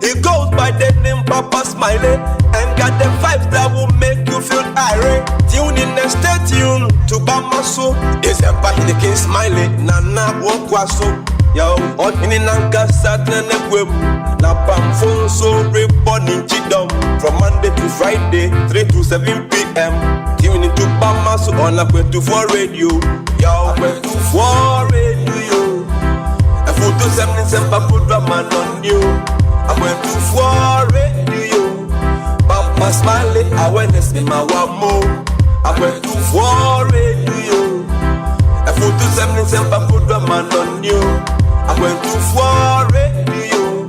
He goes by the name Papa Smiley and got the vibes that will make you feel irate. Tune in and stay tuned to Bamaso. It's a party the King Smiley. Nana Wokwaso. Yo, on in Nanka Saturn and Web. Na Pamphone so reborn Chidom. From Monday to Friday, 3 to 7 p.m. Tune in to Bamaso on a 24 radio. Yo, 24 radio. A photo 77 put a man on you. I went to for radio. Papa Smiley, awareness in my wamo. I went to for radio. A photo 77 put a man on you. I went to for radio.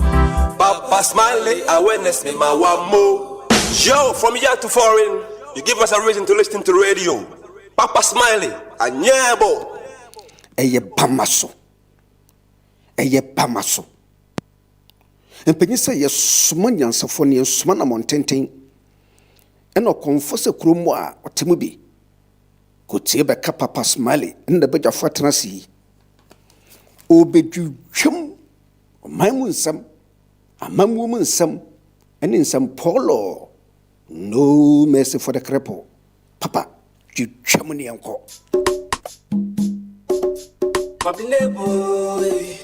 Papa Smiley, awareness in my wamo. Yo, from here to foreign, you give us a reason to listen to radio. Papa Smiley, a nyebo. Eye Bamaso. Eye Bamaso. And Penisa, yes, Sumanian Sophonia, Sumana Montenten, and no confess a crumwa or Timubi. Could see a Papa Smiley in the bed of Fatrancy. Obey you, chum, my moon some, a man woman some, and in some polo. No mercy for the cripple. Papa, you chummy uncle. Babine boy,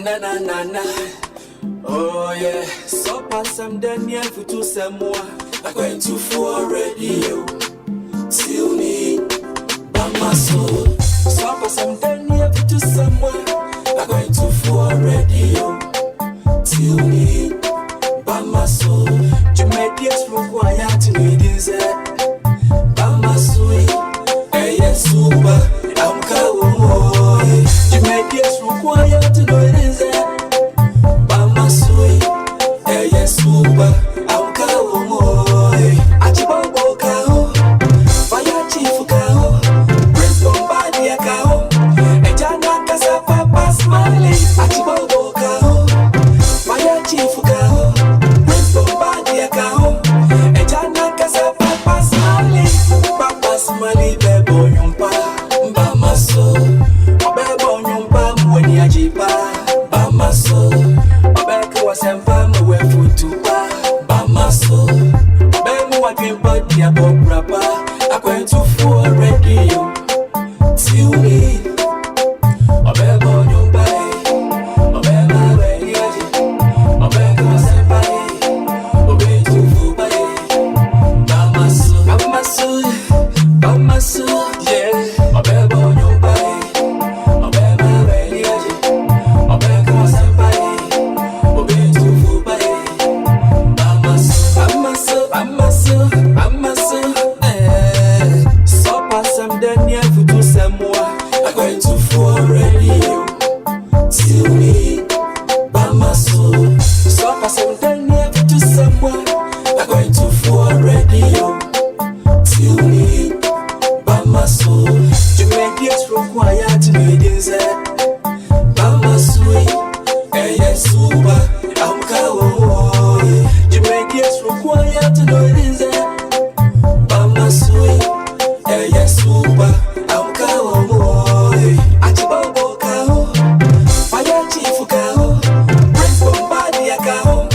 na na na na. Oh yeah, so pass some Daniel for two some more. I'm going to for radio. Till me, Bamaso. So pass some Daniel for two some more. I'm going to for radio. Till me, Bamaso. You made this require to me this. Bamaso, hey yes super. I'm going. You made this require to know it is there. Super, I'm going. Achibambo kao, fire chief kao, Prince Bombardier kao, Ejana Casa Papa Smiley. Achibambo kao, fire chief kao, Prince Bombardier kao, Ejana Casa Papa Smiley. Papa Smiley bebo nyumpa, Bamaso, bebo nyumpa mweni ajipa, Bamaso, bebo wasempa mwe futupa. Bamaso, bebo wajimpa dia bob rapper. I'm going to for radio. Till me, bebo nyumpa, bebo weyaji, bebo wasempa, bebo tufupa. Bamaso, Bamaso, Bamaso, yeah. Bebo nyumpa, bebo weyaji, bebo wasempa. So pass some Daniel for two some more. I'm going to for radio. Till me, Bamaso. So pass some Daniel for two some more. I'm going to for radio. Till me, Bamaso. You made this require to be this. Bamaso, hey yes super. I'm going. You made this require to know this. Yes, super, I'm going. Achibambo kao, fire chief kao, Prince Bombardier kao,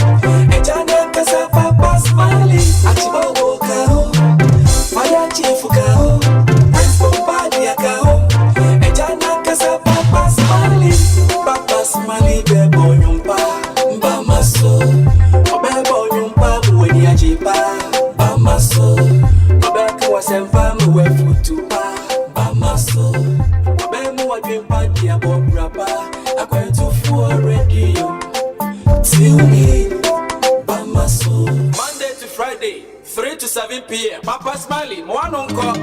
Ejana Casa Papa Smiley. Achibambo kao, fire chief kao, Prince Bombardier kao, Ejana Casa Papa Smiley. Papa Smiley bebo nyumpa, Bamaso, bebo nyumpa mweni ajipa, Bamaso, bebo wasempa mwe futupa. Bamaso, bebo wajimpa dia bob rapper. I'm going to for radio. Till me, Bamaso. Monday to Friday, 3 to 7 p.m. Papa Smiley, one on ko.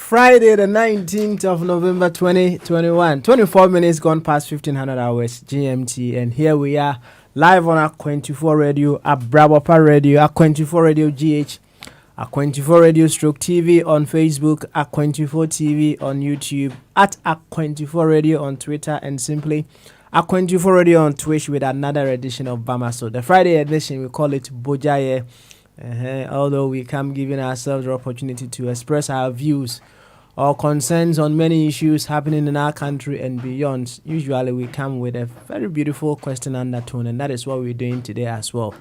Friday, the 19th of November 2021, 24 minutes gone past 1500 hours GMT, and here we are live on A24 Radio, Abrabapa Radio, A24 Radio GH, A24 Radio Stroke TV on Facebook, A24 TV on YouTube, at A24 Radio on Twitter, and simply A24 Radio on Twitch with another edition of Bamaso. The Friday edition, we call it Bojaye. Although we come giving ourselves the opportunity to express our views or concerns on many issues happening in our country and beyond, usually we come with a very beautiful question undertone, and that is what we're doing today as well.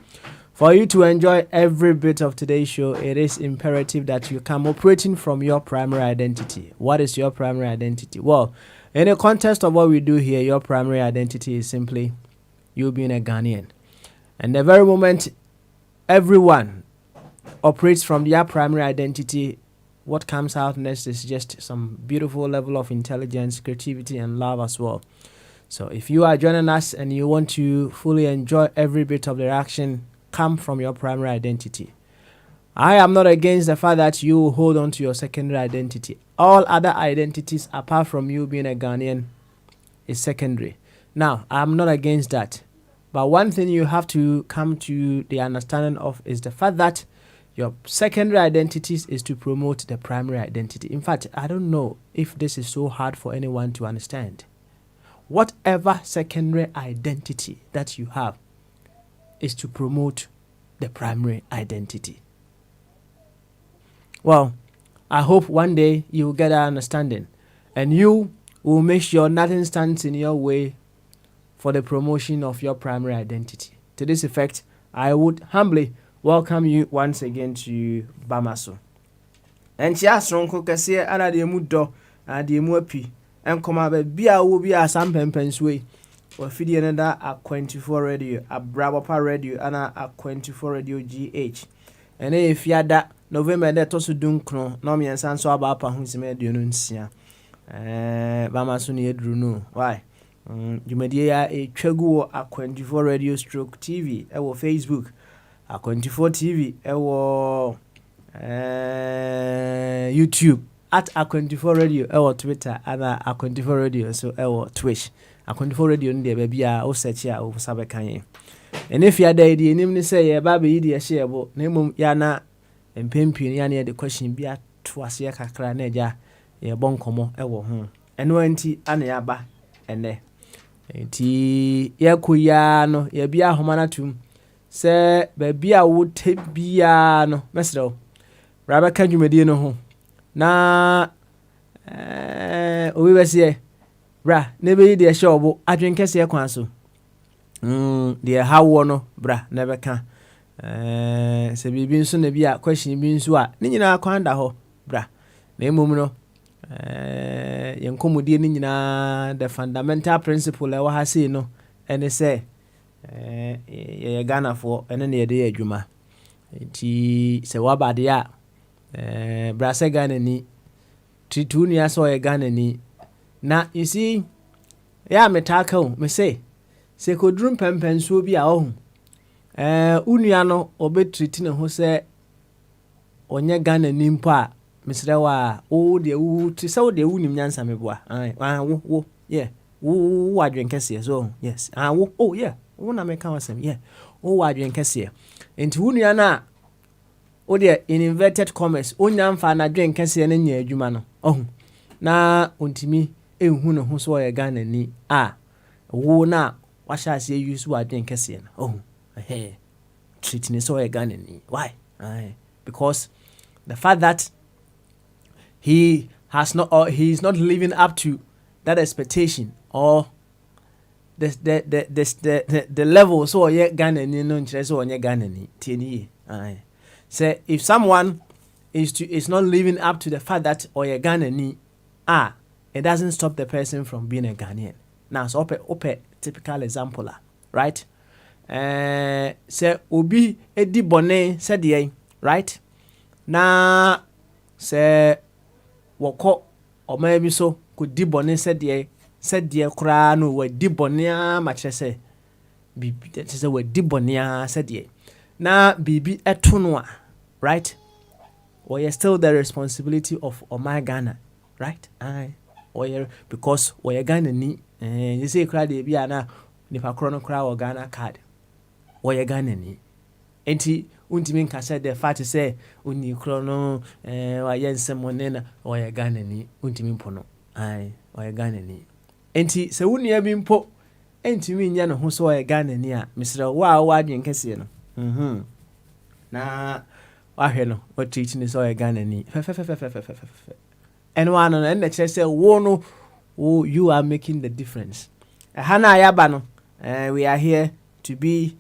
For you to enjoy every bit of today's show, it is imperative that you come operating from your primary identity. What is your primary identity? Well, in the context of what we do here, your primary identity is simply you being a Ghanaian. And the very moment everyone operates from their primary identity, what comes out next is just some beautiful level of intelligence, creativity, and love as well. So if you are joining us and you want to fully enjoy every bit of the action, come from your primary identity. I am not against the fact that you hold on to your secondary identity. All other identities apart from you being a Ghanaian is secondary. Now, I'm not against that. But one thing you have to come to the understanding of is the fact that your secondary identities is to promote the primary identity. In fact, I don't know if this is so hard for anyone to understand. Whatever secondary identity that you have is to promote the primary identity. Well, I hope one day you will get that understanding and you will make sure nothing stands in your way for the promotion of your primary identity. To this effect, I would humbly welcome you once again to Bamaso. And she has strong cookers here, and the mudo and the muapi, and come up a beer will be a some pens way. Or feeding another at 24 Radio, a Brabapa Radio, and a 24 Radio GH. And if you had that November, that also don't know, no me and San so about who's made you know. Bamaso near Druno. Why? You may hear a Chagu at 24 Radio Stroke TV, our Facebook, at 24 TV, our YouTube, at A24 Radio, our Twitter, and A24 Radio, so our Twitch. A24 Radio in there, baby, I search ya over Sabakanye. And if you are there, the name say, Baby, dear shareable, name Yana and Pimpin, Yana, the question be at twice ya kakra neja, a boncomo, ever home. And when tea, Aniaba, and there. Tea, Yakuyano, ya be a homanatum. Say, baby, I would take biano, Mesro. Rabba, can you medino home? Na, we were here. Bra, never the show, I drink a sea council. Dear, how one, bra, never can. Say, be been soon be a question means what? Nina, quanda ho, bra. Name mumno. Young comedy nina, the fundamental principle I was saying, no, and they say, Ghana for any day, Juma. Tea, say, what about the Brassa Ghana ni, Tritunia saw a Ghana ni. Na, you see, ya me tackle, me say could drum pempen so be our own. Uniano obey treating who say, Onya Ghana nimpa, Mr. Wa, oh, the woo to so the unim yansa me boy. Wo, yeah, woo, I drink cassia, so yes, oh, yeah, one I make some, yeah, oh, I drink cassia. Into Uniana, oh, dear, in inverted commerce, Unyam fan I drink cassia and ye, Jumano. Oh, na, untimi. Who who saw a gun and knee. Wo na, what shall I say? You so I drink Cassian. Oh, hey, treating so a gun and knee. Why? Because the fact that he has not, or he is not living up to that expectation, or the level so ye gun and knee, no interest on your gun and knee. Tinny. Say if someone is not living up to the fact that or your gun and knee, it doesn't stop the person from being a Ghanaian. Now, so ope typical example, right? Say obi edi bone said ye, right? Na say woko or maybe so could di bone said ye kra no we di bone much say bibi that is we di bone said ye. Na bibi etunwa, right? Or you still the responsibility of my Ghana, right? Because we Ghana ni you say cry the be na nipa krono cry or Ghana card. wɔyɛ Ghanani enti untimi nka sɛ the fact sɛ onni kro no wayɛ nsɛm ne na wɔyɛ Ghanani untimi mpo no ai wɔyɛ Ghanani enti sɛ wonua bi mpo entimi nya ne ho so wɔyɛ Ghanani a mesrɛ wo a wadwen kɛseɛ no na wahwɛ no what treat ni so Ghanani and one and the church say wo no you are making the difference hana yaba no we are here to be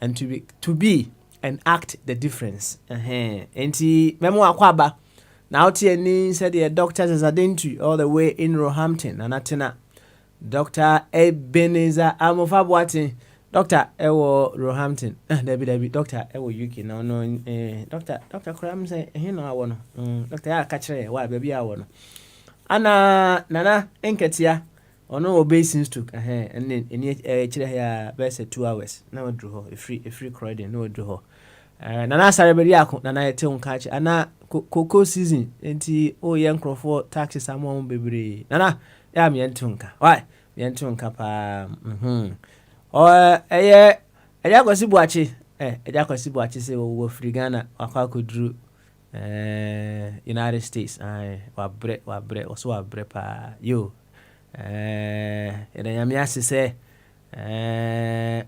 and act the difference enti memo akwaba na otie ni said the doctors is adentu all the way in Roehampton and atena Dr. Ebenezer Amofabwati Doctor Ewo Roehampton Debbie Doctor Ewo UK no Doctor Kram say he no awo no Doctor ya ka kire wa baby awo no ana nana enketia ono obasing stroke eni kire ya bese 2 hours na odru ho free credit na odru ho nana sarebedi akọ nana yete unka chi ana cocoa season enti o ye nkrofo taxes amon bebre nana ya me ntunka why me ntunka pa eya kwasi buachi eya kwasi buachi se wo free Ghana akwa kodru United States wa bre oso wa bre pa yo ena nyame ase se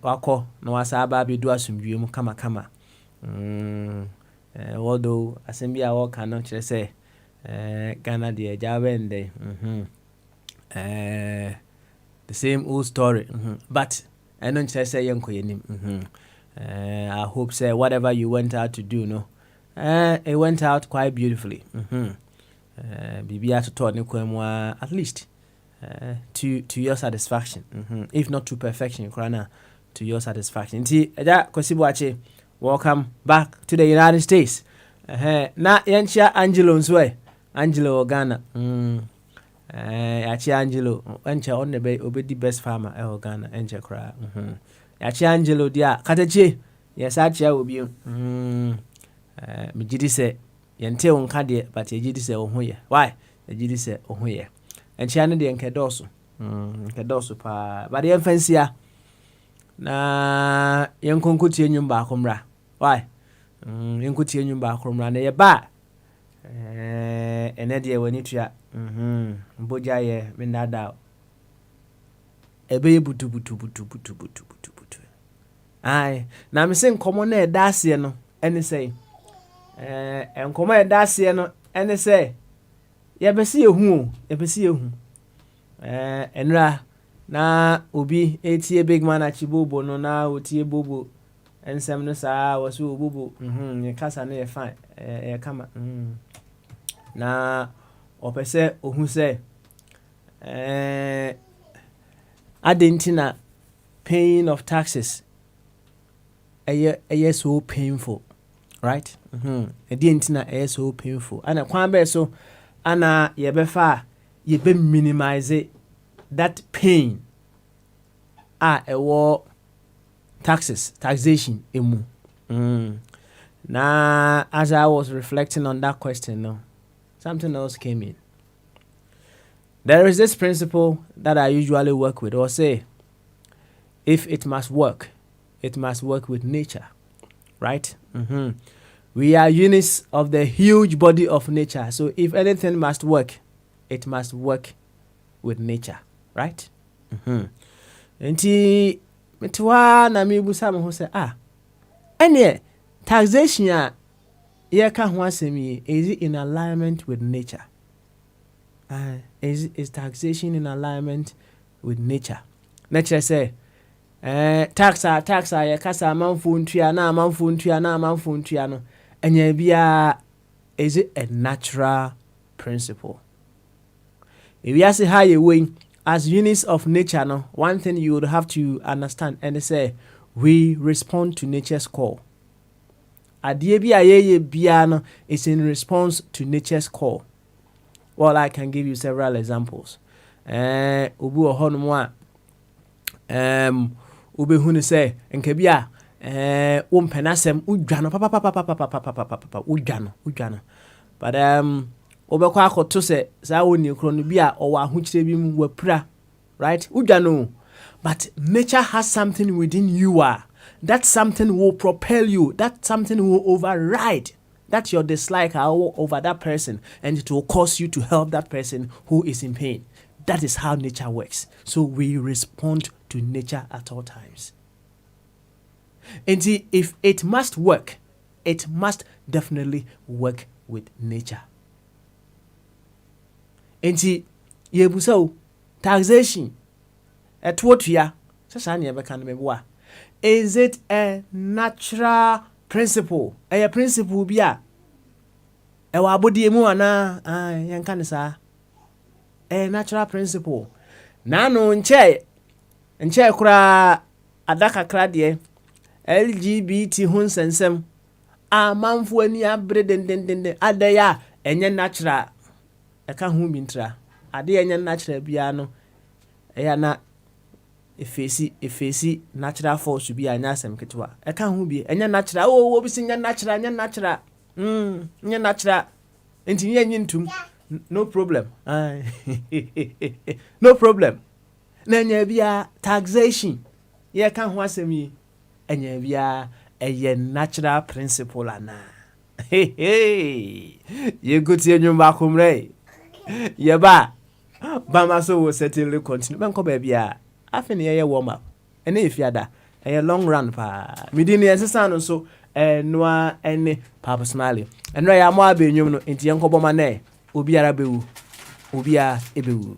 wako na wasa aba bi du asumdwe mu kama although asembi a waka no kire se Ghana de jawende the same old story but I don't say yanko yenim I hope say whatever you went out to do no it went out quite beautifully bibia to talk ne kwamwa at least to your satisfaction if not to perfection krana to your satisfaction nti eja kwasibuache welcome back to the United States na yancha Angelo nso Angelo Ghana yachi Angelo enche on the obedi best farmer Ghana enche kra yachi Angelo dia katachi yes achia obi me gidi se yente wonka de but ye gidi se wo ho ye why ye gidi se wo ho ye enche ane de nkedoso pa but ye fansia na yenkonkotie nyumba akomra why yenkotie nyumba akomra na ye ba ene de wani tua mboja ye mindada ebe butu ai na me se nkomo na edase no ene sei enkomo edase no ene sei ye bese yehu enra na obi etie big man achibobo no na otie bobo ensem no saa wasu bobo ye kasa na ye fine ye kama na opese ohun se adentina paying of taxes so painful right adentina so painful ana kwan be so ana ye be fa ye be minimize that pain ewo taxation emu na as I was reflecting on that question no something else came in. There is this principle that I usually work with or say if it must work with nature, right? We are units of the huge body of nature, so if anything must work, it must work with nature, right? Enti metwa na mebusa me ho say ene taxation ye ka ho asemi is it in alignment with nature? Is taxation in alignment with nature? Nature say tax ye kasa amanfo ntua na amanfo ntua no enya bia is it a natural principle? If you say how you way as units of nature no, one thing you would have to understand and say we respond to nature's call. Adie bia ye bia no is in response to nature's call. Well, I can give you several examples. Obu ohono a ubehunu say enke bia wo mpenasem udwano papa udwano but obekwa akoto se za woni kro no bia owa ahokyire bi mu wapura right udwano but nature has something within you that something will propel you, that something will override that your dislike over that person, and it will cause you to help that person who is in pain. That is how nature works. So we respond to nature at all times. And if it must work, it must definitely work with nature. And yebuso taxation at what ya is it a natural principle? A principle bia ewa body mu ana yanka ne sa a natural principle na no nche kura adaka krade LGBT hun sensem amanfo ani abre den adaya enye natural eka hu bintra ade enye natural bia no eya na efesi natural force bi anya asem ketwa eka hu bi enye natural wo bi si nya natural nya natural enti nya nyintum no problem no problem na nya bia taxation ye ka hu asem yi enya bia eye natural principle ana ye gutie nyumba kumre ye ba ma so will certainly continue ben ko ba bia afeni ye warm up ene efiada eye long run pa midini ensesa no so noa ene papa smile enra ya mo abenyum no enti yenko boma na obiara bewu obia ebewu.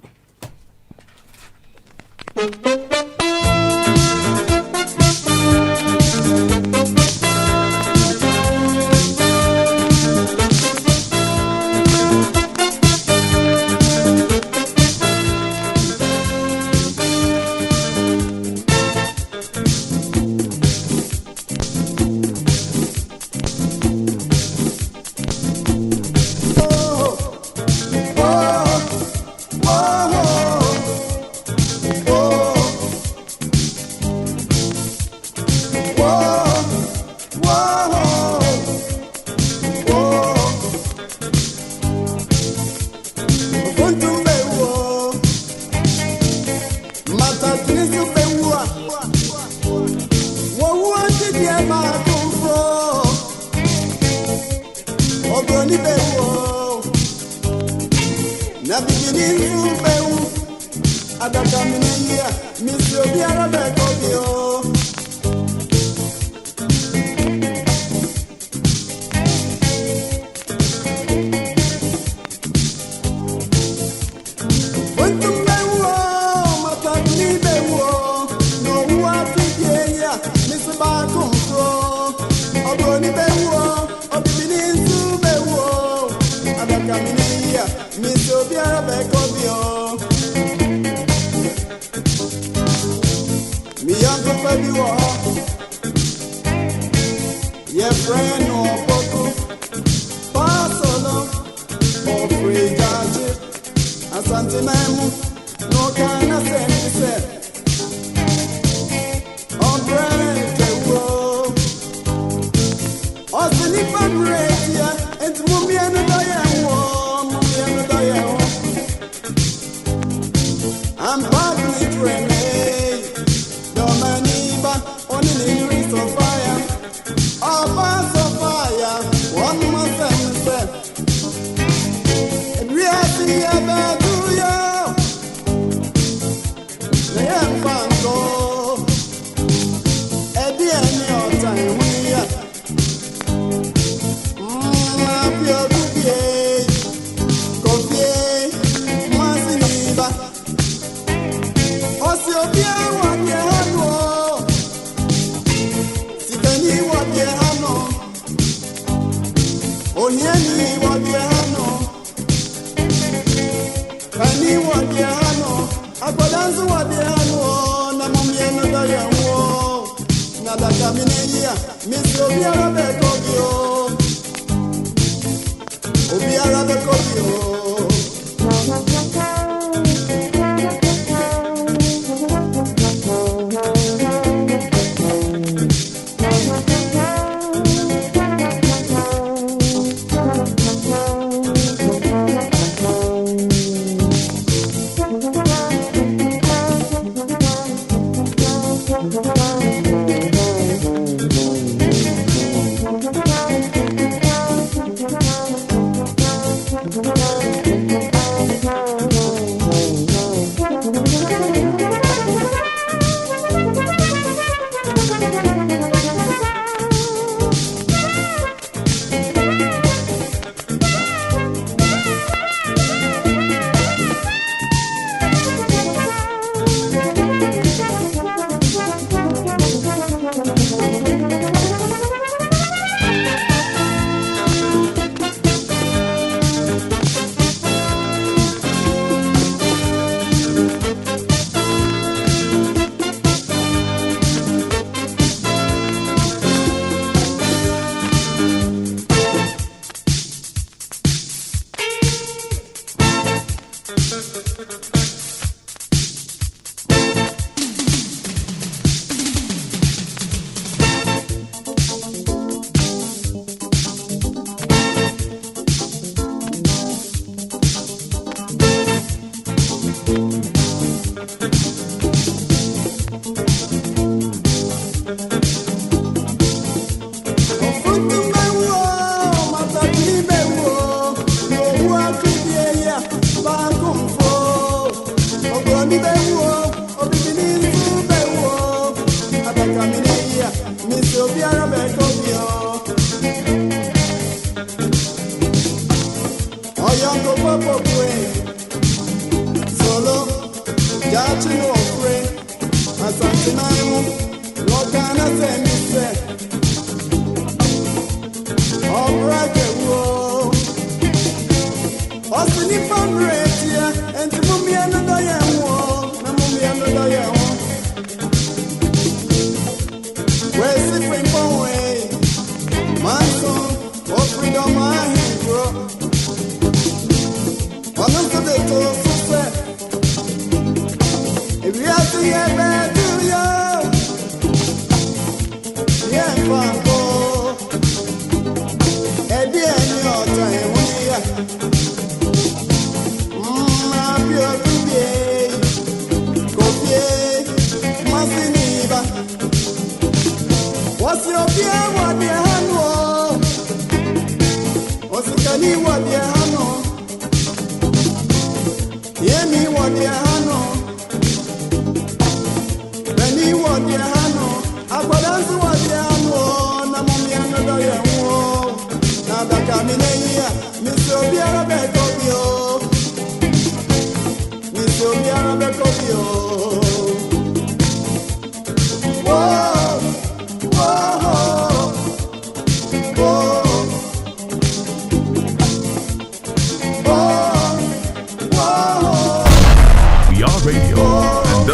We are radio, and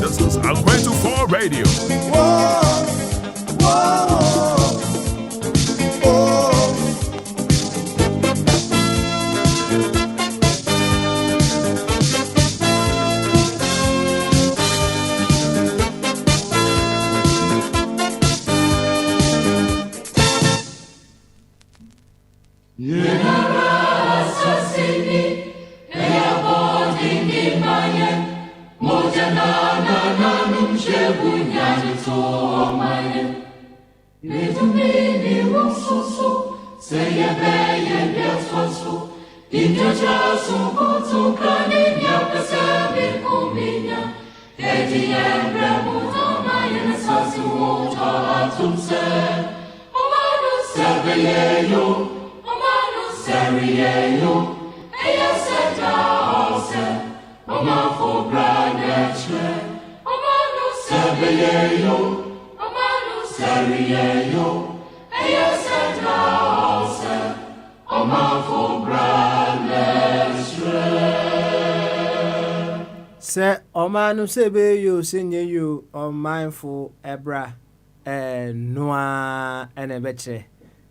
this is A24 Radio. Say, Omanu sebe you senior you unmindful ebra noa and a betre,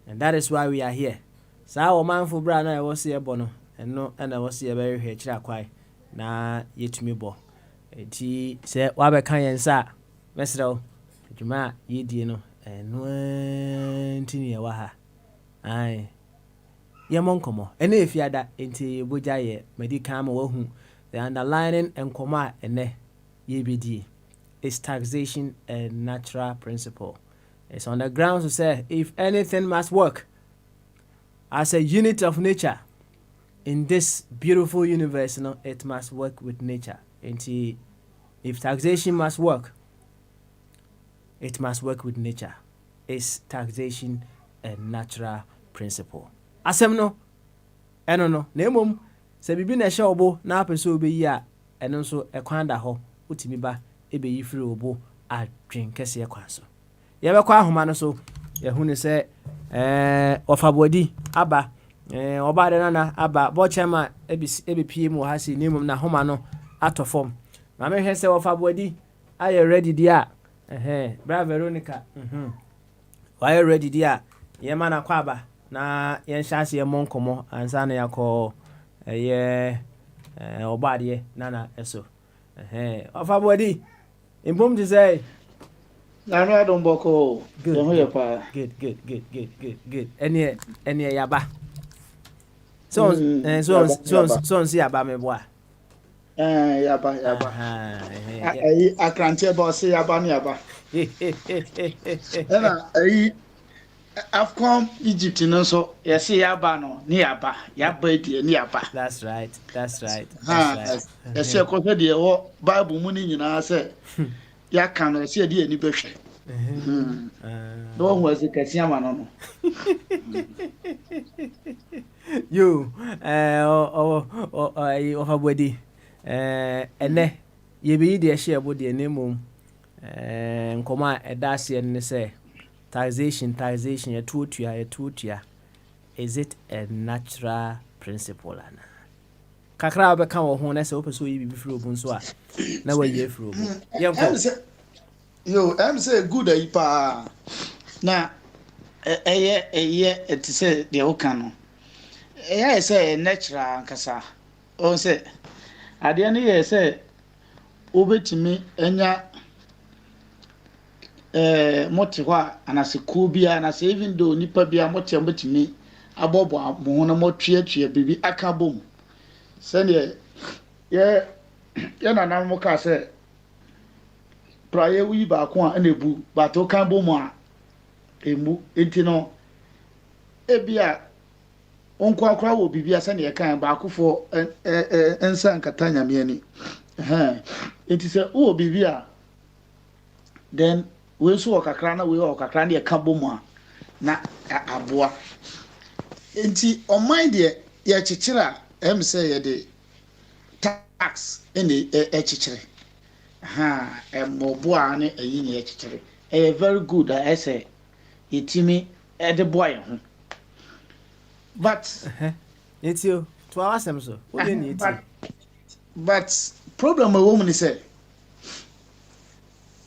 and that is why we are here. So our mindful bra I was here bono, and no, and I was here very here quite na yet me bo. Eti say wabe kan sa mesro juma ye no and no tini waha. Aye. Ye monkomo. And if you ada enti boja ye medicam wo the underlining and comma and EBD is taxation and natural principle. It's on the grounds to say if anything must work as a unit of nature in this beautiful universe, you know, it must work with nature. And if taxation must work, it must work with nature. It's taxation and natural principle. Asemno, enono, nemum. Se bibi na hye obo na apeso obeyi a eno nso ekwanda ho utimi ba ebeyi firi obo adwen kese ekwaso ye be kwa ahoma no so ye hu ne se ofabodi aba oba de na aba bo chema ebepie mu ha si nemum na homa no atofom ma me hwe se ofabodi aye ready dia bra Veronica why ready dia ye ma na kwa aba na ye nhyase ye monkomo ansa na yakọ obadie nana eso ofa body impom to say I don't boko good any yaba so see yaba me boa yaba I can't tell boss yaba ni yaba I've come Egypt no so you see yaba no ni yaba die ni yaba. That's right. You see ko fe de wo Bible mu ni nyina se ya kan no se de ni behwe. No one was kasi ama no. You of abodi ene ye be de share body enemu nkoma edase ne say taxation ya tutua is it a natural principle ana kakra obeka wo ho na se opeso yi bibi firi obun so a na wa yi firi obun I'm say good pa na it say the okano say natural nkasa o say ade ne ye say obetimi enya moti hwa anase ku bia na say even though nipa bia moti obetimi abobo mo na motwe bibi aka bom sene ye na na mo ka say praye wi ba ko a na ebu ba to kan bom a emu enti no ebia onko akra wo bibia sene ye kan ba akofo ensa nkata nyame ani enti se wo bibia then we so okakra na we okakra na ye ka bom a na aboa enti on mind ye chichira say ye de tax ene chichire moboa ne ayi ne chichire very good I say yetimi the boy ho but it's you to our sem so what do you need but problem a woman say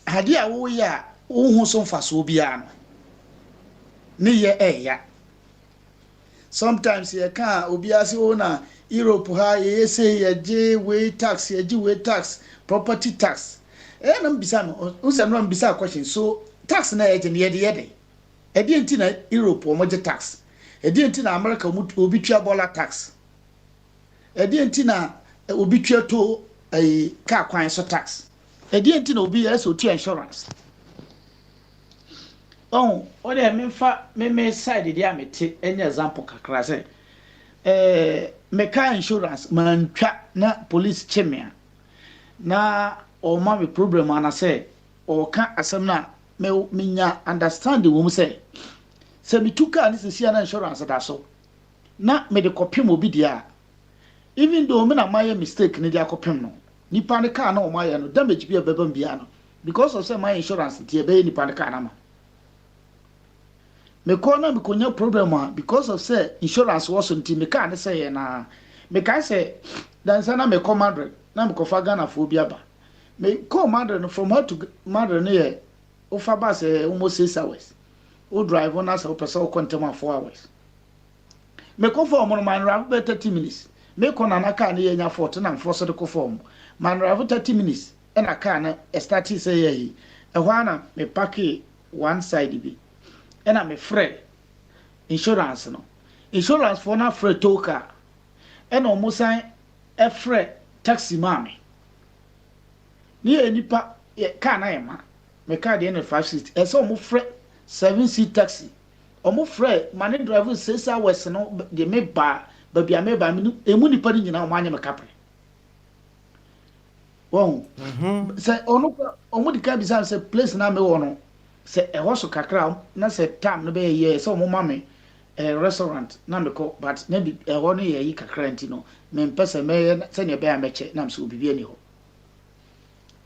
hade a wo ya wo hu so mfaso bia no ne ye ya sometimes ye ka obi ase o na Europe ha ye say ye je we tax property tax na mbisa no unse no mbisa question so tax na ye je ne ye de enti na Europe o mo je tax enti na America obi tua dollar tax enti na obi tua to car kwan so tax enti na obi yes o tua insurance oh o de me side dia mete enya example kakra say me car insurance man twa na police chemia na o ma me problem ana say o ka asem na me nya understand wo mu say me tuka ni se na insurance da so na me de kopim obi dia even though me na my mistake ni dia kopim no nipa ne car na o ma ye no damage bi ebeba bia no because of say my insurance tie be nipa ne car na ma me ko na me konya problem because of say insurance was until me car ne say na me ka say dan sana me ko Madrid na me ko fa Ghana fo bi aba me ko Madrid from her to Madrid ne o fa ba say almost 6 hours o drive on as o person kontema 4 hours me ko for mo man ra 30 minutes me ko na car ne nya 40 na force de ko form man ra 30 minutes e na car na start say ye e ho na me pack one side bi e na me free insurance no insurance for na free toka e na mo san e free taxi mami ni enipa car na ema me car de na 5 seat e so mo free 7 seat taxi omo free mani driver 6 hours no de me ba bia me ba me emu nipa ni nyina o anya me kapre won say onu omo di ka bisa say place na me wo no say e ho so kakra na say time no be ye say omo mame restaurant na me ko but na bi e ho no ye yi kakra nti no me mpese me say ne be a meche na so bibi ani ho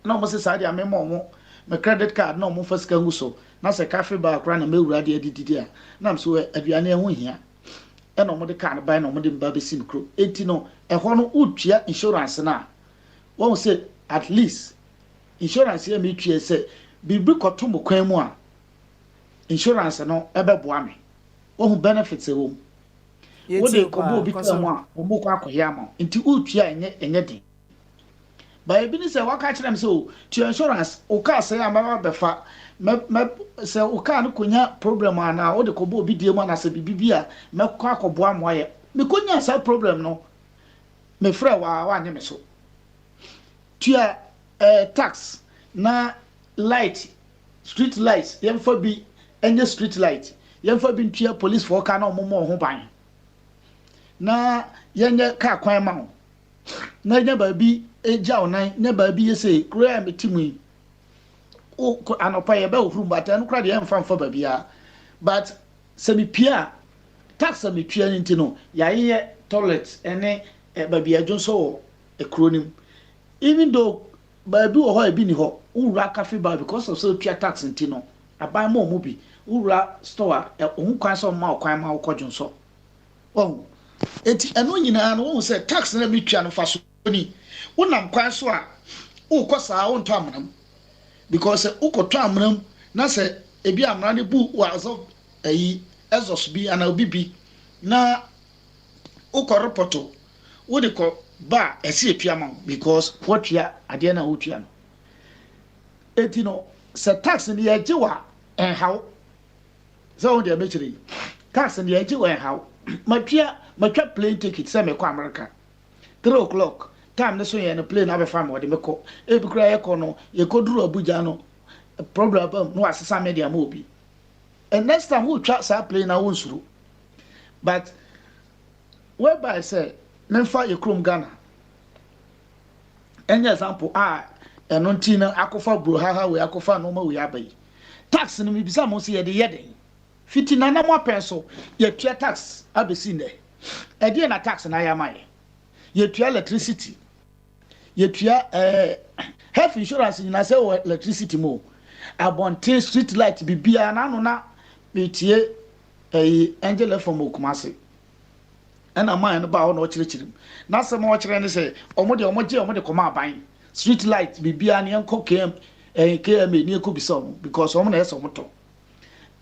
na omo say sa dia me mo me credit card na omo first kan guso na say cafe bar kra na me wura de didi a na so aduane ho hia e na omo de car buy na omo de mba be sim kro enti no e ho no utua insurance na won say at least insurance here me tue say bibi koto mo kwan mu a insurance no ebeboa me wo hu benefits e wo wo de ko bo bi kwa mu a wo mo kwa akoya ma nti utua enye din ba ebi ni say waka kire me say o tu insurance o ka say amaba befa me say o ka no konya problem ana wo de ko bo bi die mu na say bibi a me kwa akoboa mo aye me konya say problem no me frɛ wa nye me so tua tax na light street lights yemfa bi enye street light yemfa bi tua police for car na omomo ho ban na yenye car kwan ma ho na nya ba bi eja onan nya ba bi yese kura metimu o anopa ye ba ohuru mbata no kura de yemfa ba bia but semi pia tax semi tua nti no yaye toilet ene ba bia jonso e kronim even though ba bi wo ho e bi ni ho ura cafe bar because of so tua tax nti no aban mo bi ura store ohun kwan so ma kwan ma ko jonso oh eti eno nyina no wo say tax na metwa no fa so ni wonam kwan so a wo kosa wo nto amnam because ukoto amnam na say ebi amna ne bu was of ayi exos bi ana obibi na ukọ reporto wo de ko ba esi etua ma because wotua ade na wotua no eti no se tax ni ye giwa enhaw so wo de mechiri tax ni ye giwa enhaw matwa plane ticket se me kọ America 3 o'clock time ne so ye no plane abe fam wo de me kọ ebi kura ye kọ no ye koduru Abuja no problem no asesa media mo obi and next time we try sa plane na wonsuru but whereby say memfa ye krom Ghana any example eno ntina akofa bro ha we akofa no ma we abai tax no mi bisa mo se ye de yeden fiti na na mo penso ye tua tax abesi ne e de na tax na ya mai ye tua electricity ye tua health insurance ni na say electricity mo abonte street light bibia na no na metie angel from Okumase and man no ba no chirichirim na se mo chire ne se omo de koma aban street light bibia ne enko km ni ekobisa omo because omo na yeso moto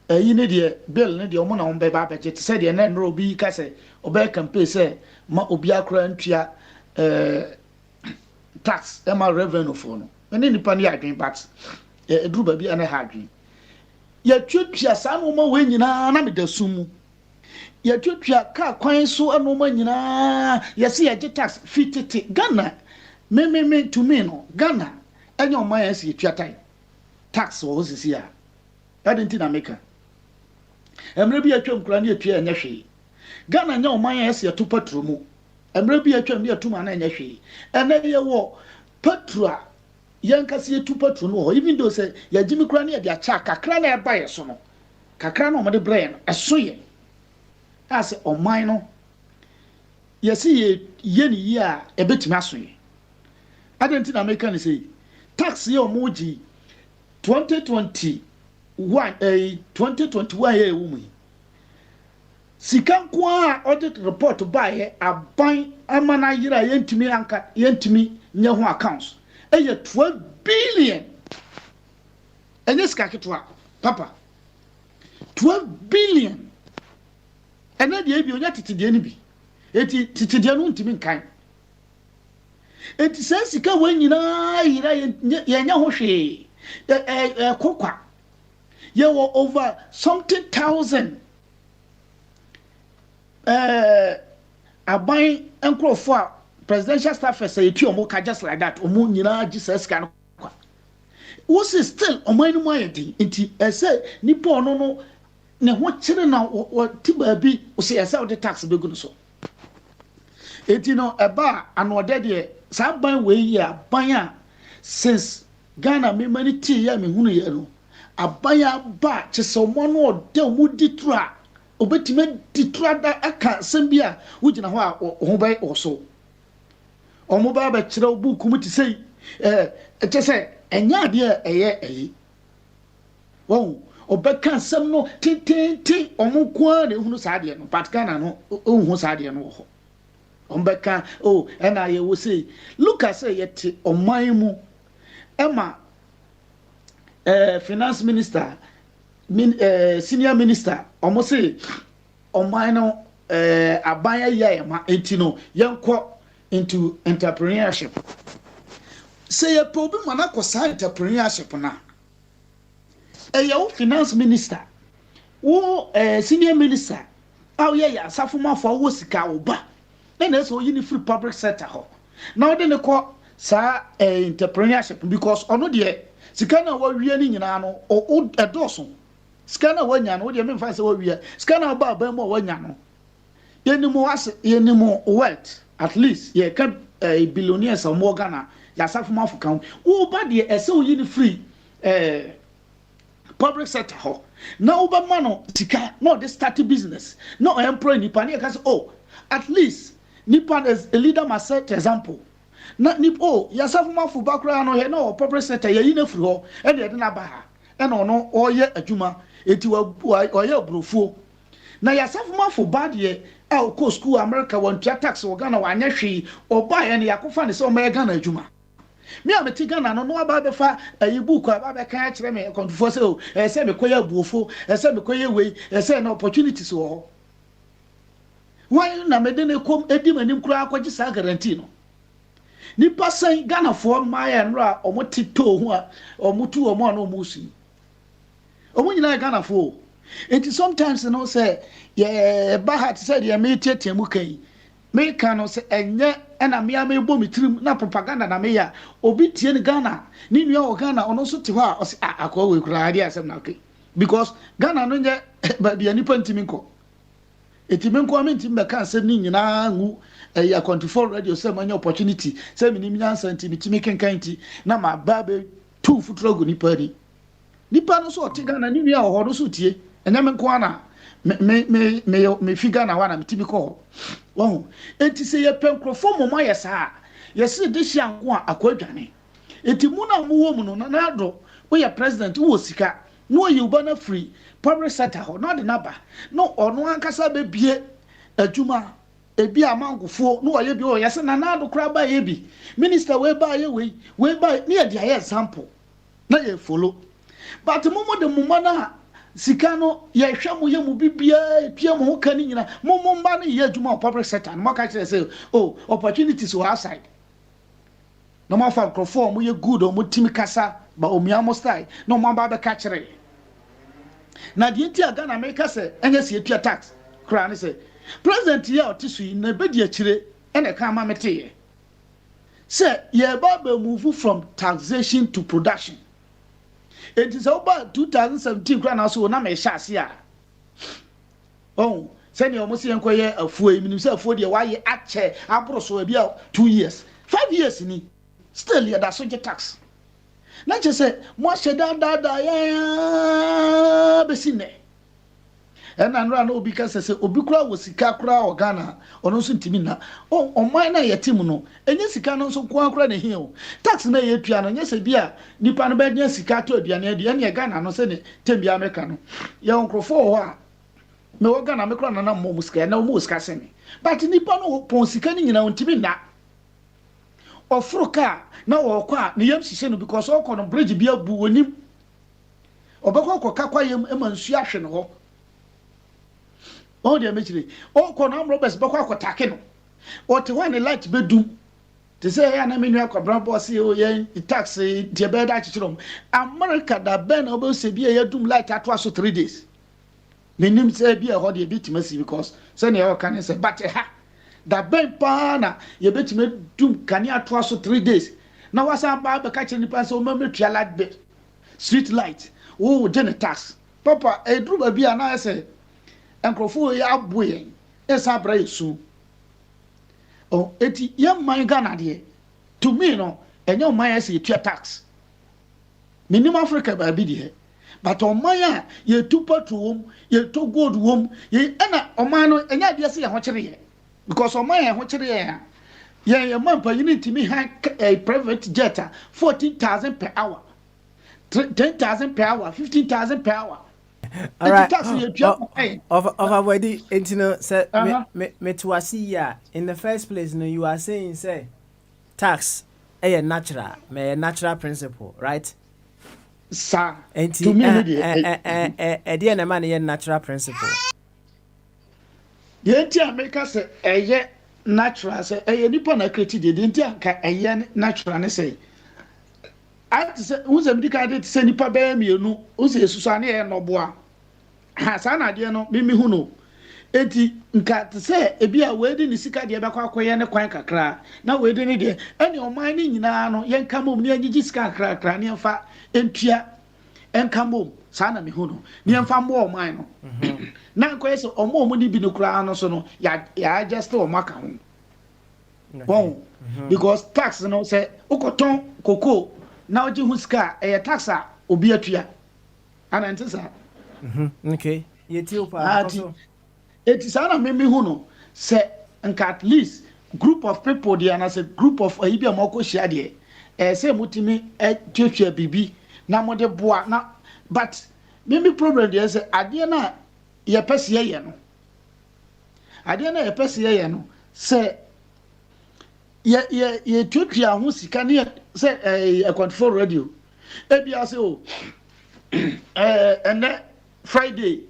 yi ne de bill ne de omo na omo be ba budget se de na no obi ka se oba campaign se ma obi akra ntua tax e ma revenue for no ene nipa ne adwen but eduru ba bi ene ha adwen ya twetwa sa no ma we nyina na me da sumu ya twetwa ka kwan so eno ma nyina ya se ya tax fitete Ghana me to me no Ghana enye o ma ya se twetwa tai tax wo sisi ya adenti na meka emre bi atwam kura na etwa enye hwe Ghana nya o ma ya se to patro mu emre bi atwam bi atuma na enye hwe ene ye wo patra yankasi etu patro no even though say ya jimi kura na ya dia cha kakra na eba ye so no kakra na o de brain eso ye as o man no yesi ye ni ye a ebetimi aso ye adenti na America ni say tax ye o moji 2021 2021 ye wo mu sikan kwa audit report ba ye aban amana yira yentimi anka yentimi nya ho accounts 12 billion. And this kakitwa, Papa. 12 billion. And then the ABO yet to the enemy. It is the untiming kind. It says, when you know, Yanyahoshi, Coca. You were over something thousand. A buying and for presidential staff say Tiomoka just like that. Omunina Jesus can. Was it still on my mind? I said, Nipo no, what children now, what Tibabi, say, I saw the tax be good so. It a bar and what daddy, some by way, yeah, baya, since Ghana, me many tea, I mean, who a baya bar, just someone or del would detra, obetiment detra that I can't send beer, which in a while or by also. O mo ba kire obu kum ti sei ete se enya de wo obeka nsem no tintenti o mo kwa na ehunu sa de no but Ghana no ohun sa de no ho ombeka ena ye wo sei look at say yet oman mu ema finance minister senior minister omo sei oman no abanya ye ma etino yenko into entrepreneurship. Say a problem when I cause entrepreneurship now. A finance minister, senior minister, yeah, Safuma for Wosika Oba. Then there's all free public sector. Now then they call entrepreneurship because on the Sikana what we are in ano or a dozen. Scanner one yan, what do you mean? Fancy what we are scanner about Bemo one yan. Any more wealth. At least ye can billionaires or more Ghana ya safuma for count but the so you free public sector now but mano tika no they start business no employ nipa ne can at least nipa is a leader must set example na nipo ya safuma for background no here no public sector ye yin free ho e de na ba ha e no no oye adwuma eti wa oye obrofuo na yasafuma for bad ye e ko school America won tua tax wo Ghana wanya hwe oba ye ne yakofa ne se o ma Ghana adwuma me am ti Ghana no aba be fa ayi book aba be kan kire me kontufo se o se me koya buofo se me koya wei se na opportunities wo ho why na me de ne kom edi manim kura akwaji sa guarantee no nipa san Ghana for maya nra omotito ho a omutu omo na omusi omunyina Ghana for it is sometimes you know say yeah bahat said ya me tietemu kai me kan no say enye na me am ebo mitrim na propaganda na me ya obi tie ni Ghana ni nua o Ghana ono so te ho a o say akwa we kura ade asem na kai because Ghana no nye ba bia nipa ntimi nko etimi nko amenti me kan asem ni nyina ngu ya 24 radio say manya opportunity say mi ni nyansa ntimi timi kenkan ti na ma ba be tu futuro go nipa no so o te Ghana ni nua o ho no so tie enyame nko ana me figa na wana mitimi ko wo enti se ye penkrofo momo yesa yesi de hia nko akwadwane enti mu na mu wo mu no na do wo ye president wo sika no ye uba na free public sector ho no de naba no ono ankasa be bie adwuma ebi amangofo no ye bi o yesa na do kra ba ye bi minister we ba ye we ba ni ye dia example na ye follow but momo de momo na sika no ye hwam ye mu bibia pia mo ka ni nyina mo mba na ye adwuma public sector no ka kire say oh opportunities were outside no ma fa crofo mo ye good o mo timi kasa ba o miamo style no mo ba be ka kire na die ntia Ghana America say enye se etua tax kra ne say president ye otisu na be die akire ene ka ma mete ye say ye ba be move from taxation to production. It is about 2017 krana so na me hyase a oh send you almost enkoye afuo eminim say afuo de why ache abroso e bia 2 years 5 years ni still ya da so get tax na je say mo sheda da ya besine ena nra na obi ka say obi kura wo sika kura o Ghana ono so ntimi na o man na yetim no enye sika no so kwa kura ne hi o tax na ye tua no nye se bia nipa no be nya sika to aduane adu ene Ghana no se ne tembia America no ye onkrofo ho a me wo Ghana me kura na mo musika na mo musika se ne but nipa no pon sika ni nyina ntimi na ofruka na wo kwa ne yam sise no because o ko no bridge bia bu onim obekọ kwa kwa yam emansu ahwe no ho oh dear mechiri oh ko na Roberts bakwa akotake no o te wan light bedum te say ya na menu akobra boss o ye tax de be da chichirom America da ben obo se bia ya dum light ato aso 3 days menim say bia ho de bitimasi because say na ya kan say but ha da ben pa na ye betime dum kan ato aso 3 days na wasa ba be ka chi nipa so ma metua light bit street light oh de tax papa e dru ba bia na say enkrofo ya aboye esa bra yesu oh eti ye man Ghana de to me no enye man ya se tua tax minimum Africa ba bi de but o man ya ye tu petrol ye to gold wom ye na o man no enye ade se ye ho kire ye because o man ye ho kire ye ye man pa unit mi ha a private jet 14,000 per hour 10,000 per hour 15,000 per hour. All right. Of already, say me to see ya. In the first place, no, you are saying say tax a natural principle, right? Sir, to me, a dear man, a natural principle. The entire America say a natural say a nippon a created the entire a natural say. I say, who's a medicated send nipa bear me, no, who's a Susani no bois. Hasana deɛ no mimi hu no enti nka te sɛ ebi a wedi ni sika deɛ bɛkɔ akɔyɛ ne kwan kakra na wedi ni deɛ ɛne ɔman ne nyinaa no yɛnka mom ne yɛgye sika kakra ne yɛmfa entua ɛnka mom saa na me hu no ne yɛmfa mbɔ ɔman no na nkɔyɛ sɛ ɔmo ne bi no koraa no so no ya just ɔmo aka ho bon because tax no sɛ ukɔtɔn koko na ɔgye hu sika ɛyɛ tax a obi atua ana nte saa. Okay. It is ana mimi hu no say at least group of people there and as a group of ibi amoko share there say mutimi twetwe bibi na mo de boa na but mimi problem there say ade na ye pese ye no adeɛ na yɛpɛ sɛ yɛyɛ no sɛ yɛtuatua ho sika ne sɛ akwantufoɔ radio ebia sɛ o ɛnɛ Friday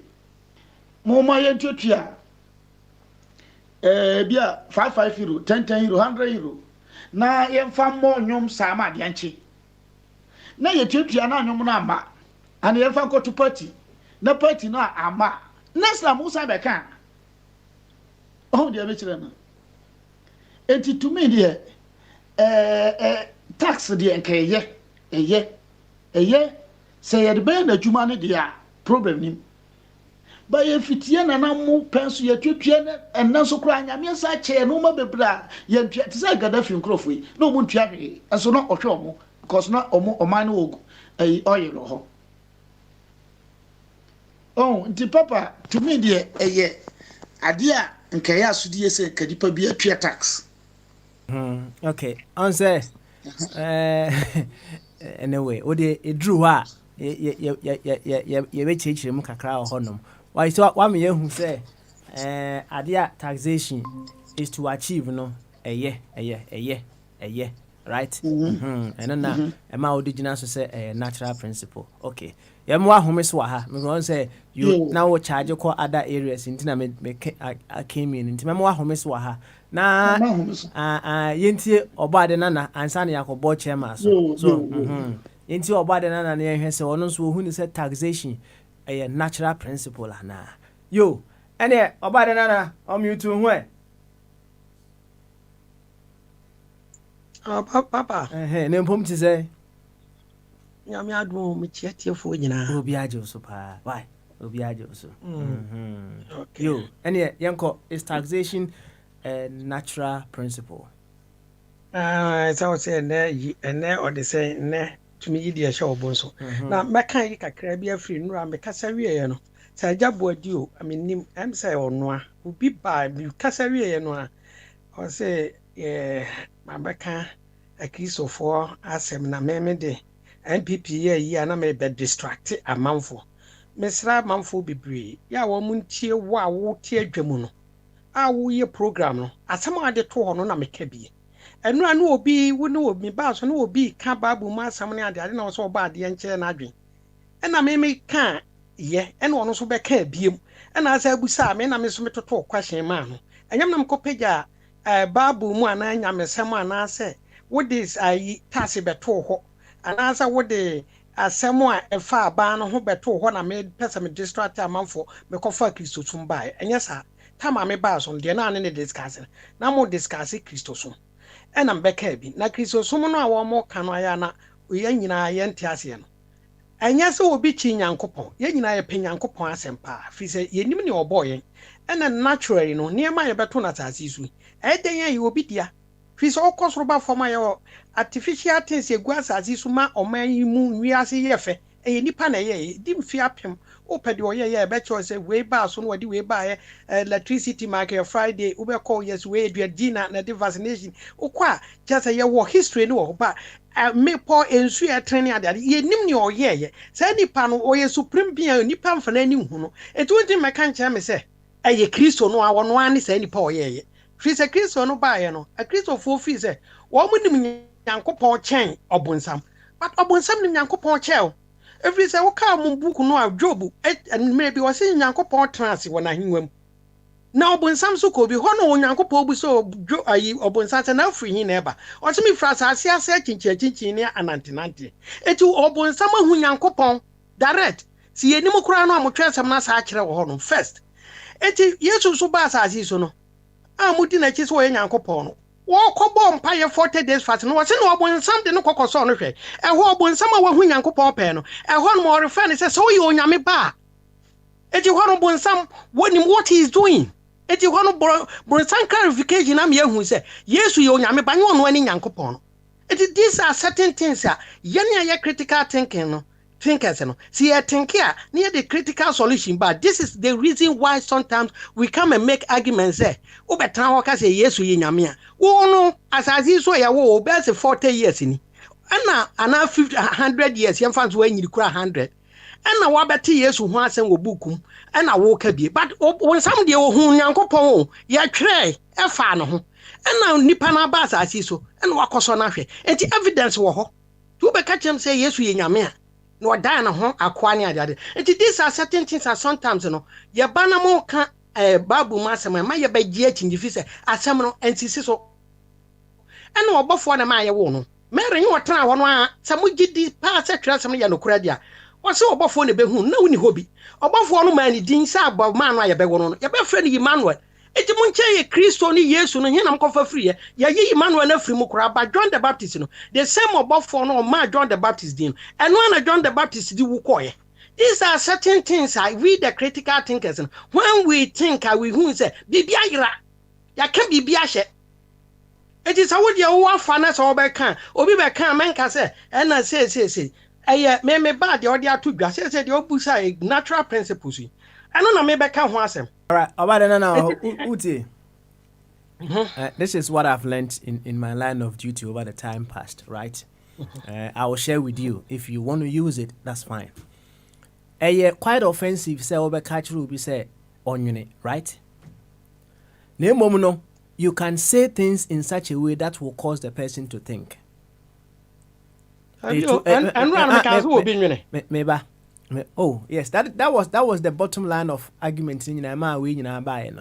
moma yɛntuatua bia 55 euro 10 euro 100 euro na yɛmfa mmɔ nnwom saa ma adeɛ nkye na yɛtuatua na nnwom no amba ana yɛmfa nkɔto party na party no amba next time musa bɛka oh deɛ bɛkyerɛ no enti to me deɛ tax deɛ nka ɛyɛ sɛ yɛde bɛyɛ n'adwuma no deɛ a problem nim ba yɛfitie na na mu pɛn so yɛtuatua no ɛnna nso koraa nyame sa kyɛɛ no ma bebree a yɛntua te sɛ Gaddafi nkurɔfoɔ yi na ɔmo ntua hwee ɛnso na ɔhwɛ ɔmo because na ɔman no wɔ ɔyɛ lɔ hɔ oh nti papa to me deɛ ɛyɛ adeɛ a nka yɛ asodie sɛ nka nipa bi atua tax okay on say anyway o de edru hɔ a yɛbɛkyerɛkyerɛ mu kakra wɔ hɔnom why so wa me yɛhu sɛ adeɛ a taxation is to achieve no ɛyɛ right ɛno na ɛma wode gyina so sɛ natural principle okay yɛm wa home so wɔ ha me wɔn sɛ you now wo charge kɔ other areas nti na me came in nti mɛma wa home so wɔ ha na yɛntie ɔbɔade nana ansa na yakɔbɔ chairman so yɛntie ɔbɔade nana na yɛhwɛ sɛ ɔno nso ohu ne sɛ taxation ɛyɛ natural principle ana yo ɛne ɔbɔade nana ɔmute ho papa ne mpom te sɛ nyame adom me tiatiefo nyinaa obi agye so pa why obi agye so yo ɛne yɛnkɔ is taxation a natural principle so wo sɛ ɛnɛ ɔde sɛ nnɛ tumi yi deɛ hyɛ ɔbɔ nso na mɛka yi kakra bi afiri nnura mekasa wieɛ no sɛ agya boadi o amennim ɛm sɛ ɔnoa obi baa mekasa wieɛ no a ɔsɛ mabɛka akristofoɔ asɛm na meme de NPP yɛ yi a na mebɛ distract amanfo mesra amanfo bebree ya wɔ mu ntie wo a wo tie adwa mu no a wo yɛ program no asɛm a de to hɔ no na meka bi ɛno a no obi wo ne obi ba so no obi ka Bible mu asɛm ne ade na so ɔba ade nkyɛ na adwen ɛna meme ka yɛ ɛna ɔno so bɛka biem ɛna asa abusa me na me so metoto question ma no ɛnyam na mkɔpagya Bible mu ana nyamesɛm ana sɛ wo de ayi tase bɛto hɔ ana sɛ wo de asɛm a ɛfa aba no ho bɛto hɔ na me pɛsɛ me distract amanfo me kɔfa Kristosum bae ɛnyɛ saa tama me ba so deɛ na ne discuss na mo discuss Kristosum ɛna mbɛka bi na Kristosum no a wɔ mo ka no aya na yɛ nyinaa yɛ nte aseɛ no ɛnyɛ sɛ obi chi Nyankopɔn yɛ nyinaa yɛ pɛ Nyankopɔn asɛm pa fi sɛ yɛnim ne ɔbɔ yɛn ɛna naturally no nneɛma yɛbɛto na asase so ɛdɛn yɛ obi dia fi sɛ ɔkɔ soro ba fam ayɛ artificial things egu asase so ma ɔman yi mu wiase yɛ fɛ ɛyɛ nipa na ɛyɛ di mfi apem opɛ de ɔyɛ yɛ ɛbɛkyerɛ sɛ wei ba so no wɔde wei ba yɛ electricity market Friday wobɛkɔ yes wei aduadina na de vaccination okɔ a kyerɛ sɛ yɛwɔ history no wɔ ba mepɔ ensu ɛtrene ade yɛnim ne ɔyɛ yɛ sɛ nipa no ɔyɛ supreme being nipa mfa na ani hu no etu nti mɛka nkyerɛ me sɛ ɛyɛ Kristo no a wɔno ani sɛ nipa ɔyɛ yɛ fi sɛ Kristo no ba yɛ no a Kristofo fi sɛ wɔn mu nim Nyankopɔn kyɛn ɔbonsam but ɔbonsam nim Nyankopɔn kyɛw every say woka mo book no a Job maybe was in Nyankopɔn trance wɔ n'ahengwam na ɔbonsam so ko bi hɔ no Nyankopɔn bu so ayi ɔbonsam na afiri hin na ɛba ɔtumi fra asase ase chinchin ne anantenante eti ɔbonsam ahu Nyankopɔn direct si yenim kura no amotwe asɛm na saa kyerɛ wɔ hɔ no first eti Yesu so ba asase so no amudi na chi so yɛ Nyankopɔn no wɔkɔbɔ mpaeɛ 40 days fast no wɔse no ɔbonsam de no kɔkɔsɔ no hwɛ ɛhɔ ɔbonsam a wahu Nyankopɔn pɛ no ɛhɔ no ma ɔrefa ne sɛ sɛ woyɛ onyame ba eti hɔ no bonsam wɔnim what he is doing eti hɔ no bonsam clarification am yɛhu sɛ Yesu yɛ onyame ba nyɛ ɔno ani Nyankopɔn no eti these are certain things a yɛne a yɛ critical thinking no thinkers no see a thinker near the critical solution but this is the reason why sometimes we come and make arguments say o betra ho ka say Yesu ye nyame a wo no asase so ya wo be say 40 years ni ana 50 100 years yem fan so anyiri kura 100 ɛna wabɛte yesu ho asɛm wɔ bukum ɛna woka bie but wɔnsam deɛ wɔhu nyankopɔn o yɛtwerɛ ɛfa no ho ɛna nipa no aba asase so ɛna wakɔ so no ahwɛ enti evidence wɔ hɔ nti wobɛka kyerɛm sɛ yesu yɛ nyame a na ɔdan ne ho akoa ne adeade enti these are certain things that sometimes no yɛba na mo ka Bible mu asɛm ma yɛbɛgye akyingye fi sɛ asɛm no ɛnsisi so ɛna ɔbɔfoɔ na ma yɛwo no Mary nye wɔtena hɔ no a sɛ mogye di paa sɛ twerɛ asɛm no yɛ nokora dia wɔsɛ ɔbɔfoɔ na bɛhu na woni hɔ bi ɔbɔfoɔ no ma ne din sɛ abɔ ma no a yɛbɛwo no yɛbɛfrɛ no Emmanuel eti mo nkyɛn yɛ Kristo ne Yesu no hena mkɔfa firi yɛyi Emmanuel na firi mu kora ba John the Baptist no the same ɔbɔfoɔ no ma John the Baptist din ɛno na John the Baptist di wu kɔɛ. These are certain things we the critical thinkers when we think we who say bibia yira ya ka bibia hye it is how the wo afa na so obeka obi beka menka say na say me bad the odi atu dwa say the obusa natural principles eno na me beka ho asem. All right, about now Uti. This is what I've learned in my line of duty over the time past, right? I will share with you. If you want to use it, that's fine. Quite offensive say over catch ruby say on unit, right? No, you can say things in such a way that will cause the person to think. Maybe. Oh yes, that was the bottom line of argument in my way in our buying.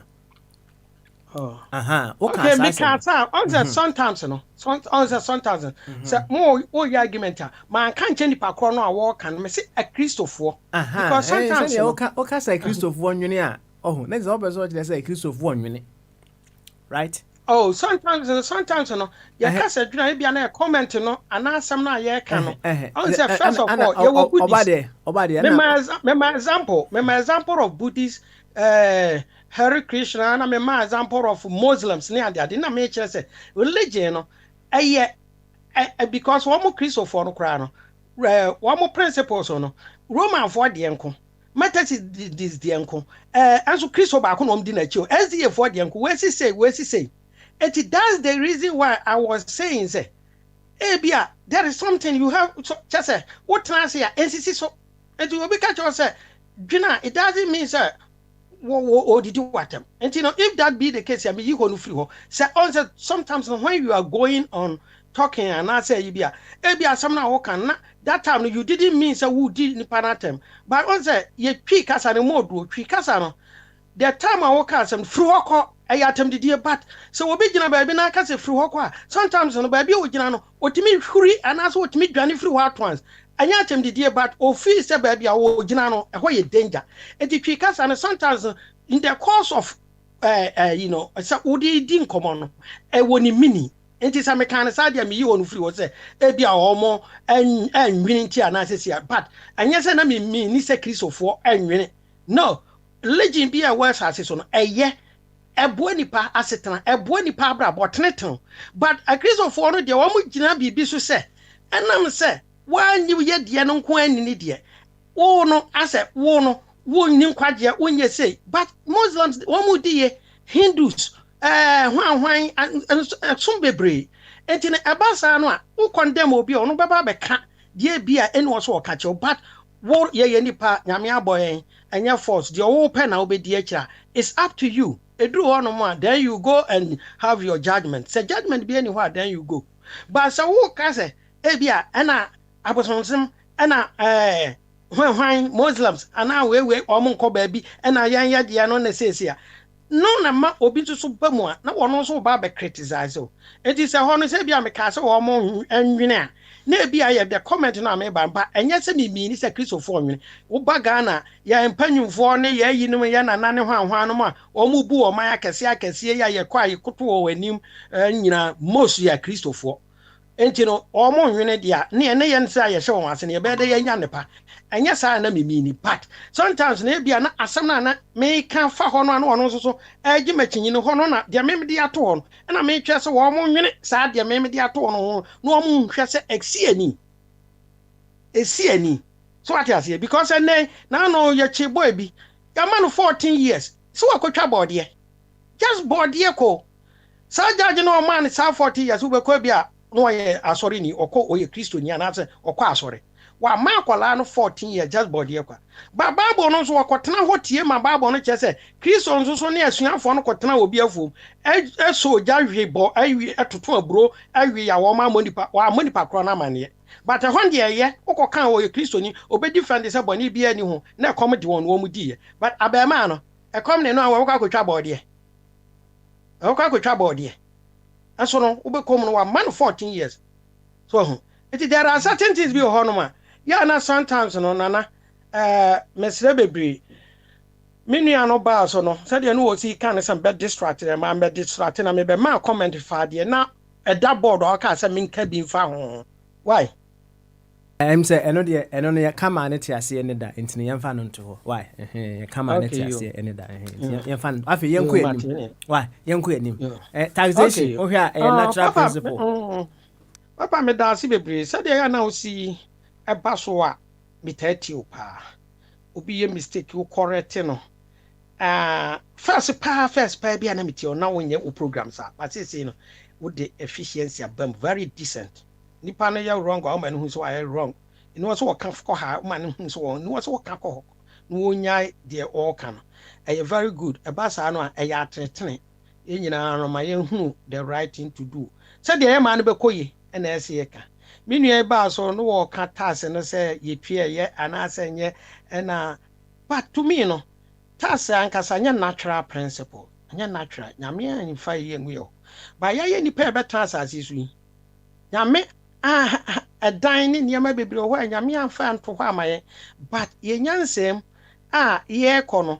Oh. Okay, me can't say sometimes no. Sometimes. So more argument man can't change pa kro no a walk and me say a Christopher. Because sometimes okay say Christopher one unit. Oh, next opposite what they say Christopher one unit. Right? Oh, sometimes no. You can say you be na comment no and asem na ye ka no. I say first of all, you will Buddhist. Me example of Buddhist Hare Krishna and my example of Muslims near the na me say religion no because one more Christopher no cry no one more principles no Roman for the enko matters this the enko so Christo ba ko no di na chi o SDA for the enko we say it that's the reason why I was saying say ebia there is something you have just say what trans here NCC so and you be catch us say it doesn't mean say what did you want them? And if that be the case, I mean, you go no free. Say also sometimes when you are going on talking and I say you be some now can that time you didn't mean say who did in panatem. But also you tweak as an mode, tweak as an the time I walk as and through I attempt the but so we begin baby na can say through sometimes no baby o gina no what me huri and as what me dwane through at once. Anya attempt the but o feel say baby o gina no e why danger. And the tweakers and sometimes in the course of so udi din common e woni mini enti say me kan say dia me yi wonu free wo say e bia omo enwini ti anase but anya say na me ni say Christopher enwini no legend be a word as so no eye ebo nipa asetena ebo nipa abra boteneton but a Christopher no de wo mo gina bibi so say enam say wan yi ye de no nko anini de wo no ase wo no wonnim kwaje wonye say but Muslims womu die Hindus hwan some bebre entine abasa no a wo condemn obi ono beba beka die bia eni wo so ka che but wo ye nipa nyame aboyen enya force de wo pe na obedi akira it's up to you edru ho no mo then you go and have your judgment say judgment be anywhere then you go but so wo ka say e bia ena abosonsem ena when Muslims and now we omo nko baabi and ayan yade no na sesia no na ma obi so ba mu a na wono so ba be criticize o enti se ho no se bia me ka se omo anwene a na bia ye the comment na me ba mpa enye se mi ni se Christopher onwene wo ba Ghana ya empanyumfo ne ya yinim ya na nane hwan no ma omo bu o man akese ya ye kwa ye koto wo anim nyina most ya Christopher enti no omo nwene dia ne ye nse aye hye won ase ne be de ye nya nepa enya sa na mini but sometimes na bia na asem na me kan fa ho no ono so agi makinyi no ho no na dia me de ato ho na me twa se wo mo nwene sa dia me de ato no no mo nhwe se esiani so what ase because na no ye chi boy bi ya man 14 years so akotwa body just body ko sa judge no man sa 40 years we ko bia no ye asori ni okọ oye Kristo ni anase okọ asori wa ma akwala no 14 years just body kwa ba bible no so wakotena ho tie ma bible no che se kristo nso so ne asuafo no kotena obi afom so ja hwe bo awi atoto aburo awi ya wo ma monipa wa monipa kro na mane but hon de ye ukokan wo kristo ni obedi friend se boni bia ni ho na ekom de won wo mu die but abema no ekom ne no a wo kwakotwa body wo kwakotwa body aso no ubekom no wa man 14 years so there are certain things be honoma yeah na sometimes no nana mesre bebre menua no ba so no said you know what he can some bad distracted man bad distracted na me be ma comment fa de na eda board o ka say me nka bi fa ho why say eno no ya kama ne te ase ne da ntine yemfa no nto ho why kama ne te ase ne da yemfa no afi yenko enim why yenko enim taxation o hia natural principle papa me da si bebre said ya na o si eba so a metati o pa obi ye mistake o correct no first pa bia na meti o na wonye o programs a but say no with the efficiency abam very decent nipa no ya wrong o man hu so I wrong you know so o kan ko ha o man hu so no so o kan ko no wonya de all kan very good eba sa no a ya atretene ye nyina no ma ye hu the right thing to do said the man be koyi na ese ye ka minua ba so no wo ka tax no say ye tue ye anase nye na but to me no tax ankasa nya natural principle nya natural nyame an fa ye nwe ba ye nipa be tax asisu yi nyame dan ni niam bebre ho nyame an fa nto ho amaye but ye nyansem ye kono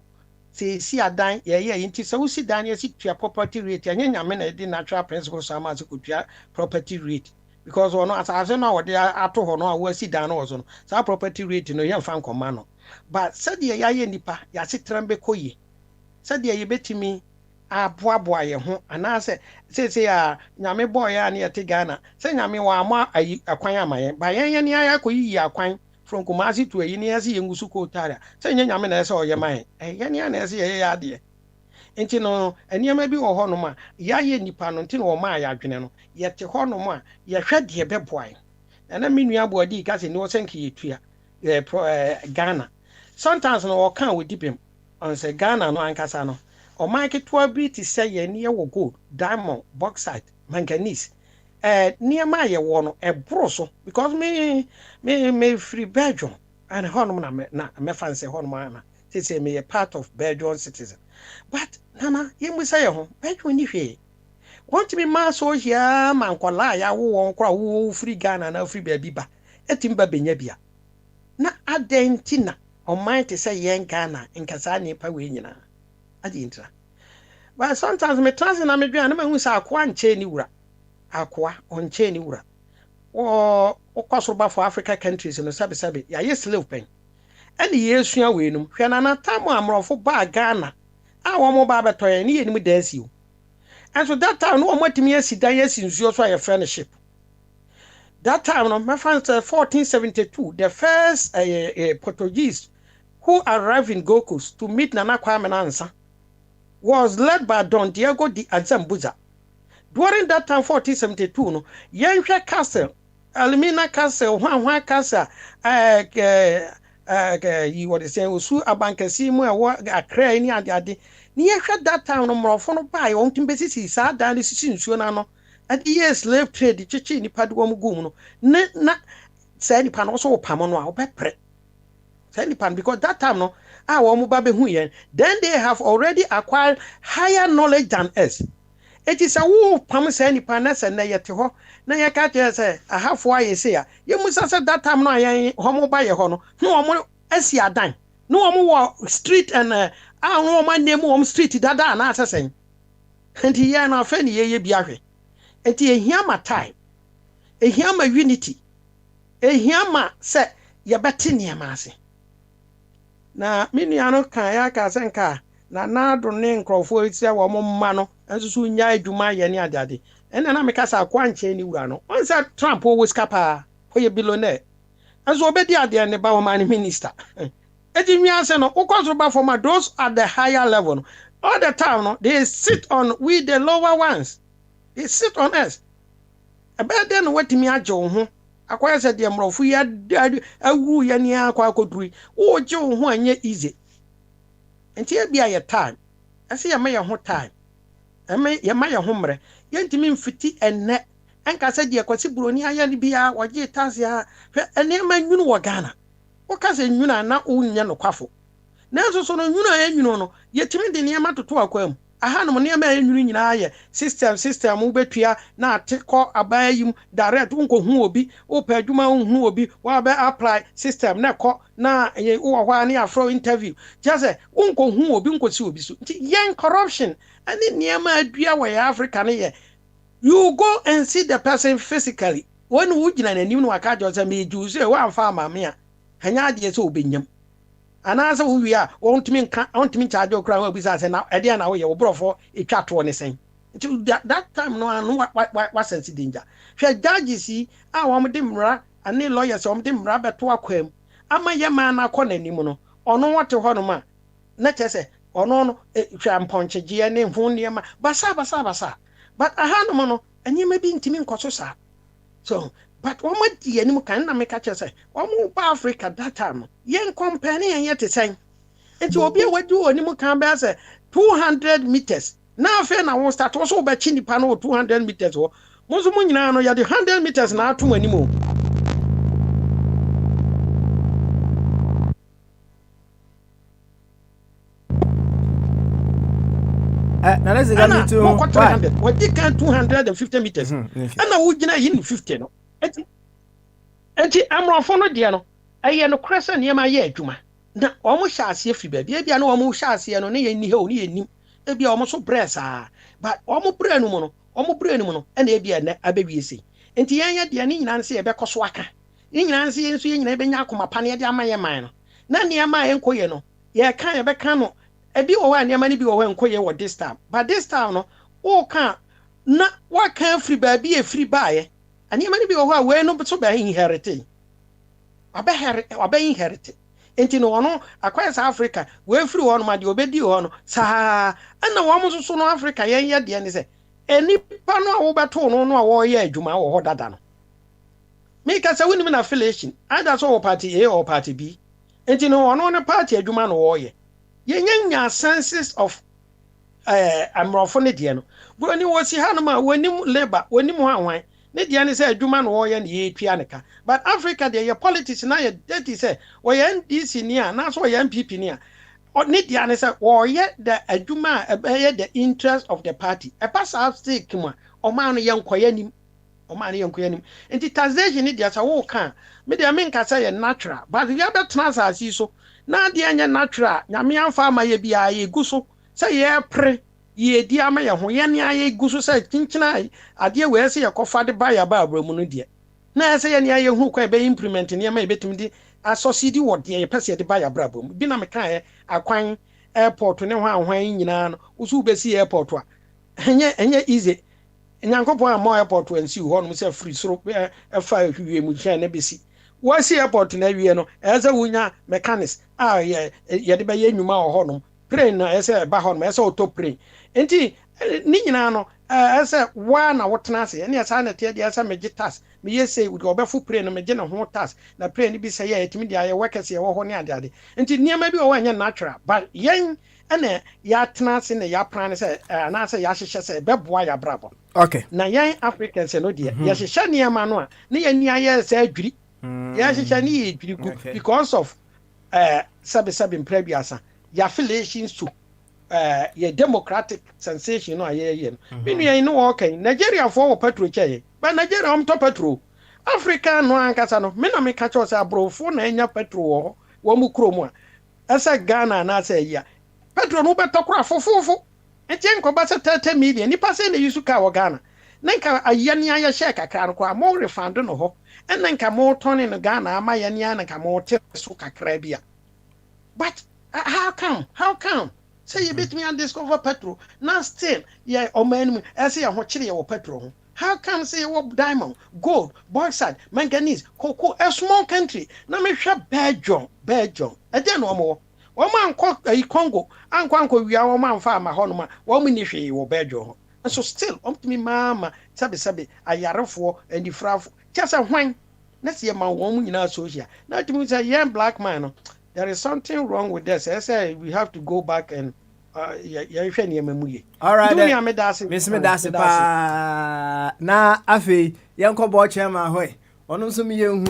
si adan ye nti se wo si dan ye si tua property rate nya nyame na di natural principle so ama se kutua property rate because ono asase no wode ato ho no a wo si dan no so no sa property rate no ye mfa nkoma no but said ye ye nipa ya se trembe koyi said ye betimi aboaboa ye ho anase se ya nyame boy ya na ye te Ghana se nyame wa ama akwan amaye ba ye ne ya koyi akwan from Kumasi to yi ne ya se ye ngusu ko tara se nyame na se oye man ye ne ya na se ye ya de enti no eniema bi wo ho no ma ya ye nipa no enti no wo ma ya adwene no ye te ho no ma ye hwe de beboai na menua boadi ka se ni wo senke yetua Ghana sometimes no wo kan we dipem on se Ghana no ankasa no o market to bi ti say ye ne wo gold diamond bauxite manganese niema ye wo no ebro so because me free Belgium and honum na me fancy honum na say me a part of Belgian citizen but nana yemu say ho Belgium ni hwe want to be mass so here man kwala ya wo nkora wo free Ghana na free baby ba etimba benya bia na adentina o mind to say yen Ghana nkasa ni pa we nyina adintra but sometimes me trans na me dua na mahu sa akwa nche ni wura akwa onche ni wura o kwasoro for Africa countries no sabe ya yes slave pen ani yesua we num hwe na na tamu amrofo ba Ghana a wo mo ba betoye ni yenim dansi o and so that time no matimi asi dan asi nsuo so aye friendship that time no my friend 1472 the first Portuguese who arrived in Gold Coast to meet Nana Kwame Nansa was led by Don Diego de Azambuza. During that time 1472 no yenhwe castle Almina Castle Hwan Castle you what say osu abankasi mu e wo akra ni ade ni yehwe that time no mrofo no bai won timbesi sa dan ni sisi nsuo na no at years slave trade chichi ni padwo mu gum no na say ni pa no so pam no a obepre say ni pan because that time no wo mu ba be hu yen then they have already acquired higher knowledge than us. It is a woo pam say ni pan na say na yete ho na ye ka tell say ahafo aye say a ye musa say that time no ayen homo ba ye ho no omo asi adan no omo wo street and no omo name omo street dada na asesen enti ye na fa ni ye bi ahwe enti ehia ma time ehia ma unity ehia ma say ye beti niam ase na menua no kan ya ka senka na do ne nkrofo eti wo mo mma no ensusu nya adwuma ye ne adade ena na meka sa kwa nche ni wura no on say Trump always kapa hoye billionaire enso obedi ade ne ba wo man minister eji nwa se no ukozo ba for those at the higher level no all the time no they sit on we the lower ones they sit on us about then what me ajo ho akwaya sɛ deɛ mmorɔfo yi awu yɛ ne akɔ akɔduru wogye wo ho anyɛ easy nti ebia yɛ time ɛsɛ yɛma yɛ ho time yɛma yɛ ho mmerɛ yɛntumi mfiti ɛnnɛ ɛnka sɛ deɛ kwasi buroni ayɛ no biara wɔgye tase a hwɛ nneɛma nwunu wɔ Ghana woka sɛ nwunu a na wonyɛ nokwafo nanso so no nwunu a ɛnwunu no yɛtumi de nneɛma toto akwa mu ahanom nneɛma a ɛnwunu nyinaa yɛ system wobɛtua na ate kɔ abaa yi mu direct wonkɔhu obi wopɛ adwuma wonhu obi wɔabɛ apply system na ɛkɔ na wowɔ hɔ a ne afrɛ interview kyerɛ sɛ wonkɔhu obi nkɔsi obi so nti yɛn corruption ɛne nneɛma adua wɔ yɛ Africa no yɛ you go and see the person physically when wogyina n'anim no waka gyɔ sɛ meegyiw so woamfa ama me a ɛnyɛ adeɛ sɛ wobɛnyam anaasɛ wo wie a wɔntumi nkyagye okura ho abisa sɛ na ɛdeɛ na woyɛ wo borɔfo ɛtwa toɔ ne sɛn nti that time no ano wasense danger hwɛ judges yi a wɔmde mmara ane lawyers wɔmde mmara bɛto akwa mu ama yɛ maa no akɔ n'anim no ɔno wɔte hɔ nom a na kyerɛ sɛ ɔno no hwɛ mpɔnkyegyeɛ ne ho nneɛma basa but ahanom no nneɛma bi ntumi nkɔ so saa so but wɔn di anim kan na meka kyerɛ sɛ wɔn ba Africa that time yɛn compare ne yɛn yɛ te sɛn nti obi a wadi wɔ anim kan bɛyɛ sɛ 200 meters na afei na wɔn start wɔso wɔbɛkyi nipa no 200 meters wɔ mo nso mo nyinaa no yɛde 100 meters na ato wɔn anim o. Now let's get into what you can 250 meters and now we in 50 no enti amrofo no de no ɛyɛ no krasa ne ma yɛ adwuma na ɔmo hyɛ ase fi baabi ebia no ɔmo hyɛ ase no ne yɛ ni he ne yɛ nim ebia ɔmo so brɛ saa but ɔmo brɛ no mu no ɛna ebia na abewie sei enti yɛn yɛ de ne nyinaa nse yɛbɛkɔ so aka ne nyinaa nse yɛn so yɛn nyinaa bɛnya akoma pa ne yɛde ama yɛ man no na nneɛma a yɛnkɔ yɛ no yɛbɛka no ebi wɔ hɔ a nneɛma no bi wɔ hɔ nkɔ yɛ wɔ this time but this time no woka na waka free baabi free baeɛ nneɛma no bi wɔ hɔ a wei no so bɛ inherit enti no ɔno akɔyɛ sa Africa wei free hɔ no ma deɛ obɛdi hɔ no saa ɛna wɔn nso so no Africa yɛn yɛ deɛ ne sɛ enipa no a wobɛto no no a wɔyɛ adwuma wɔ hɔ dada no meka sɛ wonim na affiliation ada so wɔ party A or party B enti no ɔno ne party adwuma no wɔyɛ yɛnya senses of amrɔfo ne deɛ no buroni wɔsi ha no ma wɔnim labor wɔnim ho anwan ne deɛ ne sɛ adwuma no wɔyɛ ne yɛtua ne ka but Africa deɛ yɛ politics na yɛ dirty sɛ wɔyɛ NDC ni a na so wɔyɛ NPP ni a ne deɛ ne sɛ wɔyɛ the adwuma a ɛbɛyɛ the interest of the party ɛpa saa stake mu a ɔman no yɛnkɔyɛ nim nti taxation ne deɛ sɛ wɔka me deɛ menka sɛ yɛ natural but yɛbɛtena asase so na deɛ nyɛ natural nyame amfa ama yɛ biara yɛgu so sɛ yɛpre yɛdi ama yɛ ho yɛne ayɛ gu so sɛ kinkyina adeɛ wɔ sɛ yɛkɔfa de ba yɛba abramu no deɛ na ɛsɛ yɛne ayɛ hu kɔ ɛbɛ implement nneɛma yɛbɛtumi de asɔsidi wɔ deɛ yɛpɛ sɛ yɛde ba yɛbra abramu bi na meka yɛ akwan airport ne ho ahwan nyinaa no woso wobɛsi airport a ɛnyɛ easy nyankopɔn ama airport ansi hɔ no sɛ free soro ɛfa hwie mu hwɛ na bɛsi wasi airport na awie no ɛsɛ wonya mechanics a yɛde bɛyɛ nnwuma wɔ hɔ no plane na ɛsɛ ba hɔ no ɛsɛ auto plane nti ne nyinaa no ɛsɛ waa na wotena ase ɛne ɛsa na teɛ deɛ ɛsɛ megye tax meyɛ sei wode ɔbɛfo plane no megye ne ho tax na plane bi sɛ yɛ ɛtumi de ayɛ workers yɛ wɔ hɔ ne adeade nti nneɛma bi wɔ hɔ ɛnyɛ natural but yɛn ɛna yɛatena ase na yɛapra ne sɛ anaasɛ yɛahyehyɛ sɛ ɛbɛboa yɛabrabɔ okay na yɛn Africans no deɛ yɛhyehyɛ nneɛma no a ne yɛni ayɛ sɛ adwiri yɛhyehyɛ ne yɛ adwiri gu because of sɛbesɛbe mpra biasa yɛ affiliations to yɛ democratic sensation no a yɛyɛ no bi nua yi ne wɔ ɔkan Nigeriafoɔ wɔ petrol kyɛɛ but Nigeria ɔmtɔ petrol Africa no ankasa no me na meka kyɛw sɛ aborɔfo na ɛnya petrol wɔ hɔ wɔ mu kurom a ɛsɛ Ghana anaasɛ ayi a petrol no wobɛtɔ kora fofofo ɛnti nkɔba sɛ 30 million nipa sɛ na yusu kaa wɔ Ghana na nka ayɛ ne ayɛhyɛ kakra no koraa mo refund no hɔ ɛna nka mo tɔne no Ghana ama yɛ ne ana nka mo te so kakra bi a but how come say you beat me and discover petrol now still yeah ɔman mu ɛsɛ yɛ ho kyere yɛ wɔ petrol ho how come say wɔ diamond gold bauxite manganese cocoa a small country na me hwɛ Belgium ɛdeɛ na ɔmo wɔ ankɔ Congo ankɔ wia wɔn amfa ama hɔ no ma wɔn ni hwee wɔ Belgium ho so still ɔmtumi maama sɛbesɛbe ayarefoɔ anifrafo kyɛ sɛ hwan Let's see my woman in our social. Not to say young black man. There is something wrong with this. I say we have to go back and all right Dunia then. me dasi. Miss me dasi pa na afi yanko bo chairman hoy ono nso me yehu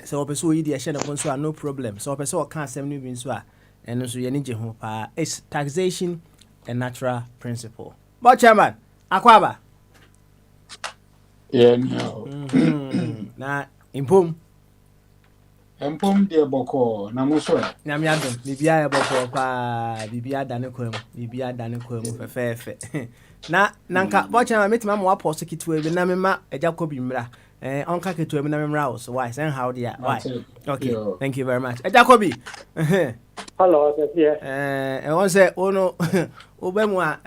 se opeso yi de ehye ne bonso a no problem so opeso o kan asem no bi nso a eno nso ye ne je ho pa is taxation a natural principle bo chairman akwaba yeah no na impom de boko na muso na mi adom bibia e boko pa bibia dane kwam fefefe na nanka bo chairman metima mo apost kitwe bi na mema eja kobi mra onka ketu emi na memra house why send how there why okay thank you very much Jacobi hello there won say ono obemu a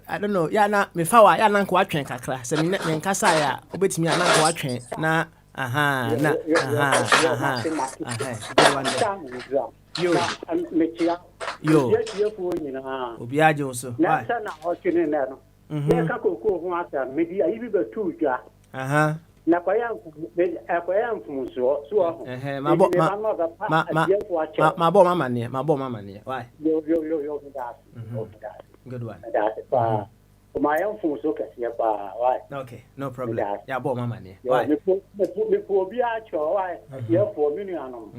I don't know ya na me fa wa ya na nko atwen kakra se me nkasa ya obetimi na nko atwen na yo obi ajo so na na otwene na no ya ka kokoo ho asa me di ayi bi betu dwa na kwaya mfumuso so ho mabo mama ne why yo that good one that pa my mfumuso kase pa why okay no problem ya bo mama ne why me po bi a cho why ya po mi nu anom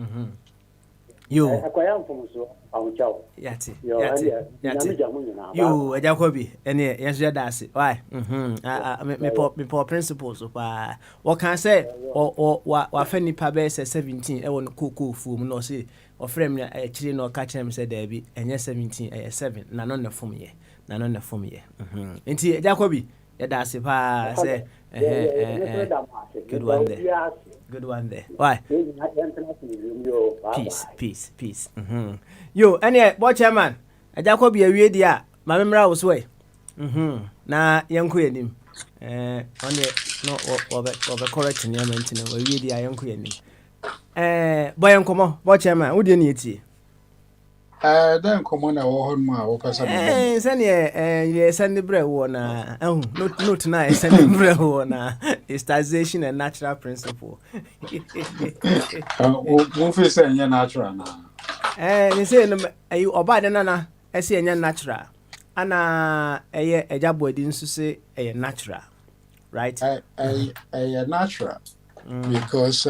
yo akwaya mfumuso awuchao yati yo Jacobi ene yenso ya dase why me po principles pa what can say wa fa nipa be say 17 e won koko fu mu no say o frame na kire no ka kire me say da bi enye 17 7 na no na fom ye enti Jacobi ya dase pa say good one there why peace yo ene bo chairman Jacobi awie dia ma memra wo so na yanko yanim onye no obe correct ni amenti na awie dia yanko yanim bo yankomo bo chairman wo de ne etie then komo na wo hon ma wo pesa sane ye sane bre wo na note na sane bre wo na is taxation a natural principle wo fi say nya natural na ni say no ayi oba de na say nya natural ana eye ejabo adi nso say eye natural right natural because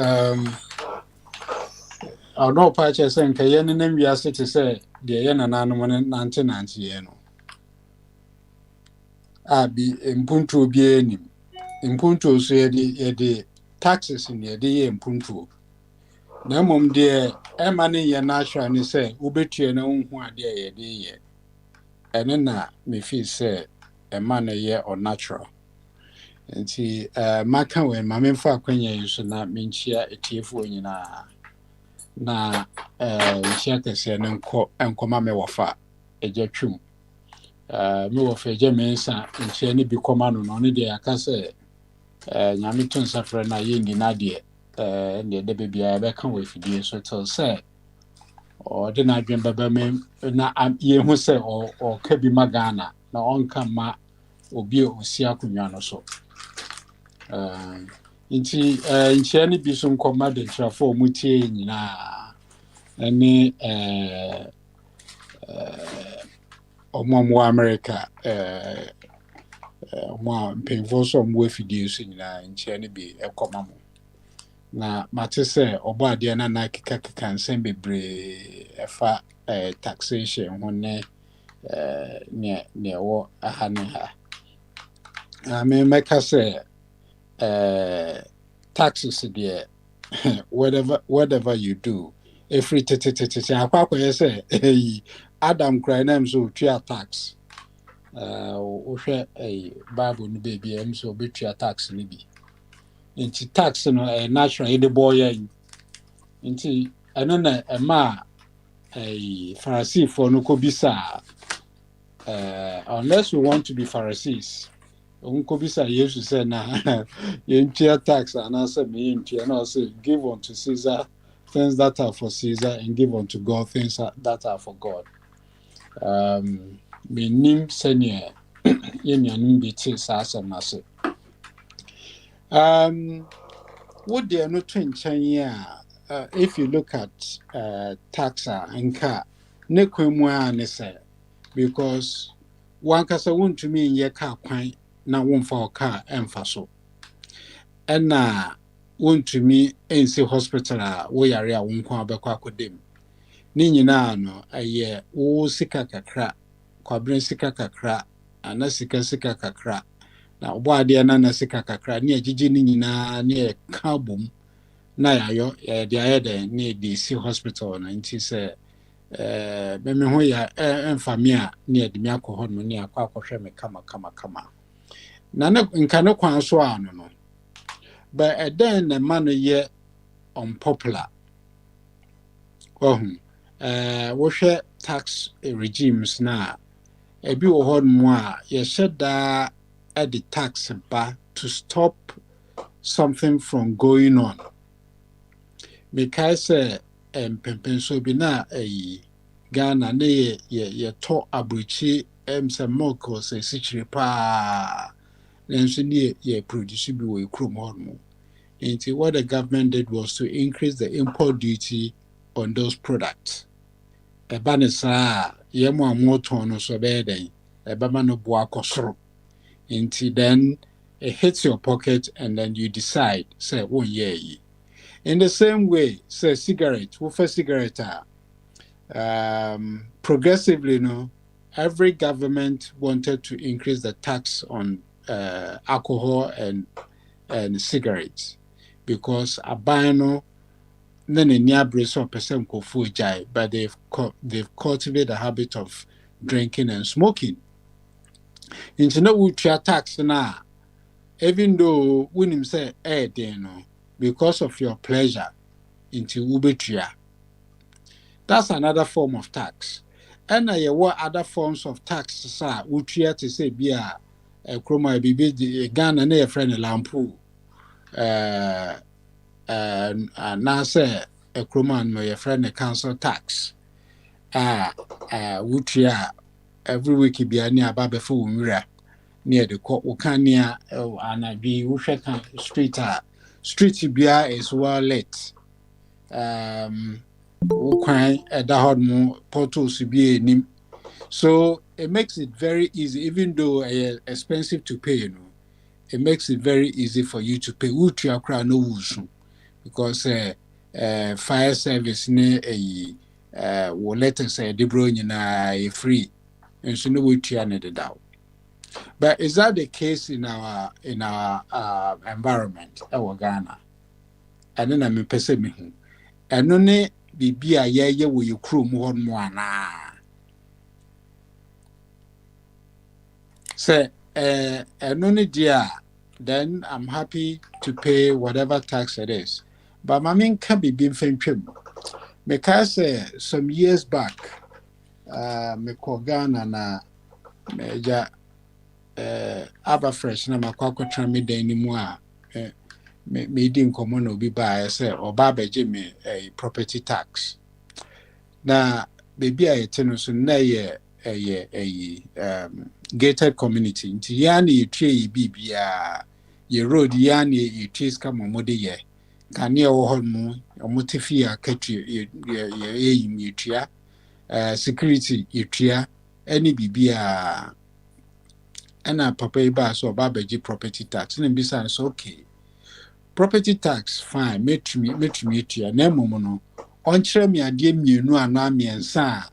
I know patches saying Kayan and we are to say the yen and animal 1990 no. Be in Punto be any in Punto say the taxes in the day in Punto. No mum dear money your natural and say Ubetia no one dear ye and then me feel say a man a year or natural. And see Maka when my main for Quenya used to not mean cheer a tearful in na nhyakese no nkoma me wofa ejetwum me wofa eje mensa nhyɛ ne bi koma no no de aka se nyame to nsafre na ye ndi na de ne de bebia be ka wafidie so to se o de na adwen baba me na ye hu se o ka bi magana na onka ma obi osi akonwa no so inti nhyɛ ne bi so nkoma de trafo mutie nyina ene omo America mo mpemfo so mo afidie so nyina nhyɛ ne bi ekoma mo na mate sɛ obo ade na na keka nsɛm bebre efa taxation ho ne ne wo aha ne ha me meka sɛ taxes there whatever you do every akwa say Adam cry name so tua tax ohwe bible no baby am so be tua tax ni bi nti tax no natural e de boy nti eno na ma Pharisee for no ko bisa unless we want to be Pharisees unkobisa yesu said na yentia tax and answer me yentia no say give unto Caesar things that are for Caesar and give unto God things that are for God. Me nim senior yenyanum bi te sa asem na se What they are not trying if you look at taxa and car, ne kwemwa ne say because one kasa won to me in your car kwan na won for car emfa so. And na won to me in say hospital we are ya won kwa abekwa kodem. Ni nyina no aye wo sika kakra, kwabren sika kakra, ana sika kakra. Na obo ade na sika kakra ne agigi ni nyina ne ka bom. Na yayo de ayede ne de si hospital na nti se me ho ya emfame a ne de me akọ no ne akọ me kama na ne nka ne kwan so ano no but then the man ye unpopular oh wo hwɛ tax regimes na ebi wo hɔ no a ye hyɛ at the tax ba to stop something from going on. Because mpempen so bi na Ghana ne ye to abuchi se milk o se sichire pa nanso ne ye produce bi we krom hono. Nti what the government did was to increase the import duty on those products. Eba ne saa ye mo amoton no so be den eba ma no bo akosoro. Nti then it hits your pocket and then you decide say won ye. In the same way, say cigarette, for cigarette, progressively, no, every government wanted to increase the tax on alcohol and cigarettes because abano then a near brace or percent kofu jai, but they've cultivated a habit of drinking and smoking. Into no would tax now, even though when him say because of your pleasure into ubetria. That's another form of tax. And there were other forms of tax, sir, which you to say be a chroma bibi Ghana and a friend lampu. Now say a chroma and my friend a council tax. Which ya every week be near Babefu Mura near the court Wakania and I be Ushaka street beer is well lit. Ukwan ɛda hɔ no portals bi enim so it makes it very easy even though expensive to pay it makes it very easy for you to pay utua kra no wusu because fire service ne wo letters de bro nyina free and so no utua ne deda but is that the case in our environment ɛwɔ Ghana ɛne na me pese me hu ɛno ne bibi a yɛyɛ wɔ yɛ kurom hɔ no ana sɛ ɛno ne deɛ then I'm happy to pay whatever tax it is but ma menka bibi mfɛntwam mekae sɛ some years back mekɔ Ghana na megya aba fresh na makɔ akɔtena me dan mu a me di nkɔmmɔ na obi baeɛ sɛ ɔba abɛgye me property tax. Na baby a yɛte no so na yɛ gated community. Nti yɛa ne yɛtue yɛ biribia yɛ road yɛa ne yɛtue sika ma ɔmode yɛ. Kanea wɔ hɔ mu ɔmote fie a katue yɛyim yɛtua security yɛtua ɛne biribia ɛna papa yi baa so ɔba abɛgye property tax. Na mbisa no so okay. Property tax fine metumi etua na mmom no onkyerɛ me ade mienu ana miensa a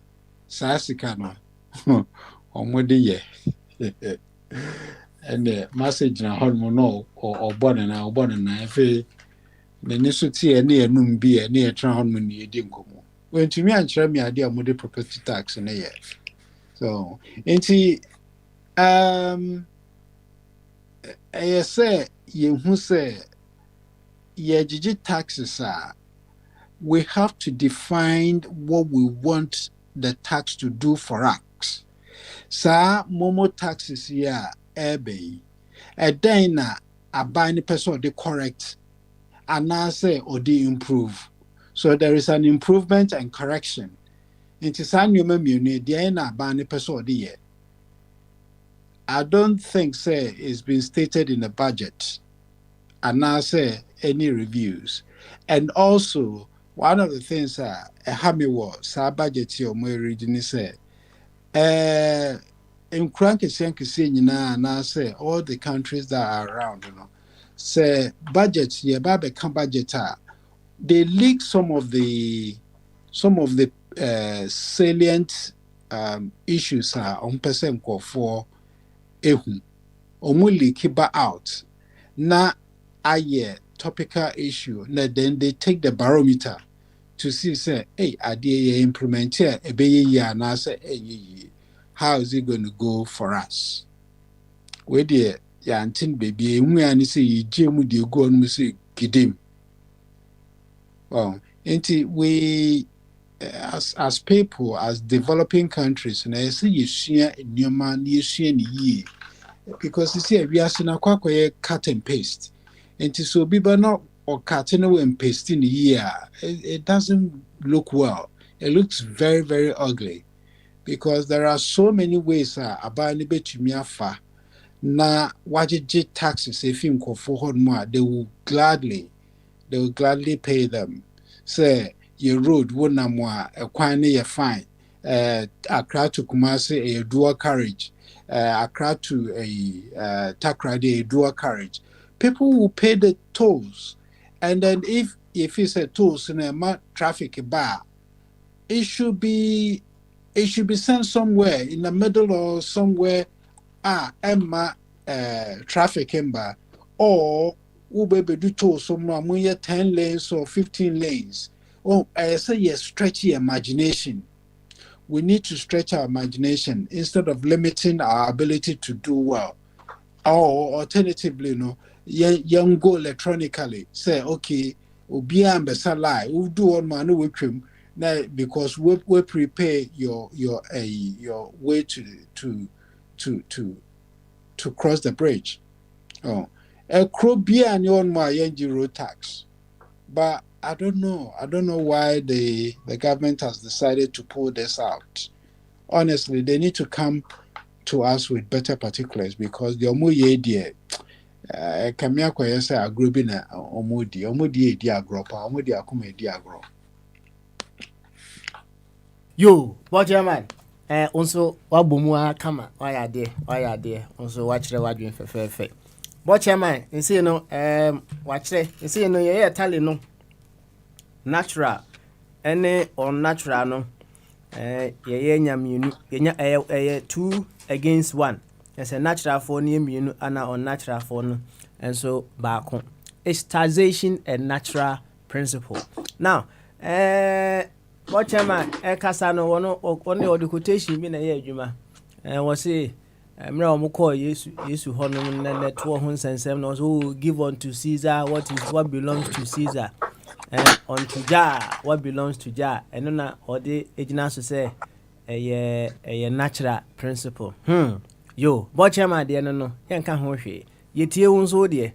saa sika no ɔmode yɛ and message na hɔ no ɔbɔ na efe n'ani so tie ne enum bi ne yɛtena hɔ no ne yɛdi nkɔmɔ wentumi ankyerɛ me ade a ɔmode property tax ne yɛ so enti ɛyɛ sɛ yɛhu sɛ yɛgyegye taxes we have to define what we want the tax to do for us. Sa momo taxes here ebe then na aban person the correct and now say or the improve. So there is an improvement and correction. Into san you muni the na aban person the year. I don't think say it's been stated in the budget. And now say any reviews. And also, one of the things a hami was our budget your more reading is in Cranky now say all the countries that are around, say budgets, yeah, come budget they leak some of the salient issues are on percent for ehu omuli kiba out na aye topical issue na then they take the barometer to see say hey adie implement here ebeye ya na say hey how is it going to go for us we dey ya antin baby enwu ani say yi jemu dey go on say gidim well we as people, as developing countries, and I see you share in your man, you share in ye because you see, we are seeing a cut and paste. And to so be not or cutting away and pasting the year, it doesn't look well. It looks very, very ugly because there are so many ways about the bit me afa. Na wajiji taxes if you go for more, they will gladly pay them. Say your road won't more a quine a fine. Accra to Kumasi a dual carriage. Accra to a Takrady a dual carriage. People will pay the tolls, and then if it's a tolls in a traffic bar, it should be sent somewhere in the middle or somewhere. Emma traffic bar or Ube do toll somewhere 10 lanes or 15 lanes. Oh, I say yes, stretch your imagination. We need to stretch our imagination instead of limiting our ability to do well. Or alternatively, young go electronically. Say, okay, we'll be ambassador lie. We'll do one man with him now because we prepare your way to cross the bridge. Oh, a crow be and your my road tax, but I don't know why the government has decided to pull this out. Honestly, they need to come to us with better particulars because the omuye die kamia kwa say agrobi na omudi edi agro pa omudi akuma edi agro. Yo, what man? Also wabomu kama why there also watch the wadwin fe. But man, you see watch you see yeah tally no natural any unnatural no yeah nyaminu yeah 2 against 1. It's a natural for nyaminu and unnatural for no and so back on. It's taxation and natural principle. Now what man kasano one or the quotation mean a juma was say I'm call Yesu honum and 207 also give unto Caesar what belongs to Caesar. Unto Jah what belongs to Jah and no or the agents to say a natural principle. Yo, but chairman dear no yanka hoshe yetie unso dear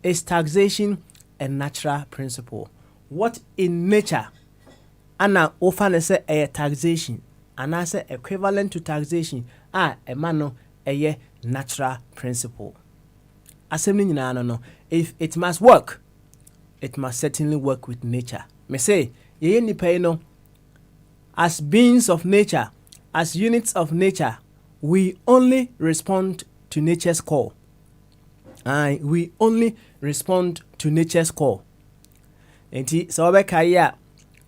is taxation a natural principle. What in nature ana ofane say a taxation and I say equivalent to taxation a mano a natural principle. Assembly no if it must work, it must certainly work with nature. Me say, ye ni pay no. As beings of nature, as units of nature, we only respond to nature's call. We only respond to nature's call. Enti so be kaya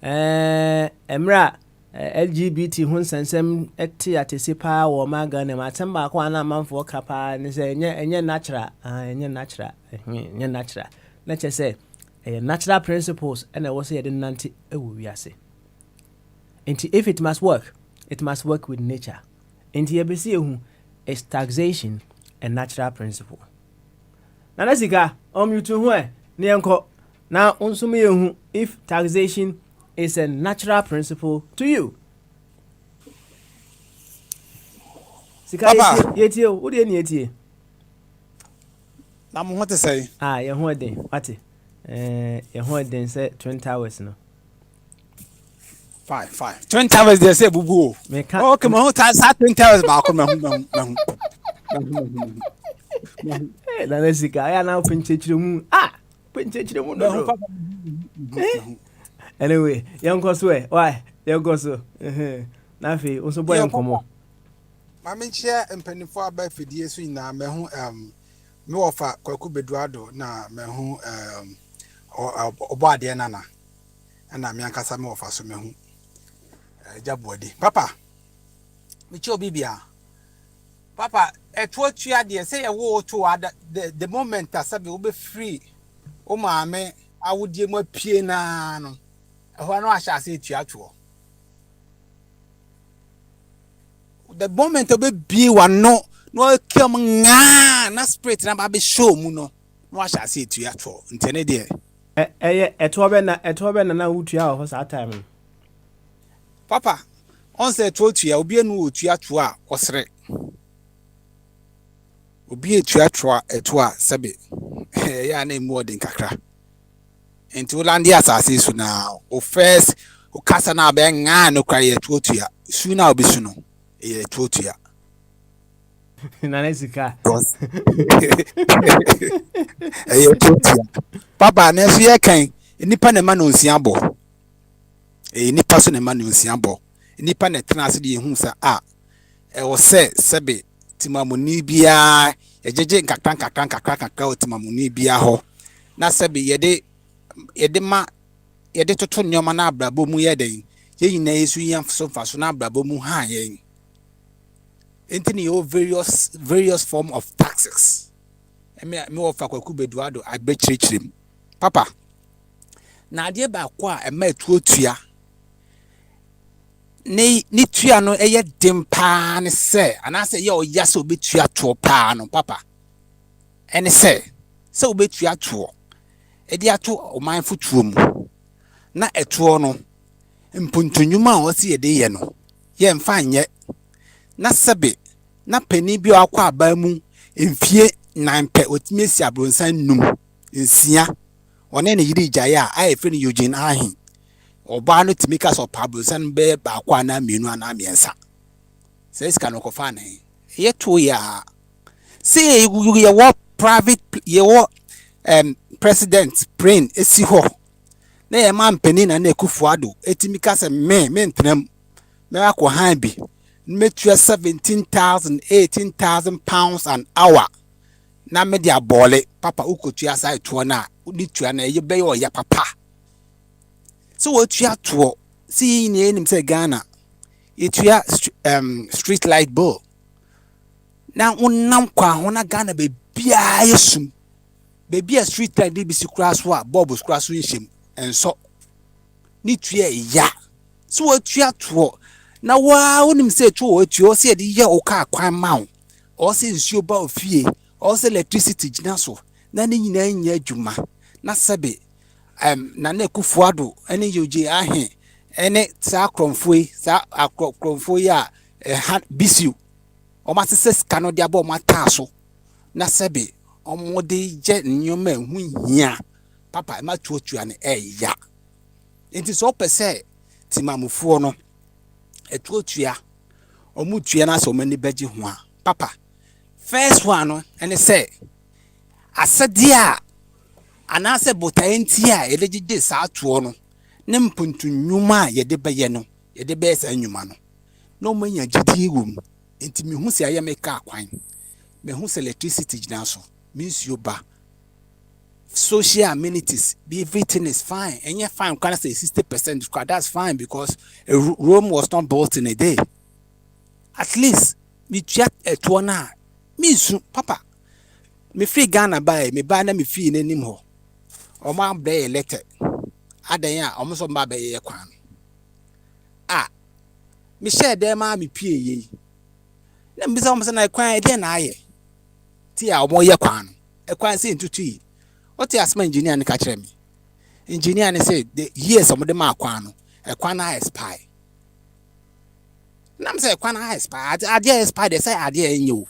emra LGBT hun sensem eti atesi pa wo maga ne matem ba kwa na manfo kapa ne say enye natural enye natural na che say natural principles and I was say nanti ewuwiase. Enti if it must work with nature. Enti ebesi ehu is taxation a natural principle. Na nasika omutu hu ne enko na onsume ehu if taxation is a natural principle to you. Sika yetie o de ne yetie. Na mo hote say. Ye ho den, wate. Ye ho den say 20 hours no. 5 20 hours dey say bubu o. Okay, mo ta sa 20 hours ba ko me. Na sika ya na open chechire mu. Anyway, young Cosway, why? Young Cosso. Nafi, also boy and come. Mammy chair and penny for by Fidia swing now, me who me offer Kwaku Beduado na me who or body nana. And I'm young Casamo for some who Jabwadi. Papa, Micho Bibia. Papa, at what you had say a war to other the moment that Sabi will be free. Oh, mamma, I would give my piano. I shall say to you. The moment of be one no come na spirit na be show mu no I shall say to you at all. Intene dear. At Wabena na utia was that time. Papa, on say to you, be a new to ya osre. Obi a tuatua etwa sebe. Ya na more than kakra. Into landi asase so na o first o kasa na be nga no kwa ye to ya. Su na obi su no. E to ya. Nanesika. Papa na so ye kan nipa na ma no nsiabo. Nipa so na ma no nsiabo. Nipa na tena ase de hu sa wo sebe timamuni bia ejeje nkakra otimamuni bia ho na sebe yede toto nyoma na abrabo mu yeden ye nyina yesu yan so faso na abrabo mu ha yen entini yo various form of taxes me ofa Kwaku Beduado agbechirechirem papa na ade ba kwa ema etuotua ni tua no eye dempa ne se anase ye oya se obetua to pa no papa ene se obetua to e dia to o man futuo mu na eto no mpuntunwuma o se ye de ye no ye mfa nye na sebe na pani bi akwa aba mu mfie nan pe otime si abronsan num nsia one ne yiri jaye a efe ne Eugene ahin oba no timika so pablo san be ba kwa na mienu ana miensa says can okofa na ye to ya say you what private ye what president brain esi ho na ye man penin na Ekufuado etimika se me ntram me akọ han bi metua 17,000 18,000 pounds an hour na me dia bole papa ukotua sai to na udi tua na ye be yo ya papa. So what you have to see in the name say Ghana, it you street light bill. Now unam kwa hona Ghana be bia yesum. Baby a street light be si cross wa bobos cross winshim and so ni tuya ya. So what you have to now wa unim say to what you say the year oka kwan ma or say nsuo ba ofie or say electricity gina so na ni nyina nya adwuma na sabe na Ekufuado ene yoje ahe ene sa kromfo ya bisiu o ma sese skano dia bo ma taso na sebe o mo de je nyoma hu hia papa ma tuotua ne ya enti so pese timamufuo no etuotua o mu tua na so mani beji ho a papa first one no ene say asadia anase botaenti a yedegide sa atuo no ne mpuntunwuma yede beye no yede be sa nwuma no no manya gidi wom enti me hu se aye me ka kwan me hu se electricity gina so means you ba social amenities everything is fine and you fine can say 60% that's fine because Rome was not built in a day. At least me chat at one means papa me free Ghana buy me buy na me fee nenim ho o ma be elected adan ya o mo so mba be ye kwan me share dem ma me pie ye na me so mo se na kwan e dey na aye ti a o mo ye kwan e kwan se ntutu yi o ti asma engineer ni ka kire me engineer ni say the years o mo de ma kwan no e kwan na expire na me say kwan na expire ade expire they say ade enyo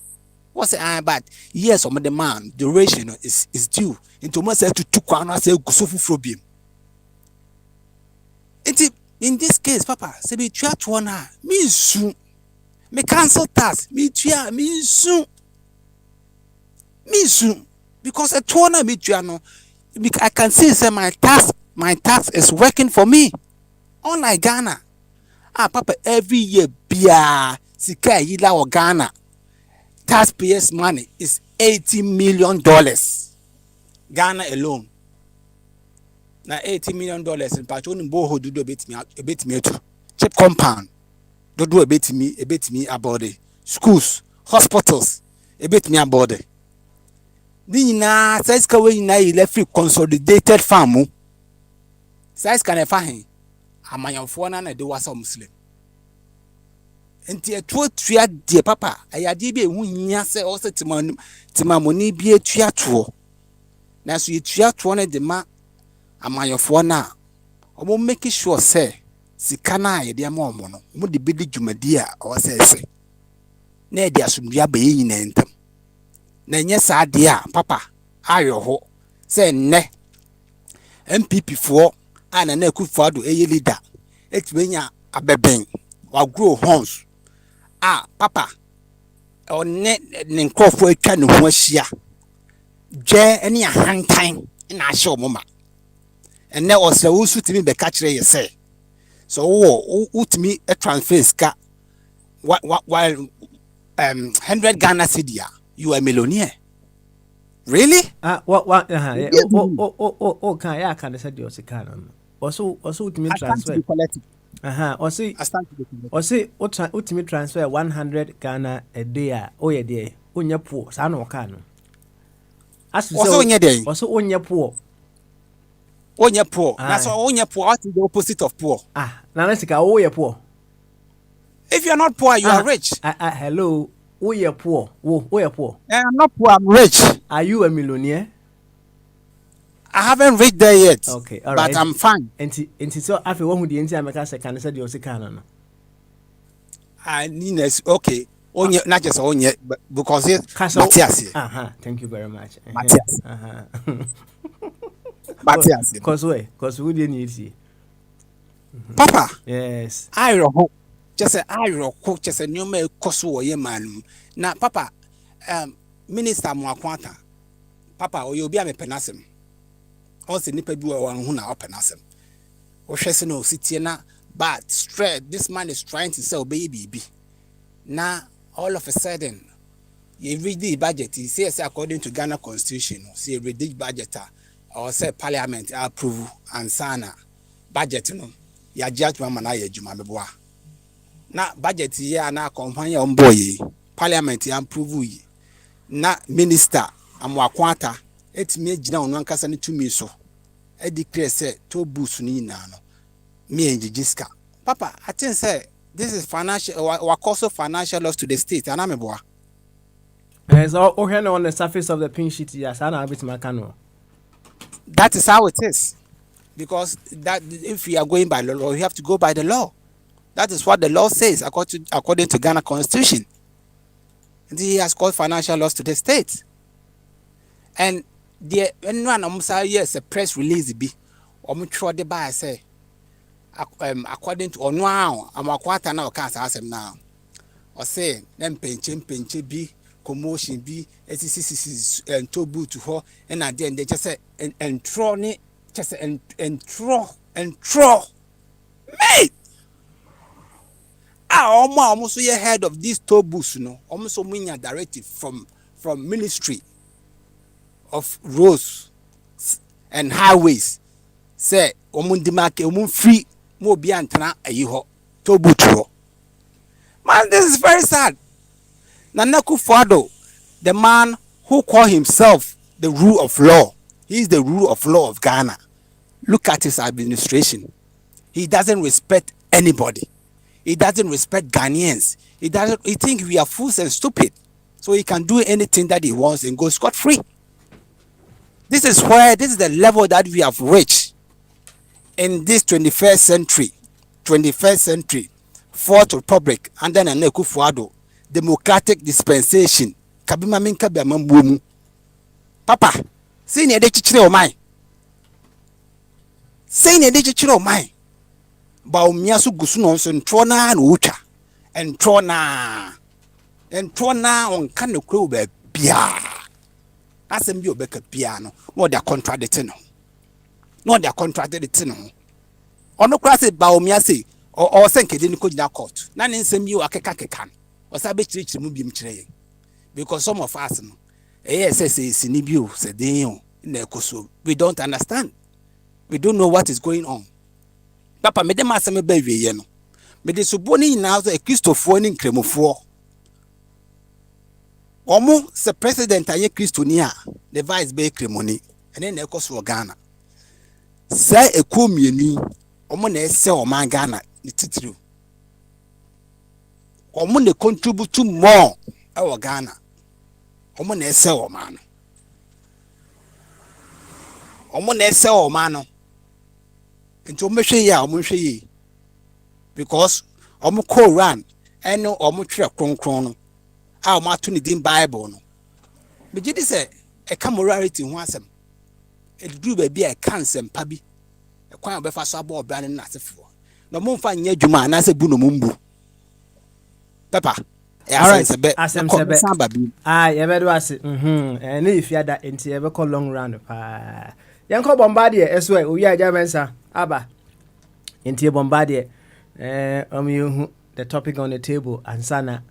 what's but yes some of the man duration is due into myself to kwan na say gusofu problem. In this case papa say be tua to na me su me cancel tax me tua me su because a to na me tua no I can see say my tax is working for me. Unlike Ghana. Papa, every year, bia sika yila or Ghana, taxpayers' money is $80 million. Ghana alone. Now $80 million in patron boho do a bit me too. Cheap compound. Do a bit me about it. Schools, hospitals, a bit me about it. Nina says kawe na free consolidated farm. Says can I find amayamfo na de wasa Muslim. Enti etu tua de papa ayade bi ehu nya se o se timamoni bi etua to. Na so etua to na de ma amayamfo na omo make sure say sika na ayede ama omo no mo de bedi dwumadi a o se se. Na e de asomdua ba yin na entam. Na nye saa de a papa ayo ho se nne MPP for ana na Akufo-Addo eye leader etmenya abeben wa grow horns papa onne ne nkofo atwa ne ho ahia je ene ahantan na ahye omoma enne ose wo sutimi be ka kire ye se so wo utimi transfer ska 100 Ghana cedi you are a millionaire. Really? What can ya can say the Oscar also ultimate transfer. Also ultimate transfer 100 Ghana a day. Oh yeah, day. Onya poor, san or can. As also onya day. Also onya poor. Onya poor. That's all onya poor. What is the opposite of poor? Now let's go. Oh yeah, poor. If you are not poor, you are rich. Hello. Oh yeah, poor. Oh yeah, poor. I'm not poor. I'm rich. Are you a millionaire? I haven't reached there yet. Okay, all right. But I'm fine. And so after one who the entire America can say the Oscar. I need okay. Onye not just onye, but because it Matthias. Thank you very much. Matthias. Matthias. Cause who didn't need see? Papa. Yes. I hope. Just say I hope. Just a new me koso ye man. Na papa, Minister Mwakwanta. Papa, oyobi ame penasem. Also nipa bi wa hu na openasem. O hwese no sitie na but straight this man is trying to sell baby. Now all of a sudden you read the budget, he says according to Ghana constitution, say read budget or say parliament approve and sana budget no ya judgment man aye juma meboa. Na budget here na company on boy parliament approve yi. Na minister Amwakwanta etime gina onu ankasa ne tumi so e declare say to boost ni na no me enjiska papa I think say this is financial or also financial loss to the state and ameboa so on the surface of the pin sheet yes and a bit makano. That is how it is, because that if we are going by the law we have to go by the law. That is what the law says according to Ghana constitution. And he has called financial loss to the state. And the one yes a press release be try the buy say according to now I'm a quarter now can't ask him now or say them penche be commotion be and tobu to her and then they just say and throw it just and throw mate almost we head of these tobus no almost mean a directive from Ministry of Roads and Highways say omundimake free mo bi antana ayi ho tobutuo. Man, this is very sad. Nana Akufo-Addo, the man who call himself the rule of law, he is the rule of law of Ghana. Look at his administration. He doesn't respect anybody. He doesn't respect Ghanaians. He think we are fools and stupid, so he can do anything that he wants and go scot-free. This is the level that we have reached in this 21st century, Fourth Republic, and then Nana Akufo-Addo, democratic dispensation. Kabima minka be amambuomu. Papa, say ne de chichire o mai. Say ne de chichire o mai. Ba omia so gusu no so ntro na utwa. Ntro na on kan no kro ba bia. asɛm bi obɛka bia no na ɔde contradict no na ɔde contradict no ɔno kora sɛ baomia sɛ ɔwɔ sɛ nkɛde no kɔgyina court na ne nsɛm yi wakeka no ɔsa bɛkyerɛkyerɛ mu biom kyerɛ yɛn because some of us no ɛyɛ sɛ sini bi o sɛ den o na ɛkɔ so we don't understand we don't know what is going on papa mede ma asɛm ba wieyɛ no mede sobo ne nyinaa sɛ kristofoɔ ne nkramofoɔ ɔmo sɛ president ayɛ kristoni a the vice bɛyɛ kremoni ɛne na ɛkɔ so wɔ Ghana sɛ ɛkɔ mmienu ɔmo na ɛsɛ ɔman Ghana ne titiriw ɔmo na contribute more ɛwɔ Ghana ɔmo na ɛsɛ ɔman no ɔmo na ɛsɛ ɔman no nti ɔmo hwɛ yi a ɔmo hwɛ yi because ɔmo Koran ɛne ɔmo twerɛ kronkron no a ɔmo ato ne din Bible no megye di sɛ ɛka morality ho asɛm ɛduru baabi a ɛka nsɛmpa bi ɛkwan a ɔbɛfa so abɔ ɔbra ne n'asefoɔ na ɔmo mfa nyɛ adwuma anaasɛ bu na ɔmo mbu papa asɛmsɛbɛ yɛbɛdo ase ɛne yɛfiada nti yɛbɛkɔ long round paa yɛnkɔ bɔmbadeɛ ɛso ɛ owi agya mɛnsa aba nti bɔmbadeɛ yɛhu the topic on the table ansana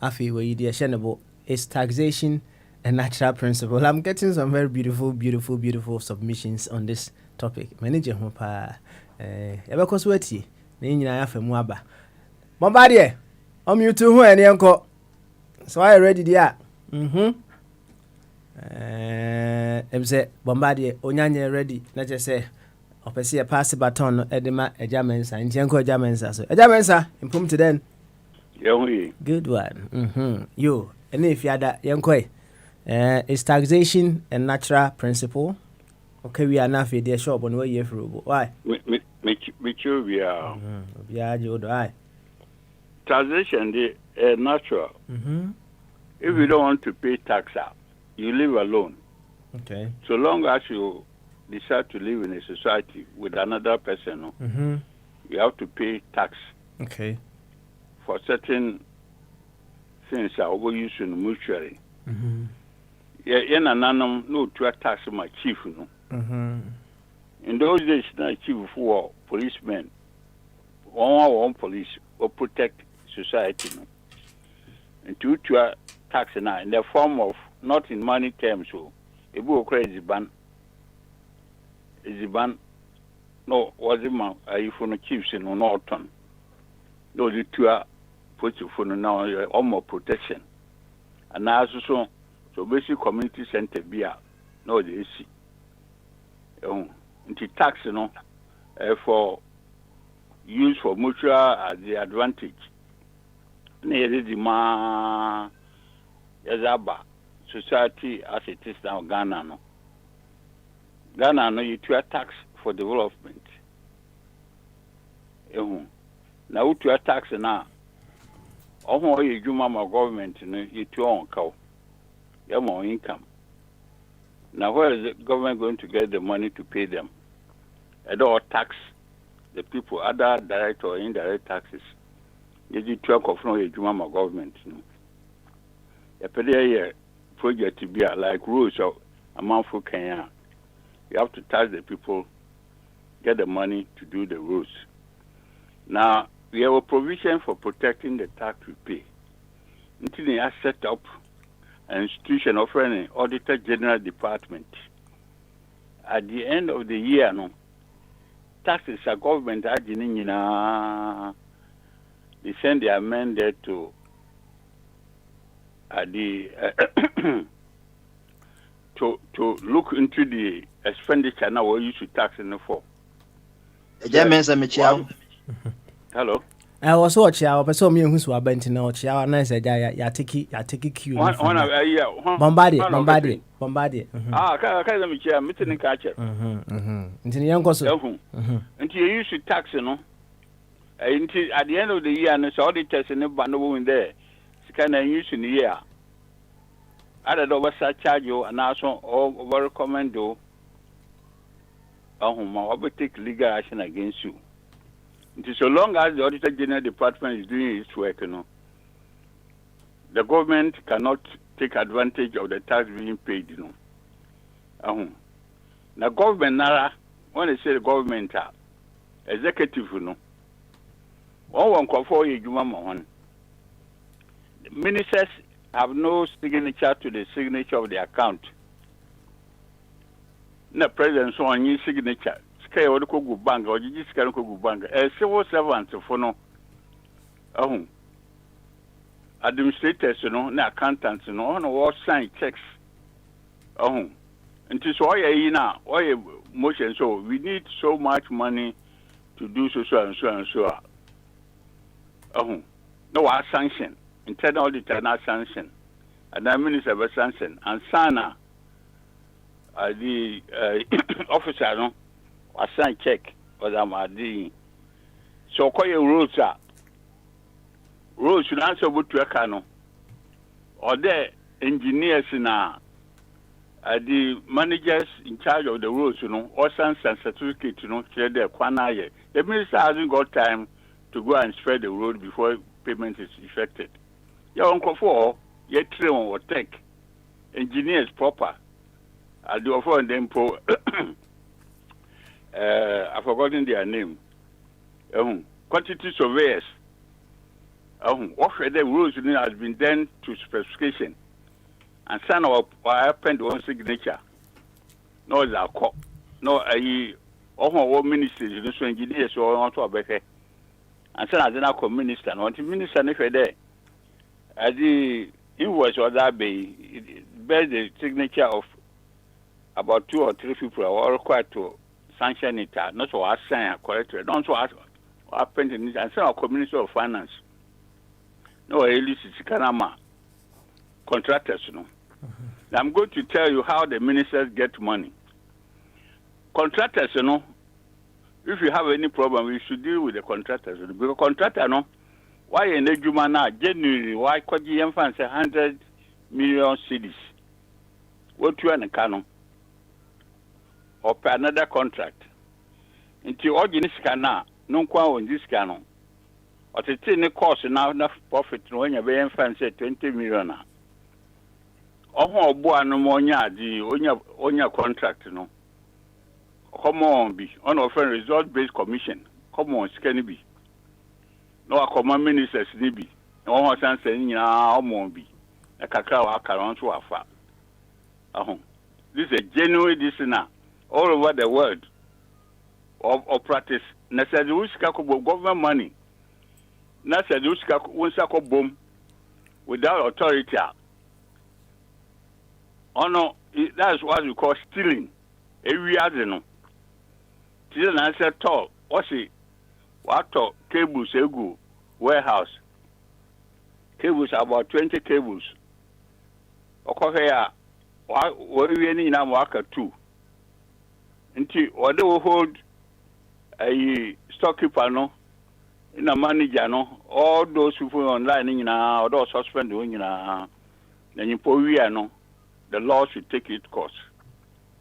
afei wɔyi deɛ ɛhyɛ ne bo is taxation a natural principle. I'm getting some very beautiful submissions on this topic manager ho paa yɛbɛkɔ so atie na nyinaa afa mu aba bɔmbadeɛ mute ho ene enko so are ready there say bombardie onyanye ready na je say opese e pass baton no edema ejamensa nti enko ejamensa so ejamensa impum to den good one yo ene ifiada yenko is taxation a natural principle okay we are now for the shop on where you for why me chuvia bia jodo ai taxation is natural. If you don't want to pay tax, you live alone. Okay. So long as you decide to live in a society with another person, you have to pay tax. Okay. For certain things are overused mutually. Yeah, no to tax my chief. In those days, not chief for policemen, one police or protect society, and to tax now in the form of not in money terms. So, a book crazy ban is the ban. No, was it man? Are you for the chiefs in Norton? No, the two put you for now more protection, and now so basic community center beer. No, they see. Into tax, for use for mutual as the advantage. Near the society as it is now Ghana. No. Ghana no you to tax for development. Now to tax now. Oh, you do mama government you to own cow. You have more income. Now where is the government going to get the money to pay them? I don't tax the people, other direct or indirect taxes. You do track of no Jumama government. A per project to be like rules of a month for Kenya. You have to tax the people, get the money to do the rules. Now, we have a provision for protecting the tax we pay. Until they are set up an institution offering an Auditor General Department. At the end of the year, taxes are government they send their men there to to look into the expenditure now what you should tax in the for. Hello. I was watching our person who's were bent in our chair and I said, ya take queue. Bombardier. Ah, can me chair, meeting catcher. Into the young person. Until you use tax, until at the end of the year, and it's auditors in the bundle in there. It's kind of use in the year. I don't know charge you and also over recommend you. I will take legal action against you. Until so long as the Auditor General Department is doing its work, the government cannot take advantage of the tax being paid, you know. Now government nara, when they say the government executive, you know. One for you, one. Ministers have no signature to the signature of the account. The president so on your signature. Sky or go bank or you just can't go bank. A civil servant for no. Administrators, you know, no accountants, you know, no sign checks. And this why you know, why motion so we need so much money to do so and so and so. No, our sanction, internal internal sanction, and the minister of sanction, and Sana, the officer, no, was sign check, was doing. So, call your rules, sir. Rules should answer to a cano, or the engineers in the managers in charge of the rules, you know, or sans and certificate, you know, clear their quanaye. The minister hasn't got time to go and spread the road before payment is effected. Your uncle for your train or tech engineers proper. I'll do a phone them pro. I've forgotten their name. Quantity surveyors. Offer the rules has been done to specification. And sign of happened one signature. No, it's a cop. No, all ministers, so engineers, or not to a better. And so as an minister, and the minister, if there, as the invoice or that be, bears the signature of about 2 or 3 people are required to sanction it, not to ask sign correctly. Don't so ask what happened in it, and so our Minister of Finance. No, at least it's Kanama contractors, you know. I'm going to tell you how the ministers get money. Contractors, you know. If you have any problem, we should deal with the contractors. Because contractor, no, why in the Jumana, genuinely, why could you advance 100 million cedis? What you and a canon? Or per another contract? Until all this cana, no qual in this canon. Or the thing cost now enough profit when you pay advance 20 million. Or boy, no more, on your contract, you know. Come on, be on offer result-based commission. Come on, can be. No, common ministers need be. No one can say, "Yeah, be." A cacao, I can't to a fat. This is a genuine listener all over the world of practice. Necessary government money. Necessary boom without authority. Oh no, that's what we call stealing. Every other no. Then I said, "Tall, what's it? What talk? Cables, ego, warehouse. Cables about 20 cables. Okay, what we any in America too. Until what they will hold a storekeeper no, in a manager no, all those people online in or those suspend doing then you probably no, the law should take its course.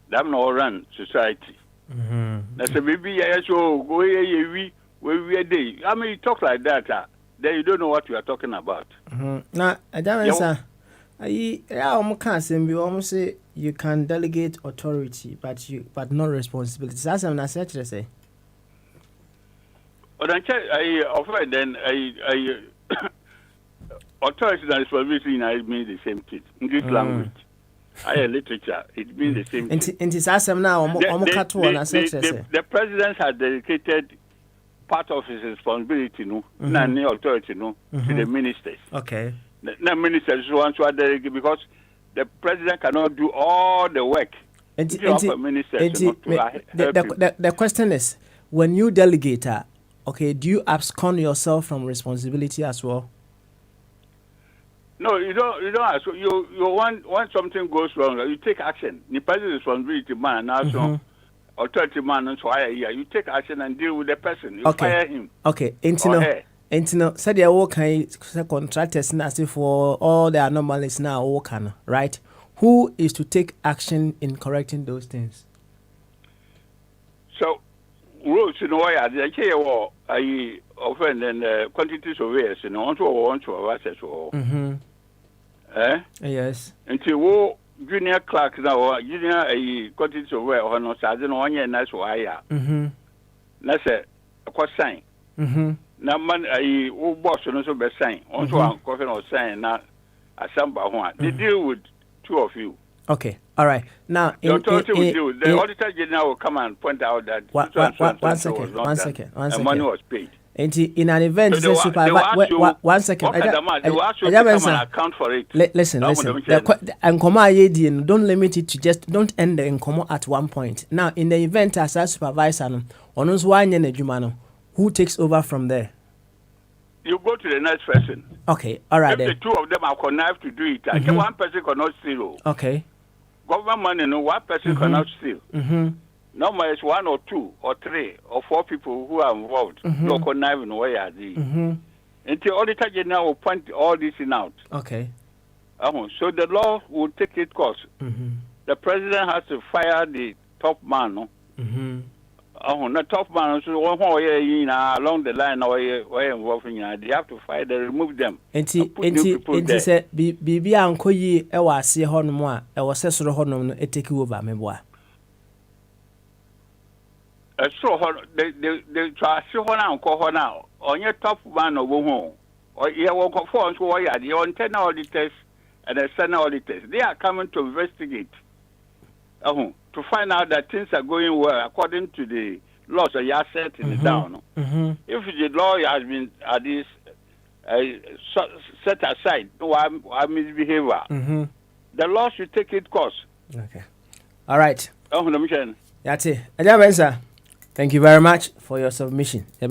That no run society." That's a baby. I show go we day. I mean, you talk like that. Then you don't know what you are talking about. Now, I don't say. I can't say you can delegate authority, but not responsibility. That's what I said to say. But I offer then I authority and responsibility mean the same thing. English language. Higher literature, it means the same thing. The president has dedicated part of his responsibility, no, authority, no, to the ministers. Okay. The ministers want to delegate because the president cannot do all the work. The question is, when you delegate, okay, do you abscond yourself from responsibility as well? No, you don't. So you want something goes wrong, you take action. The president responsibility man, also authority man, and so you take action and deal with the person. You fire him. Okay, Intino said they are working contractors now for all the anomalies now working, right? Who is to take action in correcting those things? So rules, you know, I offend and quantity surveyors, you know, want to access all. Yes. Until wo junior clerk now or junior got it over or no sergeant 1 year nice wire. That's a sign. Now man boss no so be sign. Also an coffin or sign na asamba one. They deal with two of you. Okay. All right. Now the authority will deal. The auditor general will come and point out that one second. money was paid. In an event, so supervisor. 1 second. They will ask you to come and account for it. Listen. Don't limit it to just. Don't end the incomo at one point. Now, in the event as a supervisor, who takes over from there? You go to the next person. Okay. All right. If the two of them are connived to do it, I think one person cannot steal. Okay. Government money, no, one person cannot steal. Normally, it's 1 or 2 or 3 or 4 people who are involved. No conniving where are they? Until auditor general will point all this in out. Okay. So the law will take its course. The president has to fire the top man. No? The top man, so along the line, where involved in they have to fire them, remove them. Enti say bibi ankoyi e wa ase honom a e wo sesoro honom no etake over meboa. So they try to hold on now. On your top man of home, or you will for so why are the internal auditors and the external auditors? They are coming to investigate. To find out that things are going well according to the laws that you are setting it down. If the law has been at this set aside, no misbehavior, the law should take its course. Okay. All right. That's it. Thank you very much for your submission. You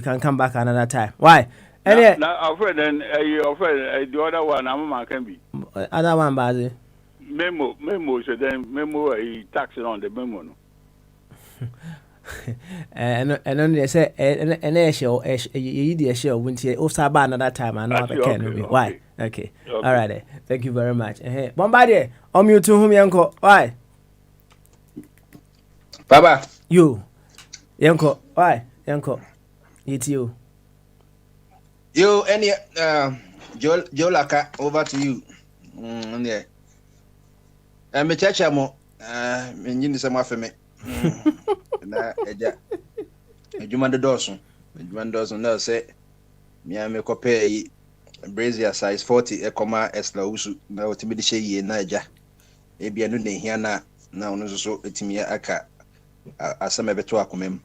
can come back another time. Why? Now, afraid then you afraid the other one I'm can be. Other one, Bazi. Memo, so then memo a tax on the memo. And then they say an airshell, you share winter, also by another time. I know I can be. Why? Okay. All right. Thank you very much. Bombardier, you to whom uncle. Why? Baba. You. Yanko. Why? Yanko. It's you. You, any, Joe Laka, over to you. Yeah. Me chacha mo, me nyini se mo afeme. Na eja. Ejuma de dosun. Na se me kope yi brazier size 40 ekoma extra usu na otimi de hye na eja. Ebia no ne hia na ono so etimi aka asema beto akomem.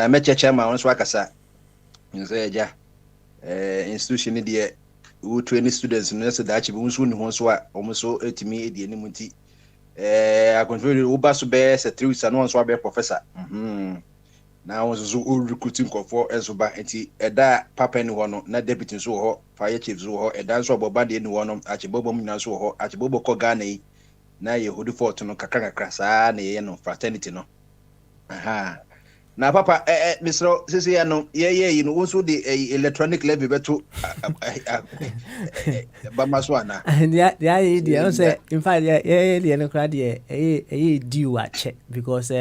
Me chacha ma ono so akasa. Nze eja. Institution ni de who train students no say that chibu nso ni ho so a omuso etimi edi ni muti I control uba so be se 3 weeks no nso be professor na won so recruiting for enso ba enti eda papa ni ho no na deputy nso ho fire chief so ho eda nso oboba de ni ho no achibobom nyina so ho achibobo ko Ghana yi na ye hodi fort no kakra saa na ye no fraternity no na papa Mr. Sisi ya no ye no wonso the electronic levy beto ba maswana yeah say in fact yeah no crowd due a check because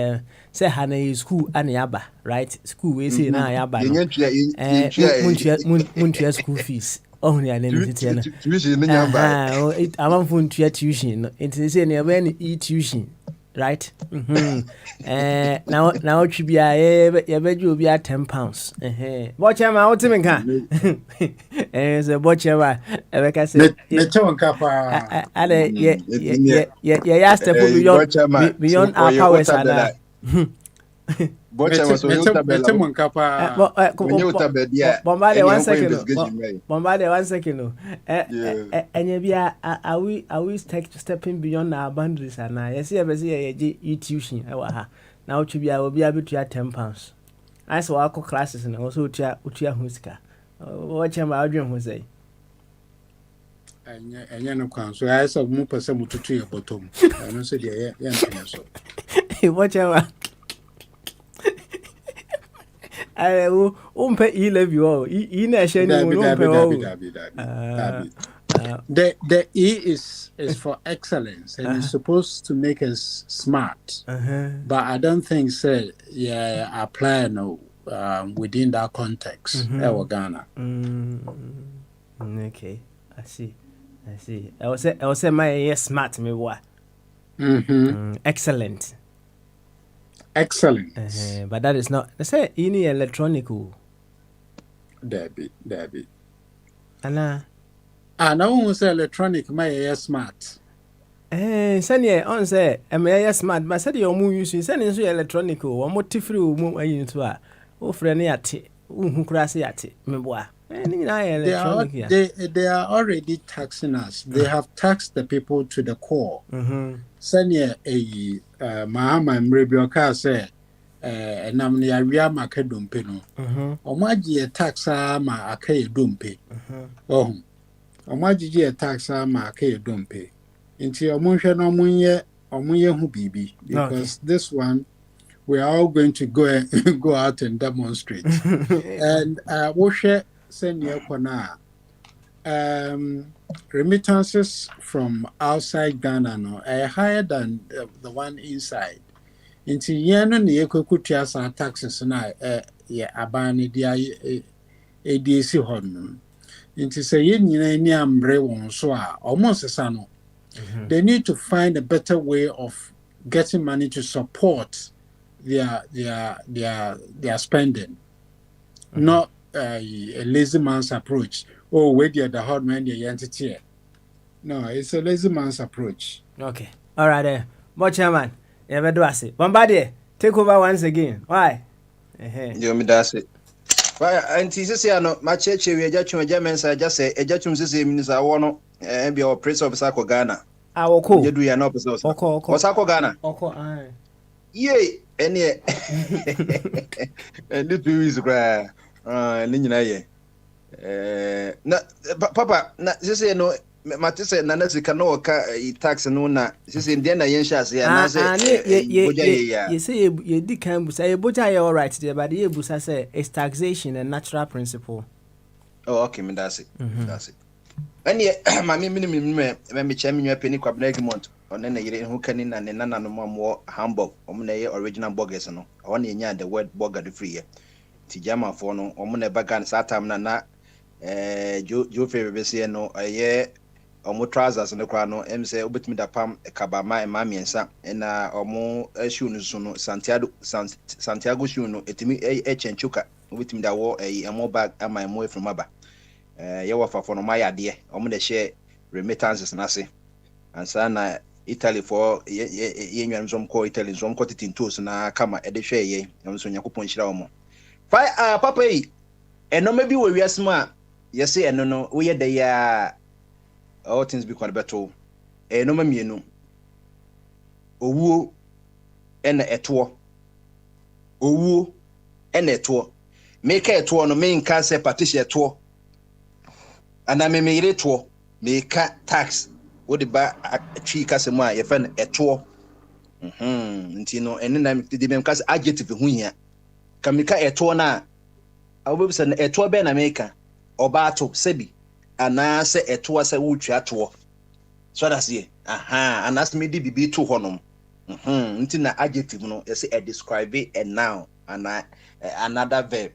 say hana school and yaba right school we say na yaba muntua school fees ya nene tete na tuition ni nyamba amam fun tuition no it say na be tuition right now should be a bedroom will be at £10 watch him out to me and the butcher like I said beyond our powers Bombardé 1 second. Are we stepping beyond our boundaries? And I see a tuition. Now to be I will be able to £10. I saw our classes and also Utia Huska. Watch him out dream was say. And you so I saw more person to tree bottom. I don't say the watch out. I won't pay E-level. The E is for excellence and it's supposed to make us smart. But I don't think apply within that context. Ghana. Okay. I see. I was say my yes smart me what. Excellent. Excellent. But that is not. They say any electronic. Debbie. Anna. No one say electronic my smart. Sani on say am smart but said your moon use sani so electronic o mo tifri o mo ayi to a o frɛ ne ate hu kura se ate me boa electronic ya They are already taxing us. They have taxed the people to the core. Sani Mahama Mrebioka say nam ne awia maka dompe no. Omaji tax ma akaye dompe. Oh. Omaji tax ma akaye dompe. Into omunhwe no omunye hu bibi because this one we are all going to go out and demonstrate. And we share senior kwana remittances from outside Ghana no are higher than the one inside. Into yeno ne ekokutia sa taxes na abane dia ADC hon. Into say yen nyina ni ambre won so a almost sano. They need to find a better way of getting money to support their spending, not a lazy man's approach. Oh, wait, the hard man, the entity. No, it's a lazy man's approach. Okay, all right, there. But chairman, you ever do I say? Bombardier, take over once again. Why? You me that's it. Why? And he says, "No, my church we just chum Germans. I just say, I just chum say, Minister Wono, and be our prince of Sako Ghana. I will call. You do your no person. Oko. Sako Ghana. Oko. Aye. Yay. And yeah. And the two is cry. Nina ye. Na Papa. Na just say no. Mate say na nasi kano ka tax no na. Just in the na yensha say na say. You say you di can busa. You boja you all right there, but you busa say it's taxation and natural principle. Oh, okay, me that's it. That's it. And yeah, my me chairman penny kwabna agreement on na yire hu kanin na nana no mo Hamburg na ye original burgers no on nya the word burger the free ti jama for no na bagan sa time na jo favorite say no ye trousers no kwa no em say obetimi da pam kabama e ma miensa na shoe no so no Santiago shoe no etimi chenchuka obetimi da wo emo bag ama emo from aba ye wafa for no my ade de share remittances na se ansa na Italy for ye nwan som ko Italy som ko titintos na kama e de hwe ye nso nyakopon hira omo papa yi eno ma bi wo wiasem a ye se eno no wo ye de ya all things be better eno ma mienu owuo ena eto owuo ena eto make eto no me nka se partition eto ana me yire to me ka tax wo de ba twi ka se mu a ye fa eto nti no ene na de me ka se adjective hu hia ka me ka eto na awu be se eto be na me ka oba ato sebi ana se eto se wo twa to so that's it ana se me di bibi to honom nti na adjective no ye se describe a noun and another verb.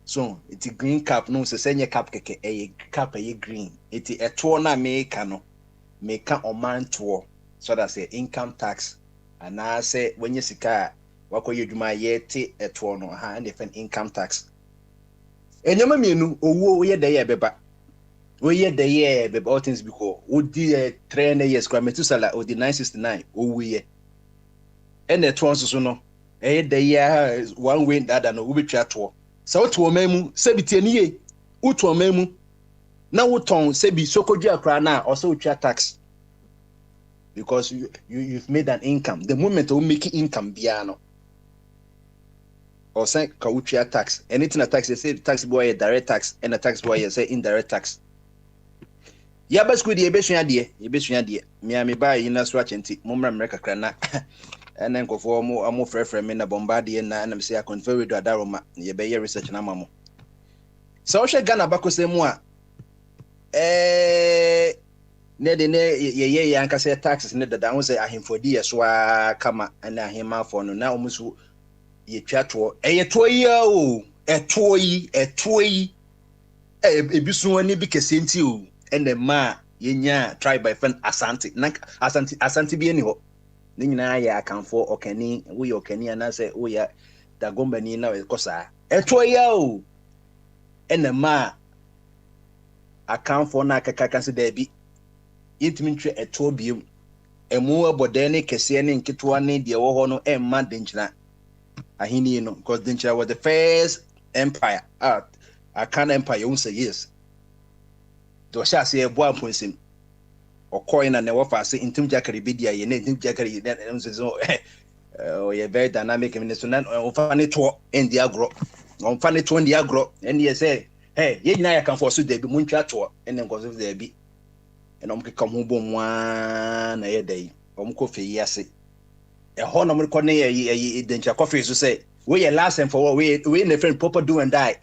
So it's green cap no se senye cap keke cap green. It's eto na make no make oman to so that's say income tax and I say when you sika wako yeduma yete eto no and different income tax. Enyoma mienu owo ye de ye beba. We ye de ye beba all things because odi 3 years kwa metusala odi 969 owo ye. And eto so no de ye one way that no we betwa to. So what memu sebi nie uto memu na wuton sebi sokoju akra na also twa tax because you've made an income the moment you make income biano or say ka utwa tax anything a tax they say tax boy direct tax and a tax boy say indirect tax ya basku de ebesua de me ba yi na so achenti momra mreka kra na and then go for more frefre me na Bombardier na me say I confer with Adaroma ye be ye research na mamo so we Ghana bako se mu a ne de ne ye anka say taxes ne da won say ahemfodi ye so kama na ahema for no na omusu ye twato ye to yi o eto yi ebisu ani bi kese nti o and the ma yenya tribe by friend Asante Asante bi ani ho ne nyinaa yɛ akamfo ɔkani woyɛ ɔkani anaasɛ woyɛ dagombani na ɛkɔ saa ɛtoɔ ya o ɛna ma akamfo na akakaka sɛ daabi yɛntumi ntwɛ ɛtoɔ biom ɛmu abɔdan ne kɛseɛ ne nketewa ne deɛ ɛwɔ hɔ no ɛmma denkyina ahenni no because denkyina was the first empire Akan empire you say yes do sha say ebo amponsim okoy na ne wofa say intim jakari bedia ye na intim jakari na so ye very dynamic minister na ofa ne to end the agro ofa ne to end the agro and ye say hey ye nyina ya kan for so da bi muntwa to and nko so da bi and omkeka ho bom wa na ye dai omko fe yi ase e ho no mko ne ye dencha coffee so say we ye last and for we in friend proper do and die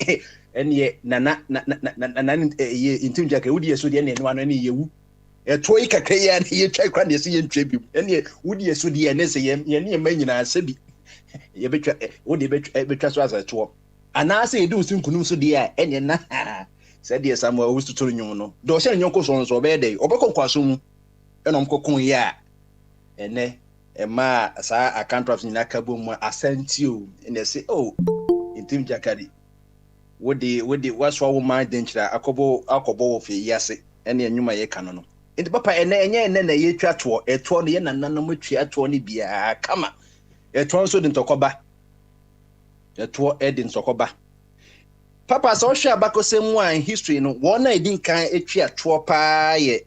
and ye na ye intim jake wudi so de na enu ano ne yewu e to yi kakra ya na ye twa kra na se ye ntwa bi and ye wudi so de na se ye ne ma nyina se bi ye betwa wudi betwa so asa to ana se edu sin kunu so de a ene na se de Samuel wustu to nyum no do se nyonko so so be dey obekokwaso mu enom kokon ya ene ma sa akantraps nyina kabo mu asantio ene se oh intim jakari wodi waswa wo man denchira akobo wo fe yase ene enwuma ye kano no enti papa ene na ye twa to eto no ye nananom twa to no bia kama eto so de ntokoba eto edi ntokoba papa so hwe abakosem a history no won na edin kan etwa to pa ye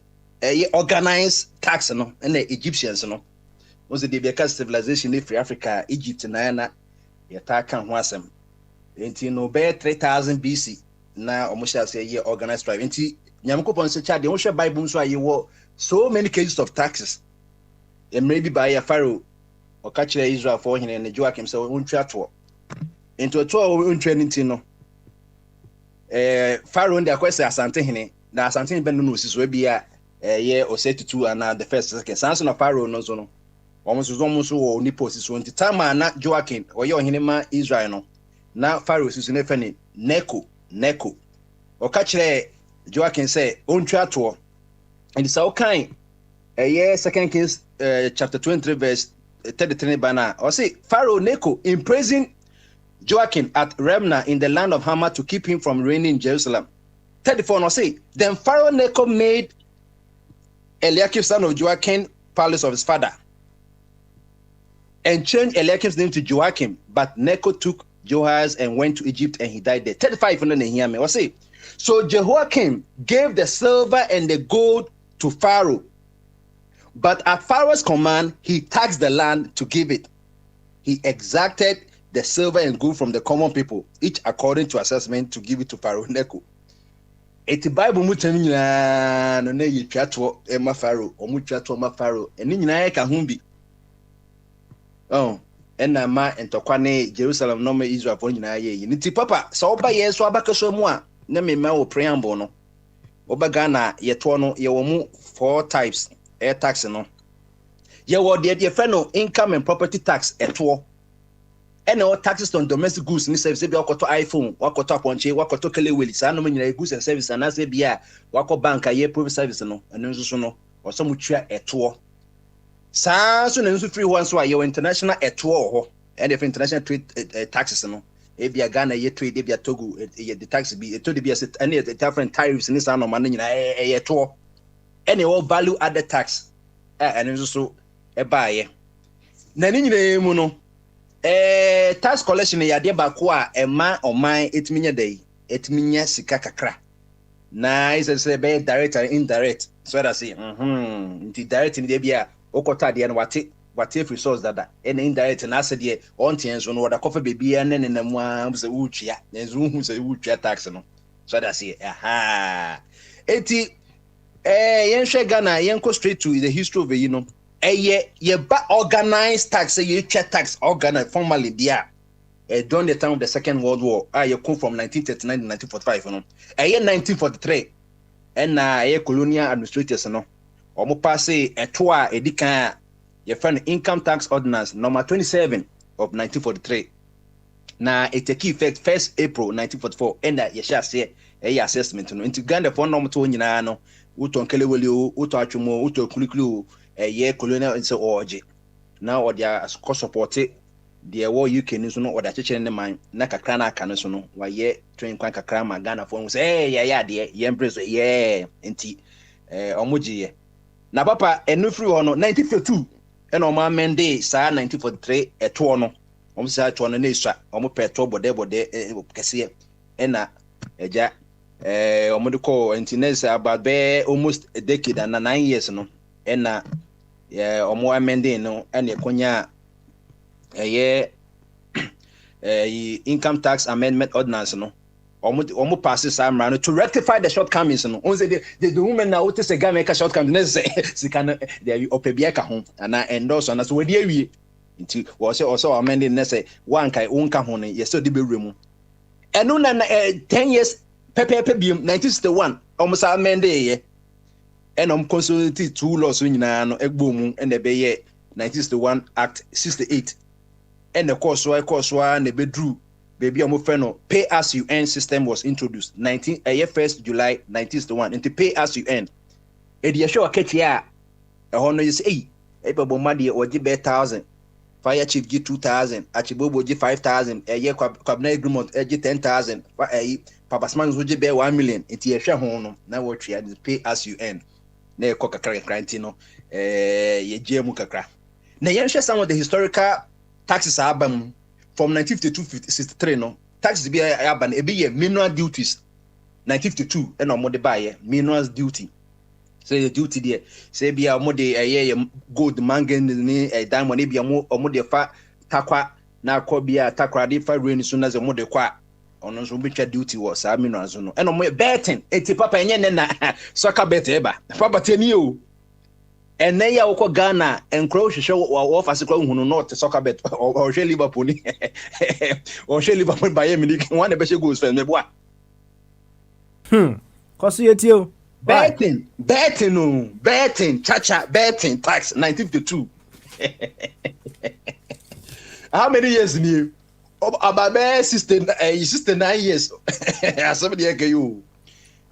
organized tax no ene Egyptians no was the Beka civilization in Africa, Egypt na yataka ho asem. Enti no be 3000 BC na almost say year organized tribe. Enti nyamkopon se cha de wo hwe Bible nso aye wo so many cases of taxes. And maybe by a pharaoh or catch Israel for him and Joachim so untwa to. Into a to untwa nti no. Pharaoh ndi akwese asante hene na asante ben no si so bia ye o 32 and the first second sanso na pharaoh no so no. Almost wo ni post so nti time na Joachim oye ohene ma Israel no na Pharaoh sisu ne fani Neko o ka kire Joachim say ontwa to and so kan second Kings chapter 23 verse 33 bana o say Pharaoh Neko imprisoned Joachim at Ramna in the land of Hamath to keep him from reigning in Jerusalem. 34 no say then Pharaoh Neko made Eliakim son of Joachim palace of his father and changed Eliakim's name to Joachim, but Necho took Jehoahaz and went to Egypt and he died there. 35 and then hear me. What's it? So Jehoiakim gave the silver and the gold to Pharaoh, but at Pharaoh's command, he taxed the land to give it. He exacted the silver and gold from the common people, each according to assessment, to give it to Pharaoh Necho. Eti Bible mutani na no na yitwa to ema Pharaoh, omutwa to ma Pharaoh, eni nyina ka humbi. Oh, and ma entokwane Jerusalem no me Israel for nyina ye nti papa so oba ye so abakaso mu a na me ma wo preamble no oba Ghana ye to no ye wo mu 4 types air tax no ye wo de fe no income and property tax eto and all taxes on domestic goods ni service bi akoto iPhone wakoto aponche wakoto keleweli sa no nyina goods and service na se bia wako bank ye private service no eno nso so no oso mu twa eto saa so na nso free one so aye international eto ho and if international trade taxes no e bia Ghana ye trade e bia Togo ye the tax bi eto de bia set any different tariffs ni saa no man nyina e to any all value added tax and nso so e ba ye na ni nyina mu no tax collection ya de ba ko a ema oman etiminya dai etiminya sika kakra na is say be direct and indirect so that say the direct ni de bia okota de no wate free source dada and indirect na say de on ten so no wada kofa bebia ne ne namu am say wutua na zo hu say wutua tax no so that say eti yen hwe Ghana yen go straight to the history of you know ye ba organized tax ye twa tax organized formally dia during the time of the Second World War you come from 1939 to 1945 you know 1943 and ye colonial administrators no omo pass eto a edikan ye find income tax ordinance number 27 of 1943 na it take effect 1st April 1944 and ye shall say assessment no into Ghana for normal to nyina no uto nkeleweli o uto atwumo uto kulikuli o colonial nse oje na o dia support the war UK ni so no o da cheche ne man na kakra na aka ne so no wa ye train kwan kakra ma Ghana fo say ya de ye embrace enti omojiye na papa enu free ho no 1952 e no ma mende sa 1943 eto no sa to no na esua petrol bode kese e na eja omo call enti about be almost a decade and 9 years no e na omo amende no e na ekonya income tax amendment ordinance no omo passes some round to rectify the shortcomings no on say the women now what say make shortcomings na say sikana they opebia ka ho na endorse na so we dey awie nti wo say also amending na say one kai unka ho ne yes so dey bewre mu eno na 10 years pepe biom 1961 omo sa amende ye enom consulted two laws nyina no egbo mu na be ye 1961 act 68 and the course na bedru baby no pay as you earn system was introduced 1st July 1961 into pay as you earn e dey show aketia e ho no is bebo made o gi be 1000 fire chief gi 2000 achibobo gi 5000 cabinet agreement gi 10000 papa sman zo gi be 1 million enti e hwe ho no na wo twia pay as you earn na e kokakra kranti no ye gemu kakra na yen hwe some of the historical taxes are from 1952 to 63 no taxes be aban e be ye mineral duties 1952 and no de buy mineral duty say the duty there say be a de gold mangan ni diamond e be mo de fa takwa na akọ bia takwa de fa rain so na ze mo de kwa ono so be twa duty was a minerals no and mo betting eti papa enye ne na soccer bet eba papa teni o and then ya woko Ghana and crow show or off as a crow who not soccer bet or share Liverpool or share Liverpool by Munich one of the best goals for me boy. Cause you betting chacha betting tax 1952. How many years new? About 69 years. Somebody you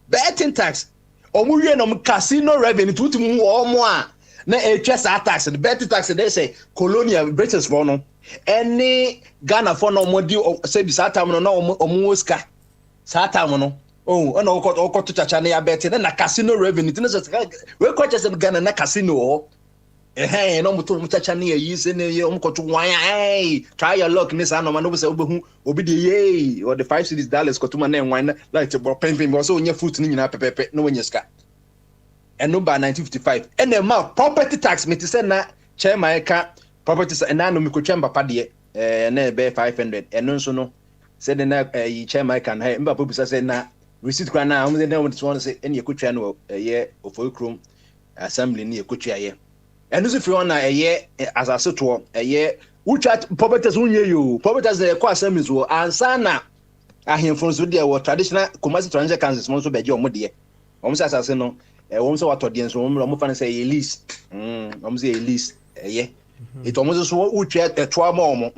betting tax. Omuye no casino revenue tutu mu omo a na etwa tax the betting tax they say colonial British for no any Ghana for no modi say bi time no na omo oska time no oh na okọ to chacha na ya betting na casino revenue tin say we ko chacha Ghana na casino ho no muto mu chacha na yi se na ye omko to wan try your luck ni sa no ma no say obehu obi de ye or the $5 ko to ma na wan like to pen so onye fruit ni nyina pepepe no onye ska eno ba 1955 ene ma property tax me say na chairman ka property na no mi ko twamba pa de na be 500 eno nso no say na yi chairman kan ha mba popisa say na receipt kwa na am say na want say ene ko twa no ye ofokrom assembly ni ko twa ye eno so fi on na ye asase to ye ucha property unye yo property ze ko assembly so ansa na ahemfo so de wo traditional commercial transaction councils mo so beje omo de omo say asase no wọ́n sọ wàtọ̀ díẹ̀ nso wọ́n fa ne sɛ yɛ lease wọ́n sɛ yɛ lease ɛyɛ ètò wọ́n so wọ́twẹ́ ẹ̀tọ́ ama wọ́n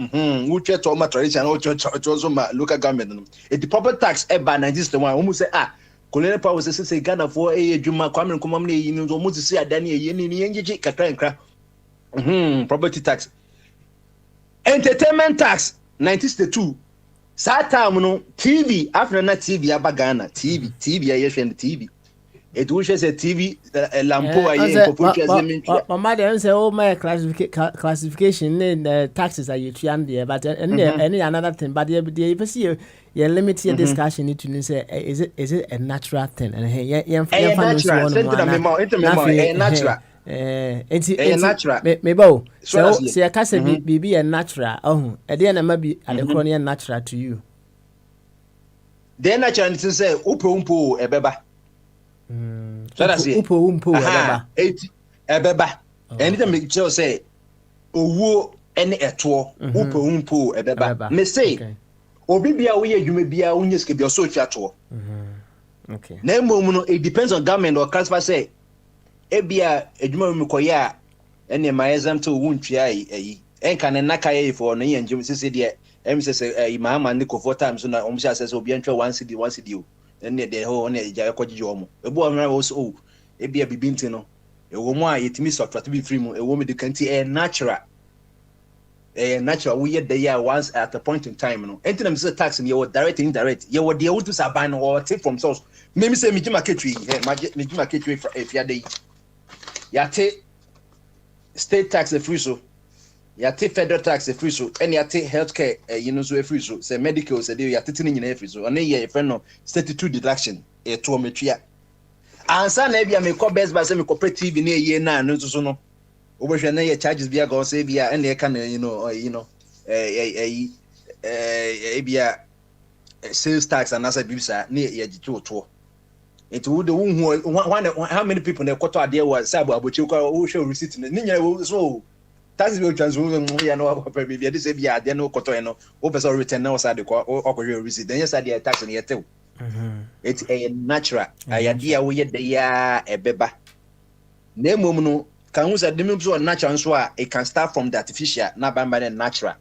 wọ́twẹ́ ẹ̀tọ́ ama traditional wọ́twẹ́ ẹ̀tọ́ nso ma local government no ètò property tax ɛba 1961 wọ́n sɛ colonial power sɛ Ghana fo ɛyɛ adwuma Kwame Nkrumah ne yɛ no wọ́n sɛ adan ne yɛ ne yɛn gyegye kakra nkra property tax entertainment tax 1962 saa time no TV after na TV aba Ghana TV ɛyɛ hwɛ no TV it will say TV lampo aye mama dem say oh my classification in taxes are you there but any another thing but you see you limit your discussion to say is it a natural thing and natural mebo so say ka say bibi a natural oh e dey na ma bi adekro natural to you the natural thing say upompo ebeba so that's it umpo ebeba anytime me tell say owo ene eto umpo ebeba me say obi bia wo ye dwuma bia unye ske bia so twa to okay na emom no it depends on government or classify say ebia edwuma mu koya ene ma exam to wuntwa yi enka ne naka ye for no ye njum sese de em sese mahama ne ko 4 times na omsha sese obi antwa 1 cd o ene de ho ne ja ko gije omo ebu o mra wo so ebi bibi nti no ewo mu a yetimi subtract bi free mu ewo me de kanti natural natural we yet there once at a point in time no enti na me say tax no you direct indirect you what dey want to saban no or take from source me say me jima ketwi me jima ketwi fiade yi ya te state tax free so ya te federal tax free so and ya te healthcare you know so free so say medical say dey ya te tin nyina free so on ye friend no statutory deduction to metria ansa na bia me ko best buy say me cooperative na ye na no so no obehwe na ye charges bia go say bia and ye can you know bia sales tax and as bibisa na ye gitu to it would how many people na koto ade was say abochi ko wo show receipt ni nya so tax bill transfer ya no ko pe bia de say bia ade no koto no wo person return na say de ko okwo receipt then yes ade tax na ye tew it's a natural idea we yet the ebeba na emom no kan hu say dem so natural so it can start from the artificial na by the natural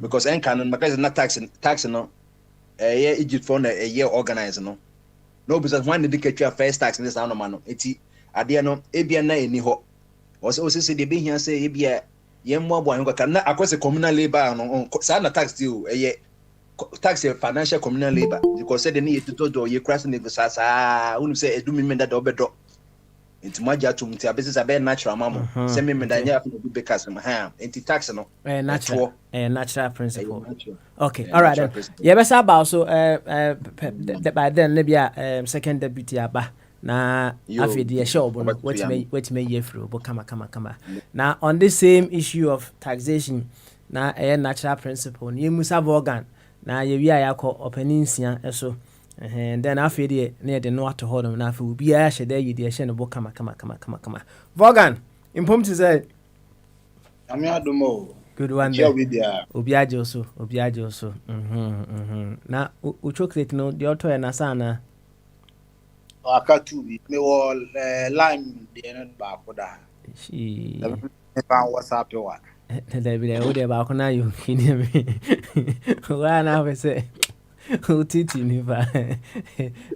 because en canon because na tax no Egypt for a year organize no because one the first tax in this animal no eti ade no ebia na eni ho o se de be hia say ebia ye mo abo an ka na akwese communal labor no sa na tax deal tax financial communal labor because said the need to do ye crash ne sa unu say edumi menda da obedo enti maja to mti abese sa be natural mamo say me menda nya do be cast ha enti tax no natural principle okay all right then yeah besa about so by then ne bia second deputy aba na afedi e show no wait me ye free bo kama now on this same issue of taxation na natural principle ni musa organ na ye wi ayakọ openinsia eso and then after the near the no to hold na afi obi a hye da yi de hye no bo kama Vorgan impom to say ami adomo good one there obi ajo so na o chocolate no the auto na sana akatu bi me wo lime de no ba ko da shi ba whatsapp wa da bi da o de ba ko na yo kini me wa na we say utiti ni ba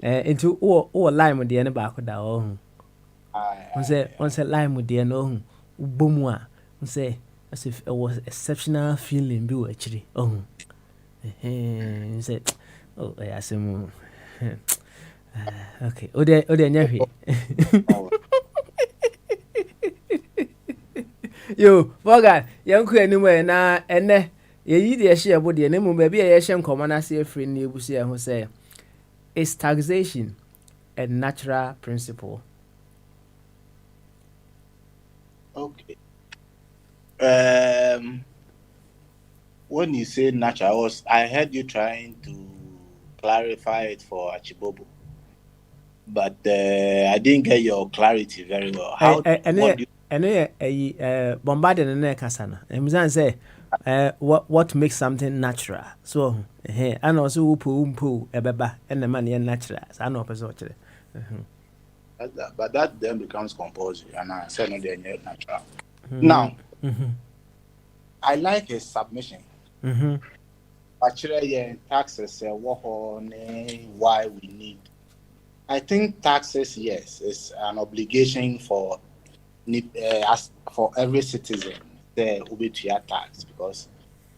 into o lime de ne ba ko da o hu on say lime de no hu bomu a on say as if it was exceptional feeling bi o achiri o hu say oh asemu okay o de nya hwe yo Vorgan yanku animu na ene ye de hye ebo de ne mu ba bi ye hye nkomo na se afri na ebusu e ho say is taxation a natural principle? Okay. When you say natural, I heard you trying to clarify it for Achibobo, but I didn't get your clarity very well. How? Bombarded na kasana. Emzan say what makes something natural? So and also umpu ebeba and the man natural. I know person but that then becomes compulsory, and I said no, they're natural. Now, I like his submission. Actually, taxes why we need. I think taxes, yes, is an obligation for every citizen to obey tax, because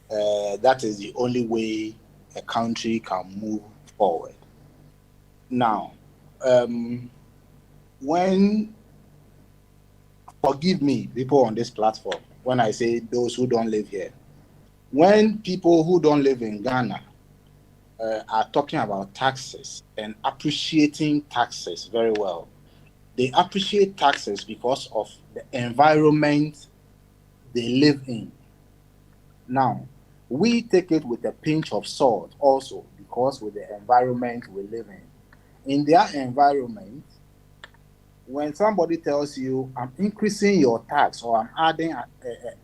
that is the only way a country can move forward. Now, when, forgive me, people on this platform, when I say those who don't live here, when people who don't live in Ghana are talking about taxes and appreciating taxes very well, they appreciate taxes because of the environment they live in. Now, we take it with a pinch of salt also, because with the environment we live in their environment, when somebody tells you, I'm increasing your tax or I'm adding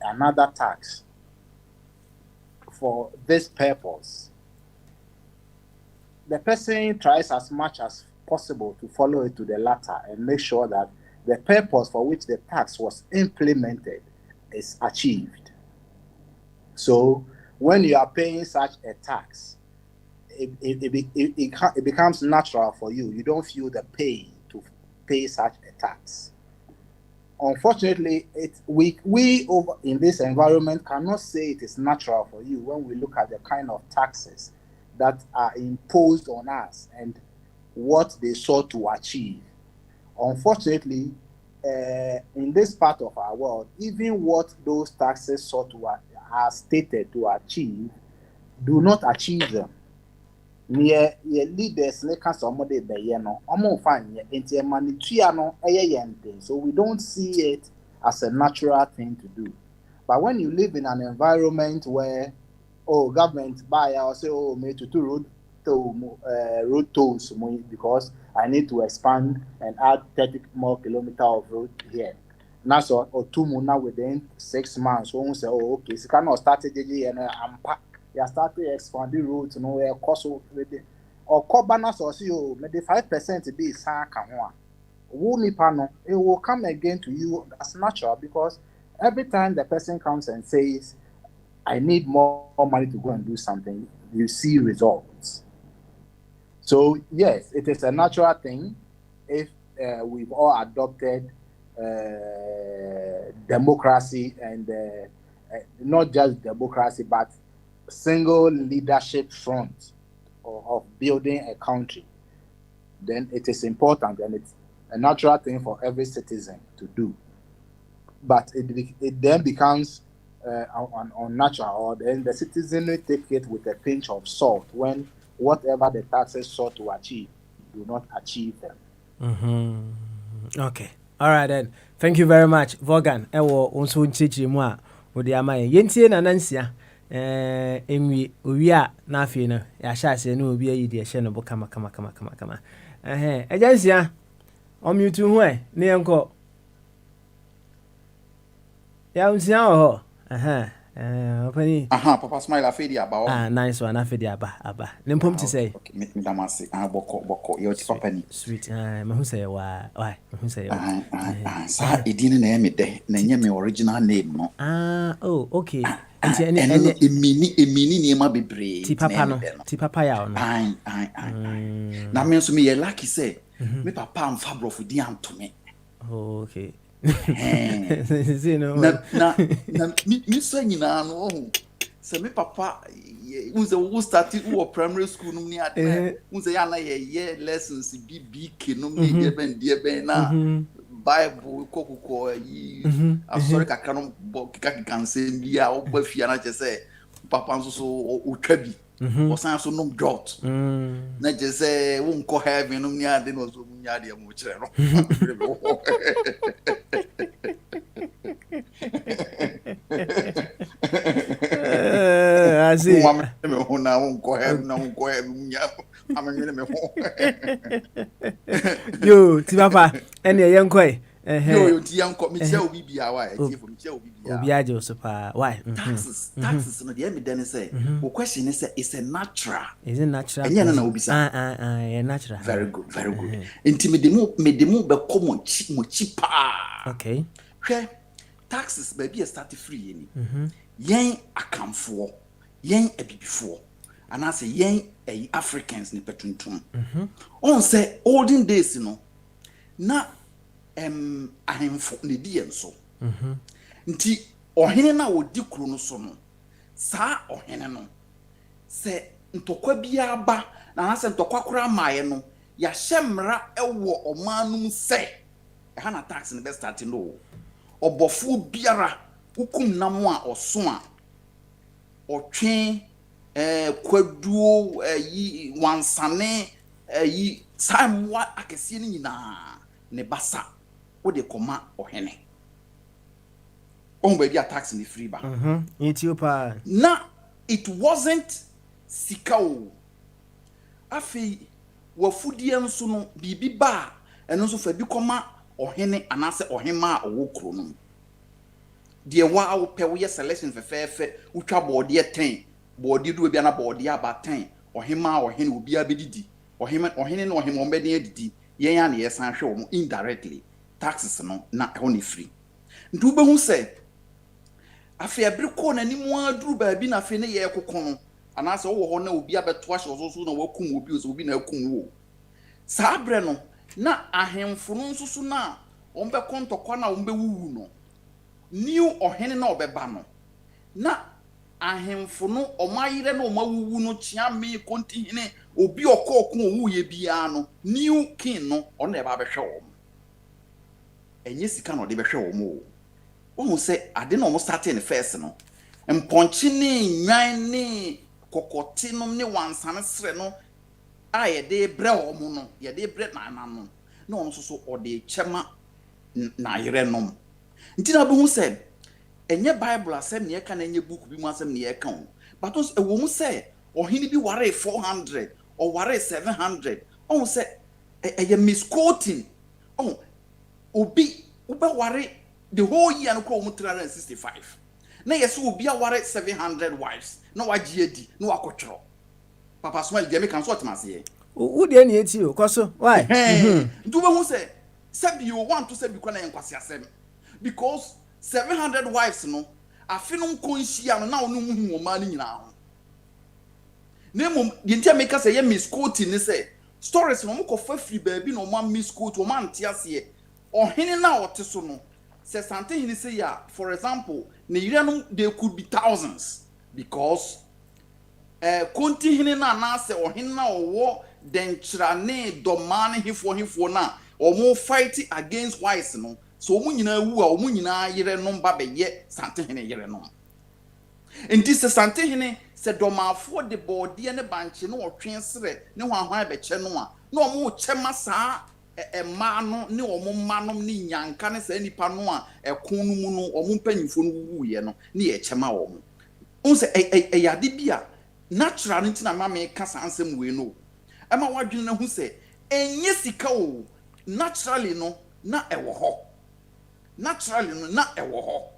another tax for this purpose, the person tries as much as possible to follow it to the latter and make sure that the purpose for which the tax was implemented is achieved. So when you are paying such a tax, it becomes natural for you. You don't feel the pain pay such a tax. Unfortunately, we over in this environment cannot say it is natural for you when we look at the kind of taxes that are imposed on us and what they sought to achieve. Unfortunately, in this part of our world, even what those taxes sought to are stated to achieve, do not achieve them. Near leaders like somebody be no fine so we don't see it as a natural thing to do. But when you live in an environment where government buy or say me to road tolls because I need to expand and add 30 more kilometers of road here. Now so or 2 months within 6 months won't say okay so cannot start and unpack. You started expanding roads, where cost or cobanas or see maybe 5% be it will come again to you as natural because every time the person comes and says, I need more money to go and do something, you see results. So yes, it is a natural thing if we've all adopted democracy and not just democracy, but single leadership front of building a country, then it is important and it's a natural thing for every citizen to do. But it then becomes unnatural, or then the citizen will take it with a pinch of salt when whatever the taxes sought to achieve do not achieve them. Okay. All right then. Thank you very much, Vaughan. Ewo onso nchichi mu a odi amaye. Yentie na nansia. Enwi owia na afi no. Ya sha ase no obi ayi de hye no bo kama. Agensia. Omute hu ne enko. Ya unsia ho. Opani. Papa Smile afedi aba. Nice one afedi aba. Nempom ti say. Okay, me damase. Boko. Yo ti papa ni. Sweet. Ma hu say why? Ma hu say. Sa edin na me de. Na nye me original name no. Oh, okay. Emini ni ma bebre. Ti papa ya no. Na me nso me ye lucky say. Me papa am fabrofu di antome. Oh, okay. Na mi so nyina no se me papa unse wo start wo primary school no ni ade unse ya na ye lessons BBK no me de ben na Bible kokoko yi asori kakra no kika nsem bia wo ba fia na che se papa nso so otwa bi o san so nom drought na je se wo nko heaven no ni ade no so ni ade mo kire no I see. Yo, ti papa, ene yenkoi. Yo, ti yanko, mi che obi bia wa, mi che obi bia. Obi ajo so pa. Why? Taxes no dey me den say. The question is it's a natural. Is it natural? Enya na obi sa. Natural. Very good. Enti me demo be come chi pa. Okay. Hwe taxes baby e start free ni. Yen akamfo, yen abibifo. And I say yen Africans ni petuntum. On say olden days no. Na ahemfo ne di enso. Nti ohene na odi kuro no so no. Saa ohene no. Se ntokwa bia ba na se ntokwa kura maaye no. Ya hyemra ewo omanum se. Ha na tax ne be start no. Obofo biara ukum nam a oso a otwe kwaduo yi wansane yi samwa akese ni nyina ne basa wo de koma ohene ba dia tax ni free ba Ethiopia na it wasn't sikao afi wafudie nso no bibi ba eno nso fa bi koma ohene anase ohema a owo kro no de wa a wo pe wo ye selection fefefe utwa board ye 10 board du bia na board ya ba 10 ohema ohene obi abedidi ohene na ohema ombede edidi yen ya na ye san hwe wo indirectly taxes no na ho ni free ndu be hu se afi abriko na ni mu aduru ba bi na afi ne ye kokono anase wo ho na obi abeto ahye so na wakum obi obi na akum wo sa abre no na ahemfo no nso so na ombe kontokwa na ombe wuwu no new ohene na obeba no na ahemfo no omayire na omawuwu no chia me kontihene obi okoko owuye bia no new king no ona eba behwe wo enye sika no de behwe wo mo wo se ade na omo start in first no mponchi ne nwan ne kokoti no ne wansane sre no a ye de bre wo mo no ye de bre na no na ono so ode chema na yire nom ntina bo hu se enye bible asem ne ka na enye book bi mu asem ne ka o but os ewo mu se ohini bi ware 400 or ware 700 on se eye misquoting on obi ube ware the whole year no ko mu 365 na yes obi a ware 700 wives na wagie di na wakotworo papa smile dey make am sort mase wo dey na eti o koso why do we hu say sabi you want to say bi kwa na enkwase asem because 700 wives no afinum konhia no na onu hu ma ni nyina ho nemo yintia make say ye misquoting ni say stories no mo ko fa free baabi no ma misquote o man tiase ohene na oteso no say something he say ya for example ne yire they could be thousands because konti hene na say ohene na owo denchira ne domane hifo na omo fight against wise no so omu nyina wu a omu nyina yire no mba be ye something he yire no enti se something he se domafo de body ne banche no otwen sere ne hwanhwan be che no a na omo che masa ma no ne omo ma no ne nyanka ne sa nipa no a ekon no mu no omo mpanyimfo no wu ye no ne ye che ma omo unse yade bia natural ntina ma me ka sansem we no ama wadwene na hu se enye sika o naturally no na ewo ho naturally no na ewo ho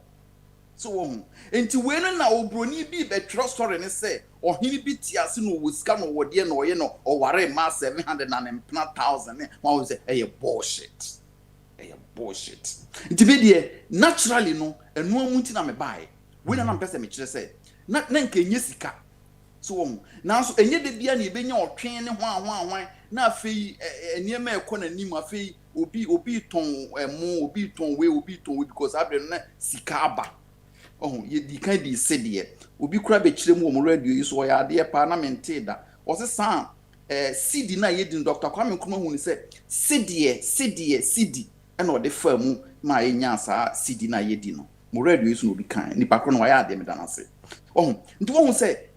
so wo enti we no na obroni bi be trust story ne say ohini bi tiase no wo sika no wode no ye no o ware ma 700,000 ne wa say bullshit bullshit enti be de naturally no enu amunti na me bai we na mpese me kire say na nka enye sika so wo na so enye de bia na ebenya otwen ne hwan na afei eniema ekọ na nim afei obi ton emu obi ton we because abre na sika aba ye di kan di sedie obi kura be kire mu o radio yi so ya de pa na mente da o se san CD na ye di Dr. Kwame Nkrumah hu ni se CD na o de fa mu ma enya sa CD na ye di no mo radio yi so no bi kan ni pa kro no ya de me da na se nti wo hu se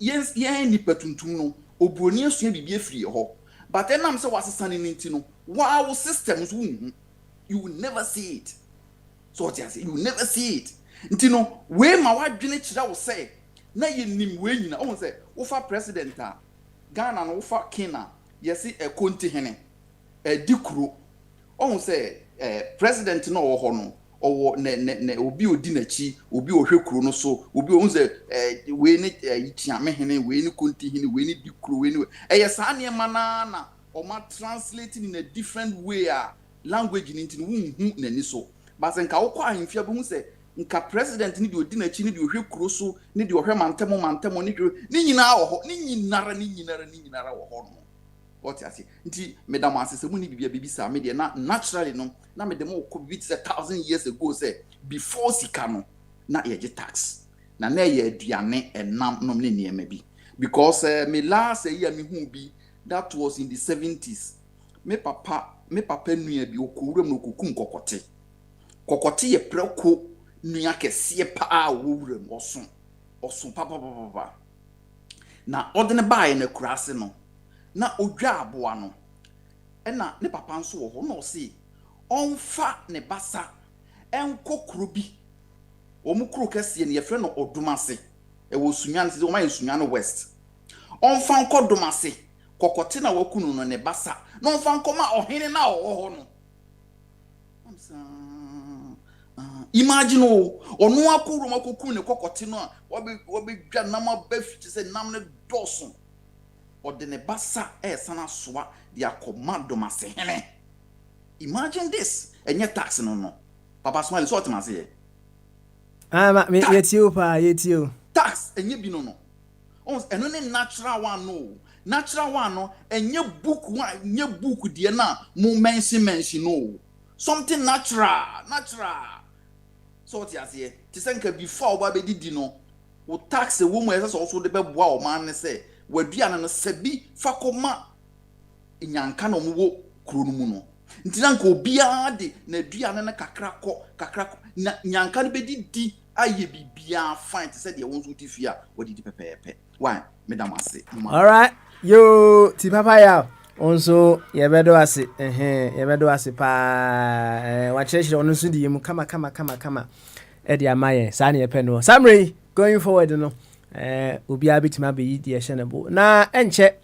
yen ni patuntum no obroni asua bibie firi ho but enam se wasesane ninti no wow systems you will never see it so what you say you will never see it nti no we ma wadwene kira wo say na ye nim we nyina o say wo fa president a Ghana no wo fa kina yesi konti hene dikuro o say president no wo ho no owo ne obi odi na chi obi ohwekuro no so obi o say we ni yichiame hene we ni konti hene we ni dikuro we ni sa ne na o ma translating in a different way a language ni ntin hu nani so but nka wo kwa ahemfia bo hu se nka president ni de odi na chi ni de ohwekuro so ni de ohwe mantemo ni nyina wo ho ni nyinara wo ho no what you say nti medam asese mu ni bibia bibisa me de na naturally no na medam ko bibit 1000 years ago say before sika no na ye tax na ye aduane enam nom ne niema bi because me last year me hu bi that was in the 70s me papa nua bi okowuram no kokum kokote ye preko nua kese pa owuram osun papa na odene bae na kurase no na odwa aboa no na ne papa nso wo ho na o se onfa ne basa enkokuro bi omukuro kese ne ye fre no odumase wo sunyan se o ma sunyan west onfa nkodomase kokote na wakunu no ne basa no onfa nkoma ohene na ho no imagine onu akuru makokuru ne kokote no a wabe dwa nam abafiti se nam ne doso ode ne basa sana soa dia commando masehene imagine this enye tax no papa smile so otima se yetio pa yetio tax enye bi no eno ne natural one no natural one no enye book one nye book die na mo mention no something natural so what you say ti senka before oba be didi no wo tax wo mo ese so de be boa o man ne say wadua no sabi fakoma nyanka no mo wo kuro no mu no ntina nka obia de na dua no kakra ko na nyanka no be didi aye bibia fine ti say de won so ti fia wo didi pepepe why madam ase all right yo ti papa ya onso yebedo ase yebedo ase pa wa church ono so di mu kama e di amaye sa na ye pe no samre going forward no obi abitima be yi di ehye ne bo na enche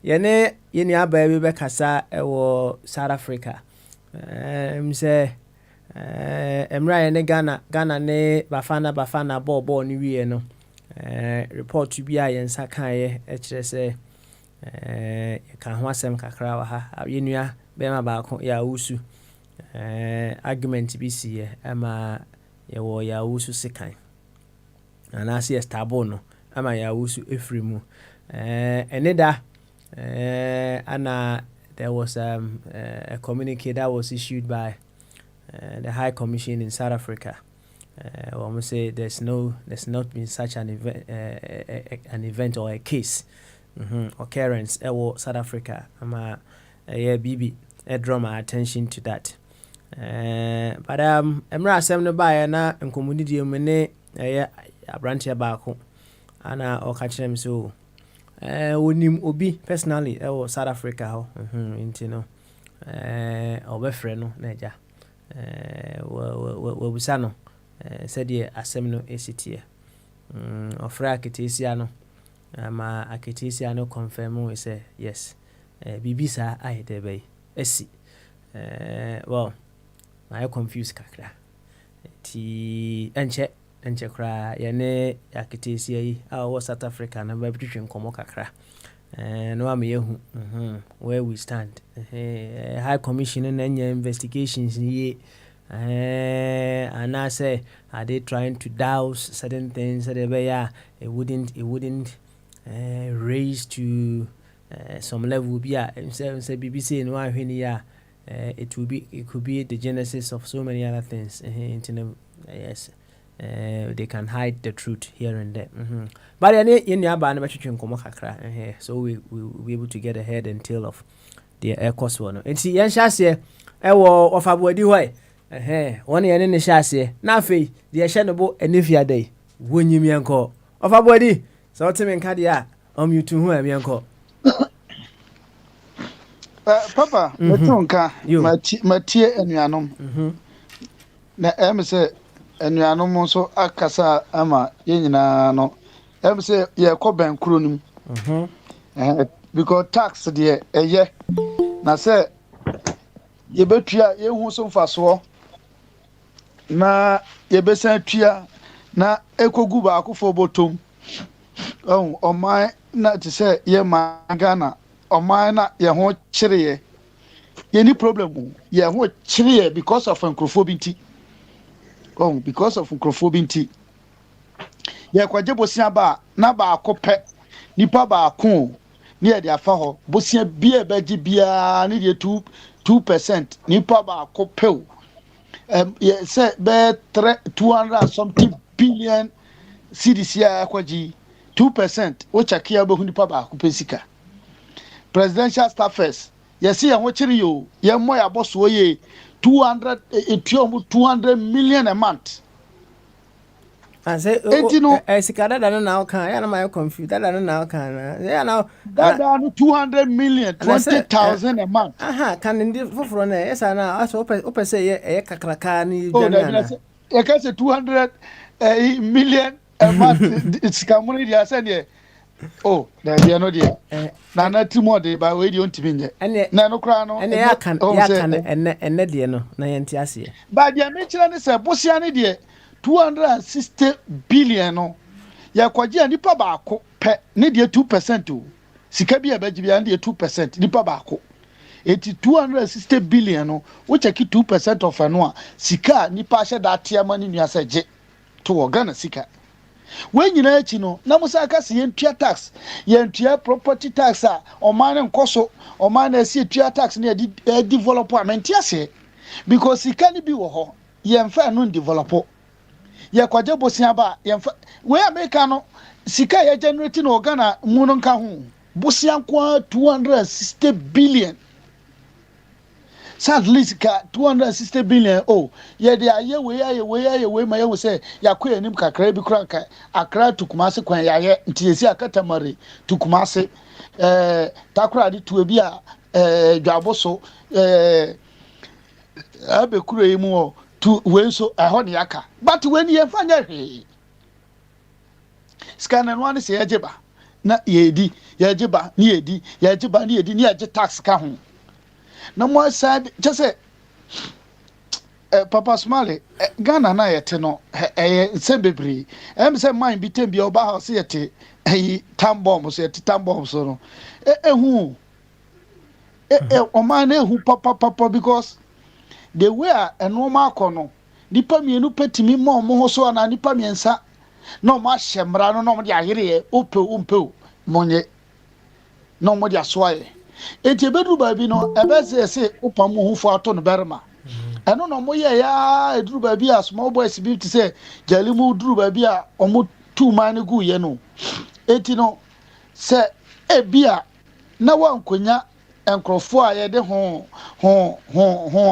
ye ni aba bi be kasa e wo South Africa say emra ye ne Ghana ne bafana bo ni wie no report bi a yensa kan ye e kire se ka ho asem kakra wa ha yenua be ma ba ko ya usu argument bi si ye ama ye wo ya usu sekan ana si estable no ama ya usu efrimu eneda ana there was a communique that was issued by the High Commission in South Africa. We say there's not been such an event or a case occurrence in South Africa. BB draw my attention to that. But Emra asem no ba na nkomudi mene abranche baako ana okachere so onim obi personally South Africa ho nti no obefre no na ja busa no said ye asem no esitie ofra aketisia no ama aketisia no confirm we say yes bibisa ai debe esi well I confused kakra ti enche kra yene aketisia yi South Africa na ba bitwe nkomo kakra no am yehu where we stand High Commission na nya investigations ye and I say are they trying to douse certain things that it wouldn't raise to some level be say BBC no ahweni ya it could be the genesis of so many other things yes they can hide the truth here and there but any aba na betwetwe nkomo kakra so we will be able to get a head and tail of the air course one enti yen hyase ewo ofabodi hoy woni yen ne hyase na afei de ehye no bo enefia dai wonyim yenko ofabodi so timi nka de a omutu hu am yenko papa metonka matie enuanom na emse enuanom so akasa ama yenyina no emse ye ko ben kronum because tax de eye na se ye betua ye hu so mfaso na ye besan tua na ekogu ba akofo botom oman na te se ye Ghana oman na ye ho kyereye ye ni problem ye ho kyereye because of nkrofobinti because of nkrofobinti ye kwaje bosia ba na ba akopɛ nipa ba ako ni ye de afa ho bosia bia baji bia ni de 2% nipa ba akopɛ ye say be 200 something billion CDC akwaji 2% o chakia be nipa ba akopɛ sika presidential staffers yes ye ho kyere yo ye mo ya boss oye 200 million a month. I say, Sikada no now can I am my confused. That no now can yeah now that 200 million 20,000 a month. Can indeed for yes I know as open say a kakraka ni I can say 200 million a month. It's community I said yeah. Oh, there be no there. Na na timo de ba we di ontimi nye. Na no kra no. And ya can and there no na yenti ase. Ba dia me kire ne se bosia ne de 260 billion no. Ya kwaje anipa ba ako pe ne de 2% o. Sika bi e ba gibia ne de 2% nipa ba ako. 260 billion no, which are 2% of anua. Sika nipa she da tiama ni nuasa je to Ghana sika. when you know chino na musa ka se yentua tax yentua property tax a o man nkoso o man na se tua tax na develop amenti ase because sika ni bi wo ho yemfa no develop ye kwaje bosia ba yemfa we America no sika ye generate no Ghana mu no nka ho bosia kwa 260 billion at least ka 260 billion oh ye de aye we ma ye we say yakọ enim kakra bi kura ka akra tukumase kwan ya ye ntiyesi akatamare tukumase takura di tuwe bi a dwaboso abekuru emu o tu we so ehọ ne yaka but when ye fanya hwe scanner one say yejeba na yedi yejeba ni yedi yejeba ni yedi ni yeje tax ka ho na mo side just say Papa Smale Ghana na yete no sembebri say mine bi tem bi oba house yete tambom so yete tambom so no ehu o man ehu papa because the way a normal kono nipa mienu petimi mo ho so na nipa miensa no ma hyemra no no de ahire ope monye no mo de asoaye enti bedru ba bi no ebeze se opam ho fu ato no berma eno no mo ye ya edru ba bi a small boys bi ti se jali mu dru ba bi a omo tu man gu ye no enti no se ebia na wankonya enkrofo a ye de ho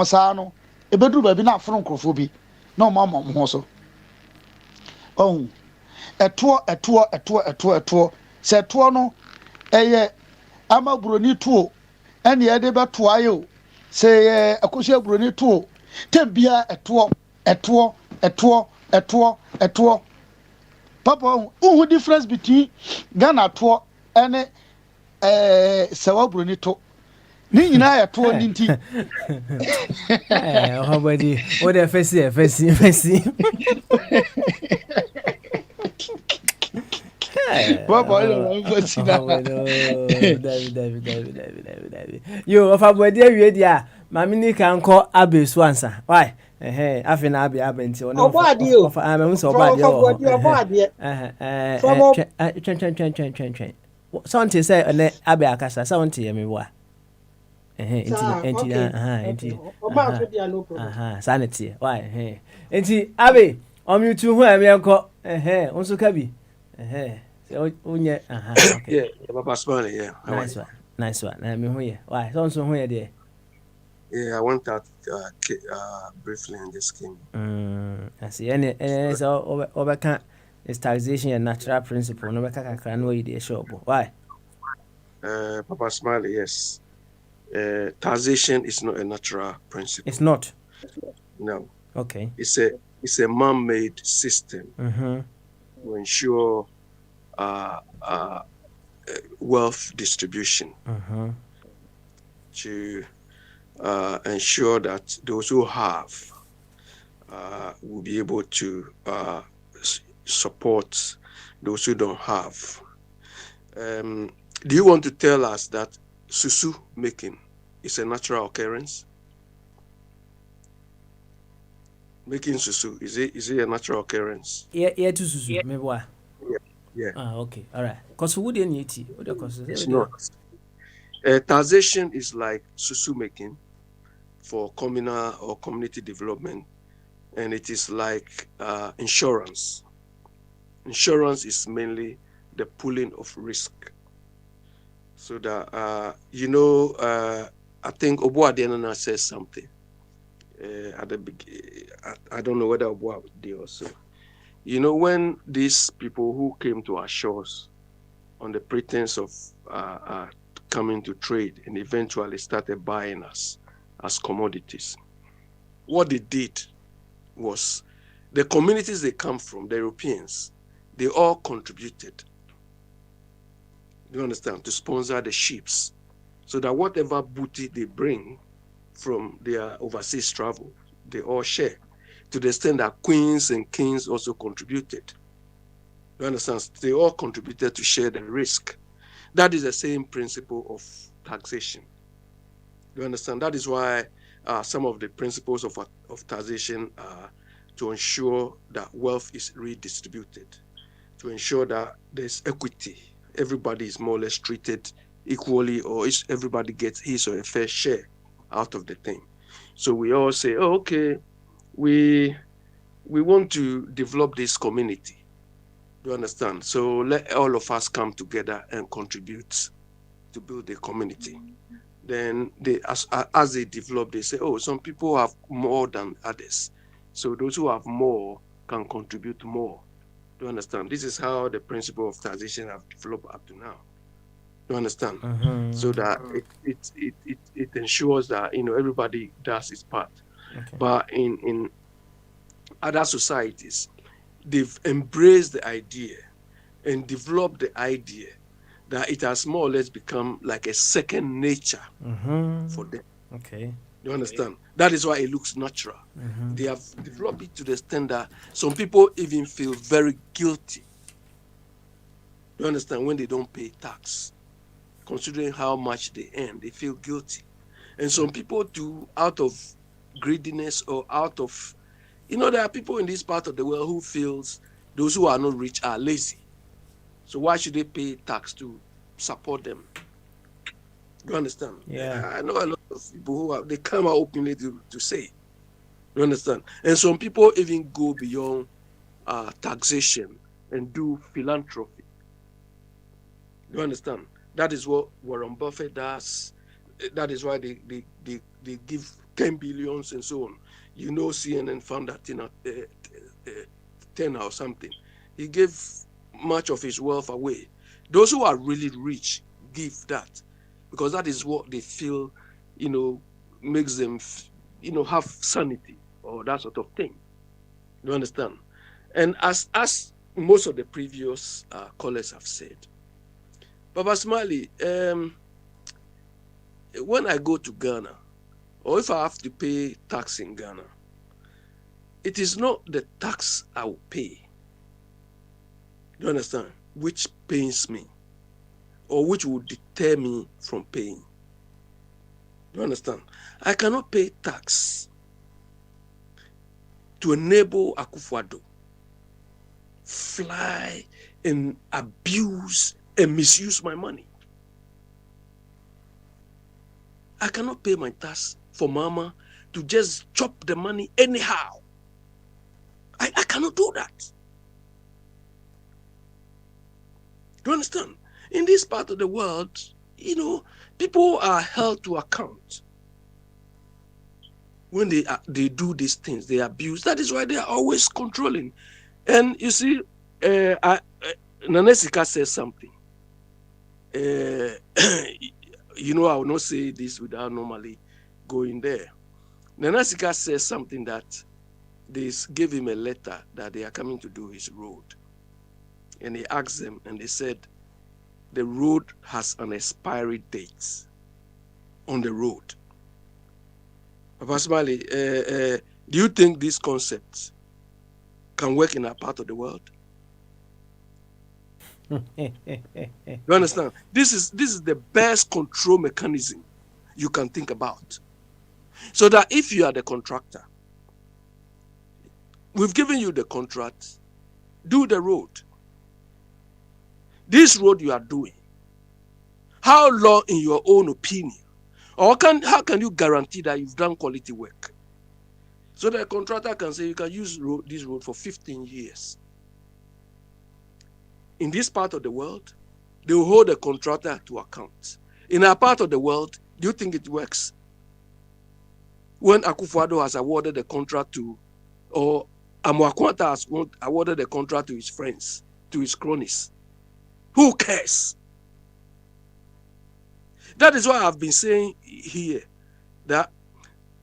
saa no ebedru ba bi na afro enkrofo bi na mo amam ho so oh eto se to no eye ama buroni tuo ene ye de beto ayo se akosia buroni tuo tembia eto papa who difference between Ghana tuo ene sewa buroni to ni nyina ya to ni nti how about what the fesi Papa David. Yo, of our dear Yedia, Mamini can call Abbey Swansa. Why? Afi na abi abenti ono of am so bad chen something say na abi akasa something me wa enti sanity why enti abi on you two hu am yanko unso ka bi unye okay yeah Papa Smile yeah nice one na me hu ye why so hu ye there. Yeah, I went out briefly and just came. I see. And so over is taxation a natural principle. No matter can know the shop. Why? Papa Smiley, yes. Taxation is not a natural principle. It's not. No. Okay. It's a man-made system to ensure wealth distribution. To ensure that those who have will be able to support those who don't have. Do you want to tell us that susu making is a natural occurrence? Making susu, is it a natural occurrence? Yeah, to susu, maybe why? Yeah. Okay, all right. Because who didn't eat it? It's not. Taxation is like susu making for communal or community development, and it is like insurance. Insurance is mainly the pooling of risk. So that I think Obo Adenana says something at the beginning. I don't know whether Obo did also. When these people who came to our shores on the pretense of coming to trade and eventually started buying us as commodities, what they did was the communities they come from, the Europeans, they all contributed, you understand, to sponsor the ships, so that whatever booty they bring from their overseas travel, they all share, to the extent that queens and kings also contributed. You understand? They all contributed to share the risk. That is the same principle of taxation. You understand? That is why some of the principles of taxation are to ensure that wealth is redistributed. to ensure that there's equity. Everybody is more or less treated equally, or everybody gets his or a fair share out of the thing. So we all say, oh, okay, we want to develop this community. You understand? So let all of us come together and contribute to build a community. Then as they develop, they say, oh, some people have more than others. So those who have more can contribute more. Do you understand? This is how the principle of taxation have developed up to now. Do you understand? So that it ensures that everybody does its part. Okay. But in other societies, they've embraced the idea and developed the idea that it has more or less become like a second nature for them. Okay. You understand? That is why it looks natural. They have developed it to the extent that some people even feel very guilty. You understand? When they don't pay tax, considering how much they earn, they feel guilty. And some people do, out of greediness or out of, there are people in this part of the world who feels those who are not rich are lazy. So why should they pay tax to support them? You understand? Yeah. I know a lot of people they come out openly to say. You understand? And some people even go beyond taxation and do philanthropy. You understand? That is what Warren Buffett does. That is why they give 10 billions and so on. CNN found that in 10 or something. He gave much of his wealth away. Those who are really rich give that, because that is what they feel, makes them, have sanity or that sort of thing. You understand? And as most of the previous callers have said, Baba Smiley, when I go to Ghana, or if I have to pay tax in Ghana, it is not the tax I will pay. You understand? Which pains me, or which will deter me from paying. You understand? I cannot pay tax to enable Akufo-Addo fly and abuse and misuse my money. I cannot pay my tax for Mama to just chop the money anyhow. I cannot do that. Do you understand? In this part of the world, people are held to account when they do these things, they abuse. That is why they are always controlling. And you see, Nanesika says something. I will not say this without normally going there. Nanesika says something that they gave him a letter that they are coming to do his road. And he asked them, and they said, the road has an expiry date on the road. Papa Smiley, do you think this concept can work in our part of the world? You understand? This is the best control mechanism you can think about. So that if you are the contractor, we've given you the contract, do the road. This road you are doing, how long in your own opinion, or how can you guarantee that you've done quality work? So the contractor can say you can use this road for 15 years. In this part of the world, they will hold the contractor to account. In our part of the world, do you think it works? When Akufo-Addo has awarded the contract to, or Amoakwanta has awarded the contract to his friends, to his cronies, who cares? That is why I've been saying here that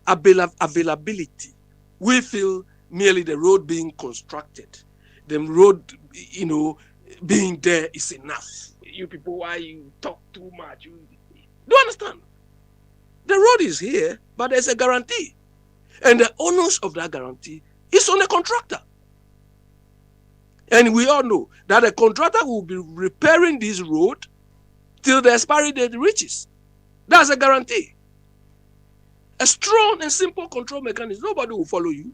availability, we feel merely the road being constructed, the road, being there is enough. You people, why you talk too much? Do you understand? The road is here, but there's a guarantee. And the onus of that guarantee is on the contractor. And we all know that the contractor will be repairing this road till the expiry date reaches. That's a guarantee. A strong and simple control mechanism. Nobody will follow you.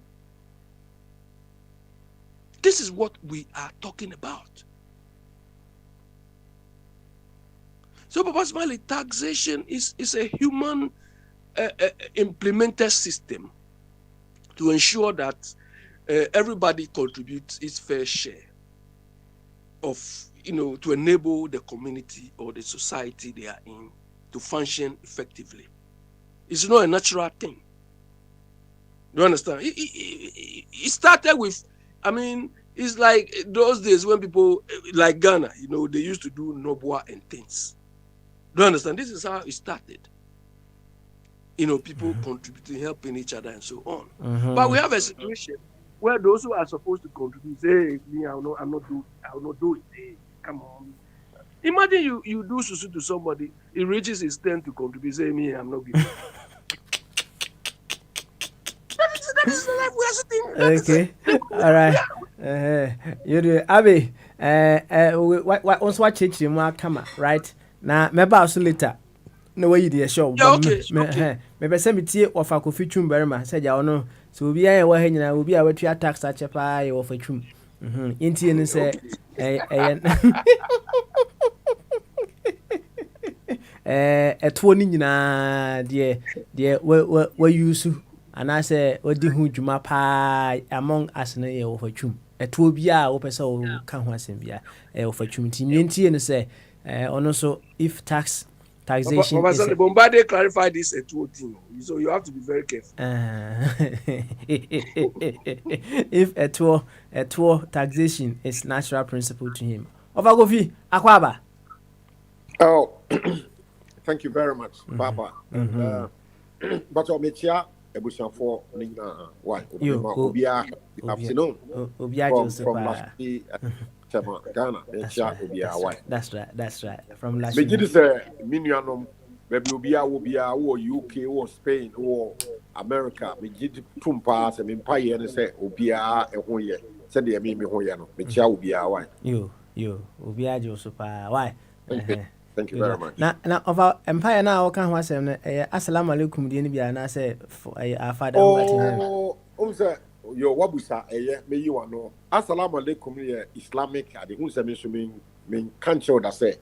This is what we are talking about. So, Papa Smiley, taxation is a human implemented system to ensure that everybody contributes its fair share of, to enable the community or the society they are in to function effectively. It's not a natural thing. You understand? It started with, it's like those days when people like Ghana, they used to do Nobua and things. Do you understand? This is how it started. People contributing, helping each other, and so on. But we have a situation where those who are supposed to contribute say, "Hey, me, I will not do it. Hey, come on." Imagine you do susu to somebody, he reaches his turn to contribute, say, "Me, I'm not giving." That is the life we are sitting. Okay. All right. You do, Abi. What once watch it in my camera, right? Now, maybe I'll see later. No way, dear show. Yeah, okay. Maybe send me tea or for coffee chum, Berma. Said, ya no. So we'll be a way, and I will be able to attack such a pie or for chum. Inti and say, a 20 dear, where you sue. And I say, what do you ma pie among us in a year of a chum? A 2 bia, open so can once in bia, of a chum. Tinti and say, also if taxation. Papa Sally Bombade clarified this at 2 thing, so you have to be very careful. If a tour taxation is natural principle to him. Ovagofi, Akwaba. Oh, thank you very much, Papa. But Omitia, Ebushafo, Nina, why? Obia, afternoon. From last year, Ghana, That's right. From last year. Begin to Minianum, maybe Ubia, or UK, or Spain, or America. Begin to Tumpas and Empire and say, Ubia, and Hoya. Said the Mimi Hoyano, Micha Ubia, why? You, Ubia Josupa, why? Thank you very much. Now of our empire now, can was Assalamu alaikum, the Nibia, and I say, for our father. Your wabusa, may you know. Assalamu alaikum, Islamic, the Unsamin mean country that say,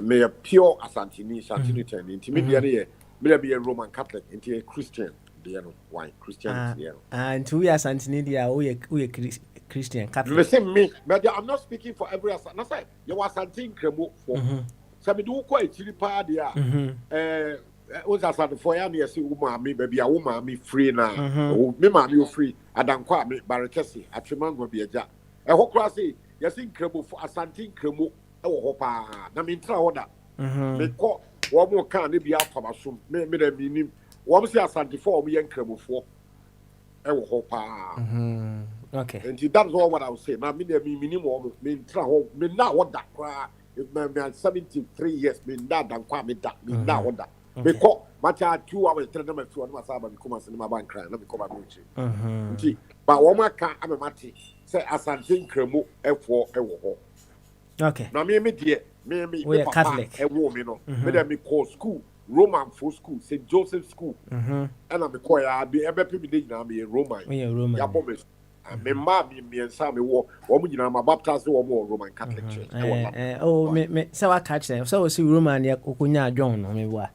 may a pure Asantini, Santinitan, intermediate, may be a Roman Catholic, into a Christian, why Christian, and 2 years Santini, we Christian Catholic. Listen, me, but I'm not speaking for every Asan. I say, you are Santin Cremo for. Some do quite chili party. Was as at the foyer near see me, baby, a woman me free now. Me, man, you free. I don't quite me, Barakesi, a Triman will be a jack. A whole class, yes, in Cremo for a Santin Cremo, oh, hopa, Namintra order. May call one more can be out of a soon, may mean, one say a Santi for me and Cremo for. Oh, hopa. Okay. And that's all what I was saying. Now, me, minimum, mean, me now what that cry. If my man 73 years, me that and quite me that, me that what that. Because much 2 hours, 3 numbers, 2 hours, and come and my bank crying, let me come and meet. But one more can, I'm a matty, say, as I think Cremo, F4, okay. Now, me, dear, we are Catholic, a woman, me call school, Roman for school, St. Joseph School, and I'm a choir, I'll be ever people now, be a Roman. We are Roman. Me and Sammy war, woman, you know, my baptized or more Roman Catholic Church. Me, so I catch them. So see Roman, ya Okunya John, or me what?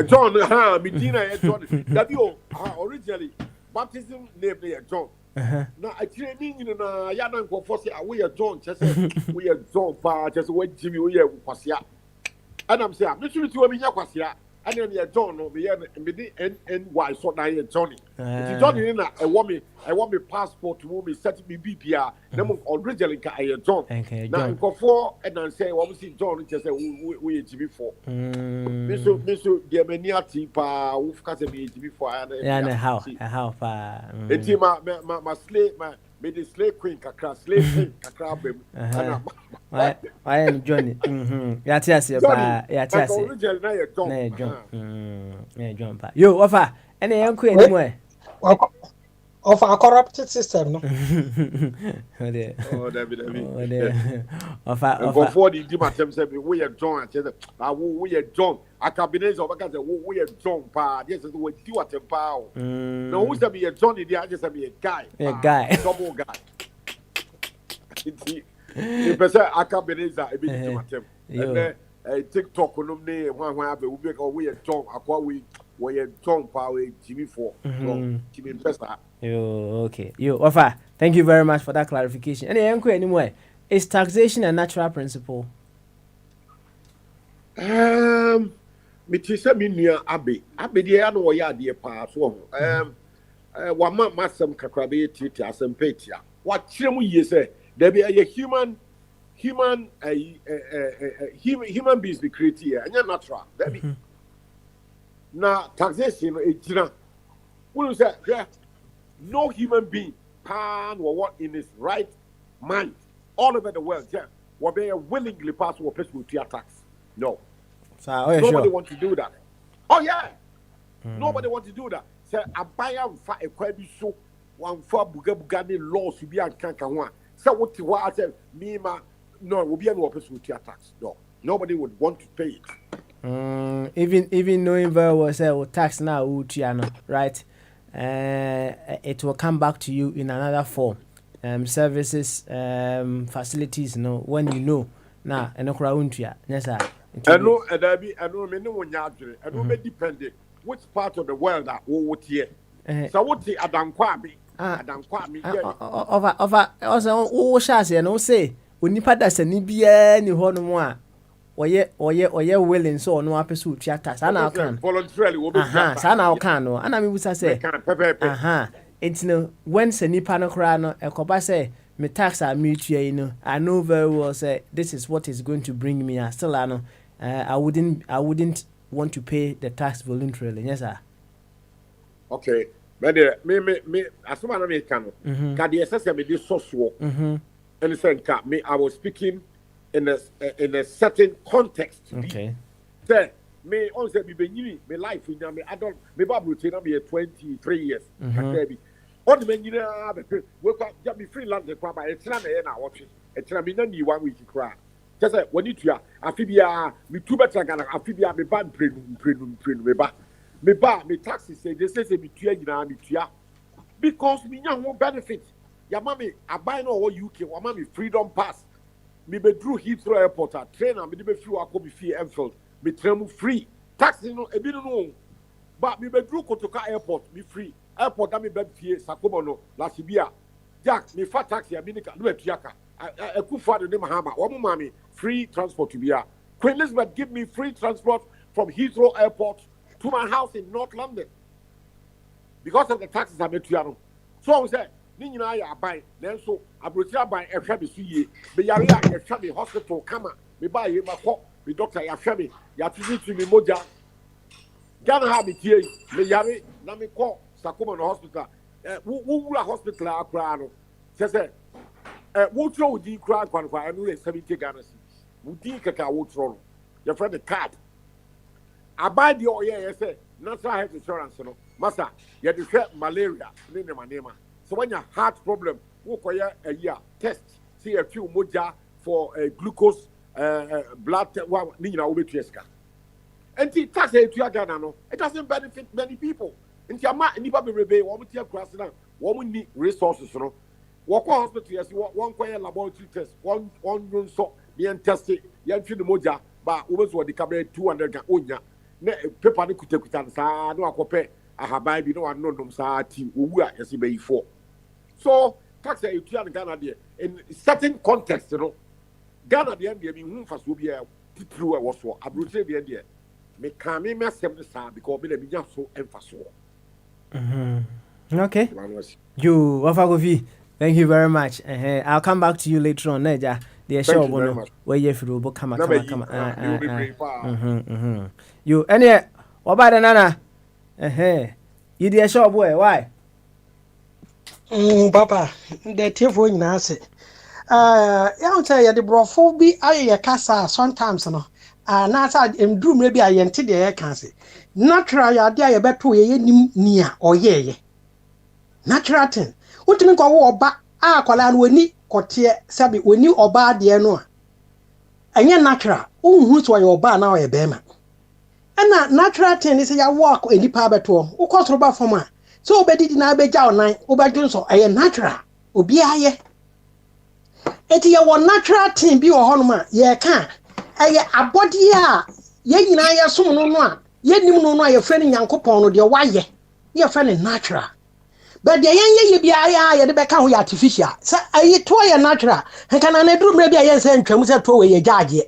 John, Medina, and John, that you originally baptism name John. Now, I training in a Yanan for Fossi, we are John, just we are John, just what Jimmy, we are Quasia. And I'm saying, I'm not sure to me, Quasia. And then you John over here and why so now you Johnny. If Johnny in I want me passport to me set me BPR. Then originally I John. Now go for and then say what we see John just say we GB4. Miso the meniati pa who cast me GB4 and how far. And my slave me the slave queen kakra slave queen kakra bem. I am Johnny. Yeah, John. You offer any uncle anywhere. Of a corrupted system, no? Oh, before the Dimatem said, we are John, we are John. A cabinet of a we are John, pa, yes, we do at a power. No, who's to be a Johnny, the others be a guy, double guy. If I say a cabinet, I be Dimatem. TikTok no ne hwan abe wo be ko we John akwa we John pa we TV4 so TV pesa. Yo, okay. Yo, Wafa, thank you very much for that clarification. Anyway, is taxation a natural principle? Me ti se me nua abe de ya no wo ya de pa so wa masem kakra be titi asem petia wa kire mu ye se there be a human beings be created here and natural there be na taxation e jira we say no human being can or what in his right mind all over the world yeah will be willingly pass or person to tax no nobody want to do that oh yeah nobody want to do that say abaya mfa ekwa bi so wan fa buga ne laws bi ankanka ho a say what I say me ma no will be no person to tax no nobody would want to pay it even knowing very well say tax now right it will come back to you in another form services facilities when you know na enokra untua yes sir eno me ne wonya adwere eno be depend which part of the world that wo tie so what adankwa abi over also wo shase no say onipa da sani bia ni ho no a oye willing so no apeso tua tax ana kan voluntarily wo be tua tax ana kan no ana me busa say it's no when sanipa no kra no ekoba say me tax a me tua yi no I know very well say this is what is going to bring me still I wouldn't want to pay the tax voluntarily yes sir okay but me asoma na me kan no ka de ssem me de soso and say me I was speaking in a certain context okay say me on say be benyini me life in me adult me babu te na me 23 years akabi on me nyina be we kwa ja me freelance kwa ba etra na ye na wotwe etra me na ni 1 week kra just say when you afibia me two better gana afibia me ba prenu me ba me taxes say they say me tua nyina me tua because me nya ho benefit ya mama abai no wo UK wa mama freedom pass me be through Heathrow airport a trainer me be free akọ be fee Enfield me trem free taxi no ebi no but me be through Kotoka airport me free airport that me be fee Sakomo no la Sibia Jack me fat taxi America no atuaka Ekufa de Mahama wo mama free transport to Bia Queen Elizabeth give me free transport from Heathrow airport to my house in North London because of the taxes I made to so I say ni nyina ya aban nanso abroti aban ehwe be suye be yare ya ehwe be hospital kama me ba ye makọ me doctor ya hwe me ya tisi me moja Ghana ha me tie me yare na me kọ Sakoma no hospital wo wura hospital akra no se wo tro di kra kwa enu 70 Ghana cedis wo di kaka wo tro no your friend the card aban di oye say national health insurance no masa ye de hwe malaria ne manema. So when you heart problem, we call a year test, see a few moja for glucose, blood, nina obetreska. And the tax to Ghana no, it doesn't benefit many people. And the amount nipa be rebe, one with your class now, one need resources, no. Walk hospital, yes, one quiet laboratory test, one room so, the tested, you feel the moja, but always what the cabinet 200 onya. Paper ni kuta sa no akope ahabai bi no ano nom sa ti owu a yesi be ifo. So, tax a Ghana there in certain context, you know. Ghana the end, whom for Subia, Tipru was for Abrute the end. Me come in my seven star because we are so emphasis. Okay. You, Wafagovi, thank you very much. I'll come back to you later on, Neja. The show where you feel come. You, any, what about the Nana? You dear show boy, why? Papa, the tearful in answer. I'll tell you the brofo be I casa sometimes no. Nasa do maybe I enter the air can say. Natural idea about 2 years near or ye. Natural thing. What do you call back? Qualan we need cotier sabi we knew or bad dear no. And you're natural. Who's why your bar now a bema. And natural thing is a walk in the pabato. Who cost rubber for man. So obedi di na beja onan obadun so eye natural obi aye eti ye wo natural thing bi wo hono ma ye ka abɔde a yɛn nyinaa yɛsom no a yɛnim no a yɛfrɛ no nyankopɔn no deɛ wayɛ ne yɛfrɛ no natural but deɛ yɛnyɛ yɛ biara yɛde bɛka ho yɛ artificial sɛ ayi toɔ yɛ natural nkana na duru mmerɛ bi a yɛnsɛ ntwam sɛ toɔ wɔ yɛ gyaagyeɛ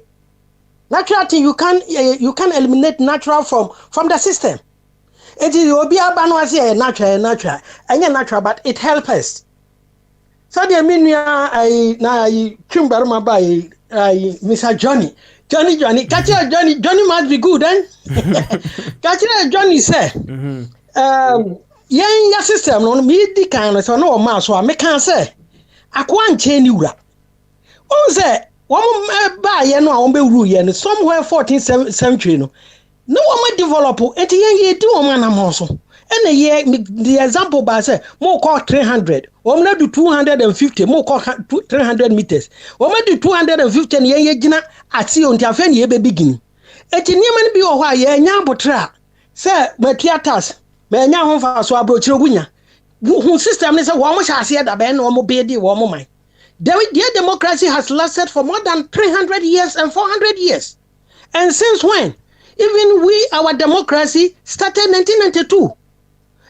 natural thing you can eliminate natural from the system. It is obi aba no ase natural ɛnyɛ natural but it helps us. So the minua I twimbar ma ba Mr. Johnny catch Johnny must be good eh catch Johnny say yɛn system no me di kan so no ma so a me kan say akwa nche ni wura on say wɔn ba yɛ no a wɔn bɛ wuru yɛ no somewhere 14th century no wɔn develop eti yɛn di wɔn anam so ɛna yɛ the example ba say mo call 300 wɔn na do 250 mo call 300 meters wɔn do 250 na yɛn gyina ati onti afɛ na yɛ bɛ begin eti nneɛma no bi wɔ hɔ a yɛn nya abotra sɛ matuatas mɛ nya ho fa so abrokyire gunya hu system ne sɛ wɔn hyɛ aseɛ da bɛn na wɔn bɛ di wɔn man. Their democracy has lasted for more than 300 years and 400 years. And since when? Even our democracy started 1992.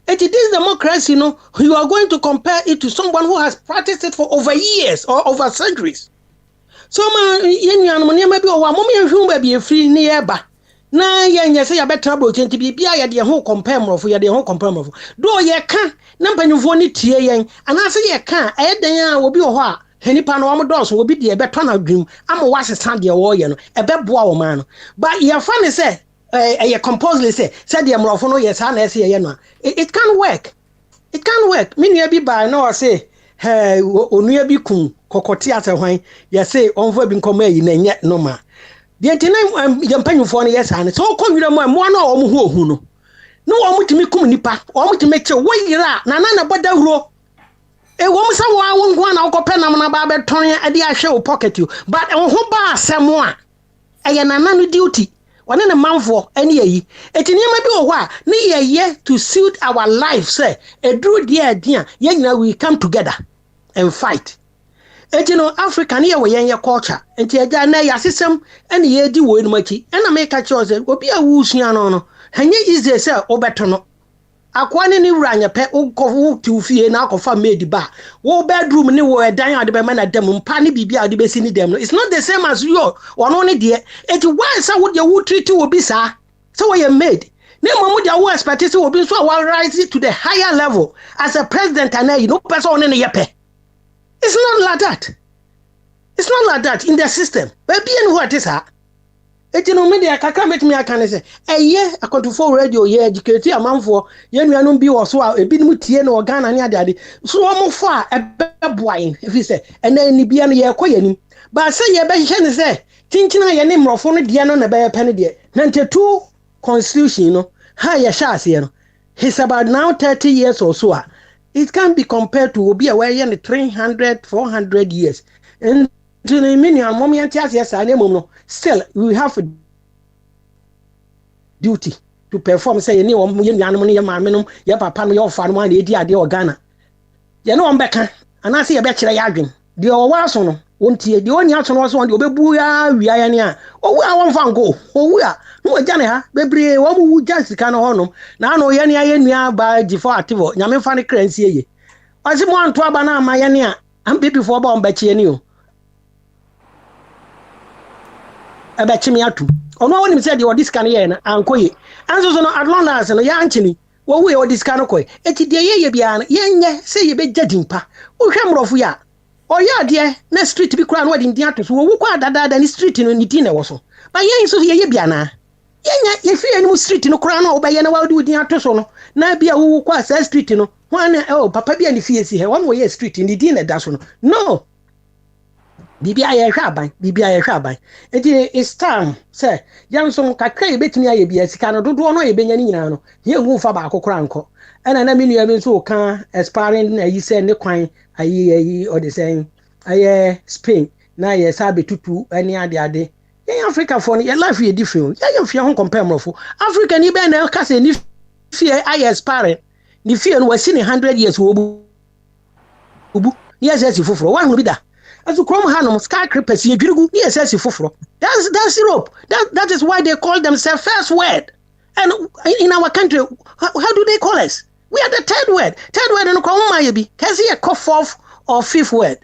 It is this democracy, you are going to compare it to someone who has practiced it for over years or over centuries. So, na yɛnyɛ sɛ yɛbɛtena brɔkyɛ nti biribia yɛde ho compare mmorɔfo do yɛka na mpanyimfoɔ no tie yɛn anaasɛ yɛka ɛyɛ dan a obi wɔ hɔ a hanipa no wɔn dɔɔso obi deɛ ɛbɛtɔ na dwum ama wɔasesa deɛ wɔyɛ no ɛbɛboa wɔ man no but yɛfa ne sɛ ɛyɛ compulsory sɛ deɛ mmorɔfo no yɛ saa na ɛsɛ yɛyɛ no it can work me nua bi baa na ɔse onua bi kun kɔkɔte asɛ hwan yɛse ɔmfa bi nkɔmɔ ayi na ɛnyɛ normal deɛ nti na yɛmpanyimfoɔ no yɛ saa ne sɛ wokɔ nwura mu a mmoa no a wɔn ho ohu no na wɔn tumi kum nipa wɔn tumi kye wɔyera a na bɔ dawuro wɔn sɛ wɔn nko na wɔkɔpɛ nam na ba bɛtɔn de ahwɛ wo pocket you but wɔn ho ba asɛm a ɛyɛ nana no duty wɔne ne manfoɔ ɛne ayi eti nneɛma bi wɔ hɔ a ne yɛyɛ to suit our life sɛ eduru deɛ adi a yɛn nyinaa we come together and fight. Eti no Africa ne yɛ wɔ yɛn yɛ culture enti agya na yɛ asesɛm ɛne yɛdi wɔ enum akyi ɛna meka kyerɛ sɛ obi a wusua no hanye easy sɛ wobɛto no akwa ne wura nyɛpɛ wokɔ tiw fie na akɔfa maid ba wo bedroom ne wo ɛdan a de bɛma na dam mpa ne bibia a de bɛsi ne dam no it's not the same as you ɔno ne deɛ eti why sɛ wo deɛ wo treat wo bi saa sɛ wo yɛ maid ne mo deɛ wo expect sɛ wo bi nso a wo rise to the higher level as a president and you know person ɔne ne yɛpɛ. It's not like that in the system. But being what is that? It's no media kaka met me aka ne say eye akontofo radio ye educate amanfo ye nuanom bi wo so a ebi nim tie na Ghana ne ade so wo fo a ebeboain if say ena ni bia no ye koyanim ba say ye be hye ne say tinkyina ye ne mrofo no de no na be pe ne de 92 constitution no ha ye sha ase no he's about now 30 years or so. It can be compared to obi a where 300 400 years and to the minimum moment yes still we have a duty to perform say any one ya papa no your fa no na edi ade o Ghana ye no ombeka ana say ye be kire ya adwen de o wa so no wontie de oni aso no so de obebu ya wia ya ne a owu a won fa ngo owu a no agya ne ha bebre wo mu just sika no honom na no ye ne aye nua ba gifo ativo nyame fa ne kransi ye wase mo anto aba na ama ye ne a am before ba on ba chie ni o aba chimi atu ono woni se de odi sika ne ye na ankoye anso so no adlondas no ya anchini wo we odi sika no koy eti de ye bia na ye nye se ye be jadimpa wo hwe mrofo ya oya de na street bi kura no odi ndin ato so wo kwa dada ni street no ni tin na wo so ba ye so ye bia na yenya ye fi enu street no kura no obaye na wadi odin ato so no na bia wo kwa sa street no wan papa bia ni fi esi he wan wo ye street ni din na da so no bibia ye hwa aban enti it's time say yanso kakra ye betimi aye bia sika no dodo no ye benya ni nyina no ye hu fa ba akokora nko ena na menu ya bi so kan expiring na yi say ne kwan ayi o de say aye Spain na ye sabe tutu ani ade yen Africa for your life ye different yen fie ho compare mrofo Africa ni be na ka say ni fie aye expiring ni fie no wasi ni 100 years wo bu yes foforo wan hu bi da As you come hanum skyscrapers ye dwirugu ni esesi foforo. That's Europe. That is why they call themselves first world. And in our country, how do they call us? We are the third word. Third word no kwa ma ye bi. Kasi ye call fourth or fifth word.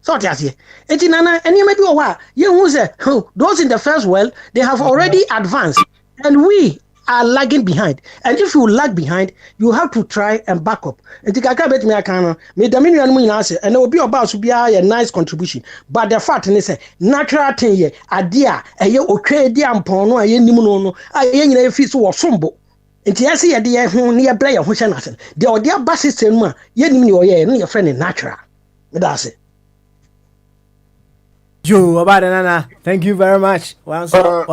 So that's here. Eti nana eni maybe owa ye hu say those in the first world they have already advanced and we are lagging behind. And if you lag behind, you have to try and back up. Eti kaka bet me akana me dominion mu nyina say and obi oba so bia a nice contribution. But the fact is say natural thing ye ade a eye otwe di ampon no aye nim no aye nyina fi so wo sombo. Enti ase ye de ye ho ne ye bla ye ho hye na ase. De ode aba system mu a ye nim ne oye no ye friend natural. Me da ase. Joe, about Nana, thank you very much. Once Busa.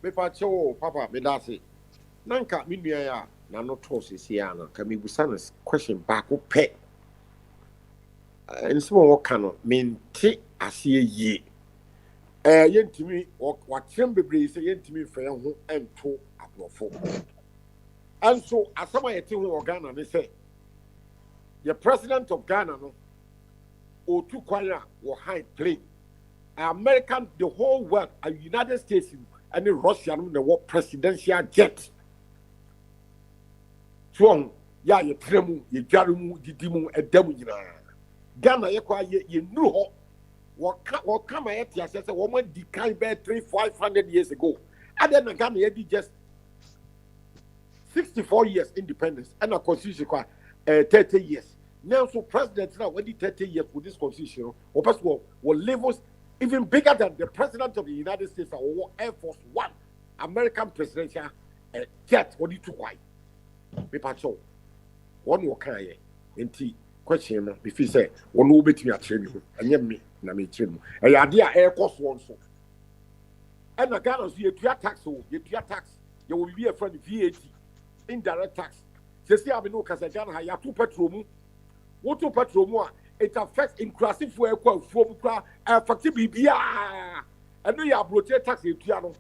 Me pacho, Papa, me da se. Nanka mi nua ya na no toss isi ya na ka me busa na question back up pe. Nso wo ka no mente ase ye. Yentimi watrem bebre se yentimi fa ho ento abrofo. Anso asama yete ho organa me say the president of Ghana no or two kwanya or high plane. American, the whole world, and United States and the Russian the war presidential jet. So ya ye tremu, ye jarumu, didimu, and demu. Ghana ye knew ho. What come at ya says a woman declined by 300-500 years ago. And then Ghana ye did just 64 years independence and a constitution 30 years. Now, so president now when 30 years with this constitution, or possible will levels even bigger than the president of the United States or Air Force One, American presidential jet. What do you do? Why? People show one more kind of question. If you say one will be to your training, and yet me, na me training. And idea Air Force One so. And the Ghana you pay tax, you will be a friend VAT, indirect tax. Say I know because Ghana ya two petrol. What to petrol it affects inclusive for from affect bibia. And no ya blotte tax in piano.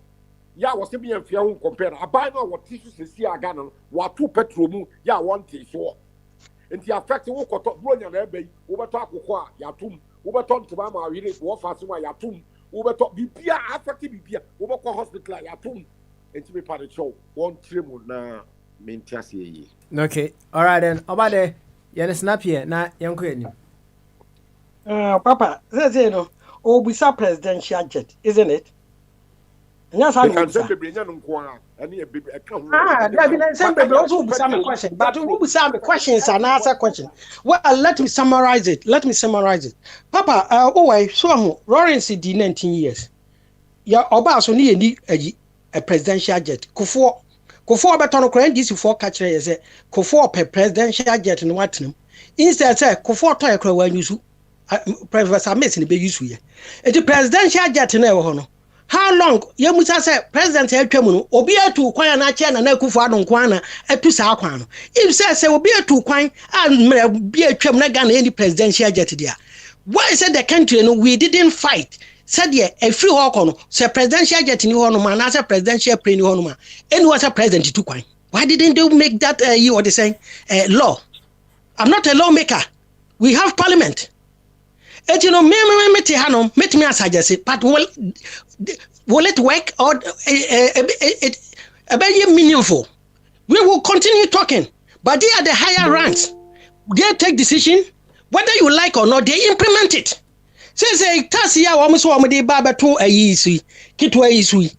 Ya was be en fia compare. I buy now what tissues see Ghana what two petrol ya want so. And the affect wo koto bro nya na ebe wo beto akoko ya tum wo beto ntoma ma wire wo fa so ya tum wo beto bibia affect bibia wo beko hospital ya tum. Enti me pa the show one tremu na mentiasi. Okay, all right then. About there, you snap here na yanko enim. Papa, say no. Obisa presidential jet, isn't it? Yes, I can say baby nya no nko ani e baby e ka ho. That be say baby also obisa me question, but who obisa me questions and answer question. Well, let me summarize it. Papa, so Lawrence did 19 years. Ya oba so ni eni a presidential jet. Kofo beton kran DC for catch say Kofo presidential jet no watnam instead say Kofo toy kra wan use Professor Mason be use ye the presidential jet na e ho no how long ye musa say president atwam no obi atu kwan na che na Kofo adon kwan na atu sa kwan no if say obi atu kwan and be atwam na Ghana any presidential jet dia why said the country no we didn't fight said ye a free hawk on say presidential jet ni hono man as a presidential plane ni hono man any was a president to kwan why didn't they make that you what they saying law? I'm not a lawmaker. We have parliament. And you know me te hanom met me as I just say but will it work or it be meaningful? We will continue talking but they are the higher ranks. They take decision whether you like or not, they implement it. Say tasi ya wamuso wamudi baba to ayisui kitu ayisui.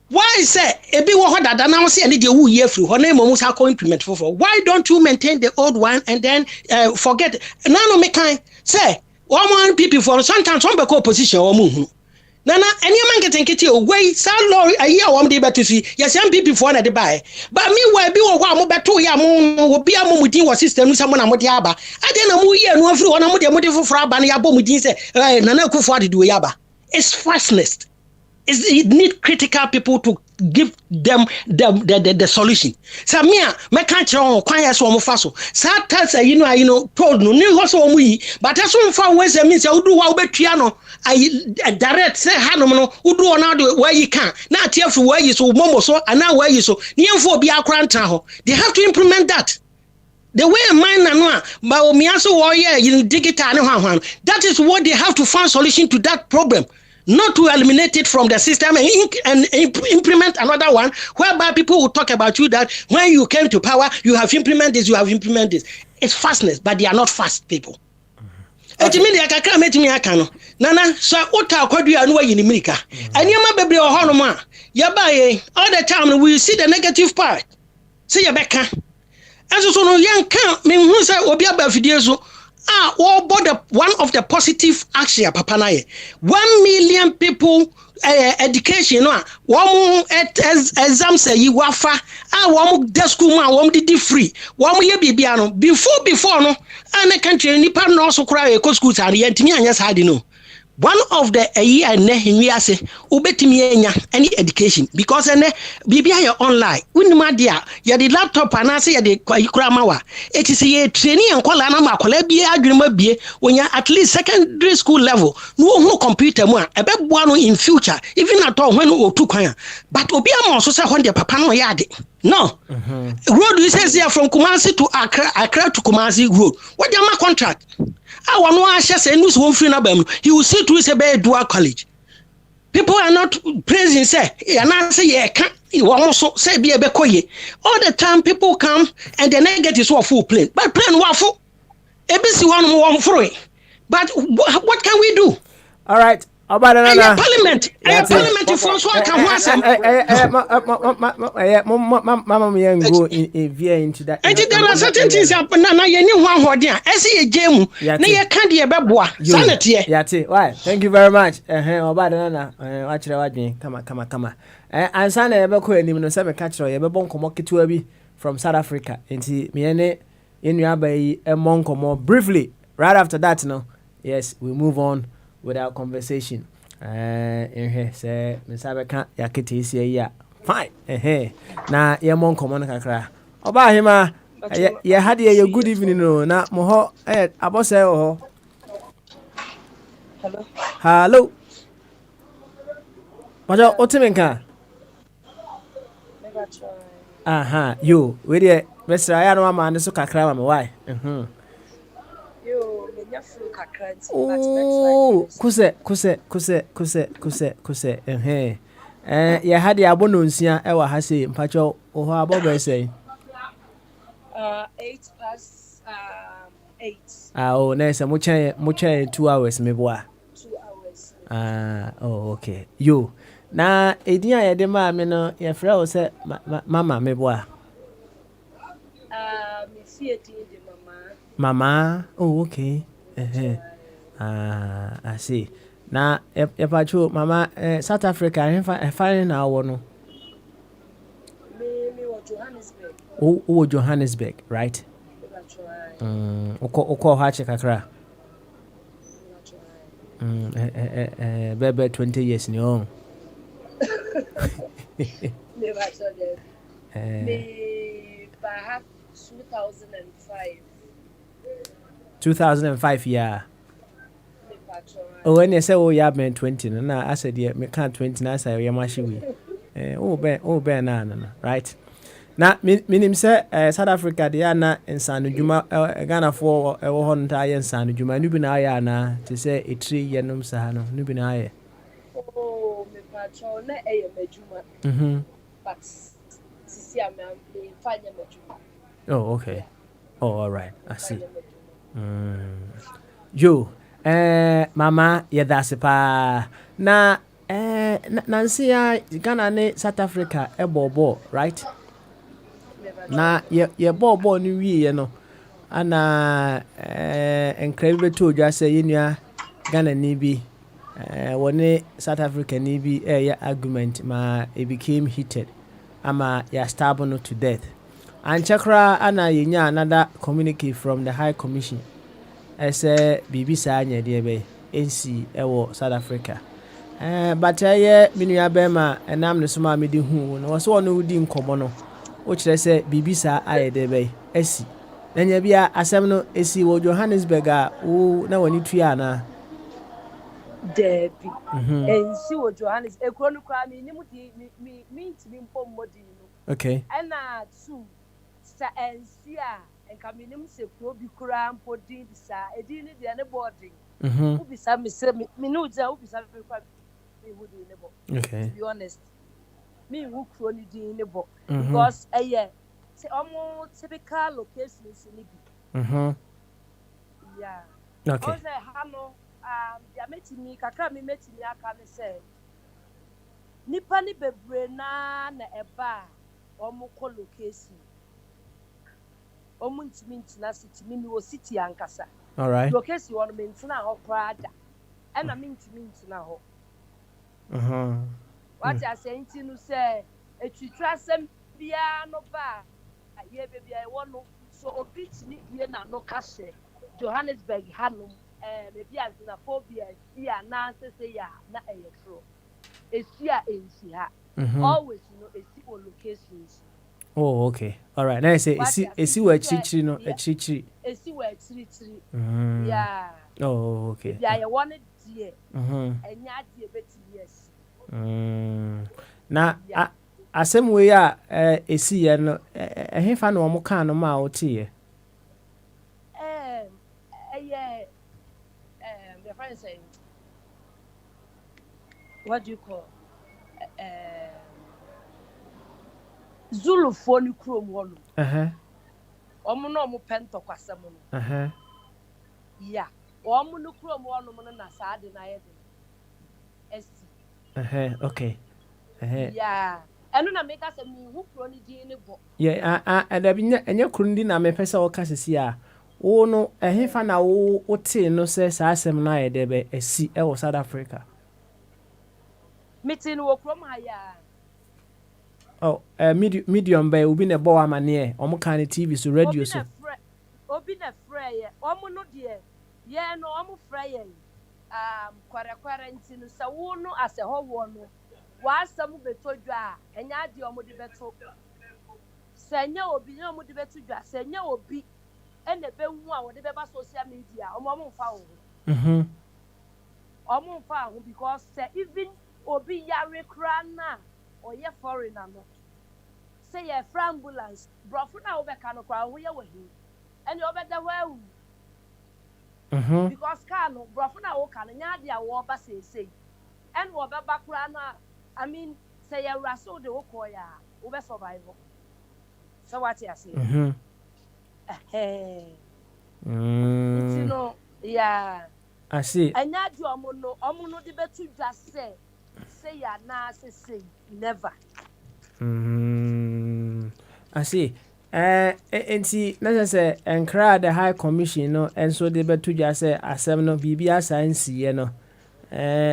Why say ebi wo ho dada na wo say any de wu ye free ho na emo sa ko implement for why don't you maintain the old one and then forget nano me kan say one people for sometimes some be opposition wo mu hu nana any man get away sa law ayi a wo de beto si yes am people for na de buy but me why bi wo ho am beto ya mo wo bia mo mudin wo system so mo na mo de aba ade na mo ye no afiri ho na mo de foforo aba na ya bo mudin say nana akufo ade do ya aba. It's fastness. It need critical people to give them the solution. So me can't tell kwan yes wo mo fa so. Sa ta say you know told no ni ho so wo yi but as one fa we say mean say udu wa obetua no direct say hanom no udu na do where you can na atiafu where you so momo so ana where you so ni emfo obi akra ntan ho. They have to implement that. The way mine no but me also warrior in digital that is what they have to find solution to that problem. Not to eliminate it from the system and implement another one whereby people will talk about you that when you came to power, you have implemented this, you have implemented this. It's fastness, but they are not fast people. Ejimili akaka metimi aka no. Nana, so ota kwadu anu ayi ni America. Anyama bebre ohono ma. Yaba ye all the time we see the negative part. Say yabeka. Enso so no yanka me hu say obi aba fidie so. What one of the positive action papa na 1 million people education no one exams yi wafa one de school ma one did free one ye bibia no before no na country nipa no so kra e ko schools and yentimi anya sade no. One of the year ne hinwi ase ubetimi enya any education because ene bibia ya online unima dia ya the laptop anase ya the kura mawa it is ye training enkola na makola bie adwuma bie wonya at least secondary school level no hu computer mu a ebeboa no in future even at all when otu kwan but obi am so say when the papa no yade no road we say from Kumasi to Accra to Kumasi road what the ma contract I want to share say news won't free na bam. He will see to say be dual college. People are not praising say and I say yeah can also say be a bekoye. All the time people come and the negative is full plane. But plane waffle. ABC one free. But what can we do? All right. About another parliament. Parliament for so can Mama me go veer into that. And there are certain things happen na ye ni ho ahode a ese ye gemu na ye ka de beboa sanity. Yate. Why? Thank you very much. About another wa kire wadwen kama. Ansa na ye be ko anim no se me ka kire ye be bon komo ketewa bi from South Africa. Enti me ne enua ba yi monkomo briefly. Right after that no. Yes, we move on with our conversation. In here say Mr. Yakiti is here. Fine. Na ye mon common kakra. Oba hima ye had ye good evening no na moho abose ho. Hello. Majo otimenka. Aha, you we dey Mr. Ayano ma ne so kakra ma why? Oh, kuse. Ya had ya bono nsia e wa ha sei mpacho oho abobe sei. 8 past 8. Oh, na se mo chen 2 hours me boa. 2 hours. Oh, okay. You. Na edin a ye de ma me no ye frɛ wo se mama me boa. Me fie din de Mama. Oh, okay. I see. Now, if I choose Mama, South Africa, I find our no. Me Johannesburg. Oh, Johannesburg, right? Oko hache kakra. Bebe 20 years ni on. Me perhaps 2005. 2005, yeah. Oh, when you say oh yeah, man 20, no, I said yeah, me can't 20. I say yeah, mashi we. Oh, be na, right? Now, minim say South Africa, they are na insanu juma Ghana for a whole entire insanu juma. Nu bi na ya na to say a 3 year num sa no. Nu bi na ya. Oh, me patron na e mejuma. But sisi am me fanya mejuma. Oh, okay. Oh, all right. I see. Yo, mama, yeah, that's pa. Na, Nancy, Ghana, ne South Africa, bobo, right? Na, ye bobo, new year, no. Ana, incredible to just say, Ghana, nibi, one South Africa, nibi, argument, it became heated. Ama, stubborn to death. And Chakra ana yenya another communique from the High Commission. Ese BBC anya de be NC ewo South Africa. But minua bema enam ne soma me di hu no so no di nkomo no. O kire se BBC aye de be esi. Na nya bia asem no esi wo Johannesburg a wo na wani tua na. Debi. Ensi wo Johannesburg ekro no kwa mi ntimi mpom modi no. Okay. And 2 sa ensia and Caminim say, Proby Cram, Podin, Edini, the other boarding. Mhm. Who be some minutes, who be some who do in the book. Okay. To be honest, me who crony in the book Mhm. because a year, say almost typical locations in it. Mhm. Yeah. Okay. Also, Hano, they are meeting me, Kaka, me meeting me, I can say. Nipa ni bebre na eba omo ko location omo ntimi ntina city mi wo city ankasa All right. location won me ntina ho prada e na me ntimi ntina ho what I say ntinu say etwitwa sem bia no ba ye bebia e wono so obi tini ye na no ka hye Johannesburg hanum bebia xenophobia ya na say ya na eyetro esia ensi ha always esi on locations. Oh, okay. All right. Now I say esi wa chichiri no chichiri. Esi wa chichiri. Mm. Yeah. Oh, okay. If you want it dear. Enya dear beti yes. Na asem we a esi ye no ehefa na omo kan no ma o tie ye. The friend saying what do you call Zulu phone chrome wonu. Omo no omo pento kwasem no. Yeah. Omo no chrome wonu no na sa de na ye de. Okay. Yeah. Eno na make us me who pro ni din ne bo. Yeah, da bi nya krundi na me pese o kasese a wo no ehefa na wo te no se sa asem na ye de be esi e wo South Africa. Meeting wo krom ha ya. Oh, medium by obi na bo amane omo kan TV so radio so. Obi na frey omo no de ye no omo frey kware ntinu sa wo no ase ho wo no wa asam betodwa enya de omo de beto senya obi na omo de betodwa senya obi ene be hu a wo de be ba social media omo mfa wo omo mfa wo because even obi yare kra na oye foreigner no say ye ambulance brofo na wo be ka no kra wo ye wahi ene obeda wa because car no brofo na wo ka no nya de a wo ba sei and wo be ba kra na I mean say you raso de wo ko ya wo be survive so what you say no yeah I see anya di omo no de betu dwa say ya na say never I see enti na say enkra the high commission no enso de betu dwa say asem no bibia science no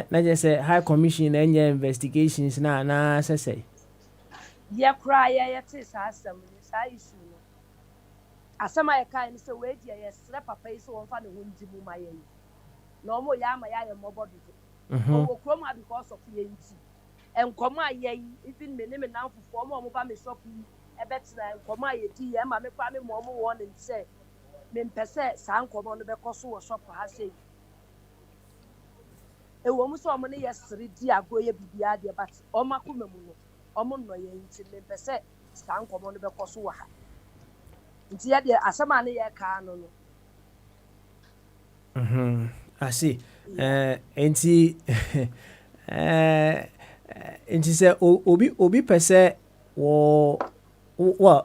na je say high commission enye investigations na say ye cry ye tis asem ni sa issue no asem ay kan say we dia ye sre papa yi so won fa ne hondi mu ma ye no mo ya ma ya ye mobodo o krom ha because of ye nti enkomo aye even me me nan fofo mo ba me shop e betina enkomo aye di ye ma me kwa me mo won nti say me mpese sa enkomo no be koso wo shop ha say e wo mu so omo ne yesere di ago ye bibia de but omo akoma mu no omo no ye nti me pese sa nkomo no be koso wa ha nti ye de asema ne ye ka no no I see enti enti say obi pese wo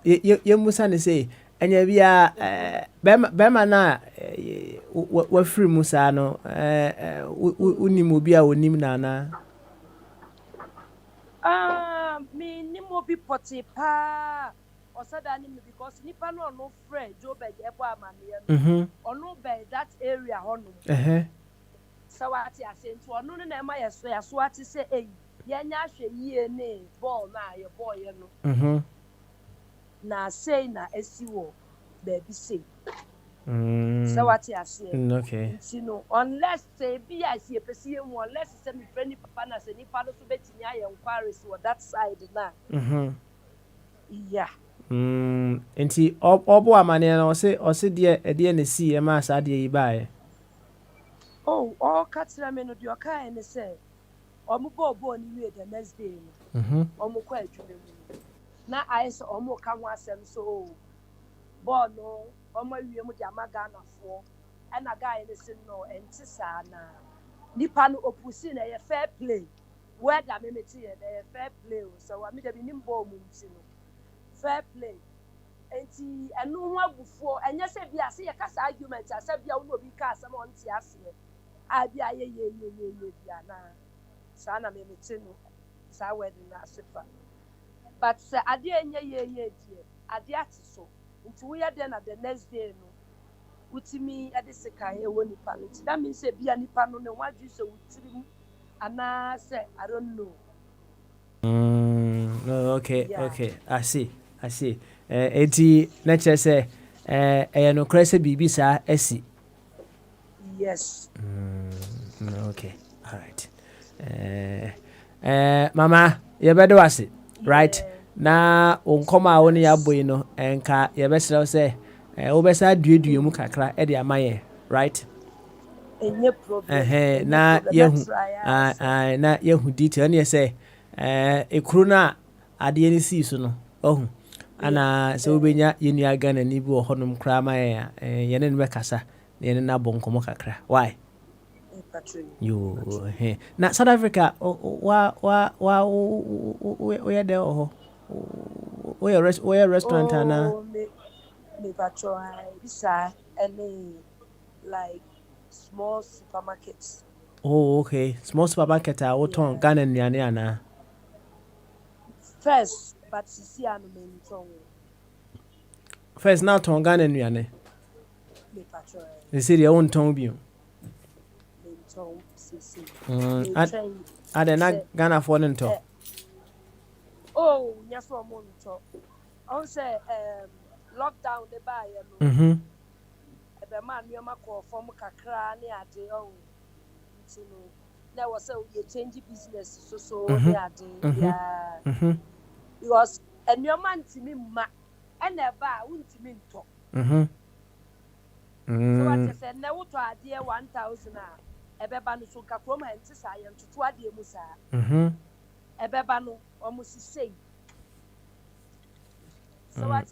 ye musa ne say enya bia bema na wa free musa no unim obi a onim na me ni mo bi poti pa osada ni me because nipa no frɛ Joburg ebo amane no ono be that area hono so what ya say nti ono no na ma yeso ati say ye nya hwɛ yie ne ball na ye boy no na say na esiwo baby say so what ya say okay you know unless say be as ye pese mu unless say me friend papa na say nipa no so betimi aye inquiries for that side na yeah enti obo amane na o se de na si e ma sa de yi baaye all katira me no de oka ne say omo bobo ni we the next day no omo kwa adwuma mu na I say omo ka ho asem so ball no omo wie mu dia magana fo e na guy ne sin no enti sa na nipa no opusi na ye fair play where da me meti ye na fair play so wa me da bi nim ball mu nti no fair play enti enu ho agufo enye se bia se ye kasa argument asa bia wo no bi ka asa ma onti ase a bia ye bia na sa na me meti no sa wedding na sefa but say ade enye ye die ade ati so nti wo ye den na the next day no wutimi ade sika ye wo nipa no nti that means say bia nipa no ne waju so wutiri ana say I don't know. No, okay, Yeah. okay. I see. Eti na kyerɛ sɛ ɛyɛ nokorɛ sɛ biribi saa asi. Yes. Okay. All right. Mama, yɛbɛde wase, right? Na nkɔmɔ a wo ne yɛabɔ yi no, nka yɛbɛsrɛ wo sɛ wobɛsa aduadua mu kakra de ama yɛn, right? Enye problem. Na yɛhu detail ne yɛ sɛ ekuro no a adeɛ no sii so no ɔhu ana sɛ wobɛnya yɛnnua Ghana ni bi wɔ hɔnom koraa ma yɛn a yɛne no bɛkasa na yɛne no abɔ nkɔmmɔ kakra why na South Africa woyɛ dɛ wɔ hɔ woyɛ restaurant anaa bisa any like small supermarkets. Oh, okay. Small supermarket a wotɔn Ghana nnuane anaa? First, but sisi ano me ntɔn. First na tɔn Ghana nnuane. Me patro. Sisi deɛ wontɔn bio. Me ntɔn sisi. Ade na Ghana fo ne ntɔ. Oh, nyaso ɔmo ntɔ. On say lockdown de ba yɛ no. Ebe ma nneɛma kɔ fam kakra ne ade ɔho. No, there was a change business so they are because and your man to me ma and never wouldn't mean talk. So what I said, now to a dear 1,000 a bebano so cacroma and Tissayan to 2 dear Musa. A bebano almost the same. So what I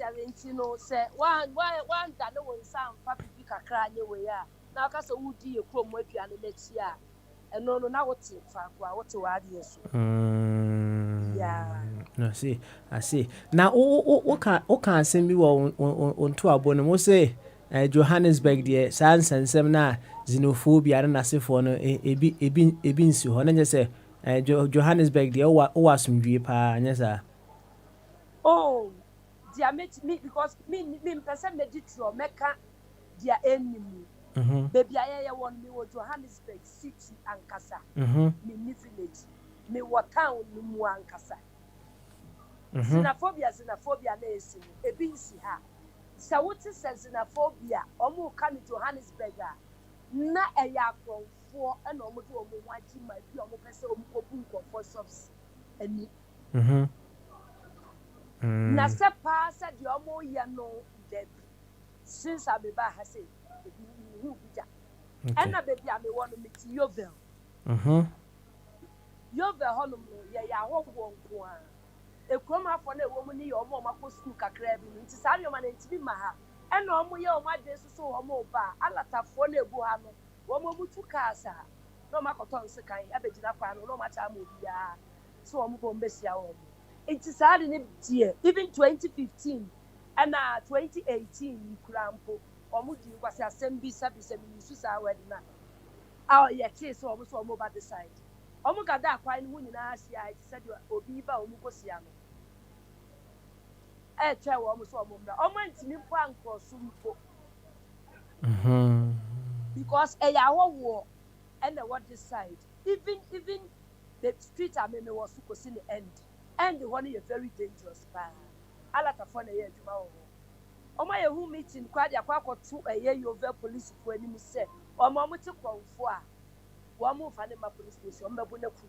say, one that no one sound papi pick a cry anyway. Now, because a would be a chrome with you and next year. And no, now what's it? What's the idea? Yeah. No, I see. Now, what can send me on to our bonus say Johannesburg, dear, sans and seminar, xenophobia, and as if one a binsu, and just say Johannesburg, dear, was some deep, and yes, sir. Oh, dear, me because me person meditro, mecca, dear enemy. Baby, I want me to Johannesburg City and Kasa. Me village. Me what town no more and Kasa. Xenophobia nation. A binsi ha. So what is xenophobia? Omo can Johannesburg. Na a ya from 4 and omo to omo watching my pure omo person omo open for shops. Any. Na se pass at the omo ya no dead. Since I be back, I say. And a baby, I may want to meet Yovel. Yovel Honum, ya hope won't go on. A chroma for a woman, your mama for school, Cacrabi, into Samuel and to Maha. And no more, my days so or more bar, Alata for a buhano, woman to casa. No Macoton Sakai, Abedina Pano, no matter movia. So I'm going to Bessia. It is hard in it, dear, even 2015 and 2018, Crampo. Omudi was a sembi sabi susa wedna. Our yet so almost over the side. Omuga da quite winning as I said you obiba omukosiano. Chair almost one moment. Oman to me fan cross sumpo. Because a yawa war and the what this side. Even the street I mean was supposed in the end. And the one is very dangerous. I like a funny year tomorrow. Oma ye who meeting kwade akwa to a year over police for any say oma mo te kwonfo a wo mo fa ne ma police station mebo na ku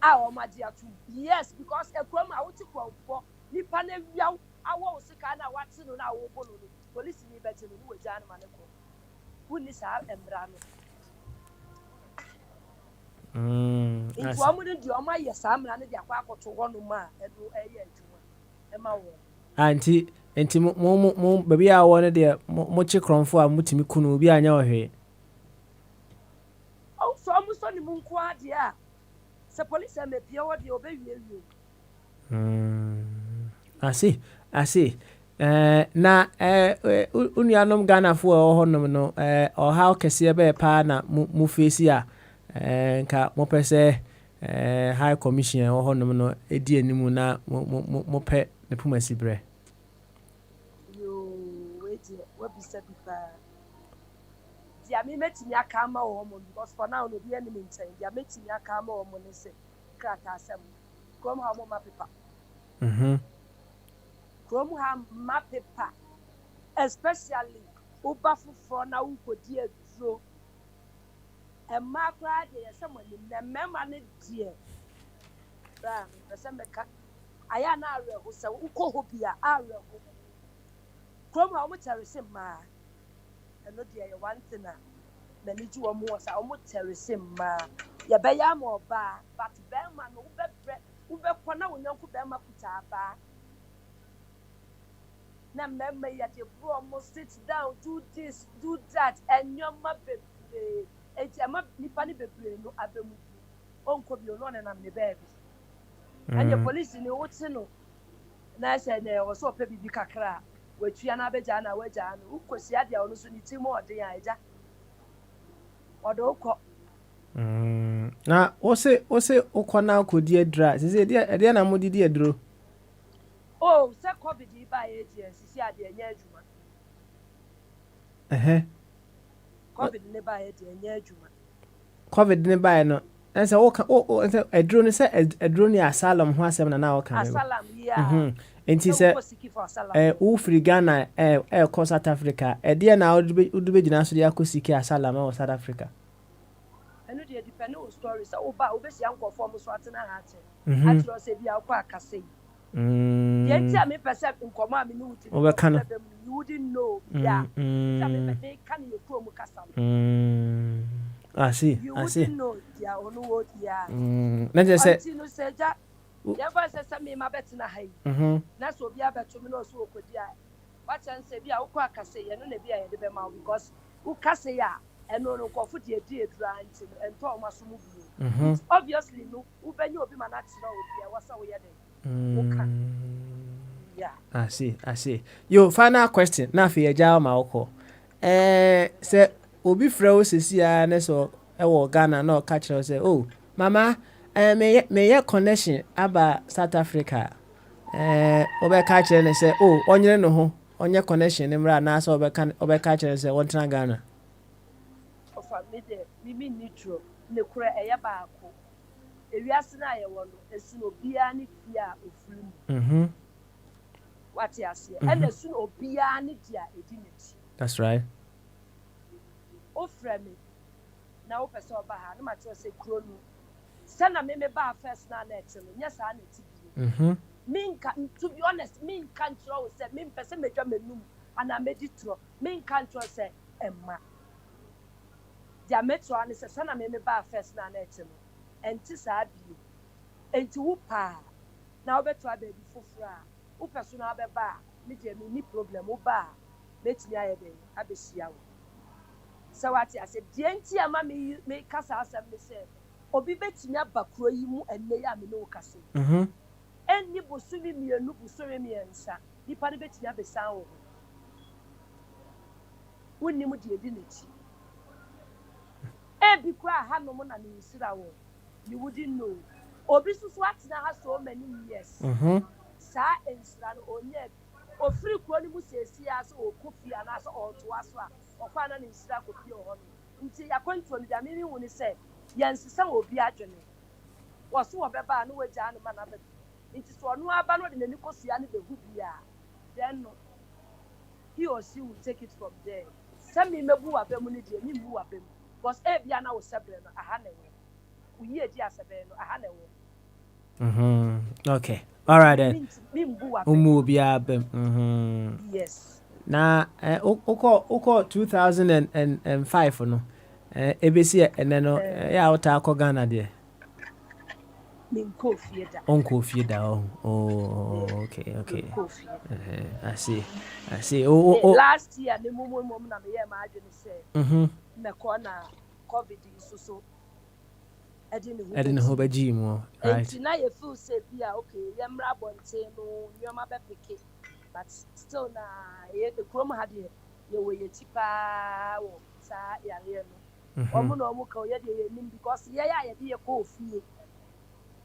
oma dia tu yes because e kwam a wo te kwonfo nipa na wiaw awo sika na wate no na wo bolo no police ni beti no wo gya na ma ne ko woni sa embra no nti wo mo de di oma ye sa mra ne dia akwa to ho no ma e do e ye adwuma e ma wo anti enti mo baby a wo ne de mo che kronfo a mutimi kunu bi anya ohwe Oh, so almost on the moon quadia. So police and the pure the obey you. I see. Na unuanom Ghana fo honom no how kese be pa na mu face a nka mo pese high commission honom no edi animu na mo pe ne pumasi bre. You wait, what be said before. Dia me metimi aka ma wo mo because for now no be any maintain. Dia metimi aka ma wo mo ne se krata asem. Kom ha mo ma paper. From ham map paper, especially Ubafu for now, who could dear draw a mark right there. Someone in the memory, dear. The same I am our who said, Ukobia, our from how much I receive ma. And no dear, one thing. Many two or more, I almost terrace ma. Ya bayam or bar, but Bellman, Ube Kona will not put them up with our bar. Na member yet you almost sit down, do this, do that, and your mother, a map nipani baby, no abemu. Uncle, you know, and I'm the baby. And your police in the Otsino. And I said, there was so baby Kakra, which you are not Bejana, Wajan, who could see the honest in Timor, the Ida. Or the Oko. Na ose okwana ko die dra. Sisi dia na mo di die dro. Oh, say COVID by agency, see at the Yajuma. COVID never had the Yajuma. COVID ne buy no. And say a drone say a drone asylum ho asem na na o kan. Asylum, yeah. Enti say wo free Ghana ko South Africa. E dia na wo be gina so dia ko siki asylum o South Africa. Eno dey depend on stories. So ba obesi anko form so atena ha che. Atro say bia ko akase. Yenti me person nkomo a me ni wuti. You wouldn't know. Yeah. Me can you from kasa. I see. You wouldn't know. Yeah, ono what yeah. Na je say you say ja. Ya ba say me ma betina hai. Na so bia beto me no so okodi a. Wa chan say bia wo ko akase ye no na bia ye de be ma because wo kase ya eno no ko fudi edi edura anti ento o maso mu bu. Obviously no wo benya obi ma na tira obi a wasa wo ye de. Yeah. I see. Yo, final question. Na fi eja ma okọ. Say obi frɛ wo sesia na so e wo Ghana na o ka kyerɛ say, "Oh, mama, me ye connection aba South Africa." Obe ka kyerɛ ne say, "Oh, onyere no ho, onye connection ne mra na so obe ka kyerɛ say won tena Ghana." Ofa me de, me neutral, ne kura eye ba akọ. Ewiase na ye wo no, esu no bia ne fia ofuru. What you say? And as soon obia ni dia edinity. That's right. O frame na o pese oba ha na ma tell say kro no. Say na me ba first na net no. Nya sa na ti bi. Me to be honest, me can tro say me pese me dwa menum ana me di tro. Me can tro say emma. Dia metro an say na me ba first na net no. Enti sa bi. Enti wo pa. Na obeto ababi fofura. O personal beba me je me ni problem o ba metimi aye den abesia wo so what I said die nti ama me kasa asem me say obi betimi abakro yi mu enne ya me no kasa enni bosumi mienu bosumi miensa nipa ne betimi abesan wo wonni mu die di nechi e bi kwa ha no mo na ne sira wo you wouldn't know obi susu atena ha so many years sa ensra no onye ofiri kro ni mu sesi aso okofi ana aso oto aso a okwa na nsira kofi o ho no nti yakwanto ni da mimi woni se yansisa obi adwene wo so obeba no wagya no ma na be nti so no aba no de nani kosua ne behu bia then no he or she will take it from there sami mebu abemu ni de ni mu abemu because e bia na wo sebre no aha na wo uyi edi asebe no aha na wo Okay. All right then. Umu bia bem. Yes. Na uko 2005 no. Ebesi eneno ya ota akọ Ghana de. Minko Fieda. Uncle Fieda. Oh, okay. I see. Last year, the mom na me imagine say. Me corner COVID so. I didn't hope a gym, right? And now you feel say yeah, okay, yamra bonte no, nyoma be pick. But still na the chrome had ye we tipa wo sa yare no. Omo no omo ka ye de nim because ye de ko fie.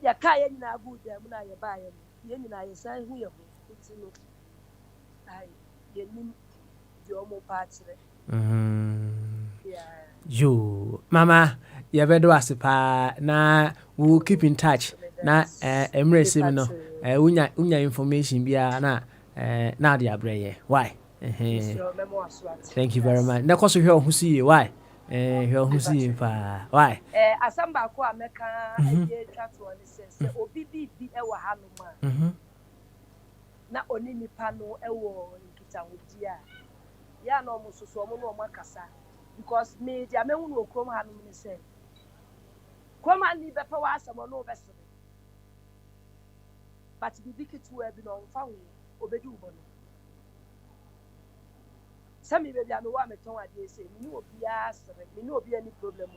Ya ka ye nyina good dem na ye ba ye no. Ye nyina ye san hu ye ho. Nti no. Ai ye nim de omo pa kire. Yeah. Yo, Mama, you better was pa na we'll keep in touch. Na emre sim no unya information bia na dia breye. Why? Thank you very much. Na koso hwe ohun si why? Hwe ohun si pa. Why? Asamba ko ameka e twa to on say obi bi e wa hanu ma. Na oni nipa no e wo nkita hodi a. Ya na omo soso omo no makasa. Because me dia me hu no okrom hanu me say. Koma ni be pa wa asamo no be so. But bibi kitu e bi no mfa hu obedi ubo no. Sami baby am wa me ton ade say me obi asere me obi any problem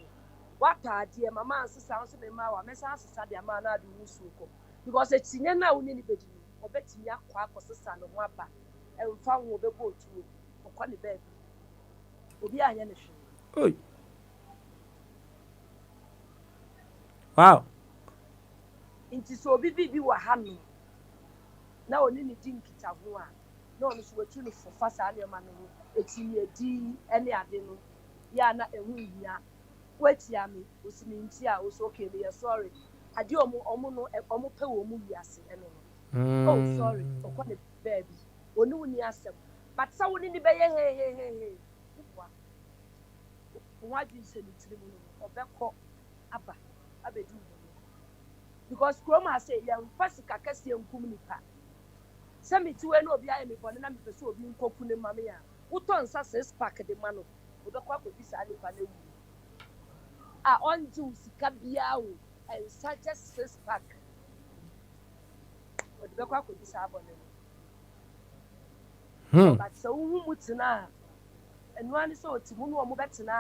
what ade mama ansesa so me ma wa me san ansesa de ma na adu wusu ko because etinye na woni ni bedi no obetimi akwa akosesa no ho aba emfa ho obebo otuo okwa ne baby obi anya ne hwe Oi. Wow. Inti so obi bi wa ha no na oni ni di nkita ho a na oni so watu no fofa sa ne ma no etinye di ene ade no ya na ehu hia wati ami osimi nti a oso okay me sorry ade omo no omo pe wo mu wiase ene no oh sorry okwa ne baby oni woni asem but sa woni ni be ye he wa di se ni tiri mu no obekọ aba abedi because kroma say ya mfasika kase enkum nipa semiti we no obi aye me bone na me pese obi nkoku ne mame ya uton sa 6 pack de ma no obekọ akodi sa nipa na wu a onju sika bia o and such a 6 pack obekọ akodi sa abone but so hu mutina enu ani so otimu no omo betina.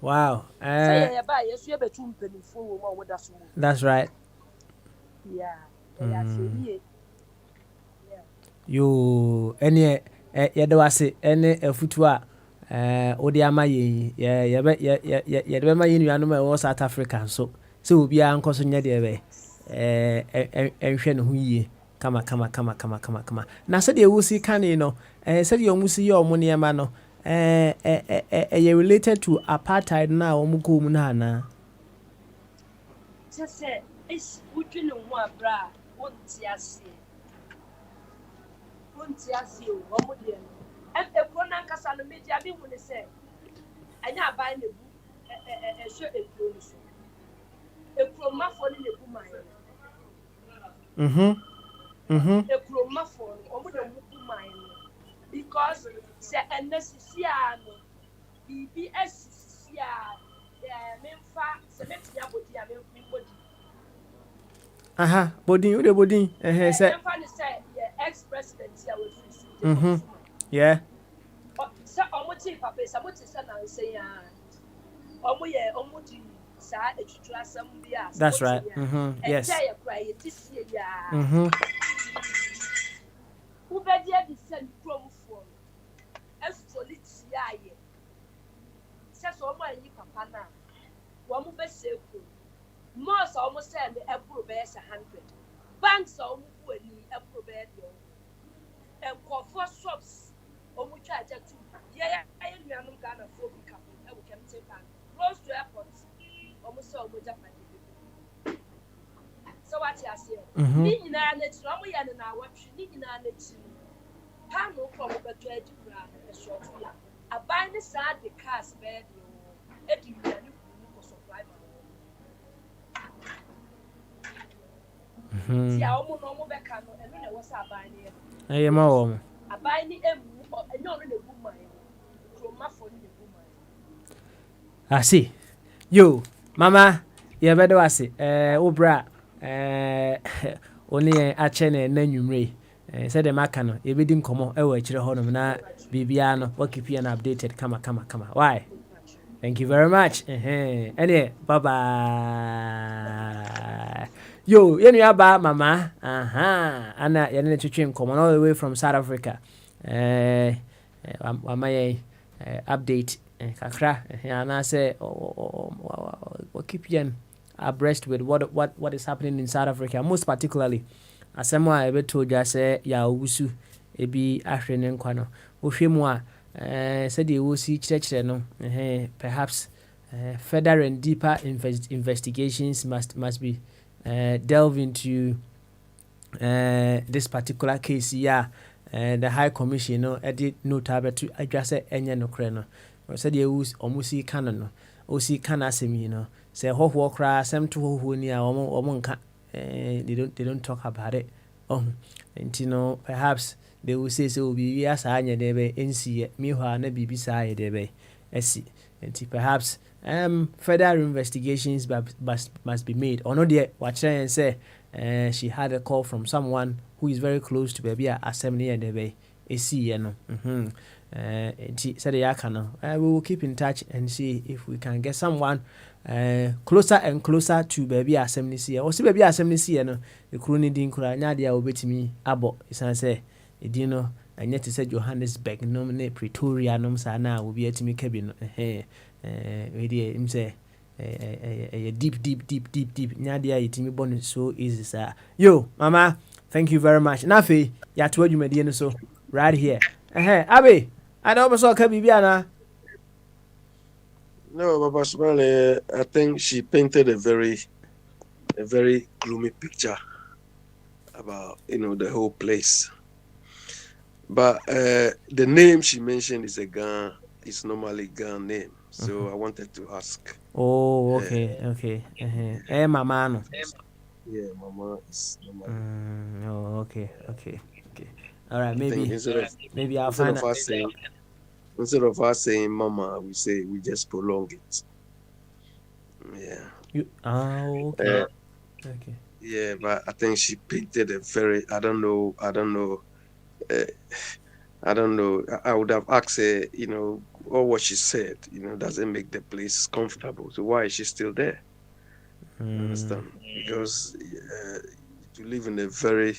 Wow. That's right. Yeah. You any do ase any afutu a odi ama ye de ma ye nuanu ma South Africa so obi a nkoso nya de be enhwe ne ho yie kama na se de wusi kane no se de omusi ye omo ne ma no related to apartheid na omuko mu na na say is wudwene ho abra wonti ase omo de no ekro na nkasa no media bi hu ne se anya aban ne bu ehwe ekro no so ekro mafo ne bu man ekro mafo omo de bu man because se unnecessary no bibi asisi a memfa se metia bodi a membodi bodin ude bodin se memfa ne say ex president ya we free yeah se omuti papa se omuti se na nse ya omu di sa etutu asem bia that's right yes ya kra ye tisie ya ubedi adi se nkromfo espoliti ya ye se so omo ayi papa na wo mo be se ko mo so omo se me ebro be 100 banks omo fu ani ebro be de enkofo shops omo twa aja tu ye ayi nuanum Ghana fo bi ka e wo kem te bank close to airport omo se omo Japan so what you say ni nyina na ti omo ye na awatwe ni nyina na ti ha no ko mo beto adi kura e short ya aban ni sa de cars be de edi wiani ko supply ma ya omo no mo be ka no eno na wo sa aban ni e ma wo aban ni emu enyo no na bu man kroma fo ni bu man I see yo Mama, you better was it. Obra, only a channel and then you said the Macano, you didn't come on, oh, it's your home na Bibiano, what keep you updated. Come on. Why? Thank you very much. Anyway, bye bye. Yo, you know about Mama. Anna, you're going to trim come all the way from South Africa. My update. Kakra, and I say, what keep you abreast with what is happening in South Africa, most particularly. As someone I ever told you, I say, ya wusu, ebi ahwene kwano. Wohwemwa, said you will see church no, perhaps further and deeper investigations must be delve into this particular case. Yeah, the High Commission, edit note to address any no creno. Said you was almost see canon, or see canasem, say ho cry, some to who near or they don't talk about it. And perhaps they will say so be as I debe NC Miha ne be beside debe SC. And perhaps further investigations must be made. Or not yet watch and say she had a call from someone who is very close to baby assembly and debe SC said we will keep in touch and see if we can get someone closer and closer to baby assembly here. Or see baby assembly here no the crony din kura nyadia obetimi abo isan say edino and yet say Johannesburg nominate Pretoria nom sa na will be etimi kabi no we him say deep nyadia etimi bon so easy sir. Yo mama, thank you very much. Nafi ya to you medie so right here. Abi I don't know Kabibiana. No, Baba Smale, I think she painted a very gloomy picture about the whole place. But the name she mentioned is normally Gan name. So I wanted to ask. Oh, okay. Mama no. Yeah, Mama is normal. Oh, okay. All right, maybe I'll find out. Instead of us saying Mama, we just prolong it. Yeah. Okay. Yeah, but I think she painted a very I don't know. I would have asked her, all what she said, doesn't make the place comfortable. So why is she still there? Understand? Because to live in a very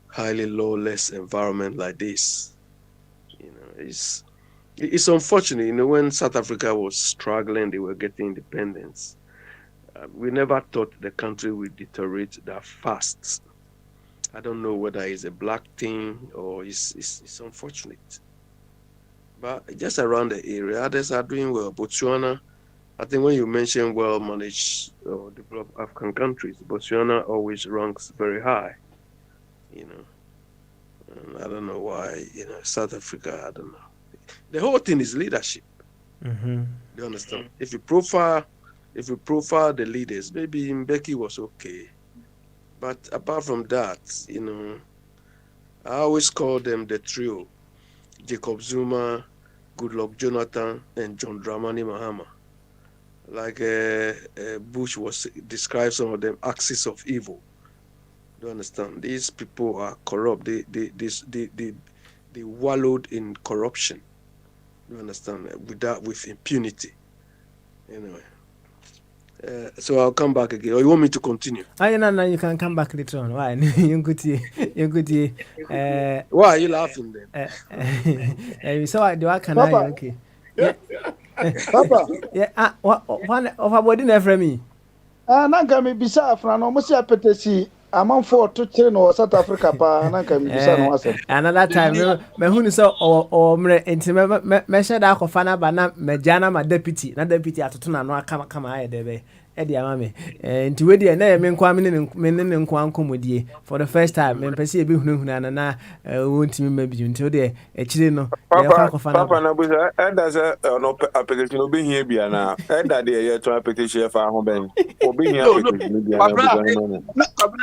highly lawless environment like this, it's unfortunate. When South Africa was struggling, they were getting independence. We never thought the country would deteriorate that fast. I don't know whether it's a black thing or it's unfortunate. But just around the area, others are doing well. Botswana, I think when you mention well-managed or developed African countries, Botswana always ranks very high. And I don't know why, South Africa, I don't know. The whole thing is leadership. Mm-hmm. You understand? If you profile the leaders, maybe Mbeki was okay. But apart from that, I always call them the trio: Jacob Zuma, Goodluck Jonathan, and John Dramani Mahama. Like Bush described some of them axis of evil. Do you understand? These people are corrupt. They wallowed in corruption. You understand? With impunity. Anyway. So I'll come back again. Or you want me to continue? No, you can come back later on. Why? You could. Why are you laughing then? So do I can Papa. I okay? Yeah. Papa. Yeah. One of our body never me. Nanka me bisa afra no mo se apetesi amanfo to kire no South Africa pa nanka me bisa no asem. Another time me hu ni so o mre enti me share da akofa na ba na me jana ma deputy atoto na no aka kama aye debe e dia ma me enti we dia na me nkwa me ne nkwa nkomodie for the first time me pese e bi hunu na wonti me mabi enti o de e kire no e ka akofa na papa na buza e da se no application obi hia bia na e da de ye to application fa ho ben obi hia application bia na buza no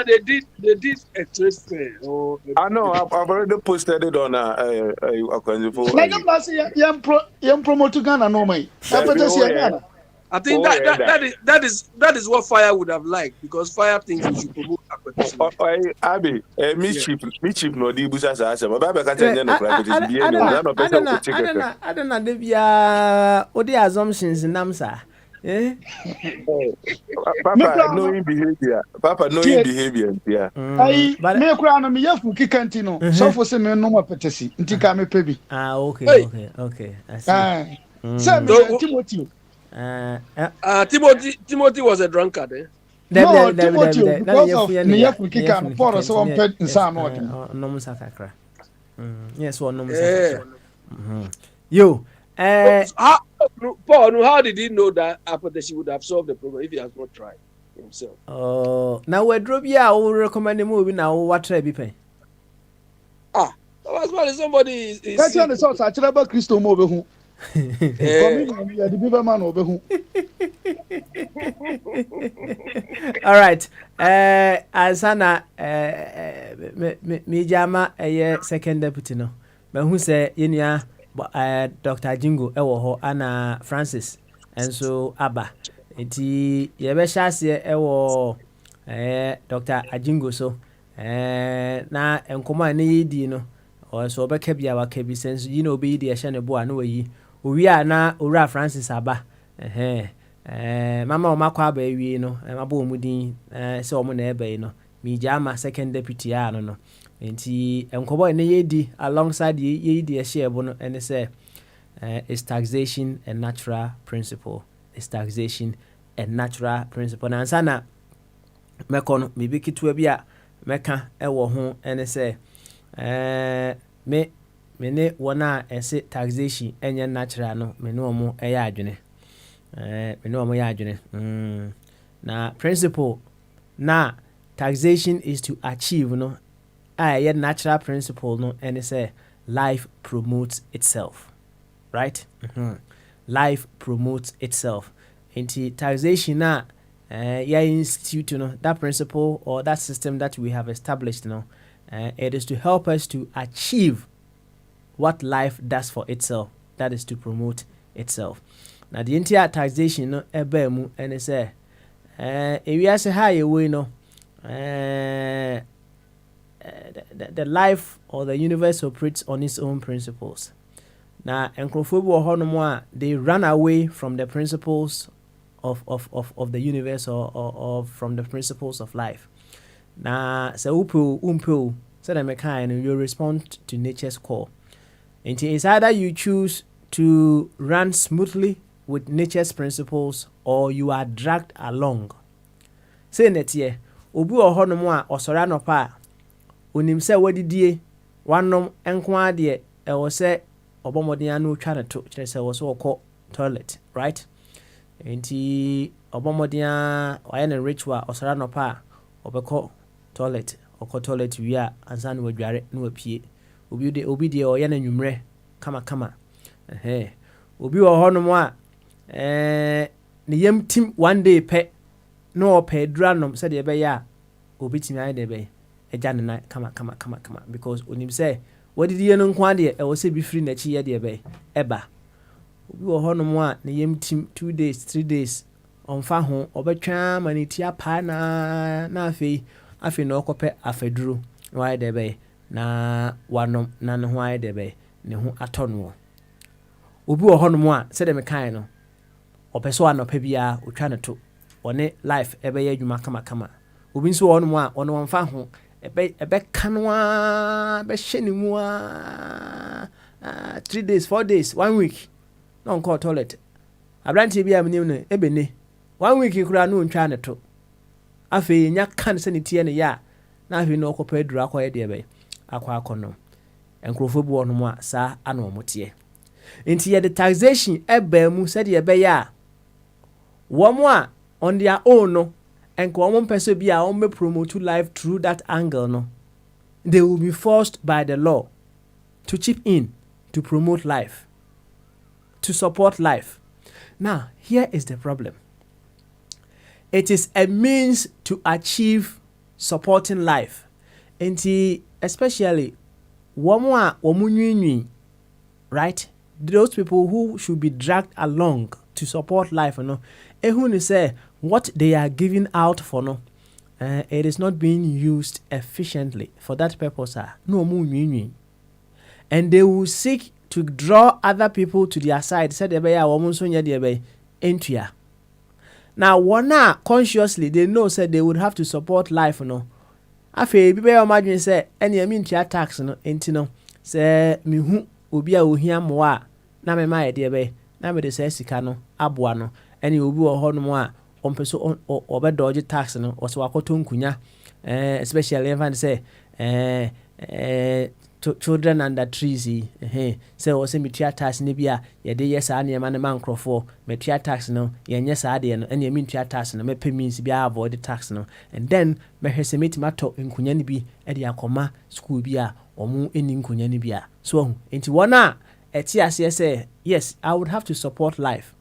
they did a trace there. I know I've already posted it on Akwanzifo. Na you must promote Ghana no mai. Apetesi Ghana. I think that is what Fire would have liked because Fire thinks we should promote competition. Abi, me chief no di busa sa asem. Ba be ka tanya no competition bi eno na no pesa ko chike. I don't know the bia odi assumptions namsa. Eh? Papa knowing behavior. Papa knowing behavior. Yeah. Ai me kura no me yafu kikanti no. So for say me no ma petesi. Nti ka me pebi. Ah, okay. I see. Say Timothy. Timothy was a drunkard, eh? No, Timothy, because of Niyafu Kika, for us one pet in San Martin. No Musakakra. Yes, one no Musakakra. Yo, Paul, how did he know that Apoteshi would have solved the problem if he has not tried himself? Oh, now we're dropping. Yeah, I will recommend the movie now. What try be pay? That's why somebody is. That's on the source. I tell about Christo Mobe. All right. Asana me jama second deputy no. Me who say yenia Dr. Jingo ewo ho ana Francis enso aba. Enti ye be hyase ewo Dr. Ajingo so na enkoma na yedi no o so be ka bia wa ka bi sense yi na obi di ehye ne bo a na wayi owi a na owura Francis aba mama o makwa aba ewie no maba o mudin se o mo na ebe no mi jama second deputy a no enti enkobo na yedi alongside ye di ehye ebo no ene say is taxation a natural principle. Is taxation a natural principle. Na ansa na mekono bibi kitwa bi a meka ewo ho ene say me ne wona ese taxation enye natural no me no mo eya adwene me no mo ya adwene na principle na taxation is to achieve no a natural principle no and say life promotes itself, right? Life promotes itself. Into taxation na institute no that principle or that system that we have established it is to help us to achieve what life does for itself, that is to promote itself. Now the entire taxation no ebemu and say we are say high way no the life or the universe operates on its own principles. Now enkrofo they run away from the principles of the universe or from the principles of life. Now so umpo so that you respond to nature's call. And it's either you choose to run smoothly with nature's principles or you are dragged along. Say net ye obi ohono a osora no pa onim se wadidie wanom enko ade e wo se obomodin anu twa ne to kire se wo so okọ toilet, right? Enti obomodin waye ne ritual osora no pa obekọ toilet wi a ansa na wadware na wapie obi de o yana nwumre kama obi wo honom a ne yam tim one day pe no pe dranom said be ya obi timi ayi de be eja ne na kama because onim say what did you no kwa de e wo se bi free na chi ye de be eba obi wo honom a ne yam tim 2 days 3 days onfa ho obetwa maniti apa na afi no kope afaduru why de be na wanom na ne ho ayi de be ne ho atono obi wo honom a se de me kan no opeso anopa bia otwa ne to one life ebe ya adwuma kama obi nso honom a ono wonfa ho ebe kanwa be hye ne mu 3 days 4 days 1 week no call toilet abranti bia mnim no ebe ne 1 week kura no ntwa ne to afi nya kan se ne tie ne ya na afi no okopa aduru akoye de be akono enkrofo bu honom a sa ana omotie enti ye the taxation eba mu se de be ya womo a on their own no and common person be our own promote life through that angle no they will be forced by the law to chip in to promote life, to support life. Now here is the problem. It is a means to achieve supporting life, and especially woman, right? Those people who should be dragged along to support life no ehun ni say what they are giving out for no it is not being used efficiently for that purpose no mu nwinwin and they will seek to draw other people to their side said ebe ya wo nso nya de ebe entua now one consciously they know said they would have to support life no afei bi be imagine say ene emi ntua tax no enti no say mehu obi a ohia moa na me ma ye de ebe na me de say sika no aboa no ene obi wo ho no a ompeso obedoje tax no o so akoto nkunya especially even say children under trees say o say metua tax ne bia ye de yes ane ma ne mankrofo metua tax no ye nye saa de no ene metua tax no me means bia avoid tax no and then me hwese metimato nkunya ne bi e de akoma school bia omu eni nkunya ne bia so enti wona eti ase say yes I would have to support life,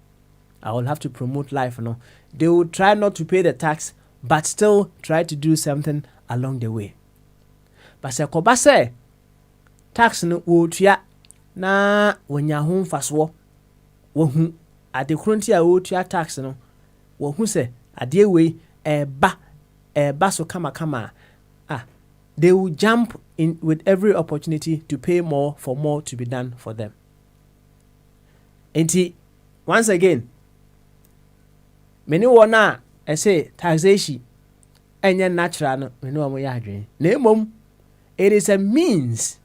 I will have to promote life no they will try not to pay the tax but still try to do something along the way but say koba say tax no wotua na wonya ho mfaso wo hu ade kronti a wotua tax no wo hu se ade we eba so kama they will jump in with every opportunity to pay more for more to be done for them. And once again many wona say taxation enye natural no many omo ya adwen na emom it is a means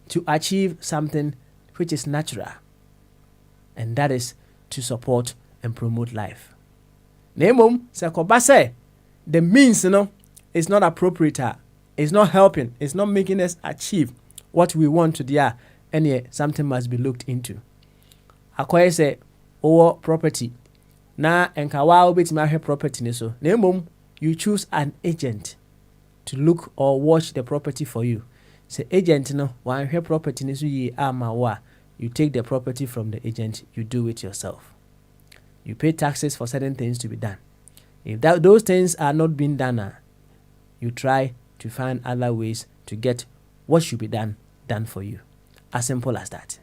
to achieve something which is natural, and that is to support and promote life. Nemum sekoba say the means is not appropriate, it's not helping, it's not making us achieve what we want to do, and yet something must be looked into. Akoye say owo property na enkawa obetima hwe property ni so. Nemum you choose an agent to look or watch the property for you. Say agent no wan hwe property ni so yi ama wa, you take the property from the agent, you do it yourself. You pay taxes for certain things to be done. If those things are not being done, you try to find other ways to get what should be done for you. As simple as that.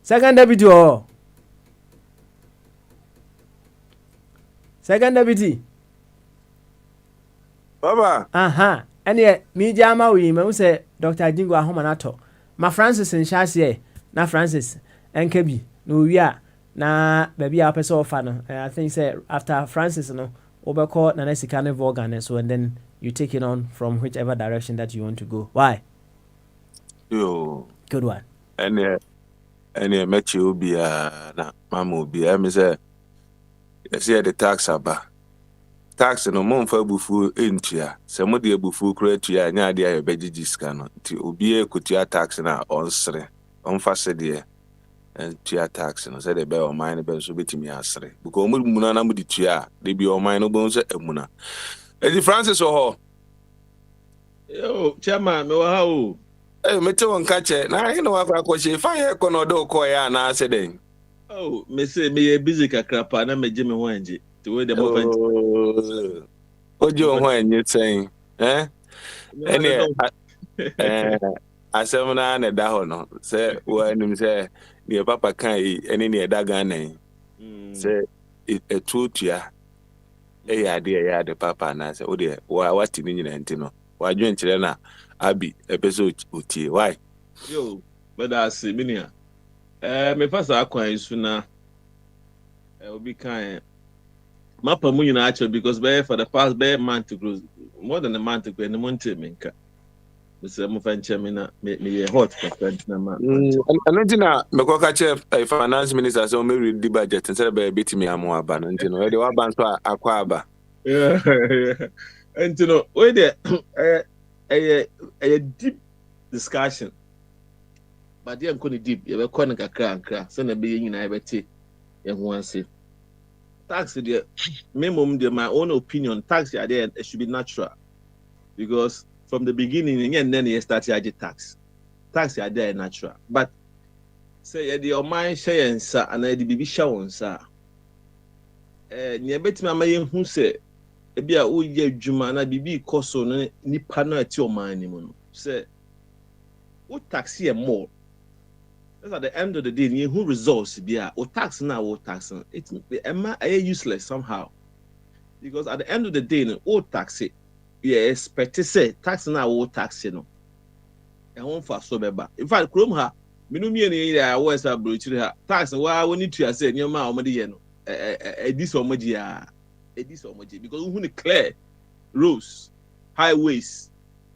Second deputy Baba. Ene mi jama wi me say Dr. Jingo Ahomanato. Ma Francis nhyase na Francis enkebi no wi a na baby a person ofa no. I think say after Francis no obeko na sika ne organ so and then you take it on from whichever direction that you want to go. Why? Yo. Good one. Ene mechi obi na mama obi me say yes the tax aba. Tax no mo mfa bufu entua se mo de bufu kura tua nya de aye begigi sika no ti obi ekotua tax na onsre onfa se de tua tax no se de be o mine be so betimi asre because mo muna na mo de tua de bi o mine no bo so amuna e Francis ho yo chairman me wa ha o me te won ka che na he no wa kwa che fa he ko no do ko ya na se den me say me busy kakra pa na me je me ho anje the way the movement ojo ho enye ten asem na na da ho no se wa nim se ne papa kan ene ne da ga nan se etutua ya de papa na se o de wa wati ni nyina nti no wa dwen kire na abi epeso otie why yo but that's minia me pasa akwan isu na obi kan mapa mu nyina actually because for the past month to close more than a month ago any month menka Mr. Mufancha me me hot percent na ma anontina me ko ka che finance minister so me read the budget instead be betimi amo aba no ntino e de wa ban so akwa aba yeah ntino we there a deep discussion but dey nko ni deep ye be ko na kakra so na be nyina ye beti ye ho anse tax there minimum there my own opinion tax there it should be natural because from the beginning and then you start to tax there natural but say the mind share and sa and the bibi show on sa near betima may who say e bia o ye adwuma na bibi koso no nipa no ati o man ni mu no say o tax here more That's at the end of the day, you who results be or tax now or tax. It's useless somehow. Because at the end of the day, no tax it. Yeah, expect to say tax now or tax no. And one for so beba. In fact, Chrome ha, minumi any I was a brochure ha. Tax why we need to say your ma omadi no. This omadi this omadi because who clear roads, highways,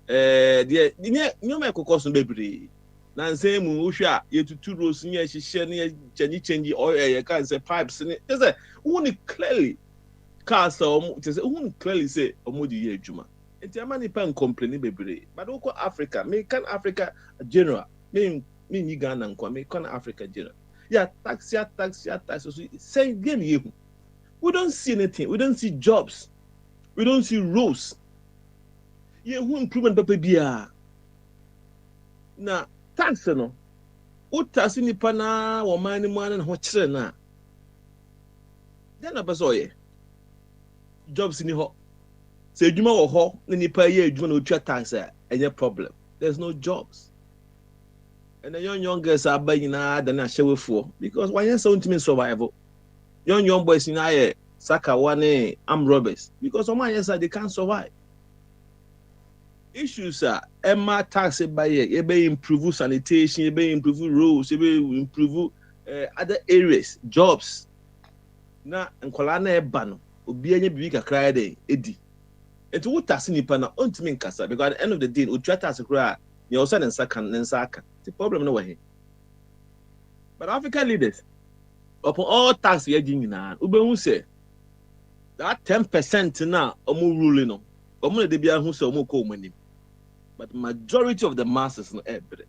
the new make cost bebre. Na say mu wohwa ye tutu roads nya hihye ne change oil ye can say pipes ne say who clearly cars say who clearly say omodi ye adwuma. Enti ama nipa complain bebre but woko Africa me can Africa general me ni Ghana nkwa me can Africa general yeah tax so say again you we don't see anything, we don't see jobs, we don't see roads ye who improvement papa bia na tax no o tax nipa na wo man ni mu na ho kire na then na person ye jobs ni ho. Say adwuma wo ho na nipa ye adwuma na otwa tax any problem. There's no jobs. And the young girls are buying na than a shewefo because why yes ultimate survival. Young boys in aye saka one armed robbers because some yes they can't survive. Issues are Emma tax by ye be improve sanitation, ye be improve roads, ye be improve other areas, jobs. Na nkola na eba no obi anya bibi kakra dey edi. Enti wo tax nipa na ontimi nkasa because at the end of the day o twa tax kra ne o say nsa kan nsa aka. The problem no we. But African leaders upon all tax ye gi nyina ube say that 10% na omo rule no omo de bia hu say omo ko omanim. But majority of the masses no every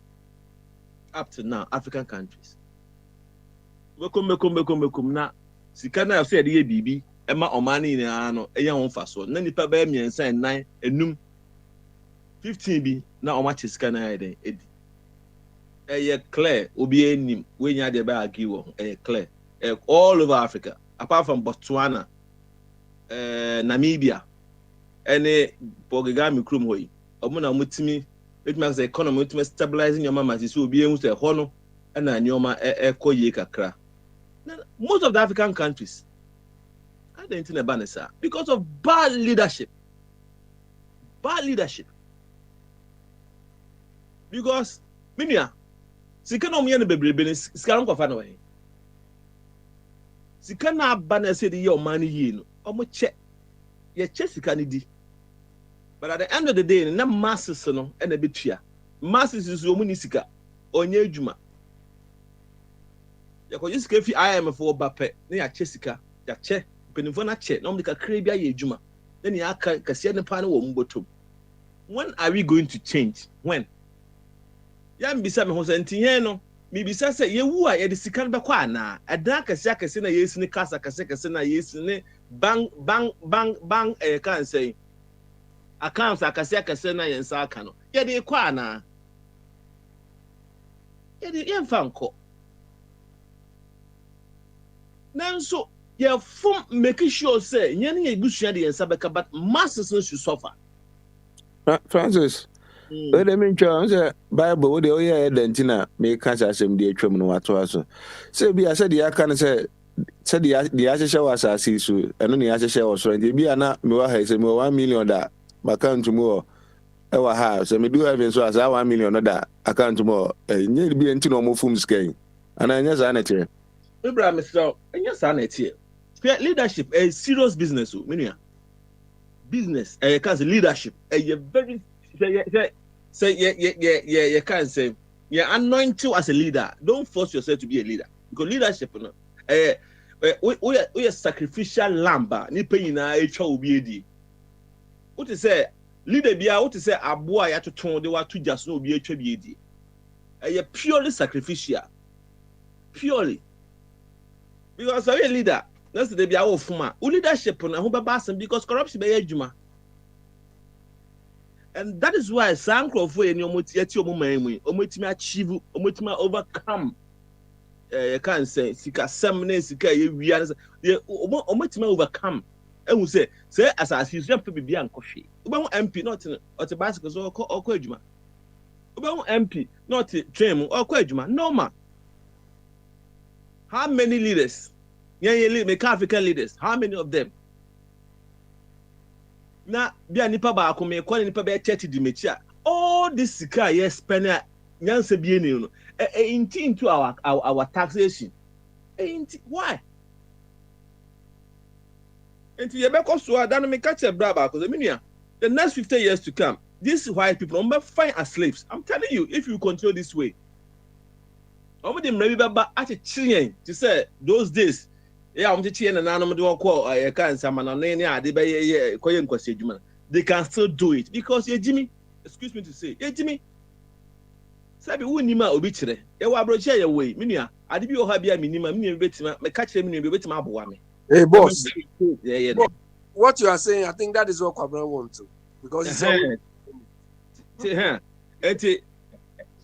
up to now African countries. Wekom na sika na say de ye bibi ema omani ni ano eya ho fa so na nipa ba miensa enan enum 15 bi na oma chisika na eden edi eye clear obi enim we nya de ba agi wo eye clear all over Africa apart from Botswana Namibia ene pogigami krum hoyi omo na mutimi etima say economy mutimi stabilizing your mama so obi ehun say ho no na nyoma ekoye kakra. Most of the African countries I don't think about it, because of bad leadership. Bad leadership. Because minia sikana omo ye no bebrebe ne sikana nkofa na we. Sikana abana say the year man yi no omo che ye che sikana di. But at the end of the day na masses no e na betua. Masses is omo ni sika onye adwuma. Ya ko yisika fi IMF for bape na ya che sika ya che penifo na che na omo ka kra bia ye adwuma. Then ya aka kase ne pa na wo mbotom. When are we going to change? When? Ya mbisa me ho se ntiye no mi bisa se ye wu a ye de sika be kwa na adan kase na ye sini kasa kase na ye sini bang kan say accounts akase na ye nsa aka no ye de kwa na ye de ye mfanko nanso ye fom make sure say nye ne ye busua de nsa beka but masses no should suffer. Francis we dey mean twa say Bible we dey oye dentina me ka asem de atwam no wato aso say bia say de aka no say de ahyehyɛ wasase so eno ne ahyehyɛ wo so nti bia na me wa ha say me 1 million da account mu e wa ha so me do have so asa 1 million no da account mu nye bia nti no mo fum scan ana nya za na tie Abraham Mr. nya za na tie leadership a serious business o menua business cause leadership a very say you can't say you're anointed as a leader. Don't force yourself to be a leader because leadership no we a sacrificial lamb ni pay na etwa obi edi what to say leader bia what to say aboa ya toton de wa to just no obi etwa bi edi purely sacrificial purely because a leader that's the bia wo fuma leadership na ho baba asem because corruption be adwuma. And that is why Sankrofo any omoti omotimi achieve omotimi overcome you can say sika semne sika ye wia omotimi overcome ehun say as his MP be ankofwe obehu MP not ot bicycle so okọ adwuma obehu MP not train mu okọ adwuma normal How many leaders? Make African leaders. How many of them? Now, be a nipa ba ako me kwa nipa be 30 dimetia. All this sika yes spend nyanse bi eni no. Into our taxation. Why? Into ye be so adan me catch a bra ba because the next 50 years to come, these white people will find as slaves. I'm telling you, if you continue this way, them maybe to say those days. Yeah, I'm teaching and I'm doing call I can't say they can still do it because Jimmy, excuse me to say, Jimmy. Sabi nima obichire. E wa broche ye way. Minia, ade bi o ha bia minima, minia betima, me ka kire minia betima aboa me. Hey boss. Yeah. What you are saying, I think that is what Kwabena want to. Because it's enti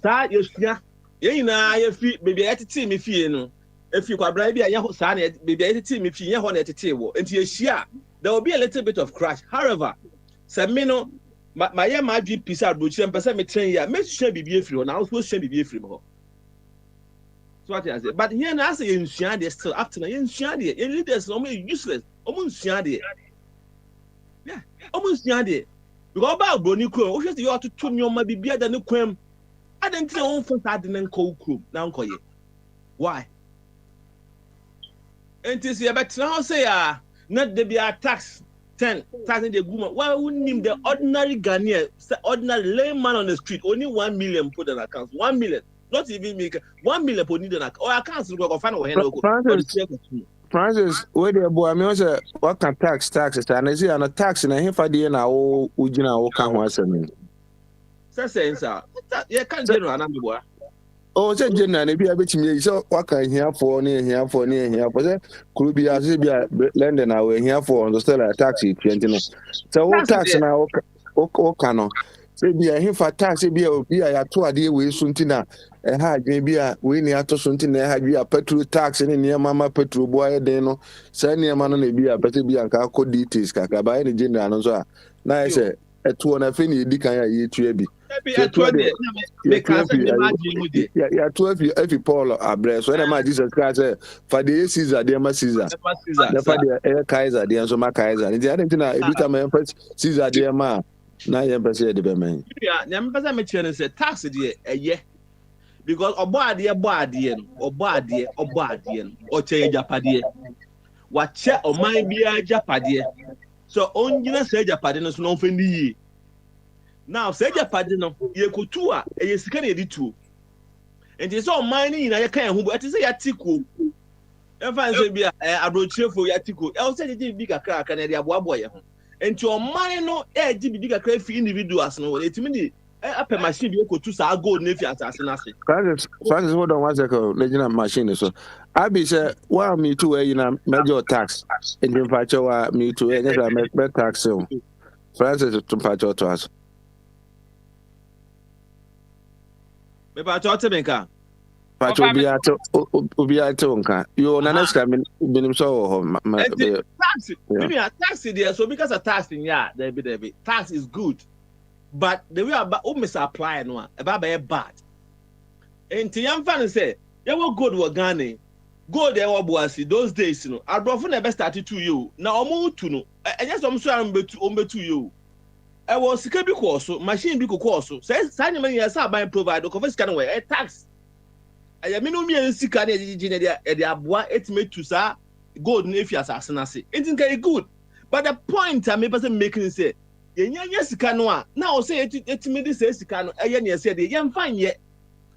sa yesua. Ye nyina ye fi baby etete me fie no. If you Kwabena bia ye sa na baby etete me fie ye ho na etete wo. Enti yesua, there will be a little bit of crash. However, say me no my dream piece out but you person me train ya make sure bibi efiri na also share bibi efiri mo. So what I say, but here na say yensua dey still up to na yensua dey. Your leaders no useless. Omo nsua dey. Yeah, omo nsua dey. Because ba broni kro, o hwe say you to to nyoma bibia da ne kwam. Adan tire won fa sa de ne nko kro na nko ye. Why? Enti say better how say not dey be a tax 10,000 de guma. Why wouldn't him the ordinary Ghanaian, ordinary layman on the street, only 1 million put an account, 1 million, not even make 1 million put need an account. Or accounts go find Francis, where the boy, I mean, what can taxes, and I see on a tax and a half a day now, Ujina, or can once a minute. Saying, sir, you can't general another boy. Oh, it's a general, if you have me, so what can here for near here for near here? But could be as if you are lending our here for the stellar taxi, 20. So, what tax now, Okano? Say, be a him for taxi, be a 2 a day with Suntina, a hard maybe a winning out of Suntina, had you a petrol tax and near Mamma Petrol boy, deno, send near man and be a petty bianca code details, Kaka by any general. And so, now I say, at 2 and a finny, Dicaya, ye to be. Yeah, 12 every Paul address. When am Jesus Christ for the Caesar, dear Caesar. The Father Kaiser, the Ansoma Kaiser. The other thing I beat my empress Caesar, dear ma. Now you empress the man. Yeah, Yampa mentioned say tax dear a year because or body or change Japadie. What check or might be a Japadie. So only say Japadin is no fendi. Now, say your padino, ye kutua, a yesicani editu. And it's all mining in a kind who at say atiku. If I say be a brochure for yatiku, else it did bigger crack and a boy. And to a minor, did bigger crack for individuals. No, it's me. Up a machine, you could choose our gold nephew as assassin. Francis, hold on 1 second. Legend machine. So, I be say, well, me too, major tax. And in fact, me too, and I make tax. Francis, to patch to us. Maybe Menka. But will be at Tonka. You on an extra minimum so. Tax there, so because a tax in there be tax is good, but the way about misapply no about bad. And Tiam fan say, you were good with Ghana. Go there, Wabuasi, those days, you know. I brought for never started to you. Now, to know. And yes, I'm sorry, to you. I was a course, machine be course. Says, sign money as I buy provide, the confess can wear a tax. I mean, no me and sick at the abwa, it made to say, gold if you assassin. It's very good. But the point I may person making say, yes, canoa. Now say it made this says, can I said, the young fine yet.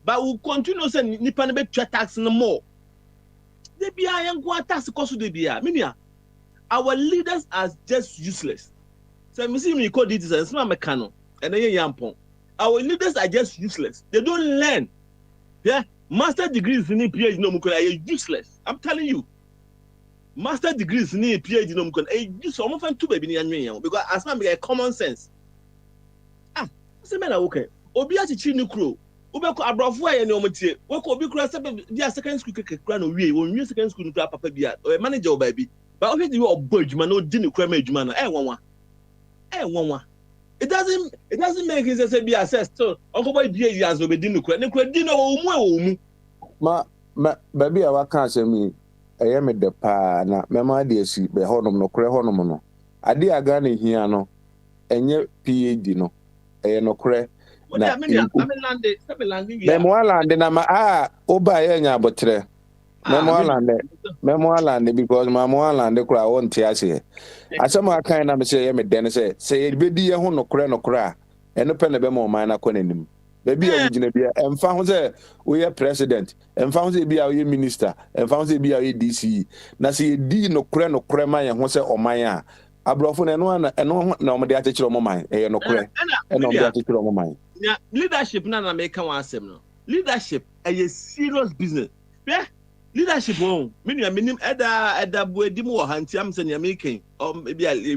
But we'll continue saying Nippon be tax no more. They be a young tax cost de be a minia. Our leaders are just useless. So I see me call it as a mechanic and then yampon. Our leaders are just useless. They don't learn. Yeah, master degrees in PhD no mukon are useless. I'm telling you. Master degrees in PhD no mukon are useless. Almost find two baby in because as man be common sense. Say man okay. Obi a chichi ni kro. Ubeko abrofo aye ne omotie. We ko obi kro dia second school kekra no wie. Won second school no papa bia. O manager obabi. But obviously you obo adwuma no di ne kra ma adwuma no. Wonwa. It doesn't make sense to be assessed. So Uncle Boy years will be dinner. Ma baby a waka asɛm yi ɛyɛ me de paa na mɛma de asi bɛ hɔnom no korɛ hɔnom no ade a Ghana hia no ɛnyɛ PhD no ɛyɛ no korɛ na Memwalande na ma oba yɛ nya abotrɛ Memwalande because Memwalande kura wonte ase asɛm aka na me sɛ yɛ me den sɛ sɛ yɛbɛdi yɛ ho no korɛ a ɛno pɛ na bɛma ɔman na kɔ n'anim baby a wogina bia ɛmfa ho sɛ woyɛ president ɛmfa ho sɛ bi a woyɛ minister ɛmfa ho sɛ bi a woyɛ DC na sɛ yɛdi no korɛ ma yɛ ho sɛ ɔman a abrɔfo no ɛno na ɔmde akyekyere ɔmo man ɛyɛ no korɛ ɛna ɔmde akyekyere ɔmo man leadership na make one asem no leadership a serious business leadership won minim eda buedi mu hanti am se ne making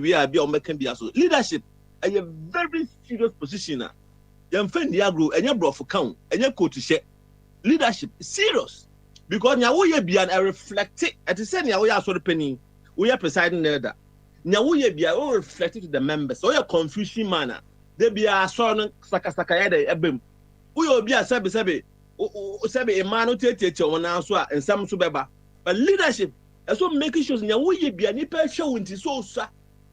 we are o making bia so leadership a very serious position na yam fan dia grow enye brofo kan enye coach she leadership serious because nya wo ye bia na reflect it say nya wo ya so penny wo ye presiding elder nya wo ye bia wo reflect to the members so ye confusion manner de bia so no saka ya de ebem wo ye obi a sebe a no tete wona so a ensam so beba but leadership so making sure nya wo ye bia ni pa hwe wonti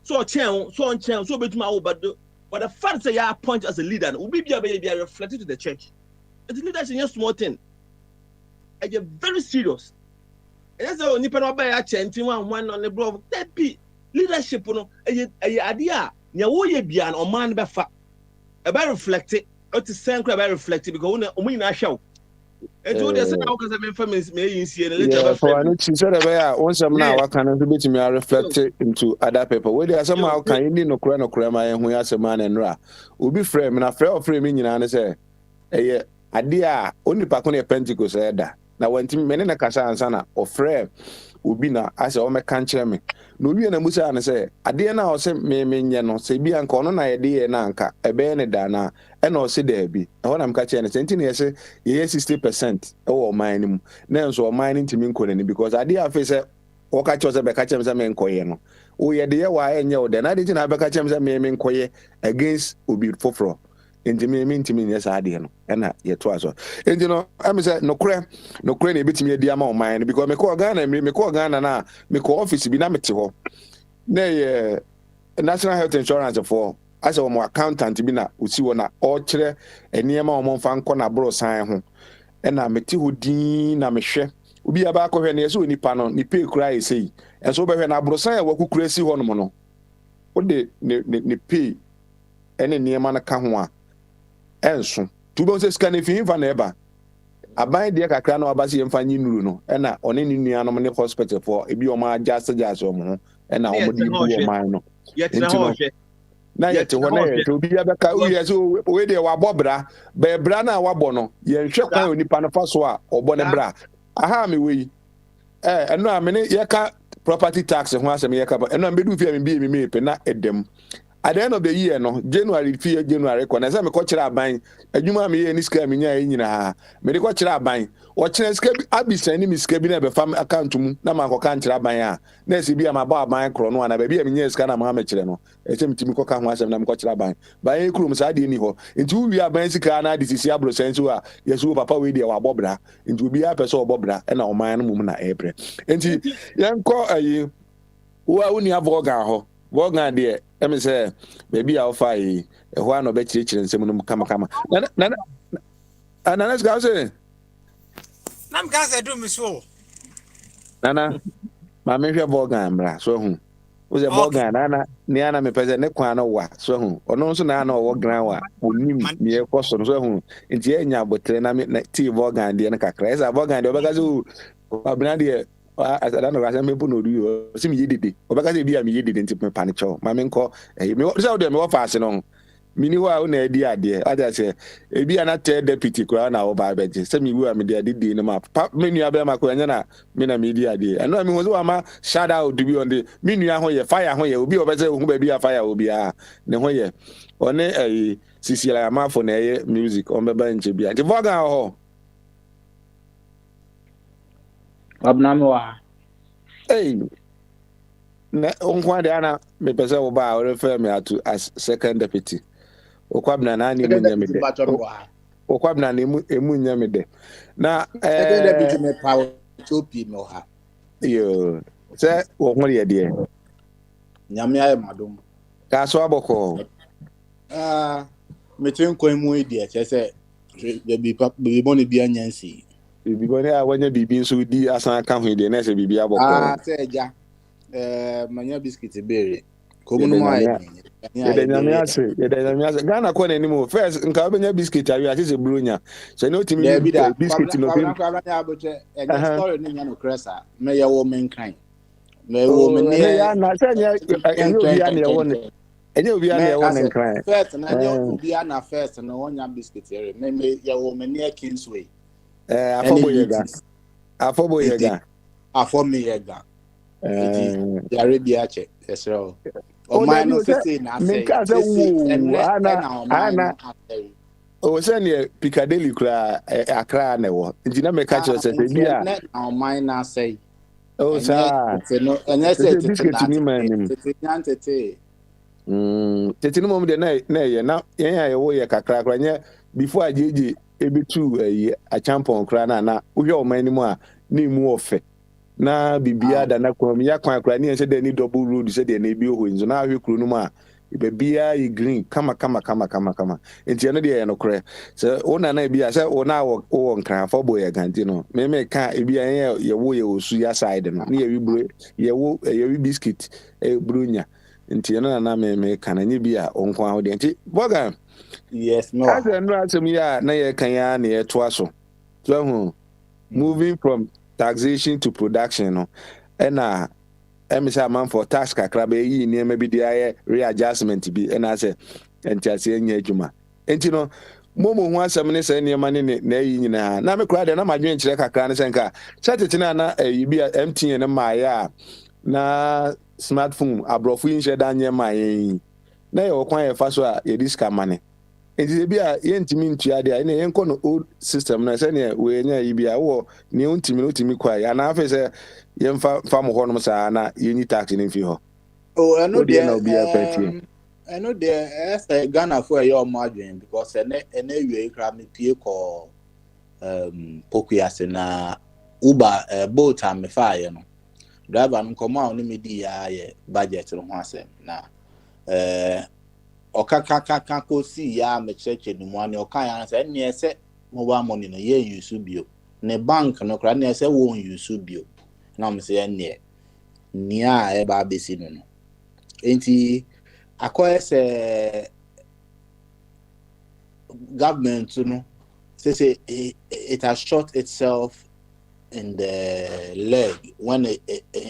so chen so betuma wo bado but the fact say you are appointed as a leader will be reflected to the church. The leadership is a small thing. It's very serious. And that's why nipa no buy a chanting one on the bro. That be leadership no a idea. Nya wo ye bia no man be fa. E be reflected. O to send be reflected because we na show. And to the say now cause I'm famous me yin see later for an she said once some now what can be me reflect into other people where there somehow can you no kra my hu ya man and ra obi frame na frame me nyina ne say eh ade a onipa ko ne Pentecost da na wanti me ne kasa ansa na o frame obi na ase o me kan kire me no wi na musa ne say ade na o se me nye no se bi anka ono na ye de na anka ebe ne da na e na o se da bi e ho na me ka kire ne senti ne ye se ye 60% e wo man ni mu na enso o man ni ntimi nko ne because ade a fe se o ka kire se be ka kire se me nkoye no o ye de ye wa enye o de na de na be ka kire se me nkoye against obi foforo intimi nye sa ade no na ye to aso enti no am say no kure na ebetimi adi ama o man because me ko Ghana na me ko office bi na mete ho na ye national health insurance for as a mo accountant bi na osi wo na o kire eniema o mo fa nko na bro san ho na mete ho din na me hwe obi aba akɔhwɛ na ye so nipa no ni pay kura ye sei enso be hwɛ na bro san ye wakukura si ho no mo no o de ne pay ene niema na ka ho a enso tubo se scan fi infa na eba aban de kakra na wabase yemfa nyi nuru no na one ni nuanom ne hospital for ebi o ma adjust o mo na o mo di bu o man no na yete ho na yete obi abeka o ye so we de wabobra be bra na wabo no ye hwe kwan onipa no fa so a obo ne bra aha me we eno a me ne ye ka property tax ho asem ye ka eno a me du fi me bi pe na edem at the end of the year no January ko na say me ko kire aban adwuma me ye ni ska me nya nyina me de ko kire aban o kire ska abisan ni me ska bi na be fam account mu na ma ko kan kire aban a na se bi am ba aban kro no na ba bi me nya ska na ma me kire no e se metimi ko ka ho asem na me ko kire aban ba ye krum sa de ni ho nti wi aban sika na de sisi abro sense a yesu papa we de wa bobra nti obi a pese obobra na o man no mu na ebre nti yenko ayi wo a uni avoga ho wogan de em say baby a ofa yi e ho ano be kirikire nsem no kama na let's go say nam ka say do me so nana ma me hwe wogan bra so hu wo say wogan nana ni ana me pese ne kwa no wa so hu ono nso na ana wo gran wa onim ni e koso so hu nti e nya botre na me ti wogan de na kakra esa wogan de obega so abna de asada no rasa me bu no du o si mi yedede obeka se bia mi yedede nti me panicho ma me nko me so de me wo fa ase no mini ho a na adi ade ada se e bia na te deputy kura na wo ba beje se mi wu a me de ade de no ma me nua be ma ko nya na me na me di ade eno me ho so ama shout out to be on the me nua ho ye fire ho ye obi obese hu ba bia fire obi a ne ho ye one sisi la ma fo na ye music on be ba nche bia ti voga ho Abnamwa. Hey, unkwa ana me pese wo ba refer me to as second deputy. Okwabna na ni munya me de. okwabna na emu nyame de na second deputy me power chopi me ha yo se wo ho ye de nyame aye madom ka so aboko me tin kwan mu di e che be boni bi anyansi bibi boni a wanya bibi nso di asan ka ho de na se bibi aboko se eja manya biscuit bere komuno ma aye Yede nyame ase Ghana kwa n'anim first nka obenya biscuit awi ase se bronya se no timi There be that biscuit no bi kwabna aboche and story ni nya no kresa me ye wo men kan me wo oh me ne ne ya na se nya enye obi ya na ewo ne enye obi ya na me ewo ne ase nkran first na nya obi ya na first na wonya biscuit ere me ye wo me ne Kingsway afobo yega afọ me yega iti Arabia che esro o da man bi no o se say na me say nka se wo na o man no after o se ne Piccadilly kra Accra na ewo nti na me ka che se bi a na o man na say o sa enye say tete biscuit na ni manim tete nyantete tete no mom de na ye na yen ya ye wo ye kakra kra nye before ajeje ebitu a champion kra na uhwe o man ni mu a na imu ofe na bibia da na kwam ya kwan kra ni se de ni double road se de na ebi ho nzo na ahwe kru no mu a bibia yi green kama enti no de ye no kra se ona na bia se ona wo nkran fo boy ye ganti no me ka ebia ye wo ye osu ya side no na ye wi bro ye wo ye wi biscuit brunya nti na me kana nye bi a onko aho de nti boga yes no as no asem ya na ye kan ya na ye to aso so moving from taxation to production no na emisa man for tax kakra be yi ni ma bi dia ye readjustment bi na say nti ase nya adwuma nti no momo ho asem ne say niema ne na yi nyina na me kura de na madwen kire kakra ne senka chatete na bi MTN ma ya na smartphone abrofo yin da nye ma yin na ye okwan ye fa so a ye diska mane enti bi a ye ntimi ntua de a ne ye nko no old system na se ne we nya yi bi a wo ne ntimi kwa ya na afa se ye fa mo ho no sa na ye ni tax ni fi ho oh no de na there obi a pati no there Ghana for your margin because ene we kra me pie ko pokuase na Uber boat am fa ye no driver no komo a no me di ya ye budget no ho asem na okaka ko si ya me cheche ni mo ani oka ya se ne ese mobile money no ye use bio ne bank no kra ne ese won use bio na me se ne nia e ba besi no enti akoye government no say it has shot itself in the leg when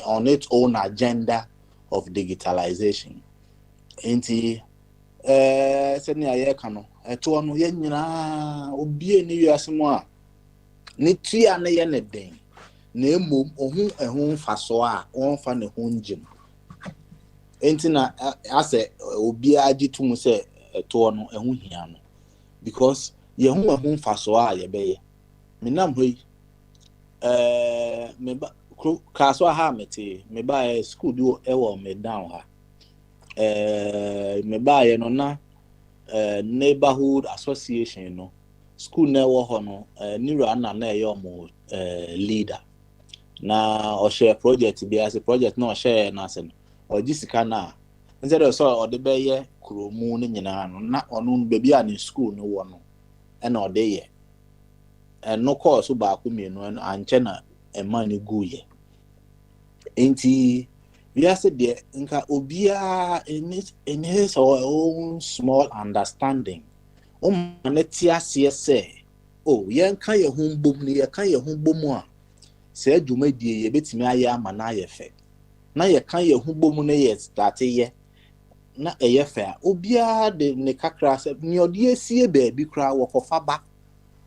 on its own agenda of digitalization enti sɛne ayɛ ka no ɛtoɔ no yɛ nyinaa obie ne wiase mu a ne tua ne yɛ ne den na mmom ɛho mfaso a wɔmfa ne ho ngyem enti na asɛ obiara gye to mu sɛ ɛtoɔ no ɛho hia no because yɛho ɛho mfaso a yɛbɛyɛ menam hɔ yi meba kaso ha mete meba school bi ɛwɔ me down ha meba yɛ no na neighborhood association no school na ɛwɔ hɔ no nira na ɛyɛ ɔmo leader na ɔhyɛ project bi ase project na ɔhyɛ na ase no ɔgye sika na instead of so ɔde bɛyɛ kuromu ne nyinaa no na ɔno baabi a ne school no wɔ no ɛna ɔde yɛ ɛno course baako mmienu ɛno ankyɛ na ɛma ne gu yɛ enti wiase de nka obia in his or own small understanding ne tiasie say oh yen kan ye hu mbom ne ye kan ye hu mbom a se adwumadie ye betimi aye ama na ye fe na ye kan ye hu mbom ne ye start ye na eye fe a obia de ne kakra se ne ode asie ba bi kra wo kofa ba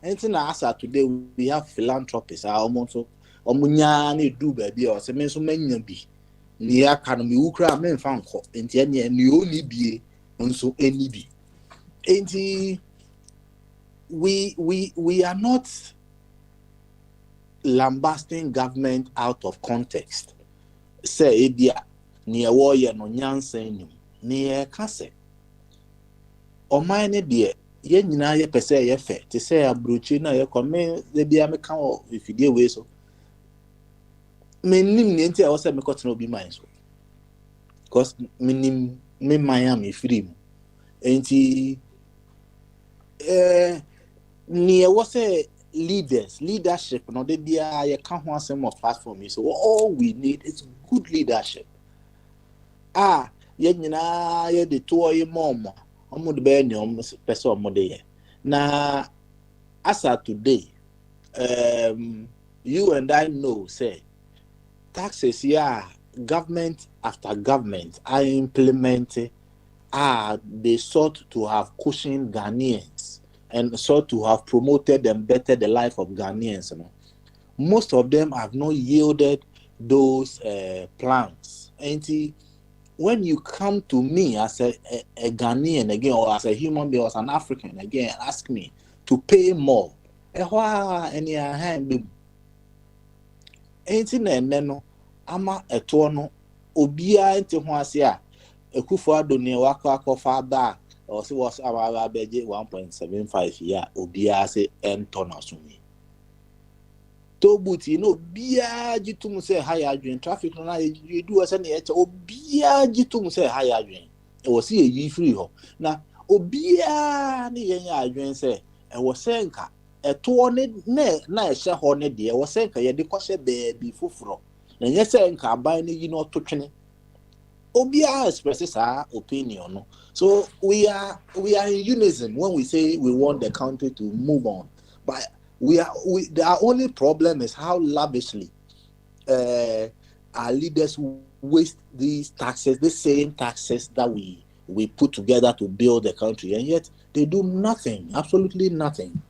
enti na asa today we have philanthropists almost omunya na edu ba bi o se me so manya bi ni aka no me wukra me mfa nko enti ene ni oni bie nso eni bi enti we are not lambasting government out of context say ebia ni ewo ye no nyansa nim ni e ka se o man ne de ye nyina ye pese ye fe te say abrochi na ye come de bia me kan o ifidie we so me nim ne ntia wo say me kotena obi man so because me nim me man am free mu enti near was a leadership no de bia ye kan ho asem of platform so all we need is good leadership ye nyina ye de to ye mom omo de be nyom person omo de ye na as of today you and I know say taxes government after government are implementing they sought to have cushioned Ghanaians and sought to have promoted and bettered the life of Ghanaians. You know? Most of them have not yielded those plans. And when you come to me as a Ghanaian again, or as a human being, or as an African again, ask me to pay more. Ama etono obia nti ho ase a ekufo adoni wakọ fada o se was awa beje 1.75 ya obia se entona sumi to buti no bia jitum se high adwen traffic no na you do se na ye obia jitum se high adwen e wo se yi free ho na obia ne yen adwen se e wo se nka eto ne na ehye ho ne de e wo se nka ye de kwose baabi foforo na ye se nka aban ne yi no to twene obia expresses our opinion no? So we are in unison when we say we want the country to move on, but the only problem is how lavishly our leaders waste these taxes, the same taxes that we put together to build the country, and yet they do nothing, absolutely nothing.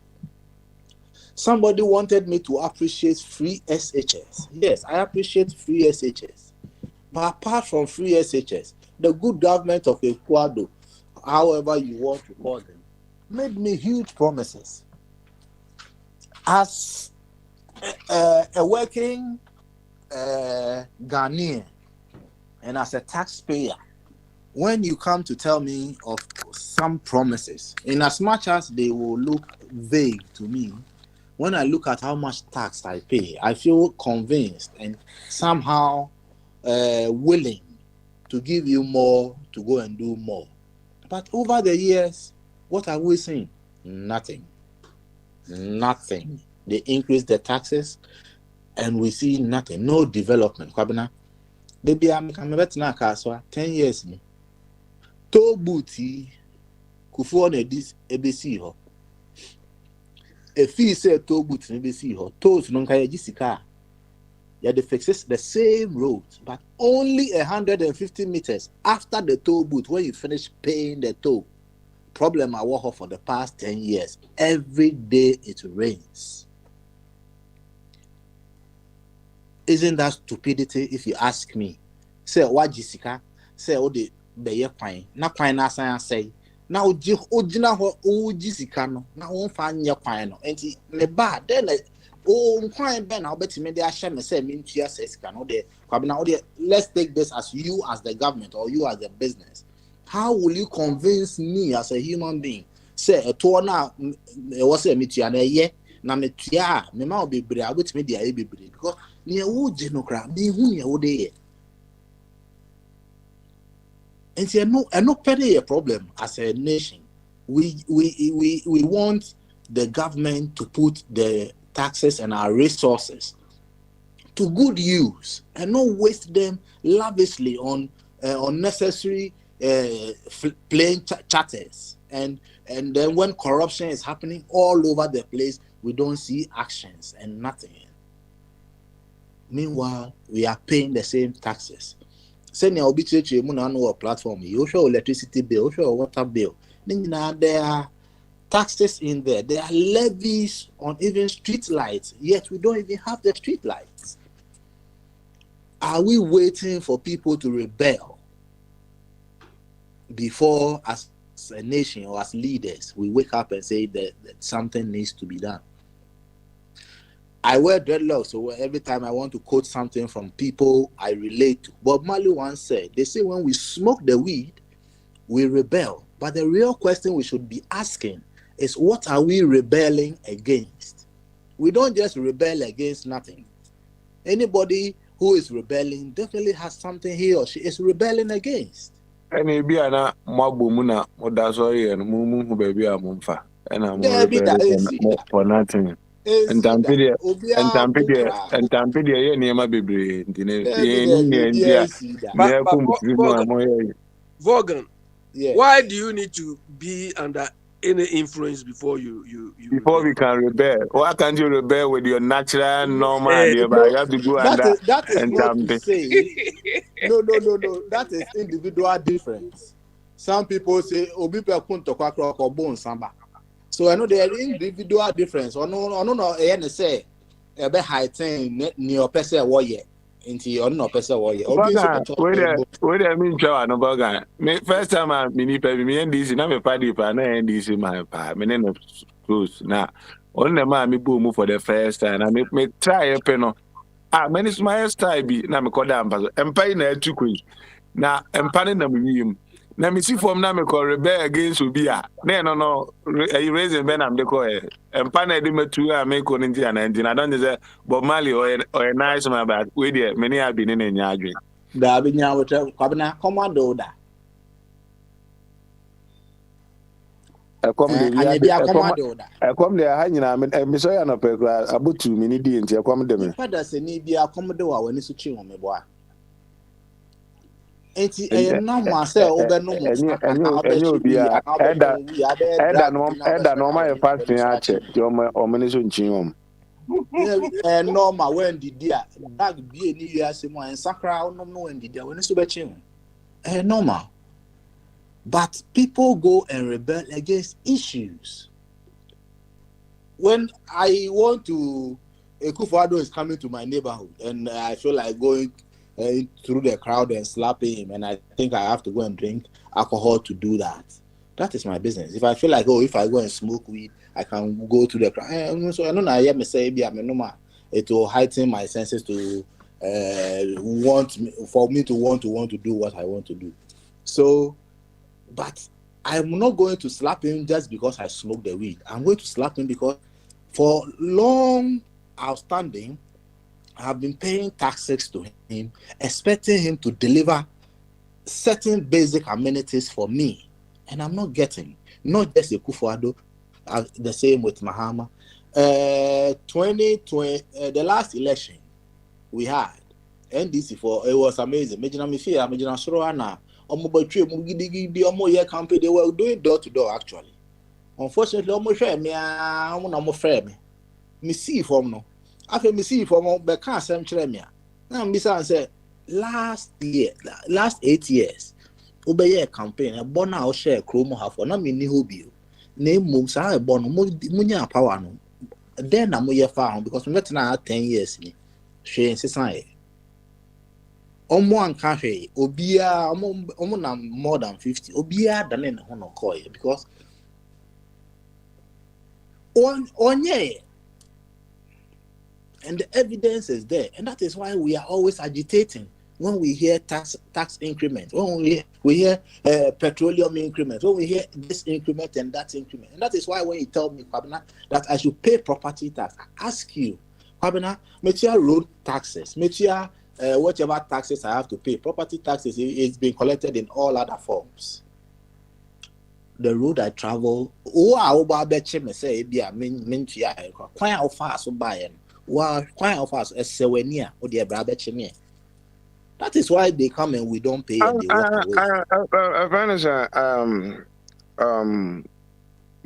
Somebody wanted me to appreciate free SHS. Yes, I appreciate free SHS. But apart from free SHS, the good government of Ecuador, however you want to call them, made me huge promises. As a working Ghanaian and as a taxpayer, when you come to tell me of some promises, in as much as they will look vague to me, when I look at how much tax I pay, I feel convinced and somehow willing to give you more to go and do more. But over the years, what are we seeing? Nothing. They increase the taxes and we see nothing. No development. Kwabena, baby, I'm bet na kaswa 10 years. To buti kufu on this ABC ho. A fee said to buti ABC ho. Toes non kaya jisika. Yeah, they fixes the same road, but only 150 meters after the toll booth when you finish paying the toll. Problem I walk for the past 10 years. Every day it rains. Isn't that stupidity if you ask me? Say what Jessica? Say oh the beye kwine. Na kwine na say. Na ojina ho Jessica no. Na won fa nye kwine no. Enti me ba then crime ben I'll bet me they share me say me to says can let's take this as you as the government or you as the business. How will you convince me as a human being? Say a tour now was a meet you and a year na me tia me ma be bre abet me dia be bre because near wood genocrat be who near would and say no petty a problem as a nation. We want the government to put the taxes and our resources to good use and not waste them lavishly on unnecessary plain chatters and then when corruption is happening all over the place we don't see actions and nothing. Meanwhile we are paying the same taxes. Send your obituary platform, you show electricity bill, show water bill. Then there are taxes in there. There are levies on even street lights, yet we don't even have the street lights. Are we waiting for people to rebel before, as a nation or as leaders, we wake up and say that something needs to be done? I wear dreadlocks, so every time I want to quote something from people I relate to. Bob Marley once said, they say when we smoke the weed, we rebel. But the real question we should be asking Is what are we rebelling against? We don't just rebel against nothing. Anybody who is rebelling definitely has something he or she is rebelling against. And maybe ana mabumuna modasoye and mumu baby amumfa. And I'm There be that rebelling AC that. for nothing. And AC that. Tampedia and Obia Tampedia bukra. and Tampedia, yeah, near my baby. There be Obia AC that. Near Vaughan, yeah. Why do you need to be under any influence before you before rebel? we can rebel? Why can't you rebel with your natural normal idea? But you have to go under That is and not to Tampedia. say no. That is individual difference. Some people say obi pe kunto kwa kro ko bon samba. So I know there is individual difference. No say e be high thing ni o pese wo ye. Nti on no pese wo ye. Obi so be Baga, chop where I mean, Joe, no Baga. First time I mini baby, me and this, na me party pa, na and this my pa, me no close. Na, on the man me boom for the first time. I me try a penno. Ah, many smile style be, na me call down, but empire na two queen. Na empire na me. Na me see from na me call rebel against Ubia. No, you raising Ben am de call empire na de me two a me call into an engine. I don't say Bob Marley or a nice man, but we there, many have been in a yard. da bi nya wo tra kwabena commando da. Anya bi commando da. Come there, hanging. I'm sorry, I'm not about 2 minutes. Into come to me. Father say ni bi commando wa wani su chi wo me boa. Enti normal say obe no mo aka na obe chi bi aka obe no wi abe drag Eda no my fasting ache. Your ominous chin. Normal when the dia drag bi ni wi asemo en sakra no when the dia when so be chi. Normal. But people go and rebel against issues. When I want to, Akufo-Addo is coming to my neighborhood, and I feel like going through the crowd and slapping him, and I think I have to go and drink alcohol to do that. That is my business. If I feel like, if I go and smoke weed, I can go to the crowd. So I don't know. I hear me say, it will heighten my senses to want to do what I want to do. So. But I'm not going to slap him just because I smoke the weed. I'm going to slap him because for long outstanding, I have been paying taxes to him, expecting him to deliver certain basic amenities for me. And I'm not getting. Not just Akufo-Addo, the same with Mahama. 2020, the last election we had, NDC it was amazing. Campaign, they were doing door to door actually. Unfortunately, almost share me. Me see from no. After me see from but can't send me. Now me say last 8 years, obey campaign. A bona or share chromo half or not me ni hobby. Name moves I born munya power no. Then I'm more found because we now 10 years ni. She society. Omo anka hwe obia omo na more than 50 obia dane ne ho no call because onye and the evidence is there, and that is why we are always agitating when we hear tax increment, when we hear petroleum increment, when we hear this increment and that increment. And that is why when you tell me, Kwabena, that I should pay property tax, I ask you, Kwabena, metia road taxes, metia whatever taxes I have to pay, property taxes is being collected in all other forms. The road I travel, say be a quite how fast buy quite how fast as Sewenia or the Brabechimia. That is why they come and we don't pay and they walk away.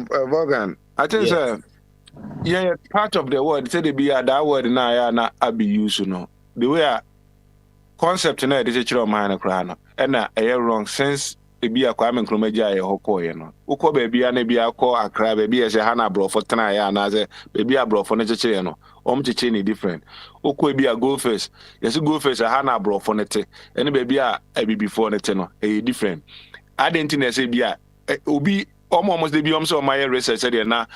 Vaughan, I think yeah, part of the word say they be that word now na abi use no. The way concept na dey chiro man na kra no. And na wrong since e be akwa men kromagia ye hokọ ye no. Ukọ ba bia na bia akọ akra ba bia se ha na brofo tena ya na say ba bia brofo no chechire no. Cheche ni different. Ukọ bia go face. Yes go face ha na brofo no te. Ene ba bia abi before no te no. E different. Identity say bia obi almost the biom so my research said na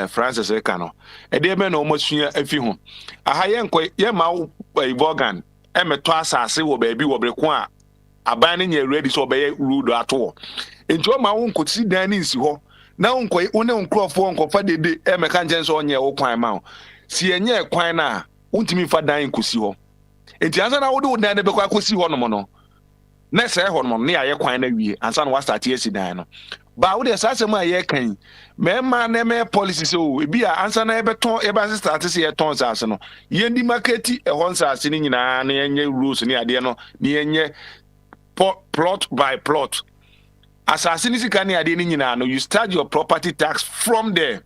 Francis Ekano. E dey be na almost sua afi ho. Aha ye nkọ ye ma Vaughan e meto asase wo ba bi wo breko a aban ne ready so be road ato. Enti o ma wo nkoti dan ni nsi ho na unkɔ one unkrɔfo nkɔfa dede e meka nkyɛn so onye wo kwan ma wo si enye kwan na untimi fa dan kosi hɔ enti ansa na wode wo dan de bekɔ akosi hɔ no no na sɛ hɔ no ne ayɛ kwan na wie ansa na wa start esi dan no ba wo de sasɛm a yɛ kan mɛma na mɛ policy so ebi a ansa na ɛbɛtɔn ɛba start sɛ yɛtɔn sase no yɛndi market ɛhɔ nsase ne nyinaa na yɛnyɛ rules ne adeɛ no ne yɛnyɛ plot by plot asase ne sika ne adeɛ ne nyinaa no you start your property tax from there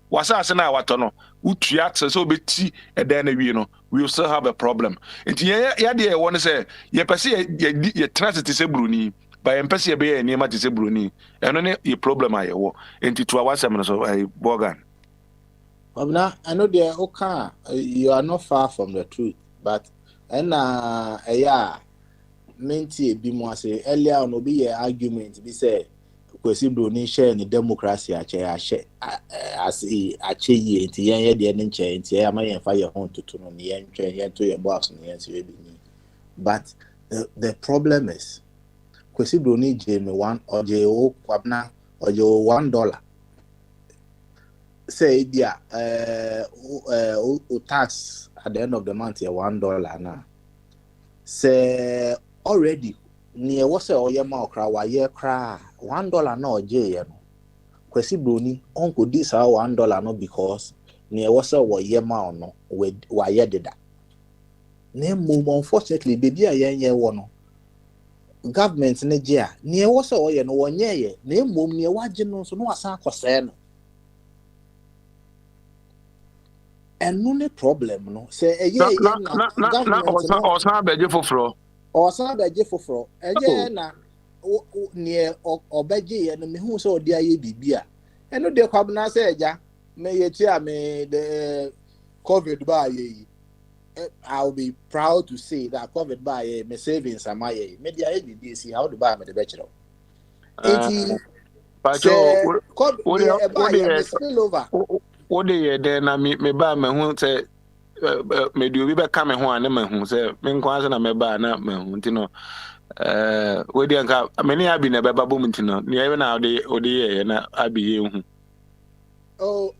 wasase na watɔ no utua sɛ obeti ɛdan na wie no we will still have a problem nti yɛ deɛ ɛwɔ no sɛ yɛpɛ sɛ yɛ transit sɛ broni ba yɛmpɛ sɛ yɛbɛyɛ nneɛma te sɛ broni ɛno ne yɛ problem a yɛwɔ nti to awasɛm no so Morgan I know there okay you are not far from the truth but yeah menti ebi mo ase earlier on obi ye argument bi say kwesi broni share ni democracy ache as ye nti yen de ne nche nti ya ma yen fa ye hon tutu no ne yen twen yen to ye boss ne yen se bi ni but the problem is kwesi broni je me one oje o kwabna oje $1 say dia tax at the end of the month ye $1 na say already near was a yama cry why ye cry $1 no jay no kwesi broni uncle this $1 no because near was a yama no with why ye did that name move unfortunately baby a yen one government Nigeria near was a no 1 year name move near what no so no asa kwase no and no problem no say a year government or some beje foforo or some beje foforo eje na near obeje ye no me hu say odi aye bibia eno de kwabna say eja me yetia me the covid ba ye I'll be proud to say that COVID ba ye me savings am aye me dia ye bibia si how do ba me the bachelor enti pacho covid ba ye me spill over what dey there na me ba me hu say me di obi be ka me ho ane me hu say me nkwa na me ba na me hu ntino we dey nka me ne abi na be ba bom ntino ne ye na ode ye na abi ye hu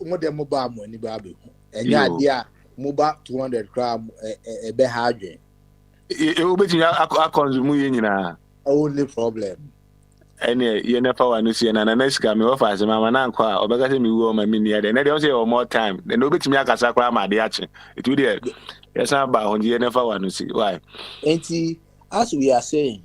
mo de mo ba mo ni ba be hu enya ade a mo ba 200 gram e be ha adwen e obeti a consume ye nyina only problem ene ye na fa wanu sie na next ka me offer ase mama na nkwa obega se me wu o ma me nia de na de say more time then obetimi akasa kra ma de ache it would there yes ba ho ye na fa wanu si why enti as we are saying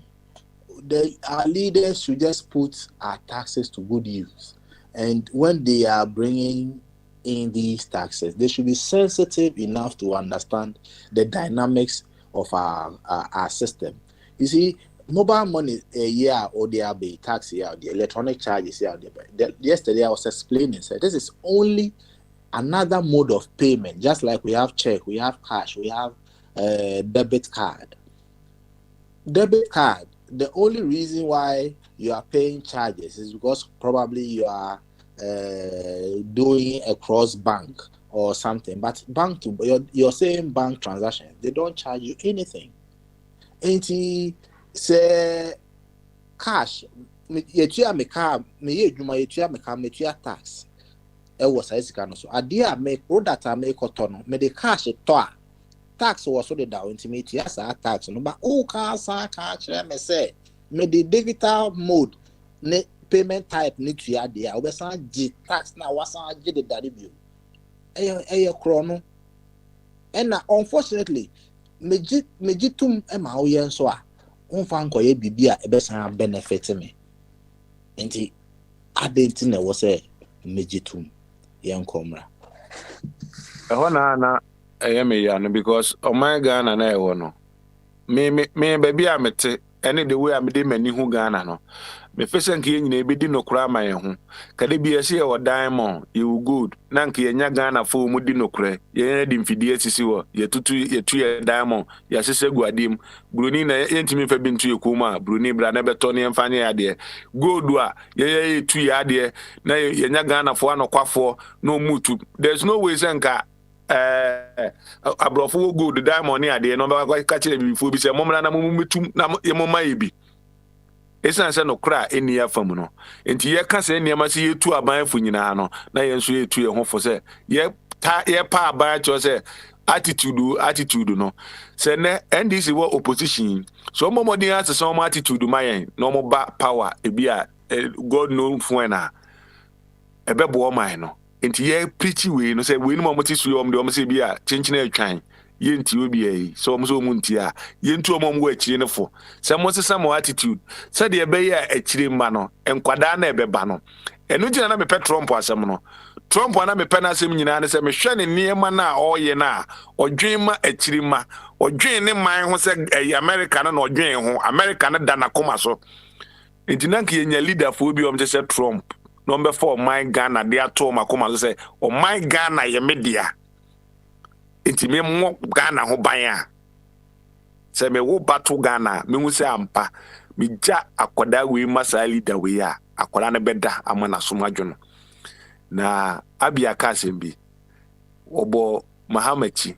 our leaders should just put our taxes to good use and when they are bringing in these taxes they should be sensitive enough to understand the dynamics of our system. You see mobile money a year or there be tax here, the electronic charges here. Yesterday I was explaining, so this is only another mode of payment, just like we have check, we have cash, we have debit card. Debit card, the only reason why you are paying charges is because probably you are doing a cross bank or something, but bank to you're saying bank transactions, they don't charge you anything. Say cash yetua me car me ye dwuma yetua me car me tua tax e wo sai sika no so ade a me product a me koto no me de cash to a tax wo so de da intimate ya sa tax no ba o ka sa ka kire me say me de digital mode ne payment type ne tua de a we san gi tax na wa san gi de dare bio e kro no and unfortunately me gi tum e ma o ye nso a unfa nkoye bibia ebesan benefit me enti adenti na wo say mejitum yenkomra ehona na me ya no because o my Ghana na ewo no me baby amete ene the way amede mani hu Ghana no me fese nke nyina ebedi no kura ma ye hu kade bi ese e wo diamond you good na nke yenya Ghana fo mu di no kura ye di mfidie sisi wo ye tutu ye diamond ya sese guadim bruni na yentimi fa bintu ye kuma bruni bra na beto ne mfanye ya de gold a ye tu ya de na yenya Ghana fo anokwafo no mutu there's no way senka abrofo gold diamond ne ade no ba ka kire bi fo bi se momra na mumetum na ye moma ye bi esan se no kra eni afam no enti ye ka se niam se yetu aban fu nyina no na ye nso yetu ye ho fo se ye pa aban cho se attitude no se ne NDC wo opposition so mo modin ase so mo attitude mayen no mo ba power e bia God no fu na ebebo o man no enti ye preach we no se we no mo ti so yo mo se bia chinchina atwan ye nti obi ai so mo so mo nti a ye ntu mo mo akire ne fo se mo se some attitude se de be ye akire mma no enkwada na ebeba no enu gina na me pet Trump asem no Trump na me pet na asem nyina ne se me hwe ne niema na oye na odwen ma akire ma odwen ne man ho se America na odwen ho America na da na koma so enti na nke ye nya leader fo obi o me se Trump number 4 my Ghana they are to makoma so say o my Ghana ye media enti me mo Ghana ho ban a say me wo battle Ghana me hu say ampa me ja akoda we masa leader we a akoda ne beda amana somadwo no na abia ka sembi obo Mahamachi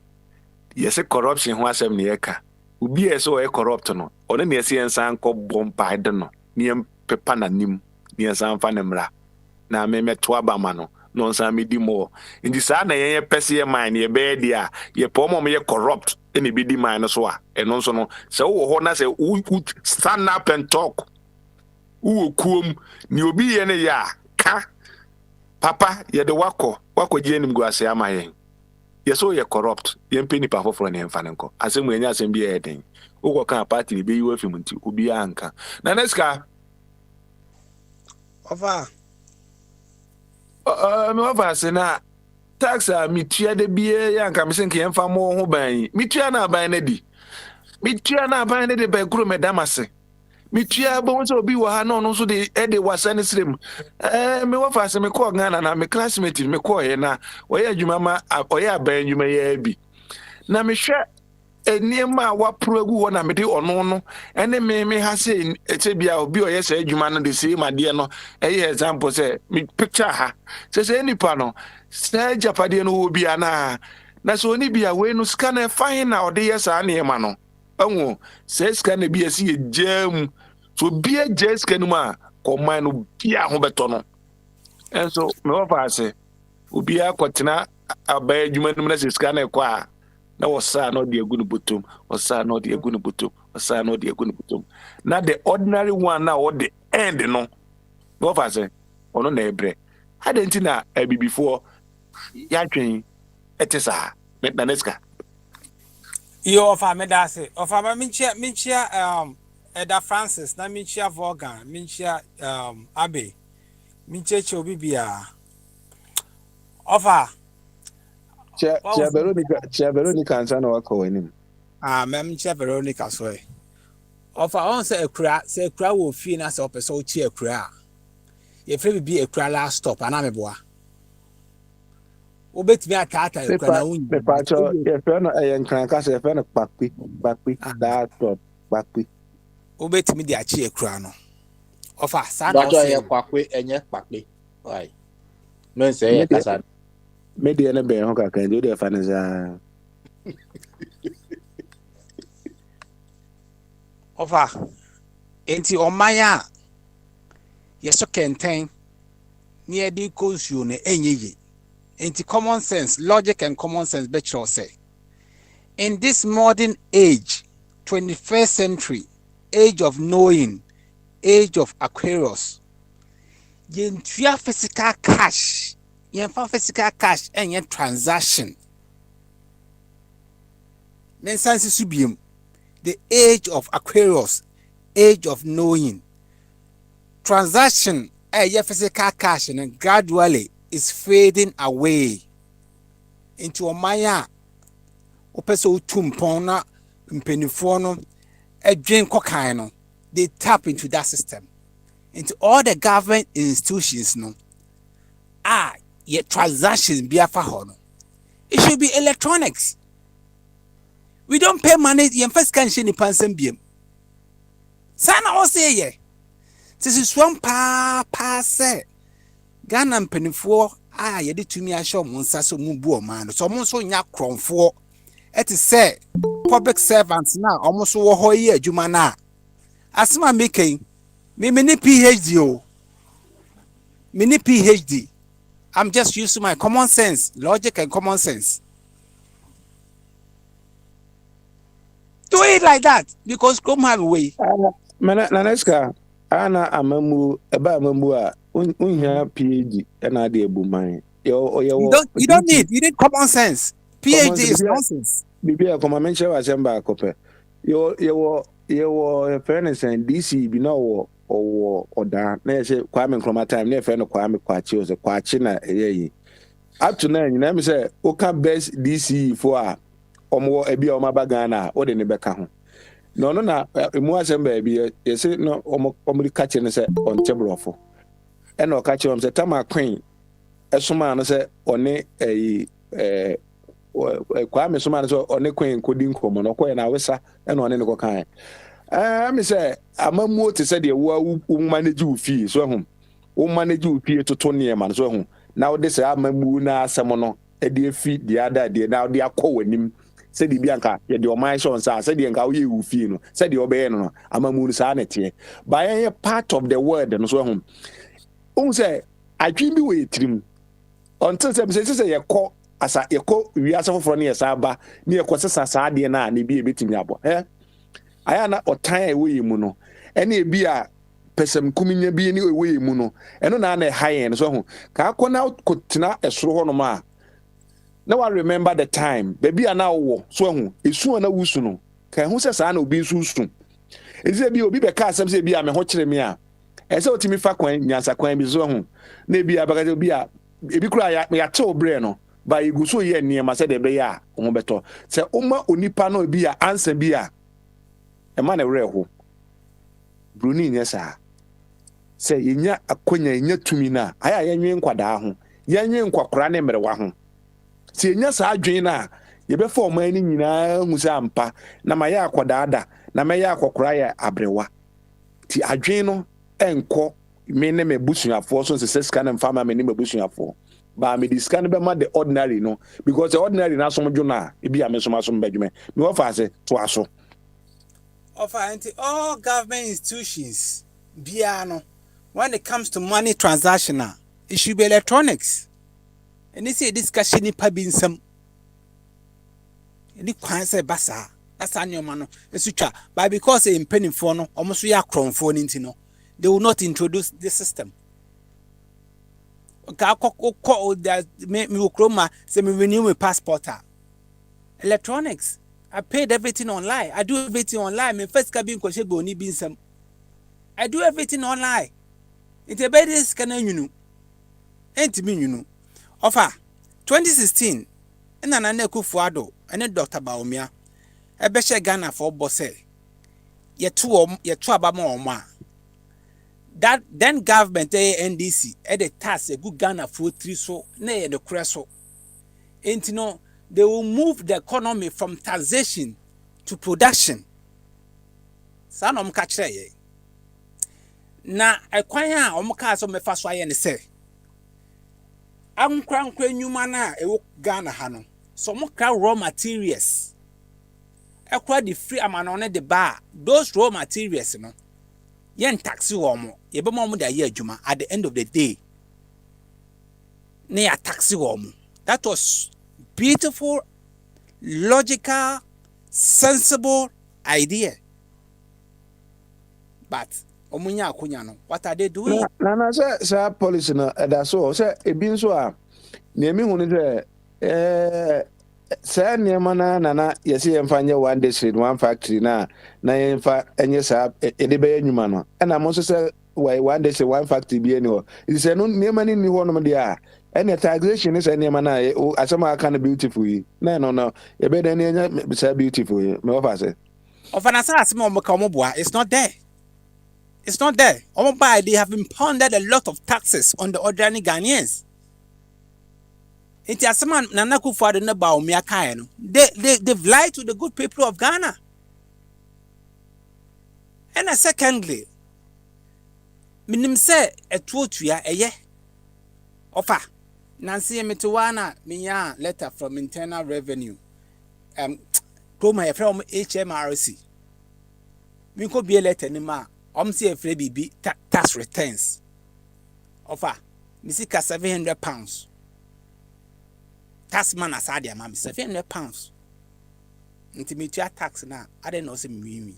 yese corruption ho asem ne yeka ubi eso e corrupt no one ne yese ensan ko bompa de no ne pepa na nim ne ensan fa ne mra na me to abama no no nsa me di mo ndi sa na ye pese ye man ye be dia ye pomo me ye corrupt ene bi di man no so a eno nso no se wo ho na se stand up and talk wo kuom ni obi ye ne ya ka papa ye de wako je nim go ase ama ye ye so ye corrupt ye mpeni pa foforo ne mfa ne nko asem enya asem bi ye den wo ka party ni be yiwa fim nti obi anka na neska over me wafa se na tax a mitua de bie ya nka me senke yemfa mo ho ban mitua na ban na di mitua na ban na de ba kuro medamase mitua bo so obi wa ha no no so de wasa ne srem me wafa se me ko Ghana na me classmate me ko ye na oya adwuma ma oya ban adwuma ya bi na me hwe eniema wa progu wo na me de ono no ene me ha se etebia obi o yesa adwuma no de se made no eye example say me picture ha se nipa no se japade no obi ana na so ni bia we no scan e fine na ode yesa na ema no anwo se scan e bia se jam so bia je scan ma ko man no bia ho beto no enso me wa fa se obi akotena abaya adwuma no na se scan e kwa na wasa no de agunu botom wasa no de agunu botom wasa no de agunu botom na the ordinary one na what the end no go for say ono na ebre hadenti na before ya twen etisa na neska yo ofa me da se ofa ma minchia Eda Francis na minchia Vorgan minchia Abe minchia chobi bia ofa Chia Veronica ansana wako wenim. Mem Chia Veronica so. Ofa on say ekura wo fie na say opese o chi ekura. Ye free bi ekura last stop ana meboa. Obetimi atata ekura na wunyi. Me pacho ye fe no eyenkran ka say fe no pakpi that stop pakpi. Obetimi di achi ekura no. Ofa sa na o say kwakwe enye pakpi. Why? Men say e kasa me de na be ho ka kan de fa na za ofa enti omaya yeso kenten near the consume enye enti common sense logic and common sense bet you say in this modern age 21st century age of knowing age of Aquarius yentua physical cash and transaction. Then sense subium. The age of Aquarius, age of knowing. Transaction physical cash and gradually is fading away into a maya. Opeso tumpona impenifono a drink cocaine. They tap into that system. Into all the government institutions no. Yet transactions be a fahono. It should be electronics. We don't pay money in first cantion in Pansem. Sana o say ye. This is one say. Ghana and Penifo, ye did to me a show Monsaso Mubu man. So Monso nya cron for it is say public servants now almost wo hoye jumana. Asma making Me mini PhD o. Mini PhD. I'm just using my common sense, logic and common sense. Do it like that because come have a way. Naneska, ana amamu eba amamu a unhia PhD na ade ebuman. You need common sense. PhD is nonsense. Bibia koma menche wa semba akope. Yo fairness and DC bi na wo oda na ye Kwame Nkrumah time na fe no Kwame Kwachi o se Kwachi na eyi. Up to now nyina me say oka best DC for a omo ebi o mabaga na o de ne beka ho. No na emu asem ba bi ye se no omo kache ne se on chebrofo. E na o kache om se tama queen esoma no se one Kwame Sumana so one kwen kodi nkomo no koye na wesa e no ne ne kokan me say amamuo te say de wo manage wo fie so hu wo manage wo fie toto ne ma so hu na wo de say amamuo na asem no e de fi de ada de na wo de akọ wanim se de bianka ye de o man so nsa se de nka wo ye wo fie no se de obeye no amamuo sa na tie ba ye part of the world no so hu say adwin bi we trim until say ye kọ asa yeko wiase foforo ne yesa ba ne yeko sesa saade na ne bi ebetimi abo aya na otan ewe mu no ene ebi a pesem kuminya bi ne ewe mu no eno na na high so ho ka akona kotina esoro ho no ma na wa remember the time baby na wo so ho esu na wusu no ka hu sesa na obi susu ezi bi obi be ka asem se bi a me ho kire me a ese otimi fa kwan nyansa kwan bi so ho na ebi abaka obi a ebi kura ya te obre no ba iguso ye niema se de be ya ho beto se uma onipa no bi a answer bi a e ma na reho bruni nyesa se yenya akonya yenya tumi na aya yenwe nkwada ho yenwe nkwakora ne merewa ho se yenya sa adwen na ye be fo man ni nyina hu se ampa na ma ya akwada da na ma ya akwakora ya abrewa ti adwen no enko me ne me busuafo so se sika na mfama me ne me busuafo ba me discan be ma the ordinary no because the ordinary na som dwuna e bia me som asom badwuma me wo fa se to aso of all government institutions bia no when it comes to money transactional it should be electronics and this discussion ni pa bi nsam ni kwan se basa that's anyoma no esutwa but because e mpanimfo no omo so ya kronfo ni ntino they will not introduce this system. Me say me renew my passport. Electronics. I paid everything online. I do everything online. My first cabin koshe go ni bin some. I do everything online. It's a better scanner you know. Ain't me you know. Offer 2016. And an Kufuado and a Dr. Baumia. I bet Ghana for bosse. Ye two abama. That then government NDC at the task a good Ghana for 3 so near the creso. And you know they will move the economy from taxation to production. Son catch ye. Na acquire omcas of me fast why and say. I'm crank new mana a Ghana hano. So more raw materials. Acquire the free amount on the bar. Those raw materials, you know. Yen taxi womo ye be mo da ye adwuma at the end of the day na ya taxi womo. That was beautiful, logical, sensible idea, but omunya akunya no what are they doing? Na say policy na da so say ebi nso a na emi hu ni say say niema na yesi yemfa one district one factory na yemfa enye sa ede be nyuma no na mo so say one district one factory bi eni ho ise no niema ni ho no de a ene taxation is niema na asema aka na beautiful yi no e be den enya say beautiful yi me ofa say of an asase me omka omoboa it's not there. It's not there. Omobai, they have impounded a lot of taxes on the ordinary Ghanaians. It's a man Nanaku for the Nabao Miakaino. They've lied to the good people of Ghana. And secondly, minim say a truth a ye offer. Nancy Mituana Miya letter from Internal Revenue. From HMRC. We could be a letter nima say a free BB tax returns. Offer. Misika £700. Tax man aside your mammy £700. Intimate tax now. I don't know some me.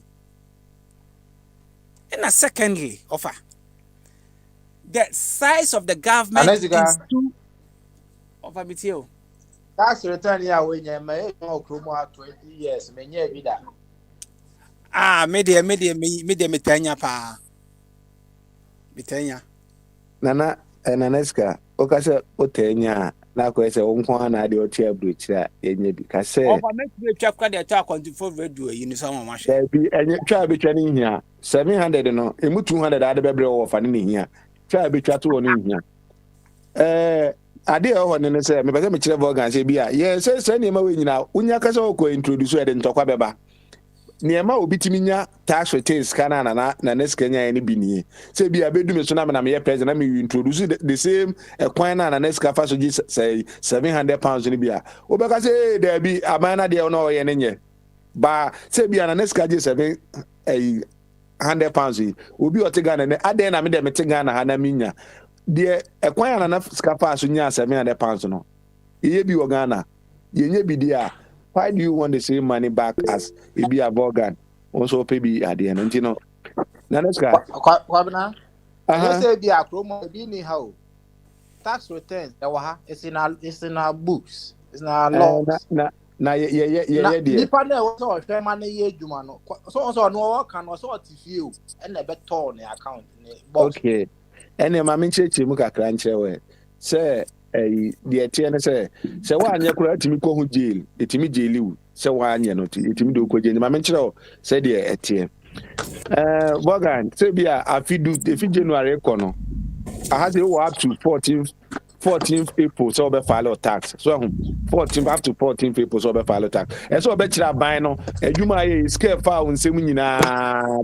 And a secondly, offer. The size of the government is too offer me too. Tax return here when you may know 20 years, many be that. Media metanya pa. Metanya. Nana Naneska, Okasa Otenya, Nakwesa, Unkwana, the Otia Bridge, and you because Offer make the chapter the attack on the phone radio in some machine. there be any try be training here. 700 no, emu 200 other baby of an in here. Try be chat to one in here. Ade ho ne say me be me kire organ say bia ye say ne ma we nyina unya kasa ko introduce e de ntokwa beba ne ma obitimi nya tax returns kana na neska nya ne bi nie say bia bedu me so na me ye president na me introduce the same kwan na neska fa so say £700 ne bia obeka say there be amana de no ye ne nye ba say bia na neska je £100 obi o te Ghana ne ade na me de me te Ghana ha na minya de ekwan na scafa so nya £700 no ye bi wo Ghana ye nya bi dia why do you want the same money back as e be a organ also pay bi ade no ntino na neska Kwabena, you say be a promo be ni how tax returns it's in our books, it's in our laws. Na ye de nipa na wo so hwe ma na ye adwuma no so no wo kan no so tifie o na be to ne account ne box. Okay. Ene ma me cheche mu kakra nche we se de tie ne se wa anye kura atimi ko hu jail etimi jaili wu se wa anye no etimi do ko jail ma me nchire o se de etie Bogan se bia afidu efi January ko no I had to up to 14th April so be file tax so 14th up to 14th April so be file tax e so be kira ban no adwuma ye scale fa onsem nyina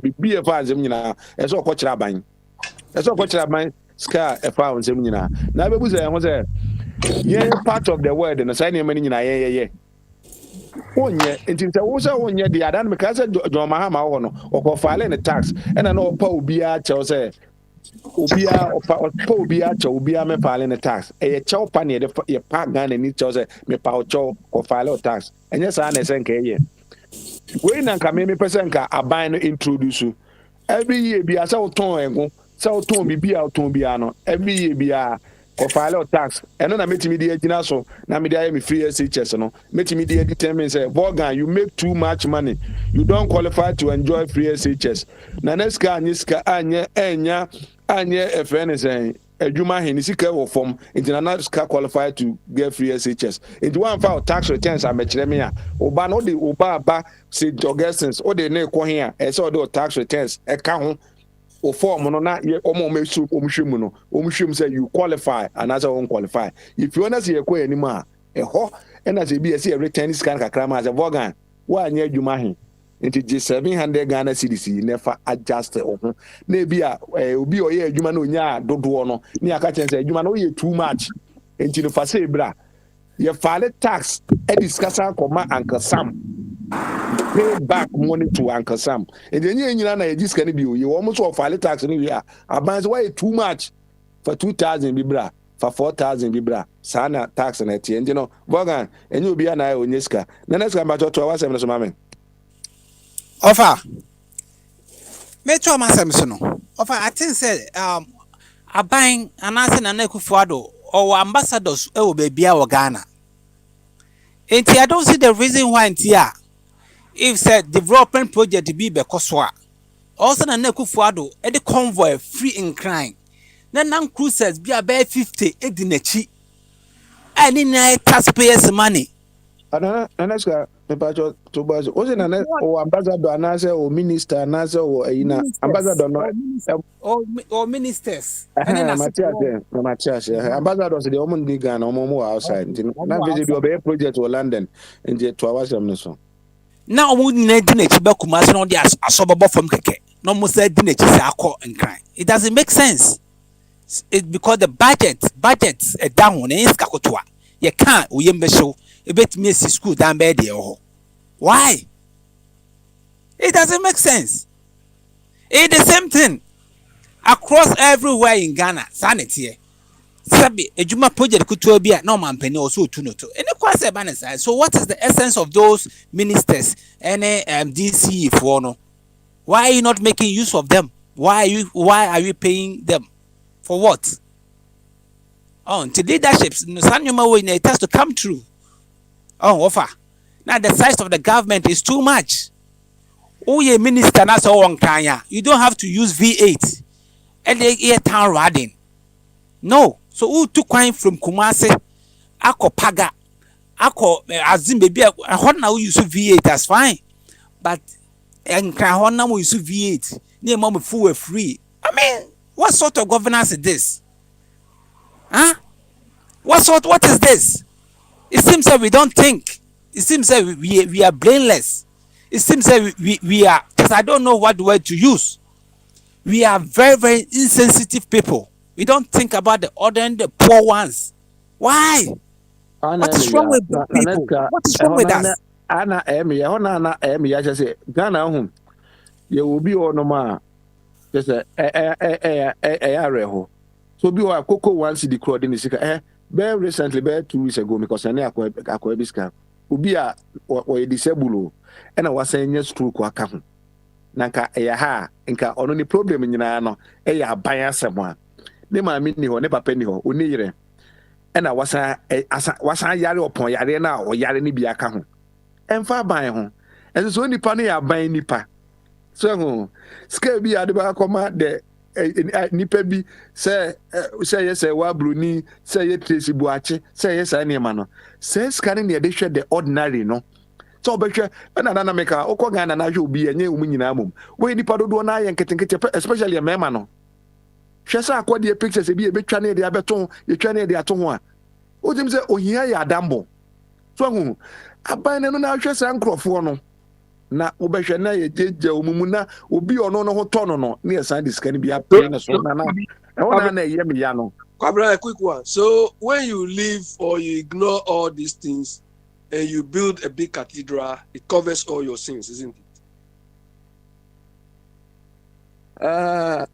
bibie fa nsem nyina e so ko kira ban e so ko kira ban scale e fa onsem nyina na bebu se ho se ye part of the world no say na mani nyina ye onye nti se wo se onye de adan me ka se John Mahama wo no o file ne tax e na no pa obi a che se obia cha obia me file ne tax e ye cha pa ne ye pa Ghana ni cha se me pa o cha ko file tax enye sa na se nka ye we na nka me person nka aban no introduce every year bia sa o ton engo sa o ton bibia o ton bia no every year bia ko file tax eno na metimi de agina so na me de me free SHS no metimi de determine say Morgan you make too much money you don't qualify to enjoy free SHS na neska anye enya FN saying adwuma he ni sika wo form international sika qualify to get free SHS into one file tax returns am kire me a oba no de oba ba say Augustins o de na ko he a e say o de tax returns e ka ho o form no na ye omo mesu omhwemu no omhwem say you qualify and as you qualify if you wanna say e ko anim a e ho e na say bi e say return scan kakra ma say Morgan wa anya adwuma he into G700 Ghana cedis never adjust ho na bia obi oye adwuma na onya dodo no ni aka chen say adwuma na oye too much into the fase bra ye file tax e discuss akoma Uncle Sam pay back money to Uncle Sam and then you na ye discuss ni bi o ye wo mo so file tax ni wi a aban why too much for 2000 bi bra for 4000 bi bra sana tax na tie you know Morgan enye obi na onyeska na neska ma to wa sem no so mame Offer. Me try myself so no. Offer I think say aban anase na Kufuado or ambassadors e wo bia wo Ghana. Enti I don't see the reason why here if said development project be so a also na Kufuado e the convoy free in crime. Na nan cruises be about 50 e di nachi. Any na taxpayers money. Anaska pepacho to bas o se na o ambassador anase o minister anase o ina ambassador no or ministers Matias ambassadors the omo ndi Ghana omo outside na visit do be project o London nje to awasem no so na omo na di na chi ba kuma so no dey asobobo from keke no mo say di na chi say akọ nkran it doesn't make sense. It's because the budget down na iska kotoa ye can oyembe show e betimi esi school down bed there. Why? It doesn't make sense. It's the same thing across everywhere in Ghana. Sanity. Sabi ejuma project kutuo bi a na omampani also tu no to. Any kwase ba ne sai. So what is the essence of those ministers and DC for no? Why are you not making use of them? Why are you paying them? For what? Oh, to leaderships, it has to come true. Oh, offer. Now the size of the government is too much. Oh, yeah, minister, that's all one Kenya. You don't have to use V8. And they town riding. No. So who took coin from Kumasi? Ako Paga. Ako Azim baby. I heard now use V8, that's fine. But and Krahona will use V8. Near mom full free. I mean, what sort of governance is this? Huh? What is this? It seems that we don't think. It seems that we are brainless. It seems that we are, because I don't know what word to use. We are very, very insensitive people. We don't think about the other and the poor ones. Why? What is wrong with good people? What is wrong with us? Ana ya say Ghana home. You will be on ma just reho. So be wa koko once the crowd in the very recently, 2 weeks ago, because I know Aquabiska, Ubi or disabled, and I was saying yes to Quacam. Nanka ha, inka only problem in Yano, buy someone. They might mean you never penny or unire. And I was a yari upon Yarena or Yarini Biacam. And far by home. And it's only penny I buy nipa. So, scale be at the back of my nipa bi say yes wa bruni say ye Tracy Buache say yes any man say scanning the edition the ordinary no so obehwe na meka okọ Ghana na hwe obi enye umu nyina mum we nipa dodo na ye nketenkete especially a mema no hwe sa akọ pictures bi e betwa na de abeto ye twa na de ato ho a o dim say ohia ya adambo so hu aban no na hwe sa nkrofo no na obehwe na ye jeje omumu na obi ono no ho tono no na ye san diska ni bia pe na so na na ye me ya no. Kwabra, a quick one. So when you leave or you ignore all these things and you build a big cathedral, it covers all your sins, isn't it?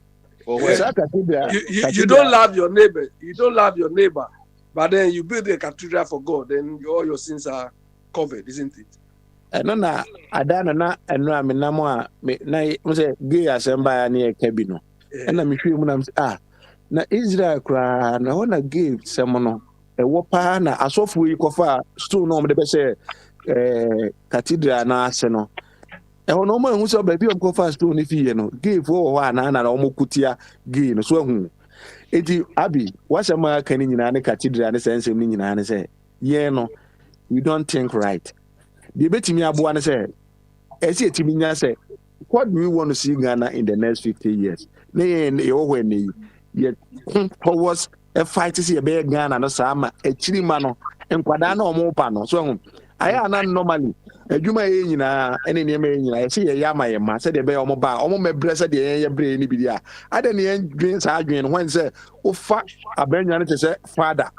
You don't love your neighbor. You don't love your neighbor, but then you build a cathedral for God, then all your sins are covered, isn't it? No na adana na eno amenamo a na mo say gay asamba ya na eka no na me hwe mu na na Israel kra na wona gay sem no e wo pa na asofo yi kofa stool no mo de be say cathedral na ase no e ho no mo hu so ba bi o kofa stool ni fiye no gay fo wo na o mo kutia gay no so hu eti abi wasema kan nyina ne cathedral ne sense ni nyina ne say ye no we don't think right. The betimi aboa ne say esi etimi nya say what do we want to see Ghana in the next 50 years na ye when ye towards a fight to see a big Ghana no sama e chiri ma no nkwada na omo pa no so hu aya na normally adwuma ye nyina ene ne me nyina ye say ye yama ye ma say de be omo ba omo mebre say de ye bre ni bi dia ade ne ye dwen sa adwen when say o fa abanya ne te say father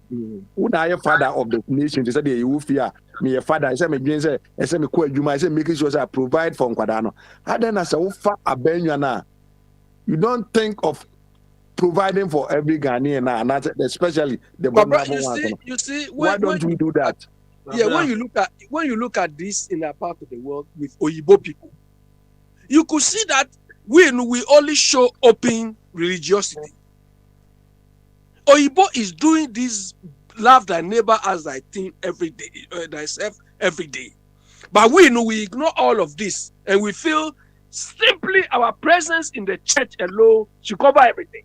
who na your father of the nation they say you fear me your father I say me dream say me ko adwuma I say making sure I provide for nkwada no aden as a fa abenya na you don't think of providing for every Ghanaian and especially the vulnerable ones. You see why don't we do that? Yeah, when you look at this in a part of the world with Oyibo people, you could see that we only show open religiosity. Oyibo is doing this love thy neighbor as thy thing every day, thyself every day. But we ignore all of this and we feel simply our presence in the church alone should cover everything.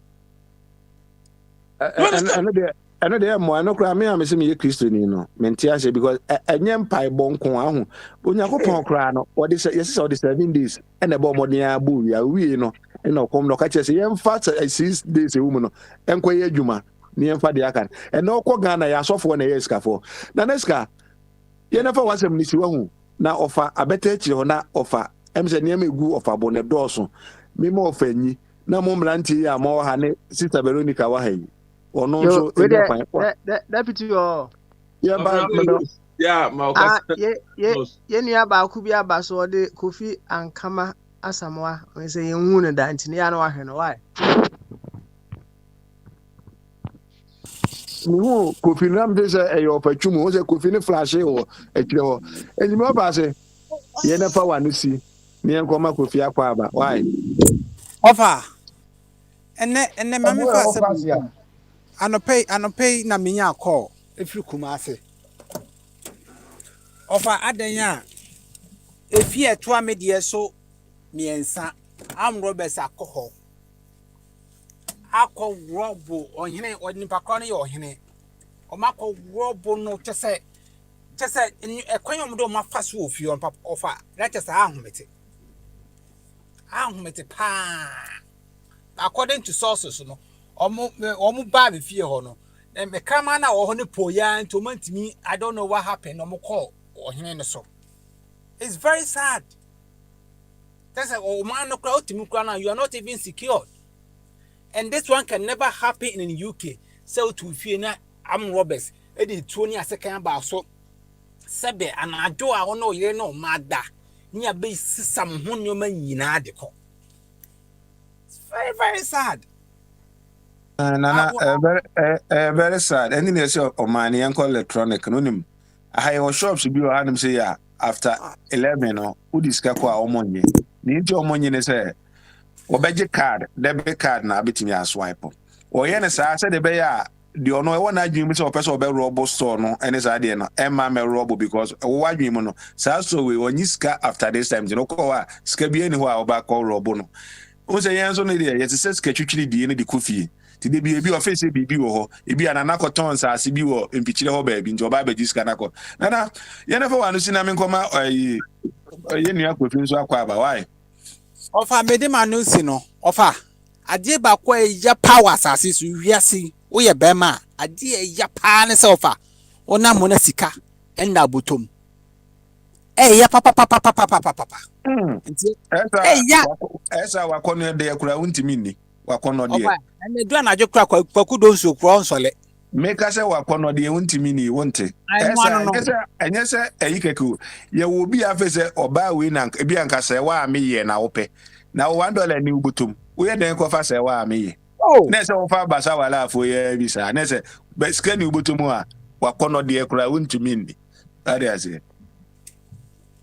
I know there more. No cry me. I'm saying Christian, you know. Mentia because enyem pai bonko ahu. Onyankopon kra no. What is yes all the 7 days. And about money abu ya we no. And no come no catch say yem fat 6 days a woman no. Enko ye adwuma. Ni yem fa de akan. And no ko Ghana ya sofo na yes ka for. Na neska. Ye never was am nisi wahu. Na offer abete chi ho na offer. Em say niyem egu offer bone dooso. Me mo offer nyi. Na mo mranti ya mo ha ne Sister Veronica wa ha yi. Or no, so deputy or yeah, yeah, ni aba ku bi aba so de Kofi Ankama Asamoah, we say you wouldn't dance in the why? Mu Kofi Nam de sɛ ɛyɛ ɔpatwu mu sɛ Kofi ne flash wɔ akyire hɔ ɛnimi ɔba sɛ yɛn nafa wa no si ne yɛn kɔma Kofi akɔ aba why Ofa ene mame Ɔmo fa ɛwɔ sɛ fase a. anɔpɛ na menya call efiri Kumase. Ofa adan a efi ɛtoa me deɛ so miɛnsa am Roberts akɔ robo ɔhene onipa kɔ no yɛ ɔhene ɔmakɔ robo no kyɛ sɛ ɛkwan ɔmo de ɔmo afa so ofi on papa ɔfa na kyɛ sɛ ahomete paa according to sources no ɔmo ba be fie hɔ no me kama na wɔ hɔ no po ya nti ɔmo ntimi I don't know what happened ɔmo kɔ ɔhene no so. It's very sad. That's like oh man no crowd now you are not even secured. And this one can never happen in the UK. So to fear na am robbers. Edi 20 a second about so sebe and I do I know you know mada. Nia be some hunyoma yina de ko. It's very, very sad. nana very sad ɛne na ɛsɛ ɔman yɛn kɔ electronic no nim aha yɛwɔ shops bi wɔ hanom sɛ yɛ after 11 no wodi sika kɔ a ɔmo nye ne nti ɔmo nye ne sɛ wɔbɛgye card debit card na abɛtumi aswipe wɔyɛ ne saa sɛ de bɛyɛ a deɛ ɔno ɛwɔ n'adwene mu sɛ ɔpɛ sɛ ɔbɛrɔbo store no ɛne saa deɛ no ɛma mɛrɔbo because ɛwɔ adwene mu no saa store wei ɔnyi sika after this time nti no kɔ hɔ a sika bi ɛni hɔ a ɔbɛakɔ rɔbo no wɔn sɛ yɛn nso no deɛ yɛte sɛ sika twitwiri die no de kɔ fie ti de bi ebi ɔfɛsɛ biribi wɔ hɔ ebi anana kɔtɔn nsaase bi wɔ mpikyire hɔ baabi nti ɔba abɛgye sika nakɔ nana yɛn nafa wɔn ano si na mi nkɔma yɛn nua Kofi nso akɔ aba waaye. Ofa mede ma no si no ofa ade ba kwa ya power asase so wiase wo ye bema ade ya pa ne se ofa ona mo na sika enda botom ya papa nti esa wakɔno de yakura untimi ni wakɔno de ofa ene do na adwekura kwaku do nso kuro nsole meka sɛ wakɔno de untimi ni wonte esa enye sɛ eyi keku ye wo bi afa sɛ ɔba we na ebi anka sɛ wa ameyɛ na wopɛ na $1 ni ubutum wo ye den kɔfa sɛ wa ameyɛ na sɛ wo fa basa wala afo ye bi sa na sɛ sika ni ubutum a wakɔno de yakura untimi ni ade ase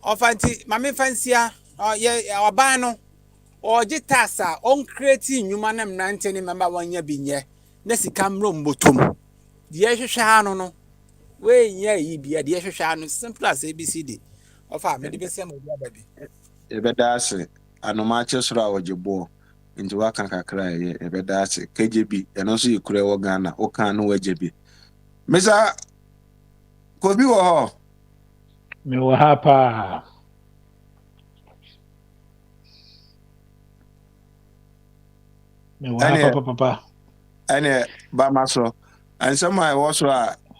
ofanti mame fansia ye oban no oje tasa on create nyuma na mnante ni member wanya binye na sika mro mbotom de hwehwe ano no we nya yi bia de hwehwe ano simple as abcd ofa me de be sem obi ababi e be da ase anoma che soro a woje bo nti waka kakra e be da ase kgb eno so yekure wo Ghana o kan no wajebi mesa Kobi wo ho me wo ha pa me wo ha papa ene ba maso ansem I was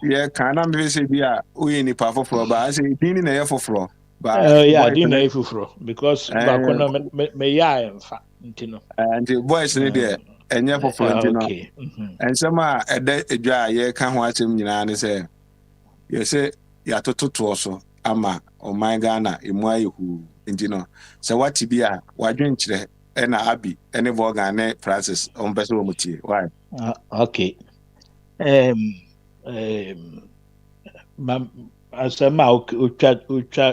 ye kana me se bia uyi ni pa foforo ba say dini na ye foforo ba yeah dini na ye foforo because ba kono me ya emfa ntino and boys ni de enye foforo ntino ansem a ede edwa ye ka ho asem nyina ne se ye se ya tototo so ama o my Ghana emu ayehu ntino se wati bia wadwen kire ena abi ene voga ne Francis on pese wo mutie why okay asema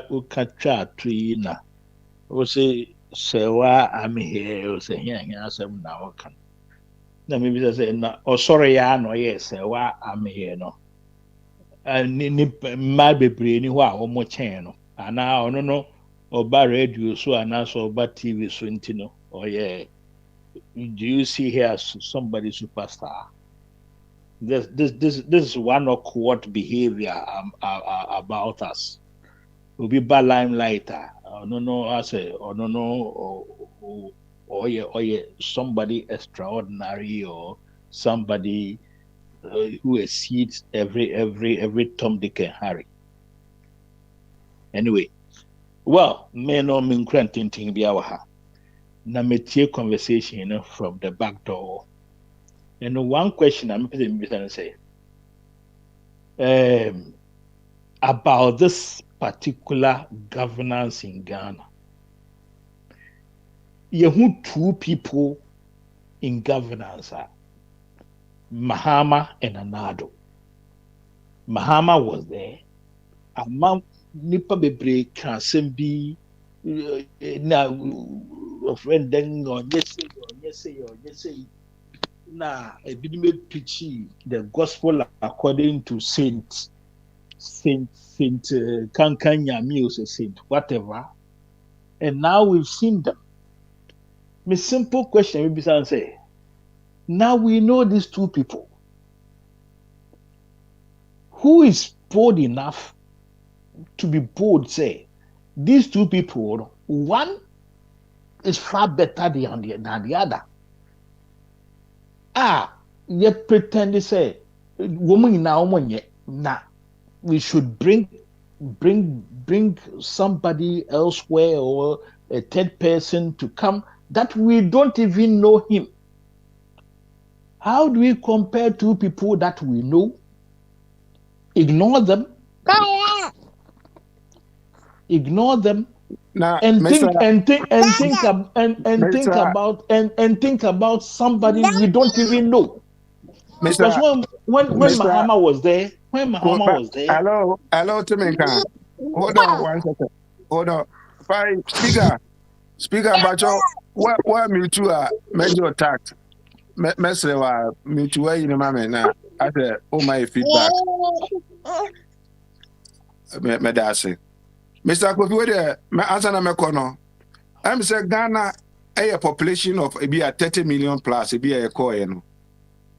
ukatwa tuina ose sewa amhe ose hianya asem na okan na me bisa say na osore ya no ye sewa amhe no ni ma bebre ni ho a wo mo chen no ana ono no oba radio so ana so oba TV so ntino oh yeah do you see here somebody superstar? This is one awkward behavior about us. We'll be bad limelight. No, I say, or yeah, somebody extraordinary or somebody who exceeds every Tom, Dick, and Harry. Anyway, well, me no min krantin ting biawaha. Na metie conversation from the back door. And one question I'm going to say about this particular governance in Ghana. who two people in governance are Mahama and Anado. Mahama was there. Among nipa bebre kansembi na friend then or yes na ebi me preach the gospel according to Saint Kankan Yami or Saint whatever, and now we've seen them. My simple question will be say, now we know these two people. Who is bold enough to be bold? Say these two people, one is far better than the other. You pretend to say, woman now nah, we should bring somebody elsewhere or a third person to come that we don't even know him. How do we compare two people that we know? Ignore them. Ignore them. Now, And Mr. think about somebody we don't even know. Because when Mr. Mahama was there, hello, Timinka. Hold on 1 second. Hold on. Fine, speaker, Bacho, where me too major tax. Messewa me too in the moment now. I said, oh my feedback. Me dasi. Mr. Kofi, where me answer na me kono. I'm say Ghana a population of maybe 30 million plus, maybe a coin.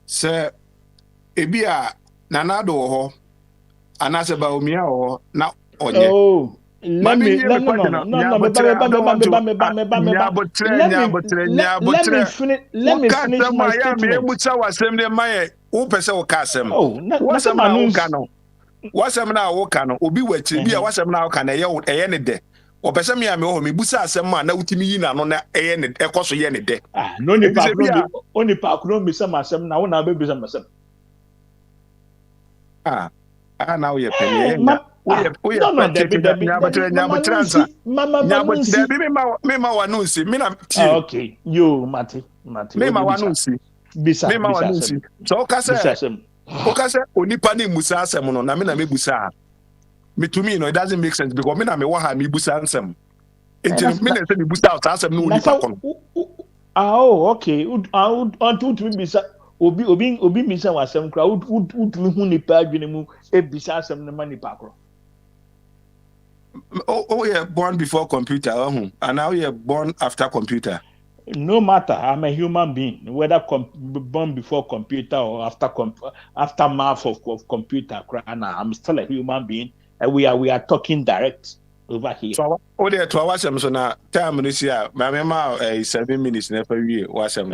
Say ebi a nanado ho anase ba omia ho na onye. Oh, let me finish my statement. Oh, wasem na woka no. Wasem na woka no obi wachiri bi a wasem na woka na eye ne de. Opese me a me ho me busa asem ma na wutimi yi na no na eye ne ekoso ye ne de. No ni pa kro oni pa kro mi sem asem na wo na be bisa masem. Now we are penny. Mama okay, you Mati. Mema wanusi. Bisa. So okase onipa ni musa asem no na me na me busa. Me to me no it doesn't make sense because me na me wa ha me busa ansem. Enti me na say me busa asem no onipa kono. Okay. To me bisa obi misa wasem kra utumi hu nipa adwene mu ebisa asem ne ma nipa kro. Yeah, born before computer, and now you're born after computer. No matter, I'm a human being, whether born before computer or aftermath of computer. I'm still a human being, and we are talking direct over here. So, there to our so now time this year, my mama 7 minutes never year was I'm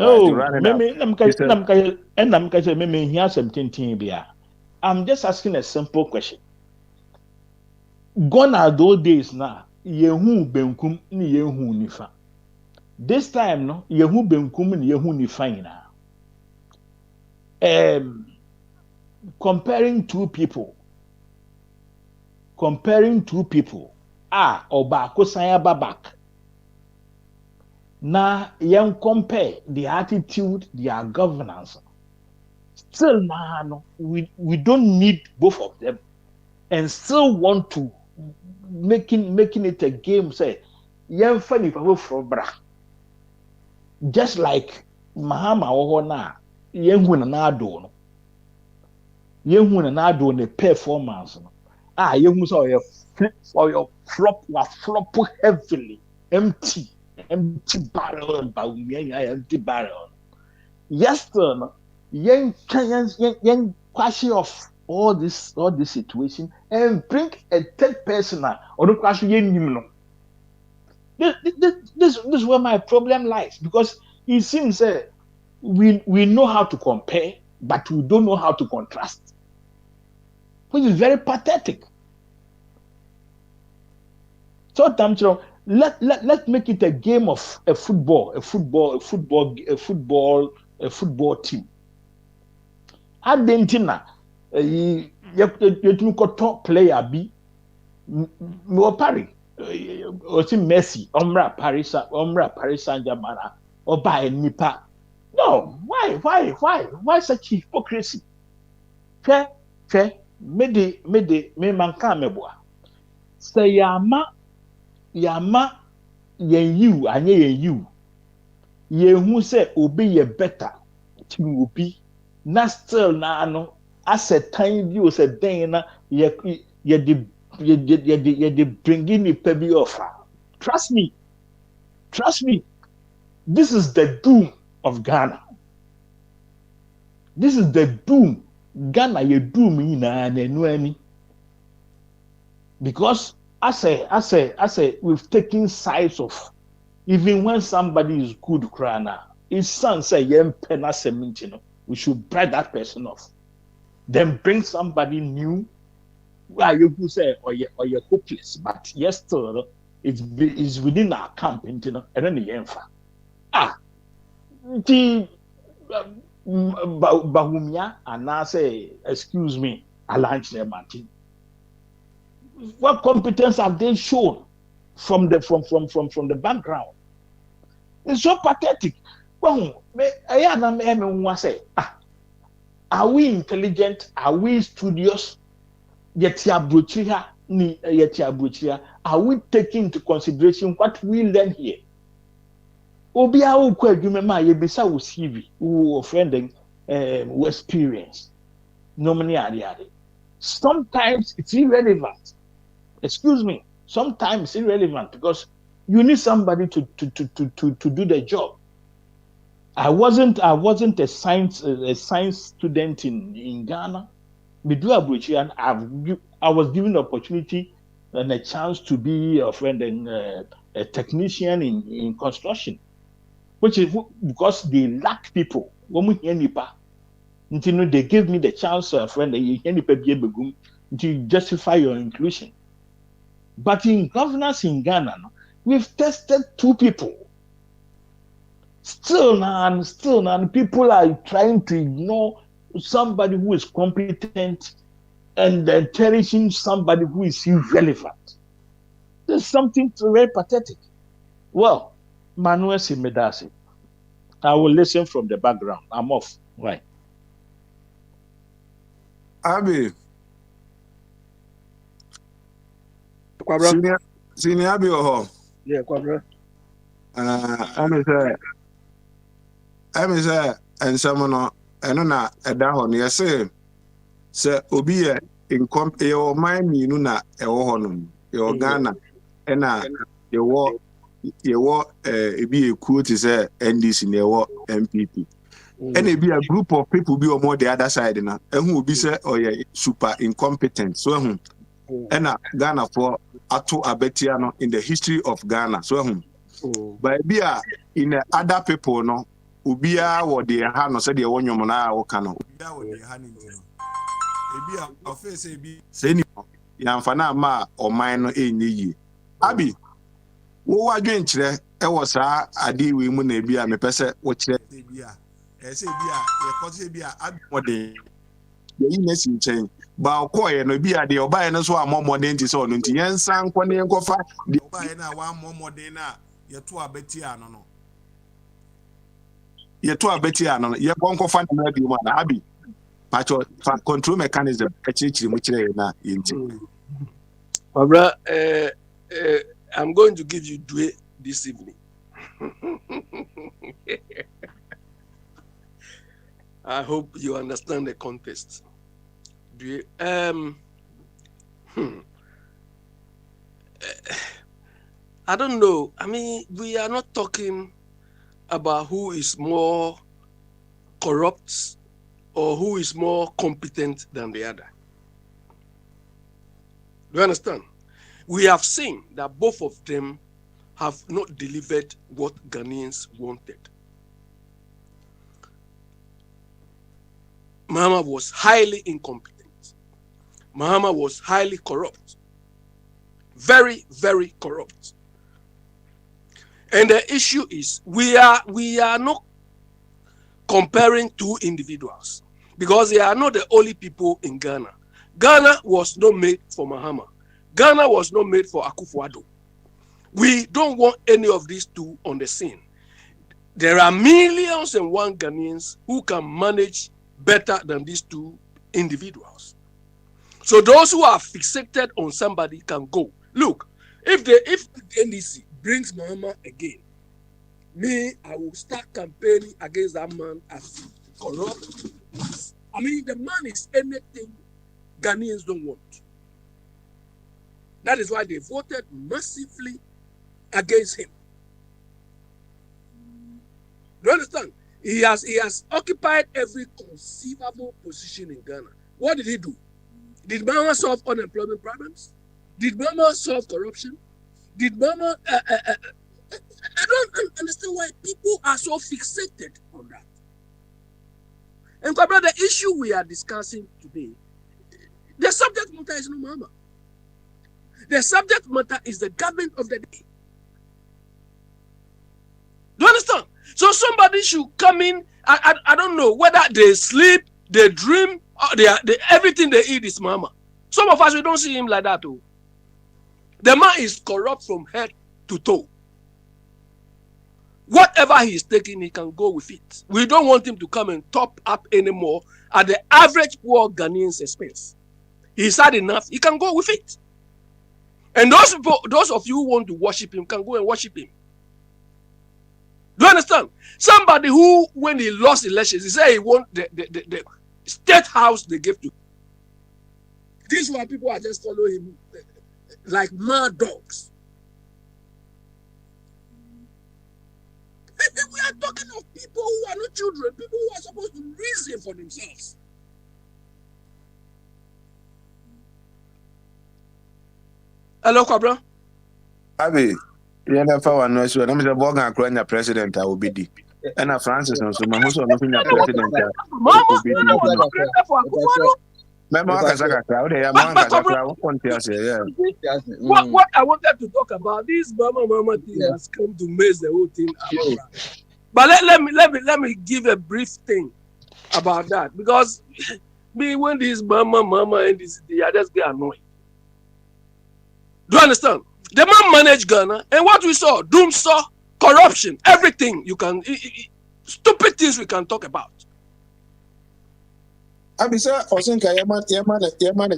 just asking a simple question. Gone are those days now. Yehu benkum ni yehu nifa. This time no yehu benkum ni yehu nifa ina. Comparing two people. Obaako san babak. Na yen compare the attitude, their governance. Still no, we don't need both of them, and still want to making it a game. Say, yen funny for bra. Just like Mahama na yen hu na do no. Yen hu na do ne performance no. Yen hu so your flop heavily, empty barrel, empty barrel. Yes, yen question of all this situation and bring a third person or don't question yen. This is where my problem lies, because it seems we know how to compare, but we don't know how to contrast, which is very pathetic. So let's make it a game of a football team. Adentina, you top player B, no parry. Oti Messi, Paris Saint-Germain, or by Nipa. No, why such hypocrisy? Fair, me man kameboa. Say yama, yen you, anye yen you. Ye who say obi ye better to obi. Na still na no, as a time you say then ye de bringing me pebi offer. Trust me. This is the doom of Ghana. This is the doom. Ghana ye doom na any. Because I say we've taken sides of even when somebody is good crana, his son say yem pena sementino. We should bribe that person off. Then bring somebody new. Why you could say or you're hopeless, but yes, still it's within our camp, you know, and then the the Bahumia and now say, excuse me, I launched them, Martin. What competence have they shown from the background? It's so pathetic. Well, I say, are we intelligent? Are we studious? Are we taking into consideration what we learn here? Obi a wo kwa adwuma ma ye bisa wo CV wo friend wo experience no many are. Sometimes it's irrelevant. Excuse me. Sometimes it's irrelevant because you need somebody to do the job. I wasn't a science student in Ghana. I was given the opportunity and a chance to be a friend and a technician in construction. Which is because they lack people. They gave me the chance, friend, to justify your inclusion. But in governance in Ghana, we've tested 2 people. Still now, people are trying to ignore somebody who is competent and cherishing somebody who is irrelevant. There's something very pathetic. Well, Manuel Simedasi. I will listen from the background. I'm off. Why? Abi. Senior Abi oho. Yeah, Kwabra. I'm say and someone eno na eda ho no yese se obi ye your mind minu na ewo ho no your Ghana ena your ebi ekuo ti say NDC na ewo MPP and it be a group of people be on more the other side na who will be say oh yeah super incompetent so and Ghana for ato abetia no in the history of Ghana so but be in other people no ubia wo de ha no se de wonwom na wo ka no ubia wo de ha ni ntino ebi a face ebi se ni yamfa na ma oman no enye yi abi wo wadwen kire e wo saa ade we mu na ebi a mepese wo kire ebi a ese ebi a ye kote ebi a abi modern ye yi na sin chen ba okoye no ebi a de obaye no so amomodern ti so no nti yensan kwo ne enkofa de obaye na wa amomodern na ye to abeti ano no ye to abeti ano no ye bonkofa na radio ma na abi pacho control mechanism echichiri mu kire na yenti Barbara, I'm going to give you Due this evening. I hope you understand the context. Due, I don't know. I mean, we are not talking about who is more corrupt or who is more competent than the other. Do you understand? We have seen that both of them have not delivered what Ghanaians wanted. Mahama was highly incompetent. Mahama was highly corrupt. Very, very corrupt. And the issue is we are not comparing 2 individuals because they are not the only people in Ghana. Ghana was not made for Mahama. Ghana was not made for Akufo-Addo. We don't want any of these two on the scene. There are millions and one Ghanaians who can manage better than these two individuals. So those who are fixated on somebody can go. Look, if the NDC brings Mahama again, me, I will start campaigning against that man as corrupt. I mean, the man is anything Ghanaians don't want. That is why they voted massively against him. Do you understand? He has occupied every conceivable position in Ghana. What did he do? Did Mahama solve unemployment problems? Did Mahama solve corruption? Did Mahama... I don't understand why people are so fixated on that. And the issue we are discussing today, the subject matter is no Mahama. The subject matter is the government of the day. Do you understand? So somebody should come in. I don't know whether they sleep, they dream, or everything they eat is Mahama. Some of us, we don't see him like that too. The man is corrupt from head to toe. Whatever he is taking, he can go with it. We don't want him to come and top up anymore at the average poor Ghanaian's expense. He's had enough. He can go with it. And those people, those of you who want to worship him, can go and worship him. Do you understand? Somebody who, when he lost elections, he said he want the state house they gave to him. These were people who are just following him like mad dogs. And then we are talking of people who are not children, people who are supposed to reason for themselves. Hello, Kwabra. Abi, you never one no so. I'm the Bogan Akronya president I will be di. And Francis no so mahu so no finya president. Mama, Mama kasaka crowd dey mama kasaka crowd contest yeah. What I wanted to talk about, this mama thing has come to mess the whole thing up. But let me give a brief thing about that, because me when this mama and this I just get annoyed. Do you understand? The man managed Ghana, and what we saw, doomsaw, corruption, everything you can, stupid things we can talk about. Abisa osinka yama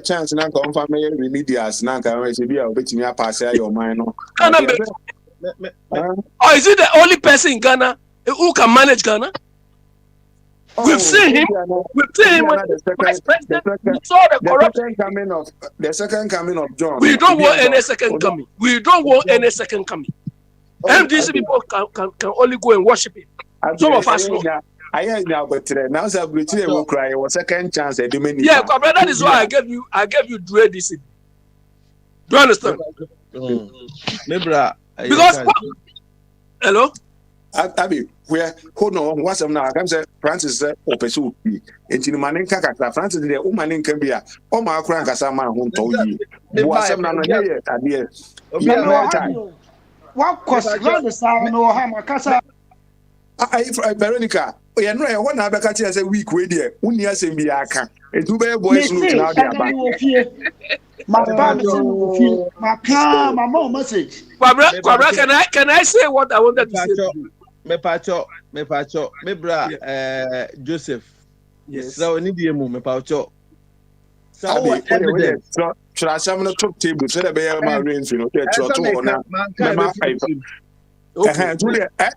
chance na come family remedials na kan we se bia obetimi pass your mind no. Or is it the only person in Ghana who can manage Ghana? We've seen him. We've seen him. We saw the corruption. The second coming of John. We don't want any second coming. We don't want any second coming. MDC people can only go and worship him. Some of us know. I now, but now Sabrina will cry. It was second chance. Yeah, that is why I gave you dread this. Do you understand? Because hello. Abi, where hold on, what's up now? I can say Francis Opesu. And in Maninka, Francis, the woman can be a my crank as a man who told you. What's up now? Here, what cost the sound no Hamakasa? Veronica, you know, one other catcher as a week with you. Unia Sembiaka. It's two bear boys looking out there. My mom message. Kwabra, can I say what I wanted to say? Me pacho, me bra, Joseph. Yes. So need you me pacho. So evidence. Try some of the table. So the bear my range, you know, get your two on. Julia, I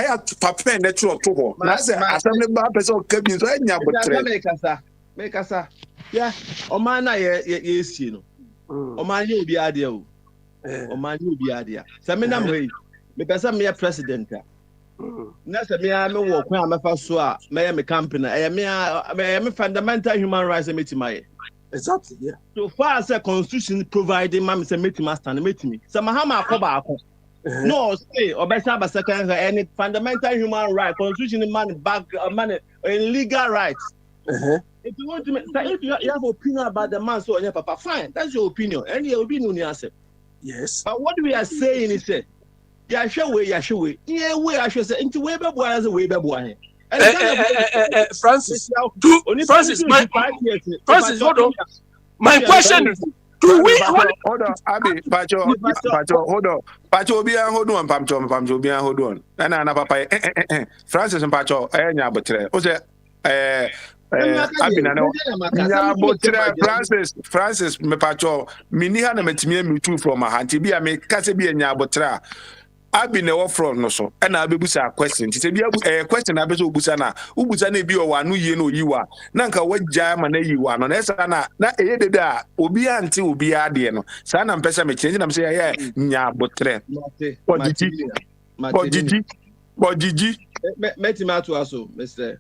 had papa and the two of two. I said, I said, the person came in. So make us, yeah, Omana, yes, you know. Oman, you be idea. Oman, you be idea. Samina, me person, me a president. Next, me, I know what I'm a first soa, may I company. I am a fundamental human rights meeting. My exactly, yeah. So far as a constitution providing, mammy, say, meet me, stand meet me. Some Mahama Koba. No, say, or better, but second, any fundamental human right, constitution, money, back, money, and legal rights. If you want to make, if you have opinion about the man, so your papa, fine, that's your opinion. And your opinion, you answer. Yes. But what we are saying is that, yeah, sure, yeah, way, I should say, into way back, as a way back, Francis, hold on. My question Do we hold on, Abi, Pacho, hold on. Pacho be hold on, Pamcho be hold on. Na papa Francis and Pacho nya botre. O say Abi na no. Nya botre Francis me Pacho mini ha na metimi mi tu from ahanti bi a me kase bi nya botre. Abi na from no so na abebusa question ti se bi question na beso obusa na ubusa na bi o wa no yie na oyiwa na nka wagya ma na yiwa no na esa na eye dede a obi ante obi ade no sa na mpesa me change na me say ya nya botre Bojiji meti ma to aso Mr.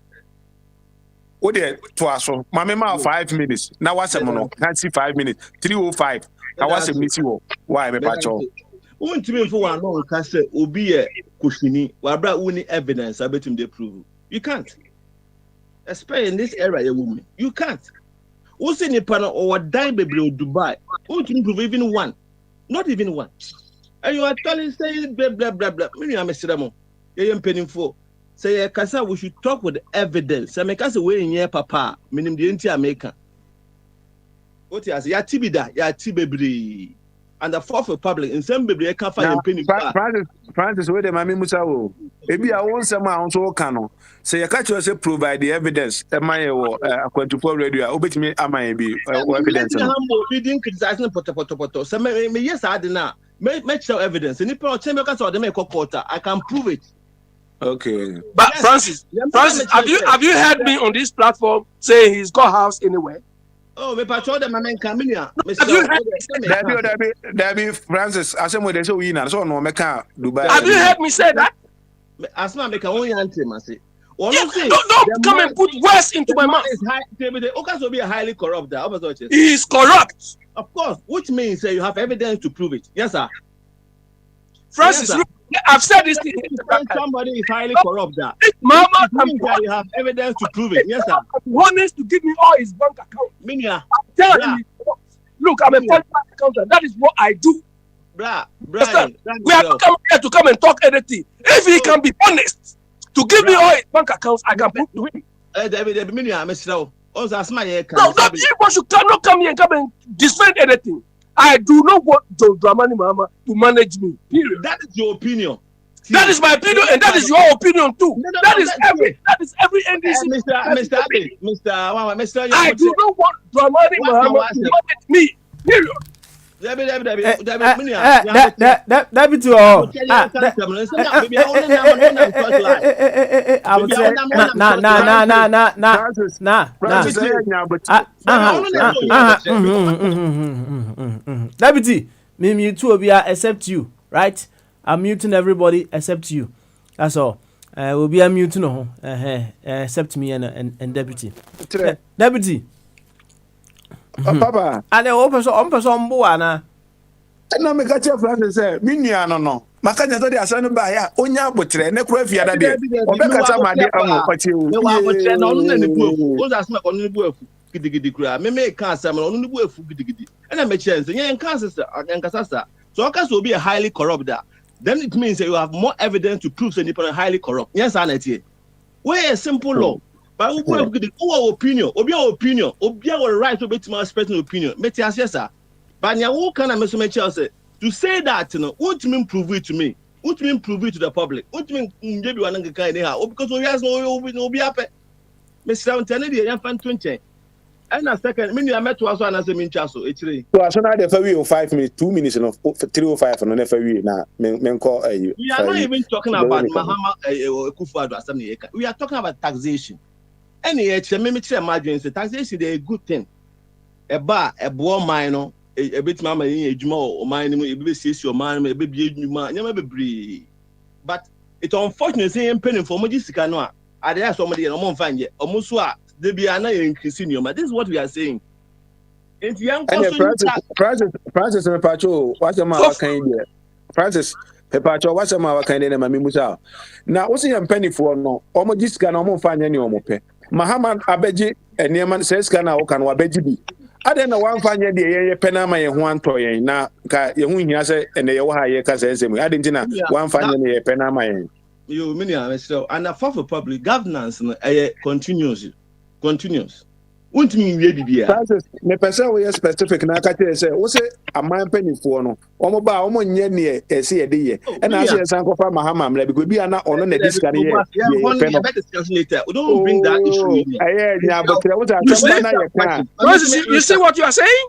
o de to aso ma me ma 5 minutes na wasem no can see 5 minutes 305 ka wasem ni si wo why me pa cho Untimi mfo wa no nka se obi ye koshini wabra uni evidence abetum dey prove. You can't. Especially in this era you woman. You can't. Usi ni pana or die bebre Dubai. Untimi prove even one. Not even one. And you are telling say blah blah blah blah. Me am Mr. You penning for. Say kasa we should talk with evidence. Say me kasa we in here papa. Minim the enti America. What you say? Ya tibida, ya tibebre. And the Fourth Republic in some baby can find penny. Francis, where the Mammy Musa will. Maybe I won't say my own so cano. Say you catch yourself provide the evidence. Am I a 24 radio? Obey me, am I be evidence? We didn't criticize the poto. So yes, I did not make show evidence. And if you tell me or the make a quarter, I can prove it. Okay. But yes. Francis, have you heard me on this platform saying he's got house anywhere? Oh, me patrol them man coming here. Debbie Francis, I said they so we na so no make Dubai. Have you heard me say that? Asma make only answer man say. Don't come and put words into my mouth. Okas will be highly corrupt there. He is corrupt. Of course, which means you have evidence to prove it. Yes, sir. Francis, yes, sir. I've said this thing. Somebody is highly corrupt there. Mama, you have evidence to prove it. Yes, sir. Honest to give me all his bank account. Minya. Look, I'm a public accountant. That is what I do. We are not come here to come and talk anything. If he can be honest to give me all his bank accounts, I can prove to him. No, you cannot come here and come and defend anything. I do not want John Dramani Mahama to manage me. Period. That is your opinion. That is my opinion, and that is your opinion too. That is every NDC. Mr. I do not want Dramani Mahama to manage me. Period. That be too all. I would say nah. Deputy, me two of you except you, right? I'm muting everybody except you. That's all. We'll be muting no, except me and deputy. Deputy. Papa. And the open boa na. Na me catch Francis say, "Me nua no. Maka nya to dey asanu ba ya, onya abotre na kura fia da de. Obekata ma de amu kwache o." Me wa abotre na onu na ne bu efu. O za sma onu ne bu efu gidigidi kura. Me ka asam na onu ne bu efu gidigidi. Na me chance, nya nka asasa, nkasasa. So oka so be highly corrupt that. Then it means that you have more evidence to prove that you're highly corrupt. Yes, I know. Where a simple law. But who opinion? Obi our right to be to my personal opinion. But now can I make say to say that what mean prove it to me? What mean prove it to the public? What mean maybe one kind of because we has no be happy. Mr. Antonio, I'm fan 20. And a second, I met to us and as a minchaso, actually. So, as soon as the 5 minutes, 2 minutes, and 305 and FW now, men call you. We are not even talking about Mahama Kufuor or something. We are talking about taxation. Any emergency taxation is a good thing. A bar, a boy minor, a bit mamma in a juma or mine, a baby says your man, a baby, you man, never be. But it's unfortunate saying penny for Majisicanoa. I dare somebody and I'm fine yet. Almost what. They be increasing your this is what we are saying. It's young Francis Pepacho, what's a man kind of Francis Pepacho, what's a man kind of Mamimusa. Now, what's your penny for no? Almost this can almost find any omope. Mahaman Abeji and Yeman says can I can wabeji. I don't know one find the penama and one toy now. You has and the Ohio Cassim. I didn't know one find any penama. You mean so and the Fourth Republic governance continues. Untimi wie bibia. Francis, me pese we specific na ka tell say wo say aman panifo no. Omo ba omo nye ne e se ye de ye. E na say san ko fa mahama mra bi bi ana ono na discard ye ye no. Don't bring that issue in here. You see what you are saying?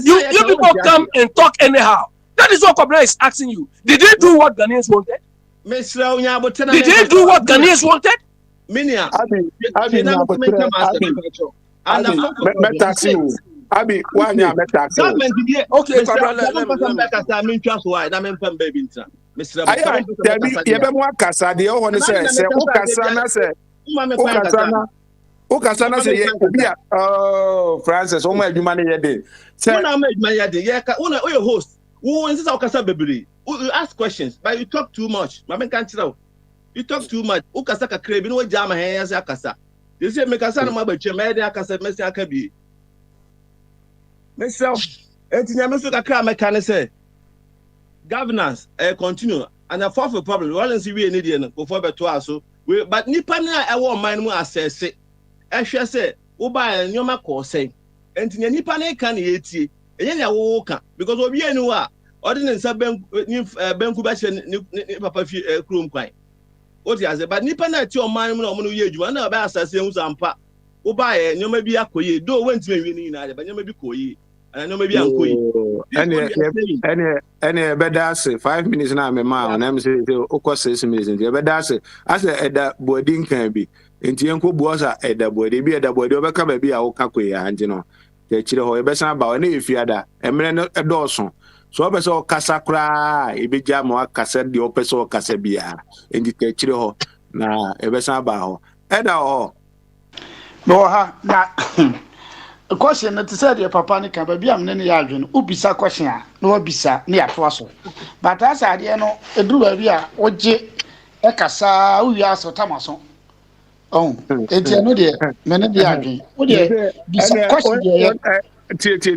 You people come and talk anyhow. That is what Kobna is asking you. Did they do what Ghanaians wanted? Did they do what Ghanaians wanted? Abi, why you me taxi? Okay, kasa de o say o kasa na say o kasa na say oh Francis o ma adwuma na ye de say una ma adwuma ye de ye ka una o your host who insist o kasa bebere you ask questions but you talk too much ma men kan kira you talk too much o kasa kakra bi no jama he ya say akasa they say me kasa na ma ba twa me de akasa me say aka bi myself entinya me so kakra me kan say governance continue and the fourth problem we see we need no before beto aso we but nipa na e wo man mu assess ehwe say wo ba nyoma ko say entinya nipa na kan ye tie enye na wo ka because obi enu a ordinance banku ba che ni papa fi krom kwan o ti ase but nipa na tie o man mu na o no ye adwuma na ba assess hu sampa wo ba nyoma bi akoye do wentime wi ni na but nyoma bi koye and no maybe any better say 5 minutes na me ma na me say o 6 minutes e better say as eda boarding kan bi enti enko buosa eda boarding bi eda boarding obeka ba bi a wo kakoye anje no te chire ho e be san ba na efiada emre no edoso so o be so kasa kra e be ja mo akasa de o pese o kasa bia enti te chire ho na e be san ba ho eda ho no ha na question na tse de papa ni kan ba bia me ne ya adwene ubisa question a na obisa na ya to aso but as ade no eduru ba bia oje e kasa uwi aso tamaso oh enti no de me ne de adwene o de bisa question de ye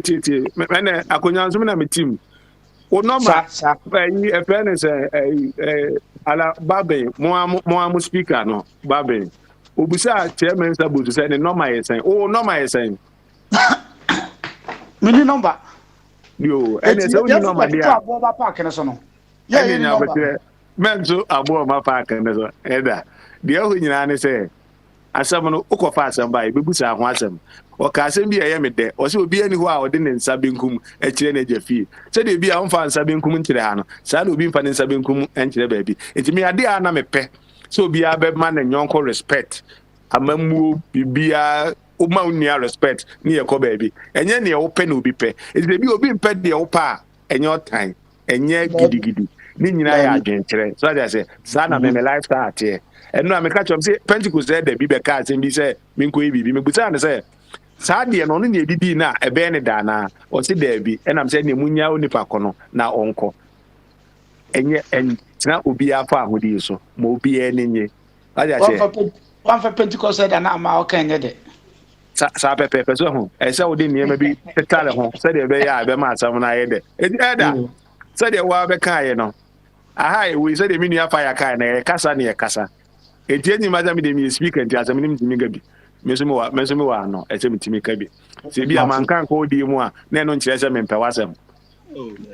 tie me ne akonya nso na me team o normal yi e fairness ala babe mo speaker no babe obisa chairman sabu say ne normal yesen o normal yesen mini number yo ene se uni number dia abo ba park na so no ye ni number menzo abo ma park na so eda dia ho nyina ne se asam no ukofa asam ba bebusa ho asam o ka asam bi ye mede o se obi ani ho a ode ne nsa benkum e kire na jafi se de bi a mfa nsa benkum nkire ha no sa na obi mfa ne nsa benkum enkire ba bi enti me ade a na mepe so obi a be ma na nyonko respect amamu bibia uma unia respect ni yeko baby enye ne wo pe na obi pe ezi bi obi mpe de wo pa enye otan enye gidigidi ni nyina ya adwenkyere so that say sa na me lifestyle ate enu ameka chom say Pentecost de bi be ka asem bi say minko ibi me buta na say sa de no ne edidi na ebe ne da na o se da bi enam say ne munya onipa kono na onko enye tina obi afa ahodi so mo obi enye one for Pentecost da na ma o kan ye de sa pepe so ho e se wo de niam bi tetale ho se de be ya be ma asam na ye de eda se de wa be kai no aha we se de minu afa ya kai na e kasa na e kasa e tie ni ma za mi de mi speaker nti asam ni mi gabi me so me wa no e se mi timi ka bi se bi amankan ko di mu a na no nkire se me mpe wasem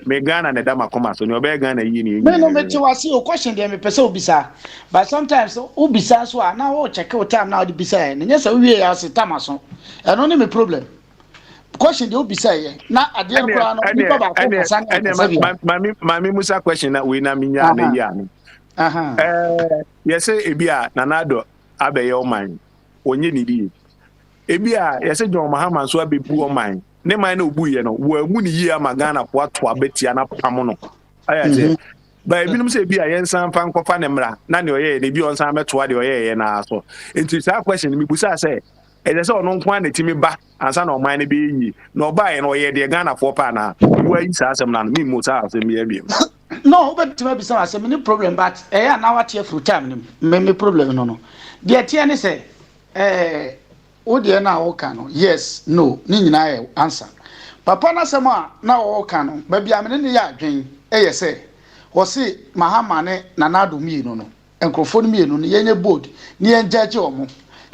me Ghana na da makoma so ni obe Ghana yi ni me no me ti wase o question dey me pese obisa but sometimes obisa so a na wo check o time na o bisa ne nyesa wie ya se tamaso e no me problem question dey obisa ye na ade no kra no ni ba ko kasa na mami musa question na we na minya na yi ani yese ebia nanado abeye o man onye ni di ebia yese John Mahama so abebu o man ne man na obu ye no wo amu ni yi ama Ghana po ato abetia na pam no ayase ba ebinum se bia yensan fa nkofa ne mra na ne oye ne bi onsan meto ade oye ye na so enti sa question mi busa se e se ono nko na timi ba ansa na o man ne be yi na oba ye no oye de Ghana fo pa na wo yi sa asem na mi mo sa asem ye bi no but to be some asem ni problem but na what here through time me problem no de tie ne se o de na o kan no yes no ni nyina ye answer papa na sema na o kan no ba bia me ne ya adwen ye se wo se Mahama ne nanado mienu no enkrofo no mienu no yenye board ni enjaje omo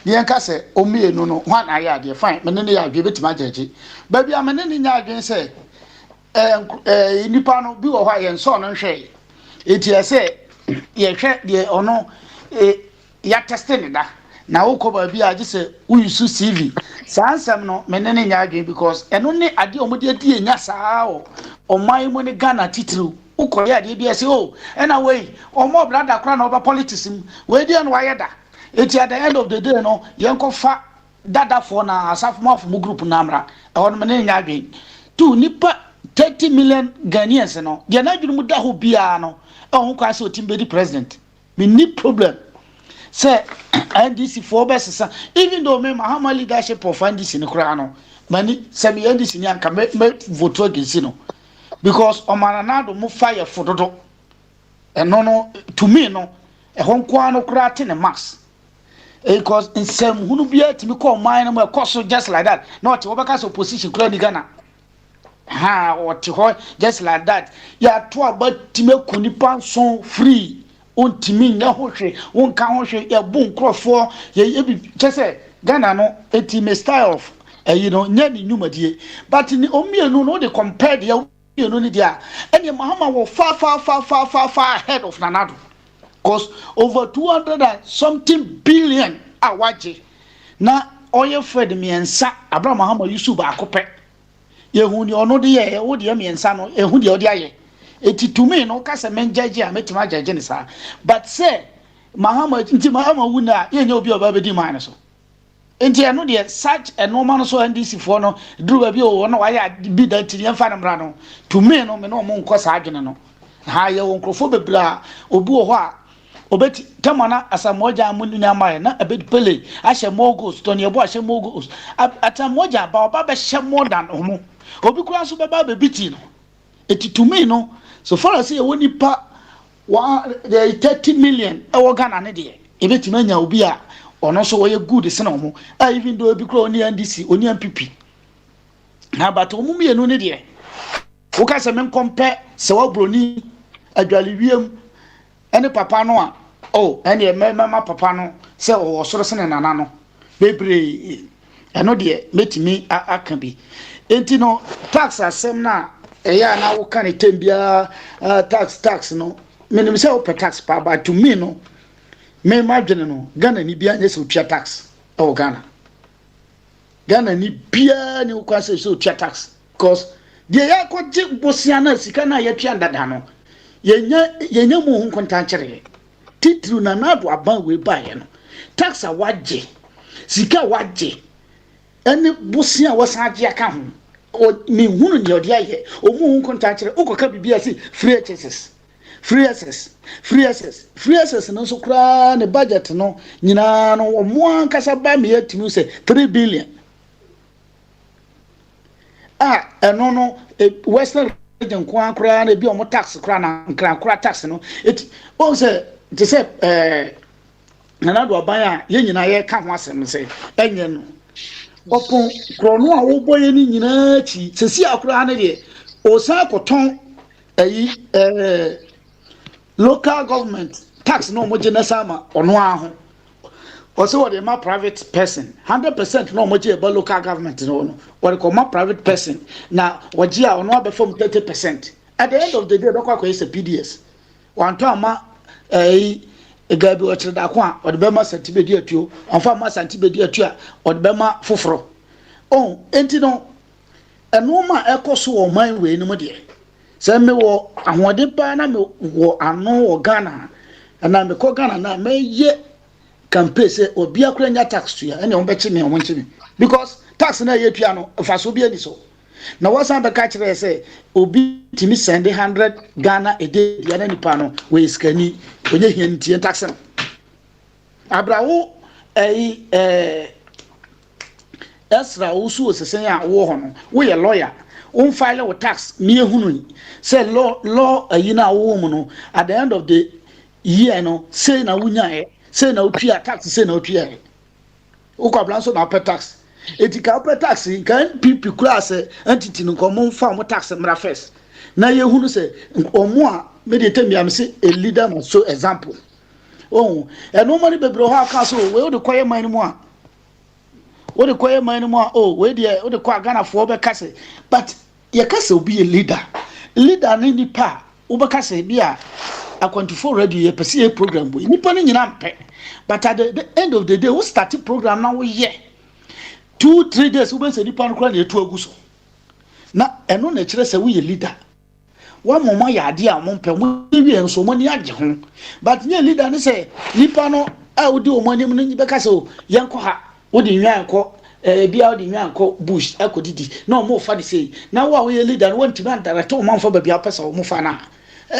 the enkase omie no one aya de fine me ne ya adwe betima jeje ba bia me ne nya adwen say nipa no bi wo ha ye nso no hwe eti ese ye hwe de ono ya testing da na wokɔ ba bi a gise uyisu CV sansam no me ne nya adwen because eno ne ade omode adi nya saa o oman mu ne Ghana titiri wokɔ ya de bi ese o ena wei omo brother kra na oba politics we dey no waye da eti at the end of the day no yenko fa dada for na asafo mu group na amra ehon me ne nya adwen tu nipa 30 million Ghanaians no de na adwunu mu da ho bia no ehon kwa se otimbe di president me ni problem say NDC for best even though me Mahama leadership of NDC ni kura no mani semi NDC ni anka me vote against no because omanana do mu fire fododo eno no to me no ehon kwa no kura te ne max because in some hunu bia timi call mine no so just like that not we because opposition kura ni Ghana ha what just like that ya to about timi kunipa so free on timi na hohwe on ka hohwe e bu nkrofo ye bi chese Ghana no etime style of you know nya ni nyumadie but ni omienu no they compare the you know ni dia any Mahama wo far ahead of Nanado cause over 200 and something billion awaje na oye Fred miensa Abraham Mahama Yusuf akope yehu ni ono de ye wo de miensa no ehu de ode aye eti to me no kase men judge a metima judge ni sa but say Mahama nti Mahama wuna ye nya obi oba bedi man so enti eno de such a normal so NDC for no duru ba bi o no waya bi da tiri emfa na mra no to me no me no mo nko sa adwene no ha ye won krofo bebla obi o ho a obeti tamana asamoja amunu na amaye na abedi pele ahye mogos to ne ebo ahye mogos atamoja ba oba be hye more than omo obi kura so beba be biti no eti to me no so far as woni pa 30 million e wo Ghana ne de ebeti manya obi a ono so wo ye good se na omo even though obi kura oni NDC oni MPP na but omo me no ne de wo ka se men compare se wo broni adwale wiem ene papa no a ene mama papa no se o soro se ne nana no bebre eno de metimi aka bi enti no tax asem na eya na wo kan tembia tax no menim se o pe tax pa but to me no me imagine no Ghana ni bia nye se o tax o Ghana ni bia ni o kwa se o tax because de ya ko je bosia na sika na ya tua ndada no yenya mu hu kontankere titru na nado aban we bae no tax a waje sika waje ene bosia wasaje aka ho o mi hunu ne odi aye o mu hu kontankere ukoka bibia si free access no so kra ne budget no nyina no mo ankasa ba me yatimi se 3 billion eno no western region kwa kra na bi o tax kra na nkra tax no it o se te se na do aban a ye nyina ye ka ho asem se enye no opon kro no a wo boye ni nyina chi sesi akra na de o sa koton local government tax no mo je na sama ono aho also what my private person 100% no mo je about local government no what call my private person na waji a ono abefom 30% at the end of the day dokwa ko is PDS wan to ama gabi o chirda ko a od be ma santibedi atuo onfa ma santibedi atu a od be ma foforo enti no eno ma ekoso o man we ni mo de se me wo ahode pa na me wo ano wo Ghana na me ko Ghana na me ye campaign say obi akura nya tax to ya ene on be chi me on chi because tax na ye tua no fa so bi ani so na wasan be ka kire say obi timi send 100 Ghana a day ya na nipa no we skani onye hia ntie tax no abrawo Esra usu osesen ya wo ho no wo ye lawyer on file with tax me hunu say law ayina wo mu no at the end of the year no say na wunya say na otua tax say na otua wo ko ablan so na pay tax etika pay tax kan pipi class entity no ko mo fa mo tax mra first na ye hunu say omo a me de temi am say a leader must show example eno mani bebro ho aka so we wo de koye man mu a what the choir man more oh where the what the choir Ghana for be kase but your kase will be a leader ni pa ube kase be a akwantifo radio ye pese program boy nipa ni nyina mpe but at the end of the day we start the program now we year 2-3 days ube se nipa no kra na etu aguso na eno na kire se we leader wa mama ya ade a mo mpe mo wi enso mo ni age ho but nye leader ni se nipa no a odi o mo anim no be kase o yenko ha odi nwan ko bia odi nwan ko bush akodidi na mo fa de sei na wa we leader no wanti ban direct o man fa ba bia pesa o mo fa na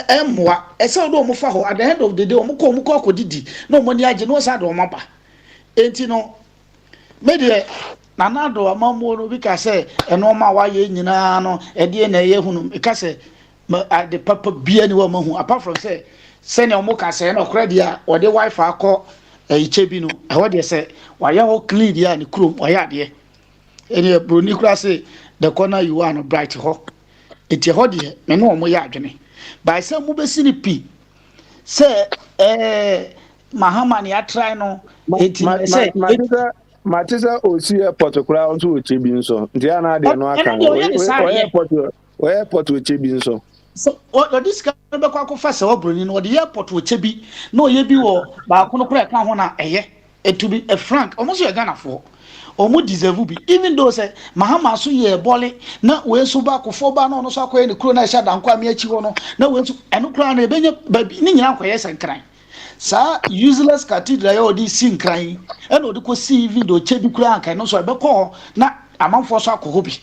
emwa ese do mo fa ho at the end of the day o mo ko akodidi na mo ni age no sa do mo ba enti no me de na na do amammo no bi ka se eno ma wa ye nyina no e de na ye hunu e ka se the papa bia ni wa mahu apart from say send o mo ka se na okra dia o de wifi akọ ichebi no e ho de se wa ya ho clean dia ni krom wa ya de ene bro ni kura se the corner you are no bright ho eti ho de me no mo ya adwene by say mo be sini pi say mahama ni atry no eti say Matisa osi airport kura onto ochebi nso nti ana de no aka o airport ochebi nso so this guy be kwa ko fasa obroni no the airport ochebi na oye bi wo ba ko no kura ka ho na eye to be a frank almost you Ghana for omo deserve bi even though say mahama so ye bole na we so ba ko fo ba no so akoye ne kuro na sha dan kwa me achi ho no na we so eno kura na ebenye ba ni nyina akoye sankran sa useless cathedral yo di sin kran e no de ko see video chebi kura anka no so be ko na amanfo so akọ bi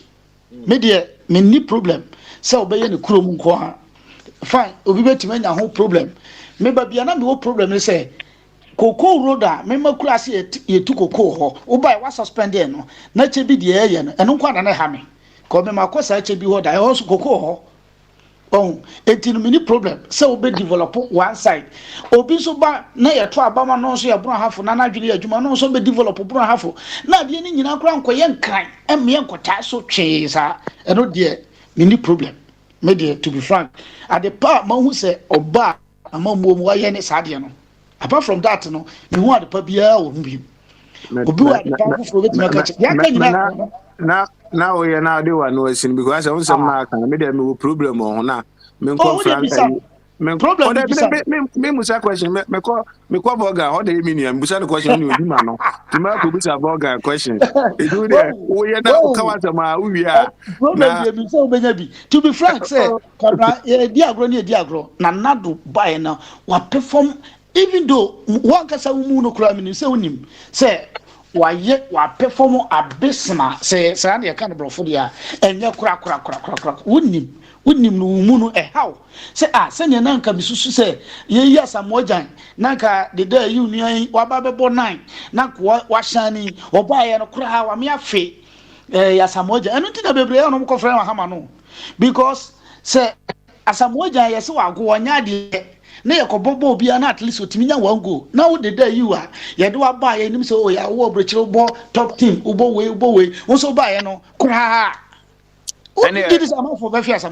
me de me ni problem say obeye ne kuro mu nko ha fine obi betime nya ho problem me ba bia na me wo problem ni say koko road a me makura se ye tu koko ho wo bai wa suspend e no na chebi de ye no eno kwa na na ha me ko me makosa chebi ho da e ho so koko ho oh enti no mini problem say we develop one side obi so ba na ye to abama no so ye bro hafo na na dwene adwuma no so be develop bro hafo na de ni nyina kura nkoye nkran emme nkota so twe sa eno de mini problem me de to be frank at the part ma hu say oba amammo mu wa ye ne sade no apart from that no me hu ade pa bia wo bi obi wa de pa fu bet ma ka ya ka nyina na we na de wa no asin because I some na kan me de me problem on na me ko frank me problem me musa question me ko burger how dey mean you musa the question ni odi ma no ti ma ko bisa burger question e do there we na ka wa sama we a problem dey be so benya bi to be frank say kora di agro na nado buy na wa perform even though one kasa mu no kura me say unim say wa perform abysmal say na ye kan brofo dia enye kura unim no mu no how say say ne nanka bisusu say ye asamojan nanka the day you ni wa ba bebo 9 nanka wa shani oba ye no kura wa me afe asamojan enu ti na bebre ya no ko frɛ wa hama no because say asamojan ye se wa go onya de na ye ko bobo bia na at least otiminya one go now the day you are ye do aba ye nim so ya wo brochiro bo top team ubo we wo so ba ye no kura did this amount for very fast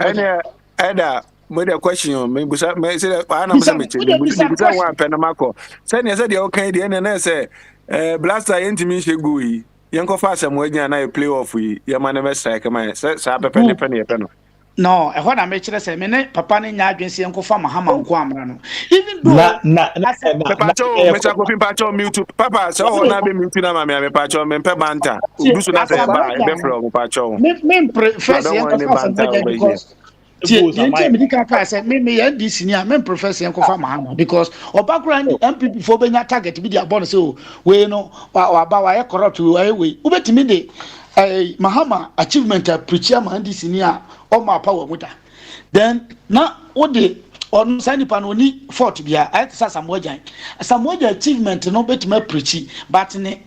Eda mo de question me busa me say ana mo say me busa one penamako say ne say de okay de na say blaster yentimi shegu yi yenko fa asemo agina na play off yi ye ma na me strike man say sa pepe ne pe no no e ho na me kire say me ne papa ne nya adwense yenko fa mahama nko amra no even though papa cho me cha ko pimpa cho mute papa so ho na be mute na ma me pacho me pe banta odusu na say ba e be from pacho me prefer say yenko fa asemo because me dika ka say me NDC ni a me prefer say yenko fa mahama because obakura MPP for benya target bi dia born say we no wa ba wa corrupt we ubetimi de mahama achievement preacher man NDC ni a o ma power muda then na ode on sani panoni fort bia I say Samoja achievement no betima preach but ne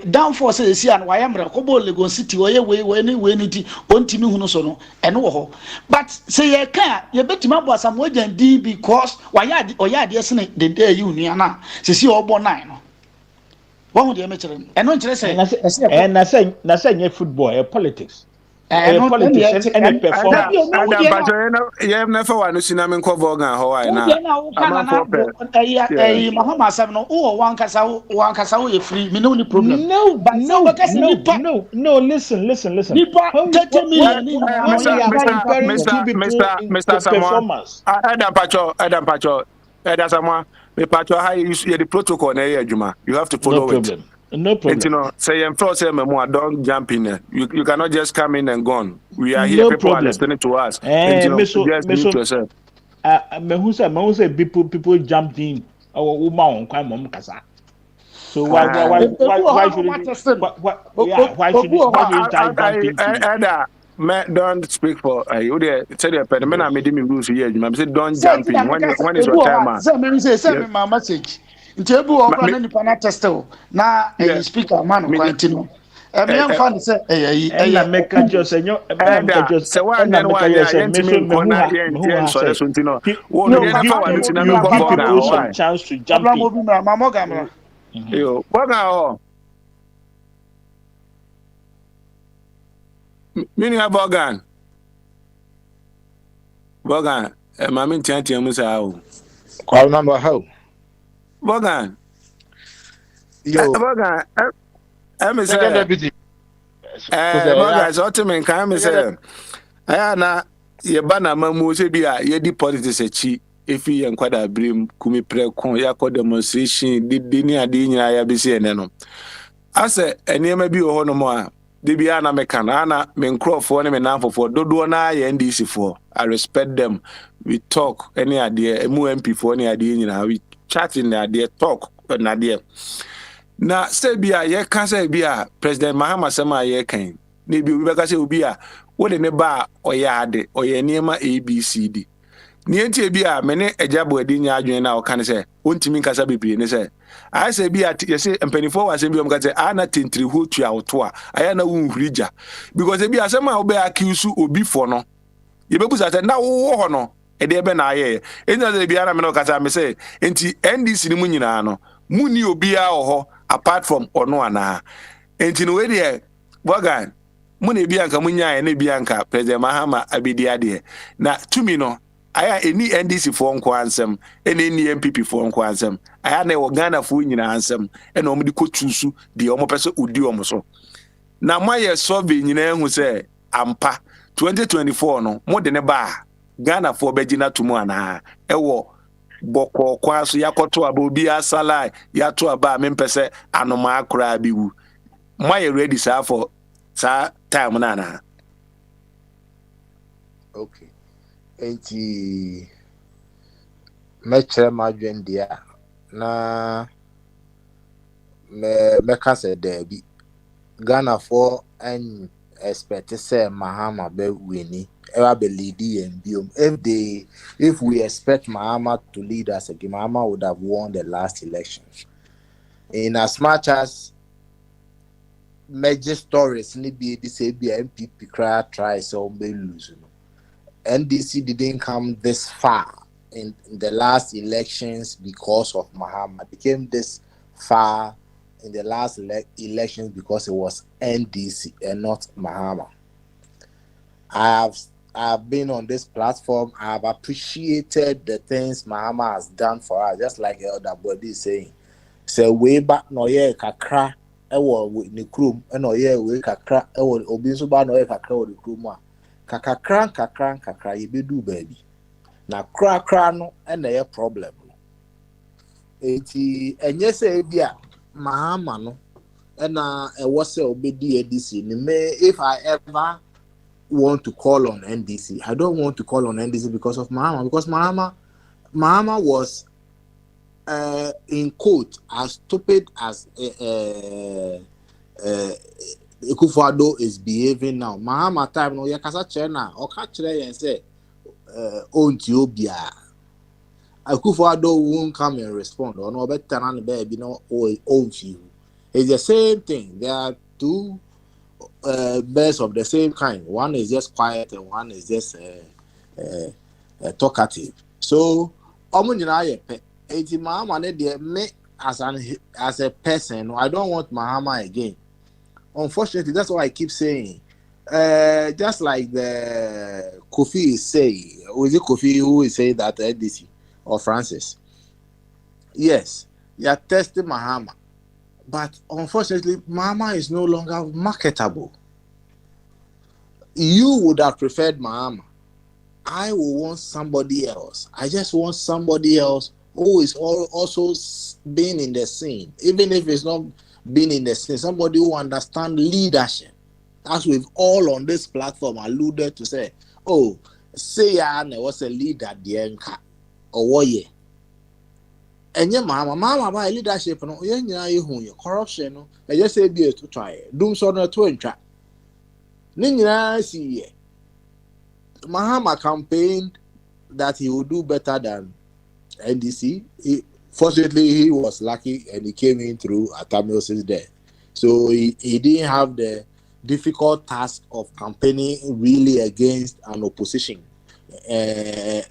downfall say see an wayamra ko bo Lagos City oye we ni ti ontimi hunu so no eno wo ho but say ye kan ye betima bo Samoja di because waya oya de sene the day you ni ana say see obo 9 no wo hu de me kire eno kire say na say nye football politics politics and performance. Adam Pacho, you have never won to see them in Kovogan, Hawaii. Mahama Sam no one kasa we free, me no problem. No, listen. Nipa 30 million Mr. performance. Adam Pacho, me Pacho, how you the protocol na Juma. You have to follow it. No problem. You know, say and first say don't jump in there. You cannot just come in and gone. We are here, no people problem. are listening to us. Just mute yourself. Me say people jumped in. Our woman on mom kasa. So why should don't speak for you there. Tell your pen. Men are making me rules here. You say don't jump in when is your time. Say my message. Ntebu okra na nipa na testel na speaker man kwantino. Me am fan say na make just enyo say one then one ya me kona yen so le suntino. Wo me na fa wanu tina me give people some chance to jump in. Yo, Boga Mini Bogan. Bogan, Mammy Tantia Musa. Call number how? Bogan. Yo, Bogan. I'm a second deputy. Bogan, so to me, come say. Ayana, ye banner mamu be a ye politics a cheat. If he and quite brim, kumi precon, yako demonstration, did dinner dinner, I be saying no. I said, and ye may be a no more. They be an American, Anna, men crow for them and for do na NDC for. I respect them. We talk any idea, a MP for any idea, you know, we chat in the idea, talk an idea. Now, say be a ye can't say be a President Mahama Sama ye can. Maybe we because it will be a what in a bar or yard or ye near my ABCD. Niente bia mene ejabo edi nya adwen na o kan se ontimi kasa bebre ne se I say bia ye say empanifo wa se bia o kan se ana tentri ho tua oto a aya na wunhurija because bia se ma obe accuse obi for no ye bebu sa na wo ho no e de be na aye enya se bia na me no kasa me se enti NDC ni mu nyina no mu ni obi a ho apart from ono ana enti no we de Bogan mu na bia nka mu nya na bia nka President Mahama abedi ade na tumi no aya any NDC for nko ansem any MPP for nko ansem aya na wo Ghana for nyina ansem e na omdi kotusu de omo pese odi omo so na maye survey nyina ehu se ampa 2024 no mo de ne ba Ghana for begina tumu ana e wo boko kwa so yakoto aba obi asala ya to aba me pese anoma akra biwu maye ready sa for sa time na na. Okay. Enti mekyerɛ m'adwen dia na me ka sɛ daabi Ghana for an expect sɛ Mahama be wini ever be lead and biom if we expect Mahama to lead us again, Mahama would have won the last election. In as much as major stories ni be this MPP cry try so be lose. NDC didn't come this far in the last elections because of Mahama. It became this far in the last elections because it was NDC and not Mahama. I have been on this platform. I have appreciated the things Mahama has done for us, just like Elder Body is saying. So way back no ye kakra ewo ni krum no ye we kakra ewo obi so ba no ye kakra wo ni krum a kakra ye bedu baby na kra no na ye problem eti enye se bia Mahama no na ewo se obedi NDC ni me if I ever want to call on NDC, I don't want to call on NDC because of Mahama, because Mahama was in quote as stupid as Akufo-Addo is behaving now. Mahama time no ye kasa chere na o ka chere yen say onti obia Akufo-Addo won't come and respond or no better than baby no onti. It's the same thing. There are two birds of the same kind. One is just quiet and one is just talkative. So omunyina ye pe enti Mahama ne de me as a person I don't want Mahama again. Unfortunately, that's why I keep saying just like the Kofi is saying, was it Kofi who is saying that NDC or Francis? Yes, you are testing Mahama, but unfortunately, Mahama is no longer marketable. You would have preferred Mahama. I will want somebody else. I just want somebody else who is also being in the scene, even if it's not being in the scene, somebody who understands leadership. As we've all on this platform alluded to say, oh, say ya was a leader dienka or what ye. And your mama by leadership no you corruption no. I just say be to try. Doom so no to entra. Nina see Mahama campaigned that he would do better than NDC. Fortunately, he was lucky and he came in through Atamil's death. So he didn't have the difficult task of campaigning really against an opposition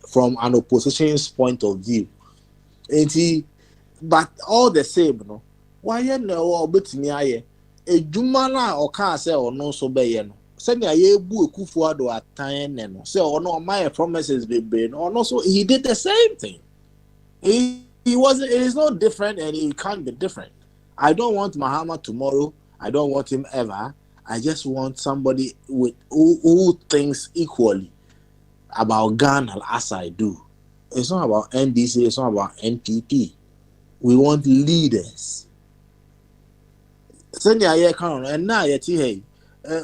from an opposition's point of view. But all the same, no, why no bit me a jumana or can't say or no so be no. Send a book Kufuado at time no. Say or no my promises be brain or no, so he did the same thing. He wasn't, it is not different and it can't be different. I don't want Mahama tomorrow. I don't want him ever. I just want somebody with who thinks equally about Ghana as I do. It's not about NDC, it's not about NPP. We want leaders. And now,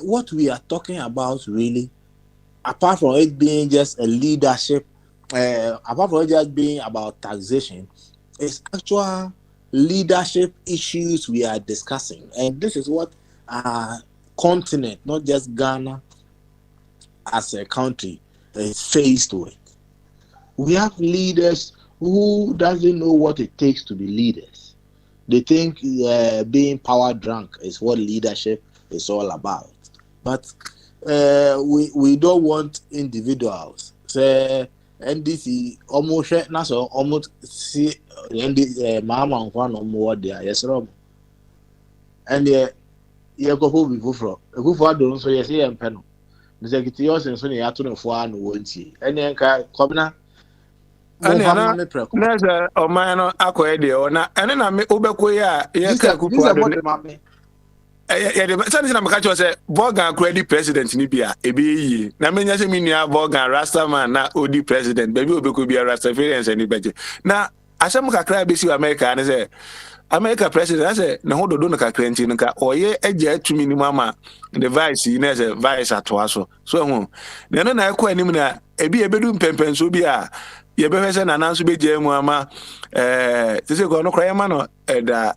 what we are talking about really, apart from it being just a leadership, apart from it just being about taxation, it's actual leadership issues we are discussing. And this is what continent, not just Ghana as a country, is faced with. We have leaders who doesn't know what it takes to be leaders. They think being power drunk is what leadership is all about. But we don't want individuals. Say NDC almost see Mama and one there. Yes, Rob. And you go home before. Go for don't so yes, and penal. The secretary also so you have to know for an won't and then come Nasa omano akọ ede ona ene na me obekọ ya ye ka kufu ado ne ye de sane na maka cho se Bogan credit president ni bia ebe yi na menya se minua Bogan Rastaman na odi president baby obekọ bia Rastafarians ni beje na asem kakra be si America ne se America president say na ho dodo no kakra nti nka oye eje atumi ni mama the vice yi na se vice atoa so ho na no na ekọ anim na ebi ebedu mpempenso bi a ye be hwese na nanso be je mu ama sese ko no kra ma no eda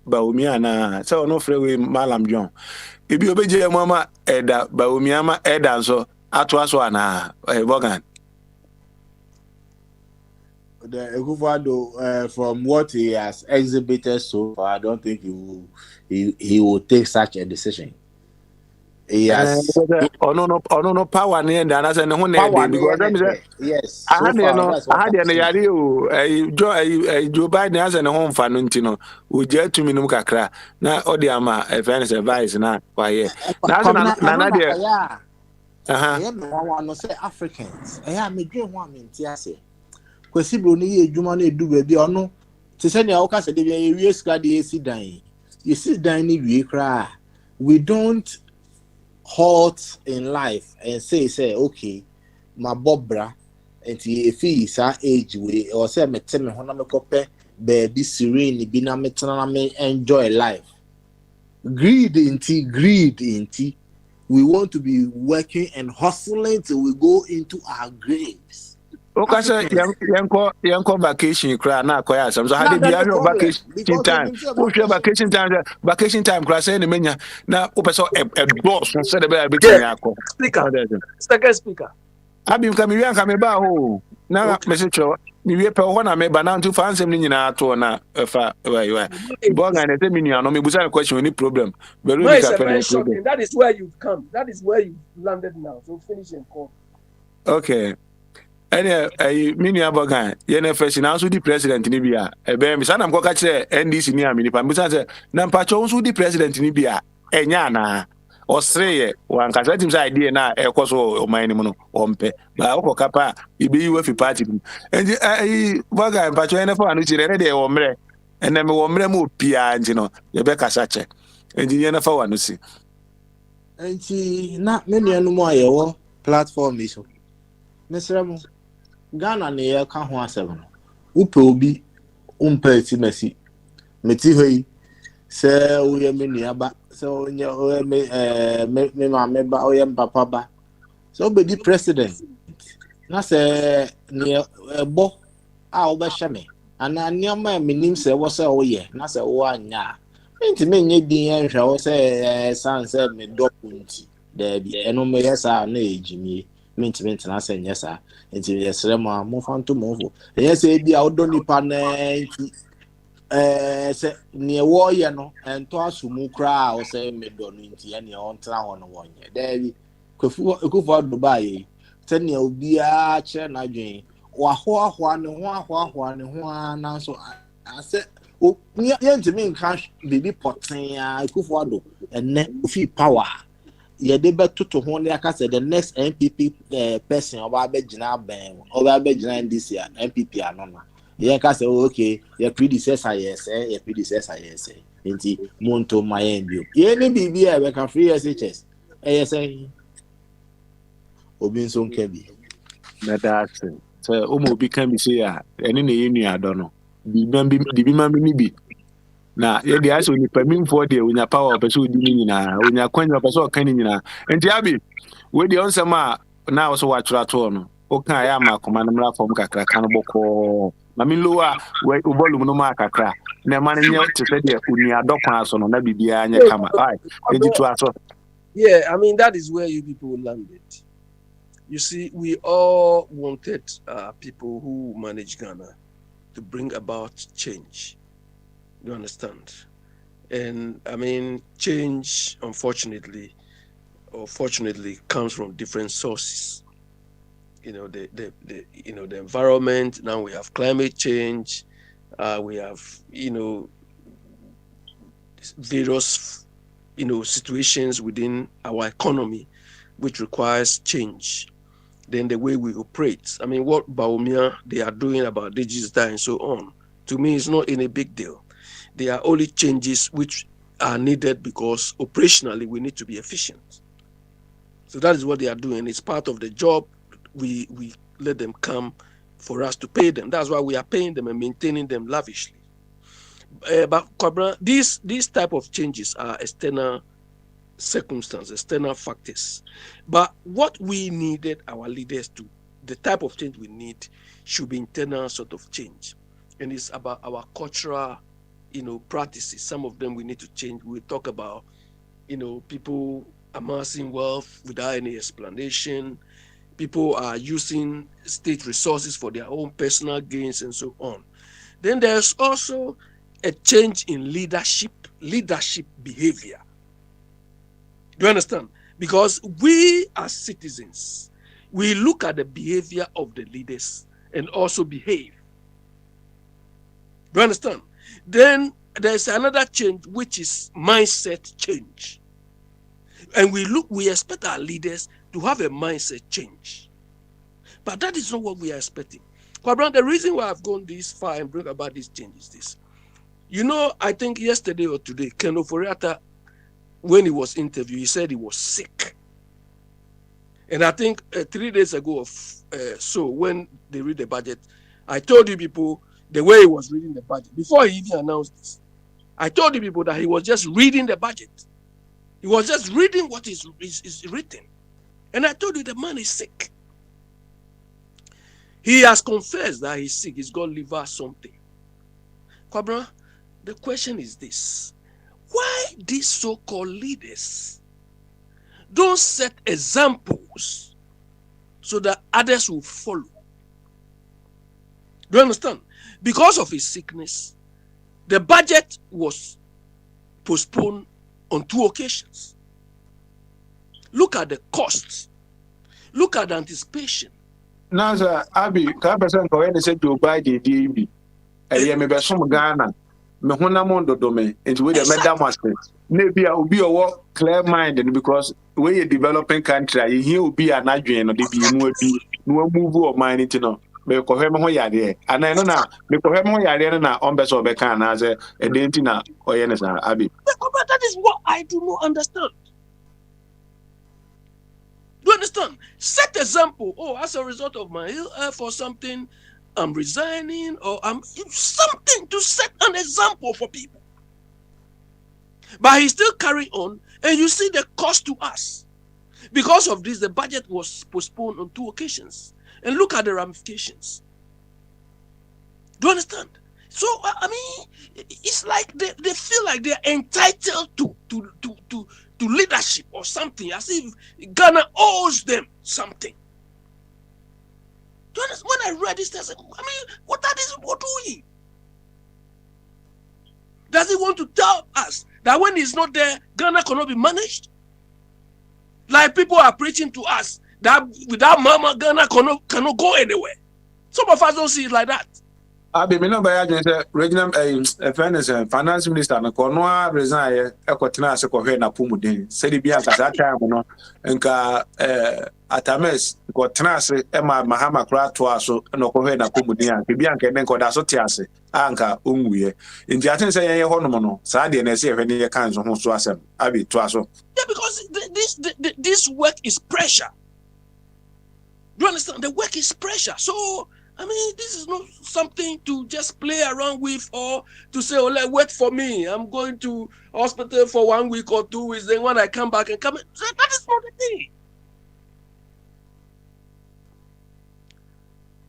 baomi ana se ono frewe Malam John ebi obeje mu ama eda baomi ama eda nso atoa so ana Bogan the Ekufo-Addo, from what he has exhibited so far, I don't think he will take such a decision. He has no power near the answer and because yes. I had no yari Joe Biden has a home fanutino who jet to minimum kakra na odiama a fairness advice na why Nana no say Africans. I am a dream one in Tiase. Kwesi bro ni edwuma na edu ba bi ono te se ne awoka se de bi ewie sika de esi dan you sit down ni wie kra we don't halt in life and say okay my bobra enti efi sa age we or say me tell me ho na me kope be serene bi na me tena na me enjoy life greed inti we want to be working and hustling till we go into our graves. Okay, yanko vacation cry na koya some so how dey be vacation time. Who share vacation time cry say na menya na opeso e boss so say the be betimi akọ. Second speaker. Abim ka mi wi anka me ba ho. Na message mi wi pe ho na me ba na ntu fa ansem ni nyina ato na fa why. Bogan na say mi nua no me busa question any problem. But no, it's a very shocking. That is where you've come. That is where you've landed now. So finish and call. Okay. Any mini Bogan, YNFS now so the president in Libya. Be sana mkoka kire NDC ni amini pa. Mbisa se na mpacho so the president in Libya. Enya na Australia one kasa tim say idea na e koso o man mu no ompe ba o kapa ibe yi wafi party and I baga pa cho na fa no chire de o mre ene me wo mre mu pia nti no ye be kasa che engineer na fa wa no si Enti na me nuanom a yewo platform iso mesra mo Ghana ne ye ka ho asem no upe obi umpe ti mesi meti hoyi se oye me nuaba se onye oye me ma me ba oye papa ba so be di president na se ne ebo a obehye me ana nioma menim se wo se oye na se wo anya enti me nye din enhwa wo se sanse me dopunti Debi eno me yesa na ejimi mint na se nyesa enti yesre mo mo fanto mo fo yesa bi a odo nipa na enti se ne wo ye no ento asumu kra o se me do no enti ene on tra ho no wonye debi kofu Dubai se ne obi a che na dwen wa ho ne ho na so ase o yenti me nka bibi poten a kofu ado ene ofi power yede betuto ho ne aka say the next NPP person oba abegina ben oba abegina NDC NPP anona ye ka say okay your predecessor yes your predecessor yes nti monto mayen bio ye ni bibia we can free SHS yes obi nso nke bi na that so o mo bi kan bi say a ene na ye nua do no bi ma bi ni bi na ye dey aso ni pamimfo dey onya power person odi ni nyina onya kwanya person o kan ni nyina enti abi we dey on sama na so wa twra to no o kan ya ma koma na mra fom kakra kan boko ma mi lowa we o volume no ma kakra na ma nye te se dey unia dokwan aso no na bibia anya kama ai enti to aso. Yeah, I mean that is where you people landed. You see, we all wanted people who manage Ghana to bring about change. You understand? And I mean, change, unfortunately, or fortunately, comes from different sources. You know, the environment. Now we have climate change. We have various situations within our economy, which requires change. Then the way we operate. I mean, what Baumia they are doing about digital and so on, to me, is not any big deal. They are only changes which are needed because operationally we need to be efficient. So that is what they are doing. It's part of the job. We let them come for us to pay them. That's why we are paying them and maintaining them lavishly. But Kwabra, these type of changes are external circumstances, external factors. But what we needed our leaders to, the type of change we need should be internal sort of change. And it's about our cultural, practices. Some of them we need to change. We talk about, people amassing wealth without any explanation. People are using state resources for their own personal gains and so on. Then there's also a change in leadership behavior. Do you understand? Because we as citizens, we look at the behavior of the leaders and also behave. Do you understand? Then there's another change, which is mindset change. And we expect our leaders to have a mindset change. But that is not what we are expecting. Kwabran, the reason why I've gone this far and bring about this change is this. I think yesterday or today, Ken Oforiatta, when he was interviewed, he said he was sick. And I think 3 days ago, so when they read the budget, I told you people the way he was reading the budget, before he even announced this, I told you people that he was just reading the budget. He was just reading what is written. And I told you the man is sick. He has confessed that he's sick. He's got liver something. Kwabra, the question is this. Why these so-called leaders don't set examples so that others will follow? Do you understand? Because of his sickness, the budget was postponed on 2 occasions. Look at the costs. Look at the anticipation. Now, sir, Abi, can person go and say to buy the DB? Me be Ghana. Me hona mondo do me. Enti we the madam aspect. Maybe I will be a clear mind because when you developing country, you will be an adjoint or the be no move or mind it no. Me ko hwem ho yade and I know na me ko hwem ho yade na on be so be kan na say e denti na oye ne sa abi. That is what I do not understand. Do you understand? Set example. Oh, as a result of my for something, I'm resigning or I'm something to set an example for people. But he still carry on, and you see the cost to us. Because of this, the budget was postponed on 2 occasions. And look at the ramifications. Do you understand? So, I mean, it's like they feel like they're entitled to leadership or something, as if Ghana owes them something. Do you understand? When I read this, I said, I mean, what are these people doing? Does he want to tell us that when he's not there, Ghana cannot be managed? Like people are preaching to us that without Mama, Ghana cannot go anywhere. Some of us don't see it like that. Abi me no ba ya say regional finance finance minister no ko no resign e kwotena ase ko hwe na pomuden se di bia kasa time no nka atames ko tena ase e ma mahama kra to aso no ko hwe na pomuden an bia nka den ko da so te ase anka onwuye nti aten se yen ho no no sa de na se hwe ne ye kan so ho so asem abi to aso. Yeah, because this work is pressure. Do you understand? The work is pressure. So I mean, this is not something to just play around with or to say, oh, wait for me. I'm going to hospital for 1 week or 2 weeks. Then when I come back and come in, that is not the thing.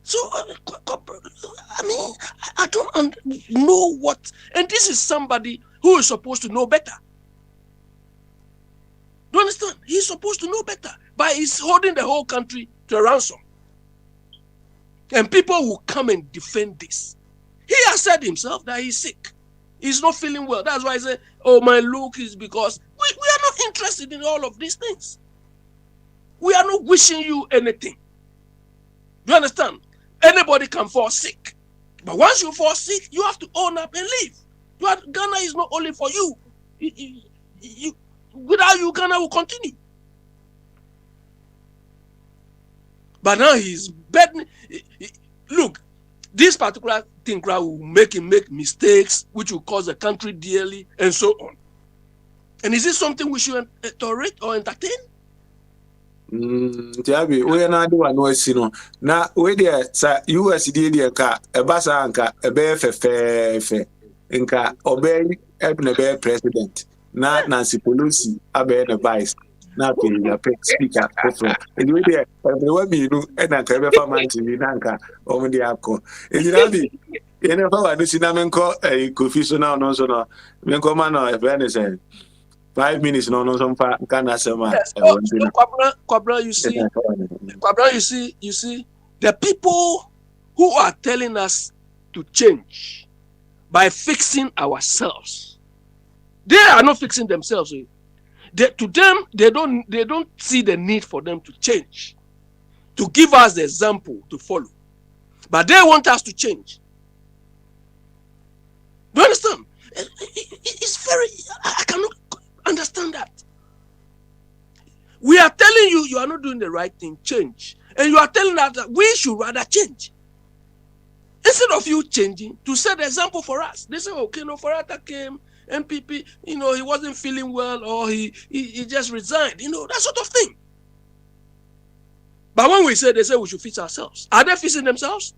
So, I mean, I don't know what. And this is somebody who is supposed to know better. Do you understand? He's supposed to know better. But he's holding the whole country to a ransom. And people will come and defend this. He has said himself that he's sick. He's not feeling well. That's why I say, oh, my look is because we are not interested in all of these things. We are not wishing you anything. Do you understand? Anybody can fall sick. But once you fall sick, you have to own up and leave. Ghana is not only for you. Without you, Ghana will continue. But now he's betting. Look, this particular thing will make him make mistakes, which will cause the country dearly, and so on. And is this something we should tolerate or entertain? Tiabi, we na do ano si no. Na we there sa USD there ka ebasa anka ebe fe nka obey be president. Na Nancy Pelosi abe the vice. Na pe ya speaker for and we there everyone me no and anka ebe farmer TV na anka omo dey akọ ejirabi ene fa wa do si na menko Kofi so na no so no menko ma no e say 5 minutes no some can asema. Yes. Kwabra, you see the people who are telling us to change by fixing ourselves, they are not fixing themselves. To them, they don't see the need for them to change, to give us the example to follow. But they want us to change. Do you understand? It's very, I cannot understand that. We are telling you are not doing the right thing, change. And you are telling us that we should rather change. Instead of you changing to set the example for us. They say, okay, no, Farata came, MPP, he wasn't feeling well, or he just resigned, that sort of thing. But when we say, they say we should fix ourselves. Are they fixing themselves?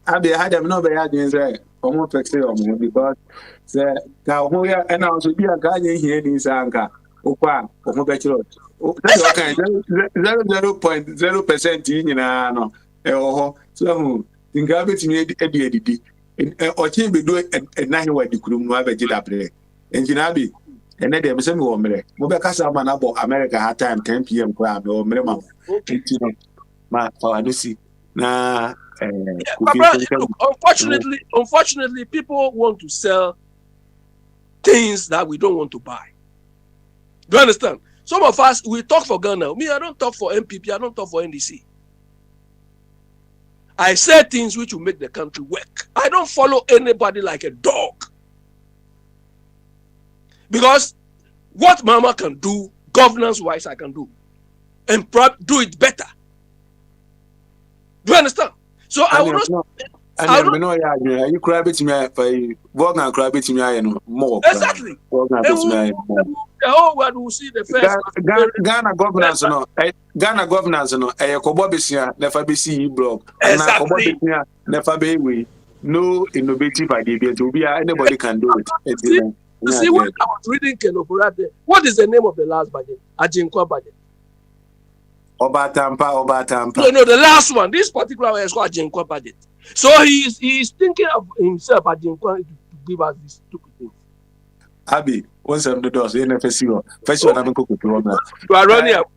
I had them no bad say almost because the Kahoya and also be a guy here in Sanka. Opa, Omo 0.0% in no. So in garbage me edidi. Or team be do and 9 way the crew no have a jitabre. And Jinabi, and then they say me omre. Mobekasa man about America had time 10 p.m. crime or minimum. Ma for see na unfortunately, people want to sell things that we don't want to buy. Do you understand? Some of us, we talk for Ghana. Me, I don't talk for MPP. I don't talk for NDC. I say things which will make the country work. I don't follow anybody like a dog. Because what Mama can do, governance-wise, I can do, and do it better. Do you understand? So I will not. And you cry bit me for and cry bit me more. Exactly. The whole world will see the first Ghana governance no. Ghana governance no. Kobo besia never be see blog. And now kobo besia never be we. No innovative idea. To be anybody can do it. You see when I was reading Kenoporate, what is the name of the last budget? Ajinkwa budget. Obatampa. No, the last one. This particular one is called Ajinkwa budget. So he's thinking of himself, Ajinkwa, to give us these stupid things. Abi, once I'm the doors, first one I'm going to go. You are running up.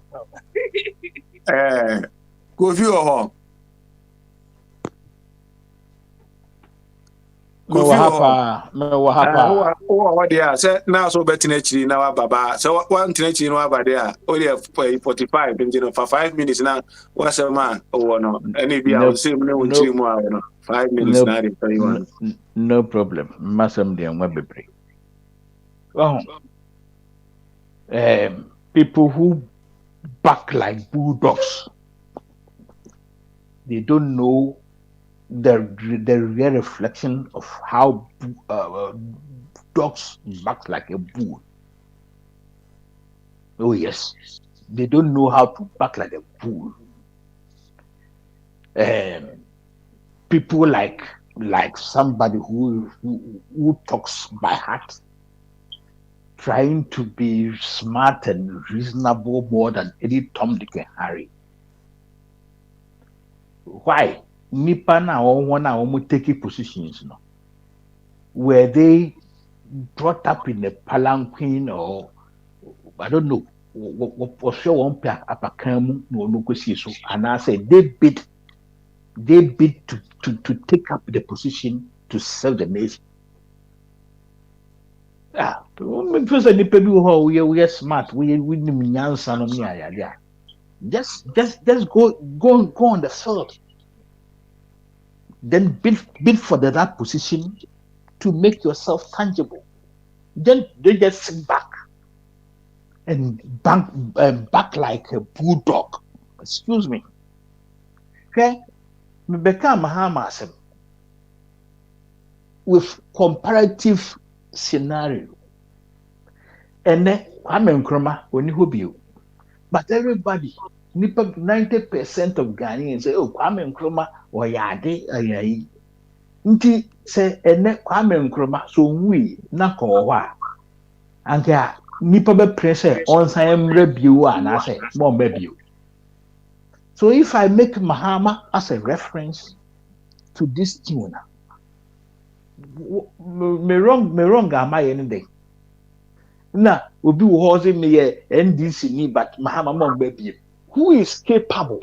Go view home. Me wa hapa. Oh, dear. Say now so betting actually now, Baba. So one thing no about there. Only 45 for 5 minutes now. What's a man? Oh no. Any be I will say no 5 minutes now. No problem. Masam de nwa bebre. People who back like bulldogs, they don't know the real reflection of how dogs back like a bull. Oh yes, they don't know how to back like a bull. People like somebody who talks by heart, trying to be smart and reasonable more than any Tom, Dick, and Harry. Why? Nipa na one taking positions, no? Were they brought up in a palanquin or I don't know? What sure one pair apakamu no so, and I say they bid to take up the position to serve the nation. Because the nipa we are smart, we just go on the field. Then bid for the right position to make yourself tangible. Then they just sit back and back like a bulldog. Excuse me. Okay, me become Mahama with comparative scenario. And then Kwame Nkrumah when you be, but everybody. 90% of Ghanaians say, "Oh, Kwame Nkrumah or yade ayayi." Nti say ene Kwame Nkrumah so we na ko wa. Anka nipa be pressure on san review and I say more review. So if I make Mahama as a reference to this tune, me wrong am I anything? Na obi wo say me NDC ni but Mahama mo review. Who is capable?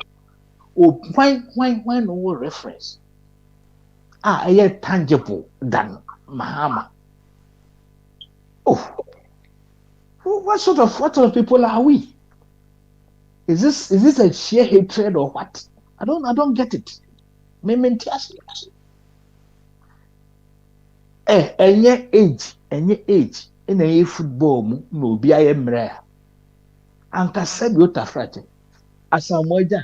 Oh, why no reference? I tangible than Mahama. Oh, what sort of people are we? Is this a sheer hatred or what? I don't get it. Any age, in a football no be I am rare. Anka said you tafrate. Asamoja,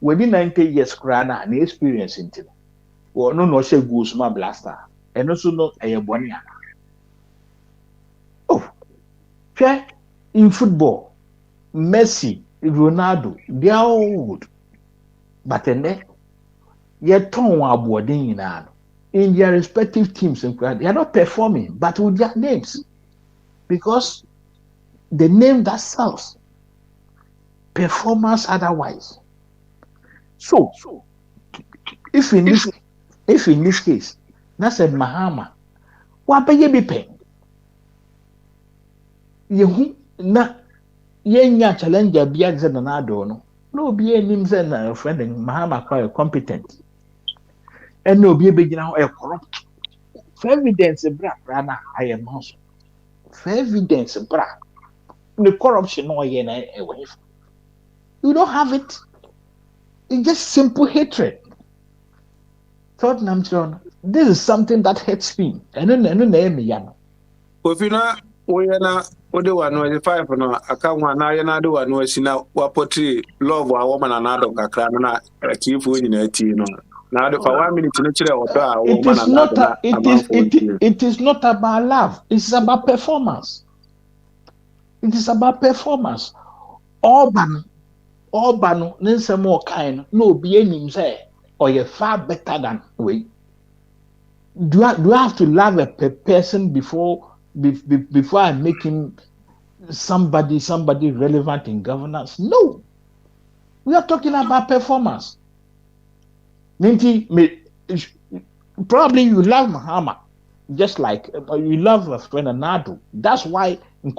within 90 years, crana and experience in it. Or no, she goes my blaster, and also not a bonia. Oh, okay. In football, Messi, Ronaldo, they are old, but then yet ton are boarding in their respective teams, and they are not performing, but with their names because the name that sells. Performance otherwise. So if in this case, na said Mahama, wa be ye be pen. Yehu na yenya challenger bia ze na do no. No be enim ze na friend Mahama quite competent. And no be gina ho corrupt. For evidence bra na I am also. For evidence bra. The corruption no ye na e. You don't have it. It's just simple hatred. This is something that hurts me. And then name me. If you know, na ode wa no 5 no aka ho na ye na de wa no asi na wa portray love wa woman na ado kakra na achieve nyina ati no na de fa 1 minute no kire odo a woman na ado na it is not about love, it's about performance. It is about performance. Urban nsem o kind no be enim say or you far better than we. Do I have to love a person before I make him somebody relevant in governance? No. We are talking about performance. Probably you love Muhammad just like you love a friend Nadu. That's why in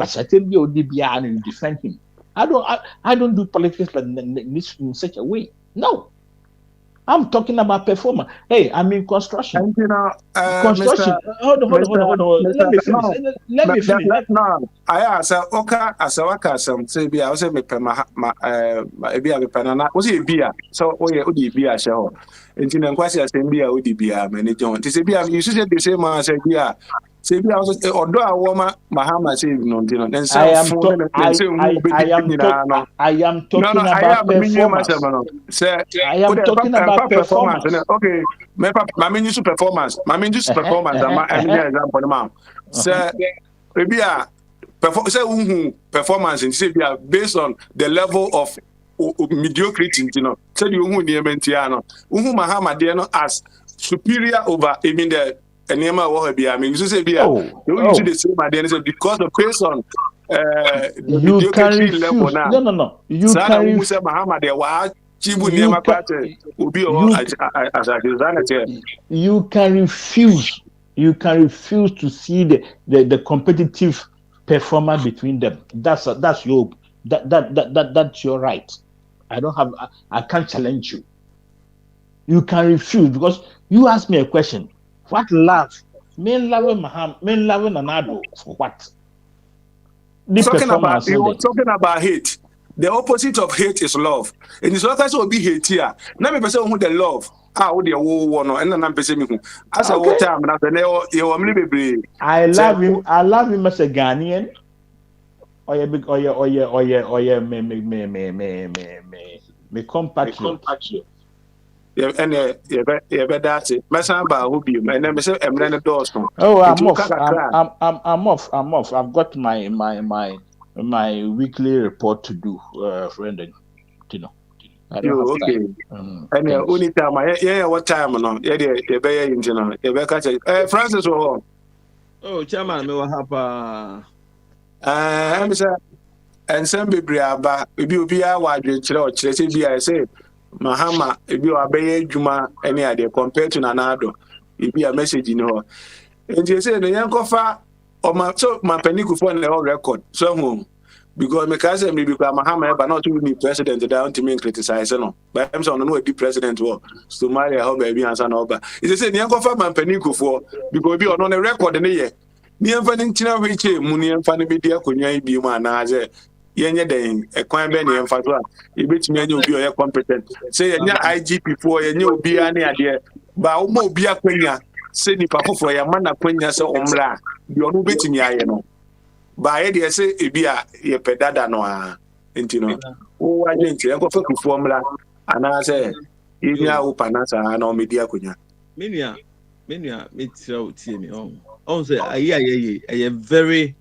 you defend him. I don't do politics in such a way. No. I'm talking about performance. Hey, I'm in construction. And Construction. Hold on. Let me finish. Let me finish. No, I ask Oka as a waka some say be I say me pema be a penana. Was it beer? So odi beer show. And in kwasi as be a odi beer many John. To say be you should say the same as say beer. Say be also odo a woman Mahama say no dino. Then say I am talking about performance. I am talking about performance. Okay, my mean you performance. My mean just performance. I mean example now. Say maybe say performance and say based on the level of mediocrity, you know. Say you niementiano. Mahama there no as superior over even the Enema I mean, you say be you see the same idea because of based on the mediocrity level now. No. You can say Mahama there was you can refuse to see the competitive performance between them. That's your that's your right. I can't challenge you. You can refuse because you asked me a question. What love? Men loving Anado for what? You're talking about hate. The opposite of hate is love. And it's not will be hate here. Now me person who the love. Who the war no and then person me who. As a what time na you be. I love him as a Ghanaian. Me compatriot. And you better say. Masamba who be and then me say emre doors no. Oh, I'm off. I've got my weekly report to do, friend. I don't have time. And only time what time no? You be engine. You be catch. Francis oh. Oh, chairman, me what happen? I'm say and some bebre aba obi a wadwe kire o kire say bi I say Mahama ebi o abeye adwuma any ade compared to Nanado ebi a message no and you say no yankofa o ma so ma panic for na record so home because me can say me be Mahama but not to be president down to me criticize no but I'm so no be president wo Somalia how baby answer no ba you say yankofa ma panic for because bi on the record ne ye ni emfa ni ntina hweche mu ni emfa ne be dia konwan bi mu ana ze yenye den ekwan be ni emfa so a ebetumi anya obi o competent say yenya IGP for yenye obi ani ade ba o ma obi akwanya say ni pafofo ya mana kwanya se omra bi onu betumi aye no ba ye de say ebi a ye pedada no a ntino o waje nti enko fa kufu omra ana se yenya o panasa na o media akwanya menia metira otie mi on say aye very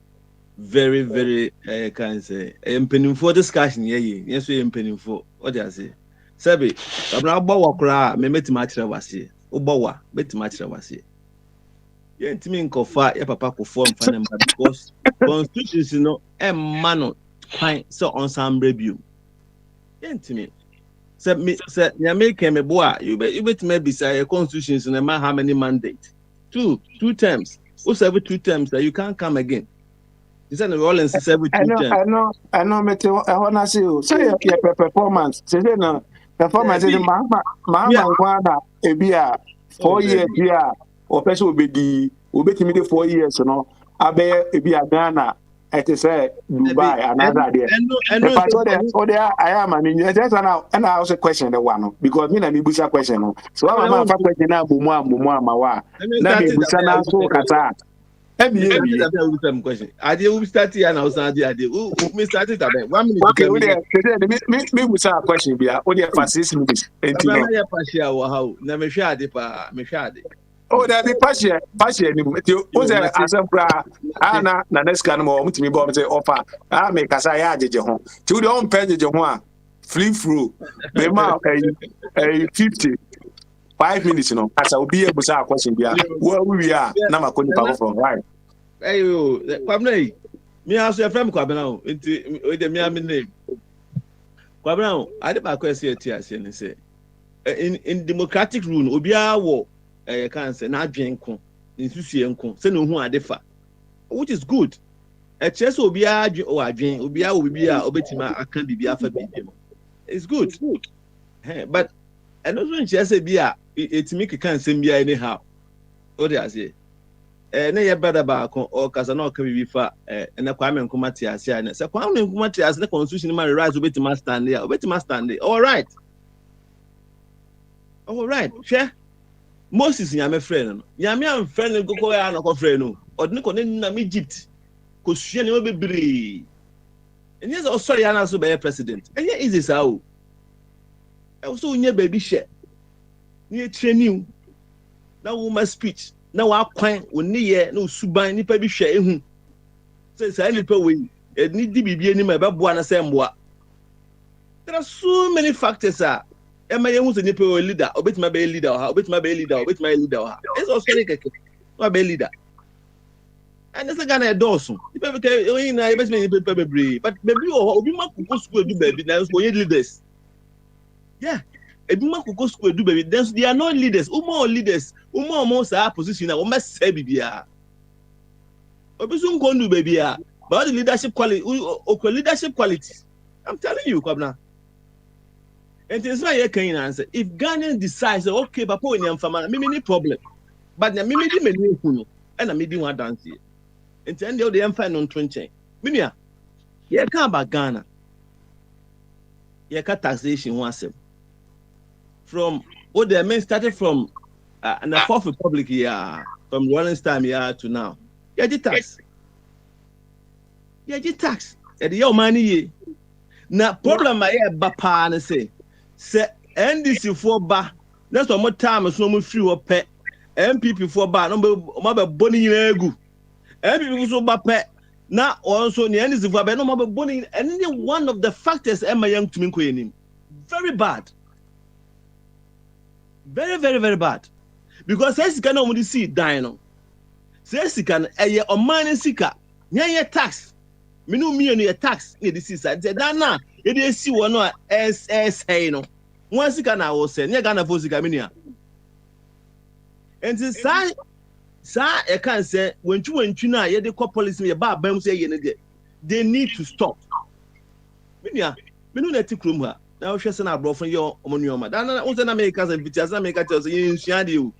very very can say empenimfo discussion yes we empenimfo what do I say sabi abna agba wakra me metima akira wase ugbawa metima akira wase ye ntimi nkofa ya papa ko form fan because constitutions no emma kwan so on sambre biu ye ntimi say ya make me boa you bet maybe say constitutions no ma how many mandate two terms who serve 2 terms that you can't come again. You said the Rollins is every 2 terms. I know me too. I wanna see you. Say your performance. Say no performance is Mahama Kwana ebia 4 years here or person will be 4 years no abe ebia Ghana it is Dubai another there. And I am and just and I also question the one because me na me busa question no. So I'm question na bumu mawa. Na me busa na so kata. Question. I did start here and I was not there. We started at 1 minute. Okay, me was a question be only for 6 minutes. How? Never share it. Oh, there be passion ni meti o say asem kra ana na next kan mo mutimi bo say offer make kasa ya ajeje ho ti wo de on pay ajeje ho a free through be ma 5 minutes no asa obi e busa question bia we are na makoni power from right. Hey yo, Kwabena, me ask your friend Kwabena into the me name. Kwabena, I did my question here and say in democratic rule, Obia wo can say na dwenko, nsusu enko, say no hu adefa. Which is good. A chess Obia or adwen, Obia will be a obetima akan bibia fa bibia. It's good. But and also chess bia it make a can say bia anyhow. What do I say? Na ye bada ba ko o kasa na o ka bibi fa na Kwame Nkrumah te ase a na se Kwame Nkrumah te ase na constitution man rise obetima stand there all right hwe Moses nyame frɛ no nyame am frɛ no kokɔ ya na kɔ frɛ no odne kɔ ne na Egypt ko sua ne obebre enye so sorry ya na so be president enye easy sa o so unye baby hye ne training na woman speech na wa kwan oni ye na osuban nipa bi hwe ehu say nipa we ni di bibie ni ma be boa na say mboa. There are so many factors ema ye hu say nipa we leader obetima be leader obetima be leader it's also like no be leader and this Ghana does nipa be oyin na obetima nipa bebre but bebre obi ma kuko school do baby na so oyin leaders Ebima kuko school do baby then they are not leaders umo sa position na we must say bibia obisun go do baby but the leadership quality I'm telling you Kwabena and it's why you can answer if Ghanaian decides okay papa we am fama me any problem but na me di menu hunu and na me di one dance here and then they am find on twenty minia you can about Ghana you can taxation one sem from what the men started from and the Fourth Republic from Rollins time to now. Yeah, the tax. And the money ye. Now problem I have bapa and say NDC for ba. That's one more time as no more free or pet. MPP for ba no more bonny egu. MPP so ba pet. Now also the NDC for ba no more bonny. And one of the factors Emma Young to me very bad. Very, very, very bad. Because says can only see dino. Says can a or minus sika. Nya tax. Minu me tax in the seaside. Said na it is see one no SSA no. One sika na will say near Ghana for sika minia. And this sir I can say when you na ye the call police me ba bam say ye they need to stop. Minia minu na tikrum ha. Now she said, "I brought from your omonuoma." That na unse na make us invite na make us say you nsuade o.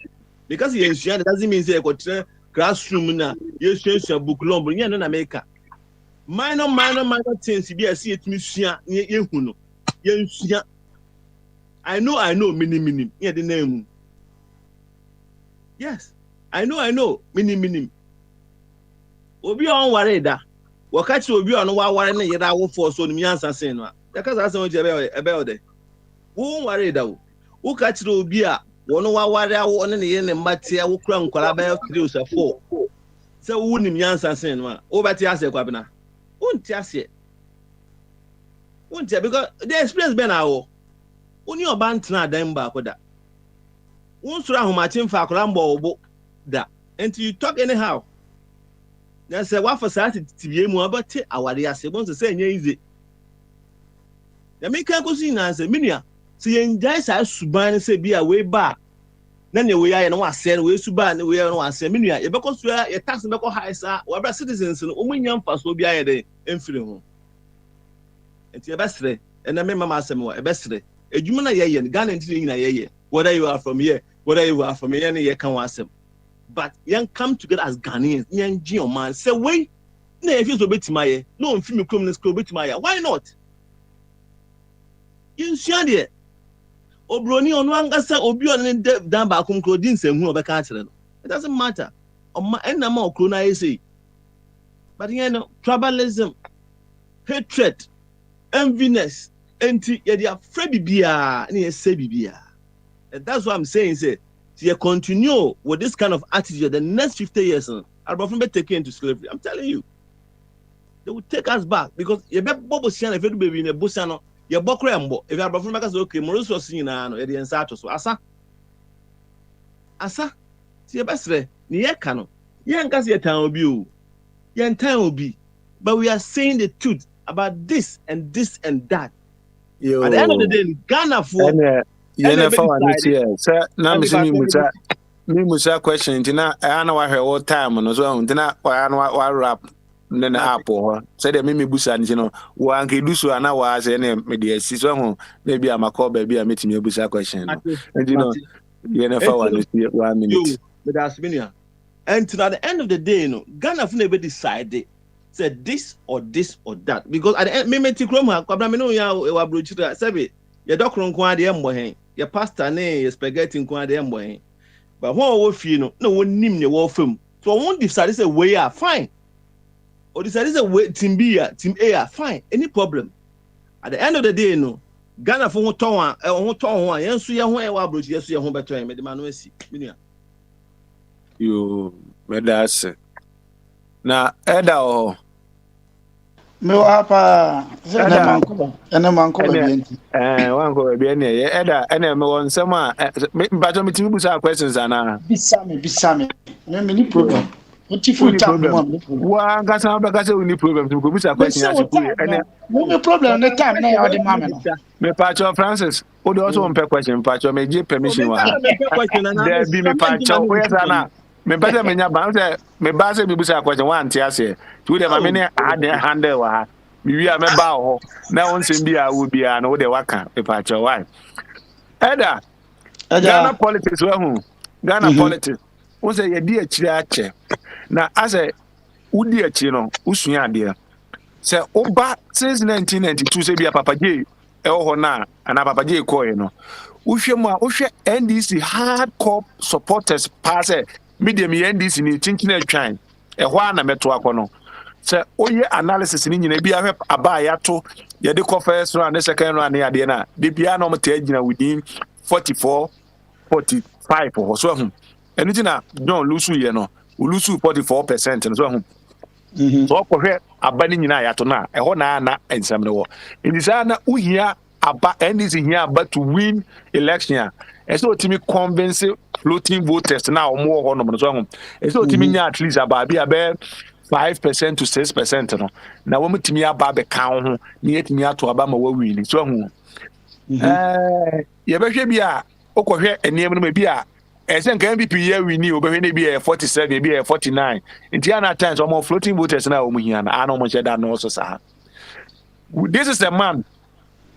Because you nsuade doesn't mean say you go to classroom na you share book lump. You na make minor things be as it nsuya ye hu no. Ye nsuya. I know minim. Here the name. Yes. I know minim. Obi on worry da. Wakachi obi on wa worry na ye da wo for so ni answer say no. Because I say about there. Who worry that? Who catch the beer? One worry on the matia who crank about 3 or 4. So wouldn't me answer saying one. Over to ask Kwabena. Won't just yet. Won't you because the experience been our only your band na them back with that. Won't surround Martin Fakulambo that until you talk anyhow. That's a what for Saturday to be more about it. Our dear, to say easy. Ya make go see na say minia say enjai sa suban say bia we ba na ne we ya no asɛ we suban ne we ya no asɛ minia ye bɛkɔ so ya tax bɛkɔ high sa we bra citizens no omunya mfa so bia ye de emfiri ho enti ye bɛsrɛ ɛna me mama asɛm wa ye bɛsrɛ edwuma na ye ye Ghana enti nyina ye whether you are from here ne ye kan wa asɛm but yan come together as Ghanaians yan gi o man say we na ye fi so betima ye no mfi me krom ne school betima ye why not Insuade Obroni on wangasa obi on dan ba kum kro din nsɛm hu obɛka akyerɛ no it doesn't matter enama okro na say. But you know, tribalism, hatred, enviness, anti ye dia afraid bibia, and ye say bibia. And that's what I'm saying. Say, you continue with this kind of attitude, the next 50 years, I'll be taken into slavery. I'm telling you, they will take us back because you bet Bobo Sian if you be in a busano, you bokre ambo. If you are from Macas, okay, Morris was singing an Eddie and Sato. So, asa, see a best way, near cano. Yan Cassia town will be, yan time will be. But we are saying the truth about this and this and that. Yo. At the end of the day, Ghana for. Yẹn fa wa ne tie sɛ na me se mi musa question ntina ana wa hwɛ all time no so ntina wa rap ne na app ho sɛ de me busa ntino wa anke dusu ana wa sɛ ne me de asi so ho na bi amakɔ ba bi a metimi busa question no ntino yẹn fa wa ne tie 1 minute but that's mean until at the end of the day Ghana for never decide say this or that because at the end me tikrom ha kwabra me no ya wa brochira sebe ye dokron ko ade embo hen ye pasta ne ye spaghetti ko ade embo hen but when we feel no one nim ne wo fam so one decide say we are fine or decide say we team B team A fine any problem at the end of the day Ghana for ho ton ho yen so ye ho e wa brochi ye so ye ho beto en me de ma no asi minia yo me da se na eda o me wa pa se na manko ba bi enti wanko ba bi ene ye eda ene me won nsem a mbato mitimi busa questions ana bisa me ni problem what if you tap me wa ngasa ba kase uni problem to go busa question ya siku ene me problem na time na ya de mama no me pacho Francis o de also on question pacho me give permission wa there be me pacho o yes ana me pese me nya ba say me ba say me busa question wa anti ase to de ma me ne handle wa mi wi a me ba ho na won sem bi a wo bi a no de waka me pacho why eda Ghana politics wa hu Ghana politics wo say ye di akire ache na ase udi akire no usua ade se oba since 1992 se bia Papa J ho na ana Papa J ko no uhwe mu a uhwe NDC hardcore supporters pass medium NDC ni chinchin atwan ho na meto akono se oye analysis ni nyina bia hwe aba ya to ye de ko first round and second round ya de na de bia na mo ta agina within 44 45 ho so hu enu tina John lusu ye no ulusu 44% so hu so kohwe aba ni nyina ya to na ho na ensam ne wo indisa na uhia aba NDC hia aba to win election so timi convince floating voters na omo ho no so hu so timi nya at least aba bia be 5% to 6% no na wo mutimi aba be kan ho ni yetimi ato aba ma wo win so hu ye behwe bia okohwe eniem no bia esen kan MVP ye wini obehwe ne bia 47 bia 49 nti ana times omo floating voters na omo hia na ana omo sheda no so sa this is a man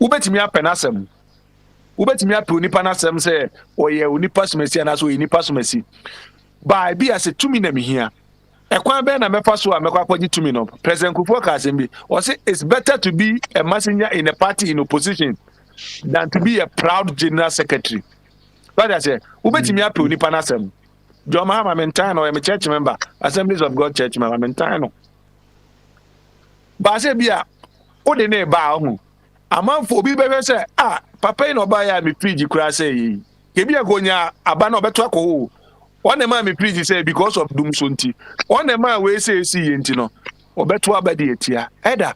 ubetimi apenasem ubetimi ape onipa nasem say oye onipa somasi ana so onipa somasi ba bia se tumi na me hia ekwan be na mefa so a mekwa kwaji tumi no President Kufuor ka asem bi o say it's better to be a messenger in a party in opposition than to be a proud general secretary. But I say, ubetimi ape onipa nasem. John Mahama Mentano, I'm a church member, Assemblies of God church member Mentano. But I say, Bia, o de ne ba hu. Aman fo bi be say, papa no ba ya me preach kura say, ke bia go nya aba na obeto akọ. One man me preach say because of dum so nti. One man we say yenti no. Obeto aba de etia. Eda.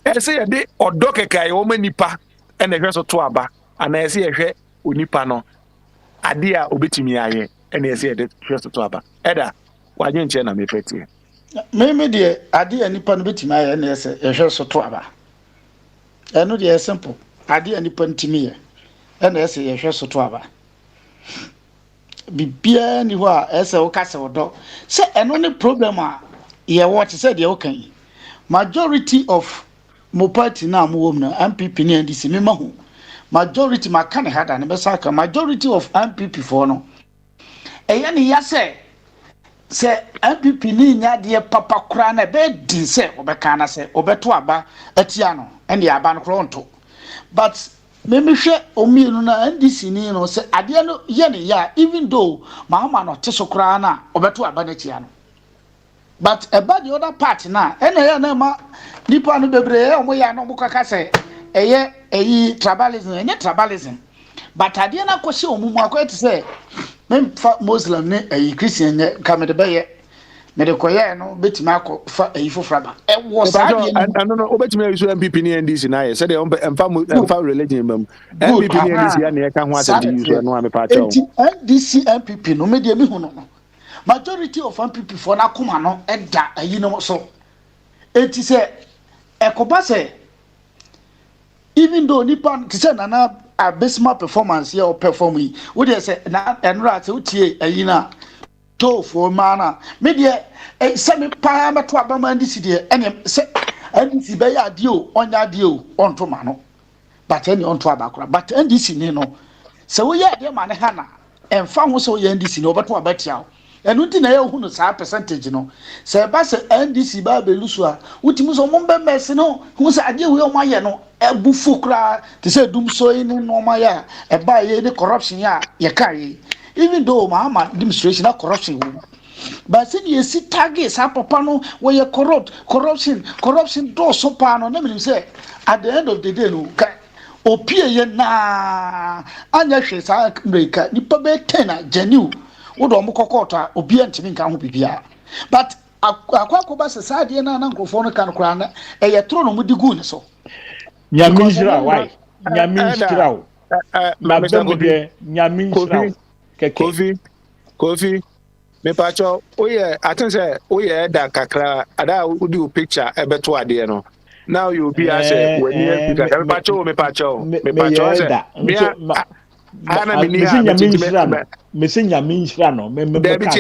E say de odo kekai o manipa e na hwe so to aba. Ana e say hwe onipa no. Ade a obetimi aye e na e say de hwe so to aba. Eda. Wanye nche na me peti. Me de ade a nipa no betimi aye na e say hwe so to aba. Eno de simple. Ade a nipa ntimi ye. E na e say hwe so to aba. Bibia ni ho a ese wo kase wodo se eno ne problem a ye watch se de wo kan majority of mo party na mo wom na MPP ni NDC me ma ho majority maka ne hada ne be saka majority of MPP for no eye ne ya se MPP ni nya de papa kura na be din se obeka na se obeto aba atia no ene aba no kro nto but Maybe share Omina and this in no say Adiano Yenny ya, even though Mahama no Tesokrana or Betu Abanetiano. But about the other part now, and I am Nippon Bebre, we are no Mukakase, a tribalism, and tribalism. But I didn't know so Mumako to say, Muslim, a Christian, come the bay. Medekoya no betimako fa efo fraba e wo sa de no no obetimi ayi so MPP ni NDC na ye said emfa religion bam MPP ni NDC ya na ye ka ho asem ti use no amepa cha o NDC MPP no me de mi hu no majority of MPP for na kuma no e da ayi no so enti se ekoba se even though nipa ti se na abysmal performance here or performing we dey say na enra se utie ayi na to for mana media semi pa meto abama ndisi de ene se ndisi be ya de o onya de o onto ma no but ene onto abakora but ndisi ni no se wo ye de ma ne ha na emfa ho so ye ndisi ni obeto abatia enu nti na ye hu no sa percentage no se ba se ndisi ba belusu a utimu so mo be mess no hu se ade we o ma ye no ebu fukra te se dum so ni no ma ya e ba ye ni corruption ya ye kai even though Mahama administration na corruption but sin you see targets papa no where you corruption do so pa no na me say at the end of the day no opie ye na anya hwe sa America nipa be 10 genuine wo do mo kokota obi antimi nka ho bibia but akwakoba society na nkofo no kan kra na e ye tro no mudi gu ne so nyamishira why nyamishira na bemude nyamishira Kofi me pacho oye I think say oye da kakra ada udi picture ebeto ade no now you be as when you picture me pacho say me ana me ni ha me se nyamishira no me ka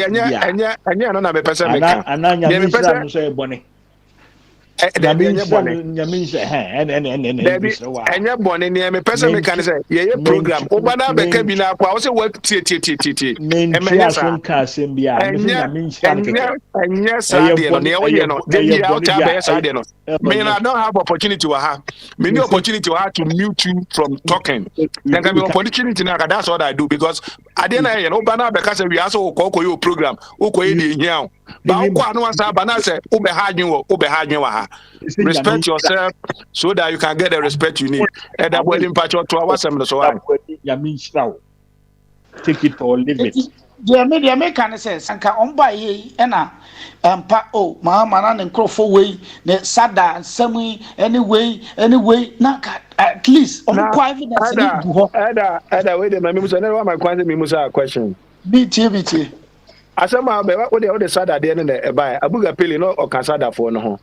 enya no na me pesa me ka ana nyamishira no so e bone enya bone ni me pesa me kan say ye program obana be ka bi na kwa wo say what tie emenya so nka asem bia me se nyamishira no keke enya sade no ne wo ye no dem ye out be sade no me I don't have opportunity wa ha me need opportunity wa to mute you from talking then can be opportunity na that's what I do because ade na ye no obana be ka say we aso ko your program wo ko ye de hia ba ko anu asa ba na say ube ha adwen wa ha respect yourself so that you can get the respect you need and that wedding patch to our assembly so why take it or leave it the media make can say sanka omba ye na empa o Mahama na nkrofo we ne sada nsemi anyway na at least on evidence ni bu ho ada we dey me musa na my question me musa question BT asema be we dey sada de ne e bai abuga pele no okasada fo no ho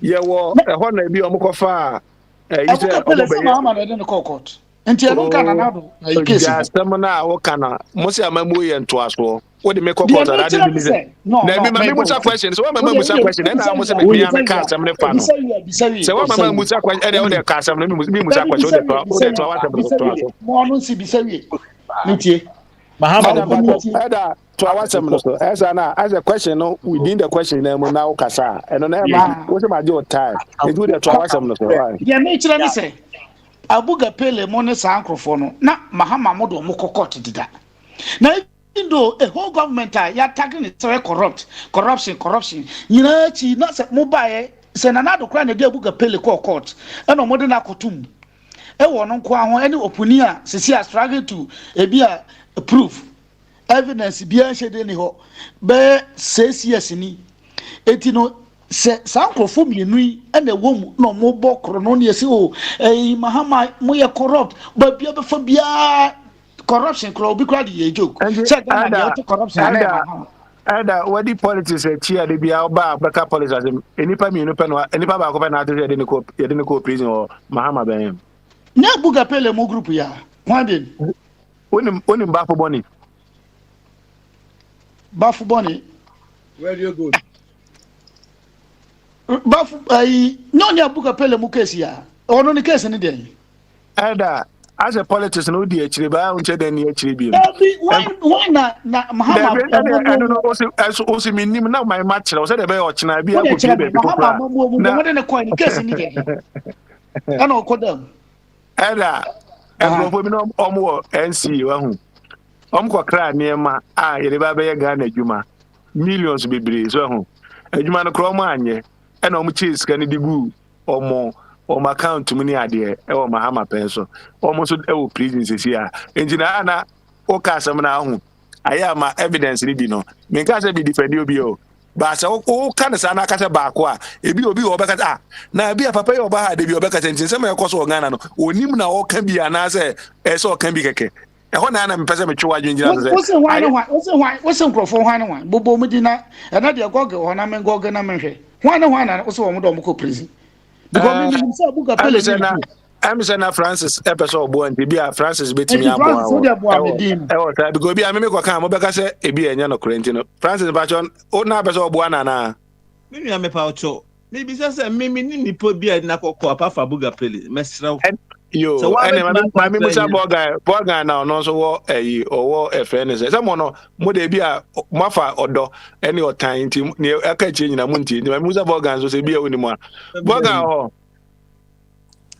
ye wo e ho na bi omukofa you say omobe Mahama na de no court enti e no kana na do na case ya stamina wo kana musa amamu ye nto aso wo de me court that dey me na bi ma musa question so ma musa question na musa me ya me ka asem ne fa no se wa ma musa question e de ka asem ne mi musa question o de to wa asem mo no si bi se wie ntie Mahama to our seminar so as a question no within the question na mu na ukasa and na ma wo se ma jo time e do the to our seminar so ya me kire me say abuga pele mo ne sa ankrofo no na Mahama mo do mo kokot dida na even though a whole government ya tagging it corruption nyina chi na se mo bae se na do kra na de abuga pele court e no mo de na kotum e wo no nko aho any opuni a sisi a struggle to e bia proof evidence bia shede ni ho be 6 years ni etino se sankrofo mienu yi na wom no mo bokro no ne se o Mahama mo ye corrupt ba bia be fa bia corruption kro obi kra de joke say that na the corruption ada wadi politics e chia de bia oba baka politics enipa mienu pe no enipa ba ko pe na ade de ne ko prison or Mahama ben na buga pele mo group ya wanden Oni Bafu Boni. Bafu Boni. Where do you go? Bafu no nya buka pele mu case ya. Ono ni case ni den. Ada as a politician no di achire ba unche den ni achire bi. Why na Mahama I don't know also minim na my match o say de be o china bi akopie be ko kra. Mahama mo de ne ko ni case ni den. Ana okodam. Ada nkurɔfoɔ bi na ɔmo wɔ NC wahu ɔmo kɔkra nneɛma a yɛde ba bɛyɛ Ghana adwuma millions bebree so wahu adwuma no korɔ ɔmo anyɛ ɛna ɔmo kyee sika no de gu ɔmo account mu ne adeɛ ɛwɔ Mahama pɛn so ɔmo nso ɛwɔ prison sisi a nti na ana ɔka asɛm na ahu ayɛ ama evidence ni bi no menka sɛ bi defend obi o ba sɛ ɔka ne saa na aka sɛ baako a ebi obi wɔ bɛka sɛ na bi a papa yɛ ɔba ha de bi ɔbɛka sɛ nti sɛ ma ɛkɔ so wɔ Ghana no onim na ɔka bi anaasɛ ɛsɛ ɔka bi kɛkɛ ɛhɔ na ana mepɛ sɛ metwe wadwen gyina so sɛ wose nkurɔfoɔ hwan ne hwan bobɔ mu di na ɛna deɛ gɔge hɔ na mengɔge na menhwɛ hwan ne hwan na wose wɔ mo dɔ ɔmokɔ prison because menim sɛ abuga pele I'm saying Francis episode born to be a Francis betting me because be a mimic come over say e be a no Corinthian Francis Bachon o na episode born na maybe I'm a paucho maybe just a mimi ni po be na kokko apa fa buga pele mesra yo so my musa boga now no so wo eh owo efren say some no mo de bi a mafa odo any otan nti ne aka chi nyina mu nti my musa boga so say bi a woni mu a boga ho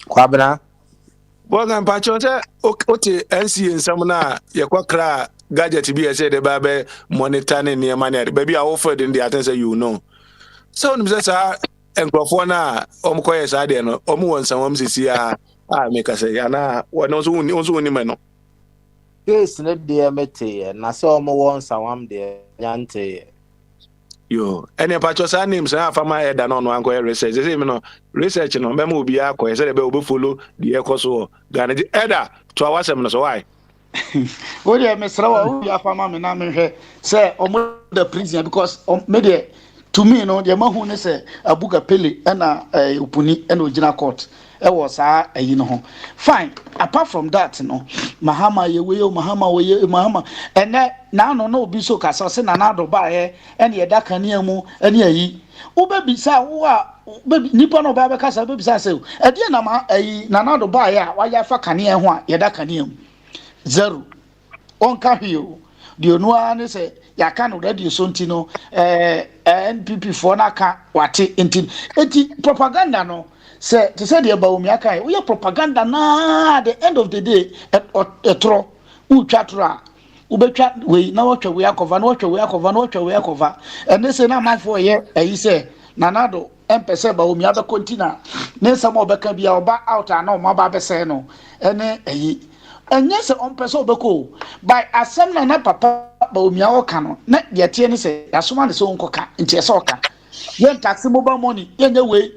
Kwabena Bogan Pacho ote NC nsam na yekwa gadget bi ese de ba be monitor ne ne ma ne ba bi a offered in the attention you know so nim say sa enkrofo na omkoye sa de no omu won nsam sisi a make say ya na won so woni me no case ne de mete na se omu won nsam de nyante yo ene Pacho sa name sa afama eda no no anko research say me no research no mema obi akọ say be obi follow the ekoso Ghana di eda to awasem no so why o de mesra wa obi afama me na menhwe say omo the prison because me de to me no de mahu ne say abuga pele na opuni na ogina court e was ayi no ho fine apart from that no Mahama ene na no no obi so kasa se na na do ba ye ene ye da kanea mu ene ayi wo be bisa wo a nipa no ba be kasa be bisa se e de na ma ayi na na do ba ye a wa ya fa kanea ho a ye da kanea mu zero on ka hio de onu a ne se ya ka no radio so ntino NPP for na ka wate enti propaganda no say to say the about me aka we propaganda na at the end of the day etro utwatro ubetwa we na watwa we akova and they say na man for here ayi say nanado empese ba omi abe continue ne samo obeka bia oba out na o ma ba be say no ene ayi enye se on pese obeko by asem na papa ba omi awoka no na ye tie ne say asoma ne so nkoka nti ese oka ye tax mobile money ye nye we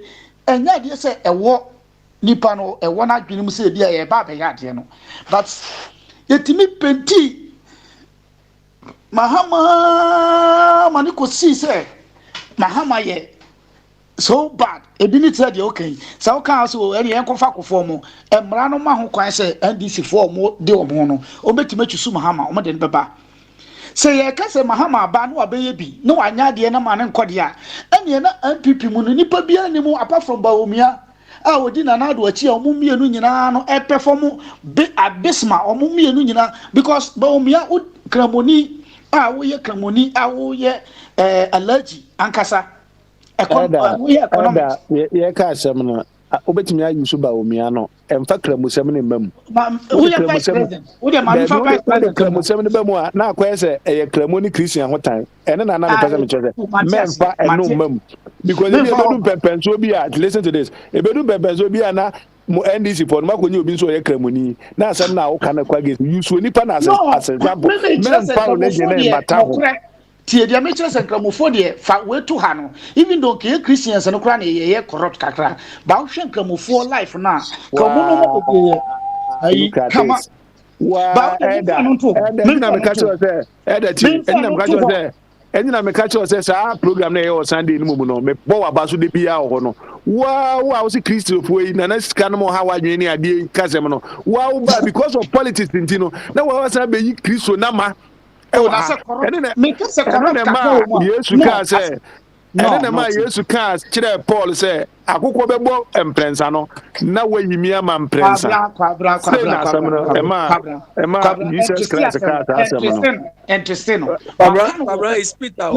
enya de say ewo nipa no ewo na adwene mu say bia ye ba be ya de no but yetimi penti Mahama maniko see say Mahama ye so bad ebi ni tell de okay so kan so eri en kofa kofo mo emra no ma ho kwan say NDC for mo de omo no obetime twisu Mahama omo de beba say ye ka say Mahama ba no abeye bi no anya de na ma ne nkode a ene na MPP mu no nipa bia ni mu apart from Baomia a odi na na do achi omo mienu nyina no e perform be abisma omo mienu nyina because Baomia kramoni a wo ye kramoni a wo ye allergy ankasa economics ye ka asem no obetimi ayi so Baomia no emfa kramusem ne mbam wo ye vice president wo de ma fa vice president kramusem ne bamu a na akwa se eye kramoni Christian hotan ene na me pese me chese memfa eno mbam because if you do pepenso bi a listen to this if you do pepenso bi a na mo NDC for ma konyi obi so ye kramoni na asem na wo kana kwa get you so nipa na as example memfa ne gene mataho tie dia me chese nkramofo de fa wetu ha no even though ke Christians no kra na ye corrupt kakra ba wo hwe nkramofo life na ka mo no mo be ayi kama wa eda na me catch you say eda ti na me catch you say na me catch you say sa program na ye o Sunday ni mu no me bo wa ba so de bia ho no wa si Christopher yi na sika no mo ha wa dwen ni ade kasem no wa ba because of politics ntino na wa sa be yi Christo na ma Yesu ka say Yesu ka kire Paul say akukwo bebo emprensa no na wayimi ama emprensa ema Jesus Christ ka asem no interesting Barbara is Peter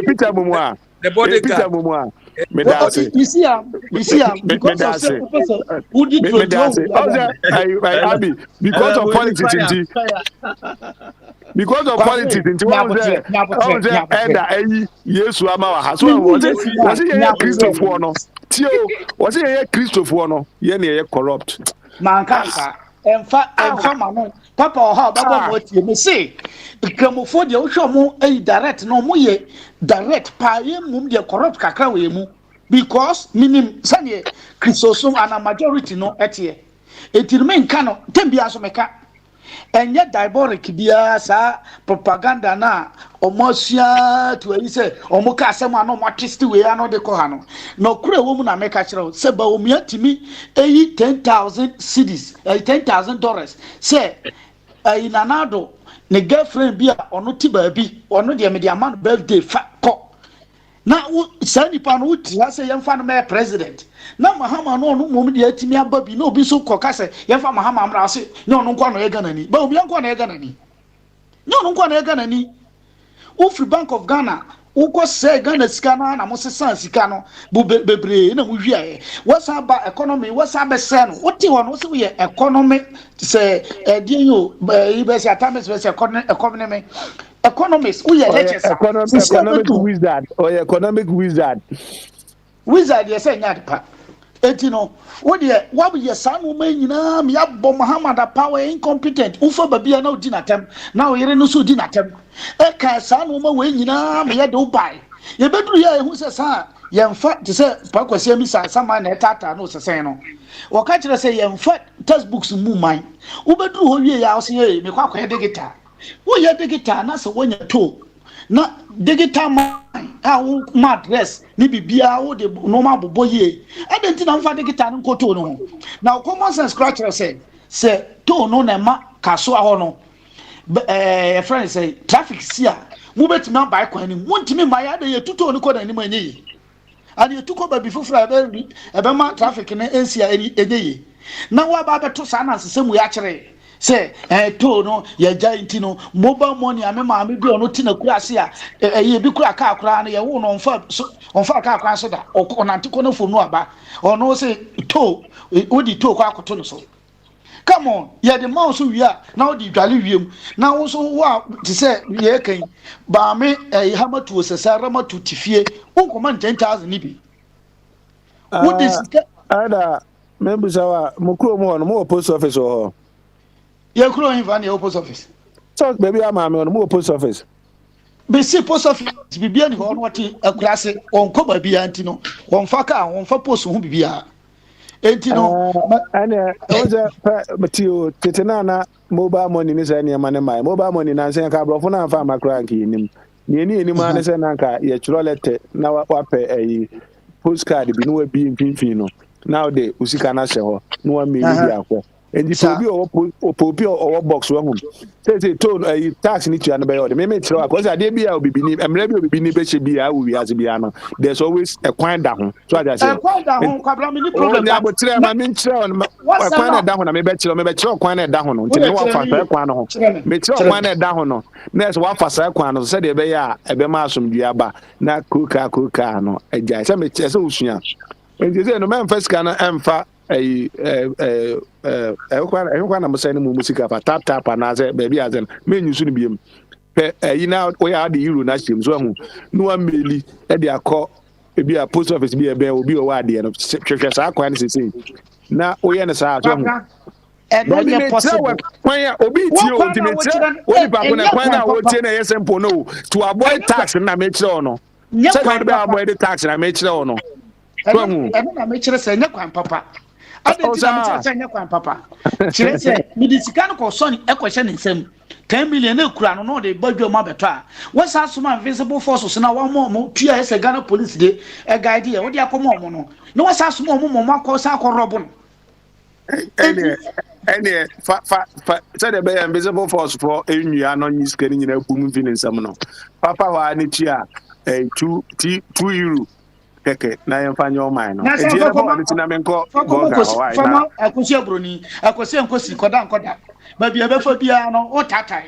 Peter mumu a the body Peter mumu a You see, because of who did 21 Abi, because of politics because of politics into one say Eda Yesu ama wa ha so was it Christopher no tio was it Christopher no ye na ye corrupt man kanka emfa mano papa oha baba mo tie me say kramofo de wo hwe mo direct no mo ye direct pa ye mum de corrupt kakra we mu because minim sane Christosum and a majority no etie etirme nka no tembia so meka enye diabolic bia sa propaganda na omosua to yi say omuka asem ano mo twist we ano de ko ha no no kura wo mu na meka kire se ba omia timi eyi 10,000 cedis $10,000 say inanado ne girlfriend bia ono ti ba bi ono de me de man birthday fa ko na sa nipa no wuti ha say yemfa no me president na mahama no no mom de atimi aba bi na obi so koka say yemfa mahama amra se ne ono nkwa no ye ganani ba obi nkwa no ye ganani ne ono nkwa no ye ganani Free Bank of Ghana uko say Ghana sika na mo sesan sika no bebre na mo hwia what's about economy what's about say no oti wono so we economy say dey you be say atames be say economists we lectures economic wizard yes nyad pa etino wo de wo be san wo man nyina me abbo Muhammad power incompetent ufa babia na odi natem na wo yere no so odi natem e ka san wo ma we nyina me ye de ubai ye beduru ye hu se sa ye mfa te se pa kwase mi sa sama na etata no se sen no wo ka kire se ye mfa textbooks mu man wo beduru ho wie ya wo se ye me kwa kwa digital wo ye digital na se wonya to na digital man ma address ni bibia wo de normal bobo ye adenti na mfa digital nko to no na common sense scratcher say to no na ma kaso aho no friend say traffic sia mo betimi buy kwan ni wontimi ma ya de ye tuto ni ko na ni manyi and ye tuko ba bifufra ebe ma traffic na ensia enye na wa ba beto sa na sesemu ya kire say to no ya giant no mobile money amema bi ono tina kura se a ye bi kura ka kura na ye wo no onfa ka kura so da onante ko no fo no aba ono say to odi to kwa akoto no so come on ye the mouse wia na odi dwale wiem na wo so wa ti say ye kan ba me hamatu osesara matu tifie unkoma 10,000 ni bi what is ada membu sawa mukro mo no mo post office ho ye kuro in van your post office so baby am on mo post office be see post office bibia ni ho no wati akurase on ko ba bia anti no on fa ka on fa post hu bibia enti no ana oza matio tetena na mobile money ni sa ni ma ne mai mobile money na nsen ka brofo na fa makra nki nim ni ma ne se na nka ye chiro lete na wa pe postcard bi no wa bi mfimfin no now de usika na hye ho no wa me bi akọ endi pobi o box wa hum say to tax ni tua no be o me tiro akọ say ade bi a obibi ni emre bi obibi ni be hye bi a wi as bi ano there's always a kwan da ho so I say kwan da ho kwabra me ni problem ya botire ma me tire on kwan na da ho na me be tire kwan na da ho no nti no wa fa sa kwan no ho me tire kwan na da ho no na so wa fa sa kwan no so de be ya ebe ma asomdua ba na kuka no agya say me tire say usua nti say no me first kana emfa ekwa na musai mu musika fa tap na say baby azen me nyusu ni biem pe na we ya the euro na shim so hu no ameli e de akọ ebi a post office bi ebe obi o wa de no hwehwe sa akwa na sese na we ye na sa so hu no ye possible kwan ya obi tie o ti me tie oni pa ko na kwan na wo tie na ye simple no to avoid tax na me kire no say kwan be avoid tax na me kire no so hu na me kire say nya kwan papa adenti na me kire say nya kwan papa kire say me di sika no ko so ni e ko hye ne nsam 10 million na kura no no de badwo ma beto a what's asuma invisible forces na wa mo tua ese Ghana police de e guide e wo de akomo mo no na what's asuma mo akọ sa akọ robo no any fa say the be invisible force for enua no nyi skani nyina kum mfi ne nsam no papa wa ni tia 2 euro keke na yemfa nyo man no enti e ba ni tina menko bonga wa fama akosi abroni akosi enkosi koda ba bia be fa bia no o tatai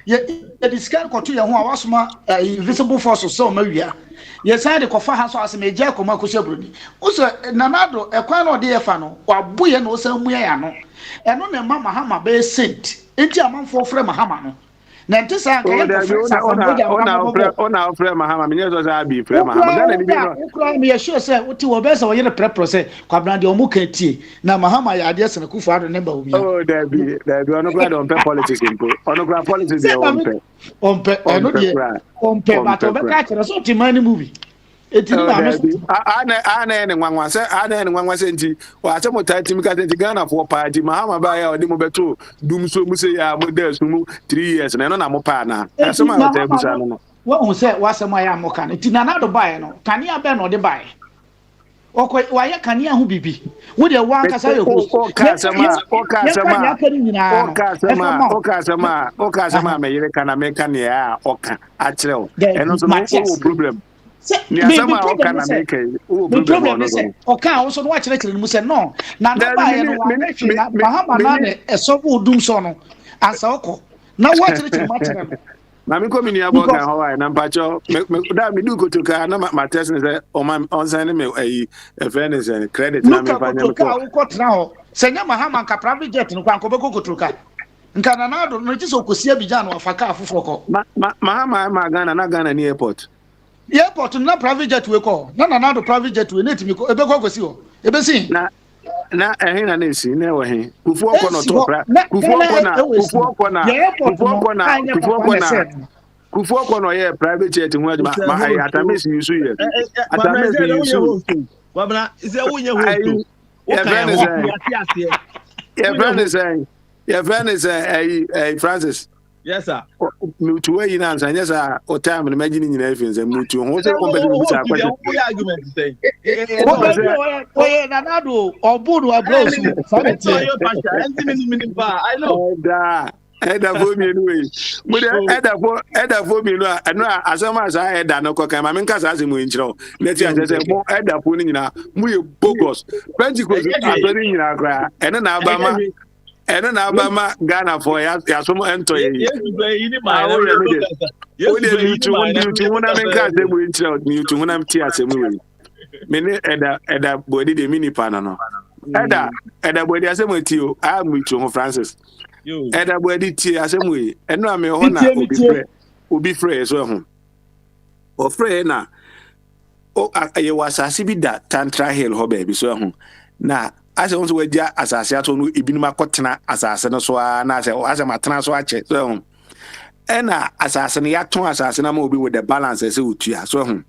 The scan ko to your one was my invisible force so mawia. Yes, I the cofa has as me jack ma ko sebroni. Also nanado e kwan no de fa no wa boye no san mu ya no. E no na mama hama be sent. Enti amanfo frɛ mahama no. Na nti sa nka ye ko frɛ sa samboja ona frɛ mahama me nyeso sa abi frɛ mahama Ghana ni bi no ukra me sure say uti wo be sa wo ye prepro say kwabna de omu kan tie na mahama ya de sene kufu ado ne ba omia. Oh Debbie ono kra de on politics impo ono kra politics de on pe eno de on pe but o be ka kire so ti mani movie. Etini ma me so ana ne nwanwa se nti wa se motati mi ka nti Ghana for party mahama ba ya odi mo beto dum so mu se ya mo da su mu 3 years na no na mo pa na ase ma o ta busa no wa hu se wa se ma ya mo kan ti na na do bae no kania be no de bae okwa wa ya kania hu bibi wo de wa nkasa ye host o ka sama me yire kana me kan ya oka a kireo eno so no problem ni asama o kana me kai o problem no so oka wo so no wa kire mu se no na no bae no wa me hwe na mahama na ne eso wo dum so no ansa okọ na wa kire ma kire no na mi komi ni abo kan Hawaii na mpacho da mi du kotoka na ma test ne say o ma on send me e fairness and credit na me pa nyam ko ko tra ho senya mahama nka private jet no kwan ko be kotoka nka na na do no ti so kosi abija no afaka afofo ko mahama ma Ghana ni airport na private jet we ko na do private jet we na timi ko ebe ko kosi ho ebe si na ehin na nesi na we hin kufu okọ no to pra kufu okọ no ye private jet hu aduma ma ayi atamesi yusu ye atamesi yusu wabna ise wonye host your friend is Francis. Yes sir. Mutu we na answer yes sir o time na imagine nyina efinse mutu ho se competitive bisa question. What argument say? Oye na nado obudu abrosu. I know. Eda for me anyway. Mu de eda for me no asama asa eda no kokan ma menka sa asemu nchiro. Na ti ase mo eda for ni nyina mu ye bogus. Pentecost abere nyina kra. Ene na abama ene na abama Ghana for ya so mo ento ye. You na menka asemu nchiro ni tu na mti asemu we. Mene eda body de mini pana no. Eda body asemu ti o a mu tu ho Francis. Eda body ti asemu we. Eno ame ho na obi frɛ so ho. O frɛ na o aye wasase bi da Tantra Hill ho ba bi so ho. Na ase won so wadia asase ato no ebinum akotena asase no so na ase matena so ache so ho. Ena asase no yaton asase na ma obi with the balance ase otua so ho.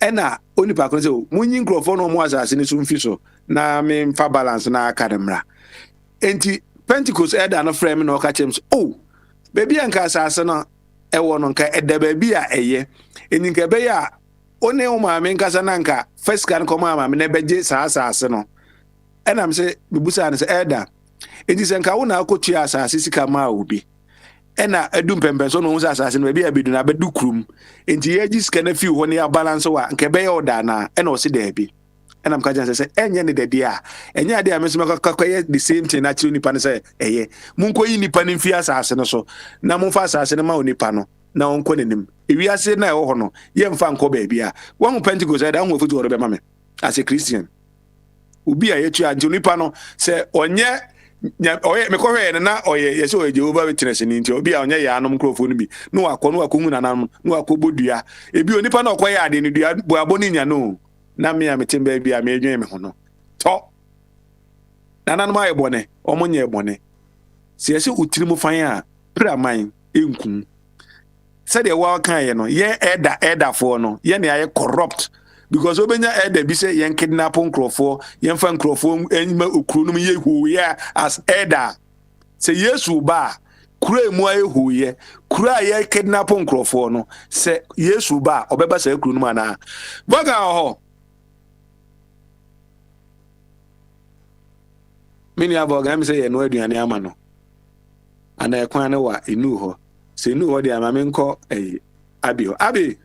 Ena onipa kon se munyi nkrofo no mo asase ni so mfi so na me mfa balance na akademra enti Pentecost eda no frame no ka chem oh baby anka asase no ewo no nka eda baby a eye eni nka be ya one o ma me nka na nka first kan ko ma me na beje sa asase no ena me se bibusa na se eda enti se nka wo na akotua asase sika ma obi ena edum pempen so no wo asase no baby abedu na bedu krum enti ye ji sika na fi ho ne ya balance wa nke be ya oda na ena o se da bi ena mka jan se enye ne de dia enye ade a mesema kakwaye the same thing na chi nipa ne se eye munko yi nipa ne fi asase no so na munfa asase ne ma onipa no na onko nenim ewi ase na e ho no ye mfa nko ba bia won Pentecost da ho futu oro be ma me as a Christian ubi a yetu anti onipa no se onye oye me ko hwe na oye ye se oye Jehovah Witness ni nti obi a onye ya anom krofo no bi no akomu na nanum no akobodua ebi onipa na okoye ade ni dua bo aboni nya no na me a metemba bia me edwen me ho no to nana no ma yebone omonye yebone se yesi utirimu fan a praman enkum se de wa kan ye no ye eda for no ye na ye corrupt because obenya eda bi se ye kidnap nkrofo ye fa nkrofo enima okuru no ye huye as eda se Yesu ba kura emu aye huye kura ye kidnap nkrofo no se Yesu ba obeba se kuru no ana boga ho mini aboga mi say ye no aduane ama no ana ekwan ne wa enu ho se enu ho de ama me nko abi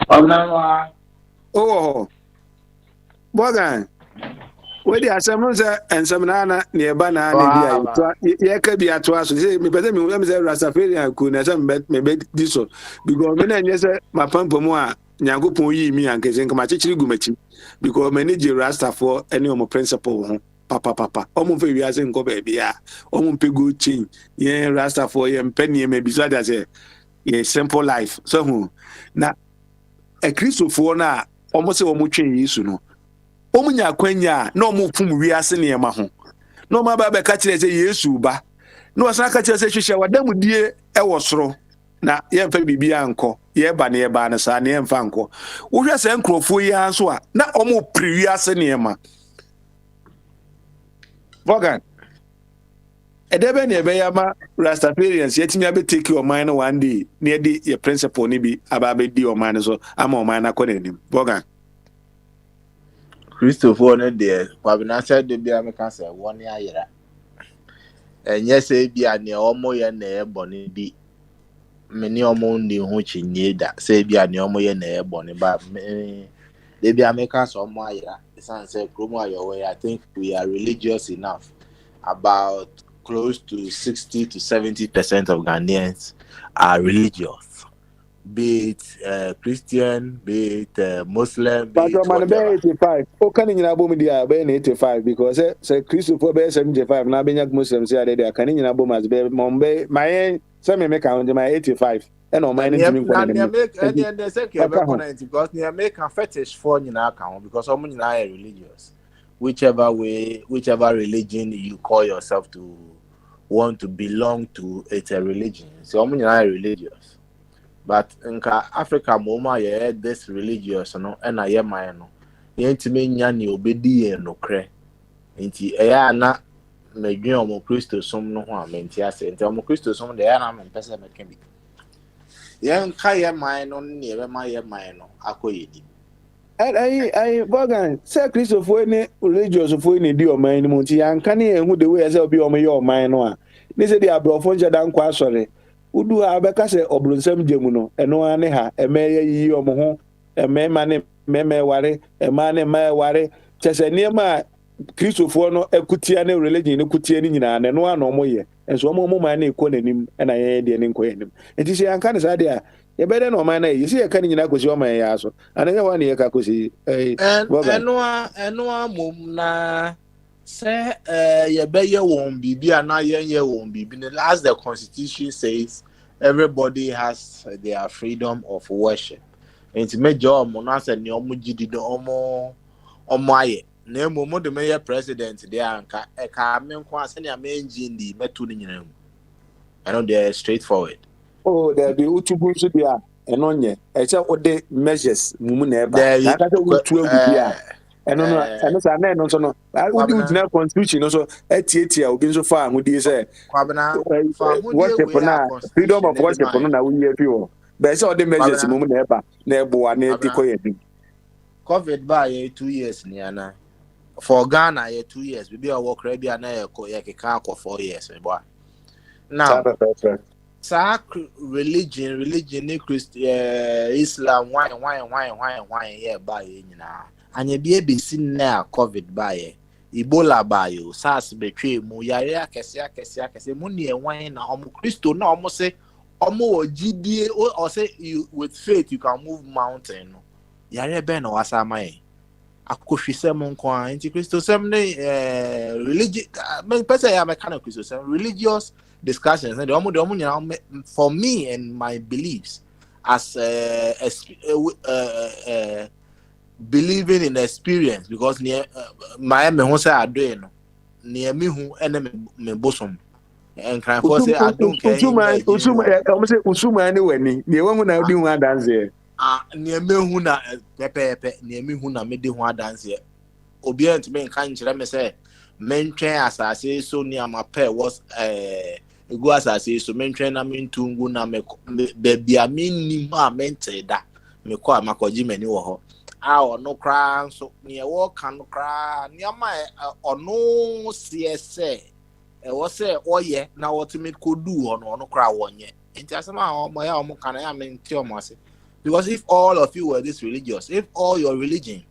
Obnawa oh boga Where the assemblies and some nana nearby Wow. yeah, can be at us. Say, me, but then me say Rastafarian and could some bet me bet this so because me and yes, my pump more. Nyango pon yi mi anke sen kama chichiri gumachi because me need Rasta for any of my principle ho papa omo fe wi ase nko ba bia omo pe go change yeah Rasta for yeah penny me bi so that say yeah simple life so hu na a Christopher na omo se omo twen Yesu no omo nya kwanya na omo pum wi ase ne ma ho na omo ba ka kire say Yesu ba na osan ka kire say hwehwe wadamudie e wo soro na yɛmfa bibia nkɔ yɛba ne yɛba ne saa ne yɛmfa nkɔ wohwɛ sɛ nkurɔfoɔ yi nso a na ɔmo piri ase nneɛma Morgan ɛdɛ bɛ ne ɛbɛyɛ ama Rastafarians yɛtumi abɛteki ɔman no one day na yɛde yɛ principle no bi aba abɛdi ɔman no so ama ɔman no akɔ n'anim Morgan Christopher no deɛ kwabena sɛ de bia meka sɛ wɔne ayera ɛnyɛ sɛ bia ne ɔmo yɛ na ɛbɔ ne bi many among the Huchi Nida, say be an Yomoya near Bonnie, but they be Americans or Maya. The son said, Promo your way. I think we are religious enough. About close to 60 to 70% of Ghanaians are religious, be it Christian, be it Muslim, be it whatever. 85. Oh, can you abom dia be 85 because say Christopher be 75 na be nyak Muslim say there can you abom as be mombe my say me make count my 85 and on my name and they say because they make a fetish for you account because some are religious. Whichever religion you call yourself to want to belong to, it's a religion. So I'm religious. But in Africa, moma yeah this religious no, and I am my no. Yentime nyani obedi no kre. Nti eya na medwen omo Kristo som no ho a menti ase. Nti omo Kristo som de ya na me pese me ken bi. Yen ka ye man no ne be ma ye man no akoyedi. I Morgan say Christopher any religious for any di oman ni munti anka ne ehu the way say obi omo ye oman no a. Ne say the abrofo nje dan kwa asore. Udu ha beka se obronsam jemu no eno ane ha emeye yi omo ho emema ne meme ware ema ne ma ware chese niema Christopher no ekutia ne religion ne kutia ni nyina ne no ana omo ye enso omo ma na ekọ nanim na ye de ne nkọ yanim enti se anka ne sa de a ye bede no ma na ye se ye ka ni nyina kosi omo ye aso ana ye wa ne ye ka kosi eno mom na say ye be ye won bibi ana ye won bibi as the constitution says everybody has their freedom of worship. Enti mejo omo na say ne omo gidi no omo aye na emo de me president there anka e ka me nko ase ne amenji ndi metu ni nyina mu. I know they are straightforward. Oh, there be utubu so dia eno nye e che ode measures mumu na eba na ka se utu agu dia eno sa na eno so no udi udina constitution no so etietia obi nso fa ahudi se kwabena fa ahudi worship na freedom of worship no na we fi wo be se ode measures mumu na eba na ebo na etiko ye bi COVID by 2 years ni ana for Ghana 2 years we be a work ready na ye keka for 4 years me boy now religion ni Islam why yeah by nyina anya bi ebesi na COVID by Ebola by SARS betwe mu yare akese mu ne enwan na omo Kristo na omo se omo ogidie or say you with faith you can move mountain no yare be na wasa mai akohwisem nko a anti Kristo sem ne religion me pese ya me kana Kristo sem religious discussions and for me and my beliefs as believing in experience because near my me who say I do no near me who enemy me bosom and can for say I don't care usuma ni weni ne wangu na udi hu dance near me who na pepe near me who na me di hu dance obi ent me kan kire me say mentwen asase so ni amape was egu asase so mentwen na mentungu na me bebia minni ma menteda me ko amakoji mani wo ho a ono kra so ne wo kan kra ne ama ono siese e wo se oye na ultimate kodu ono kra wonye enti asema omo ya omo kan ya menti omo ase because if all of you were this religious, if all your religion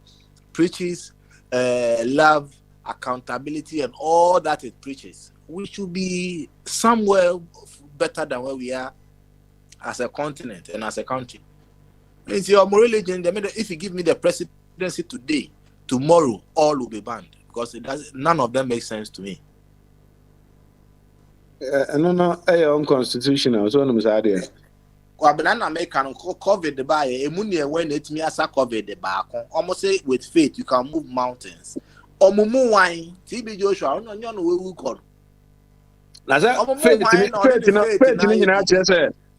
preaches love, accountability and all that it preaches, we should be somewhere better than where we are as a continent and as a country. It's your religion. If you give me the presidency today, tomorrow all will be banned because none of them make sense to me. No, unconstitutional. So I'm sorry. Banana American COVID the buy a money when it me as COVID the back. Almost say with faith you can move mountains. Omumu wine, TB Joshua, no we call. Faith in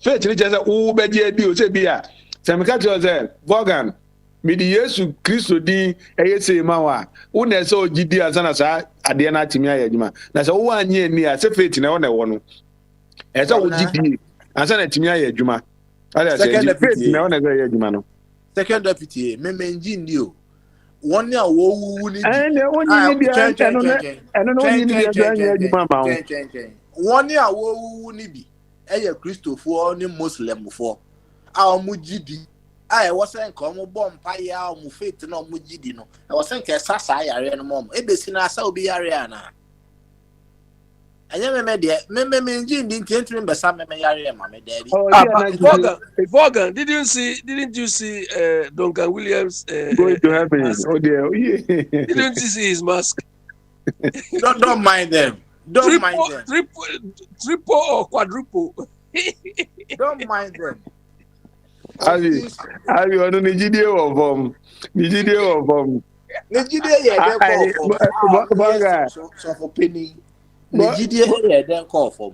faith in just who be bi o say bia. Semka Jose Bogan midi Yesu Kristo din eyese ma wa. Wo na say ogidi asana sa ade na atimi ayadwuma. Na say wo anye ni a say faith na wo na wo no. E say ogidi asana atimi ayadwuma. Second deputy, Memenji ndio. One year wo ni. One year wo ni bi. Eye Christopher ni Muslim for. A omu gidi. A was saying come bomb pie a omu faith na omu gidi no. I was saying ke sasa yare no mom. E be si na asa obi yare ana. Vaughan, didn't you see Duncan Williams going to heaven? Oh dear. Didn't you see his mask? Don't mind them. Mind them. Triple or quadruple. Don't mind them. Abi onu Nigeria of Nigeria so for penny. Nigeria then call for.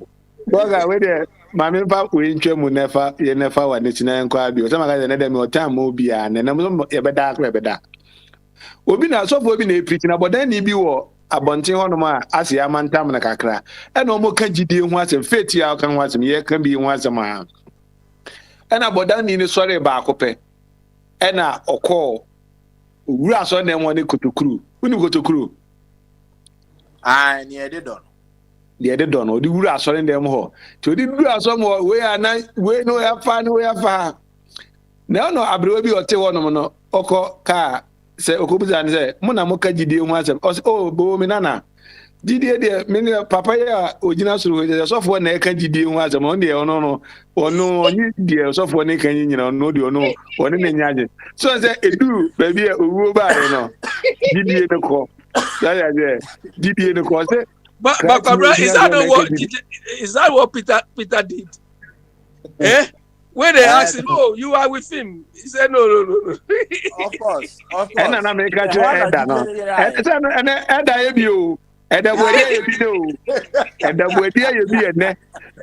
Boga we there mama pa we ntwemu nefa wa netina enko abi o sama ka na dem o time mo bia na nam e beda akra beda obi na so obi na preach na bodan ni bi wo abonten hono ma ase amantam na kakra e na o mo ka gidie hu asem faith ya kan hu asem ye kan bi hu asem a e na bodan ni sori ba akope e na okọ wura so na won ni kotokuru uni kotokuru ni e de don they did don't know the wura asori dem ho to the wura asomo we ana we no ya fa na no abrewa bi ote wono no oko ka se okobuza ne se mo na mo ka gidie hu asem o bo mi nana gidie de me papa ya ogina suru he so fo na ka gidie hu asem on de ono onyi de so fo ne kan nyina no de ono oni ne nyaje so se edu baby owuo ba ye no gidie ne ko ya gidie ne ko se But is that what Peter did? When they asked him, "Oh, you are with him," he said, "No." Of course. And an American Eda no. And Eda you, and the way you do, and the way you be ne.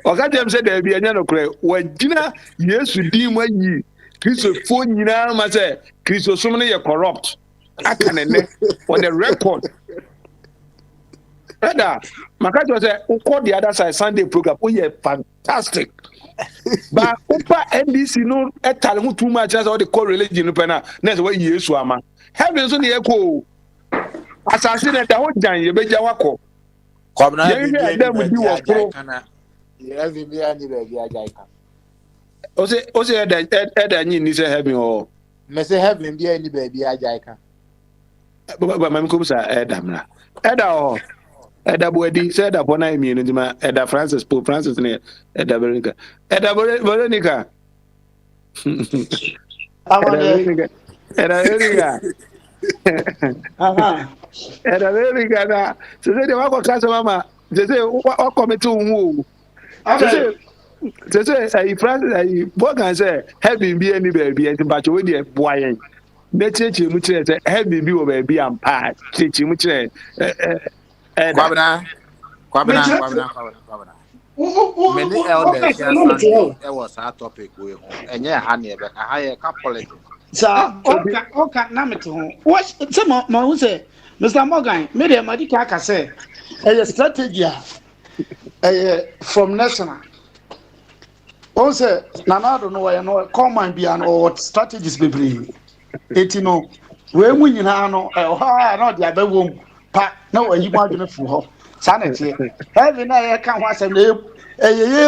Oga dem say there be anya no kre. Wagina Yesu din wanyi. Kristo fo nyina ma say Kristo som ne ye corrupt. Aka ne on the record. Eda, Makajo say, "Uko the other side Sunday program. Oh yeah, fantastic." But Upa NBC no etale hu too much as all the core religion no pena. Next way Yesu ama. Heaven so ne eko. Assassin that ho jan ye beja wako. Come na be dem di wo pro. Ye be be ani be bi ajai kan. O say Eda nyi ni say heaven o. Me say heaven be ani be bi ajai kan. Ba mam ko sa Eda mra. Eda o. Eda Boedi said that one I mean, Eda Francis, Pope Francis, Eda Veronica. Eda Veronica. Eda Veronica. So they walk across mama. They say, what come to who? They say, Francis, Bogan say, having be any baby, and but you will boy. Nature, which is a heavy view of a be and part, teaching which Kwabena. Many elders that was our topic we and yeah, honey, but I hire politics. So, okay, Namito. What some who say, Mr. Morgan, maybe a Madika say, a strategy from national. Also, I don't know why I know, command be an or strategies be bring. 18 when we know, not the other womb. Pa no you want to for sanity every night can was a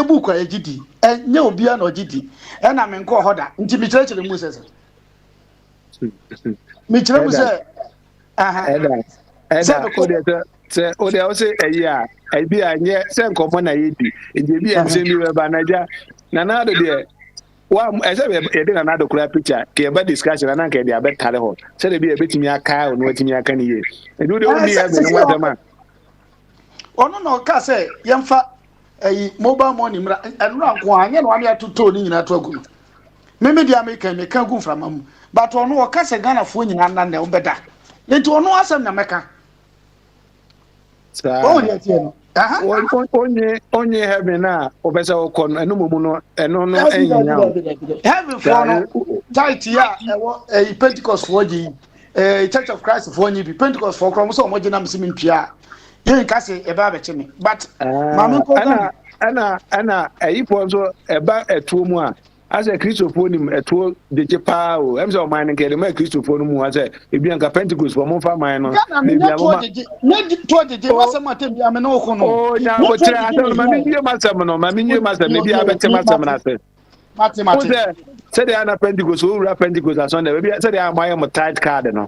book or a gidi and no be an ogidi and I'm in call hoda into me church the Moses. Me say Eda o de o say eya e bi anye se nkomo na yedi eje bi ensem bi ba naja na na do de wa ese be e de na do kura picture ke ba discussion na nke de abetare ho se de bi e betimi aka o no watimi aka ni ye e do de oni ya be no watama ono no ka say yemfa mobile money mra enu anko anye no ame atoto ni nyina to agu no meme dia me ka gu frama mu but ono o ka say Ghana fo nyina na na obeda enti ono asem na meka onye heaven na obesa okọ no enu mumu no enu no enya heaven for no tight ya Pentecost for ji Church of Christ for nyi bi Pentecost for krom so mo gina msimi ntwa yen ka se eba be cheme but mama ko ana ayipo so eba etuo mu a ase Christopher nim etuo deje pa o em so man nke de ma Christopher no mu ase ebi anka Pentecost for mo fa man no na bia mo ne to deje wasem atem bia me no ko no o nya bo tira atem ma minye masem no ma minye masem ne bia bete masem na ase mate se de ana Pentecost o ra Pentecost aso na bia se de amaye mo tight card na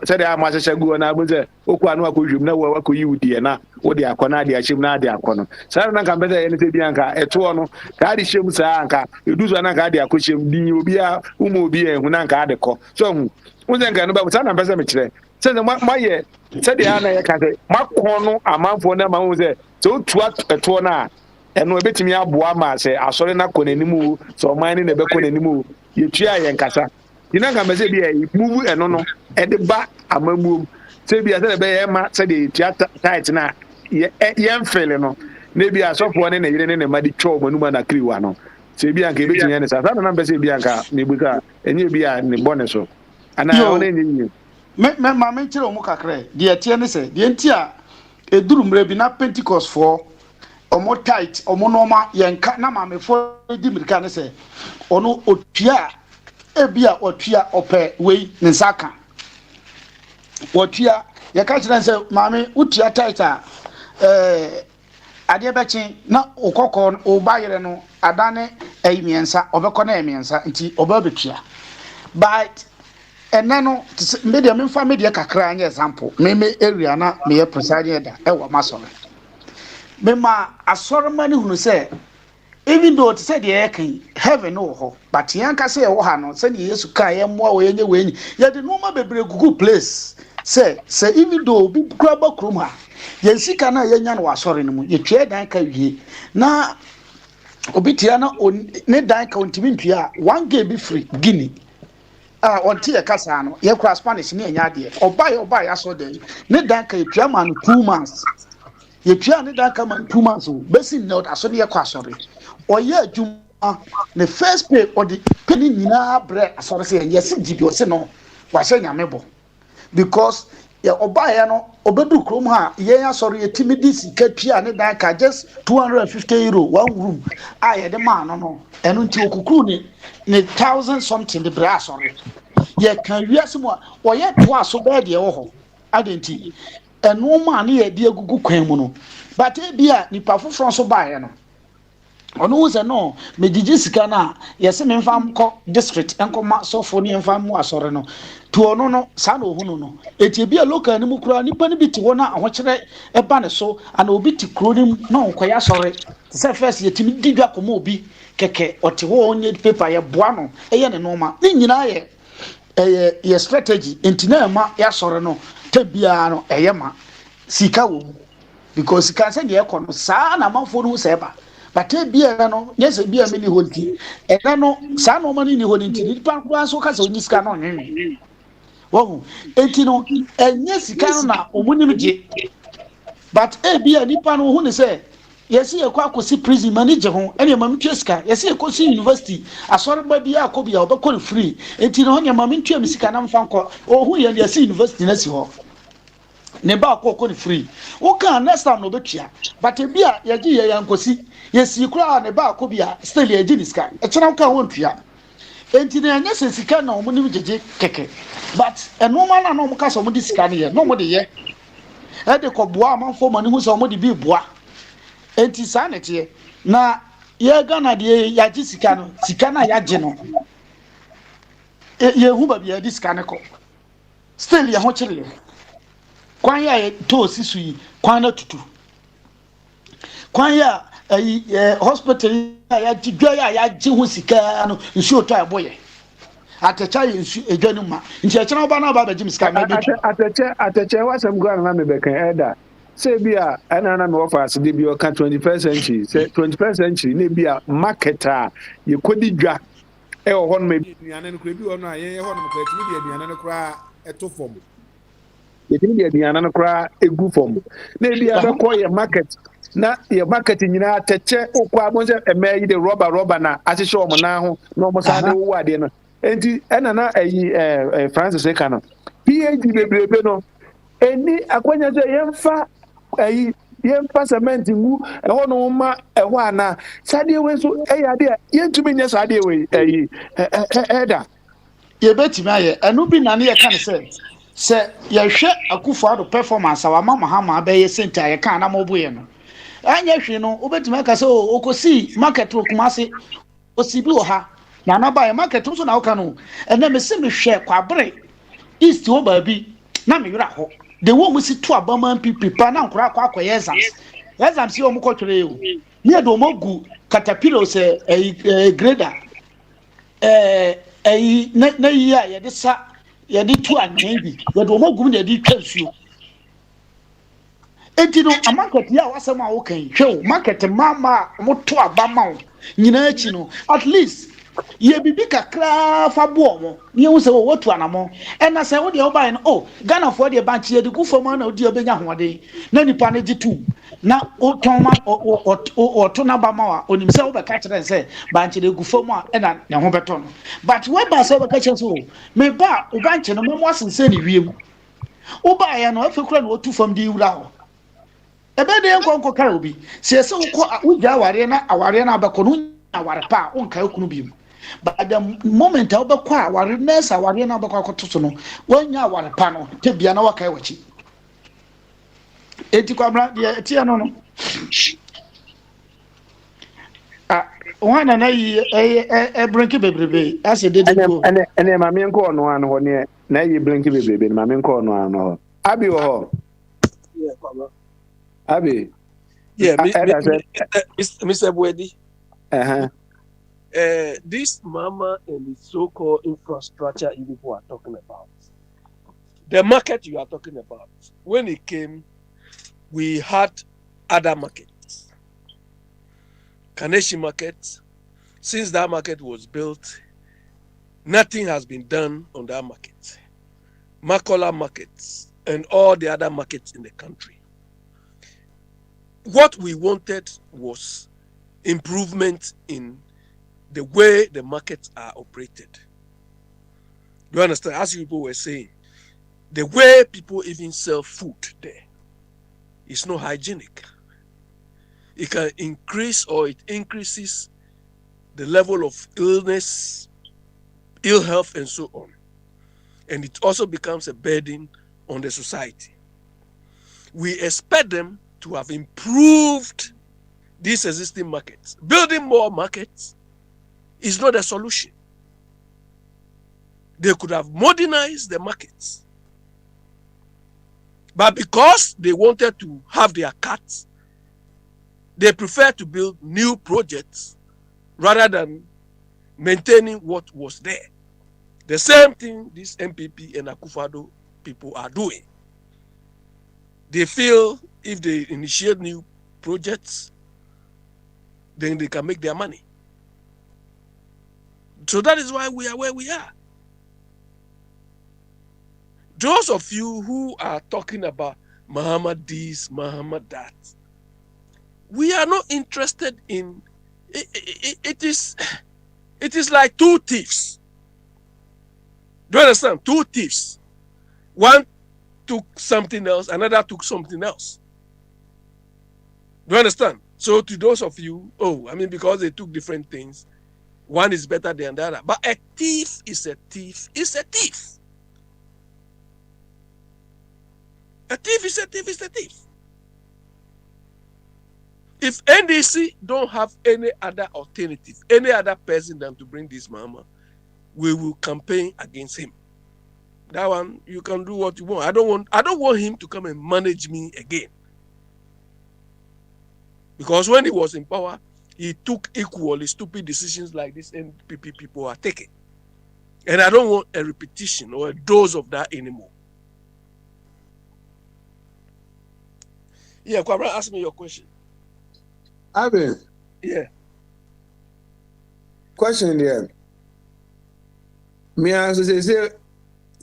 se de ama hye gu na bu se oku anu akohwem na wo akoyi wudie na wo de akona de ahyem na de akono sare na kan beta ene te bia nka eto no ka de hyem saa nka eduzo na ka de akohyem din obi a umo obi ehu na nka de kọ so hu wo ze nka no ba sa na pese me kire se ma ye se de ana ye ka se makono amanfo na ma hu se otua eto na eno ebetimi aboa ma se asore na kọ nanimu so man ni na be kọ nanimu ye tua ye nkasa ina nga meze bia move eno no ede ba amamuom se bia se be ye ma se de theater tight na ye mfele no na bia sofo ne na yire ne ma di twa manuma na kriwa no se bia nka ebetimi ne sa na mbe se bia nka mebuka enye bia ne bone so ana ona enye me ma me kire omu kakre de tie ne se de ntia eduru mre bi na Pentecost for omo tight omo normal yenka na ma me fo di mirika ne se ono otua ebia otua ope wei nsaka otua ya ka kire se maame utua tighter ade bechi na okoko obayere no adane ayimiensa obekọ na ayimiensa nti obabetua but enano media memfa media kakra anya example meme area na me presiding da ewo masore mema asore mani hunu se even though it said ye can heaven no ho but yanka say wo ha no say Yesu ka ye mo wo yenye wenyi ye de no ma bebre gugu place say even though bi kraba krum ha ye sika na ye nya no asore no mu ye twa dan ka wie na obitia na ne dan ka ontimi ntwa 1 ga bi free Guinea onti ye kasa no ye kra Spanish ne nya de oba ya so den ne dan ka twa man 2 months ye twa ne dan ka man 2 months o besin no aso ne ye kwa asore oye adwuma ne first pay or the penny nyina bre asore se yes gibi o se no wa hye nyamebo because ya obaye no obedu krom ha ye asore ye timidi sika twa ne dan ka just €250 one room ye de man no eno nti okukuru ne 1000 something de bra asore ye kan wiase mu oye to aso be de wo ho adenti eno ma ne ye de agugu kwan mu no but e bia nipa foforo so bae no ono wo se no me gigi sika na yese me mfam ko district enko ma sofo ni mfam mu asore no to ono no sa na ohunu no eti bia local ni mu kura nipa ni biti wo na ahokyere eba ne so ana obi ti kuro ni na onkoya asore se first yetimi digwa komo obi keke ote wo onye paper ye boa no eye ne no ma ni nyina ye strategy entina ma ya asore no tabia no eye ma sika wo because sika se de ekono sa na manfo no se ba but bia no yes bia me ni honti ena no sa no mani ni honti ni pa kwa so ka se onyi sika no nwenwe wo enti no enye sika no na omunim je but bia ni pa no hu ni se yes ye kwa akosi prison manager ho ene ma mtwe sika yes ye kosi university asore ba bia akobia obekọ free enti no nya ma mtwe mi sika na mfa nko ohu ye yes university na si ho ne ba akọ free wo kan next time no betua but bia ye gi ye yankosi yesi kura ne ba akobia still ye gi niska e kyena ka won tua enti na nya sika na omo nim jeje keke but eno ma na no mo ka so mo di sika ne ye no mo de ye e de ko boa amanfo mani hu so mo de bi boa enti sa ne tie na ye Ghana de ya gi sika no sika na ya gi no ye hu ba bia di sika ne ko still ye ho kyere kwan ya to sisu yi kwan na tutu kwan ya hospital ya dwa ya gye ho sika no nsuo to aboye atacha ye nsu edwa no ma nti e kira oba na oba begim sika me betu atacha wasam go na me beka elder say bia ana na me offers de bi o ka 21st century say 21st century na bia marketer ye kodi dwa e wo hon me aduane no kura bi wo no a ye ho no kura timi de aduane no kura eto fom yɛtumi de aduane no koraa egu fam na ebi abɛkɔ yɛ market na yɛ market nyinaa tɛkyɛ okɔ abɔ sɛ ɛmɛ yi de rɔba na ahyehyɛ wɔn nan ho na wɔn san de wowɔ adeɛ no nti ɛna na ɛyi Francis ka no phd bebrebe no eni akwanya sɛ yɛmfa ɛyi yɛmfa cement ngu ɛhɔ no ma ɛhɔ ana sadeɛ wei nso ɛyɛ adeɛ yɛntumi nyɛ saa adeɛ wei ɛyi ɛda yɛbɛtumi ayɛ ɛno bi na ne yɛka ne sɛ yɛhwɛ Akufo-Addo performance a wama Mahama bɛyɛ senti a yɛka na mɔboyɛ no anyɛ hwee no wobɛtumi aka sɛ ɔkɔsii market wɔ Kumase ɔsi bi wɔ ha na anabaeɛ market nso na woka no ɛnɛ mese mehwɛ Kwabere east wɔ baabi na mewerɛ hɔ de wɔ mu si to abama pipi pa na nkora akɔ akɔyɛ exams yɛ ɔmo kɔtwerɛ yɛ o ne yɛde ɔmo agu caterpillar sɛ grader na yi a yɛde sa yɛde tu anwɛn bi yɛde ɔmo gum na yɛde twa nsuo eti no a market yi a wasɛm a woka yi hwɛ o market mama a ɔmo to aba ma o nyinaa akyi no at least yɛ bibi kakra fa boɔ mo ne yɛn sɛ wɔtu anamɔ ɛna sɛ wɔde ɔbaa yi no o Ghanafoɔ deɛ bankye yɛde gu fam na ɔdi ɔbɛnya ahoɔden na nipa ne gye tu na ɔtɔn ma ɔto n'aba ma wa onim sɛ wɔbɛka kyerɛ sɛ bankye de gu fam a ɛna ne ho bɛtɔ no but wɔba sɛ wɔbɛka kyerɛ so me ba ɔbankye no mɛmo asensɛn ne wiem ɔbaa yɛ no afei kura na ɔtu fam de wura hɔ ebe de nkɔ kara obi sɛ sɛ wokɔ wogya awareɛ na abɛkɔ no aware pa a wonka ekunu bi mu but the moment a wobɛkɔ aware nɛɛsa awareɛ na abɛkɔ akɔto so no woanya aware pa no tebia na wakae wakyi eti kwabra deɛ ɛteɛ no wana na yi blinki bebrebe asɛ dede ko ɛnɛ ma me nkɔ ɔno ano hɔ ne na yi blinki bebrebe ma me nkɔ ɔno ano hɔ abi wɔ hɔ abi Mr. Bwedi. This mama and the so-called infrastructure you people are talking about, the market you are talking about, when it came, we had other markets. Kaneshi market, since that market was built, nothing has been done on that market. Makola markets and all the other markets in the country. What we wanted was improvement in the way the markets are operated. You understand? As people were saying, the way people even sell food there is not hygienic. It can increase or it increases the level of illness, ill health, and so on. And it also becomes a burden on the society. We expect them to have improved these existing markets. Building more markets is not a solution. They could have modernized the markets. But because they wanted to have their cuts, they prefer to build new projects rather than maintaining what was there. The same thing this MPP and Akufo-Addo people are doing. They feel if they initiate new projects, then they can make their money. So that is why we are where we are. Those of you who are talking about Muhammad this, Muhammad that, we are not interested in it is like two thieves. Do you understand? Two thieves. One took something else, another took something else. Do you understand? So to those of you, because they took different things, one is better than the other. But a thief is a thief is a thief. A thief is a thief is a thief. If NDC don't have any other alternative, any other person than to bring this mama, we will campaign against him. That one you can do what you want. I don't want him to come and manage me again. Because when he was in power, he took equally stupid decisions like this NPP people are taking. And I don't want a repetition or a dose of that anymore. Yeah, Kwabra, ask me your question. Abin. Yeah. Question there. Me answer say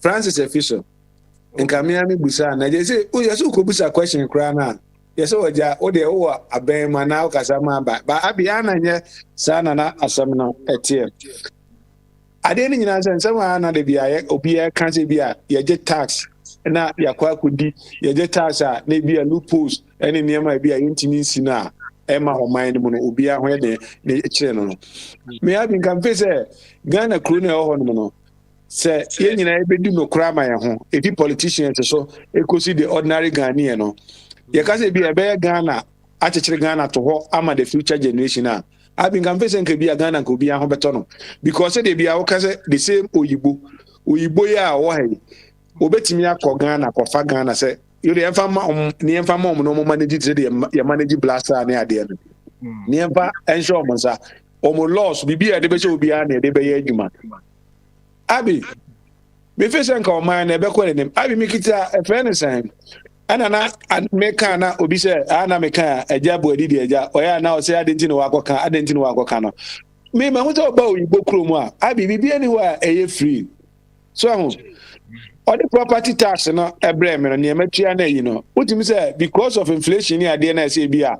Francis official. Nka me ami busa na je say o yeso ko busa question kra na. Yeso oja o de o aben ma na o kasa ma ba. Ba abia na nye sa na asem no etie. Ade ni nyina se nsem na de bia ye obi e kan se bia ye je tax na yakwa kudi ye je tax a na bia loopholes ene niema bia yintimi nsi na e ma ho mind mu no obi a ho de ne kire no. Me abi kan fe se Ghana kro na ho no se ye nyina ebedi no kra ma ye ho ebi politicians so ekosi the ordinary Ghanaian no ye ka se bia be Ghana achechire Ghana to ho ama the future generation a abi nka mfese nka bia Ghana nka obi ahụ beto no because they bia wo ka se the same oyibo ya wo he obetimi akọ Ghana kọfa Ghana se you dey emfa ma ne emfa ma no manage to dey ya manage blaster na ade no ne emfa ensure mo sa omo loss bibia de be se obi a na de be ye adwuma abi me fese nka o man na ebe ko ne abi mikita e friend sign ana meka na obi se ana meka eja bo adidi eja oya na o se adenti no wakoka no me ma hu se oba oyibo kromu a abi bibia ni wa eye free so ahu all the property tax no ebre me no ne matua na yi no utimi se because of inflation ni ade na se bi a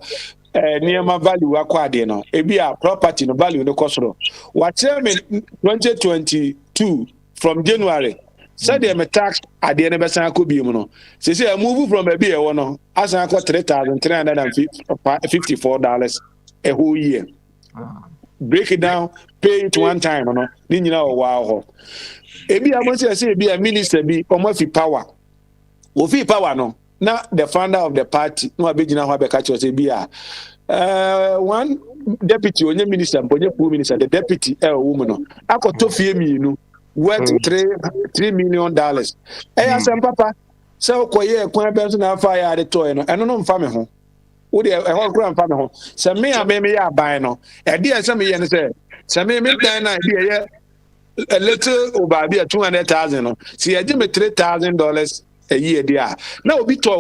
niema value akwa ade no ebi a property no value no kosoro what tell me 2022 from January said the tax ade na besan akobie mu no say move from ebi e wo no asan akọ $3,354 a whole year. Break it down, pay it one time no ni nyina o wa ho ebi a mo say ebi a minister bi omo fi power no na the founder of the party no abegina ho abeka che say bi a one deputy onye minister onye full minister the deputy woman no akoto fie mienu worth $3 million asem papa say okoye ekwan be so na fa ya de toy no eno no mfa me ho wo de ho kura mfa me ho say me a me ya ban no e de asem ye ne say me dan na de ye a little over be 200,000 no see I give me $3,000 a year there now be to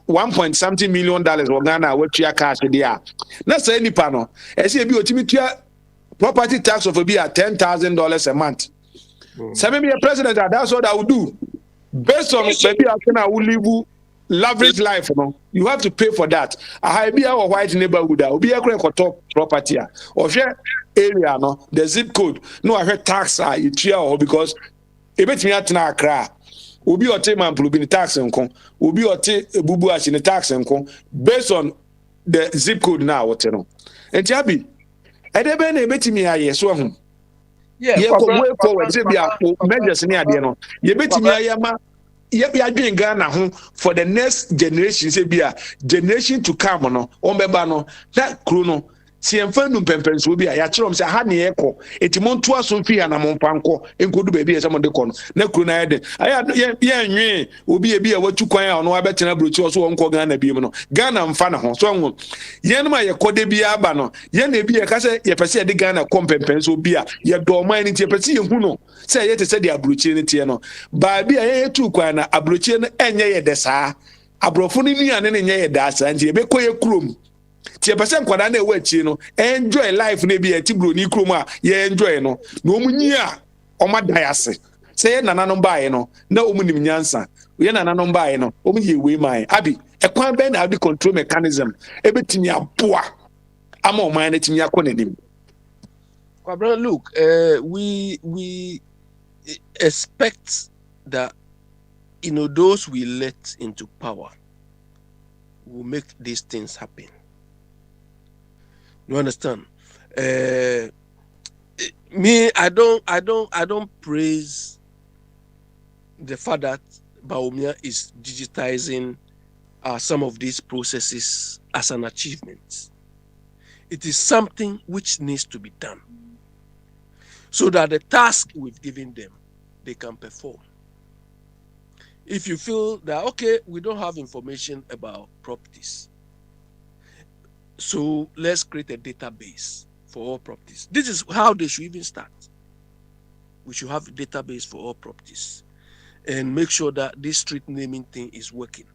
1 something million dollars or Ghana what you cash there na say nipa no e say bi otimi tua property tax of be at $10,000 a month say me be a president that's what I would do based on maybe I will live lavish life no you have to pay for that I be our white neighborhood obi e kure top property or share area no the zip code no I heard tax you tua because e betimi atena Accra obi ote mampulu bi tax nko obi ote ebubu achi ni tax nko based on the zip code na wote no enti abi edebe na ebetimi aye so ho ye ko way forward say bia measures ni ade no ye betimi aye ma ye adwen Ghana ho for the next generation say bia generation to come no on beba no that kru no si emfa nu pempenso bi a ya kirom se ha ne ekọ etimo nto aso fi na mo mpanko enkodu ba bi e se mo de kọ no na kru na yede aya ye anwe obi e bi a watu kwan a ono abetena brochi oso wonko Ghana bi mu no Ghana mfa na ho so nwo ye no ma ye kode bi aba no ye na bi e ka se ye pese de Ghana kompempenso bi a ye do man ni tie pese ye hu no se ye te se de abrochi ni tie no ba bi a ye tu kwan na abrochi no enye ye de saa abrofo ni ni ane ne nye ye da saa nti e be koye krom tie pese nkwada na ewe achi no enjoy life na bi ati bro ni krom a ye enjoy no na omunyi a omadayase se ye nananom baaye no na omunim nyansa ye nananom baaye no omunyi we man abi ekwan ben na the control mechanism ebetimi aboa ama o man na timi akonanim Kwabra, look, we expect that those we let into power will make these things happen. You understand? Me, I don't praise the fact that Bawumia is digitizing some of these processes as an achievement. It is something which needs to be done so that the task we've given them, they can perform. if you feel that, okay, we don't have information about properties, so let's create a database for all properties. This is how they should even start. We should have a database for all properties and make sure that this street naming thing is working.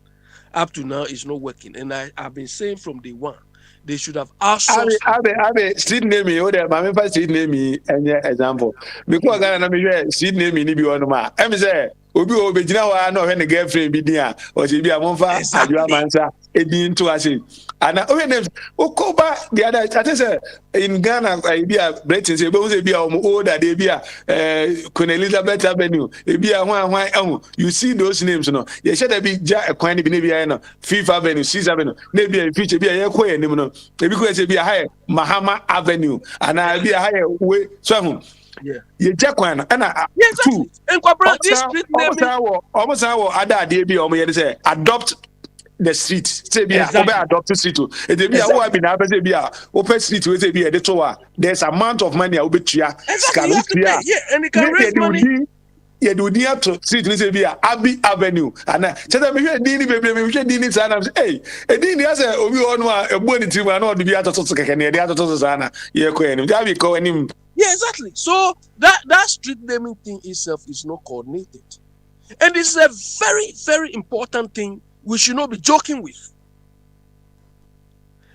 Up to now, it's not working. And I've been saying from day one, they should have outsourced. Abe street name o de ma me fa street name enye example because Ghana na me hwe street name ni bi wono ma em say obi o be gina wa na hwe ne girlfriend bi din a o se bi a monfa adwa mansa edin to ase ana o name o ko ba the other I say in Ghana bi a Britain say be bi a o older dey bi a Queen Elizabeth Avenue e bi a hwan you see those names no ye share bi ja ekwan ni bi na bi no Fifth Avenue, Sixth Avenue na bi a feature bi a ye ko ye nim no e bi ko say bi a high Mahama Avenue and I be a higher way so ye jakwan na two incorporate this street naming almost ada dey bi o mo ye say adopt the street say be exactly. Adopt street o e dey be a wo be na be say be a open street we say be e dey to a there's amount of money a obetua exactly you have to pay and you can raise money. Yeah, do near to street ni say be Abbey Avenue and say me hwe din ni bebe me hwe din ni sa na hey e din ni say obi ono a egbo ni tim na odo bi atoto keke na e dey atoto sa na ye ko enim that be ko enim. Yeah, exactly. So that street naming thing itself is not coordinated, and this is a very, very important thing we should not be joking with.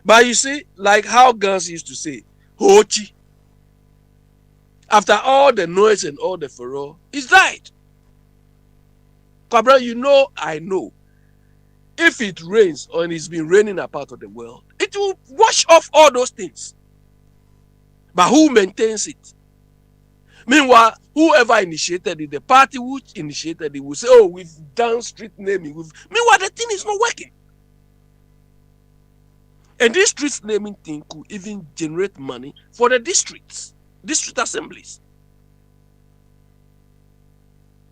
But you see, like how Gans used to say, Hochi. After all the noise and all the furore, he's died. Cabra, you know, I know. If it rains or it's been raining a part of the world, it will wash off all those things. But who maintains it? Meanwhile, whoever initiated it, the party which initiated it will say, oh, we've done street naming. Meanwhile, the thing is not working. And this street naming thing could even generate money for the districts. District assemblies.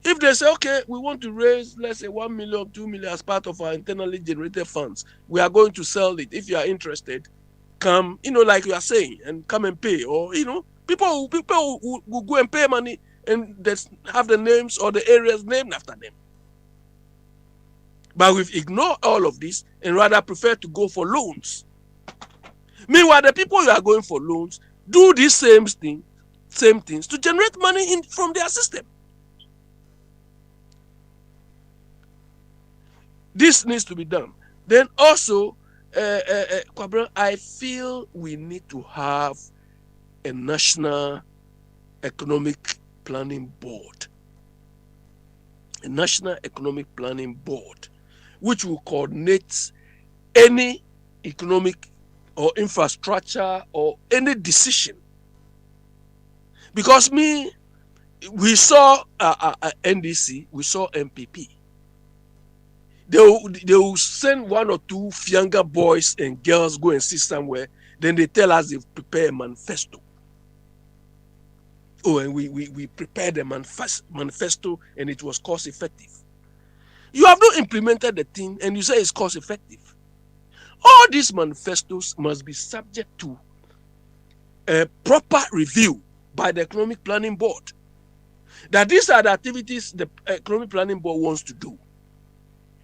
If they say, okay, we want to raise, let's say 1 million, 2 million as part of our internally generated funds, we are going to sell it. If you are interested, come, like you are saying, and come and pay. Or, people will go and pay money and have the names or the areas named after them. But we've ignored all of this and rather prefer to go for loans. Meanwhile, the people who are going for loans do these same things to generate money from their system. This needs to be done. Then also, I feel we need to have a national economic planning board. A national economic planning board, which will coordinate any economic or infrastructure or any decision. Because we saw NDC, we saw MPP. They will send 1 or 2 younger boys and girls go and sit somewhere. Then they tell us they've prepared a manifesto. Oh, and we prepared a manifesto and it was cost effective. You have not implemented the thing and you say it's cost effective. All these manifestos must be subject to a proper review by the Economic Planning Board. That these are the activities the Economic Planning Board wants to do.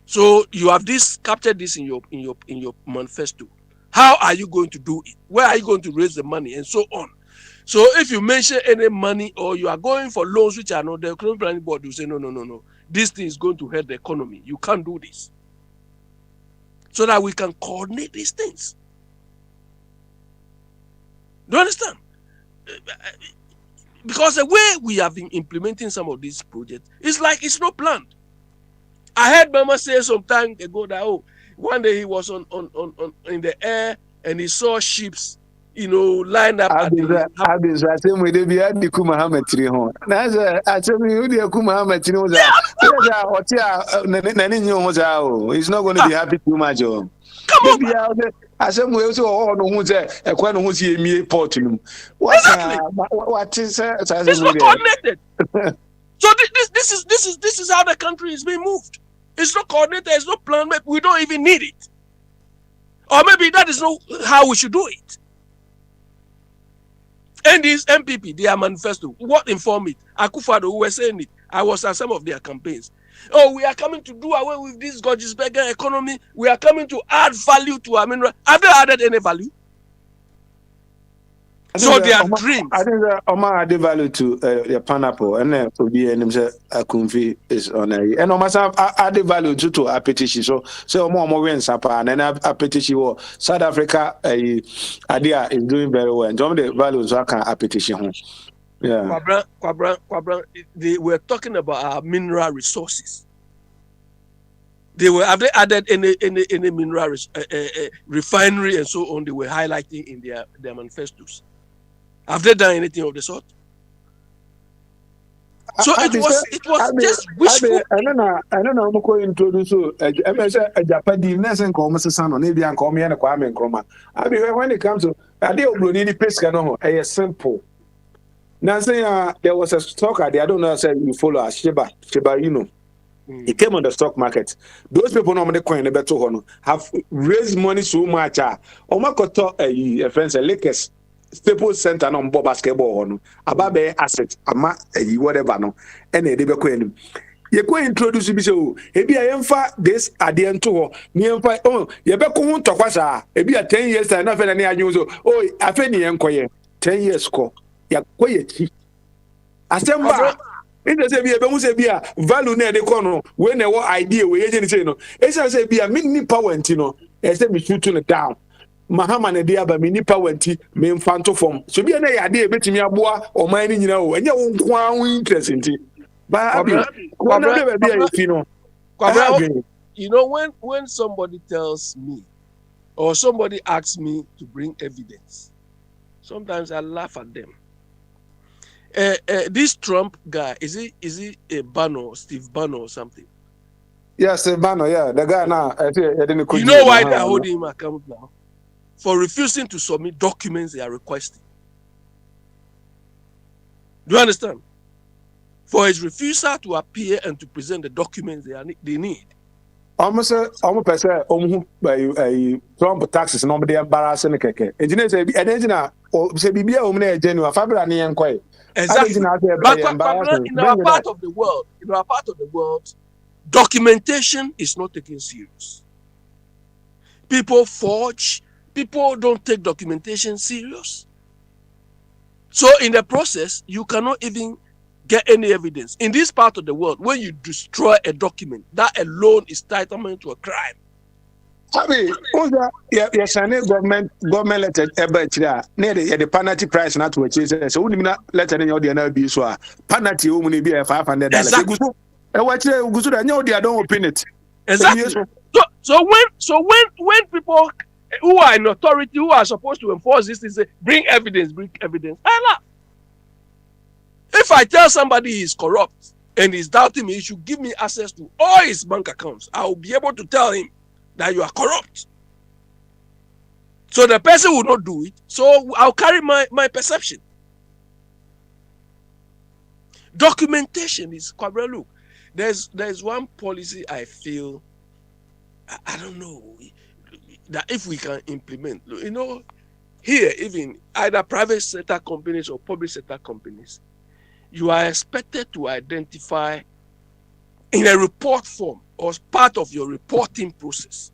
So you have captured this in your manifesto. How are you going to do it? Where are you going to raise the money and so on? So if you mention any money or you are going for loans which are not, the Economic Planning Board will say no. This thing is going to hurt the economy. You can't do this. So that we can coordinate these things. Do you understand? Because the way we have been implementing some of these projects, it's like it's not planned. I heard Mama say some time ago that one day he was on in the air and he saw ships, lined up at the same way they be at the Muhammad tree home. That's I tell you the Muhammad tree was he's not going to be happy too much. Come on. I said we also no who's a quite who's me port. What is it's not coordinated. So this is how the country is being moved. It's not coordinated, it's not planned, we don't even need it. Or maybe that is not how we should do it. And this MPP, their manifesto, what informed it? Akufado, who were saying it, I was at some of their campaigns. Oh, we are coming to do away with this gorgeous beggar economy. We are coming to add value to our mineral. Have they added any value? So they are dreams. I think that Oma added value to the pineapple, and then to be an Akumfi is on a and almost added value to Apetishi. So more wins up and then Apetishi or South Africa idea is doing very well. And some of the values are can Apetishi. Yeah. Kwabra, they were talking about our mineral resources. Have they added any mineral refinery and so on? They were highlighting in their manifestos. Have they done anything of the sort? So it was just wishful. I don't know. I'm going to introduce a Japanese and commerce son on Indian Commie and Kwame Nkrumah. I mean, when it comes to I deal with any place can a simple. Now say there was a stocker there. I don't know. Say you follow Shiba, you know. He came on the stock market. Those people normally coin the better one have raised money so much. Omakoto a friend Lakers Staples Center no mbo basketball no ababe asset ama whatever no and they be coin. You go introduce bi so ebi ayemfa this ade nto ho ni emfa ye be ko ho ntokwa sa ebi 10 years time na fe na anyu so afa ni enkoye 10 years ko ya koye chi asemba. It say be ebe say be value na de ko no we na wo idea we ye ni say no e say be me power ntino e say me shoot no down mahama na de aba me nipa wanti me mfanto form so be na ya de betimi aboa o man ni nyina o enye wo nko an interest nti ba abi ko na de be ya fi no you know when somebody tells me or somebody asks me to bring evidence, sometimes I laugh at them. This Trump guy, is he a Banner, Steve Banner or something? Yes, Steve Banner, yeah. The guy now, you know why they're holding him accountable now? For refusing to submit documents they are requesting. Do you understand? For his refusal to appear and to present the documents they need. Almost person Trump taxes no be embarrassing keke. Engineer say engineer say bibia omna genuine fabra ne enkoy. Exactly. But in our part of the world, documentation is not taken serious. People forge. People don't take documentation serious. So in the process, you cannot even get any evidence. In this part of the world, when you destroy a document, that alone is tantamount to a crime. Abi, yes, I need government letter ever near the penalty price not to achieve. So we not letter in your DNB so penalty only be $500. Exactly. And what you go to the don't open it. Exactly. So when people who are in authority who are supposed to enforce this, they say bring evidence. I laugh. If I tell somebody he is corrupt and he's doubting me, he should give me access to all his bank accounts. I will be able to tell him that you are corrupt. So the person will not do it. So I'll carry my perception. Documentation is quite look. There's one policy I feel I don't know that if we can implement, you know, here even either private sector companies or public sector companies, you are expected to identify in a report form or as part of your reporting process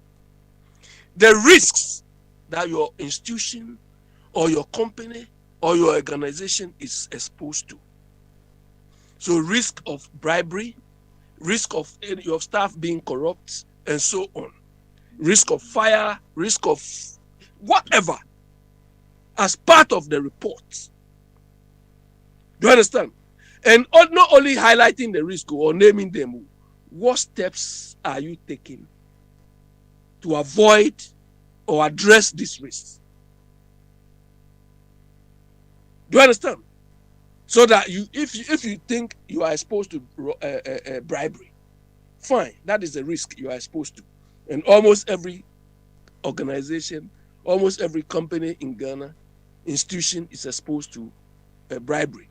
the risks that your institution or your company or your organization is exposed to. So risk of bribery, risk of your staff being corrupt, and so on. Risk of fire, risk of whatever, as part of the report. Do you understand? And not only highlighting the risk or naming them, what steps are you taking to avoid or address these risks? Do you understand? So that if you think you are exposed to bribery, fine, that is a risk you are exposed to. And almost every organization, almost every company in Ghana, institution is exposed to bribery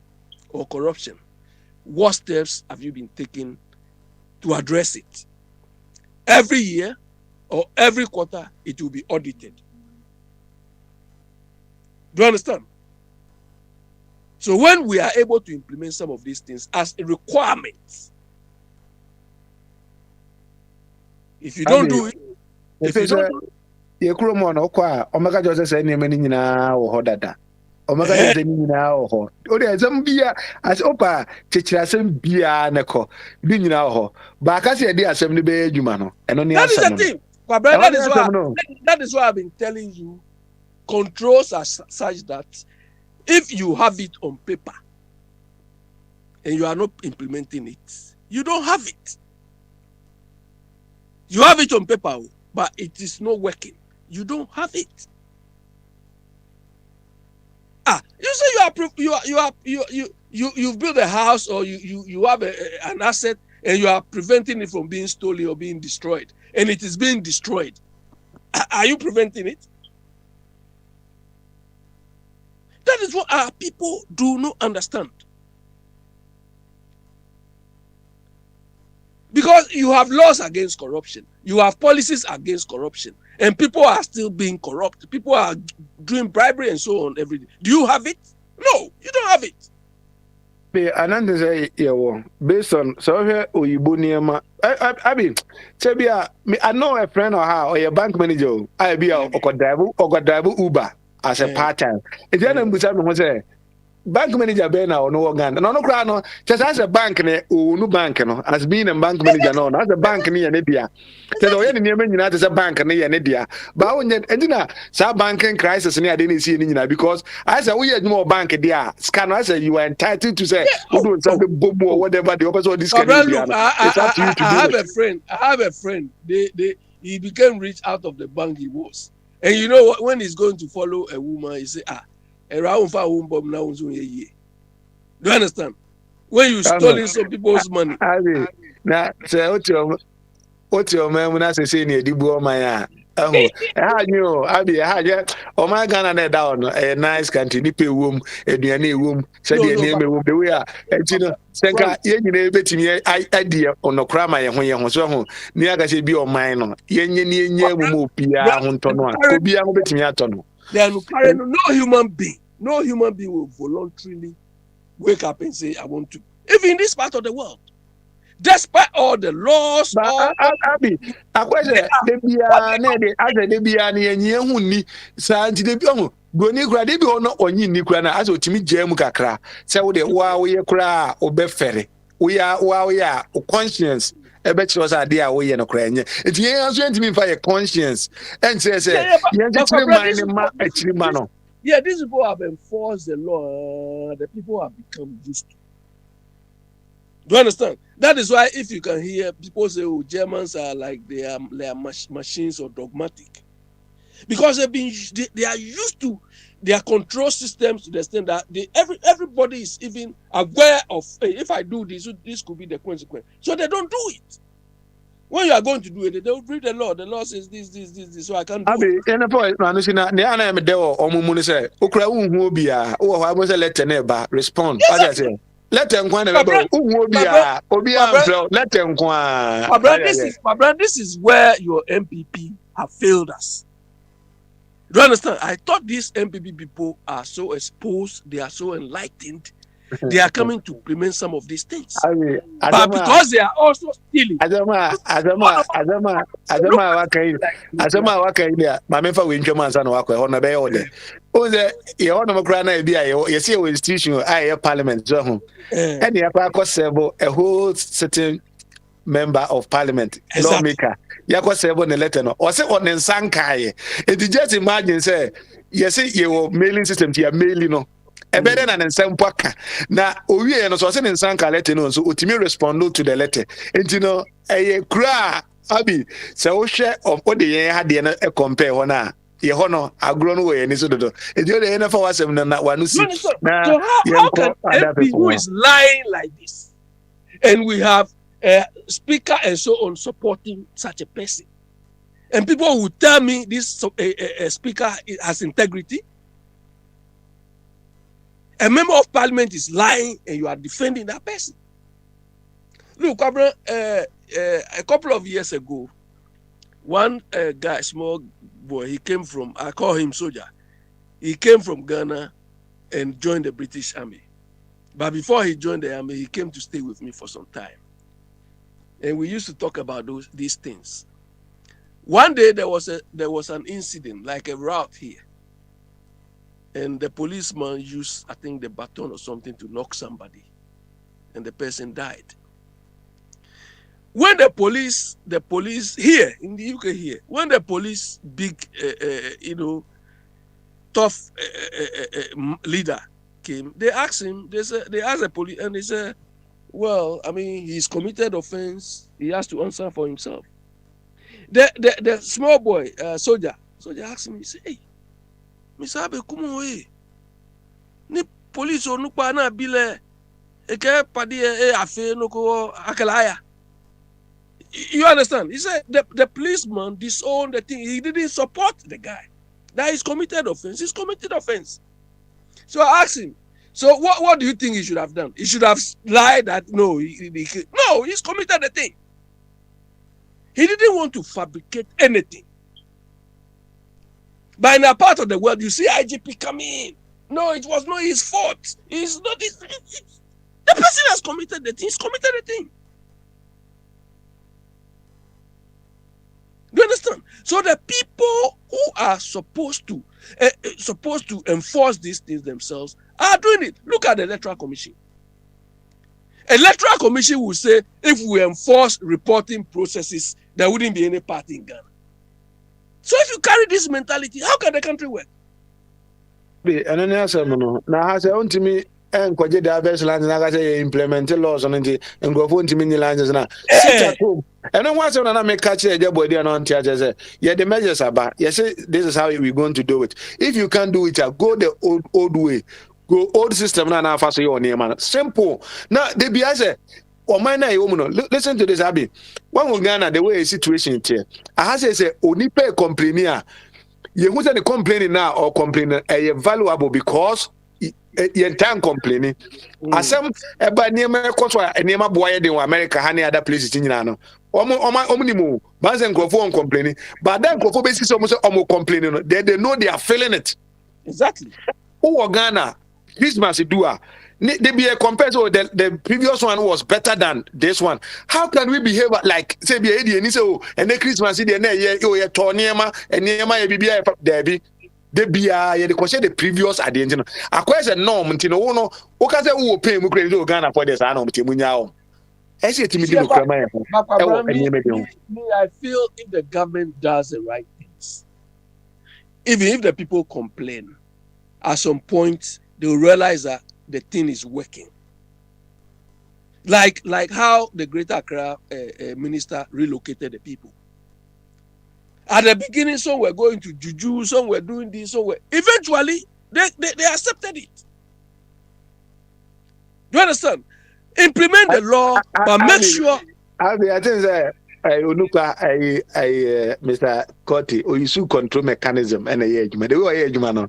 or corruption. What steps have you been taking to address it? Every year or every quarter, it will be audited. Do you understand? So when we are able to implement some of these things as a requirement, If you don't do it, if you don't do it, you come on, Omega just say, "Name any na or dada." Omega just say, "Nina or oh, there's some beer as Opa, Chichasem beer neko, Dinina or Bacas, the assembly be humano, and only that is the thing. My brother, that is why I've been telling you. Controls are such that if you have it on paper and you are not implementing it, you don't have it. You have it on paper, but it is not working. You don't have it. You say you've built a house or you have an asset and you are preventing it from being stolen or being destroyed, and it is being destroyed. Are you preventing it? That is what our people do not understand. Because you have laws against corruption, you have policies against corruption, and people are still being corrupt. People are doing bribery and so on every day. Do you have it? No, you don't have it. Another say, yeah, based on so here, Oyibuniama. I mean, Sebia, I know a friend or how, or a bank manager. I be a drive Uber as a part time. If you don't say, bank manager be na no organ no kra no just as a bank ne no bank no as being a bank manager no as a bank ne ye ne dia just o ye ne nyema nyina as a bank ne ye ne dia ba onye endina sa banking crisis ne ade ne see ne nyina because as a we adwuma bank dia scan as you are entitled to say we do something boom or whatever the opposite this can be it's up to you to do I have a friend he became rich out of the bank he was, and you know what, when he's going to follow a woman he say do you understand? When you stealing some people's money. Now, say what's your man when I say near Dibu Maya? Oh, I knew I be oh my Ghana down a nice country, nippy womb, a near womb, said the name of the way. And you know, Senka, you bet me idea on no crama when you was home. Niaga should be on mine. Yen mu pia huntono, could be a bit me atono. No human being will voluntarily wake up and say, I want to. Even in this part of the world, despite all the laws, Broni kura de bi ono onyi ni kura na aso timi jam kakra se wo de wa wo ye kura obefere wo ya o conscience ebe chiro sa de a wo ye no kura enye enti yen aso ntimi fa ye conscience en say yen timi mind ma achiri ma no. Yeah, these people have enforced the law. The people have become used to. Do you understand? That is why if you can hear people say, "Oh, Germans are like they are machines or dogmatic," because they are used to their control systems to the extent that everybody is even aware of, hey, if I do this, this could be the consequence. So they don't do it. When you are going to do it, they will read the law. The law says this, so I can't do it. Respond. As I say, let them go. My brother, this is where your MPP have failed us. Do you understand? I thought these MPP people are so exposed, they are so enlightened, they are coming to implement some of these things. But because they are also stealing. Azama wakaida. Mamefa wincho mansano wako hona be ode. Oze ye hona mokra na bia ye see institution aye parliament so ho. Any akwa serve a whole certain member of parliament, lawmaker. Yako serve on the letter no. Or say on nsankaye. It just imagine say you see your mailing system to your mailing no. Better than nsempaka na owie no so say nsanka letter no so otimi respond to the letter and you know kra abi say wo hwe of o de yen ha de na compare ho na ye ho no agro no we ni so dodo e de yen na fa wasem na wanu si na how can MP who is lying like this and we have a speaker and so on supporting such a person, and people will tell me this speaker has integrity? A member of parliament is lying and you are defending that person. Look, a couple of years ago, one guy, small boy, he came from, I call him soldier. He came from Ghana and joined the British Army. But before he joined the army, he came to stay with me for some time. And we used to talk about these things. One day there was an incident, like a route here, and the policeman used, I think, the baton or something to knock somebody, and the person died. When the police here in the UK here, when the police big tough leader came, they asked him, they asked the police, and they said, well, I mean, he's committed offense, he has to answer for himself. The small boy, soldier asked him, he said, hey, Mr. Abe, come away. Ni police or nupa na bile eke padi afe no ko akalaya. You understand? He said the policeman disowned the thing. He didn't support the guy. That is committed offense. He's committed offense. So I asked him, so what do you think he should have done? He should have lied that no, he's committed the thing. He didn't want to fabricate anything. But in a part of the world, you see IGP coming in. No, it was not his fault. It's not his. The person has committed the thing. He's committed the thing. Do you understand? So the people who are supposed to enforce these things themselves are doing it. Look at the Electoral Commission. Electoral Commission will say if we enforce reporting processes, there wouldn't be any party in Ghana. So if you carry this mentality, how can the country work? And then I said, no, now I said, on to me, and Kwaje Davis lands, and I say, implement laws on it, and go on to many lines now. Sit at home. And then once I make catch a job body and on theater, yeah, the measures are bad. Yes, this is how we're going to do it. If you can't do it, go the old way. Go old system now fast your name, man. Simple. Now, they be as a or my listen to this, Abby. One Ghana, the way a situation here. I say, only pay complainer. You who's any complaining now or complaining a valuable because you can't complaining. As some about near America, and near my boy in America, any other places in Yano. Omnimu, Banzen go for complaining, but then go for basis almost complaining. They know they are feeling it. Exactly. Oh, Ghana, Christmas, they be a compared to the previous one was better than this one. How can we behave like say be and so and the Christmas the Tonyama and Nema Debbie? They be the question the previous at the end. A question norm until no Okaza who pay Mukreno Ghana for this anum Timunyao. I say to me, I feel if the government does the right things, even if the people complain, at some point they will realize that the thing is working. Like how the Greater Accra minister relocated the people. At the beginning, some were going to Juju, some were doing this, some were. Eventually, they accepted it. Do you understand? Implement the law, but make sure. I think that Mr. Cotti, or you control mechanism and a year, the way you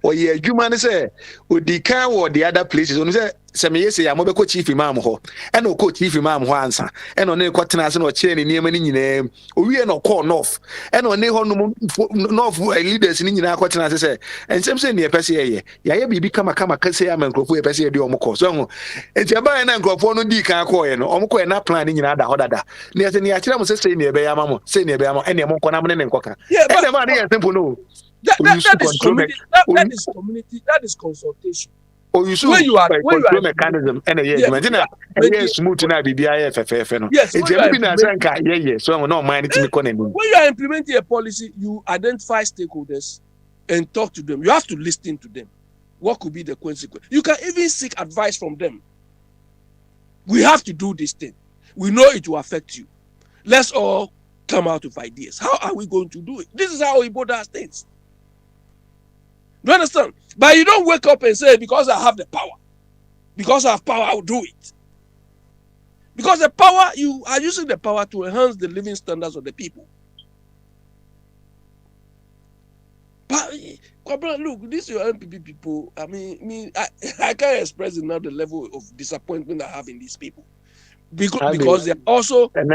or ye, you say, would the car or the other places on the some years say, I'm a chief imam ho, and no coach chief imam ho answer, and on a quaternas or chain in your name, we are not called off, and on north leaders in our quaternas say, and some say near Pessia, ya become a Kamakasiam and Crofu Pessia de Omoko. So, and Jabba and Crofono di Kanko and Omko and not planning in other Hodada. Near the Niacham say near Bayamo, say near Bayamo, and Yamonkonam and Coca. Yeah, but the money is simple. No, that is community, that is consultation. Oh, you when you are mechanism and smooth now be yes, so I'm not minding to me. When you are implementing a policy, you identify stakeholders and talk to them. You have to listen to them. What could be the consequence? You can even seek advice from them. We have to do this thing. We know it will affect you. Let's all come out with ideas. How are we going to do it? This is how Igbo does things. Do you understand? But you don't wake up and say, because I have the power. Because I have power, I will do it. Because the power, you are using the power to enhance the living standards of the people. But, look, these are your MPP people. I mean, I can't express enough the level of disappointment I have in these people. Because they are also and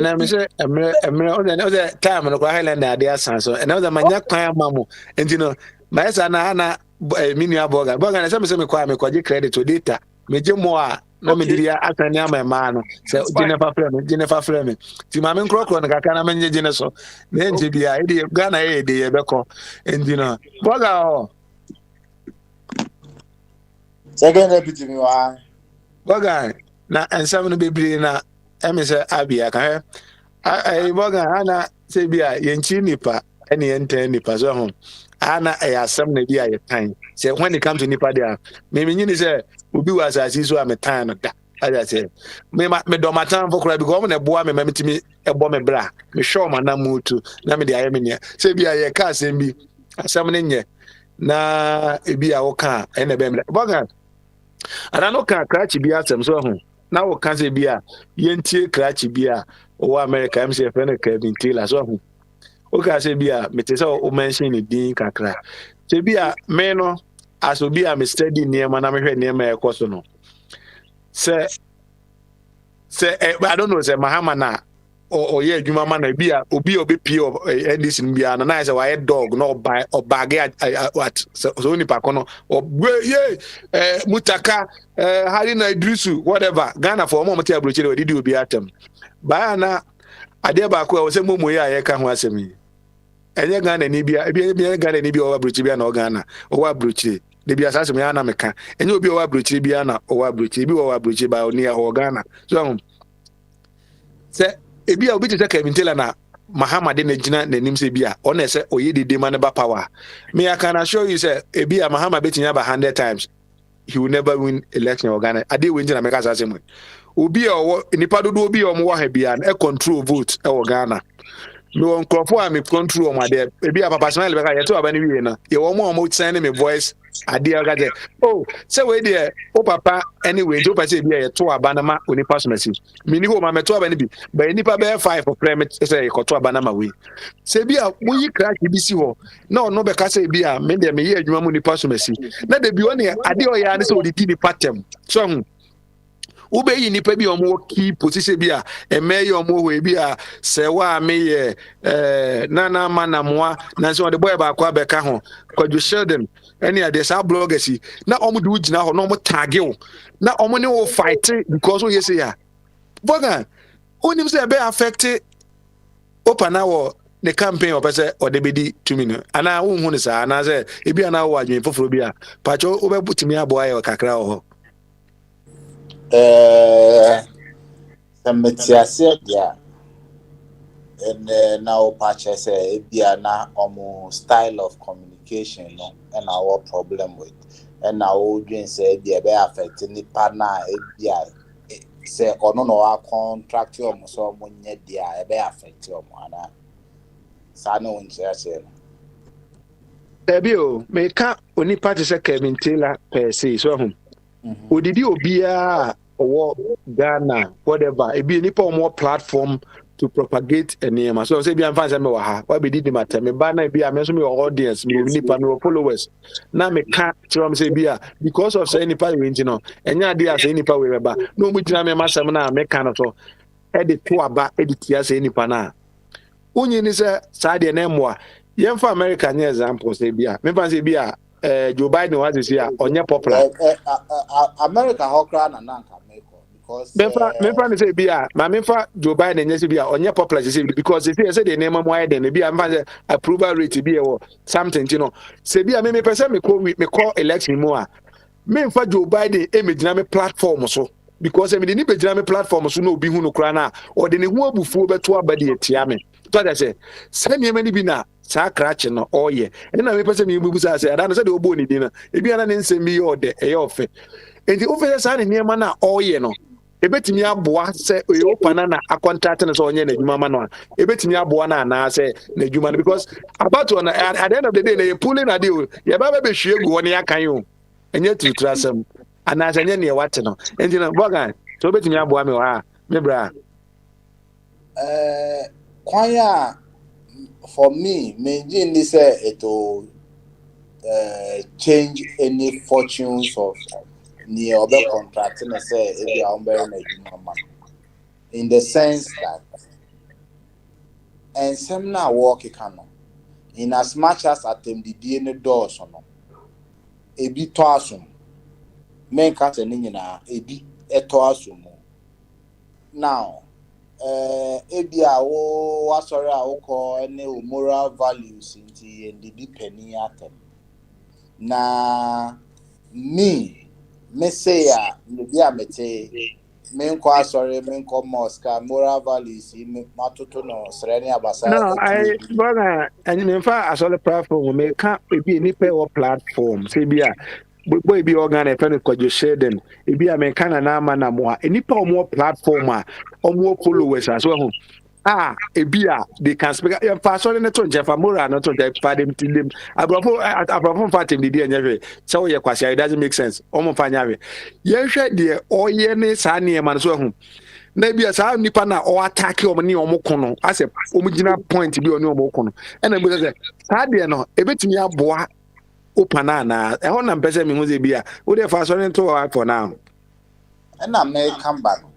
I'm say another time on the Highland they are so another manya kwan mamu and you know my son na mini aboga and some say me kwa me kwaje credit to data me je mo a na me di atani ama ma no se Jennifer frame ti ma me nkrokro no kaka na menye gene so na nje bia e di Ghana e di ye beko endi no boga second deputy mi wa boga na ensam no bebre na emise abia ka ai boga ana se bia yenchi nipa ene yenten nipa so ho ana asem na bia ye tan say when it comes to nipa there me nyini say obi was asasi so ametan no da I say me do matan for kura because na boa me metimi ebo me bra me show ma na mutu na me de aye me ne say bia ye ka asem bi asem ne nye na ebi a wo ka ene be me boga ana no ka krachi bi asem so ho na wo ka say bia yentie krachi bia o America am say fe na ka bi ntila so ho o ka say bia me te say o mention ni din kakra say bia me no aso bia me study niema na me hwe niema e koso no say I don't know say Mahama na o ye adwuma ma na bia obi pie ndis bia na say why dog no buy or bag what so ni pa kono o ye mutaka hari na idrisu whatever Ghana for mo mte abrochire we didi obi atem ba na ade ba ko say momo ye ayeka ho asemi enye Ghana ni bia Ghana ni bia o abrochire bia na o Ghana o abrochire de bia asase me ana meka enye obi o abrochire bia na o abrochire bi o abrochire ba oni o Ghana so se ebi a obi te Kevin Taylor na Mahama de na gina nanim se bia o na se oyedede man ba power me I can assure you say ebi a Mahama betinya ba 100 times he will never win election in Ghana ade we ngina meka asase mu obi a nipa dodo obi a o mo wa ha bia na e control vote e Ghana no nkrofo a me control my there ebi a papa smile be ka yeto aba ni wie na ye wo mo send me voice ade aga je oh say we there o papa anyway jo pa say ebi a yeto aba na ma oni pasmasi me ni ho ma meto aba ni bi ba nipa be 5 for prem say yeto aba na ma we say bi a mo yi crack bi si ho na ono be ka say bi a me there me ye adwuma mo ni pasmasi na de bi oni ade o ya ne say odidi ni patem so ube yi nipa bi omo key position bi a eme yi omo we bi a se wa me ye nana manamwa na so the boy ba kwa beka ho Kwadwo Sheldon any ade sa bloggers na omo du gina ho na omo tag you na omo ne wo fight because o yesi ya boga onim se be affect open na wo the campaign opese o de bedi 2 minutes ana wo hu ne sa ana se e bi ana wo adwen foforo bi a pacho wo be butimi abo ayo kakra ho Sametiase dia and now patches bia na style of communication no and our problem with and now we say bia be affect nipa na bia say ono no wa contract so nye dia be affect ana sa no nche Ebio me ka oni party say Kevin Taylor per se so hum odidi obia or Ghana whatever e be nipa more platform to propagate enema so say bi am fan say me wa ha wa be didi matter me ba na bi am so me audience me nipa me followers na me ka tell say bi because of say nipa we nti no enya dey as nipa we ba no mu gina me masem na me ka no so e de to aba e de tia say nipa na onye ni say sa de na mo yen for America nye example say bi me fan say bi Joe Biden was this year onye popular America hokra na nanka because me fan say bia ma me fa Joe Biden nyesi bia onye popular say because say the name mo den bia me fa approval rate bia wo something you know say bia me person me call election mo a me fa Joe Biden e me gina me platform so because me ni be gina me platform so no obi hu no kra na o de ne hu abufuo beto abade etia me to that say me mani bi na sa krache no oye na me person me bubu say ada no say de obo ni din na e bia na ne nsem bi yo de e yo fe enti o fe say na niema na oye no ebetimi aboa se oyopana na akontrate no so onye na adwuma ma no ebetimi aboa na na se na adwuma no because about on at the end of the day na pulling na deal ye ba be hwie gu woni akan o enye tuturasem ana se nye ne wate no enti na bogan so ebetimi aboa me ha me bra kwanya for me mean this it will change any fortunes of near other contract and say if you are in the sense that and some now work can in as much as attempt the DNA doors or no a bit tossum men cat and in a etoasumo. Now, ebia wo wasori a woko any moral values inti ndidi penny atem. Na me say ya mbia mete me sorry me mosque moral values me matoto no serene abasa No, I etu. brother, and in fact, I saw the platform. We can't be any pay or platform. Say, be a boy be organ a friend because you share them. It be a man kind of nama na more. Any power more platform or more followers as well. Ah, it be a they can speak. Yeah, fast on the tone, Jeff Amora, not to that Fadim to them. I brought Fatim the day and every. So, yeah, it doesn't make sense. Almost fine. Yes, dear, or ye, Sani, man, so na bia saa nipa na o attack o ne o kono ase o mugina point bi o ne o kono ena mbo se saa de no ebetimi aboa opana na e ho na mpese mi hu ze bia wo de fa so ne to for now Ena me kamba no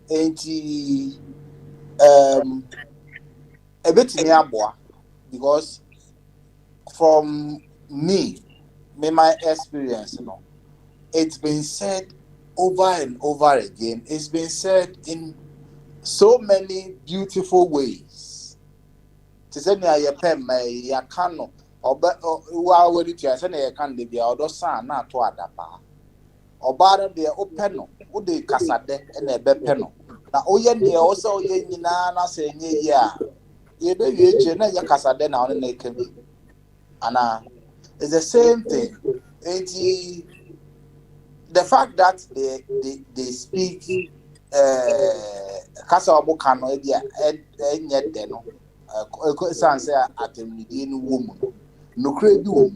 enti ebetimi aboa because from my experience it's been said over and over again. It's been said in so many beautiful ways. To say na ye pem ya kano oba wa wori tia say na ye kan de bia odo san na to adapa. Oba de open no wo de kasade na ebe pe no. Na oye ne o se oye nyina na se nye ye a ye be wie che na ye kasade na one na ekabi. Ana it's the same thing. The fact that they speak kasa obo kano e dia enye de no sanse atemnidie no wo mu no kure bi wo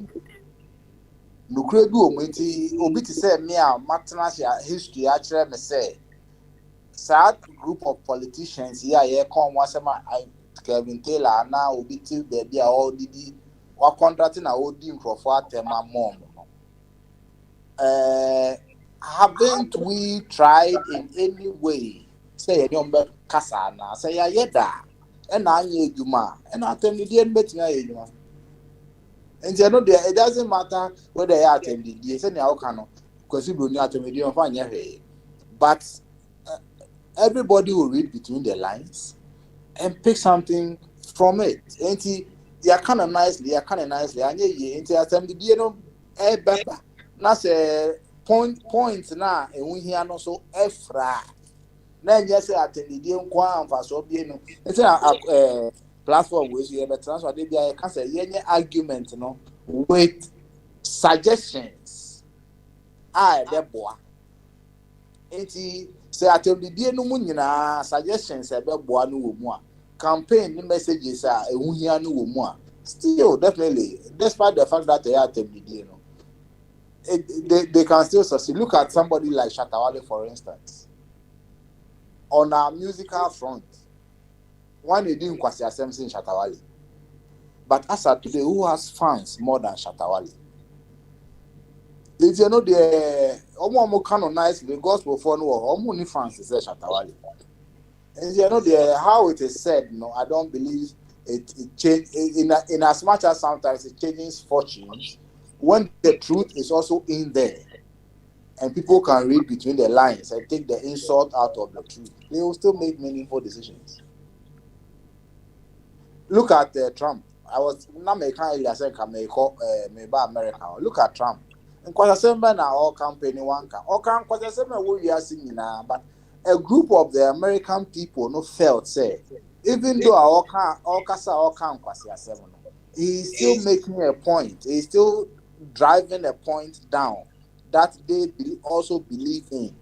mu enti obi ti say me a matena history a kire me say sad group of politicians here ye come wasema Kevin Taylor na obi ti baby a all didi wa contract na odi nkrofo atema mom haven't we tried in any way say any umbe kasa na say ya yeda e na anya ejuma e na atemdie nbetimi ya ejuma and you know it doesn't matter whether you atemdie say na aka no kwesi bro ni atemdie on fa anya hwe but everybody will read between the lines and pick something from it and you kind of nicely anya ye into atemdie no e beba na say point na enwuhia no so efra na nye say atendidie nkwa amfa so bie no say platform we so ye betra so de bia ka say yenye argument no with suggestions de boa enti say atendidie no mu nyina suggestions e be boa no wo mu a campaign messages enwuhia no wo mu a still definitely despite the fact that they are atendidie no they can still succeed. Look at somebody like Shatawale, for instance. On our musical front, one they didn't quite assembly in Shatawale. But as of today, who has fans more than Shatawale? If you know the Omo canonize the gospel for no Omo fans is Shatawale. And you know the how it is said, no, I don't believe it change in as much as sometimes it changes fortunes. When the truth is also in there and people can read between the lines and take the insult out of the truth, they will still make meaningful decisions. Look at Trump. I was not making earlier saying maybe America. Look at Trump. And quite a now all campaign one can all can quite a we are singing now, but a group of the American people no felt say even though all can he's still making a point. He's still driving a point down that they also believe in.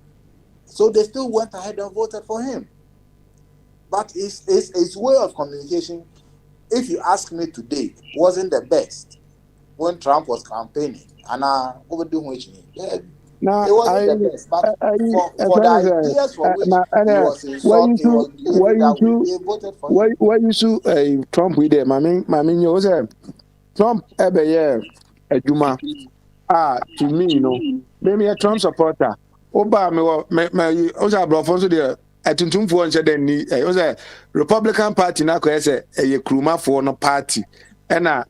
So they still went ahead and voted for him. But his way of communication, if you ask me today, wasn't the best when Trump was campaigning. And overdoing which it wasn't the best. But for the ideas for which he was insulted, he was behaving that way, they voted for him. Why you sue Trump with them? I mean, you say Trump every year Juma. To me, maybe a Trump supporter. Oba me oza brofo so de atuntumfo nche den ni o say Republican Party na ko say e krumafo no party ɛna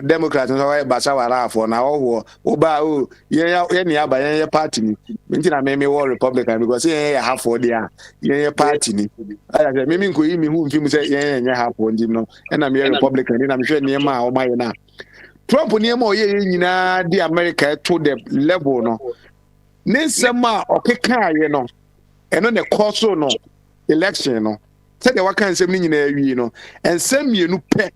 Democrat nso wɔyɛ basa wara afɔ na ɔwɔ ɔba o yɛn ni aba yɛn yɛ party ni nti na mɛmɛ wɔ Republican because yɛn yɛ halfɔ de a yɛn yɛ party ni ɛyà sɛ mɛmɛ nkoyi mi hu nfi mu sɛ yɛn yɛ halfɔ nti no ɛna mɛ yɛ Republican ni na mɛ hwɛ nneɛma a ɔma yɛ na Trump nneɛma a ɔyɛ yɛ nyinaa de America to the level no ne nsɛm a ɔkeka yɛ no ɛno ne kɔ so no election no sɛdeɛ waka nsɛm no nyinaa wie no nsɛm mmienu pɛ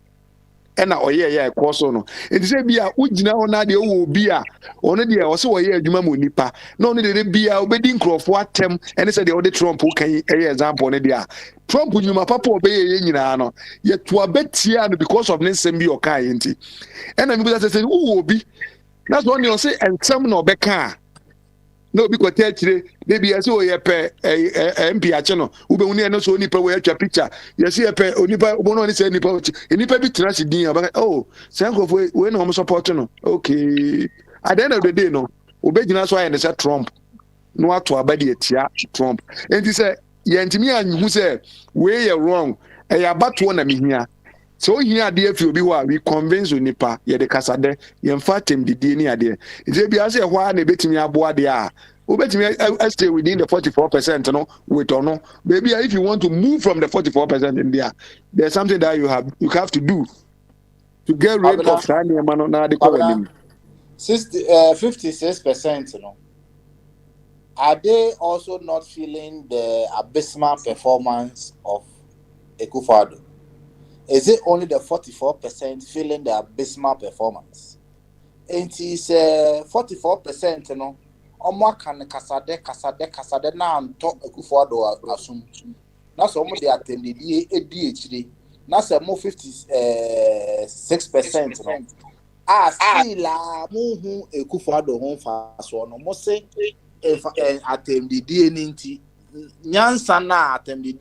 ɛna ɔyɛ ɛkɔ so no nti sɛ bi a wogyina hɔ na deɛ ɔwɔ obi a ɔno deɛ ɔsɛ wɔyɛ adwuma ma onipa na ɔno deɛ bi a wobɛdi nkurɔfoɔ atɛm ɛne sɛ deɛ ɔde Trump kan ɛyɛ example no deɛ a Trump nnwuma papa ɔbɛyɛ yɛ nyinaa no yɛtoa bɛtia no because of ne nsɛm bi ɔkaa yɛ nti ɛna mebisa sɛ wowɔ obi na sɛ ɔne ɔsɛ nsɛm na ɔbɛka a na obi kɔtɛ akyire beebi yɛsɛ ɔyɛ pɛ mp akye no wobɛhu ne ɛno so onipa wɔ atwa picture yɛsɛ yɛpɛ onipa wɔn a ɔne sɛ nipa bi tena se din a ɔbɛka oh sɛ nkurɔfoɔ wei na wɔn support no okay at the end of the day no obɛgyina so ayɛ ne sɛ Trump na wato aba de atia Trump nti sɛ yɛntumi anhu sɛ wei yɛ wrong ɛyɛ abatoɔ na mehia so ohia ade afi obi hɔ a we convince onipa yɛde kasade yɛmfa tem didie ni ade nti bia sɛ ɛhɔ a na ebetumi aboa de a obetumi stay within the 44% no with or no baby if you want to move from the 44% in there there's something that you have to do to get rid of that nneɛma no na de kɔ w'anim 56% you know are they also not feeling the abysmal performance of Akufo-Addo? Is it only the 44% feeling the abysmal performance? And it's 44%, you know. Omo kan kasade na anto Akufo-Addo asum. Na so mo de attended ADHD. Na se mo 56%, you know. Still mo hu Akufo-Addo ho fa so no mo se attended nti nyansa na attended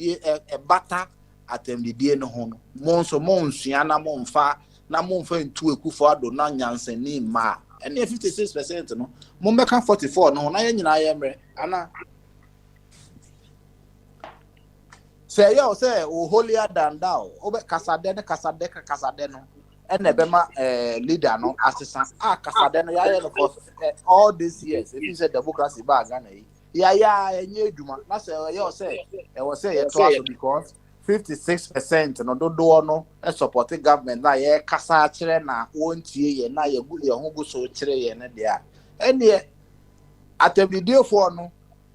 bata atemdidie no ho no monso monsua na momfa ntu Akufo-Addo na nyansani ma ene 56% no mommeka 44 no na nyina ye mre ana say yo say o holier than thou obe kasade no ene be ma leader no assistant kasade no ya no for all these years if you say democracy ba Ghana ya enye adwuma na say yo say e was say ye to because 56% no dodo no support government na ye kasa kire na wontie ye na ye gu ye ho gu so kire ye ne de a ene atabidie for no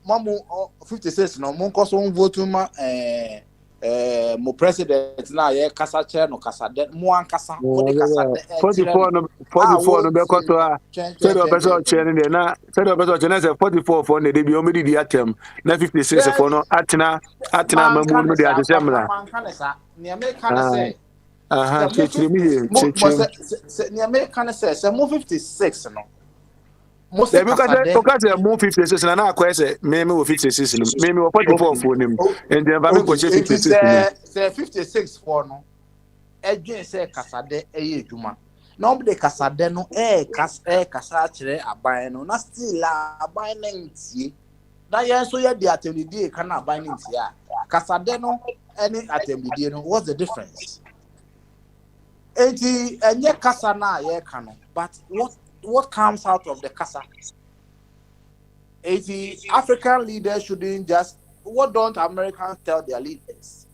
mamu 56 no mon koso vote ma mo president na ye kasa kire no kasa de mo an kasa mo de kasa de 44 no be koto a se do beso kire ne na se do beso kire na se 44 for ne de bi o me di atem na 56 for no atena mamu no de asemra ni American say ni American say mo 56 no mo se kasa de o kasa mo 56 na na akwese me 56 no me 44 for nim and then ba me ko 56 say 56 for no edwen say kasa de eye edwuma na obi de kasa de no kasa kire aban no na still aban na ntie na yen so ye de atemdidie kana aban na ntie a kasa de no any atemdidie no what's the difference enti enye kasa na ye ka no but what comes out of the kasa African leaders shouldn't just what don't Americans tell their leaders?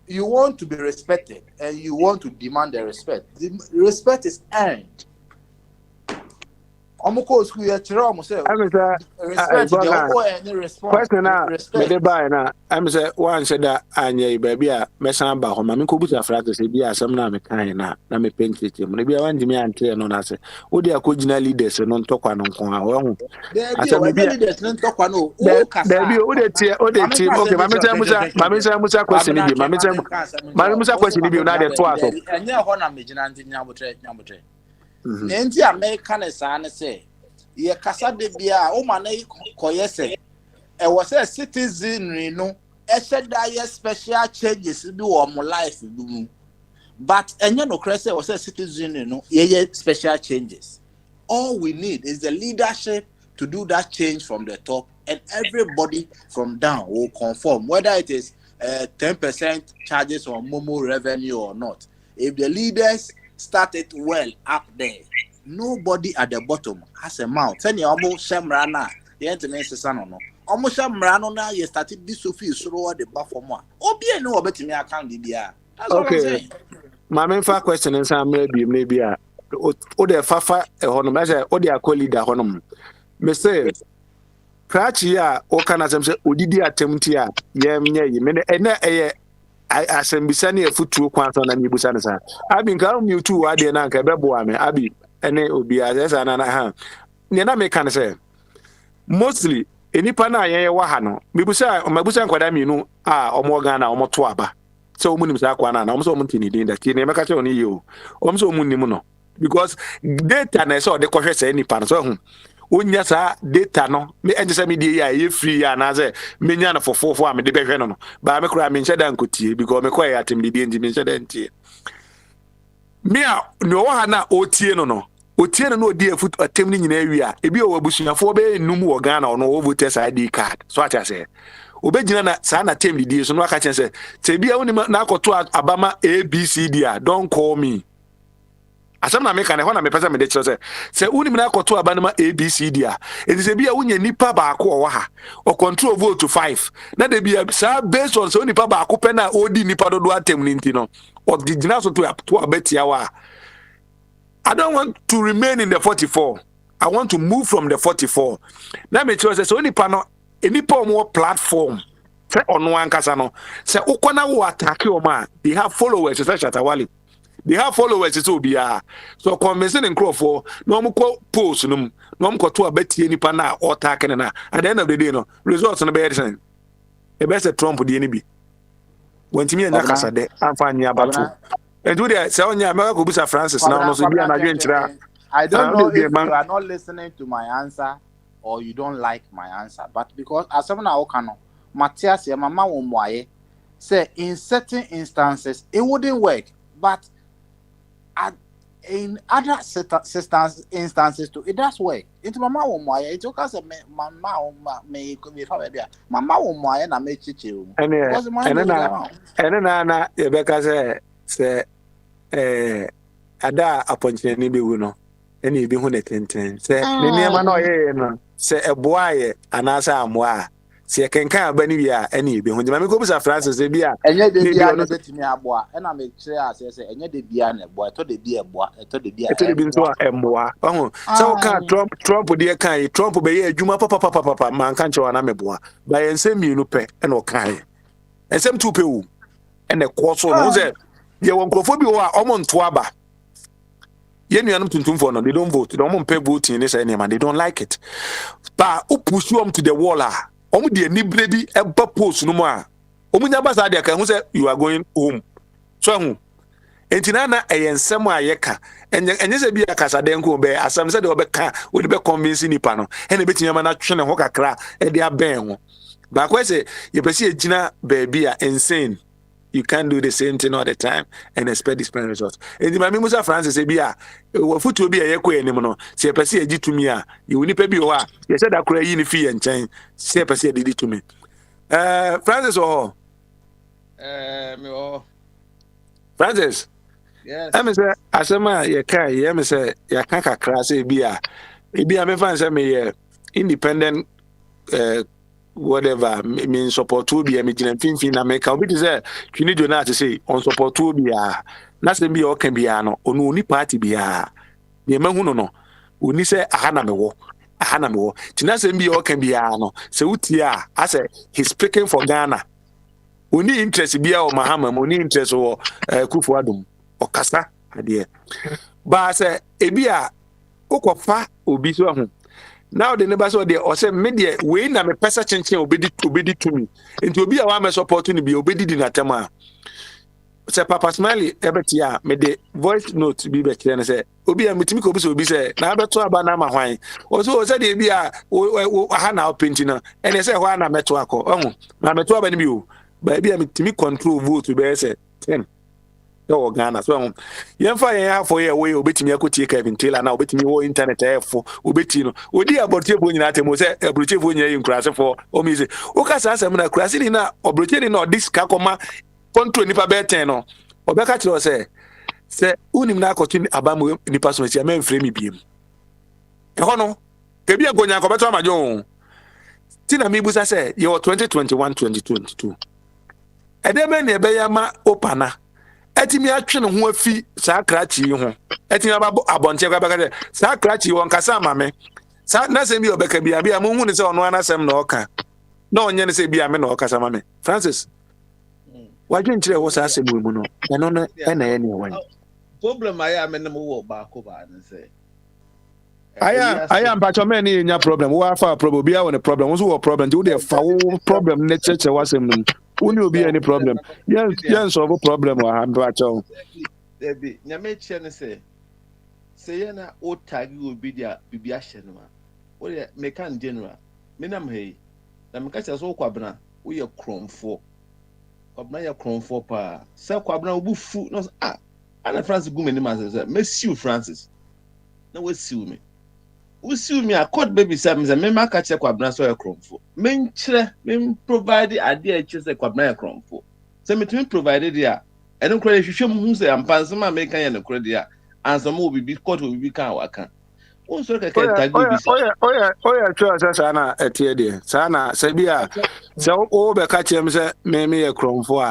You want to be respected and you want to demand the respect. The respect is earned. Almost we are respect. Question na me de buy na am say one said that anya baby a mesan ba ho ma me ko buta frata say bi asem na me kan na me pencil mo bi wan dimi ante no na say wo de akogina leaders no ntokwa no nko a wo hu asem bi leaders no ntokwa no o kasa bi o de tie okay ma me say musa question bi ma me say musa question bi na de to aso anya ho na me gina ante nyabotre nenti American sa na say ye kasa de bia o ma na koye se e was a citizen no e said that special changes bi wo mo life du but enye no kre say was a citizen no ye special changes. All we need is the leadership to do that change from the top and everybody from down will conform whether it is 10% charges on momo revenue or not. If the leaders started well up there, nobody at the bottom has a mouth. Tell you almost Shamrana, the intimate son. Almost Shamrano now you started this Sophie through the buffer more. Oh, be no bet me account the That's all I'm saying. My main question is maybe the fafa honor or the leader honor. Me say Prachi o kana say odidi attempt ya ye me ene asembisa ne afutuo kwanso na nyibusa ne sa abi nka mu tu wa de na nka bebo ame abi ene obi azesa na ha ne na me kan say mostly enipa na ye wa ha no mabusa nkwada minu omo Ghana omo to aba so omu nim sa kwa na omo so omo ntini din da ti ne meka che oni ye o omo so omu nim no because data na so de kohwe say enipa no so onya sa data no me enje me die ya ye free ya na say me nya na fofofo a me de behwe no ba me kura me nche da nkotie because me koy atim de enje me nche da ntie me a no wa na otie no otie no odi afut atem ni nyina wi a ebi o wabusuafo be num wo Ghana no wo voters ID card so acha say obegina na sa na tem die so no aka chen say te bia woni na akoto abama ABCD a don't call me asam na me kan ho na me pesa me de chere say woni na akoto abama ABCD a enti se bia wonya nipa ba ko wo ha o control vote to 5 na de bia sa based on so nipa ba ko pe na odi nipa dodo atem ni nti no o digina so to abetia wa I don't want to remain in the 44. I want to move from the 44. Now me tell you say any panel any more platform say on one kasa no say ukona wo attack your man they have followers say Shatawali they have followers so bia so convincing in crowd for no mo post no mo ko to abeti any panel or attack na at the end of the day no results no be the e be say Trump dey ni bi wantimi na kasa de amfani abato. And do that, so yeah, Francis now. I don't know if you are not listening to my answer or you don't like my answer, but because as someone I can, Matthias, your mama won't say in certain instances it wouldn't work, but in other instances too, it does work. Into mama won't it took us a mama may be mama won't na make chichi. And then Rebecca say ada appointment ni be wu no ene ebi hu ne tenten se ne niam na oye no se eboa ye anasa amoa se kenkan aba ni bia ene ebi hu ma me ko bisa Francis e bia enye de bia na betimi aboa ena me kire ase se enye de bia na eboa to de bia eboa to de bia to de bi nso emboa ohu so ka Trump de kan Trump be ye adwuma papa man kan che wana meboa ba ye nsem mienu pe ena o kan ensem tu pe wu ene ko so no ze ye won krofo bi wo a omo nto aba ye nuanum tuntumfo no they don't vote they don't pay voting ni say man they don't like it but who push you to the wall omo de ni brebi eba post no mo a omo nya basa de ka hu say you are going home so hu entina na eyensem a ye ka enye se bi akasa den ko be asam se de obeka we de be convince nipa no ene betinya na twene ho kakra e de aben ho ba kwa say ye pese ejina baby a insane. You can't do the same thing all the time and expect different results. And the Mami Musa Francis say, "Bia, foot will be a echo anymore. Say, Percy, did to me. You will need be or you said that cry in fee and chain. Say, Percy, did it to me. Francis or Francis, yes, I say, Asama, you can't, you say, you can't crash a beer. It be a me fan, me independent. Whatever mean support to be a meeting and fin America, which is a you need to say on support to be a nothing be or can be an only party be a the man who no uni say a hanamo Tinasa be or can be a no so utia I say he's speaking for Ghana. Uni interest be or Mahama, only interest or Kufuadum or Casa idea. But I say Ebia Okofa Obi so. Now the neighbors there or say media we na me pesa chenchen obedi to me. Into obi a wa me support ni bi obedi di na tema. Say Papa Smiley ebetia me the voice note bi be kire na say obi a metimi ko bi so obi say na beto aba na ma hwan. Also say the bi a ha na openti na ene say hwa na meto akọ. Ohun na meto aba ni bi o. Ba bi a metimi control vote be say 10. No Ghana so yemfa yen afọ ye we obetimi akoti Kevin Taylor na obetimi wo internet efo obeti no odi abortie bo nyina temo se abortie bo nyina yin krase for o mi se o ka sa asem na krase ni na obortie ni na odis ka koma control nipa be 10 no obeka kire o se Say unim na akɔto abamu nipa so sia men frɛ me biem. Ɛhɔ no, kebi agonya akɔbɛto amajo. Ti na mi busa sɛ ye 2021 2022. Ɛdɛbɛ na ɛbɛyɛ ma opana. Etimi atwe ne ho afi saa krachi ho. Etimi aba abonche kwa bɛka saa krachi won kasa ma me. Saa na sɛ bi obɛka bia mo hu ne sɛ ɔno anasɛm na ɔka. Na onye ne sɛ bia me na ɔkasa ma me. Francis. Wadwen kyerɛ wo saa asɛm mu no. Ɛno no ɛna ɛne ɛwan. Problem I am in the move back over and say. I am but your man in your problem. Who are far problem? Be on a problem. What's your problem? Do they foul problem? Next church was him. Wouldn't you be any problem? Yes, solve a problem. Or I'm about to. There be Nyame say na o tag you be there be a shenma. What ya make an general? Menam hey. Na me catch us all kwabna. We are chrome for. Kwabna ya chrome for pa. Say kwabna ubu fu no and Francis go many man say, "Miss you, Francis." No, we sue me. We sue me. I caught baby Sam. Me ma catch a kwabna so a crumb for. Men chere, men provide idea chese kwabna a crumb for. So me to provided there. I don't credit you show me who say I'm passing my make and credit there. And some will be court will be can work. Oh, so I can tag you. Sure, Sana, a tear dear. Sana, Sabia. So, all the catch him say, me a crumb for.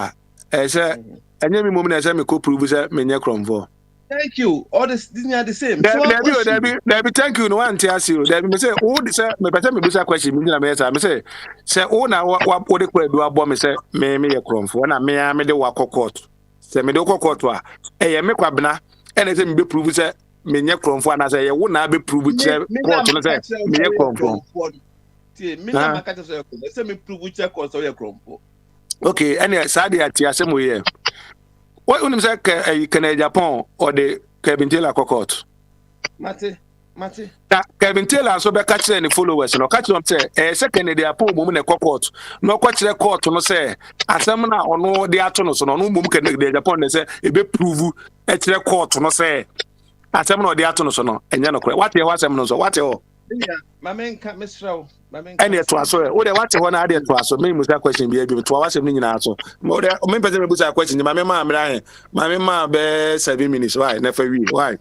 I said, and every moment I say, me could prove that me a crumb for. Thank you. All this are the same. There be thank you. No one tells you. There be say, oh, say, me person me busa question. Me say, oh, now what the question do about me say, me a crumb for. Na me the walk court. Say me do court wa. Eh, me kwabna. And I say me be prove say me nye crumb for. Na say ye wo na be prove say court na say me a crumb for. Me na makata say say me prove say court so ye crumb for. Okay, any side ati asem we here. What unim say can Japan or the Kevin Taylor court? Mate. Kevin Taylor so be catch any followers no catch them say second dey appo mum na court no catch the court no say asem na ono dey ato no so no mum can dey Japan dey say e be prove e kire court no say asem na dey ato no so no enye no kore what e wasem no so what e ho mamen ka mesraw any to aso o dey what e ho na dey to aso me musa question bi to wasem ni nyina aso o dey me person me busa question mamen ma amra mamen ma be 7 minutes why na fa wi why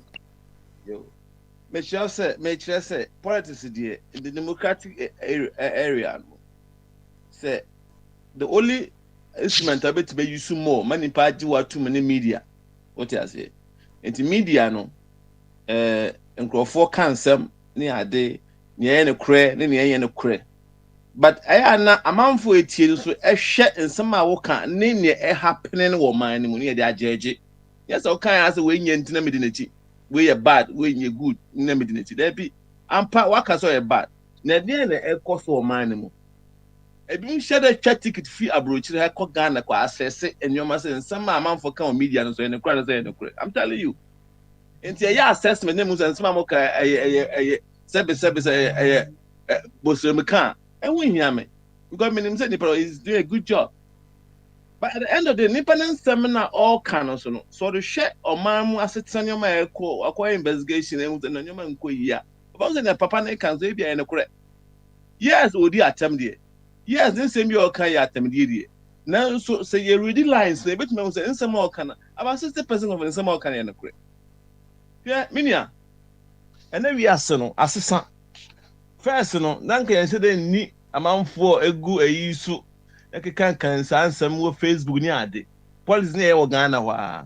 Make sure say politics in the democratic area say the only instrument I bet to be use more money party what too many media. What I say? Into media no nkrofo kan sem ne ade ne ye ne kure ne ye ne kure. But I na amanfo etie so ehwe nsem a wo kan ne ne happening wo man ne mu ne ye dey ajeje. Yes o kan as we nya ntina medinati. We are bad, we are good. Never did it. There be ampa waka so bad. Na dey na e cost for man mo. E bi share the chat ticket fee abrochire ha ko Ghana kwa access enyoma say some man for kan media no so e nekura say e nekura. I'm telling you. Enti e assessment name say some mo ka sebe bosome kan. E won hia me. Because me say the is doing a good job. But at the end of the independent seminar, all canons, so the share or man assistant your man acquire investigation and your man go here. About the papa ne can say be in a correct. Yes, would you attempt it? Yes, then same your can attempt it. Now, so say you ready lines, they bet me say in some more can about 60% of in some more can in a correct. Yeah, Minia. And then we are son, assistant. First, no, then can say they need a man for a good a use. Kan ansem wo Facebook ni ade police na e wo Ghana wa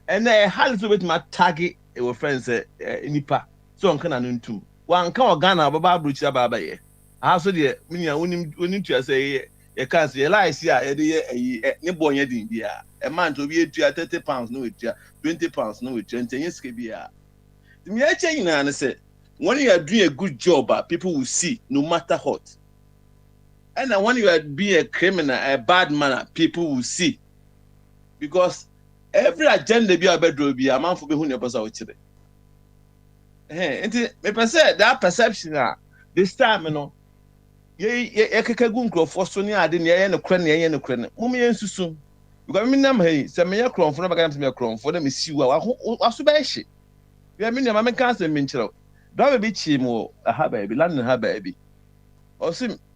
and hal so bet ma tag e wo friends nipa so nka na ntum wa nka o Ghana baba abruchi baba ye ha so de minia onim tua say ye kan say lies ya e de ne bonye din bia e man to bi etua 30 pounds no etua 20 pounds no etua ntenye sike bia me a change na say when you are doing a good job people will see no matter what. And when you are being a criminal, a bad man, people will see. Because every agenda be a bedroom be a man for being your person with it. And me say that perception this time, you know, ye kekagun for Sonia, I didn't hear no cranny, no cranny. Mummy and Susun. Because me name hey, some me a crown for never to me a crown for them is you. What's the best shit? We are meaning, Mamma can't say minchel. Don't be chimo, a ha baby, London ha baby.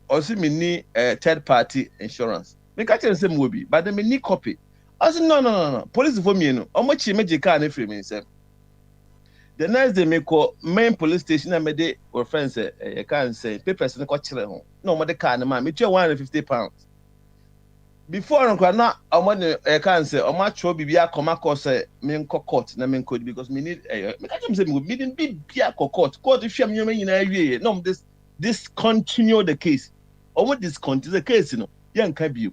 Also, me need third party insurance. Me catch the same will be, but they me need copy. I said, no. Police for me, no. How much you make your car free me, sir? The next day, me call main police station and me dey or friends say, you can't say papers no go chile home. No, my the car, man, me tell £150. Before I na I want I can't say, I might show bibia come across me court na me code because me need me can't say me didn't be court. Court if you me in no this continue the case. Or what this continue the case, you know, young can be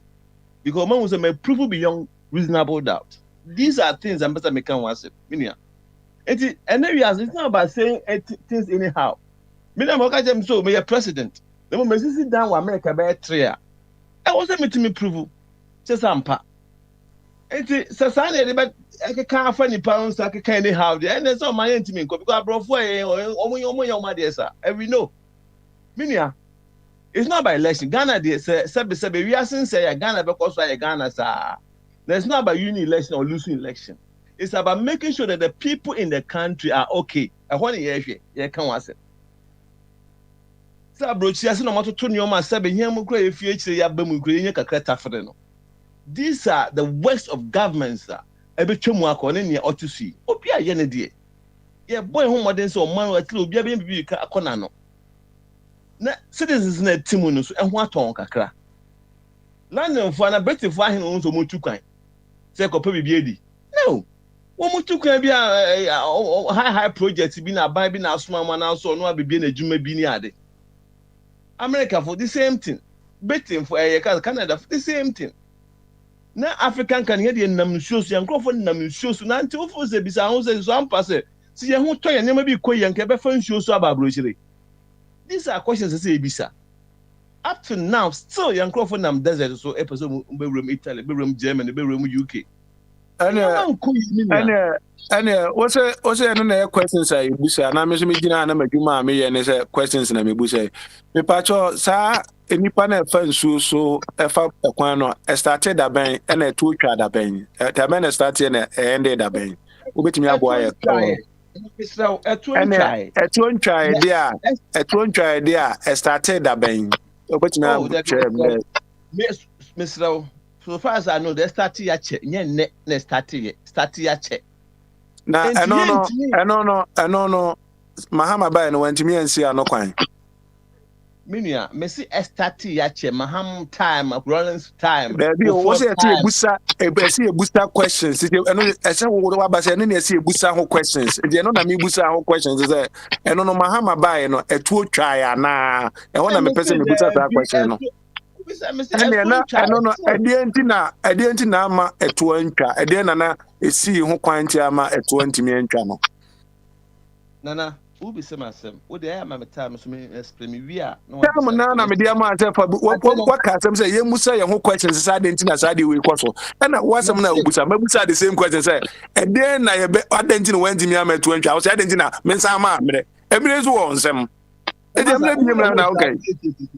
because man was a proof beyond reasonable doubt. These are things I'm better make one say. And it's not about saying things anyhow. Me na mo ka jam so me a president. The moment me sit down with America by 3 I wasn't me to me prove. Just ampa. Enti sasane de but I can't find the pounds I can anyhow. And there's all my intimate because I brought for omo there sir. And we know. Minia. It's not by election. Ghana there say we are saying say Ghana because why Ghana sir. There's not about winning election or losing election. It's about making sure that the people in the country are okay. I want to hear you can was it. So bro, she has no matter to your man say be here mo kra efie ya ba mu kra nya kakra tafre no. These are the worst of governments that ebetwemu akọ ne otusi. Obi aye ne de. Yeah boy ho modern so man wa tiri obi abia bibi ka akọ no. Na citizens na timu no so ehho aton kakra. London for na British for ahin so mo tukwan. Say ko pa bibi edi. No. Wo mo tukwan bi high project bi na ban bi na asoma ma na so no abibie na adwuma bi ni ade. America for the same thing. Britain for Canada for the same thing. Na African can hear the nam shows yan crofo nam shows na nti ofo se bisa ho se so ampa se si ye ho to ye nema bi koyi yanka be fan shows ababro chire. These are questions say bisa. Up to now still yan crofo nam desert so episode be room Italy, be room Germany, be room UK. And what's another questions I busa na me so me gina na madwuma me ye ne say questions na me busa me pacho sa enipa na fa nsu so e fa kwan no e started da ben e na to twa da ben ta ben started na ended da ben obetimi aboa ye etu ntwa dia e started da ben obetimi aboa Mr. So far as I know, they started ya check. Yeah, ne started ya check. Na no. Mahama by no went to me and see no kwan. Minia, me see started ya check. Maham time, Rollins time. Baby, was it a busa? A see a busa questions. I know. I said what about saying? I see a busa who questions. You know that me busa who questions is that. I don't know Mahama by no a two try na. I want to person me busa that question no. I don't know. I didn't know ma a 20. I didn't know a see who quantity ama a 20 million channel. Nana, who be some myself? What the am I time so me explain me we are no one. Nana, me dear man, what can I say? You must say your questions. I didn't know side we question. And what's some now? Maybe say the same question. Say, and then I didn't know when me am at 20. I was I didn't know. Mensama, every one some. Okay.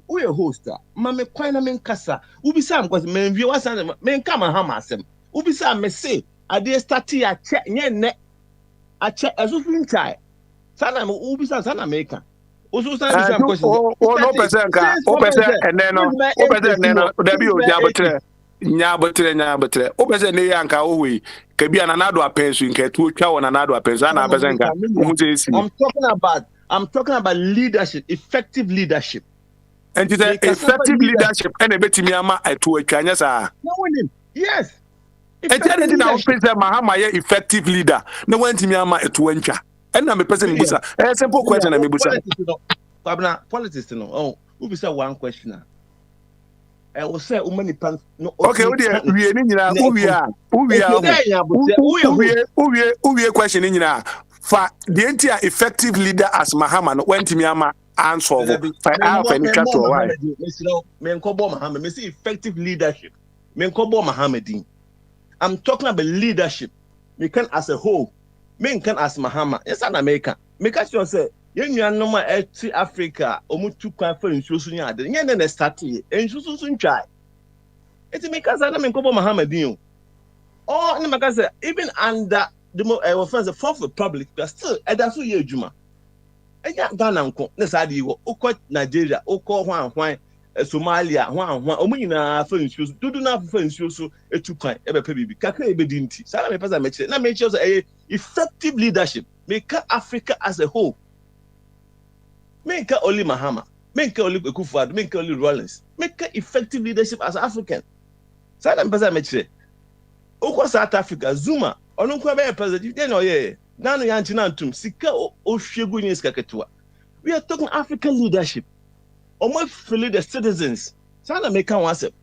We a host. Mame kwina men kasa. Ubi sa because men view was men come Mahama asem. Ubi sa me say I dey start ya check nye ne. A check aso try. Sana me ubi sa sana America. Oso sana bisa question. No person ka. O person and then o person then there be o nyabotre. O person ne yanka o we. Ke bia na nado apensu nke tu twa wona nado apensu na person ka. I'm talking about leadership, effective leadership. And it's effective leadership and a bit ama to a Chinese. Yes. And then I say Mahama effective leader. No one to me ama to wencha. And I'm a person busa. A simple question I busa. Politics no. Oh, who be say one question. I will say many pants no. Okay, we question in for the entire effective leader as Mahama went to Myanmar answer for half and cut to why. Me say effective leadership. I'm talking about leadership. Me can as a whole. Me can as Mahama. Yes, an American. Me can sure say you no more Africa. Omutu kwan for insusu nya de. Nya na start here. Insusu sun try. It make us na me ko Mahama din. Oh, na make say even under the Fourth Republic, but still, that's what you do. And Ghana, Nasadi, Oko Nigeria, Oko Juan, Somalia ho omu nyina fa nsuo dudu na fa nsuo so etupan ebe pe bibi kakra ebe di nti sala me pesa mechire na mechire so effective leadership make Africa as a whole make only Mahama make only Akufo-Addo make only Rawlings make effective leadership as African sala me pesa mechire okwa South Africa Zuma onu kwa be president dey no ye nanu ya nchi na ntum sika ohwegu nyi sika ketewa we are talking African leadership almost fully the citizens. Sana make one step.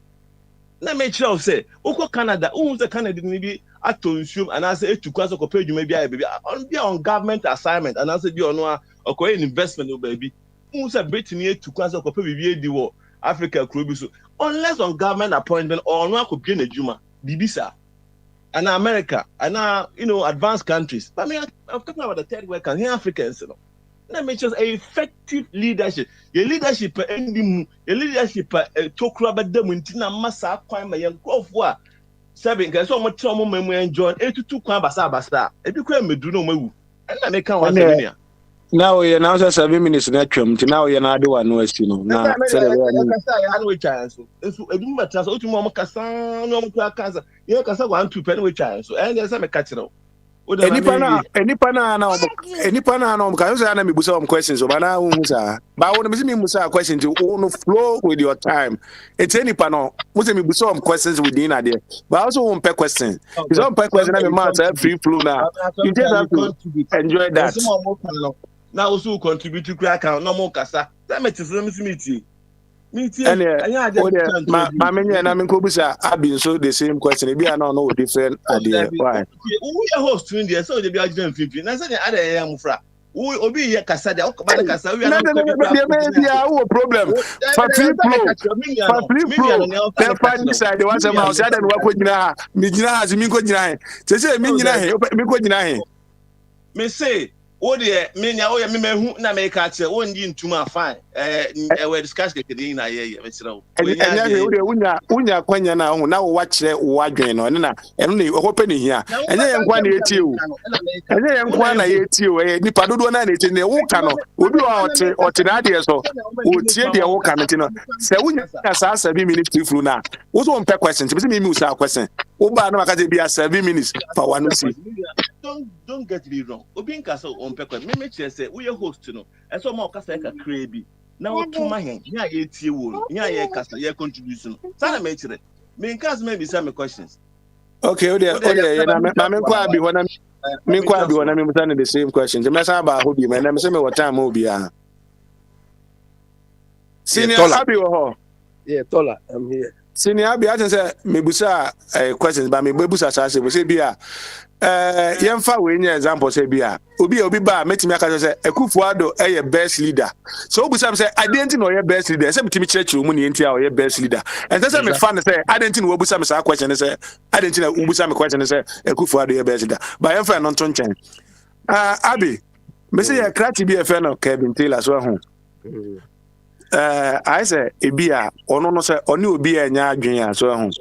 Na make sure say, Oko Canada, who the Canada maybe at to assume and I say to class or pay you maybe on government assignment and I said you know or investment baby. Who say Britain to class or pay the war Africa could so unless on government appointment or no could be in a Juma, Bibisa. And America and advanced countries. But I mean I'm talking about the third world country, Africans, you know. That makes us effective leadership. Your leadership ending your leadership talk about them in Tina Massa Quine my young Cofwa. Seven guys so much memu enjoy 82 kwan basa. If you can do no move. And I make one 7 year. Now we announce 7 minutes na twam ti now we na do one west na say the way I kasa ya no chance so edu matra so otumo mo kasa no mo kasa you kasa 1 2 pen we chance so and say me catch no Enipa na because I na me busa questions so bana hu sa ba won me see me busa questions you flow with your time it's enipa no mo say me busa questions within there but also won per question because on per question na me man say free flow now you just have to enjoy that now also contribute to crack account no more kasa that me tell me see and my many na me ko busa abi so the same question e be no different idea why who your host in there so they be argument 50 na say ada ya mufra who obi here kasa there o ba na kasa we are not problem for free flow the party side the one say ma say dem wa ko gina ha mi gina ha mi ko gina ha say mi gina he mi ko gina he me say o de me nya o ya me mehu na me ka che o ndi ntuma fine we discuss ke dey na ye me sira o enya he o de unya kwanya na ho na wo wa kire wo adwen no na eno na o pe ne hia enya ye nkwa na etie o enya ye nkwa na etie o nipa dodo na etie ne wo ka no obi wa ote na de so o tie de wo ka no ti no se unya sa 7 minutes free na wo so mpe question ti me mi usa question wo ba na maka je bia 7 minutes for one see don't get me wrong obi nka so on pe question me chere say we host no e so ma okasa ka krebi na o tuma hen nya ye tie wo nya ye kasa ye contribution sana me chere me nka so me be some questions okay o de na me kwa bi wona me kwa bi wona me mutane the same questions me sa ba ho bi me na me say me what time obi a senior abi ho yeah Tola I'm here senior abi I say me busa questions ba me busa say say bi a yemfa we nya example say bia obi ba metimi aka say Akufo-Addo best leader so obusa say identity no best leader say metimi chire mu ne enti a best leader and say me fan say identity no obusa me say question say identity na obusa me question say Akufo-Addo best leader but yemfa no to nchen abi me say krati bi efe no Kevin Taylor so ho I say ebia ono no say oni obi enya adwen a so ho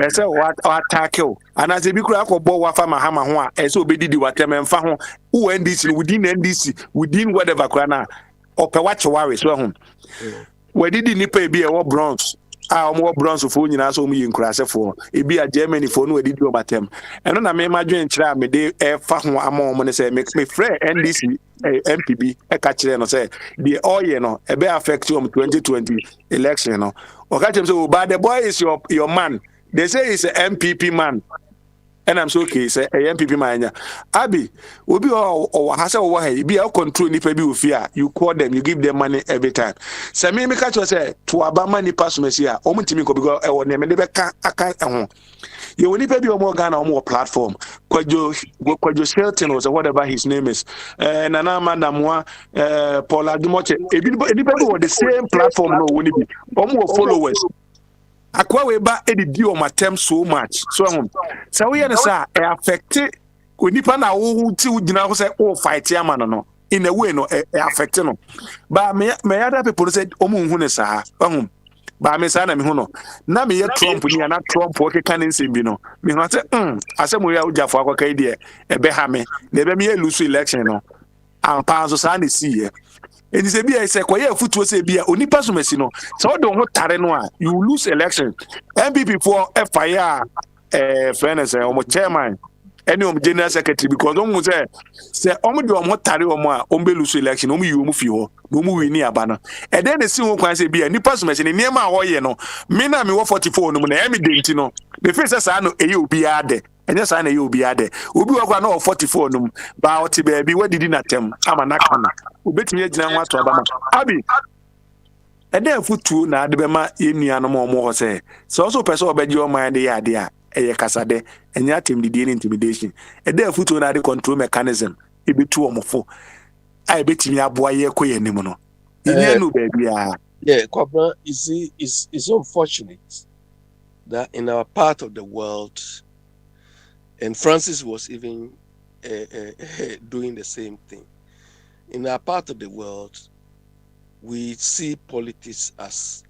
say what attack you and as ebi kura akọbọ wafa Mahama ho a say obedidi watememfa ho who NDC within NDC within whatever kura na ope wache ware so ho we didi nipa ebi e wo bronze omo bronze fo nyina so omo yi nkurasefo ebi a Germany fo no we didi obatem eno na me madwen kira me de fa ho ama omo ne say me frɛ NDC MPB ka kire no say the oil no e be affect you 2020 election no o ka tell say but the boy is your man they say he's an MPP man and I'm so okay say a MPP man abi obi o ha say o ha bi control nipa bi ofia you call them you give them money every time say me ka tell say to abama nipa so mesi a o mutimi ko because e won me de be ka aka ho you will nipa bi o mo Ghana o mo platform kwajo Shelton or whatever his name is nana madamwa Paul Adumoche nipa bi on the same platform no woni bi o mo followers akwa we ba edidi o matem so much so we na say e affect onipa na wo ti ugina ko say o fight ya man no in a way no e affect no ba me other people say o mu hu ne sa ba me sa na me hu no na me ye Trump ni na Trump o ke kan nsem bi no me hu say asem ya ujafo akwa kai de e be ha me na be me lose election no ampa so sa na si ye enti se bia se koye afutuo se bia onipa so masi no se wo de ho tare no a you lose election MPP for FIA fairness omo chairman any general secretary because omo say omo de omo tare omo a omo be lose election omo yi omo fi ho no omo win aba no e den de si ho kwan se bia nipa so masi ne niam a wo ye no me na me wo 44 no na emi denti no the face say no eyi obi ade enye sa na eyi obi ade obi wa kwa na 44 no ba o ti be bi wadidi na tem ama na kana obetumi agina ho ato abama abi ede afutuo na ade bema yenuanom omo ho se also person obeje o man de ya ade a eye kasade enye atemdidie ne intimidation ede afutuo na ade control mechanism ebetu omofo a ebetumi aboa ye koye nim no yenye no ba bia. Yeah, Kwabra, you see, it's unfortunate that in our part of the world, and Francis was even doing the same thing. In our part of the world, we see politics as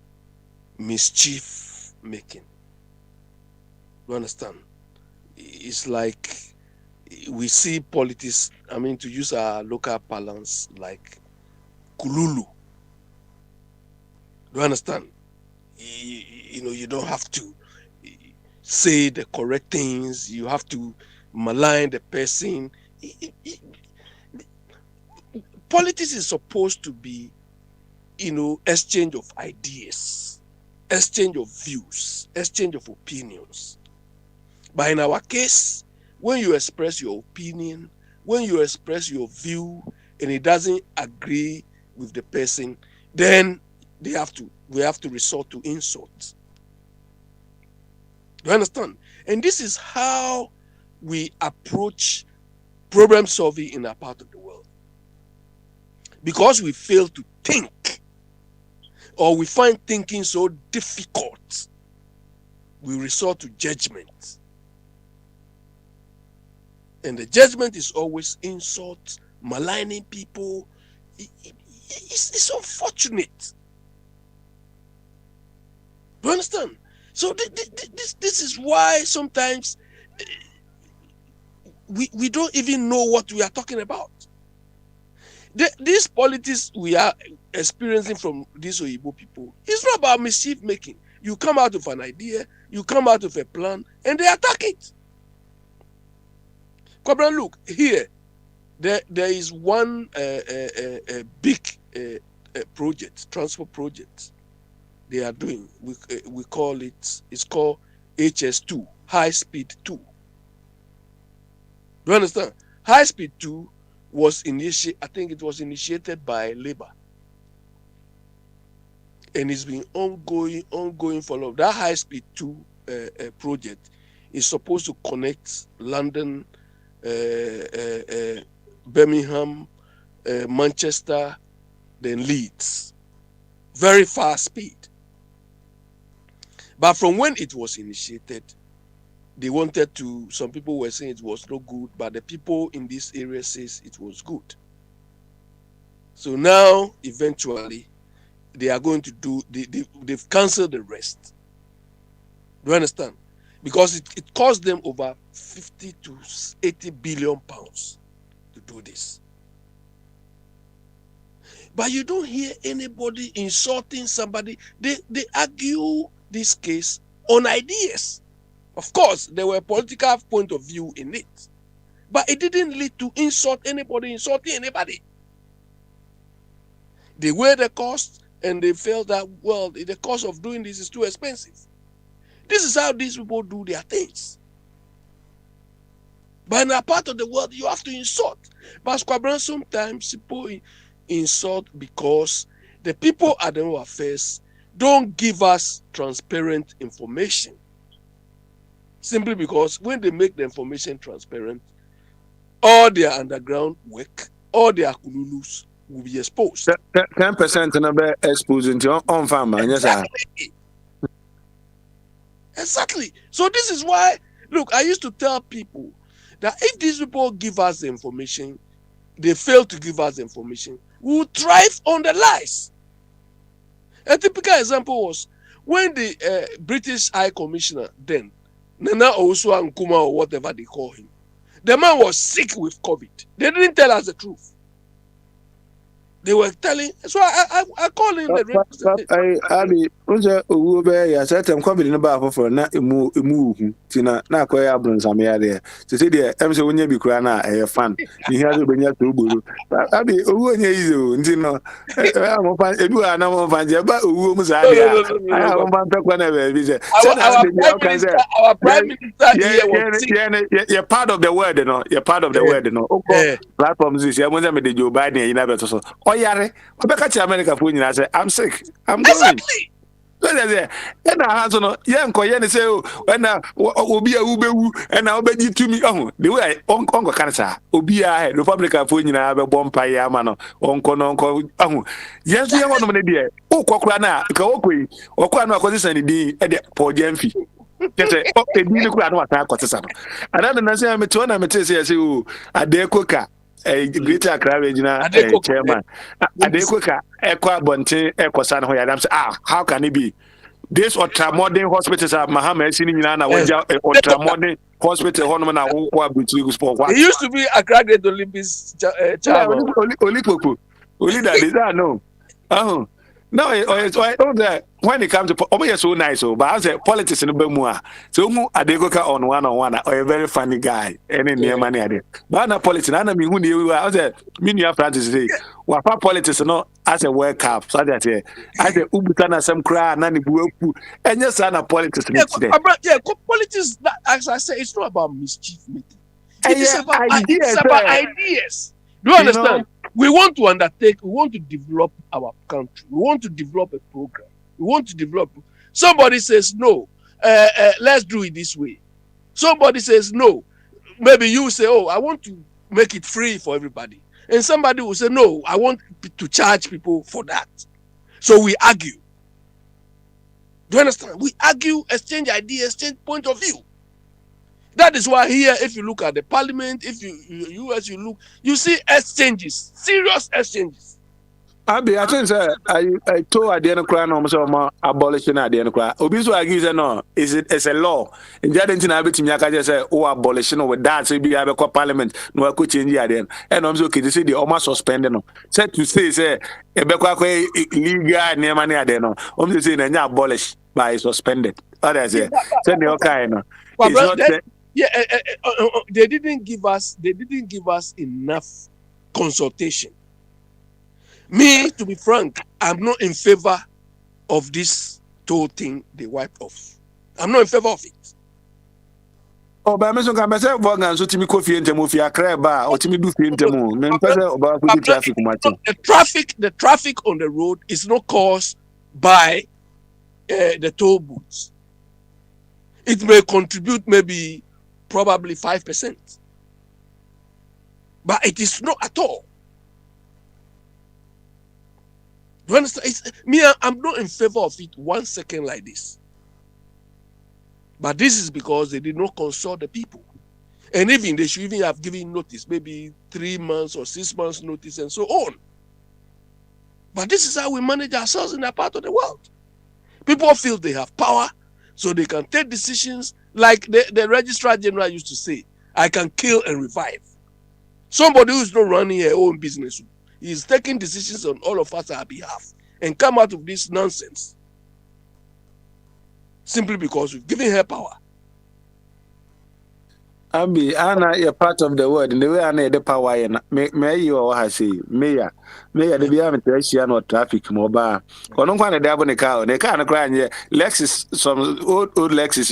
mischief making. You understand? It's like we see politics, I mean, to use our local parlance, like kululu. Do you understand? You know, you don't have to say the correct things. You have to malign the person. Politics is supposed to be, you know, exchange of ideas, exchange of views, exchange of opinions. But in our case, when you express your opinion, when you express your view, and it doesn't agree with the person, then we have to resort to insults. Do you understand? And this is how we approach problem solving in our part of the world. Because we fail to think, or we find thinking so difficult, we resort to judgment. And the judgment is always insult, maligning people. It's unfortunate. Do you understand? So this is why sometimes we don't even know what we are talking about. These politics we are experiencing from these Oyibo people, it's not about mischief making. You come out of an idea, you come out of a plan, and they attack it. Kwabra, look, here, there is one big project, transport project they are doing. We call it, it's called HS2, High Speed 2. Do you understand? High Speed 2 was initiated by Labour. And it's been ongoing follow-up. That High Speed 2 project is supposed to connect London, Birmingham, Manchester, then Leeds. Very fast speed. But from when it was initiated, they wanted to, some people were saying it was not good, but the people in this area says it was good. So now, eventually, they are going to do, they've cancelled the rest. Do you understand? Because it cost them over 50 to 80 billion pounds to do this. But you don't hear anybody insulting somebody. They argue this case on ideas. Of course, there were political point of view in it. But it didn't lead to insulting anybody. They weighed the cost and they felt that, well, the cost of doing this is too expensive. This is how these people do their things. But in a part of the world, you have to insult. But sometimes people insult because the people at the affairs don't give us transparent information. Simply because when they make the information transparent, all their underground work, all their kululus will be exposed. 10% number exposed into on farmer. Exactly. So this is why, look, I used to tell people that if these people give us the information, they fail to give us the information, we will thrive on the lies. A typical example was when the British High Commissioner then, Nana Owusu Nkrumah or whatever they call him, the man was sick with COVID. They didn't tell us the truth. They were telling, so I called him the Abi, unse owu be ya setem kwabiri ne ba afoforo na emu uhu tina na akoya abronsam ya de. Se de em se wonya bi kura na fan. Ni hia zo benya to ugboro. Abi owu onye izo nti no am fan edu na mo fan je ba owu mu za de a. Aya mo fan pe kwa na be bi se. Se na de ya kan se. Our prime minister here was you're part of the world, no. You're part of the world, no. Okay. Platforms is ya mo se me de Joe Biden yin na be to so. Oyare, obeka chi America fo nyina say I'm sick. I'm going. Exactly. And I have no young Koyan say, when will be a ubewu and I'll bet you to me. Oh, the way Uncle Canada, Obia, Republican for you have a bomb pie, man, Uncle. Oh, yes, we have one idea. Oh, Cocrana, Kawakui, or Quana Cosison, the poor Jemfi. Just a deal crowd, what I got to some. Another say I'm a tone, I'm a test, you a day cooker. A greater Cravagina, chairman. A day quicker, Equa Bonte, Equasan, who Adams. How can it be? This ultra-modern hospitals are Mohammed Sinina, ultra-modern hospital, Honman, who sport. He used to be a graduate Olympics chairman. Only that is that no. Oh. No, when it comes to you're so nice, but I say politics in the Bemua. So Adegoka on one or a very funny guy, any near money at it. But not politics, I mean, who knew I was a mini Francis say, what politics not as a World Cup, so that I say Ubutana some cry, Nani Buoku, and yes, I politics. Yeah, politics, as I say, it's not about mischief making. It is about ideas. Do you understand? We want to undertake, we want to develop our country. We want to develop a program. We want to develop. Somebody says, no, let's do it this way. Somebody says, no. Maybe you say, oh, I want to make it free for everybody. And somebody will say, no, I want to charge people for that. So we argue. Do you understand? We argue, exchange ideas, exchange point of view. That is why here, if you look at the parliament, if you look, you see exchanges, serious exchanges. I think I told at the end of crying almost abolition at the end of cry. Obiso argues no, it's a law. In the end, I bet Yaka just say, oh, abolition with that, so be have a parliament, no, I could change the end. And I'm okay to say the almost suspended. No, said to say, a Becqua legal near money at the end. I'm just saying, and abolish by suspended. Others say, send the kind. It's not. They didn't give us enough consultation. Me, to be frank, I'm not in favor of this toll thing they wiped off. I'm not in favor of it. Oh, but I'm saying, Bogan, so Timmy Coffee and Timofia Craba, or Timmy Duffy and Temu, the traffic on the road is not caused by the toll booths. It may contribute maybe probably 5%. But it is not at all. Do you understand? I'm not in favor of it 1 second like this. But this is because they did not consult the people. And even they should even have given notice, maybe 3 months or 6 months notice and so on. But this is how we manage ourselves in that part of the world. People feel they have power, so they can take decisions like the Registrar General used to say, I can kill and revive. Somebody who's not running her own business is taking decisions on all of us our behalf and come out of this nonsense simply because we've given her power. Abi, Anna, you're part of the world. In the way I need the power, may you or I say, Mayor, the Biam Tertian traffic mobile. Or no one a dab on the car, they can't cry here. Lexus, some old Lexus,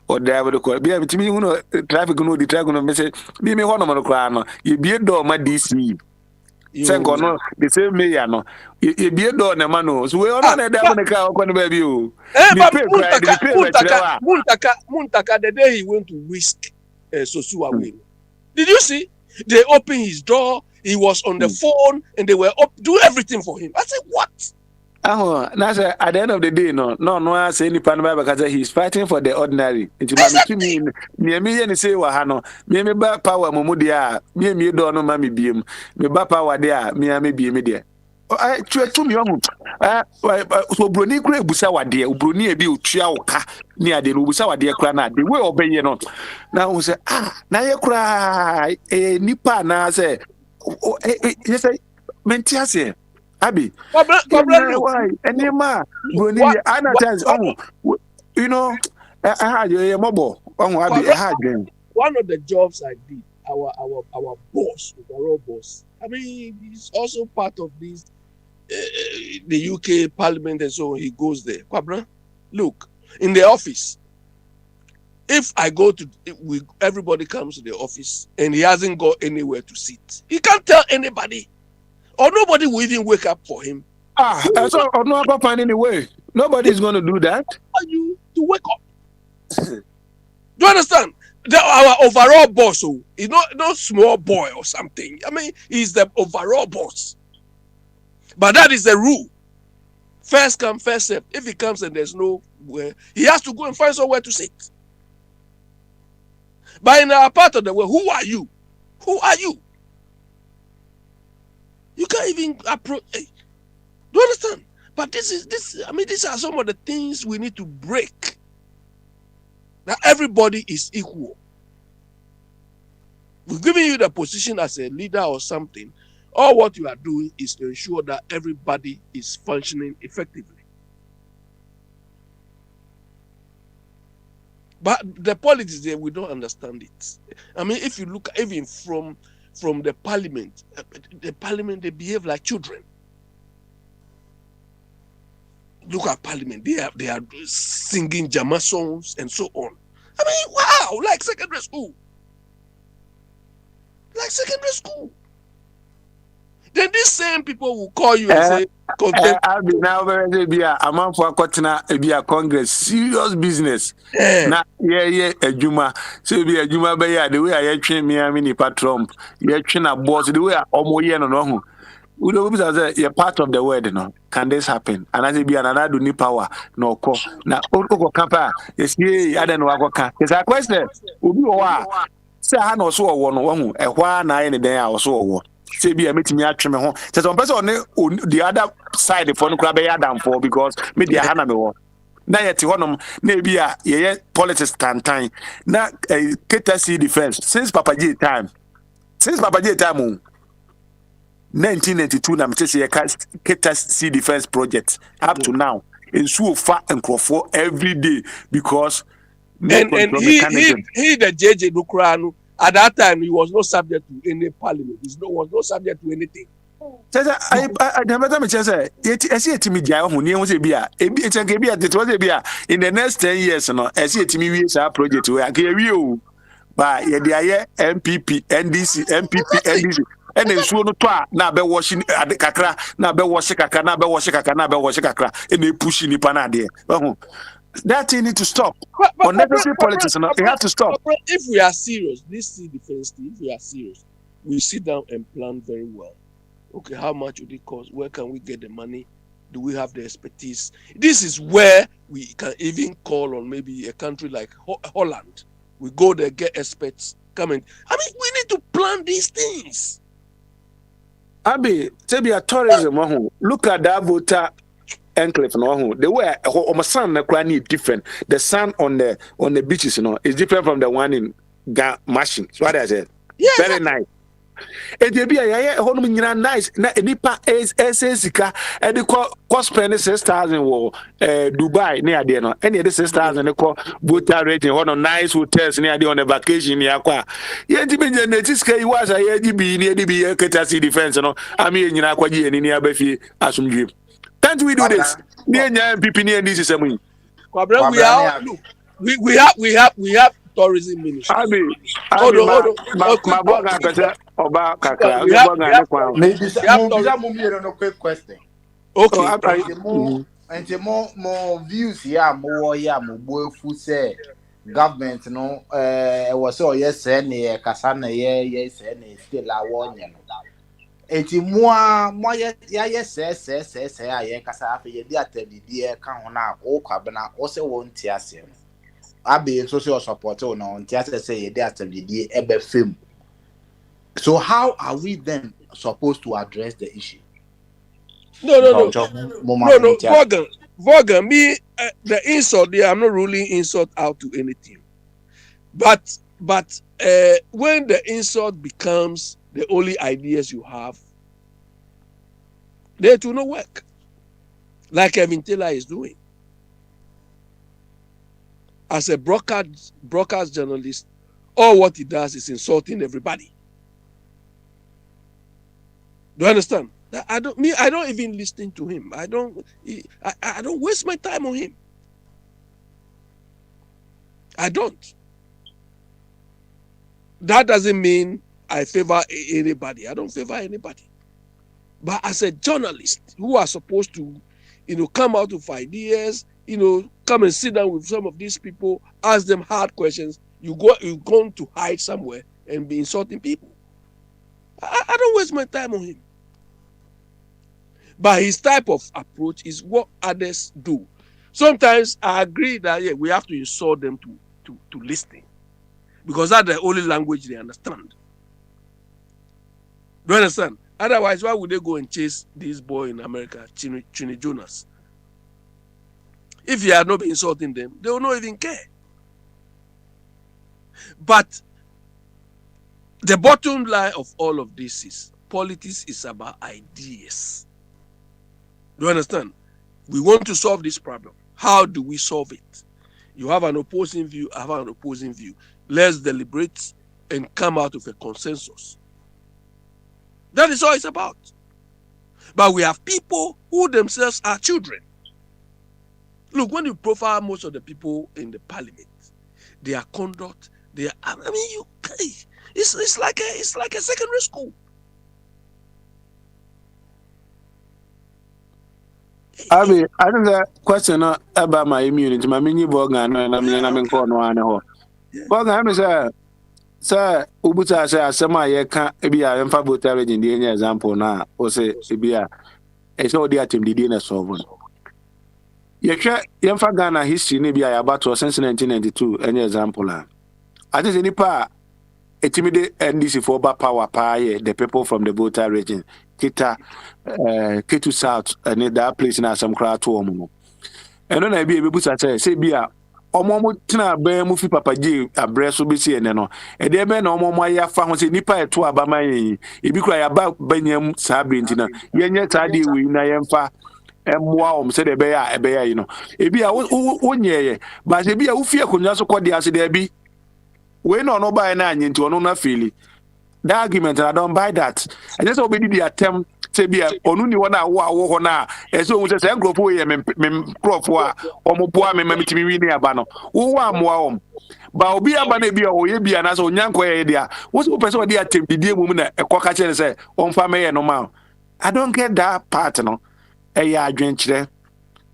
or dab the car. Be to me, you know, traffic, no, the dragon of message. Be me one of the crown. You be a door, my DC. Sanko, no, the same mayor, no. You be a door, the man. So we all know that on the car, on baby. Muntaka, the day he went to whisk. Sosua away. Did you see? They opened his door. He was on the phone, and they were do everything for him. I said, "What?" Now, at the end of the day, no, I say any panama because he's fighting for the ordinary. Exactly. Me and say wahano. Me ba power momudia. Me don't know mami biem. Me ba power there. Me be there. I try to me young. So Bruni kure busa wade. Bruni ebi utua oka. Ni ade no busa wade kura na de we obeye no. Na we say na ye kura nipa na say yes say mentia say Abi. Why? Any ma, Bruni, Anna times, you know, I had a mobile. Abi, I had them. One of the jobs I did, our boss, overall boss. I mean, he's also part of this, the UK Parliament, and so he goes there. Kwabra, look, in the office, if I go to, everybody comes to the office and he hasn't got anywhere to sit, he can't tell anybody, or nobody will even wake up for him. So no find any way. Nobody's going to do that. For you to wake up. Do you understand? Our overall boss, he's not small boy or something. I mean, he's the overall boss. But that is the rule. First come, first serve. If he comes and there's nowhere, he has to go and find somewhere to sit. But in our part of the world, who are you? Who are you? You can't even approach. Hey, do you understand? But these are some of the things we need to break. Now everybody is equal. We're giving you the position as a leader or something. All what you are doing is to ensure that everybody is functioning effectively. But the politics there, we don't understand it. I mean, if you look even from the parliament, they behave like children. Look at parliament; they are singing Jama songs and so on. I mean, wow, like secondary school. Like secondary school. Then these same people will call you and say, I'll be now very be a man for a be a Congress, serious business. Now, a Juma. So be a Juma by the way I train me, I mean, Trump, you train a boss, the way I almost no. We don't say you're part of the world, Can this happen? And as it be another do need power, no call. Now, Oko Kappa, yes, I don't know what it's a question. Say, I know so one, a one eye in the day or so. Say, be a meeting me at me home. So, some person on the other side, the phone crab, I for because media Hannah me. Now, yet, one maybe a politics time. Now, a KTC defense since Papa J time. 1992 na mtese ye Keta Sea Defense Project up to now in so far and for every day because and he the JJ Nukranu at that time he was not subject to any parliament. He was not subject to anything. I never me say it me jai ho ne ho se bia ebi chenke bia it was bia in the next 10 years no it me wi sa project we aka wi o ba ye de aye MPP NDC MPP NDC and then so no to na be washing kakra na be wash kakra na be wash kakra na be wash kakra and they push nipa na de that thing need to stop. Unnecessary politics, you have to stop. If we are serious, this Sea Defense team, if we are serious, we sit down and plan very well. Okay, how much would it cost? Where can we get the money? Do we have the expertise? This is where we can even call on maybe a country like Holland. We go there, get experts, come in. I mean, we need to plan these things. Abi, say tourism. Look at that voter enclave no the way almost sun na different. The sun on the beaches is different from the one in machine. So what I said. Yes, very nice. E dey be ya honum nyina nice na enipa sika e dey cost spend 6,000 wo Dubai na ade no e dey 6,000 e ko Bota rating honum nice hotels na ade on a vacation ya kwa ye ti be na tiska yi wasa ye di bi ni edi bi ye Keta Sea Defense no ami nyina kwaji eni ni abafie asumdwe. Can't we do this? Near MPP near this is we have tourism ministry. Maybe no quick question. Okay. And more views here, more food say government no was so yes any kasana yes any still a one. Eti mo yes aye kasa afa ye di atadidi ka ho na o kwabena o se won ti ase abi social support o na on ti ase say ye di atadidi ebe fam. So how are we then supposed to address the issue? No, Vaughan, me the insult there, I'm not ruling insult out to anything. But when the insult becomes the only ideas you have, They do not work. Like Kevin Taylor is doing. As a broadcast journalist, all what he does is insulting everybody. Do you understand? I don't even listen to him. I don't waste my time on him. I don't. That doesn't mean I favor anybody. I don't favor anybody. But as a journalist who are supposed to, come out with ideas, come and sit down with some of these people, ask them hard questions, you're going to hide somewhere and be insulting people. I don't waste my time on him. But his type of approach is what others do. Sometimes I agree that we have to insult them to listen, because that's the only language they understand. Do you understand? Otherwise, why would they go and chase this boy in America, Chinny Jonas? If he had not been insulting them, they will not even care. But the bottom line of all of this is politics is about ideas. Do you understand? We want to solve this problem. How do we solve it? You have an opposing view, I have an opposing view. Let's deliberate and come out with a consensus. That is all it's about. But we have people who themselves are children. Look, when you profile most of the people in the parliament, their conduct, it's like a secondary school. I think the question about my immunity, my mini Bogan and I'm in corner. Bogan, sir, Ubuta says, Sama, can't be a fabric in the example now, or say, it's all the team, the dinner sovereign. Yemfa Ghana history, maybe about since 1992, any example. I just any part, a timid NDC for power, the people from the Volta region, Kita, Kitu South, and that place in some crowd to Omo. And when I be able to say, Bia, Omo Tina Bear Mufi Papa G, a breast will be seen, and there been Omo Maya found say Nipa to Abama, if you cry about Benyam Sabintina, Yenya Tadi, we Nayemfa. Said a bear, Ebi a but ebi a ufia kunya so kwadi ase there be. We no buy na into no feel. That argument, I don't buy that. I just obey the attempt to be a only one wo na. So we say engropo ye me crop wa omopoa me mitimi wi ne aba no. Wo wa moa ba obi aba na bi o ye bia na so nyanko ye dia. Wo so person dey attempt die mu na ekoka kire say onfa me ye no ma. I don't get that part no. Eya adwenkyerɛ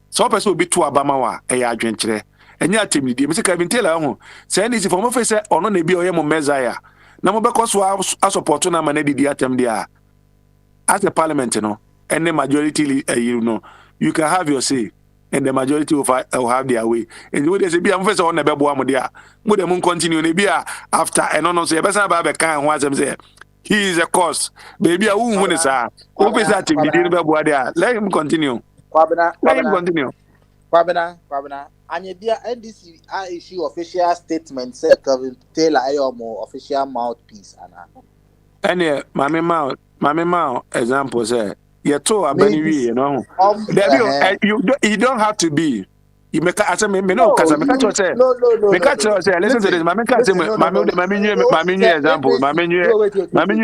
so person obi to abama wa eya adwenkyerɛ enya atemnidi me se Kevin Taylor ho say any for mo fe say ono na bi oyɛ mo Messiah na mo be koso a support na ma na didi atem dia as the parliament no and the majority you can have your say and the majority will have their way and the way they say bi am fe say ono be boa mo dia mo dem continue na bi after and no say be say ba be kan ho asem say he is a cause. Baby, I won't win, sir. Let him continue. Let him continue. Kwabena. And you dear NDC, I issue official statement, say Kevin Taylor, I more official mouthpiece. And Mammy Mao, example, say, you're too abandoned, you don't have to be. You make as a me no because I catch say listen to this my catch say my new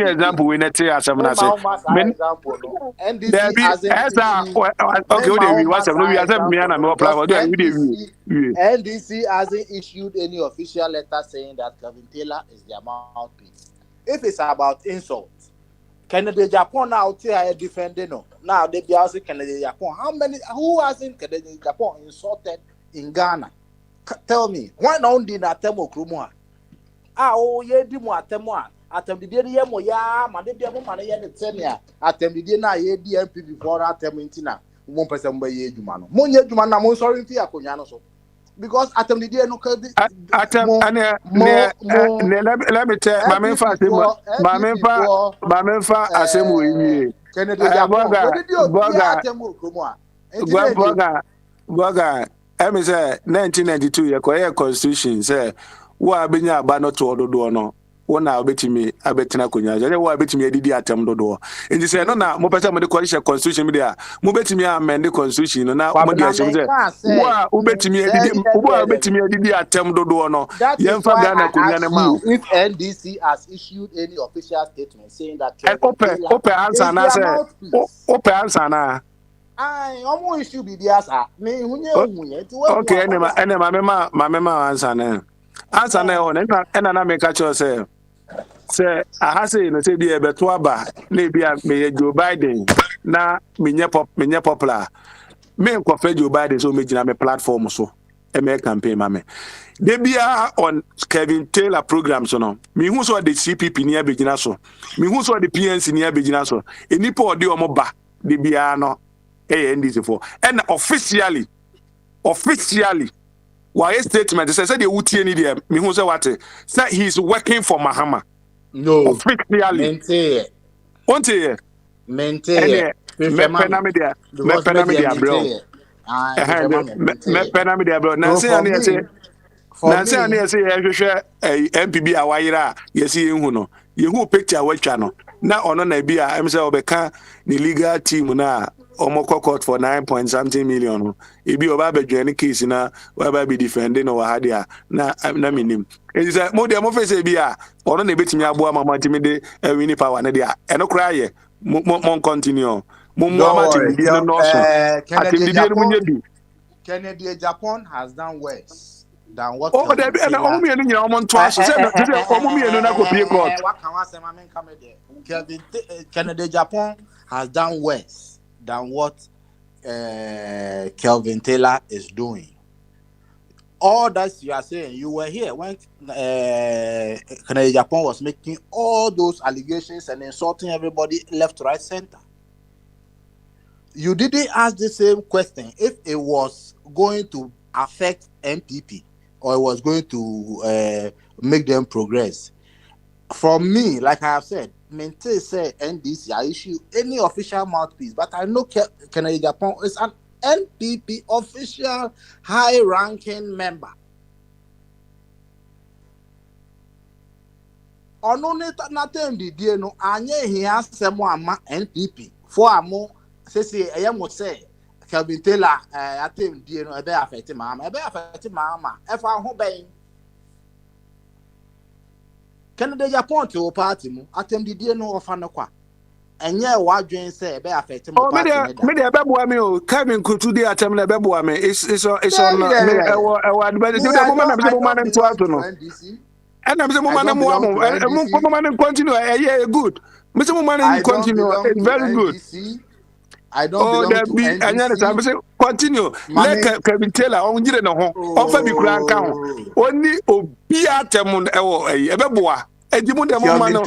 example we net as I'm say NDC hasn't issued any official letter saying that Kevin Taylor is their mouthpiece. If it's about insult, Canada Japan now defending no. Now they be asking Canada Japan. Who hasn't Canada Japan insulted in Ghana? Tell me, why not did not temo Krumwa? Ye di mo atemwa. Atem di ye mo ya, ma de bia mo ma ye ne tenia. Atem di na ye di MP before atem intina. Mo pese mo ye adwuma no. Mo nye adwuma na mo sorry fi akonya no so. Because atem di no ka let me tell my main fact my main fact asem we Boga I say 1992 ye ko constitution say wo abenya aba no to ododo no wona obetimi abetina konya je wo abetimi adidi atem dodo nti se no na mo pese mo de correction constitution media mo betimi amend constitution no na mo de asem se wo a obetimi adidi atem dodo no yemfa Ghana konya ne ma if NDC has issued any official statement saying that ope answer na say ope answer na omo issue bibiasa me hunye hunye ti we okay enema mema answer na o na make sure say ahase no say bi ebeto aba na bia me Joe Biden na menye popular me nkofre Joe Biden so me gina me platform so e me campaign ma me de bia on Kevin Taylor program so no me hu so the CPP ni abegina so me hu so the PNC ni abegina so enipa odi omo ba de bia no NDC for and officially why statement say the utie ni there me hu say what say he's working for Mahama. No, officially. Maintain. MPB awayira yesi ehu no yehu picture watcha no na ono na bia em say obeka the legal team na omoko court for 9 point something million no ebi oba bedwane case na wa ba be defending no wa dia na minim e say mo de mo face bia ono na betimi abo amama timi de win power na dia eno kra ye mo continue mo amati di no no so atim di no munye bi Kennedy Japan has done worse than what oh there be na omo me no nyina omo nto aso say omo me no na go pay court what can one say ma men come there Kennedy Japan has done worse than what Kelvin Taylor is doing. All that you are saying, you were here when Kennedy Japan was making all those allegations and insulting everybody left, right, center. You didn't ask the same question if it was going to affect MPP or it was going to make them progress. From me, like I have said, maintain say NDC I issue any official mouthpiece, but I know Kennedy Japan is an NPP official high-ranking member. Only nothing did you know? Anye he has someone NPP for a more say I am say Kelvin Taylor I think you know ebe affect mama if I home bang Kennedy Japan to party mu atem did you know of anokwa enye wa dwen say ebe affect mo party me dey beboa me o Kevin Kutu dey atem na beboa me it's on me advance the moment na be man to ato no and I'm say mo man continue good me say mo man continue it's very good. I don't belong to NDC. I say continue. Let Kevin Taylor on jire no ho. Ofa bi kura nka ho. Oni obi atem ewo ebeboa. Ejimu de mo ma no.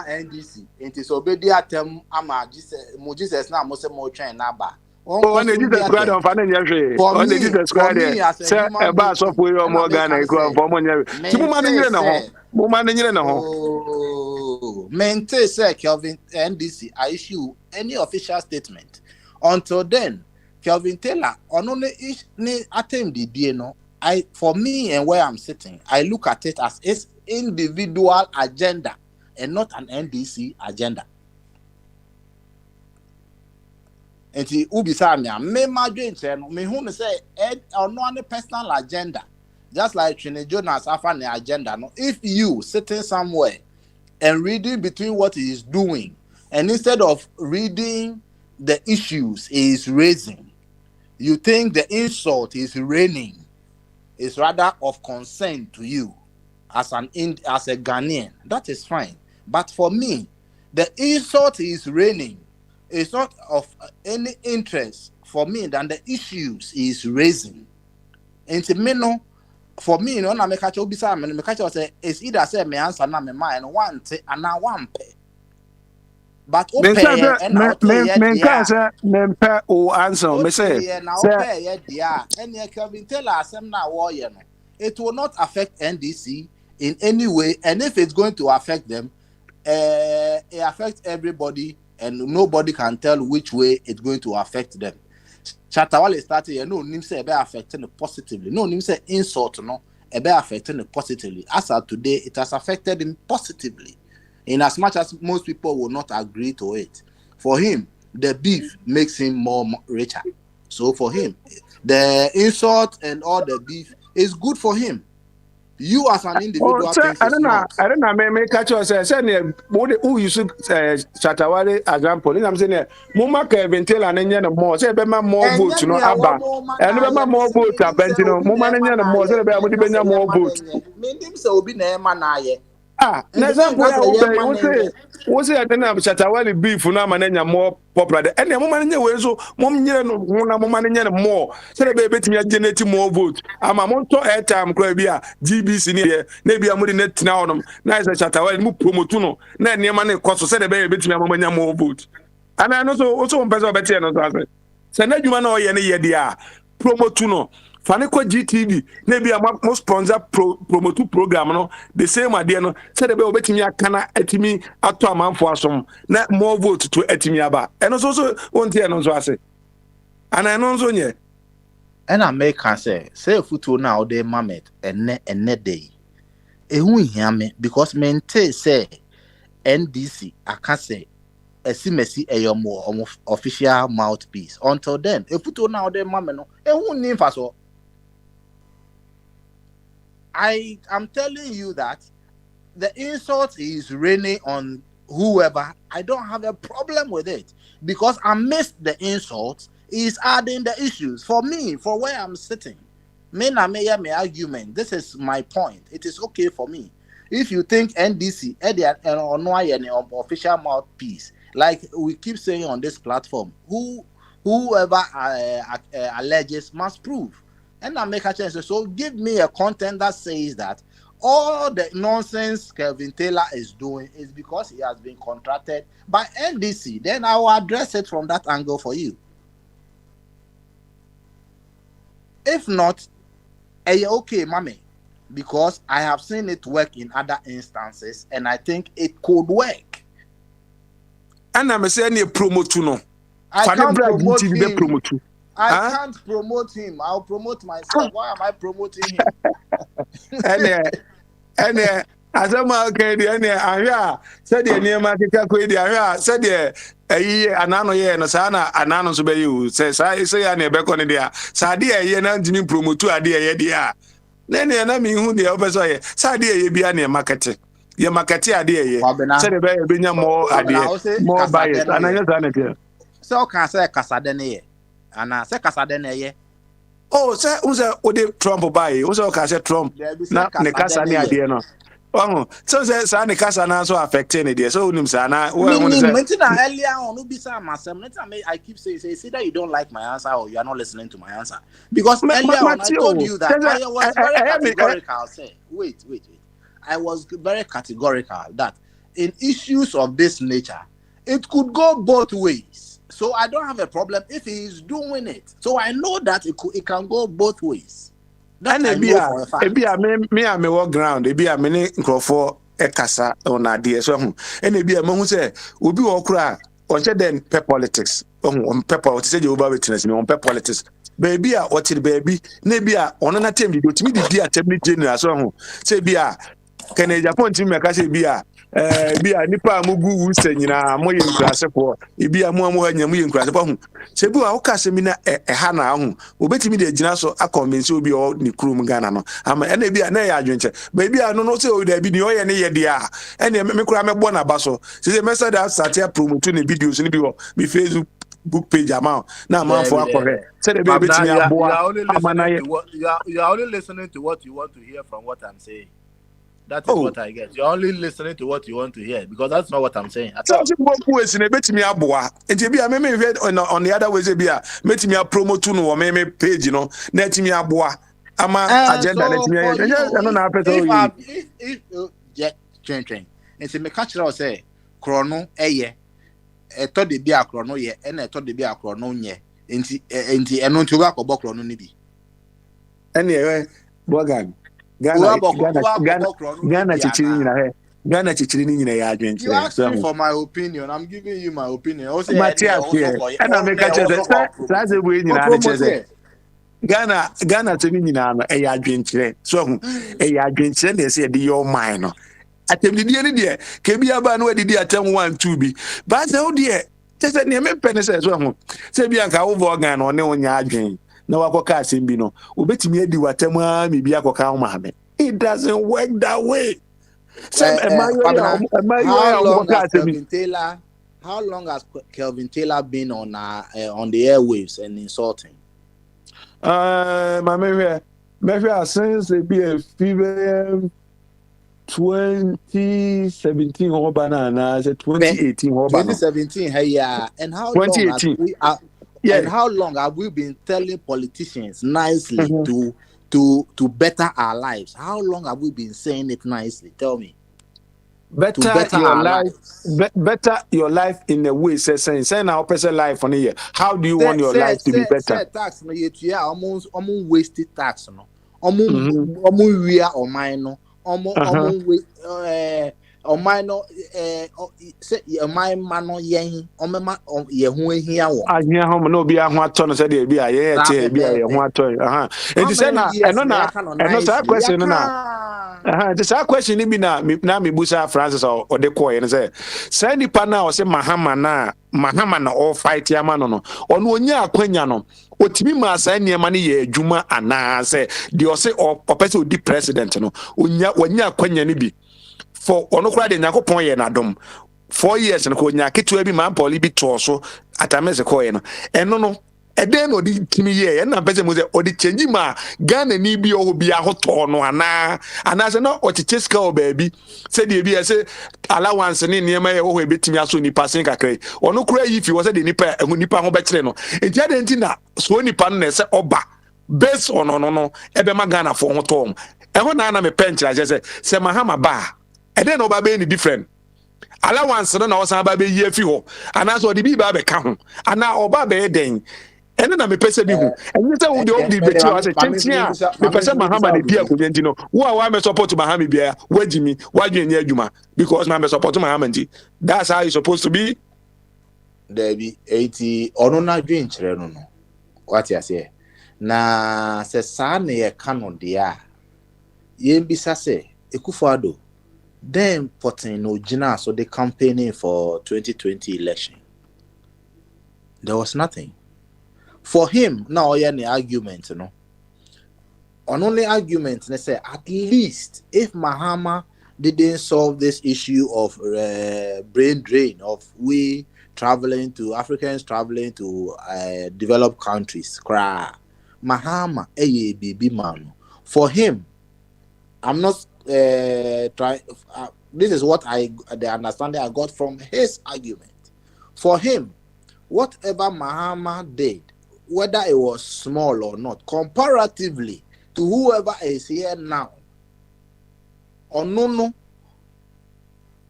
NDC. Enti so be di atem ama Jesus na mo se mo twen na ba. On the Jesus Christ on fan nyehwe. On the Jesus Christ. Say e ba so for your mo Ghana ko for mo nyehwe. Ti mo ma nyire no ho. Mo ma nyire no ho. Maintain say Kelvin NDC I issue any official statement. Until then, Kelvin Taylor on only ni attempt the day no. For me and where I'm sitting, I look at it as its individual agenda and not an NDC agenda. And the ubisa me madwen me who say or no any personal agenda. Just like Trinity Jonas have an agenda. No, if you sitting somewhere and reading between what he is doing, and instead of reading the issues he is raising, you think the insult is raining is rather of concern to you as a Ghanaian. That is fine. But for me, the insult is raining is not of any interest for me than the issues he is raising. And for me, no, na me catch obisa me catch say it's either say me answer na me mind one te and na one pay. But me pay o answer me say na pay ye dia any Kelvin Taylor asem na wo ye no it will not affect NDC in any way, and if it's going to affect them it affects everybody and nobody can tell which way it's going to affect them. Chatawale started no nim say be affecting positively. No nim say insult no affecting it positively. As of today, it has affected him positively, in as much as most people will not agree to it. For him, the beef makes him more richer. So for him, the insult and all the beef is good for him. You as an individual think it's not. I don't know. Me catch you say who you should Shatawale example. I'm saying Muma Kevin Taylor and any more. Say be more votes, you know, Abba. And be more votes, you know. Muma any more. Say be more votes. Mendim se obi na ema na ye. Na example ya obe. Wo say na Shatawale beef na mananya more popular. And Muma any we so mum nyere no na Muma any more. Say be betimi generate more votes. Ama monto airtime kra bia GBC ni na bia mo de net na onom na say Shatawale mu promote no na niam na ekoso say be betimi amanya more votes. Ana no so mpesa obeti no so ase. Say na dwuma na oye ne ye dia promote no fane ko GTV na bia mo sponsor promote program no the same idea no say be obetimi akana atimi ato amanfo asom na more vote to atimi aba. Eno so wontie no so ase. Ana no so nye. And I make her say futu now de mamet and day. Ehu hia me because mente say NDC I can say esimesi eyomo official mouthpiece. Until then, futu now de mamet no ehu ni faso. I am telling you that the insult is raining on whoever. I don't have a problem with it because amidst the insults is adding the issues for me, for where I'm sitting. Me argument. This is my point. It is okay for me. If you think NDC, official mouthpiece, like we keep saying on this platform, whoever alleges must prove. And I make a chance. So give me a content that says that all the nonsense Kelvin Taylor is doing is because he has been contracted by NDC. Then I will address it from that angle for you. If not, okay, mommy, because I have seen it work in other instances, and I think it could work. And I'm saying promote no. I can't promote him. I can't promote him. I'll promote myself. Why am I promoting him? And asama okay the ahwa said the niema keka ko the ahwa said the ayi anano ye no sa na anano so be you say ya na be ko ne dia sa de ayi na ntimi promote ade ayi dia na mi hu de obeso ye sa de ayi bia na market ye market ade ayi said the be nya more ade more buyers ananya sa na dia so can say kasade ne ye ana say kasade ne ye. Oh, say uze ode Trump buy. Uze ka say Trump na ne kasa ne ade no. Oh, so say ne kasa na so affecting it there. So unim say na earlier on ubisa masem. I keep saying say that you don't like my answer or you are not listening to my answer. Because earlier on I told you that I was very categorical. Say, wait. I was very categorical that in issues of this nature, it could go both ways. So I don't have a problem if he is doing it. So I know that it can go both ways. That and me walk ground. Ebia me ne nkrofo ekasa on ade so hu. And ebia me hu say obi wo kra on che den pe politics. On pepper what say Jehovah Witness me on pe politics. Baby a what the baby na bia on na tem di otimi di bia tem ni general so hu. Say bia Kene Japan team me ka say bia bia nipa amugu wu se nyina mo ye nkurasefo bia mo hanya mo ye nkurasefo hu se bi wa wo ka se mi na ha na hu obetimi de gina so akonvince obi o ni krum Ghana no ama ena bia na ya adwenche ba bia no se o da bi ni o ye ne ye dia ena me kura me bo na ba so se message that start ya promote ni videos ni bi wo bi Facebook book page ama na man for akore say the baby betimi aboa you are only listening to what you want to hear from what I'm saying. That is what I get. You're only listening to what you want to hear because that's not what I'm saying. So betimi aboa enti bia me on the other way say bia metimi promote no me page no na etimi aboa ama agenda na etimi na person if train enti me catch you say krono eye eto de bia krono ye na eto de bia krono nye enti eno nti oba akobọ krono ni bi ene bogan Ghana chichiri nyina he. Ghana chichiri ni nyina ya adwenche. You asked me for my opinion. I'm giving you my opinion. Also, and I make a chance. That's the way nyina na chance. Ghana to me na no e ya dwenkyerɛ so hu e ya dwenkyerɛ na ɛsɛ de your mind no atemdidi ne de ke bia ba no adidi atem 1 2 bi ba sɛ wo de sɛ ne me pɛ ne sɛ so hu sɛ bia nka wo vo Ghana no ne wo nya adwen na wakɔka asɛm bi no obetimi adi watem a me bia kɔka wo ma me. It doesn't work that way. How long has Kelvin Taylor been on the airwaves and insulting? Maybe since be a fever 2017 or banana, 2018 or 2017, hey, yeah. And how long have we been telling politicians nicely to better our lives? How long have we been saying it nicely? Tell me. Better your life, better your life in a way. Say now, person life on here. How do you want your life to be better? Say tax no yeah, almost wasted tax no. Almost we are on mine no. Almost on mine no. Say your mind man no yen. Ye who here one. I hear home no be a one ton said there be a yeah be a one ton. And you say na that question na. This a question be na me busa Francis or the coy and say nipa na o say Mahama na all fight ya man no ono onya akwanya no otimi ma say niema ne ye adwuma ana say the o say o person odi president no onya akwanya ne bi for ono kura de Yakobon ye na dom 4 years no ko nya ketua bi man Paul bi to so atamese koye no eno no eden no di timi ye na pese mo se o di change ma Ghana ni bi o bi ahoto no ana se no o chiche ska o baabi se de bi se allowance ni niema ye wo betimi aso ni passen kakra ono kura yi fi wo se de nipa ho be kire no enti ade enti na so nipa no na se oba based on no ebe ma Ghana for ho to na me penchira se Mahama ba eden no ba be ni different allowance no na osan ba be yi afi ho ana so de bi ba be ka ho ana oba be den ene na me pese bi hu enye se wo de o di beti o se tentia me pese Mahama de dia ko nti no wo a wa me support Mahama bia wagimi wadwen adwuma because me support Mahama nti that's how you supposed to be there be 80 ono na dwen kire no what you say na se sa na ye ka no de a ye mbisa se Ekufuado then putting no Gina so they campaigning for 2020 election. There was nothing. For him, now any argument, On only argument, they say at least if Mahama didn't solve this issue of brain drain of Africans traveling to developed countries, Mahama baby man. For him, I'm not this is what the understanding I got from his argument. For him, whatever Mahama did, whether it was small or not, comparatively to whoever is here now, no,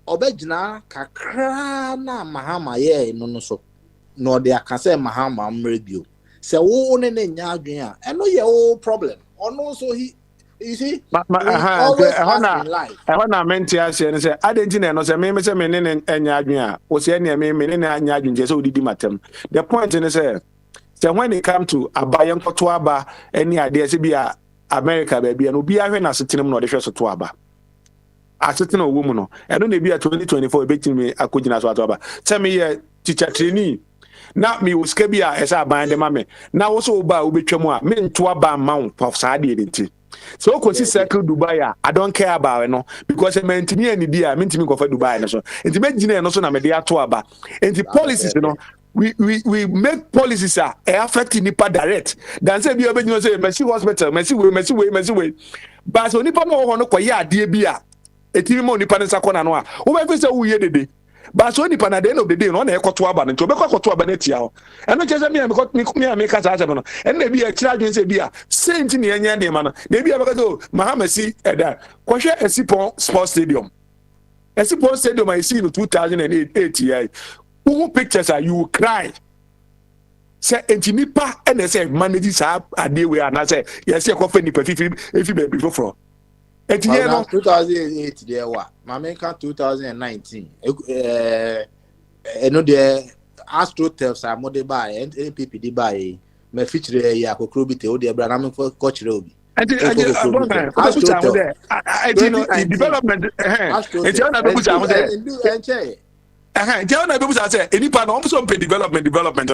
obejna kakra na Mahama ye no so no they can say Mahama mrebio. Say wo ne nya adwen a eno ye o problem. Ono so you see, always has in life. I want to mention and say, I didn't know, say, me say, me ne enya o say, me ne enya adwin je so didi matem. The point is, say when it come to abayan to aba, any idea, say, be America, baby, and obi ahwe na setinum no de hwe so to aba. Asetin owo mu no, eno na bi 2024 betimi akogina so to aba. Tell me here, teacher trainee. Na me uske bi a esa aban de ma me. Na wo so ba obetwam a me nto aba ma wo prof sa de nti. So ko si circle Dubai I don't care about it no because mentimi ani dia mentimi go for Dubai no so enti megina no so na me de ato aba enti policies no we make policies that affect nipa direct than say bi obegino say Mercy hospital Mercy way but so nipa no ho no koye ade bi a etimi mo nipa nsa kona no a wo be fi say wo ye dede but so nipa na the end of the day no na ekoto aba no nti obekọ aba na tia ho eno chese me ka sa asem no en na bi a kira adwen se bi a sent ni enya de ma no na bi a beka so Mahama si eda kwhwe Esipon Sports Stadium I see in 2008 yeah who pictures are you cry say enti nipa en say manage sa ade we ana say yes e ko fa nipa fifi efi be before. 2008 there what Mameka 2019 no there AstroTurf are more buy and NPP buy me feature ya kokro bi te o de bra na me coach obi development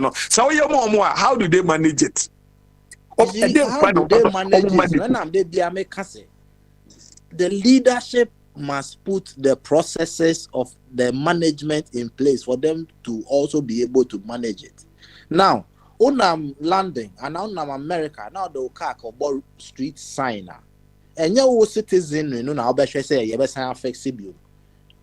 no. So how do they manage it? How do they manage it? When I'm there, the leadership must put the processes of the management in place for them to also be able to manage it. Now, on London and on America, now the car about street signer. And your citizen, you know, now say you best have flexible.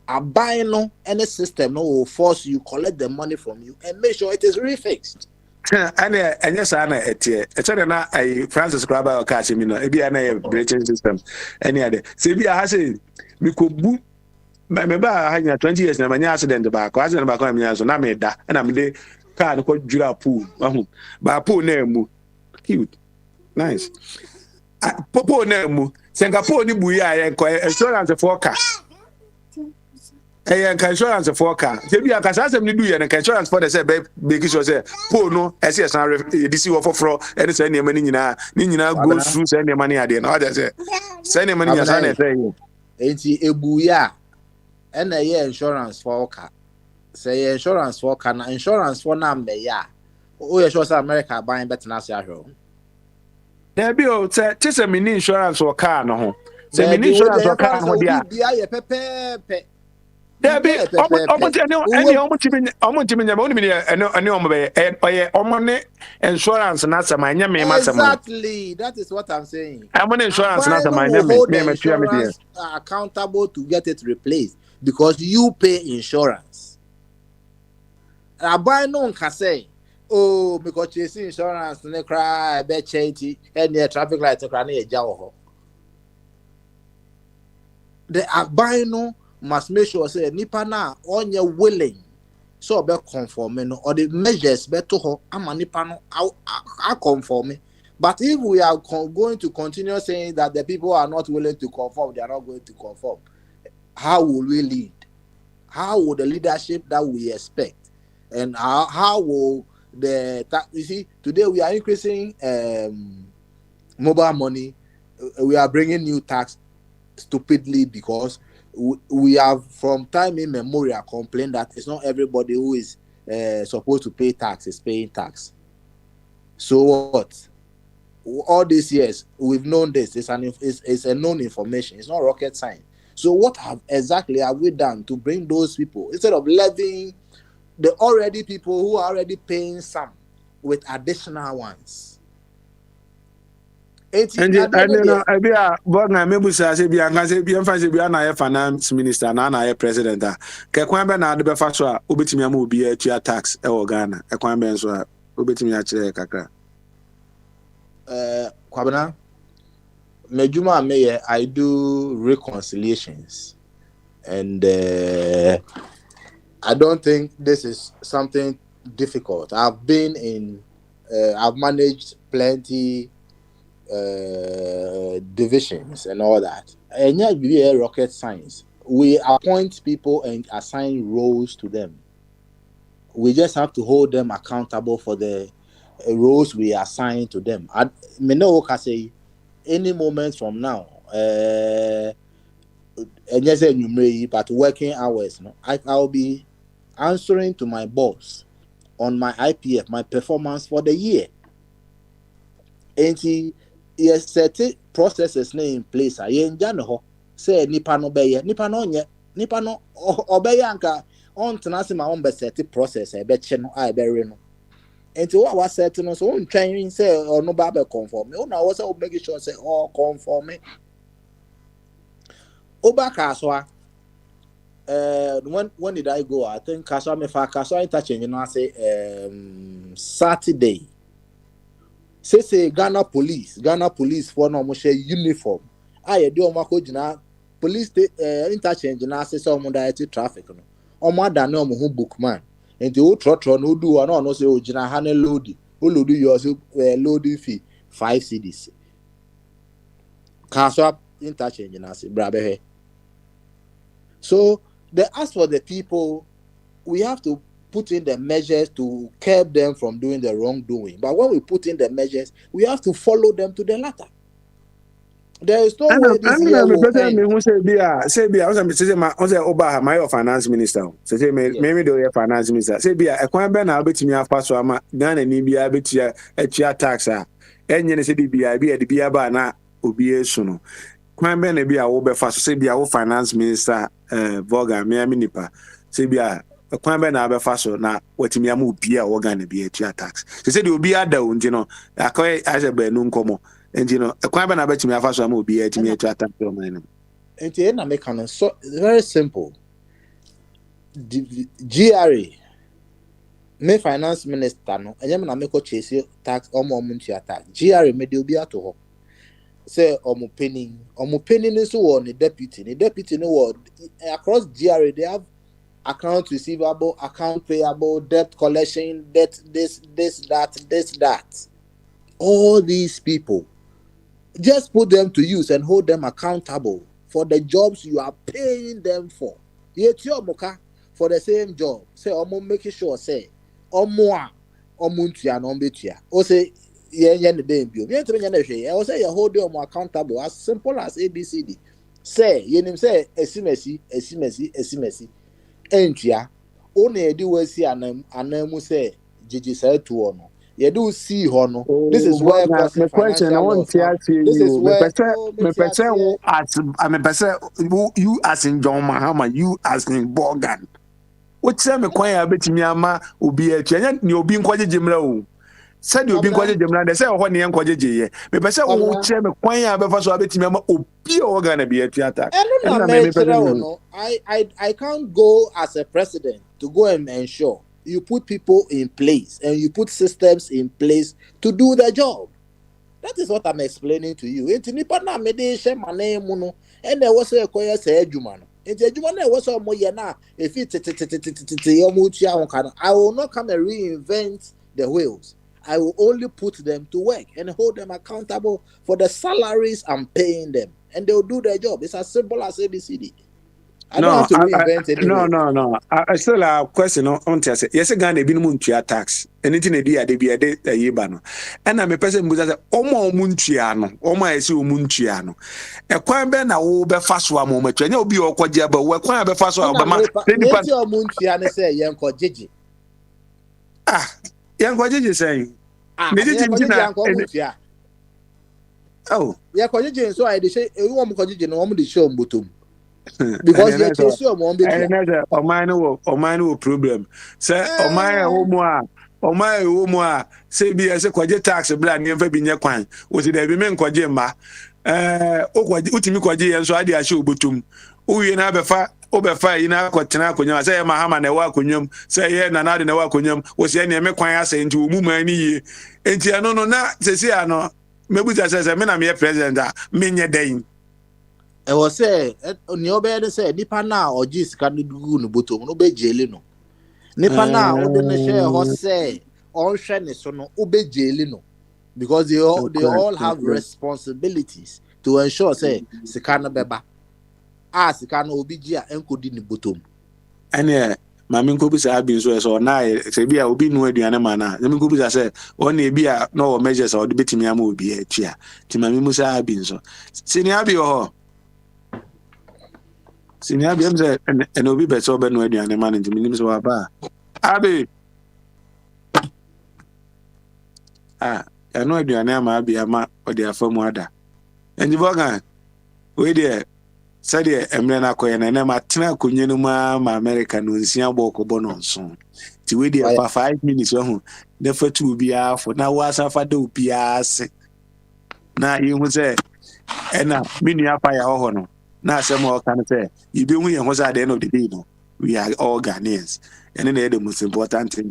A buy no any system no will force you collect the money from you and make sure it is refixed. And yes, I know it's Francis Crabber or Casimino, maybe a breaching system. Any other. See, I say, we could boot. Remember, I had 20 years now, my accident back, I was in back on me, so I made that, and I'm the car called Jura Pool. But pool name, cute, nice. Popo name, Singapore, ni buya, insurance forecast. Insurance for car. Maybe I can say something do and insurance for the say make sure say poor no as yes and DC for and say any money nina go through send the money at the end. I just say send the money as I say. Enti ebuya and a year insurance for car. Say insurance for car insurance for na me ya. Oh you sure say America buying better na say ahwe. There be o say just a mini insurance for car no ho. Say mini insurance for car no dia. Pepe. There be insurance na sama nya me masama. Exactly, that is what I'm saying. I'm on insurance na sama nya me insurance accountable to get it replaced because you pay insurance. Abai no nka say oh because chasing insurance ne cry be charity and the traffic light cry na eja wo ho. The abai no must make sure say nipa na onye willing so be conforming no or the measures be to ho ama nipa no are conforming. But if we are going to continue saying that the people are not willing to conform, they are not going to conform, how will we lead? How will the leadership that we expect and how will the you see today we are increasing mobile money, we are bringing new tax stupidly because we have from time immemorial complained that it's not everybody who is supposed to pay tax is paying tax. So what? All these years we've known this. It's a known information. It's not rocket science. So what exactly have we done to bring those people instead of levying the already people who are already paying some with additional ones? And then I be a Bogna Mebusa say be a fancy finance minister na president. Kekwambe na de befa so a obetimi am obi a tua tax e wo Ghana. Ekwambe so a obetimi a kire kakra. Kwabena mejuma meye I do reconciliations and I don't think this is something difficult. I've managed plenty divisions and all that. And yet be a rocket science. We appoint people and assign roles to them. We just have to hold them accountable for the roles we assign to them. I know can say any moment from now, and yes, but working hours, no, I'll be answering to my boss on my IPF, my performance for the year. And yes, certain processes in place. I enjoy say nipa no beye, nipa no obeye anka on tenase ma on be set process e be che no I be re no. Enti what was set no so on twan say or no ba be conform. O na wo say o make sure say all conform. Oba kaswa when did I go? I think kaswa me fa kaswa interchange no say Saturday. Say Ghana police for no mo share uniform. I do o mako gina police interchange na say so mo direct traffic no. O mo da na mo hu bookman. Enti o trotro no do no say o gina ha na load. O load you also loading fee 5 cedis. Kaswa interchange na say bra be he. So as for the people, we have to put in the measures to curb them from doing the wrongdoing. But when we put in the measures, we have to follow them to the latter. There is no way this year will end. Say, I was my finance minister. Say, maybe the finance minister. Say, a quan ben, I'll bet me a pass or my Ghana and be a bit a chia taxa. And you say, be a biabana, ubi soon. Quan ben, be a over fast, say, be our finance minister, Voga, Mia Minipa. Say, be a quan ben, I'll be fast or not, what me a move be a organ be a chia tax. They said, you'll be a down, you know, I call it as a benum como. And you know, a quite I bet me a fast will be a to me to attack your man. And the end, I make so very simple. GRA, me finance minister, no, and you make a chase tax or more money attack. GRA may do be at all. Say, omo penny is one, the deputy, no word. Across GRA, they have account receivable, account payable, debt collection, debt, this, that. All these people. Just put them to use and hold them accountable for the jobs you are paying them for. Yet your moka for the same job. Say omo making sure say omo omuntia no betia. O say yen the day bio. Yen to yen the hwe. O say you hold them accountable as simple as ABCD. Say yenim say esimesi. Entia o na edi we si anamu say jiji say to ono. You do see hono. This is where my question I want to ask you. This is where me person you as in John Mahama, you as in Borgan. What say me kwan ya betimi ama obi a tia nya obi nkwaje jemra o. Said obi nkwaje jemra de say ho ne nkwaje je. Me person wo che me kwan ya befa so betimi ama obi organ be atua attack. I can't go as a president to go and ensure you put people in place and you put systems in place to do the job. That is what I'm explaining to you. And there was a choir say Jumano. Was if I will not come and reinvent the wheels. I will only put them to work and hold them accountable for the salaries I'm paying them, and they will do their job. It's as simple as ABCD. I don't have to reinvent anything. No. I still have a question on to say. Yes, again, they been muntia tax. Anything they do, they be a day a yebano. And I'm a person who says, Omo muntiano, Oma is you muntiano. A quan ben a over fast one moment, and you'll be all quadja, but we're quite a fast one. Your muntiano say, Yanko Gigi. Yanko Gigi saying, oh, Yanko Gigi, so I say, a woman Gigi, no one the show butum. Because you chase your mom, or mine problem. Say, or my homo, say, be as a quadjet tax, a brand never been your quine. Was it every man quadjema? Utimi quadji, and so I did show butum. Oh, you never far over fire in our quatina, say, Mahama, and a walk say, yeah, and another in a walk was any quine saying to Mumani. And no, not say, I know. Maybe that says, I mean, I'm your president, Minya Dane. I was say, on your bed, say, Nipa now or Jis can do no bottom, no be jailino. Nipa now, or the share horse say, all shiny so no obey jailino. Because they all have responsibilities to ensure, say, Sikana Beba. Sikana Obijia and could in the bottom. And yeah, Mammy Cooper's have been so nice, say, be a be no Diana. Let me go say, only be a no measures or debating me will be a chair. Timmy Musa have been so. Senior be or Senior Biams and Obi better open no Diana managing minimum of a bar. Abby. I know Diana be a ma or their firm water. And you walk wait there. Sadia Emrena Coyan and Emma Tina Kunyanuma, my American, who is Yambo Bonon soon. To wait there for 5 minutes, the for 2 be for now was a fado pias. Now you will say, and now, mini up by our honor. Now, some more can say, you be we was at the end of the day, no. We are all Ghanaians, and then the most important thing,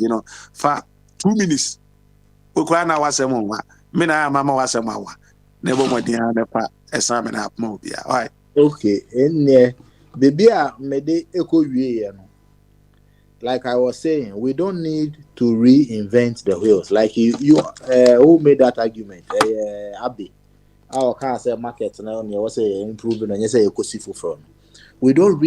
for 2 minutes. Ukwana was a moment, Mina, Mamma was a mawa. Never more the other part, a salmon up more. All right. Okay, and yeah, baby, made echo like I was saying, we don't need to reinvent the wheels. Like you who made that argument? Abby, our car say market now. You was say improving, and you say you could see from. We don't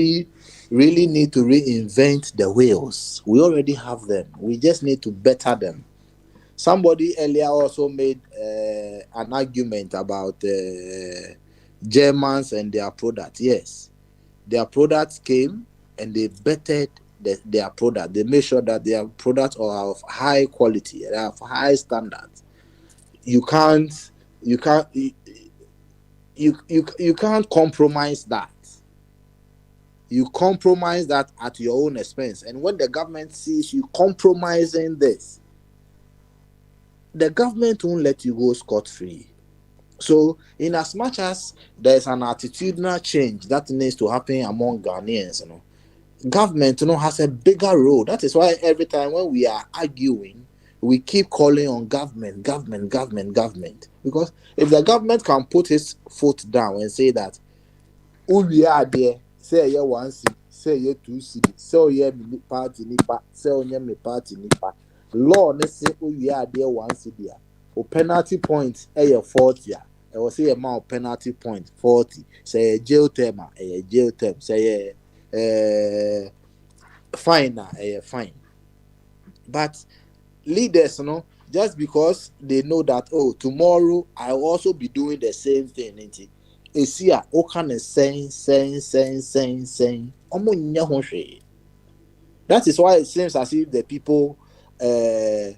really need to reinvent the wheels. We already have them. We just need to better them. Somebody earlier also made an argument about Germans and their product. Yes, their products came and they bettered their product. They made sure that their products are of high quality, they have high standards. You can't compromise that. You compromise that at your own expense. And when the government sees you compromising this, the government won't let you go scot-free. So, in as much as there's an attitudinal change that needs to happen among Ghanaians, government has a bigger role. That is why every time when we are arguing, we keep calling on government. Because if the government can put its foot down and say that, oh, we are there, say yeah, 1 city, say yeah, 2 city, say yeah, party nipa, say yeah, me party nipa. Law ne say oh, we are there 1 city. O penalty point 40. I will say amount penalty point 40. Say jail term, jail term. Say fine, fine. But leaders, just because they know that tomorrow I will also be doing the same thing. Esia o kind of saying. That is why it seems as if the people say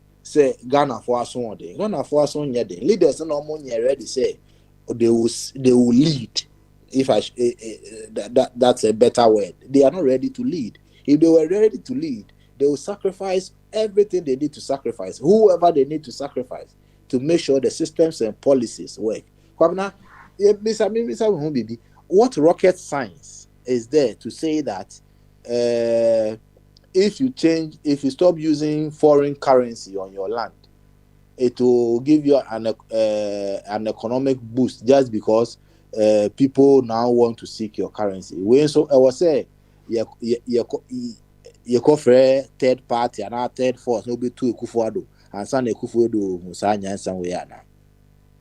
Ghana for us one day. Ghana for us one day. Leaders no more ready say they will lead. If that's a better word. They are not ready to lead. If they were ready to lead, they will sacrifice everything they need to sacrifice, whoever they need to sacrifice, to make sure the systems and policies work. What rocket science is there to say that if you stop using foreign currency on your land, it will give you an economic boost just because people now want to seek your currency. When so I was say you cover third party and our third force no be too Ekufuado and San Ekufuado Musanya and Sanwayana.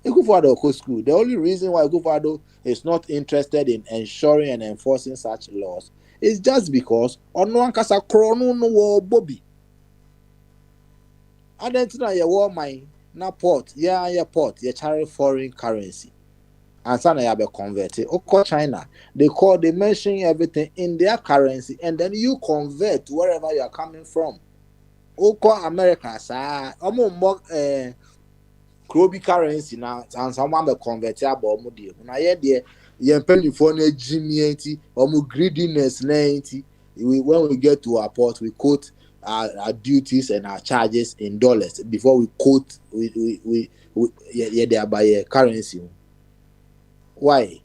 Ekufuado go school. The only reason why Ekufuado is not interested in ensuring and enforcing such laws is just because ono ankasa krono no wo Bobby. Adentina ye war mine na port, port, ye carry foreign currency. And sana ya be converted. Oko China, they mention everything in their currency, and then you convert wherever you are coming from. Oko America, sa omo Krobi currency now, and someone be convert about mudi. Na ye de ye penny for na Jimmy omo greediness na when we get to our port, we quote our duties and our charges in dollars before we quote we they buy currency. Why?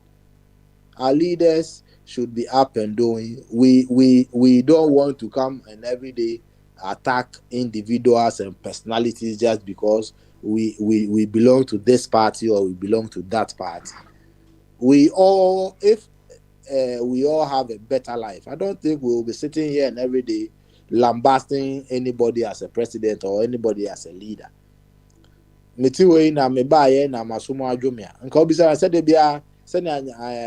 Our leaders should be up and doing. We don't want to come and every day attack individuals and personalities just because we belong to this party or we belong to that party. We all have a better life. I don't think we will be sitting here and every day lambasting anybody as a president or anybody as a leader. Metiwe na mebaye na masomo adwomia. Nka obisa say de bia say na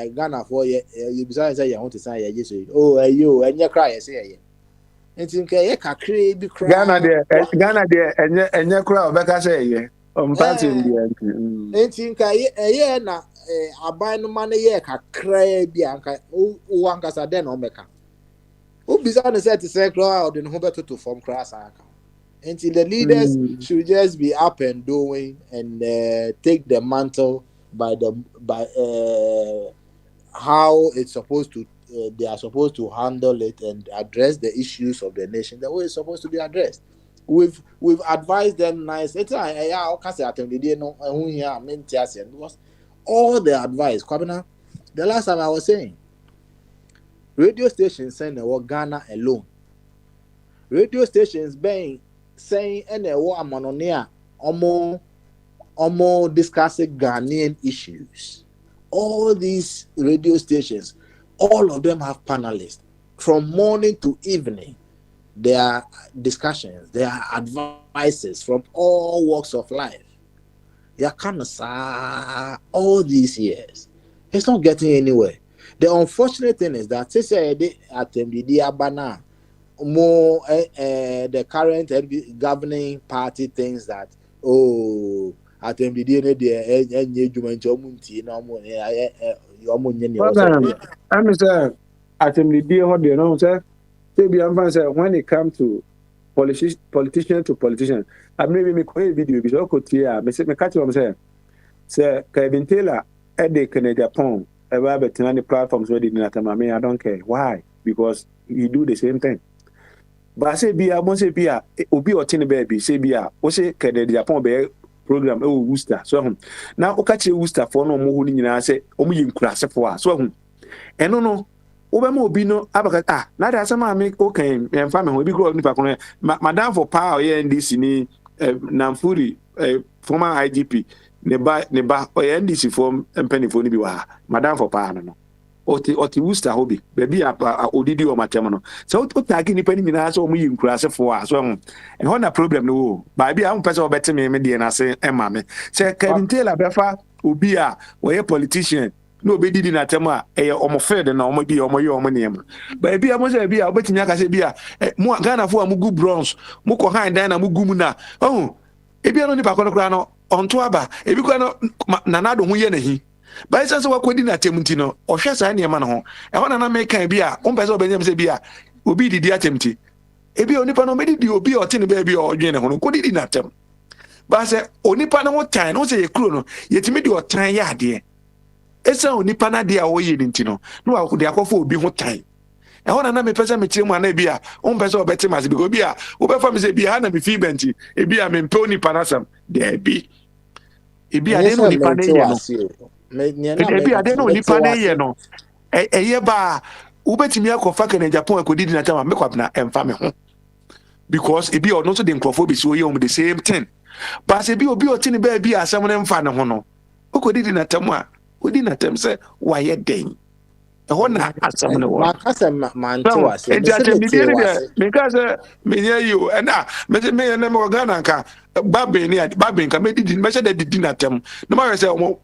Ghana for ye bisa say ye want to say ye so. Oh ayo enye cry say ye. Enti nka ye kakre bi cry. Ghana de enye cry obeka say ye. Party ndi enti nka ye na aban no man ye kakra bi anka o ankasa den o meka. Obisa no say to say cry or the no beto to form class aka. Until the leaders should just be up and doing and take the mantle by how it's supposed to. They are supposed to handle it and address the issues of the nation the way it's supposed to be addressed. We've advised them nice. It's because all the advice. The last time I was saying, radio stations saying the word Ghana alone. Radio stations being saying any war amononia almost discussing Ghanaian issues. All these radio stations, all of them have panelists from morning to evening. There are discussions, there are advices from all walks of life. They are kind of all these years. It's not getting anywhere. The unfortunate thing is that say they attempted the abana more the current governing party thinks that attempted the any judgment I'm saying attempted what you know say when it comes to politician to politician, I maybe make a video because I could hear me say me catch what I'm say Kevin Taylor at the Canada Japan about the platforms where they didn't I don't care why, because you do the same thing. But I say be I won't say be a obi or tin baby say be a what say Canada Japan be program Worcester so now okache Worcester for no mo hu nyina say omo yin kurase for so eno no obema obi no abaka na da sama me okay emfa me ho bi kro nipa kono madam for power here NDC ni Namfuri former IGP ne ba o NDC form empenifo ni bi wa madam for power no oti Worcester hobby baby odidi o matem no so o tagi nipa ni nyina so omo yi nkurase fo so and ho problem no ba bia am pese obete me de na se ema me se Kevin Taylor befa obi a we politician no be didi na tem a omo fed na omo bi omo ye omo niam ba bia mo se bia obetimi aka se bia mo Ghana fo amugu bronze mo ko han dan na mugu mu na ebia no ni ba kono kra no onto aba ebi kwa no nanado ho ye na hi ba isa so wakodi na temti no ohwe sa ne ma no ho e ho na me kan bia o mpese obenyam se bia obi didi atemti ebi onipa no medidi obi otene ba bia odwen ne ho no kodi na tem ba se onipa no ho tan no se ye kuro no yetimi di otan ya ade esa onipa na de a oye ni ntino no wa de akofo obi ho tan e ho na me pese me kire mu ana bia o mpese obete mas bi obi a wo be fa me se bia na me fi benti ebi a me mpe onipa na sam de bi ebi a de no onipa na ye no ebi ade no nipa na ye no eye ba ubetimi akofa Canada Japan akodidi na tama make up na emfa me ho because ebi o no so the microphone so ye the same thing but ebi obi o tini ba bi asem ne mfa ne ho no okodidi na tama odi na tem se waye den e ho na asem ne wo makasa mante wase me kasa me nye you na me na me Ghana nka babin ka me didi me se de didi na tem no ma se omo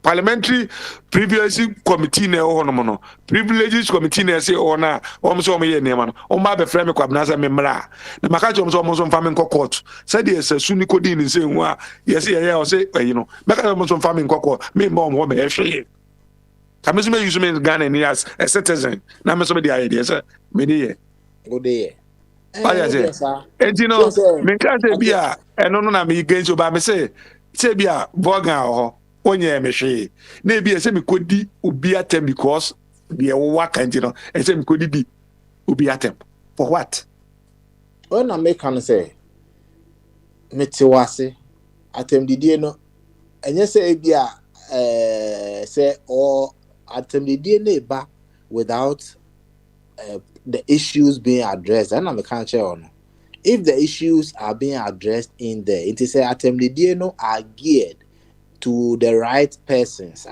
parliamentary privileges committee na ho no privileges committee na say ona so omo ye nema no o ma be frame me kwabna say me mra na maka so mfa me court say de se suni kodi ni say hu a yes ye o say no maka so mfa me court me mba omo me hwe kamesi me use me Ghana ni as a citizen na me so me the idea say me dey here go dey entino me kan say bia eno no na me genso ba me say bia bogan ho onye me hwe na bia say me kodi obi atem because bia wo waka entino e say me kodi di obi atem for what when I make can say me ti wase atem didie no enye say bia say or atem didie na ba without the issues being addressed, and I'm a can't on. If the issues are being addressed in there, it is a attempted are geared to the right persons.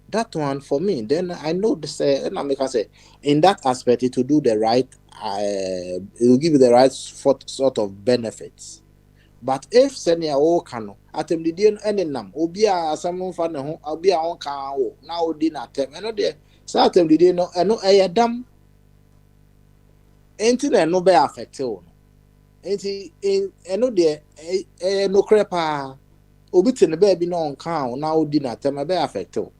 That one for me, then I know this. And I can say in that aspect, it will do the right. It will give you the right sort of benefits. But if senior o cano attempted any num, obia someone fan home, I'll be on car now dinner term. And no there, so attempted no, and no a damn. Enti na no be affect o enti eno de no crepa obi te ne ba bi no nka o na odi na tem be affect o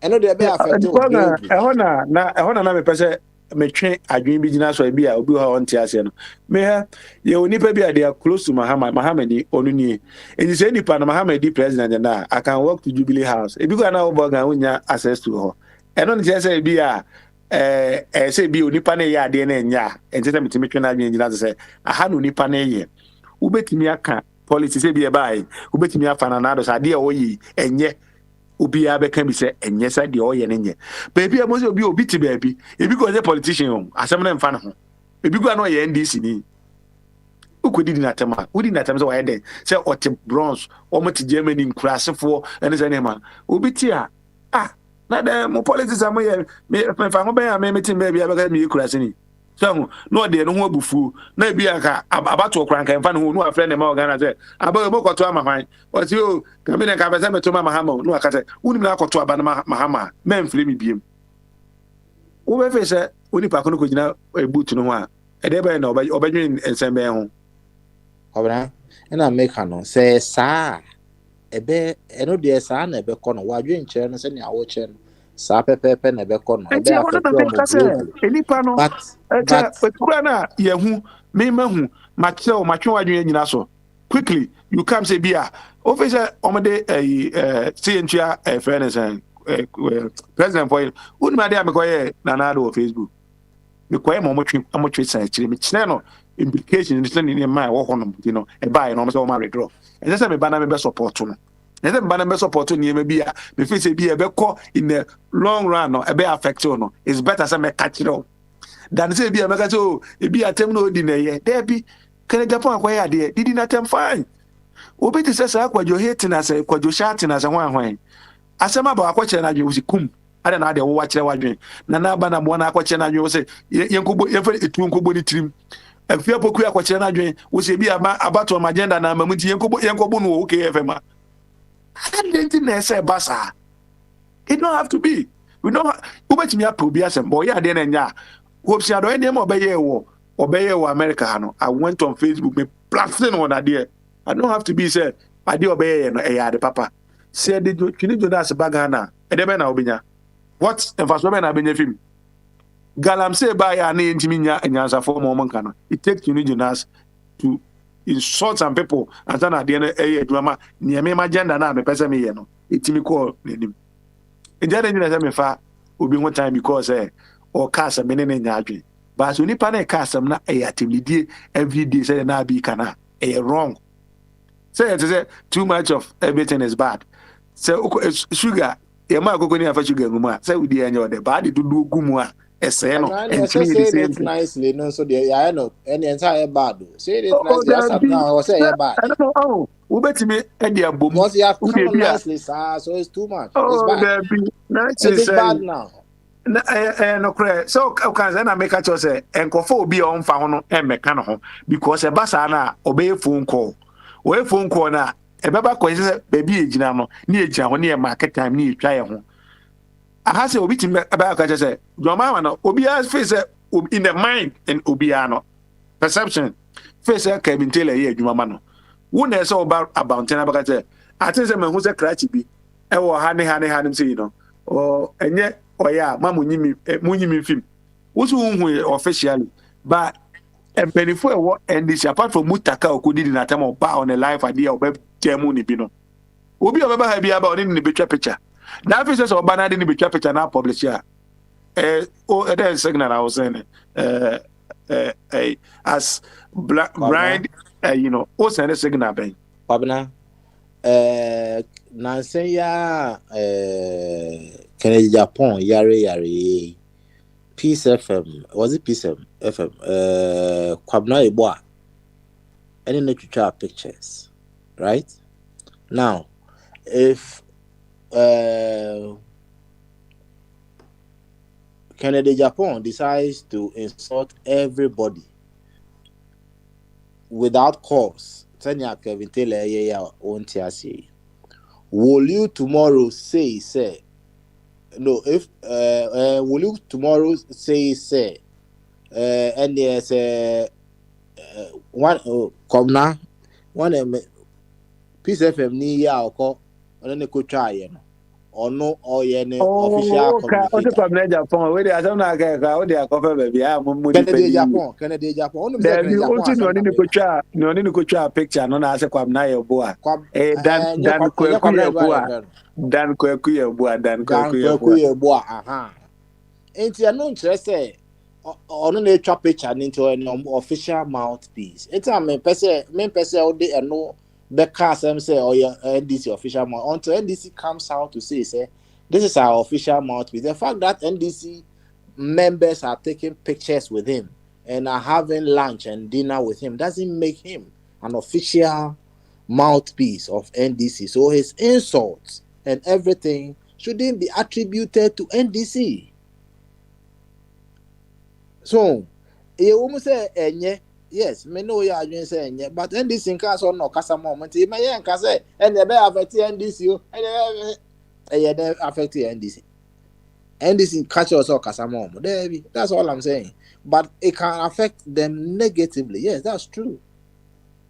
eno de be affect o ehona me pese me twe adwen bi gina so bi a obi ho onti ase no me ha ye onipa bi a they are close to Mahamedi onuni enti say nipa na Mahamedi president na I can walk to Jubilee House e bi go na oboga unya access to ho eno ne say bi a say bi onipa na ye ade na nya enti say metimi twe na adwen gina say aha no onipa na ye ubetimi aka policy say bi e bai ubetimi afa na do say ade e oyi enye obi abeka bi say enye say de oye ne nye baby am say obi ti baby ebi go say politician o asem na mfa na ho ebi go na oye NDC ni ukodi na tema udi na tema say oye den say ote bronze o mo ti Germany nkurasefo ene say ne ma obi ti a na dem mo politics am ye me fa ho ben am me tin baby abeka me kurase ni So no de no ho abufu na bi aka abato kran kan fa no no afre ne ma organa say aba mo koto ama hwan but yo kabine ka bese meto ma mahama no aka say unim na koto aba na mahama men fre mi biem wo be fe say oni pa kono ko gina boot no ho a e de be na obadwen ensembe ho obra na make no say sa ebe eno de sa na ebe kono wadwen kire no se ne awo kire no sa pepepe na ebe kono ebe enti affect na your me ka say global enipa no but kura na yehu me mahu matwe wadwen nyina so quickly you come say bia officer omede CNTR fairness and president for unu ma dey am ko ye na na do Facebook me ko e mo twe san kire me kire no implication ni send ni ma wo hono you know e buy no so ma withdraw and say me bana me be support no and say me bana me support ni me bia me feel say bia be ko in the long run no e be affect you no it's better say me catch it dan say bia me ka so e bia tem no di na ye there be can Japan akwa ya didi na tem fine obi ti say sa akwajo hate na say kwajo shat na say hwan asema ba akwache na dwe kum ada na ade wo wakire wadwen na na ba na mo na akwache na dwe wo say yenkobo yefa etu nkobo ni trim afia poku akwache na dwen wo say bia abato ma agenda na mamuti yenkobo no wo KFM identity na say basa it don't have to be we don't ubetimi aprobi asem boy ya de na nya hope si ado ene mo obeye wo America no I went on Facebook me blasting on that there I don't have to be said I dey obeye no e ya de papa say the Twini Jonas bagana e de be na obinya what emphasis be na benya film galam say ba ya na entimi nya anyansa for mo nka no it takes Twini Jonas to insult some people and then at the end e adwama ne me agenda na me pese me ye no etimi call nenim e jare ni na say me fa obi ho time because or cast me ne nya adwen but so nipa na cast na e atimidie every day say na bi kana e wrong say it is too much of everything is bad. So sugar, your ma go ni afa sugar nguma. Say we dey enjoy the bad do gumu a ese no. And say it nicely no so the I know any entire bad. Say it nicely as now say bad. I don't know. Oh, we betimi e dey abom. Once you have come on nicely sir, so it's too much. It's bad. There be it is bad now. No cry. So can say na make a choice enkofo obi on fa ho no e meka no ho because e basa na obey phone call. We phone call na ebeba ko say baby ejina no na ejina ho na e market time na etwa ye ho aha say obi tim eba ka say joma no obi has face in the mind and obi no perception face ka bin tell ye adwuma ma no wo na say about na ba say atin say me hu say crash bi e wo ha ne say no o enye oya ma munyimi film wo so hu officially but benefit what and this apart from mutaka okudi na time of on a life idea of temu ni bi no obi obeba ha bi aba oni ni betwa picture na fi say oba na de ni betwa picture na publish ya there signal I was saying as blind you know o send a signal ben Pabna na say ya Kennedy Japan yare Peace FM was it Peace FM Kwabna Eboa any literature pictures right now if Kennedy Japan decides to insult everybody without cause Tanya Kevin Taylor will you tomorrow say no if will you tomorrow say and there's one come now one Peace FM ni ya oko one ko twa ye no ono oyene official communicator Kennedy Japan we dey asem na ka we dey akofa baby a mo Kennedy Japan onu say Kennedy Japan ni ko twa picture no na ase kwam na ye bo a dan kwaku ye bo a aha enti anu nkyere say ono na twa picture ni into an official mouthpiece enti am pese o dey eno the cast say or your NDC official mouth until NDC comes out to say this is our official mouthpiece. The fact that NDC members are taking pictures with him and are having lunch and dinner with him doesn't make him an official mouthpiece of NDC. So his insults and everything shouldn't be attributed to NDC. So You say enye. Yes, me know you are doing say enye, but NDC in case on no kasa moment. You may yan kasa and the be affect NDC and they affect NDC. NDC catch us all kasa moment. That's all I'm saying. But it can affect them negatively. Yes, that's true.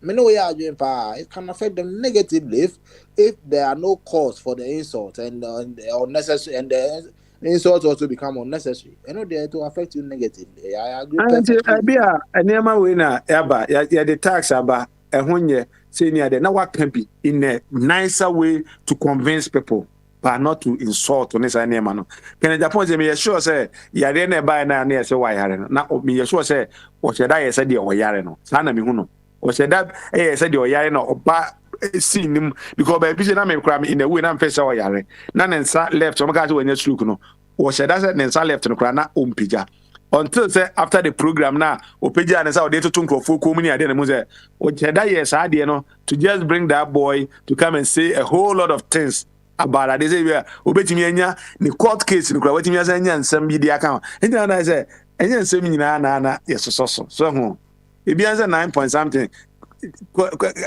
Me know you are doing power. It can affect them negatively if there are no cause for the insult and the unnecessary and the insult also become unnecessary. You know they to affect you negatively. I agree And perfectly with you. Abia, and Yama winner, Eba, ya the tax aba, a honye, senior, the now what can be in a nicer way to convince people, but not to insult on this animal. Can I point me sure say, ya didn't buy now near so why are now me sure say, what should I said your yareno, Sana Mihuno, or said that, said your yareno, or ba. Seen him because by vision I'm in the way I'm face our yare. None and left, so I when you're no. Or said that and left in the crana umpija. Until say after the program now, Opeja and Sao Data Tunko for Kumini, I didn't say, what that yes, I know to just bring that boy to come and say a whole lot of things about that. They say, Obetimia, the court case in Krawatimias and some media account. And then I say, and then say, Nana, yes, so. It be as a 9 point something.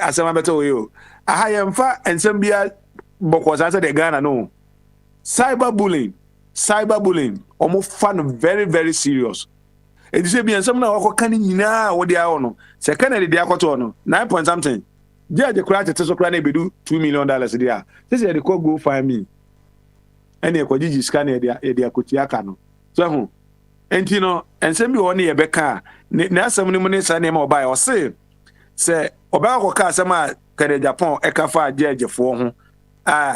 As I'm better you. I am far and some be a book was answered the Ghana no. Cyberbullying, almost fun, very, very serious. And you say, be some now, can you now what they are on? Second, they are got on 9 point something. Judge the crash to Socrane be do $2 million a year. This is the call go find me. And the Kojiji scan their Kutiakano. So, and you know, and send me one year Becca. Now, some money name or buy or say Oba ko sama kare Japan e ka fa judge for ho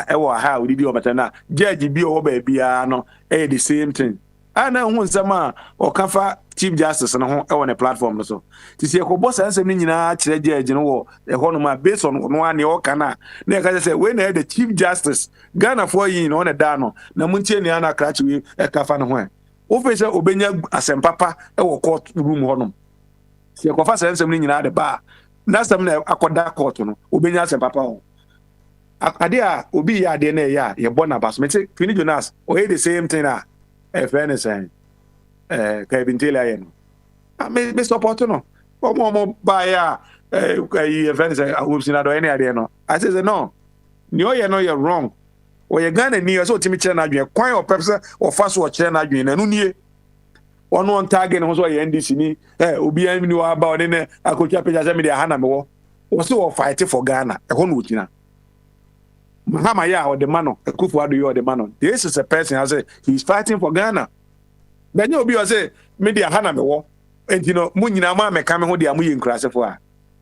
e wo ha odi bi obetana judge bi o ba bia no e the same thing ana hu nsama o ka fa chief justice no ho e wo ne platform no so ti se ko boss ansem ni nyina kire judge no wo e ho no ma based on no ane o kana na e ka say we na the chief justice Ghana for yin no na da no na muntie ni ana krachi we e ka fa no ho o fe se obenya asempapa e wo court room ho no se ko fa ansem ni nyina de ba na some na akoda court no obenya se papa o ade a obi ya ade na ya ye born abas me say Queen Jonas o the same thing e fairness Kevin Taylor yen me support no mo ba ya fairness we seen ado any ade no I say no ni o ye no you wrong o ye Ghana ni so timi kire na adwen kwan o pepse o fa so o kire na adwen na no nie ono on target no so ye NDC ni obi an ni wa ba o ne akotwa page say me dey hana me wo so o fight for Ghana e ho no otina Mahama ya o the man Akufo Addo you the man this is a person I say he's fighting for Ghana then you obi o say me dey hana me wo and you know mu nyina ma me ka me ho dey amu ye nkurase for a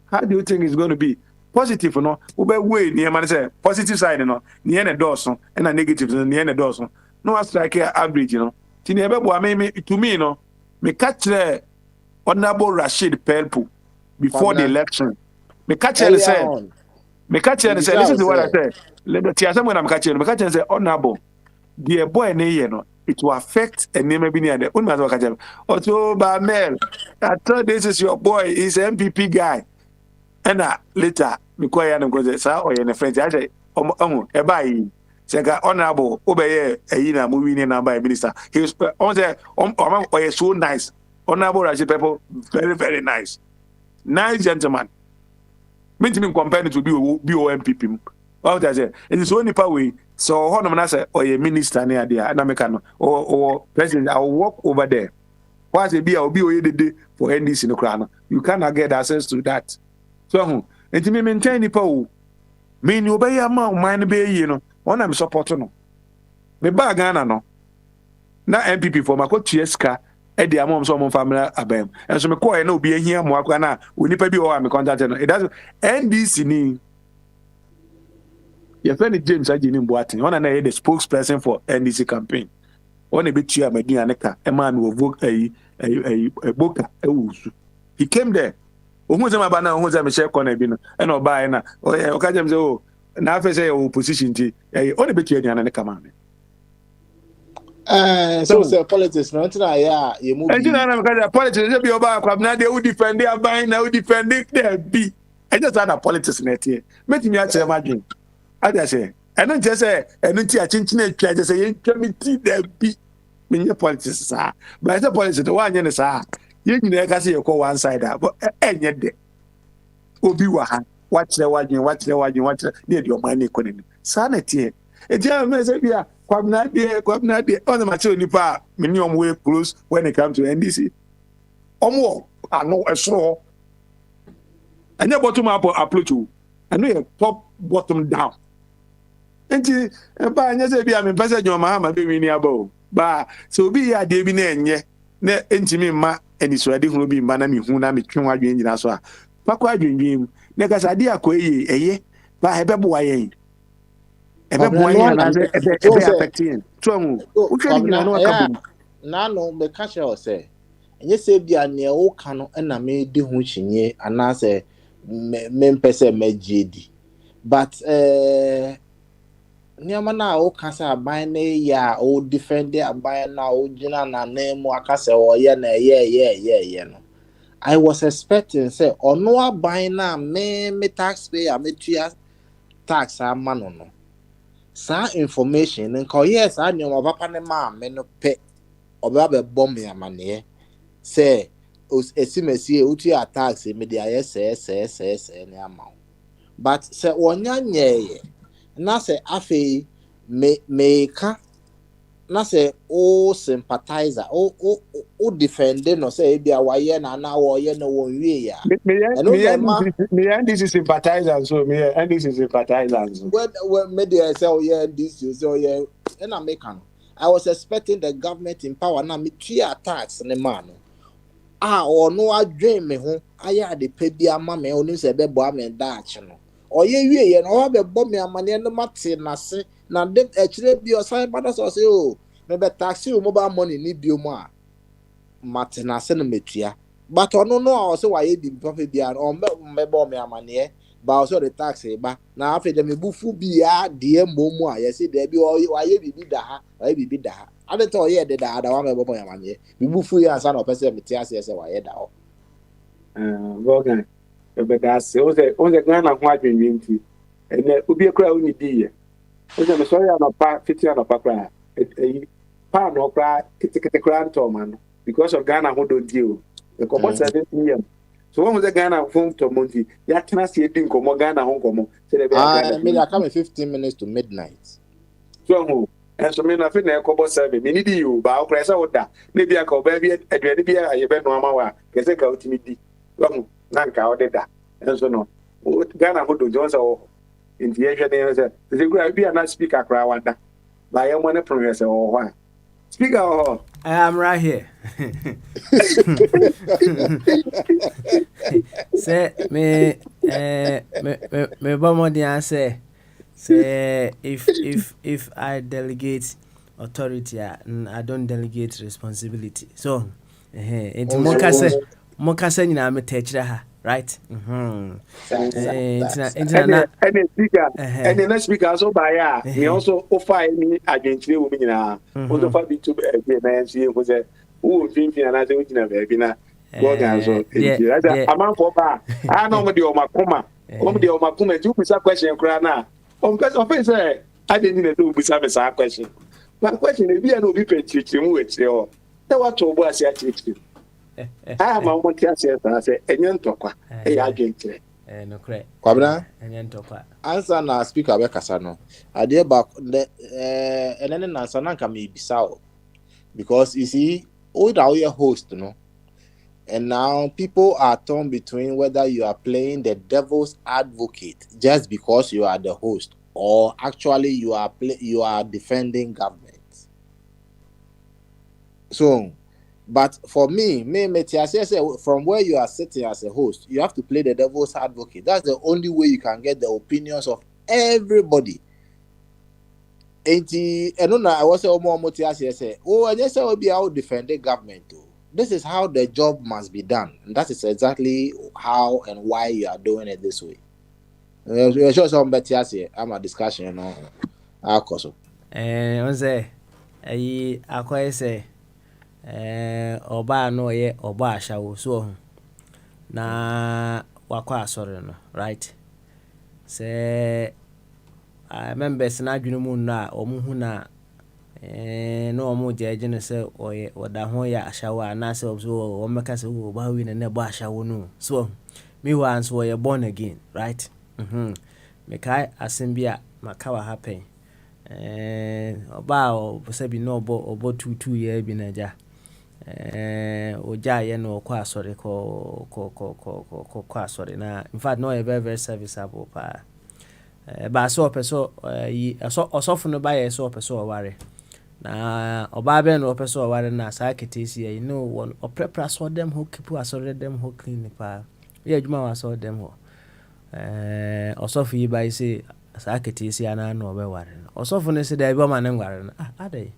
how do you think it's going to be positive no we be way near man say positive side no near na doso and negative no near na doso no was like average no tini ebe bo me to me no me catch Honorable Rashid Pelpu before the election me catch say this is what I said let me when I'm catching me catch say honorable the boy ne ye no it will affect and name be near the unma catch Otto Bamel I thought this is your boy he's an MPP guy and later me call ya go say sir or your friend I say e buy Sega honorable obeye na movie ni na by minister he was on say so nice honorable Rashid people very very nice gentleman mean to compare it to BOMPP what I say it is only power way so honorable na say or minister near there na make no or president I will walk over there what say be the for NDC no crown you cannot get access to that so it me maintain power me ni obey ama man be yi no one am support no me ba Ghana no na MPP for makotua sika e de amom so mom family abam enso me call na obi ahia mo akwa na onipa bi o am contact no it does NDC ni your friend James Ajini Mboatin one na the spokesperson for NDC campaign one e betua madina neka e ma me vote boka e wusu he came there ohun se ma ba na ohun se me share corner bi no e na oba na o ka jem say na afa say opposition ti o ne betua diana ne kama me so say politics no ntina ya ye mu bi ntina na me politics dey be oba akwa na dey who defend dey aban na who defend dey be I just had a politics net here metimi a chere madwin I just say I don't just say enu ti a chinchina atwa just say yen twa me ti dey be me nye politics sa but I say politics the one yen sa Ye nyina ka se yɛkɔ one side a ɛnyɛ de. Obi wa ha. Wakyerɛ wadwen ne de ɔman ne kɔ n'anim. Saa na tie. Etia me say bia kwabna de on ma che onipa me ne way close when it comes to NDC. Omo ano ɛsoro. Anya bottom up approach o. I know you top bottom down. Enti ba anya say bia me pese dwoma ma be wini aba ba so obi ya de bi na enye na entimi ma enisoade hunu bi ma na me hu na me twen wadwen nyina so a pakwa adwenwem na ka sa de akoye eye ba hebebo wa yen ebebo wa yen na say ebe affecting so hu wo twedi nyina no aka bom na no me ka sha o say enye se bia ne wo ka no na me di hu chinye ana say me mpese majedi but niama na o kasa aban na ya o defend aban na o gina na name akasa o ye na ye no I was expecting say ono aban na me taxpayer me tua tax ama no sa information nko yes a nioma papa ne ma me no pe oba be bom ya mane say esimesi o tua tax me dia yes ne ama but say wonya nyeye na say afi me ka na say o sympathizer o defender no say bia waye na waye no won wie ya me NDC sympathizer so me NDC sympathizer so when media say NDC so and American I was expecting the government in power na me tua tax ne man or no adwen me ho aya de pe bia ma me onu se be bo am da ache no oye wie ye no be bo me amane no mate na se na dem echire bi o sai bada so se o me be taxi o mobile money ni bi o mu a mate na se no metua but ono no o se wa ye bi papa bia o me bo me amane ba o so the tax ba na afi de me bufu bia de mu a ye se de bi o wa ye bibi da ha wa ye bibi da ha ade to ye de da wa me bo me amane bi bufu ya sa no pese me tia se wa ye da o Logan, but that's o the Ghana ho adwenwe nti ene obi ekura oni di ye o se me sorry na pa fiti na pa kra pa no kra kitikite kra nto man because of Ghana ho do deal the comot 7 million so when the Ghana phone to monti ya tena se di nkomo Ghana ho nkomo se de be Ghana me I come 15 minutes to midnight so ho and so me na fi na ekobo 7 me ni di you ba o kra se oda na bia ka oba bi aduane bia ye be no ama wa kese ka otimi di so nanka odeda enso no Ghana ho do Jones o in the area there say the great be na speaker kra wada ba ye mo ne progress o ho speaker o I am right here. Say me bomodi say if I delegate authority I don't delegate responsibility. So into Mokase nyina me techira ha, right? Any speaker any next speaker so by ya me also offer any agentry wo nyina also for be to be na nsie ko say wo finfin na say wo nyina be na go gan so amount for ba I know me de o makoma you bisa question kra na on person say I didn't need to bisa me sa question but question e bia na obi penchichi mu wetre o na wa to bo asia chichi I'm a want to say enye ntokwa e ya agentry no correct kwabna enye ntokwa answer na speaker be kasa no ade ba enene na answer na nka me bisa o because you see all the host no and now people are torn between whether you are playing the devil's advocate just because you are the host or actually you are defending government. So but for me, from where you are sitting as a host, you have to play the devil's advocate. That's the only way you can get the opinions of everybody. And I was say, oh, I just will be out defending government too. This is how the job must be done. And that is exactly how and why you are doing it this way. I'm a discussion, you know. I say, I say, ọba no ye ọba ashawo so na wakwa asọrọ no right say members na adwene mu na omuhu na no more judging say or the whole ya shower and ourselves or make us about win and never shower no. So me once were born again, right? Mekai asembia makawa happen. Oba sebi no obo 2 year bi naja. Oja ye no kwa sorry ko sorry na in fact no a very serviceable pa. Ba so person yi osofu no ba ye so person ware. Na oba be no person ware na sa ketesi you know one oprepra so dem ho keep asore dem ho clean pa. Ye adwuma wa so dem ho. Osofu yi ba say sa ketesi ana na obe ware. Osofu no say da bi o ma ne ngware na adai.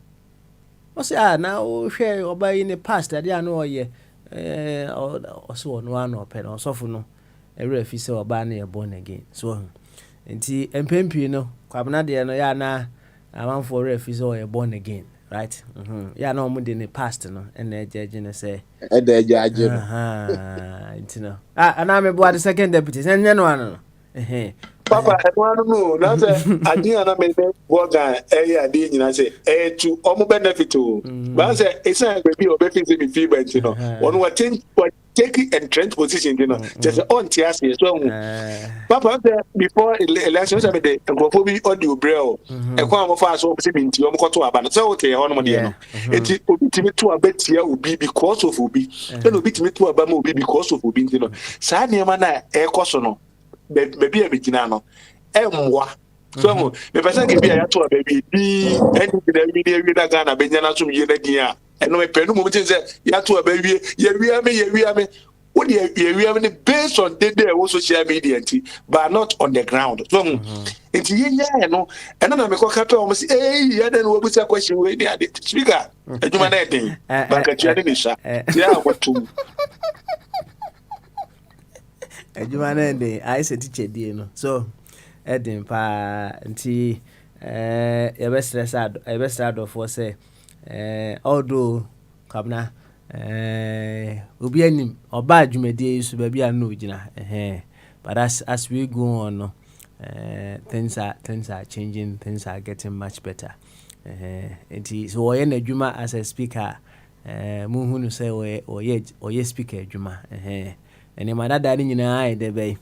O say na o hwe oba yi ne past ade ana o ye o so no ana ope na osofu no every fi say oba na ye born again. So nti empempi no kwabena de no ya na amanfo refi say o ye born again, right? Ya na omo de ne past no na ejeje ne say e da ejeje no nti no ana me bo the second deputy senye no ano Papa, no, na say adi na me boga adi nyina say to omo benefit o. Ba say esa be obe fi say me fee bent no. One what take entrenched position you know. Just on tias so Papa say before election say be nkofo bi audio braille. E kwa mo fa so say me nti omo koto aba no. Say okay ho no de no. Enti obi timi to abetia obi because of obi. Then obi timi to aba ma obi because of obi nti no. Sa niam na e koso no. Maybe a beginner no emwa so me person ke bia ya to baby bi any be that Ghana be nyana so ye na din a eno me penu mo tin say ya to baby ye wi ame what ye wi ame based on the social media but not on the ground so nti ye nya no eno na me ko ka to mo say ya den wo busa question we dey speaker adwuma na den ba ka tua ni sha ya watum adwuma na den I say teacher die no so edin pa nti e be stress for say although kabna obi anim oba adwumadie so ba bia no gina but as we go on no things are changing, things are getting much better nti so we na adwuma as a speaker mu hunu say we speaker adwuma ene madada ni nyina ai de be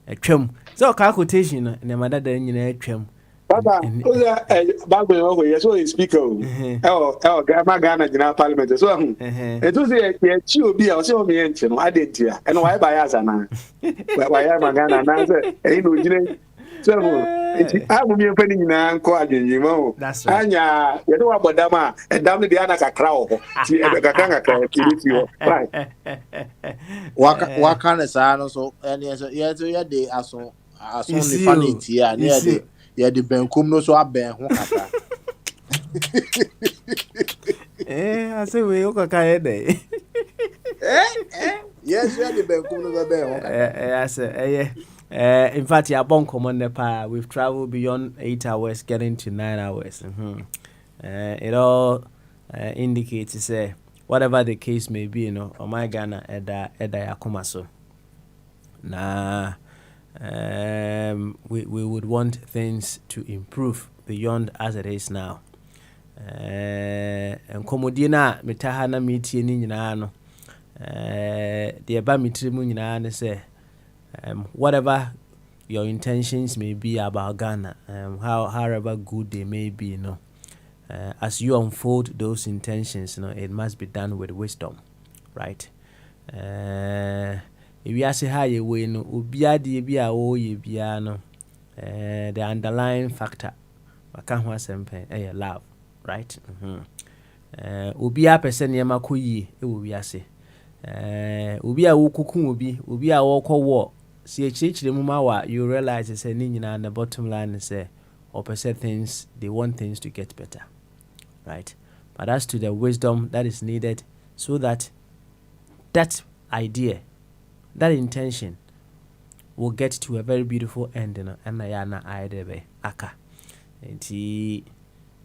atwam so ka quotation ne madada ni nyina atwam Papa oza bagbe wo ye so speaker o Ghana General Parliament so eto say ye chi obi a o se o me nche no adentia eno why bias ana why Ghana na say no gine so amu mi mfa ni nyina nko agenyi mo anya ye do abodama edam ne dia na kakra ho ti e kakra ti ho right waka ne sa no so ene so ye de aso ni fanity a ne ye de benkum no so aben ho kaka I say we o kaka ye dey yes ye de benkum no be ben ho kaka I say in fact ya bon common nepa we've traveled beyond 8 hours getting to 9 hours it all indicates say whatever the case may be, you know, on my Ghana eda yakoma so. Na we would want things to improve beyond as it is now. Nkomodi na metaha na metie ni nyina no. The eba mitiri mu nyina ne say whatever your intentions may be about Ghana, however good they may be, you know. As you unfold those intentions, you know, it must be done with wisdom, right? If you say how you win, the underlying factor, love, right? Ubia person yama kuyi, we say. Ubia wukuku ubia woko war. See, the muma you realize it's a nina and the bottom line is or percent things they want things to get better. Right, but as to the wisdom that is needed so that that idea, that intention will get to a very beautiful ending and na idebe aka nti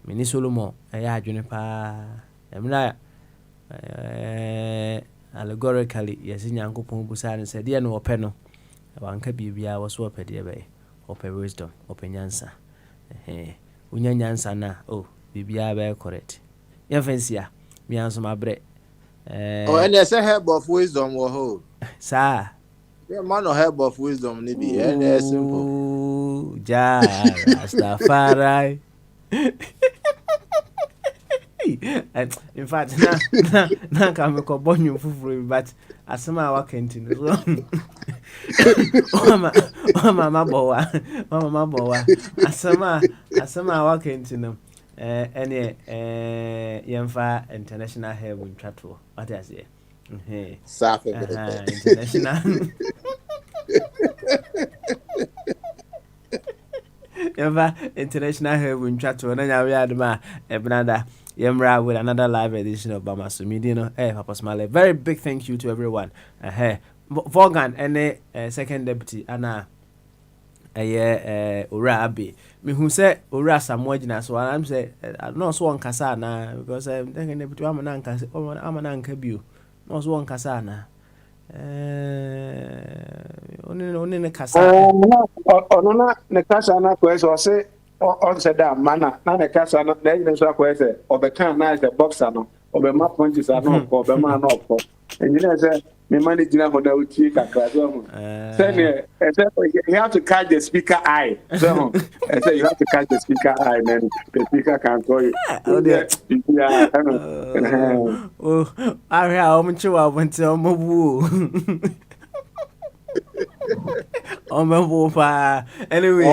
mini solomo aya adwene pa emna allegorically yes nyankopon busa ne se de no ope no wanka bibia wo so ope de be ope wisdom ope nyansa unya nyansa na bibia be correct ye fancy a me anso mabre and there's a herb of wisdom wo ho sir yeah man no herb of wisdom ni bi and it's simple ja Rastafari. In fact, na come ko bonyu fufuru but asema wa kentino so mama bowa asema wa kentino ene yemfa international help ntwato what I say safi international yemfa international help ntwato na nyawe aduma ebnada Yemra with another live edition of Bama Sumidino. Hey, Papa Smiley. Very big thank you to everyone. Hey, Vaughan and second deputy Anna. Ura Abbey. Me who say Ura Samwajina, so I'm say no swan Casana because I'm thinking deputy Amananka, Amananka Bew. No swan Casana. Only the Casana. No, the Casana question or say. On said that manner, not a cast, not the question, or the can nice a boxer, or the map punches are not for the man of. And you know, say, me manage to have the chief at Classroom. You have to catch the speaker eye. So, I say you have to catch the speaker eye, then the speaker can call you. Oh, I have a went to Mobu. Anyway,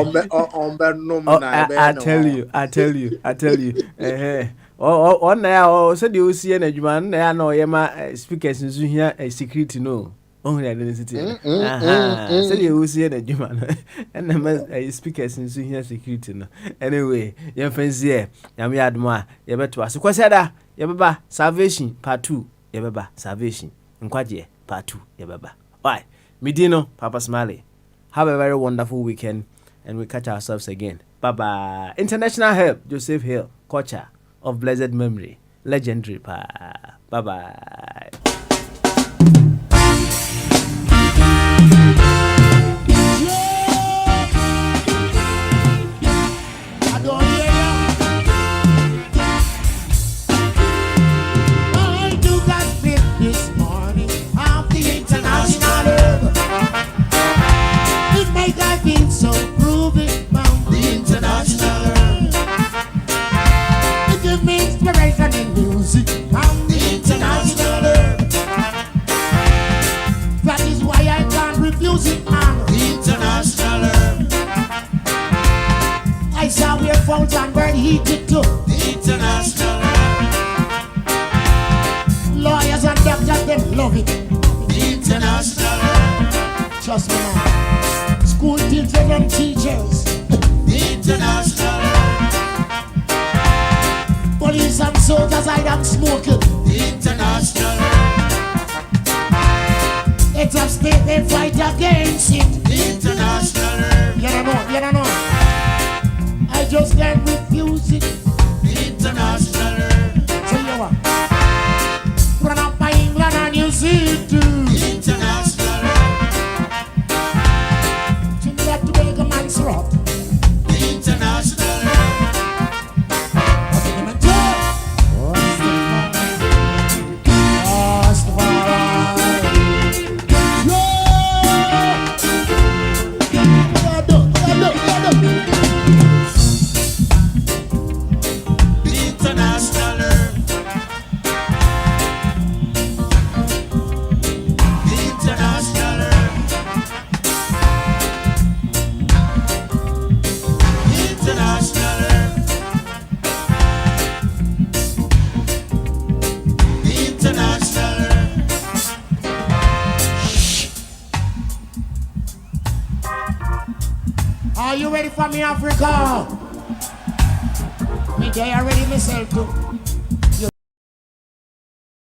I tell you. On there, said you see an edgeman, there no yama speakers in here a secret no. Only identity. Said you see an edgeman, and the speakers in here secret no. Anyway, your friends here, Yami Adma, Yabetua, so Quasada, Yababa, Salvation, Part 2, Yababa, Salvation, and Quadia, Part 2, Yababa. Why? Medino, Papa Smiley. Have a very wonderful weekend and we catch ourselves again. Bye bye. International help, Joseph Hill, culture of blessed memory. Legendary. Bye bye. So prove it from the international. It gives me inspiration in music from the international. That is why I can't refuse it, man. The international. I saw where phones and bird heated too. The international. Lawyers and doctors, them love it. The international. Trust me, man. School teachers and teachers, the international. Police and soldiers, I don't smoke it, the international. It's a state they fight against it, the international. You don't know. I just can't refuse it, the international. So you what? Run up by England and you see it too, the international. Rock. The international. Are you ready for me, Africa? Me, I ready myself too.